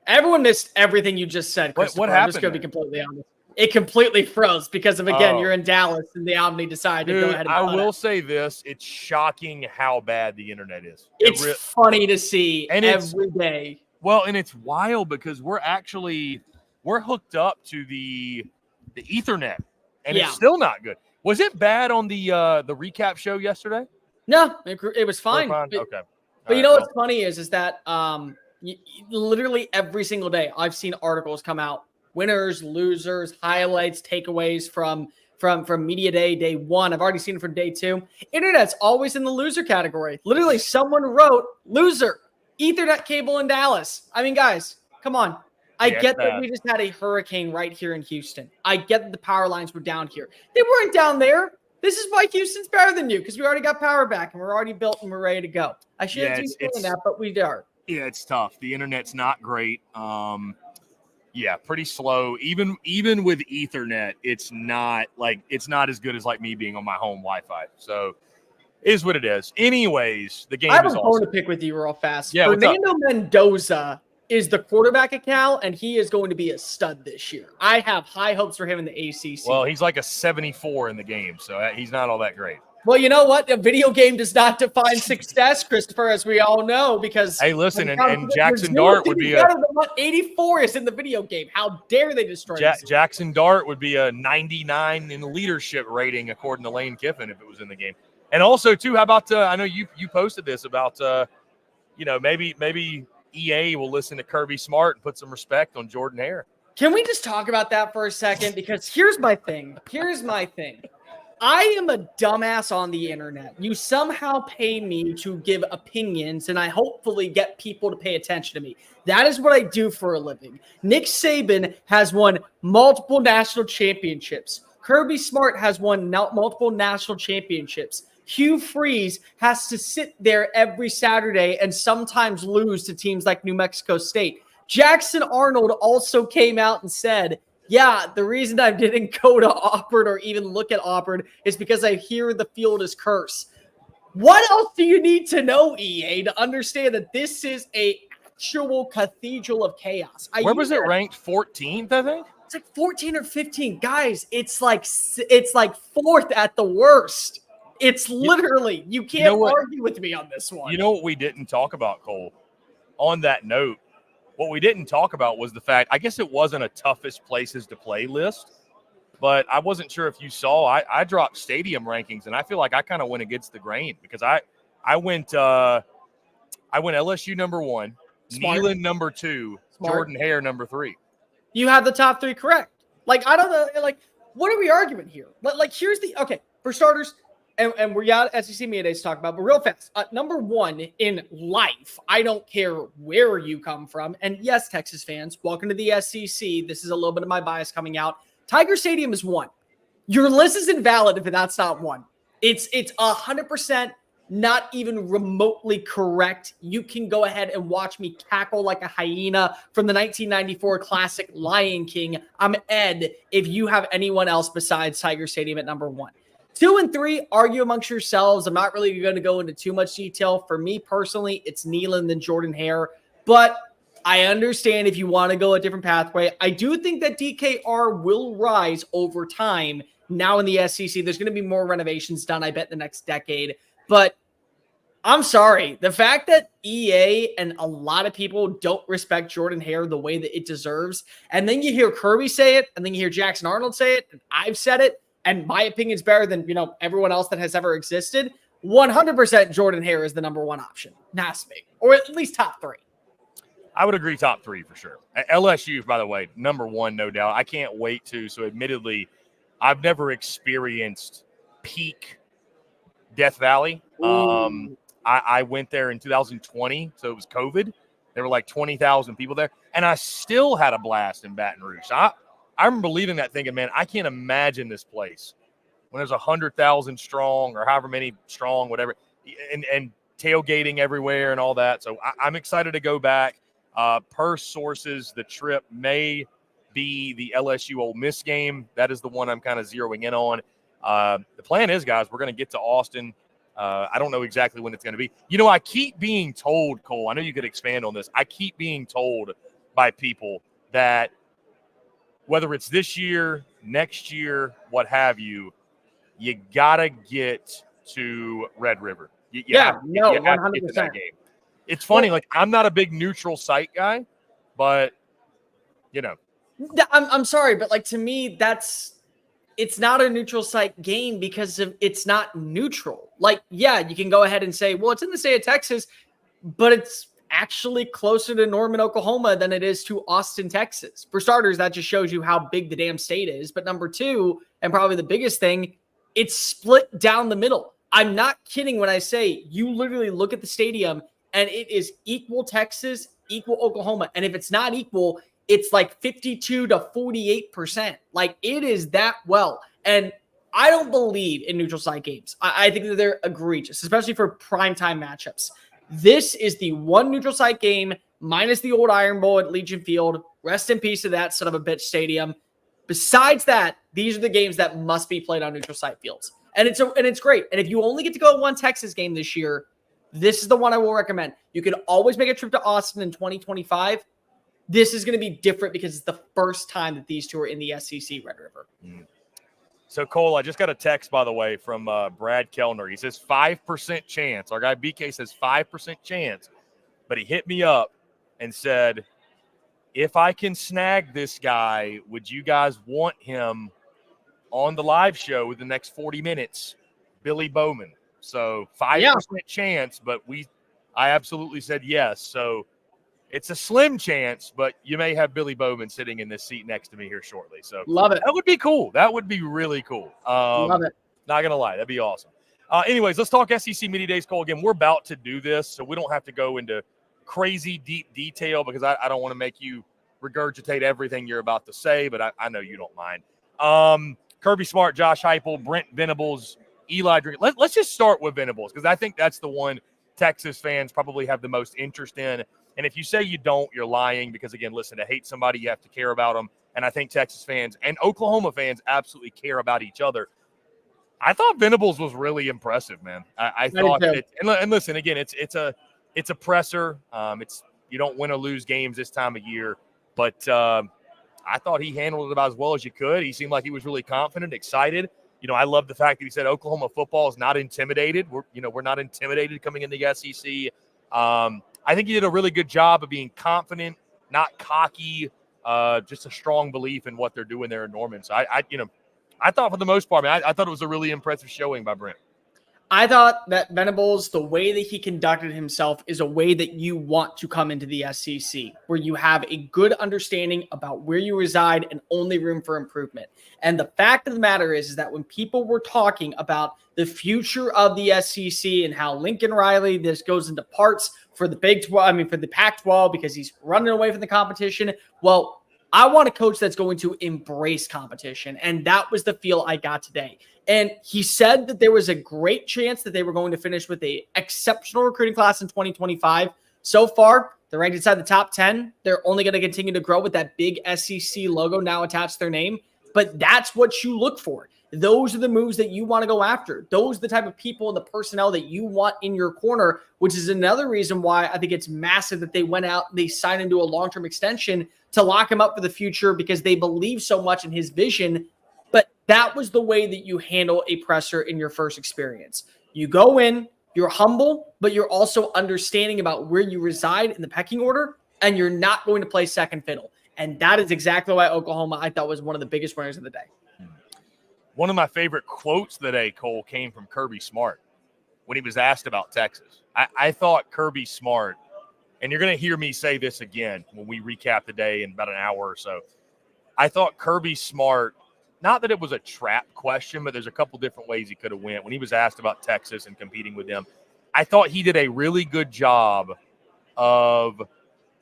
Everyone missed everything you just said, Christopher. What I'm just happened going to be completely honest. It completely froze because of, again, you're in Dallas and the Omni decided to go ahead and I will say this. It's shocking how bad the internet is. It's funny to see and every day. Well, and it's wild because we're hooked up to the Ethernet, and it's still not good. Was it bad on the recap show yesterday? No, it was fine. Okay. But you know what's funny is that literally every single day I've seen articles come out, winners, losers, highlights, takeaways from media day 1. I've already seen it from day 2. Internet's always in the loser category. Literally, someone wrote loser, Ethernet cable in Dallas. I mean, guys, come on. I get that we just had a hurricane right here in Houston. I get that the power lines were down here. They weren't down there. This is why Houston's better than you, because we already got power back and we're already built and we're ready to go. I shouldn't be saying that, but we are. Yeah, it's tough. The internet's not great. Yeah, pretty slow. Even with Ethernet, it's not as good as like me being on my home Wi-Fi. So it is what it is. Anyways, the game is awesome. I have a bone to pick with you real fast. Yeah, Fernando Mendoza is the quarterback at Cal, and he is going to be a stud this year. I have high hopes for him in the ACC. Well, he's like a 74 in the game, so he's not all that great. Well, you know what? A video game does not define success, Christopher, as we all know, because hey, listen, and Jackson Dart would be better than what 84 is in the video game. How dare they destroy Jackson Dart would be a 99 in leadership rating according to Lane Kiffin if it was in the game. And also, too, how about I know you posted this about maybe EA will listen to Kirby Smart and put some respect on Jordan Hare. Can we just talk about that for a second? Because here's my thing. I am a dumbass on the internet. You somehow pay me to give opinions, and I hopefully get people to pay attention to me. That is what I do for a living. Nick Saban has won multiple national championships. Kirby Smart has won multiple national championships. Hugh Freeze has to sit there every Saturday and sometimes lose to teams like New Mexico State. Jackson Arnold also came out and said, yeah, the reason I didn't go to Auburn or even look at Auburn is because I hear the field is cursed. What else do you need to know, EA, to understand that this is a actual cathedral of chaos? Where was it ranked? 14th, I think? It's like 14 or 15. Guys, it's like 4th at the worst. It's literally, you can't argue with me on this one. You know what we didn't talk about, Cole? On that note, what we didn't talk about was the fact, I guess it wasn't a toughest places to play list, but I wasn't sure if you saw, I dropped stadium rankings, and I feel like I kind of went against the grain because I went LSU number 1, Neyland number 2, Jordan Hare number 3. You have the top 3 correct. Like, I don't know, like, what are we arguing here? Like, here's the, okay, for starters, and we're at SEC Media Days to talk about, but real fast, number 1 in life, I don't care where you come from, and yes, Texas fans, welcome to the SEC. This is a little bit of my bias coming out. Tiger Stadium is 1. Your list is invalid if that's not 1. It's 100% not even remotely correct. You can go ahead and watch me cackle like a hyena from the 1994 classic Lion King. I'm Ed if you have anyone else besides Tiger Stadium at number 1. 2 and 3, argue amongst yourselves. I'm not really going to go into too much detail. For me personally, it's Neyland and Jordan Hare. But I understand if you want to go a different pathway. I do think that DKR will rise over time. Now in the SEC, there's going to be more renovations done, I bet, in the next decade. But I'm sorry. The fact that EA and a lot of people don't respect Jordan Hare the way that it deserves, and then you hear Kirby say it, and then you hear Jackson Arnold say it, and I've said it, and my opinion is better than, everyone else that has ever existed. 100% Jordan Hare is the number 1 option. Has to be. Or at least top 3. I would agree top 3 for sure. LSU, by the way, number 1, no doubt. I can't wait to. So admittedly, I've never experienced peak Death Valley. I went there in 2020, so it was COVID. There were like 20,000 people there, and I still had a blast in Baton Rouge. I remember leaving that thinking, man, I can't imagine this place when there's 100,000 strong or however many strong, whatever, and tailgating everywhere and all that. So I'm excited to go back. Per sources, the trip may be the LSU Ole Miss game. That is the one I'm kind of zeroing in on. The plan is, guys, we're going to get to Austin. I don't know exactly when it's going to be. I keep being told, Cole, I know you could expand on this. I keep being told by people that whether it's this year, next year, what have you, you got to get to Red River. You have to get to that game. It's funny, like I'm not a big neutral site guy, but you know. I'm sorry, but like to me, it's not a neutral site game because it's not neutral. Like, yeah, you can go ahead and say, well, it's in the state of Texas, but it's actually closer to Norman, Oklahoma than it is to Austin, Texas. For starters, that just shows you how big the damn state is. But number two, and probably the biggest thing, it's split down the middle. I'm not kidding when I say you literally look at the stadium and it is equal Texas, equal Oklahoma. And if it's not equal, it's like 52 to 48%. Like it is that well. And I don't believe in neutral site games. I think that they're egregious, especially for primetime matchups. This is the one neutral site game minus the old Iron Bowl at Legion Field. Rest in peace to that son of a bitch stadium. Besides that, these are the games that must be played on neutral site fields. And it's great. And if you only get to go to one Texas game this year, this is the one I will recommend. You can always make a trip to Austin in 2025. This is going to be different because it's the first time that these two are in the SEC Red River. So, Cole, I just got a text, by the way, from Brad Kellner. He says 5% chance. Our guy BK says 5% chance. But he hit me up and said, if I can snag this guy, would you guys want him on the live show with the next 40 minutes? Billy Bowman. So 5% chance, but I absolutely said yes. So it's a slim chance, but you may have Billy Bowman sitting in this seat next to me here shortly. So love it. That would be cool. That would be really cool. Love it. Not going to lie. That'd be awesome. Anyways, let's talk SEC Media Days, Cole. Again, we're about to do this, so we don't have to go into crazy deep detail because I don't want to make you regurgitate everything you're about to say, but I know you don't mind. Kirby Smart, Josh Heupel, Brent Venables, Eli Drink. Let's just start with Venables because I think that's the one Texas fans probably have the most interest in. And if you say you don't, you're lying because, again, listen, to hate somebody, you have to care about them. And I think Texas fans and Oklahoma fans absolutely care about each other. I thought Venables was really impressive, man. I thought that, and listen, again, it's a presser. You don't win or lose games this time of year, but I thought he handled it about as well as you could. He seemed like he was really confident, excited. I love the fact that he said Oklahoma football is not intimidated. We're not intimidated coming in the SEC. I think he did a really good job of being confident, not cocky, just a strong belief in what they're doing there in Norman. So I thought for the most part, I thought it was a really impressive showing by Brent. I thought that Venables, the way that he conducted himself is a way that you want to come into the SEC, where you have a good understanding about where you reside and only room for improvement. And the fact of the matter is that when people were talking about the future of the SEC and how Lincoln Riley, this goes into parts for the Big 12, for the Pac-12 because he's running away from the competition. Well, I want a coach that's going to embrace competition. And that was the feel I got today. And he said that there was a great chance that they were going to finish with an exceptional recruiting class in 2025. So far, they're ranked inside the top 10. They're only going to continue to grow with that big SEC logo now attached to their name. But that's what you look for. Those are the moves that you want to go after. Those are the type of people and the personnel that you want in your corner, which is another reason why I think it's massive that they went out and they signed into a long-term extension to lock him up for the future because they believe so much in his vision. But that was the way that you handle a presser in your first experience. You go in, you're humble, but you're also understanding about where you reside in the pecking order, and you're not going to play second fiddle. And that is exactly why Oklahoma, I thought, was one of the biggest winners of the day. One of my favorite quotes today, Cole, came from Kirby Smart when he was asked about Texas. I thought Kirby Smart, and you're going to hear me say this again when we recap the day in about an hour or so. I thought Kirby Smart, not that it was a trap question, but there's a couple different ways he could have went. When he was asked about Texas and competing with them, I thought he did a really good job of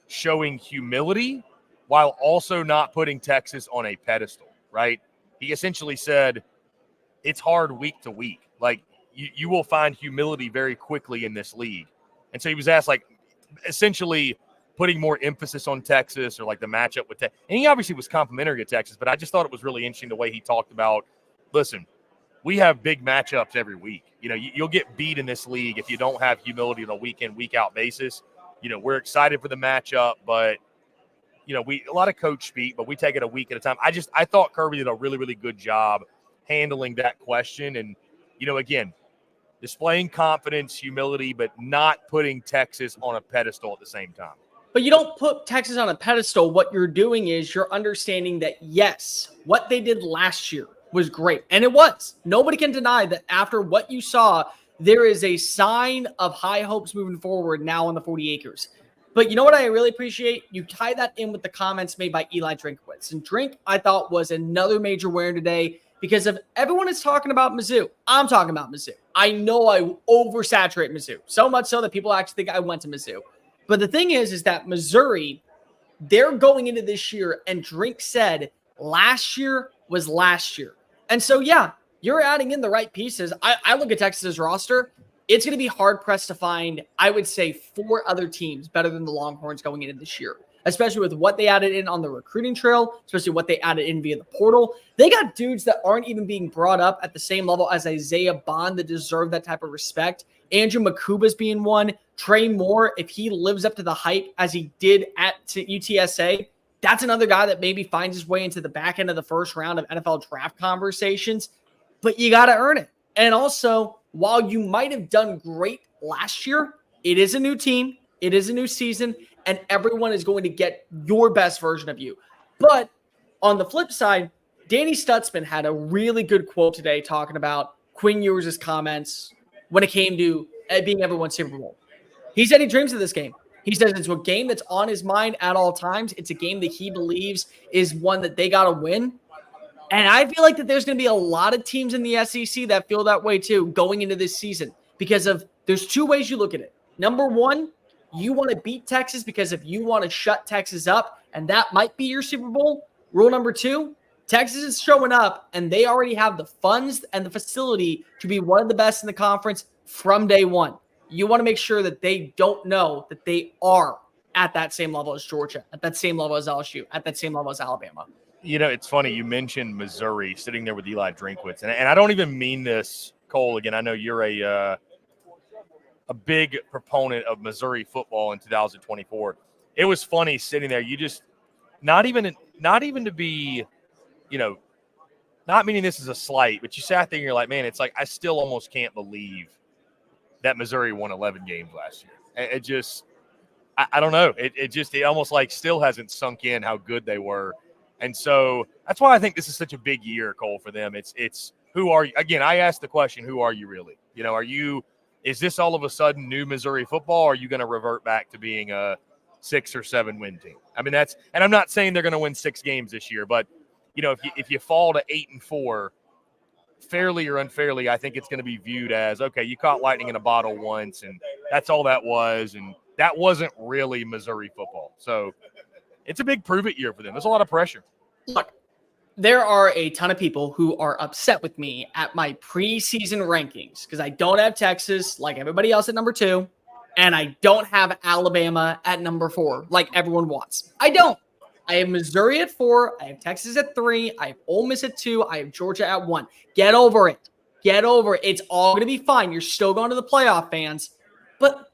showing humility while also not putting Texas on a pedestal, right? He essentially said, it's hard week to week. Like, you will find humility very quickly in this league. And so he was asked, like, essentially putting more emphasis on Texas or, like, the matchup with Texas. And he obviously was complimentary to Texas, but I just thought it was really interesting the way he talked about, listen, we have big matchups every week. You'll get beat in this league if you don't have humility on a week-in, week-out basis. We're excited for the matchup, but a lot of coach speak, but we take it a week at a time. I thought Kirby did a really, really good job handling that question. And, again, displaying confidence, humility, but not putting Texas on a pedestal at the same time. But you don't put Texas on a pedestal. What you're doing is you're understanding that, yes, what they did last year was great. And it was. Nobody can deny that after what you saw, there is a sign of high hopes moving forward now on the 40 acres. But you know what I really appreciate? You tie that in with the comments made by Eli Drinkwitz. And Drink, I thought, was another major winner today because of everyone is talking about Mizzou. I'm talking about Mizzou. I know I oversaturate Mizzou, so much so that people actually think I went to Mizzou. But the thing is that Missouri, they're going into this year, and Drink said last year was last year. And so, yeah, you're adding in the right pieces. I look at Texas's roster. It's going to be hard-pressed to find, I would say, 4 other teams better than the Longhorns going into this year, especially with what they added in on the recruiting trail, especially what they added in via the portal. They got dudes that aren't even being brought up at the same level as Isaiah Bond that deserve that type of respect. Andrew Makuba's being one. Trey Moore, if he lives up to the hype as he did at UTSA, that's another guy that maybe finds his way into the back end of the first round of NFL draft conversations. But you got to earn it. And also, while you might have done great last year, it is a new team, it is a new season, and everyone is going to get your best version of you. But on the flip side, Danny Stutzman had a really good quote today talking about Quinn Ewers' comments when it came to being everyone's Super Bowl. He said he dreams of this game. He says it's a game that's on his mind at all times. It's a game that he believes is one that they got to win. And I feel like that there's going to be a lot of teams in the SEC that feel that way too going into this season because of there's 2 ways you look at it. Number one, you want to beat Texas because if you want to shut Texas up, and that might be your Super Bowl. Rule number 2, Texas is showing up and they already have the funds and the facility to be one of the best in the conference from day one. You want to make sure that they don't know that they are at that same level as Georgia, at that same level as LSU, at that same level as Alabama. It's funny. You mentioned Missouri sitting there with Eli Drinkwitz, and I don't even mean this, Cole. Again, I know you're a big proponent of Missouri football in 2024. It was funny sitting there. You just not even to be, not meaning this is a slight, but you sat there and you're like, man, it's like I still almost can't believe that Missouri won 11 games last year. It just, I don't know. It almost like still hasn't sunk in how good they were. And so that's why I think this is such a big year, Cole, for them. It's who are you? Again, I asked the question, who are you really? Is this all of a sudden new Missouri football? Or are you going to revert back to being a 6 or 7 win team? I mean, and I'm not saying they're going to win 6 games this year, but if you fall to 8-4, fairly or unfairly, I think it's going to be viewed as, okay, you caught lightning in a bottle once, and that's all that was, and that wasn't really Missouri football. So it's a big prove-it year for them. There's a lot of pressure. Look, there are a ton of people who are upset with me at my preseason rankings because I don't have Texas like everybody else at number 2, and I don't have Alabama at number 4 like everyone wants. I don't. I have Missouri at 4. I have Texas at 3. I have Ole Miss at 2. I have Georgia at 1. Get over it. Get over it. It's all going to be fine. You're still going to the playoff, fans. But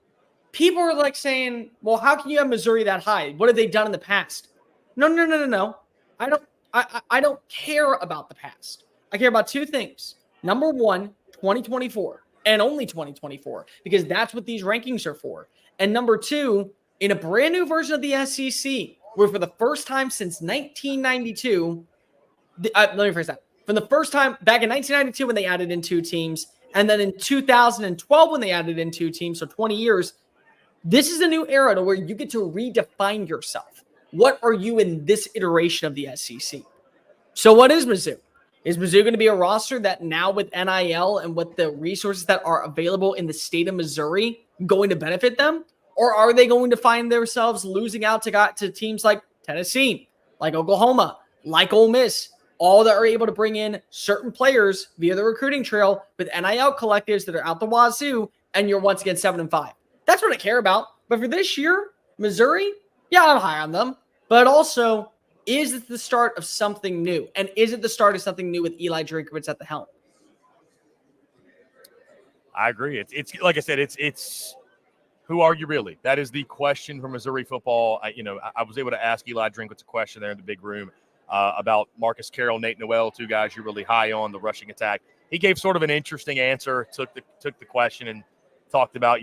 people are like saying, well, how can you have Missouri that high? What have they done in the past? No. I don't care about the past. I care about 2 things. Number 1, 2024, and only 2024, because that's what these rankings are for. And number 2, in a brand new version of the SEC, where for the first time since 1992, let me phrase that. For the first time back in 1992 when they added in 2 teams, and then in 2012 when they added in 2 teams, so 20 years, this is a new era to where you get to redefine yourself. What are you in this iteration of the SEC? So what is Mizzou? Is Mizzou going to be a roster that now with NIL and with the resources that are available in the state of Missouri going to benefit them? Or are they going to find themselves losing out to teams like Tennessee, like Oklahoma, like Ole Miss, all that are able to bring in certain players via the recruiting trail with NIL collectives that are out the wazoo, and you're once again 7-5. That's what I care about. But for this year, Missouri, yeah, I'm high on them. But also, is it the start of something new? And is it the start of something new with Eli Drinkwitz at the helm? I agree. It's like I said, it's Who are you really? That is the question for Missouri football. I was able to ask Eli Drinkwitz a question there in the big room about Marcus Carroll, Nate Noel, two guys you're really high on the rushing attack. He gave sort of an interesting answer, took the question and talked about,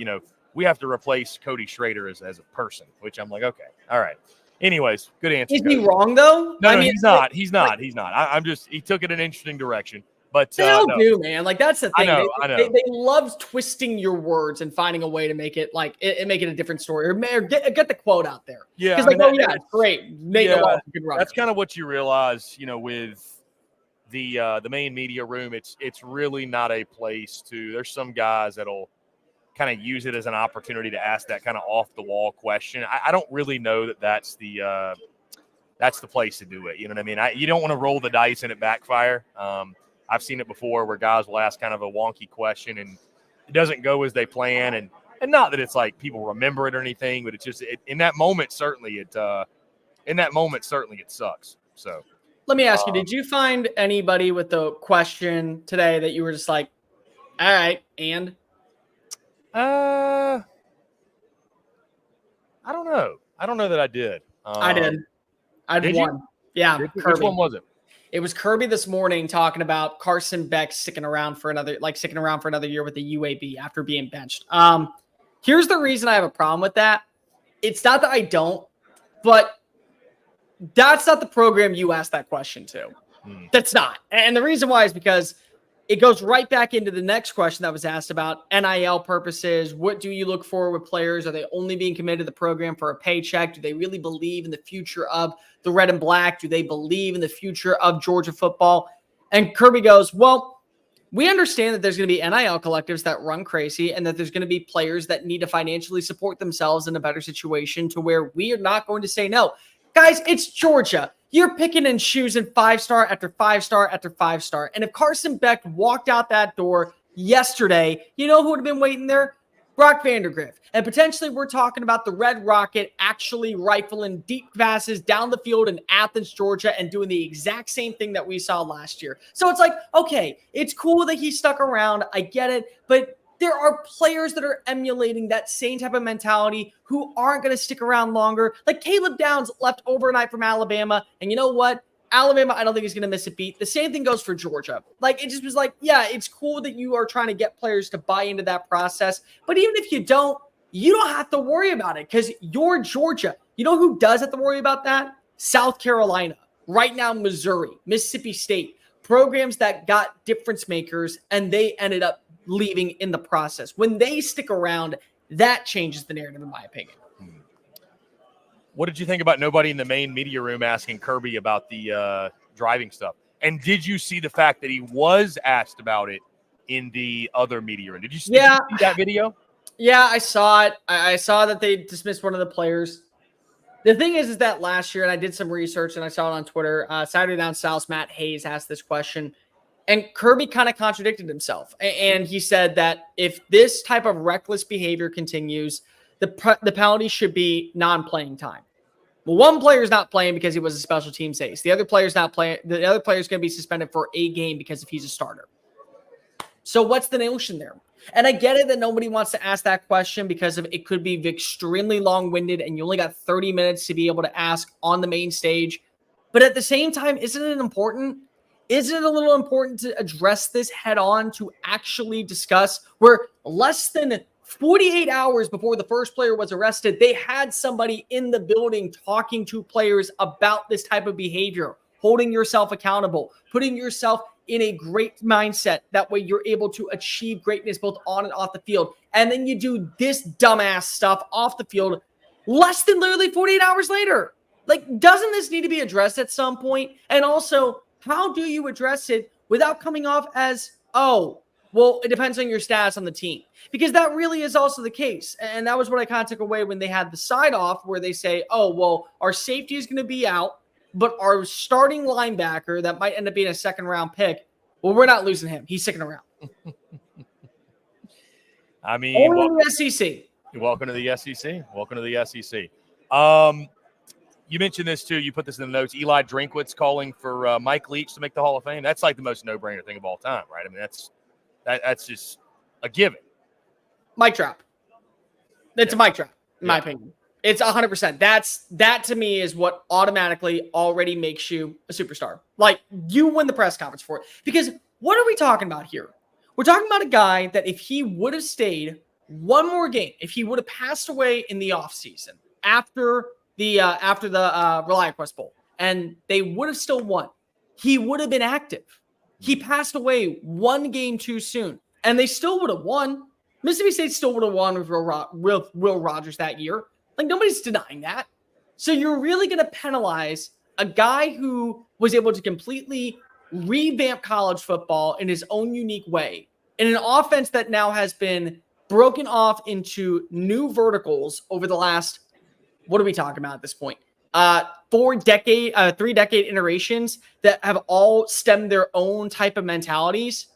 we have to replace Cody Schrader as a person, which I'm like, okay, all right. Anyways, good answer. Is he wrong though? No, he's not. He's not. He took it an interesting direction. But they all do, man. Like that's the thing. I know. They love twisting your words and finding a way to make it make it a different story or get the quote out there. Yeah, because it's great. Nate Noel can run. That's kind of what you realize, with the main media room. It's really not a place to. There's some guys that'll kind of use it as an opportunity to ask that kind of off the wall question. I don't really know that's the place to do it. You know what I mean? You don't want to roll the dice and it backfire. I've seen it before where guys will ask kind of a wonky question and it doesn't go as they plan. And not that it's like people remember it or anything, but it's just in that moment, certainly it sucks. So let me ask you, did you find anybody with the question today that you were just like, all right, and? I don't know. I don't know that I did. I did. I did one. You? Yeah. Which one was it? It was Kirby this morning talking about Carson Beck sticking around for another year with the UAB after being benched. Here's the reason I have a problem with that. It's not that I don't, but that's not the program you asked that question to. That's not. And the reason why is because it goes right back into the next question that was asked about NIL purposes. What do you look for with players? Are they only being committed to the program for a paycheck? Do they really believe in the future of the red and black? Do they believe in the future of Georgia football? And Kirby goes, well, we understand that there's going to be NIL collectives that run crazy and that there's going to be players that need to financially support themselves in a better situation to where we are not going to say no. Guys, it's Georgia. You're picking and choosing 5-star after 5-star after 5-star. And if Carson Beck walked out that door yesterday, you know who would have been waiting there? Brock Vandergriff. And potentially we're talking about the Red Rocket actually rifling deep passes down the field in Athens, Georgia, and doing the exact same thing that we saw last year. So it's like, okay, it's cool that he stuck around. I get it. But there are players that are emulating that same type of mentality who aren't going to stick around longer. Like Caleb Downs left overnight from Alabama. And you know what? Alabama, I don't think is going to miss a beat. The same thing goes for Georgia. Like, it just was like, yeah, it's cool that you are trying to get players to buy into that process. But even if you don't have to worry about it because you're Georgia. You know who does have to worry about that? South Carolina. Right now, Missouri, Mississippi State. Programs that got difference makers and they ended up leaving in the process. When they stick around, that changes the narrative, in my opinion. What did you think about nobody in the main media room asking Kirby about the driving stuff? And did you see the fact that he was asked about it in the other media room? Did you see that video? Yeah, I saw it. I saw that they dismissed one of the players. The thing is that last year, and I did some research and I saw it on Twitter, Saturday Down South's Matt Hayes asked this question. And Kirby kind of contradicted himself. And he said that if this type of reckless behavior continues, the penalty should be non-playing time. Well, one player is not playing because he was a special teams ace. The other player is not playing. The other player is going to be suspended for a game because if he's a starter. So what's the notion there? And I get it that nobody wants to ask that question because of it could be extremely long-winded and you only got 30 minutes to be able to ask on the main stage. But at the same time, isn't it important? Isn't it a little important to address this head on to actually discuss where less than 48 hours before the first player was arrested, they had somebody in the building talking to players about this type of behavior, holding yourself accountable, putting yourself in a great mindset. That way you're able to achieve greatness both on and off the field. And then you do this dumbass stuff off the field less than literally 48 hours later. Like, doesn't this need to be addressed at some point? And also, how do you address it without coming off as, oh, well, it depends on your status on the team? Because that really is also the case. And that was what I kind of took away when they had the side off where they say, oh, well, our safety is going to be out, but our starting linebacker that might end up being a second-round pick, well, we're not losing him. He's sticking around. I mean, only the SEC. Welcome to the SEC. Welcome to the SEC. You mentioned this too. You put this in the notes. Eli Drinkwitz calling for Mike Leach to make the Hall of Fame. That's like the most no-brainer thing of all time, right? I mean, that's just a given. Mic drop. It's a mic drop, in my opinion. It's 100%. That to me is what automatically already makes you a superstar. Like, you win the press conference for it. Because what are we talking about here? We're talking about a guy that if he would have stayed one more game, if he would have passed away in the offseason after the ReliaQuest Bowl, and they would have still won, he would have been active. He passed away one game too soon, and they still would have won. Mississippi State still would have won with Will Rogers that year. Like, nobody's denying that. So you're really going to penalize a guy who was able to completely revamp college football in his own unique way, in an offense that now has been broken off into new verticals over the last, what are we talking about at this point? 3-decade iterations that have all stemmed their own type of mentalities.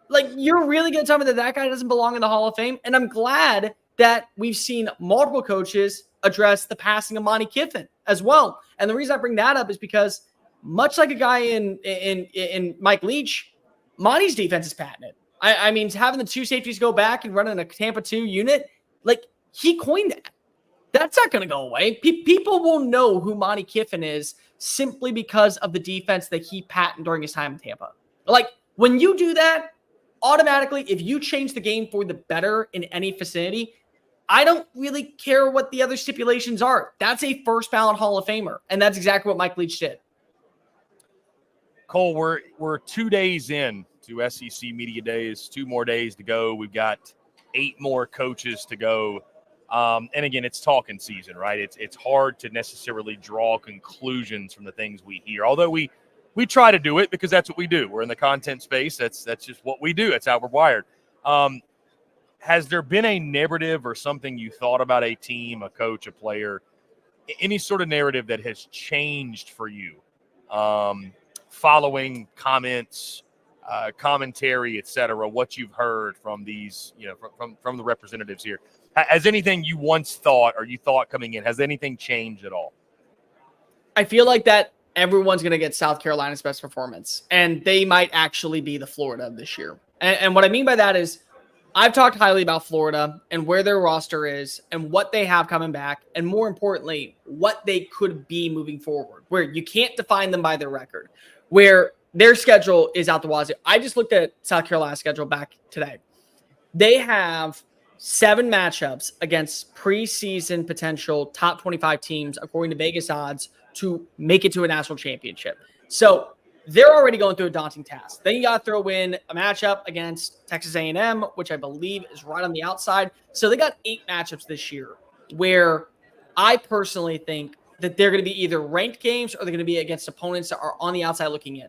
Like, you're really going to tell me that guy doesn't belong in the Hall of Fame? And I'm glad that we've seen multiple coaches address the passing of Monty Kiffin as well. And the reason I bring that up is because much like a guy in Mike Leach, Monty's defense is patented. I mean, having the two safeties go back and running a Tampa 2 unit, like, he coined that. That's not going to go away. People will know who Monty Kiffin is simply because of the defense that he patented during his time in Tampa. Like, when you do that, automatically, if you change the game for the better in any vicinity, I don't really care what the other stipulations are. That's a first ballot Hall of Famer, and that's exactly what Mike Leach did. Cole, we're 2 days in to SEC Media Days, 2 more days to go. We've got 8 more coaches to go. And again, it's talking season, right? It's hard to necessarily draw conclusions from the things we hear, although we try to do it because that's what we do. We're in the content space. That's just what we do. That's how we're wired. Has there been a narrative or something you thought about a team, a coach, a player, any sort of narrative that has changed for you following comments, commentary, et cetera, what you've heard from these, from the representatives here? Has anything you once thought or you thought coming in, has anything changed at all? I feel like that everyone's going to get South Carolina's best performance, and they might actually be the Florida of this year. And what I mean by that is I've talked highly about Florida and where their roster is and what they have coming back, and more importantly, what they could be moving forward, where you can't define them by their record, where their schedule is out the wazoo. I just looked at South Carolina's schedule back today. They have 7 matchups against preseason potential top 25 teams, according to Vegas odds, to make it to a national championship. So they're already going through a daunting task. Then you got to throw in a matchup against Texas A&M, which I believe is right on the outside. So they got 8 matchups this year where I personally think that they're going to be either ranked games or they're going to be against opponents that are on the outside looking in.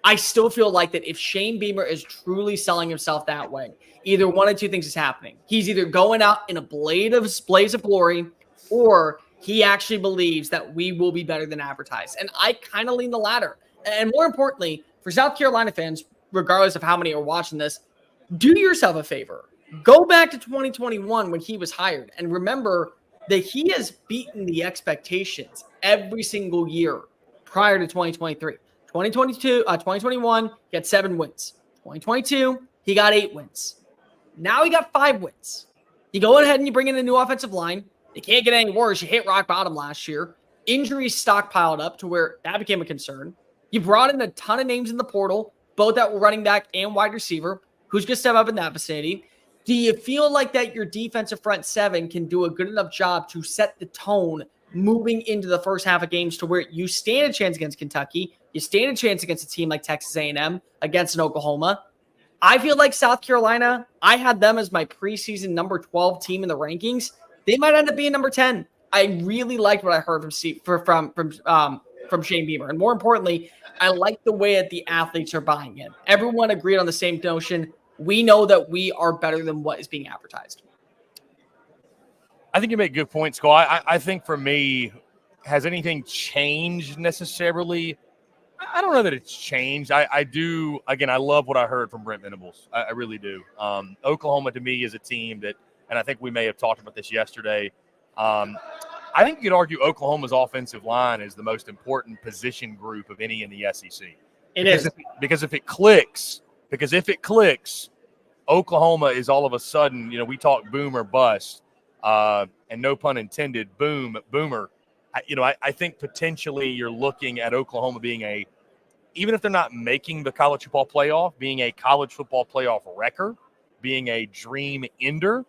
I still feel like that if Shane Beamer is truly selling himself that way, either one of 2 things is happening. He's either going out in a blaze of glory, or he actually believes that we will be better than advertised. And I kind of lean the latter. And more importantly, for South Carolina fans, regardless of how many are watching this, do yourself a favor. Go back to 2021 when he was hired and remember that he has beaten the expectations every single year prior to 2023. 2021, he had 7 wins. 2022, he got 8 wins. Now he got 5 wins. You go ahead and you bring in a new offensive line. It can't get any worse. You hit rock bottom last year. Injuries stockpiled up to where that became a concern. You brought in a ton of names in the portal, both that were running back and wide receiver. Who's going to step up in that vicinity? Do you feel like that your defensive front 7 can do a good enough job to set the tone moving into the first half of games to where you stand a chance against Kentucky, you stand a chance against a team like Texas A&M, against an Oklahoma? I feel like South Carolina, I had them as my preseason number 12 team in the rankings. They might end up being number 10. I really liked what I heard from Shane Beamer. And more importantly, I like the way that the athletes are buying in. Everyone agreed on the same notion. We know that we are better than what is being advertised. I think you make good points, Cole. I think for me, has anything changed necessarily? I don't know that it's changed. I do. Again, I love what I heard from Brent Venables. I really do. Oklahoma to me is a team that, and I think we may have talked about this yesterday. I think you could argue Oklahoma's offensive line is the most important position group of any in the SEC. Because if it clicks, Oklahoma is all of a sudden, we talk boom or bust. and no pun intended, boomer. I think potentially you're looking at Oklahoma being even if they're not making the college football playoff, being a college football playoff wrecker, being a dream ender.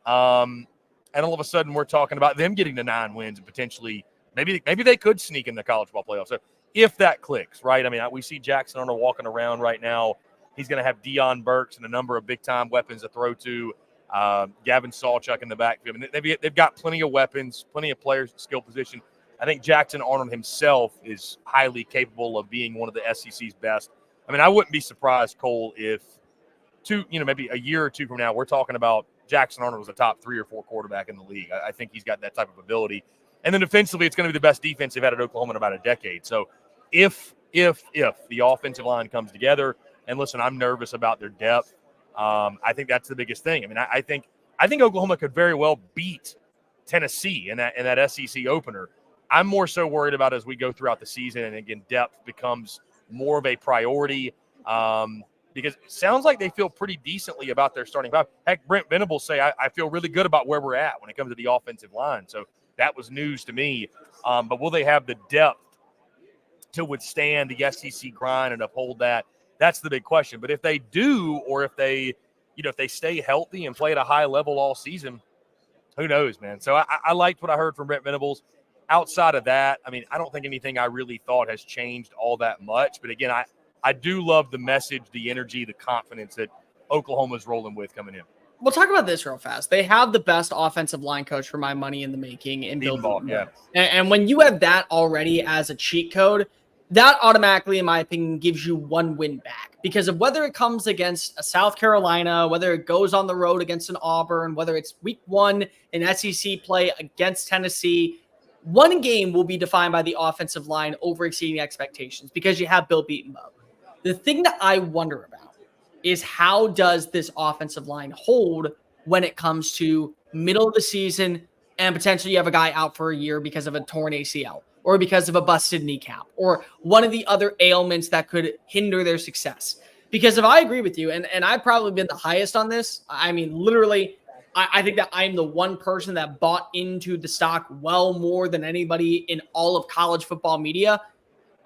And all of a sudden we're talking about them getting to 9 wins and potentially maybe they could sneak in the college football playoff. So if that clicks, right? I mean, we see Jackson Arnold walking around right now. He's going to have Deion Burks and a number of big-time weapons to throw to. Gavin Sawchuk in the backfield. I mean, they've got plenty of weapons, plenty of players at skill position. I think Jackson Arnold himself is highly capable of being one of the SEC's best. I mean, I wouldn't be surprised, Cole, if maybe a year or two from now, we're talking about Jackson Arnold was a top 3 or 4 quarterback in the league. I think he's got that type of ability. And then defensively, it's going to be the best defense they've had at Oklahoma in about a decade. So if the offensive line comes together, and listen, I'm nervous about their depth. I think that's the biggest thing. I mean, I think Oklahoma could very well beat Tennessee in that SEC opener. I'm more so worried about as we go throughout the season, and again, depth becomes more of a priority because it sounds like they feel pretty decently about their starting five. Heck, Brent Venables say I feel really good about where we're at when it comes to the offensive line. So that was news to me. But will they have the depth to withstand the SEC grind and uphold that? That's the big question. But if they do, or if they stay healthy and play at a high level all season, who knows, man? So I liked what I heard from Brent Venables. Outside of that, I mean, I don't think anything I really thought has changed all that much. But again, I do love the message, the energy, the confidence that Oklahoma's rolling with coming in. We'll talk about this real fast. They have the best offensive line coach for my money in the making in Bill Ball. Yeah. And when you have that already as a cheat code, that automatically, in my opinion, gives you 1 win back because of whether it comes against a South Carolina, whether it goes on the road against an Auburn, whether it's week 1 in SEC play against Tennessee. 1 game will be defined by the offensive line over exceeding expectations because you have Bill Beatenbow. The thing that I wonder about is how does this offensive line hold when it comes to middle of the season and potentially you have a guy out for a year because of a torn ACL or because of a busted kneecap or one of the other ailments that could hinder their success. Because if I agree with you, and I've probably been the highest on this, I mean, literally, I think that I'm the one person that bought into the stock well more than anybody in all of college football media.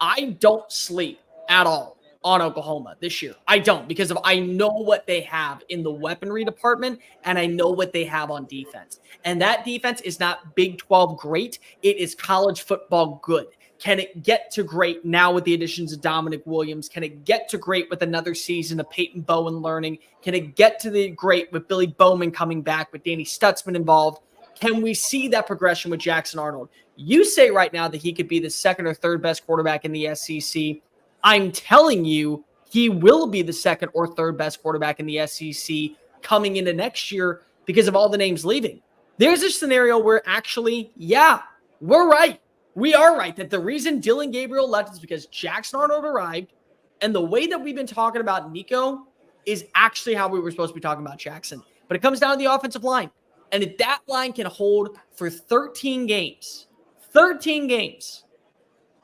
I don't sleep at all on Oklahoma this year. I don't, because I know what they have in the weaponry department and I know what they have on defense. And that defense is not Big 12 great. It is college football good. Can it get to great now with the additions of Dominic Williams? Can it get to great with another season of Peyton Bowen learning? Can it get to the great with Billy Bowman coming back, with Danny Stutzman involved? Can we see that progression with Jackson Arnold? You say right now that he could be the 2nd or 3rd best quarterback in the SEC. I'm telling you, he will be the 2nd or 3rd best quarterback in the SEC coming into next year because of all the names leaving. There's a scenario where actually, yeah, we're right. We are right that the reason Dylan Gabriel left is because Jackson Arnold arrived, and the way that we've been talking about Nico is actually how we were supposed to be talking about Jackson. But it comes down to the offensive line. And if that line can hold for 13 games,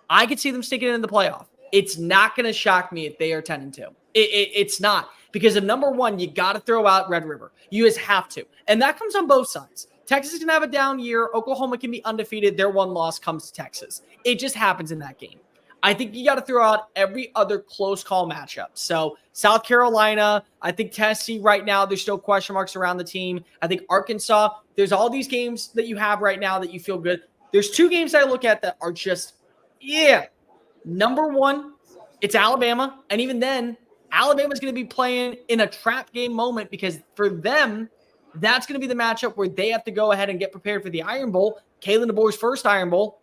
I could see them sticking it in the playoff. It's not going to shock me if they are 10-2. It's not. Because of number one, you got to throw out Red River. You just have to. And that comes on both sides. Texas is going to have a down year. Oklahoma can be undefeated. Their one loss comes to Texas. It just happens in that game. I think you got to throw out every other close call matchup. So South Carolina, I think Tennessee right now, there's still question marks around the team. I think Arkansas, there's all these games that you have right now that you feel good. There's 2 games I look at that are just, Number one, it's Alabama. And even then, Alabama's going to be playing in a trap game moment because for them, that's going to be the matchup where they have to go ahead and get prepared for the Iron Bowl, Kalen DeBoer's first Iron Bowl.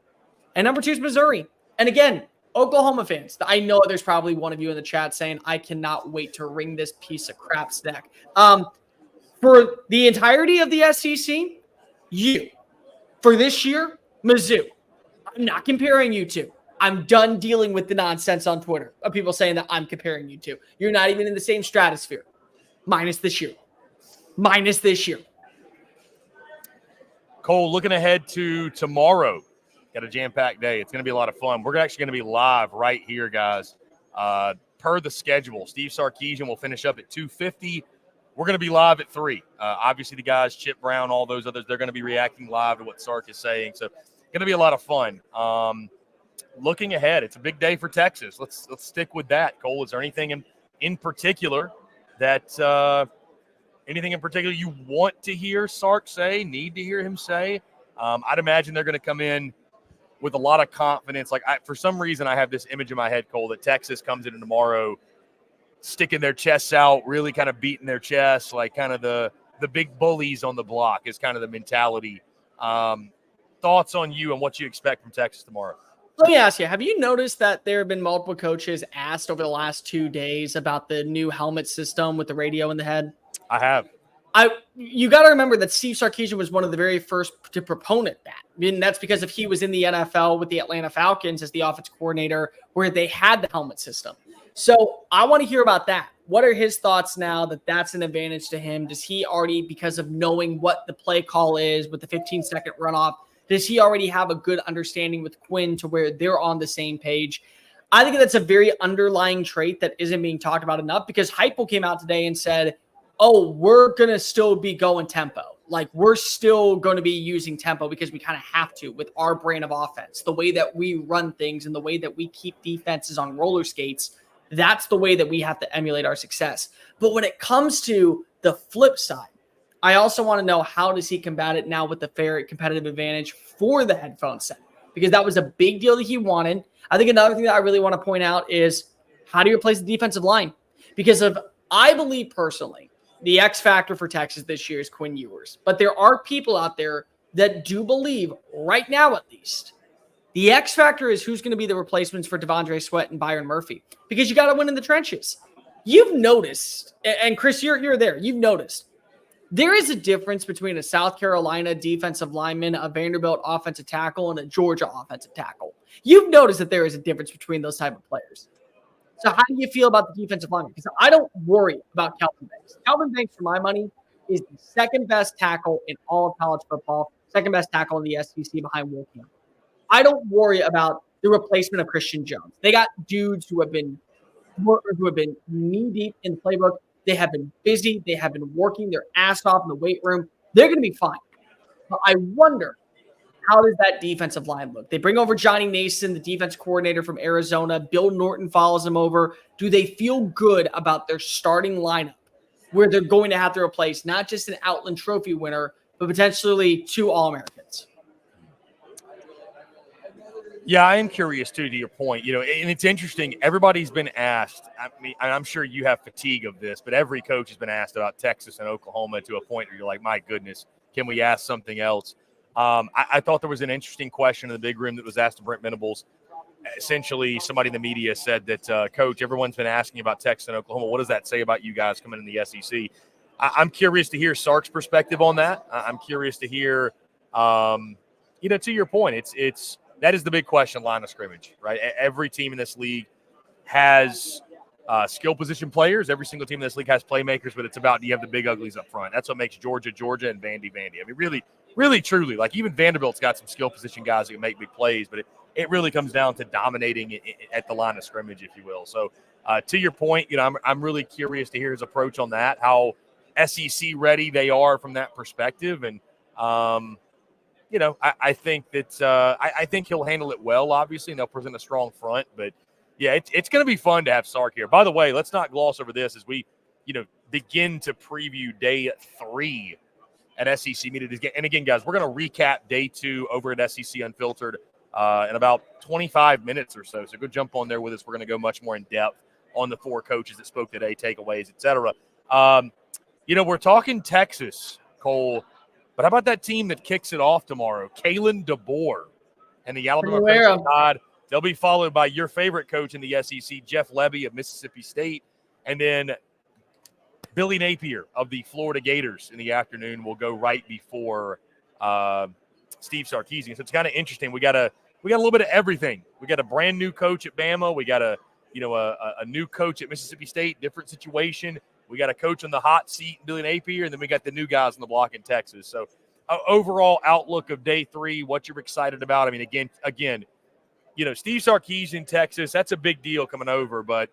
And number 2 is Missouri. And again, Oklahoma fans, I know there's probably one of you in the chat saying, I cannot wait to wring this piece of crap's neck. For the entirety of the SEC, for this year, Mizzou. I'm not comparing you two. I'm done dealing with the nonsense on Twitter of people saying that I'm comparing you two. You're not even in the same stratosphere. Minus this year. Cole, looking ahead to tomorrow. Got a jam-packed day. It's going to be a lot of fun. We're actually going to be live right here, guys. Per the schedule, Steve Sarkeesian will finish up at 2:50. we're going to be live at 3. Obviously, the guys, Chip Brown, all those others, they're going to be reacting live to what Sark is saying. So going to be a lot of fun. Looking ahead, it's a big day for Texas. Let's stick with that. Cole, is there anything in particular that anything in particular you want to hear Sark say, need to hear him say? I'd imagine they're going to come in with a lot of confidence. Like, for some reason, I have this image in my head, Cole, that Texas comes in tomorrow sticking their chests out, really kind of beating their chests, like kind of the big bullies on the block is kind of the mentality. Thoughts on you and what you expect from Texas tomorrow? Let me ask you, have you noticed that there have been multiple coaches asked over the last 2 days about the new helmet system with the radio in the head? I have. You got to remember that Steve Sarkeesian was one of the very first to proponent that. I mean, that's because if he was in the NFL with the Atlanta Falcons as the offense coordinator, where they had the helmet system. So I want to hear about that. What are his thoughts now that that's an advantage to him? Does he already, because of knowing what the play call is with the 15-second runoff, does he already have a good understanding with Quinn to where they're on the same page? I think that's a very underlying trait that isn't being talked about enough, because Heupel came out today and said, oh, we're going to still be going tempo. Like, we're still going to be using tempo because we kind of have to with our brand of offense, the way that we run things and the way that we keep defenses on roller skates. That's the way that we have to emulate our success. But when it comes to the flip side, I also want to know, how does he combat it now with the fair competitive advantage for the headphone set? Because that was a big deal that he wanted. I think another thing that I really want to point out is, how do you replace the defensive line? Because I believe personally, the X factor for Texas this year is Quinn Ewers. But there are people out there that do believe, right now at least, the X factor is who's going to be the replacements for Devondre Sweat and Byron Murphy. Because you got to win in the trenches. You've noticed, and Chris, you're there. You've noticed there is a difference between a South Carolina defensive lineman, a Vanderbilt offensive tackle, and a Georgia offensive tackle. You've noticed that there is a difference between those type of players. So how do you feel about the defensive lineman? Because I don't worry about Kelvin Banks. Kelvin Banks, for my money, is the second best tackle in all of college football, second best tackle in the SEC behind Will Campbell. I don't worry about the replacement of Christian Jones. They got dudes who have been knee deep in the playbook. They have been busy. They have been working their ass off in the weight room. They're going to be fine. But I wonder, how does that defensive line look? They bring over Johnny Nason, the defense coordinator from Arizona. Bill Norton follows him over. Do they feel good about their starting lineup, where they're going to have to replace not just an Outland Trophy winner, but potentially 2 All-Americans? Yeah, I am curious too, to your point, and it's interesting. Everybody's been asked. I mean, I'm sure you have fatigue of this, but every coach has been asked about Texas and Oklahoma to a point where you're like, my goodness, can we ask something else? I thought there was an interesting question in the big room that was asked to Brent Venables. Essentially, somebody in the media said that, Coach, everyone's been asking about Texas and Oklahoma. What does that say about you guys coming in the SEC? I'm curious to hear Sark's perspective on that. I'm curious to hear, to your point, that is the big question, line of scrimmage, right? Every team in this league has skill position players. Every single team in this league has playmakers, but it's about, do you have the big uglies up front? That's what makes Georgia, and Vandy. I mean, really, truly, like, even Vanderbilt's got some skill position guys that can make big plays, but it really comes down to dominating at the line of scrimmage, if you will. So to your point, I'm really curious to hear his approach on that, how SEC ready they are from that perspective. And, I think that I think he'll handle it well, obviously, and they'll present a strong front. But, yeah, it's going to be fun to have Sark here. By the way, let's not gloss over this as we, begin to preview day 3 at SEC Media. And, again, guys, we're going to recap day 2 over at SEC Unfiltered in about 25 minutes or so. So go jump on there with us. We're going to go much more in depth on the 4 coaches that spoke today, takeaways, et cetera. We're talking Texas, Cole. But how about that team that kicks it off tomorrow? Kalen DeBoer and the Alabama Crimson Tide. They'll be followed by your favorite coach in the SEC, Jeff Lebby of Mississippi State. And then Billy Napier of the Florida Gators in the afternoon will go right before Steve Sarkeesian. So it's kind of interesting. We got a little bit of everything. We got a brand new coach at Bama. We got a new coach at Mississippi State, different situation. We got a coach on the hot seat, Billy Napier, and then we got the new guys on the block in Texas. So overall outlook of day 3, what you're excited about. I mean, again, Steve Sarkeesian, Texas, that's a big deal coming over. But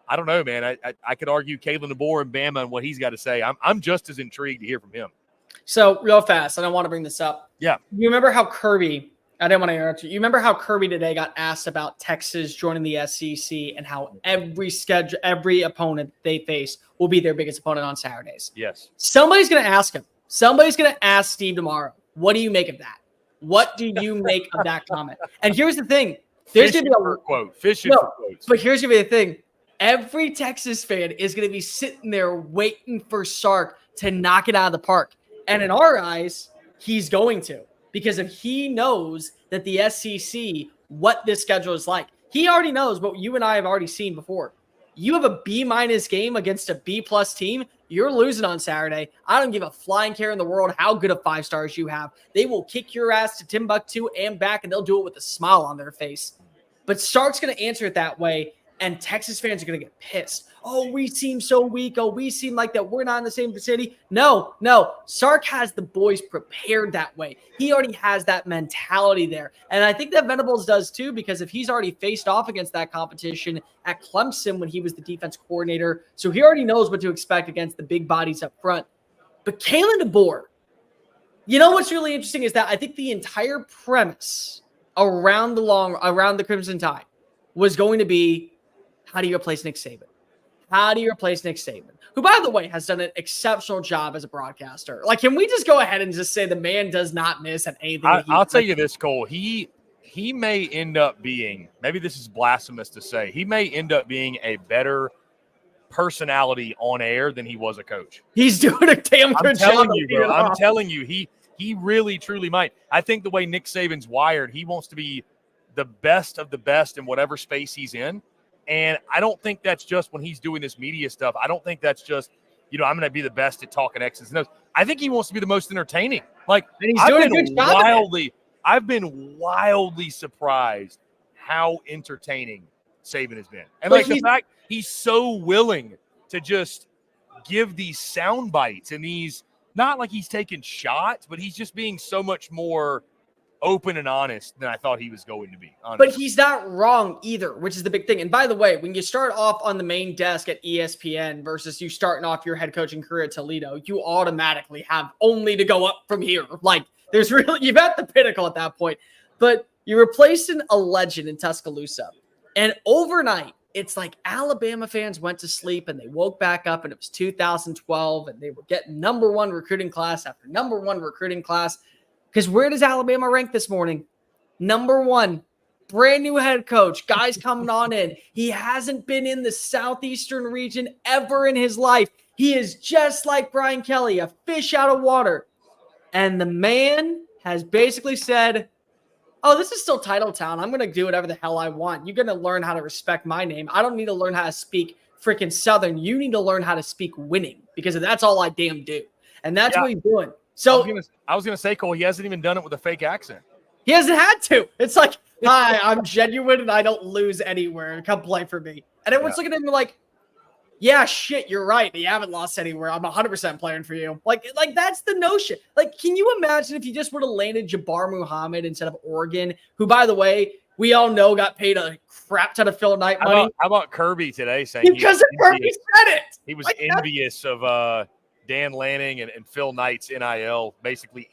I don't know, man. I could argue Kalen DeBoer and Bama and what he's got to say. I'm just as intrigued to hear from him. So real fast, I don't want to bring this up. Yeah. You remember how Kirby, I didn't want to interrupt you. You remember how Kirby today got asked about Texas joining the SEC and how every opponent they face will be their biggest opponent on Saturdays. Yes. Somebody's going to ask him. Somebody's going to ask Steve tomorrow, what do you make of that? What do you make of that comment? And here's the thing. There's going to be a quote. Fishing for quotes. But here's going to be the thing. Every Texas fan is going to be sitting there waiting for Sark to knock it out of the park. And in our eyes, he's going to. Because if he knows that the SEC, what this schedule is like, he already knows what you and I have already seen before. You have a B- game against a B+ team, you're losing on Saturday. I don't give a flying care in the world how good of 5 stars you have. They will kick your ass to Timbuktu and back, and they'll do it with a smile on their face. But Sark's going to answer it that way, and Texas fans are going to get pissed. Oh, we seem so weak. Oh, we seem like that we're not in the same vicinity. No. Sark has the boys prepared that way. He already has that mentality there. And I think that Venables does too, because if he's already faced off against that competition at Clemson when he was the defense coordinator, so he already knows what to expect against the big bodies up front. But Kalen DeBoer, you know what's really interesting is that I think the entire premise around the Crimson Tide was going to be, how do you replace Nick Saban? How do you replace Nick Saban, who, by the way, has done an exceptional job as a broadcaster? Like, can we just go ahead and just say the man does not miss at anything? I'll tell you this, Cole. He may end up being, maybe this is blasphemous to say, he may end up being a better personality on air than he was a coach. He's doing a damn good job. I'm telling you, he really, truly might. I think the way Nick Saban's wired, he wants to be the best of the best in whatever space he's in. And I don't think that's just when he's doing this media stuff. I don't think that's just, I'm going to be the best at talking X's and O's. I think he wants to be the most entertaining. Like, and he's doing a good job. I've been wildly surprised how entertaining Saban has been. And the fact he's so willing to just give these sound bites and these, not like he's taking shots, but he's just being so much more open and honest than I thought he was going to be. Honestly. But he's not wrong either, which is the big thing. And by the way, when you start off on the main desk at ESPN versus you starting off your head coaching career at Toledo, you automatically have only to go up from here. Like, there's really, you've at the pinnacle at that point. But you're replacing a legend in Tuscaloosa. And overnight, it's like Alabama fans went to sleep and they woke back up and it was 2012 and they were getting number one recruiting class after number one recruiting class. Because where does Alabama rank this morning? Number 1, brand new head coach, guys coming on in. He hasn't been in the southeastern region ever in his life. He is just like Brian Kelly, a fish out of water. And the man has basically said, oh, this is still Title Town. I'm going to do whatever the hell I want. You're going to learn how to respect my name. I don't need to learn how to speak freaking Southern. You need to learn how to speak winning, because that's all I damn do. And that's what he's doing. So I was gonna say, Cole, he hasn't even done it with a fake accent. He hasn't had to. It's like, hi, I'm genuine and I don't lose anywhere. Come play for me. And everyone's looking at him like, yeah, shit, you're right. You haven't lost anywhere. I'm 100% playing for you. Like that's the notion. Like, can you imagine if you just would have landed Jabbar Muhammad instead of Oregon, who, by the way, we all know got paid a crap ton of Phil Knight money? How about Kirby today saying because Kirby said it? He was envious of Dan Lanning and Phil Knight's NIL, basically,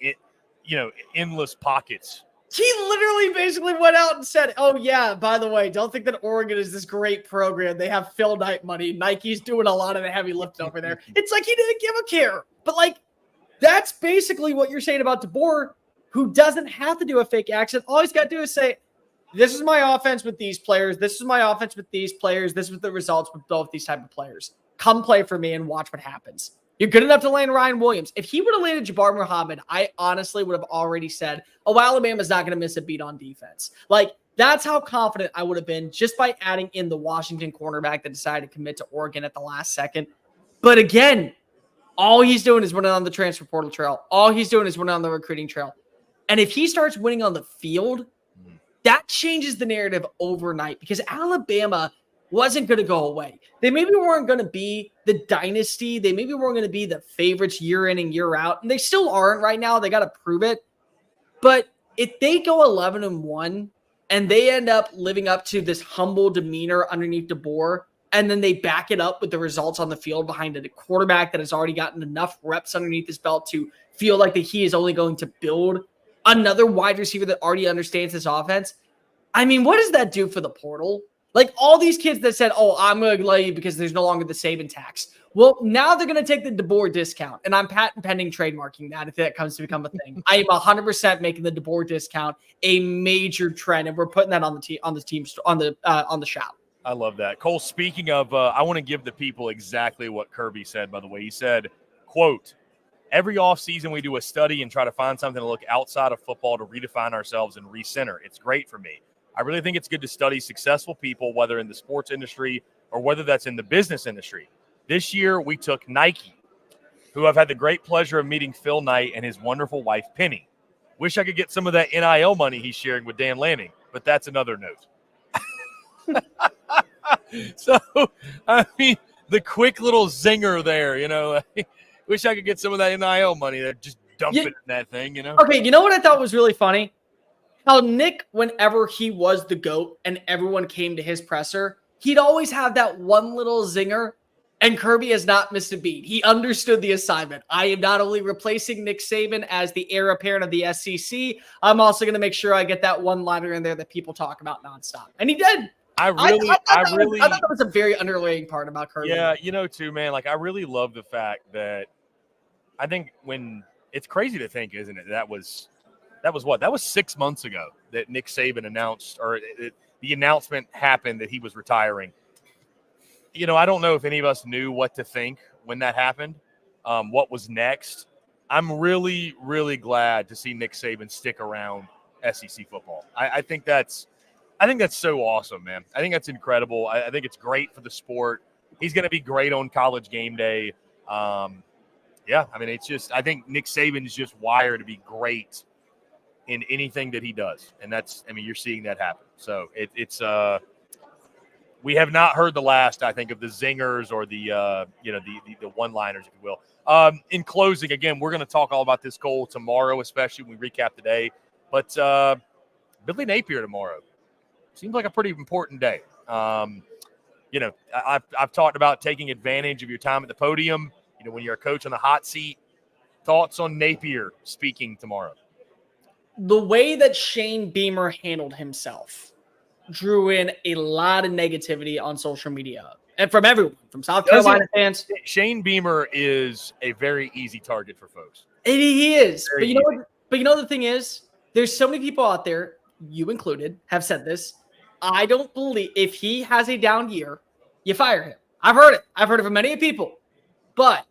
endless pockets. He literally basically went out and said, oh, yeah, by the way, don't think that Oregon is this great program. They have Phil Knight money. Nike's doing a lot of the heavy lifting over there. It's like he didn't give a care. But, that's basically what you're saying about DeBoer, who doesn't have to do a fake accent. All he's got to do is say, this is my offense with these players. This is my offense with these players. This is the results with both these type of players. Come play for me and watch what happens. You're good enough to land Ryan Williams. If he would have landed Jabbar Muhammad, I honestly would have already said, oh, Alabama's not going to miss a beat on defense. That's how confident I would have been just by adding in the Washington cornerback that decided to commit to Oregon at the last second. But again, all he's doing is winning on the transfer portal trail. All he's doing is winning on the recruiting trail. And if he starts winning on the field, that changes the narrative overnight, because Alabama wasn't going to go away. They maybe weren't going to be the dynasty. They maybe weren't going to be the favorites year in and year out. And they still aren't right now. They got to prove it. But if they go 11-1 and they end up living up to this humble demeanor underneath DeBoer, and then they back it up with the results on the field behind a quarterback that has already gotten enough reps underneath his belt to feel like that he is only going to build another wide receiver that already understands this offense. I mean, what does that do for the portal? Like all these kids that said, oh, I'm going to leave because there's no longer the Saban tax. Well, now they're going to take the DeBoer discount, and I'm patent pending trademarking that if that comes to become a thing. I am 100% making the DeBoer discount a major trend, and we're putting that on the shop. I love that. Cole, speaking of, I want to give the people exactly what Kirby said, by the way. He said, quote, every offseason we do a study and try to find something to look outside of football to redefine ourselves and recenter. It's great for me. I really think it's good to study successful people, whether in the sports industry or whether that's in the business industry. This year, we took Nike, who I've had the great pleasure of meeting Phil Knight and his wonderful wife, Penny. Wish I could get some of that NIL money he's sharing with Dan Lanning, but that's another note. So, I mean, the quick little zinger there, you know. Wish I could get some of that NIL money. That just dump it in that thing, you know. Okay, you know what I thought was really funny? How Nick, whenever he was the GOAT and everyone came to his presser, he'd always have that one little zinger, and Kirby has not missed a beat. He understood the assignment. I am not only replacing Nick Saban as the heir apparent of the SEC, I'm also going to make sure I get that one-liner in there that people talk about nonstop. And he did. I thought that was a very underlying part about Kirby. Yeah, you know, too, man. Like, I really love the fact that I think when it's crazy to think, isn't it? That was 6 months ago that Nick Saban announced, or the announcement happened that he was retiring. You know, I don't know if any of us knew what to think when that happened, what was next. I'm really, really glad to see Nick Saban stick around SEC football. I think that's so awesome, man. I think that's incredible. I think it's great for the sport. He's going to be great on College game day. Yeah, I mean, it's just, I think Nick Saban is just wired to be great in anything that he does. And that's, I mean, you're seeing that happen. So it's we have not heard the last, I think, of the zingers or the one-liners, if you will. In closing, again, we're going to talk all about this, Cole, tomorrow, especially when we recap today. But Billy Napier tomorrow seems like a pretty important day. You know, I've talked about taking advantage of your time at the podium. You know, when you're a coach on the hot seat. Thoughts on Napier speaking tomorrow? The way that Shane Beamer handled himself drew in a lot of negativity on social media and from everyone, from South Carolina fans. Shane Beamer is a very easy target for folks. He is. But you know the thing is, there's so many people out there, you included, have said this. I don't believe if he has a down year, you fire him. I've heard it. I've heard it from many people. But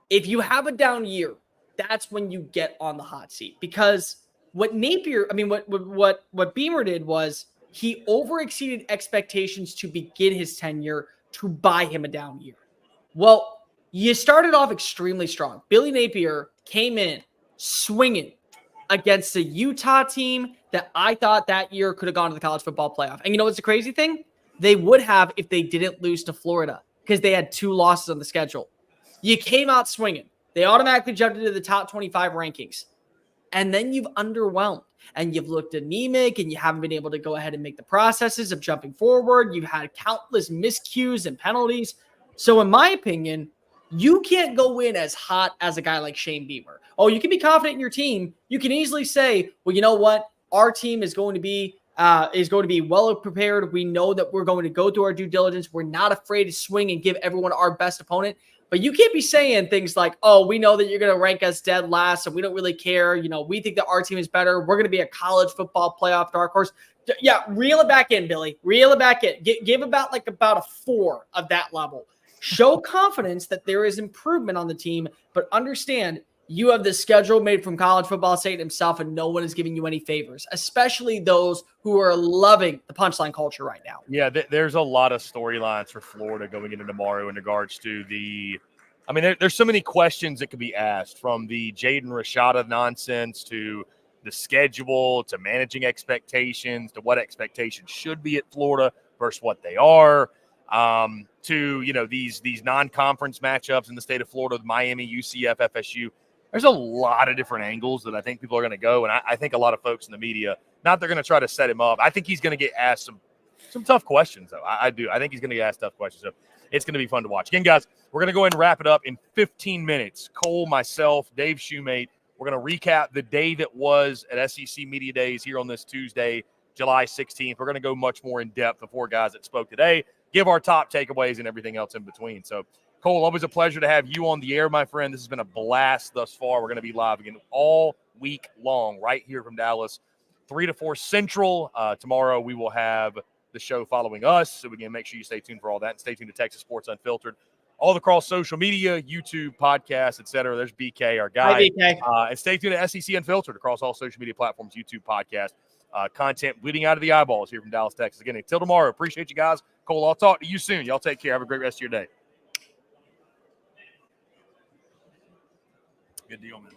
if you have a down year, that's when you get on the hot seat. Because what Beamer did was he overexceeded expectations to begin his tenure to buy him a down year. Well, you started off extremely strong. Billy Napier came in swinging against a Utah team that I thought that year could have gone to the college football playoff. And you know what's the crazy thing? They would have if they didn't lose to Florida because they had 2 losses on the schedule. You came out swinging. They automatically jumped into the top 25 rankings. And then you've underwhelmed. And you've looked anemic and you haven't been able to go ahead and make the processes of jumping forward. You've had countless miscues and penalties. So in my opinion, you can't go in as hot as a guy like Shane Beamer. Oh, you can be confident in your team. You can easily say, well, you know what? Our team is going to be well prepared. We know that we're going to go through our due diligence. We're not afraid to swing and give everyone our best opponent. But you can't be saying things like, oh, we know that you're going to rank us dead last, and we don't really care. You know, we think that our team is better. We're going to be a college football playoff dark horse. Yeah, reel it back in, Billy. Reel it back in. Give about a 4 of that level. Show confidence that there is improvement on the team, but understand you have the schedule made from college football Satan himself, and no one is giving you any favors, especially those who are loving the punchline culture right now. Yeah, there's a lot of storylines for Florida going into tomorrow in regards to there's so many questions that could be asked, from the Jaden Rashada nonsense to the schedule to managing expectations to what expectations should be at Florida versus what they are, to, you know, these non-conference matchups in the state of Florida with Miami, UCF, FSU. There's a lot of different angles that I think people are going to go. And I think a lot of folks in the media, not they're going to try to set him up. I think he's going to get asked some some tough questions, though. I do. I think he's going to get asked tough questions. So it's going to be fun to watch. Again, guys, we're going to go ahead and wrap it up in 15 minutes. Cole, myself, Dave Shoemate, we're going to recap the day that was at SEC Media Days here on this Tuesday, July 16th. We're going to go much more in depth, the four guys that spoke today, give our top takeaways and everything else in between. So, Cole, always a pleasure to have you on the air, my friend. This has been a blast thus far. We're going to be live again all week long right here from Dallas, 3 to 4 Central. Tomorrow we will have the show following us. So, again, make sure you stay tuned for all that. And stay tuned to Texas Sports Unfiltered. All across social media, YouTube, podcasts, etc. There's BK, our guy. Hi, BK. And stay tuned to SEC Unfiltered across all social media platforms, YouTube, podcast. Content bleeding out of the eyeballs here from Dallas, Texas. Again, until tomorrow, appreciate you guys. Cole, I'll talk to you soon. Y'all take care. Have a great rest of your day. Good deal, man.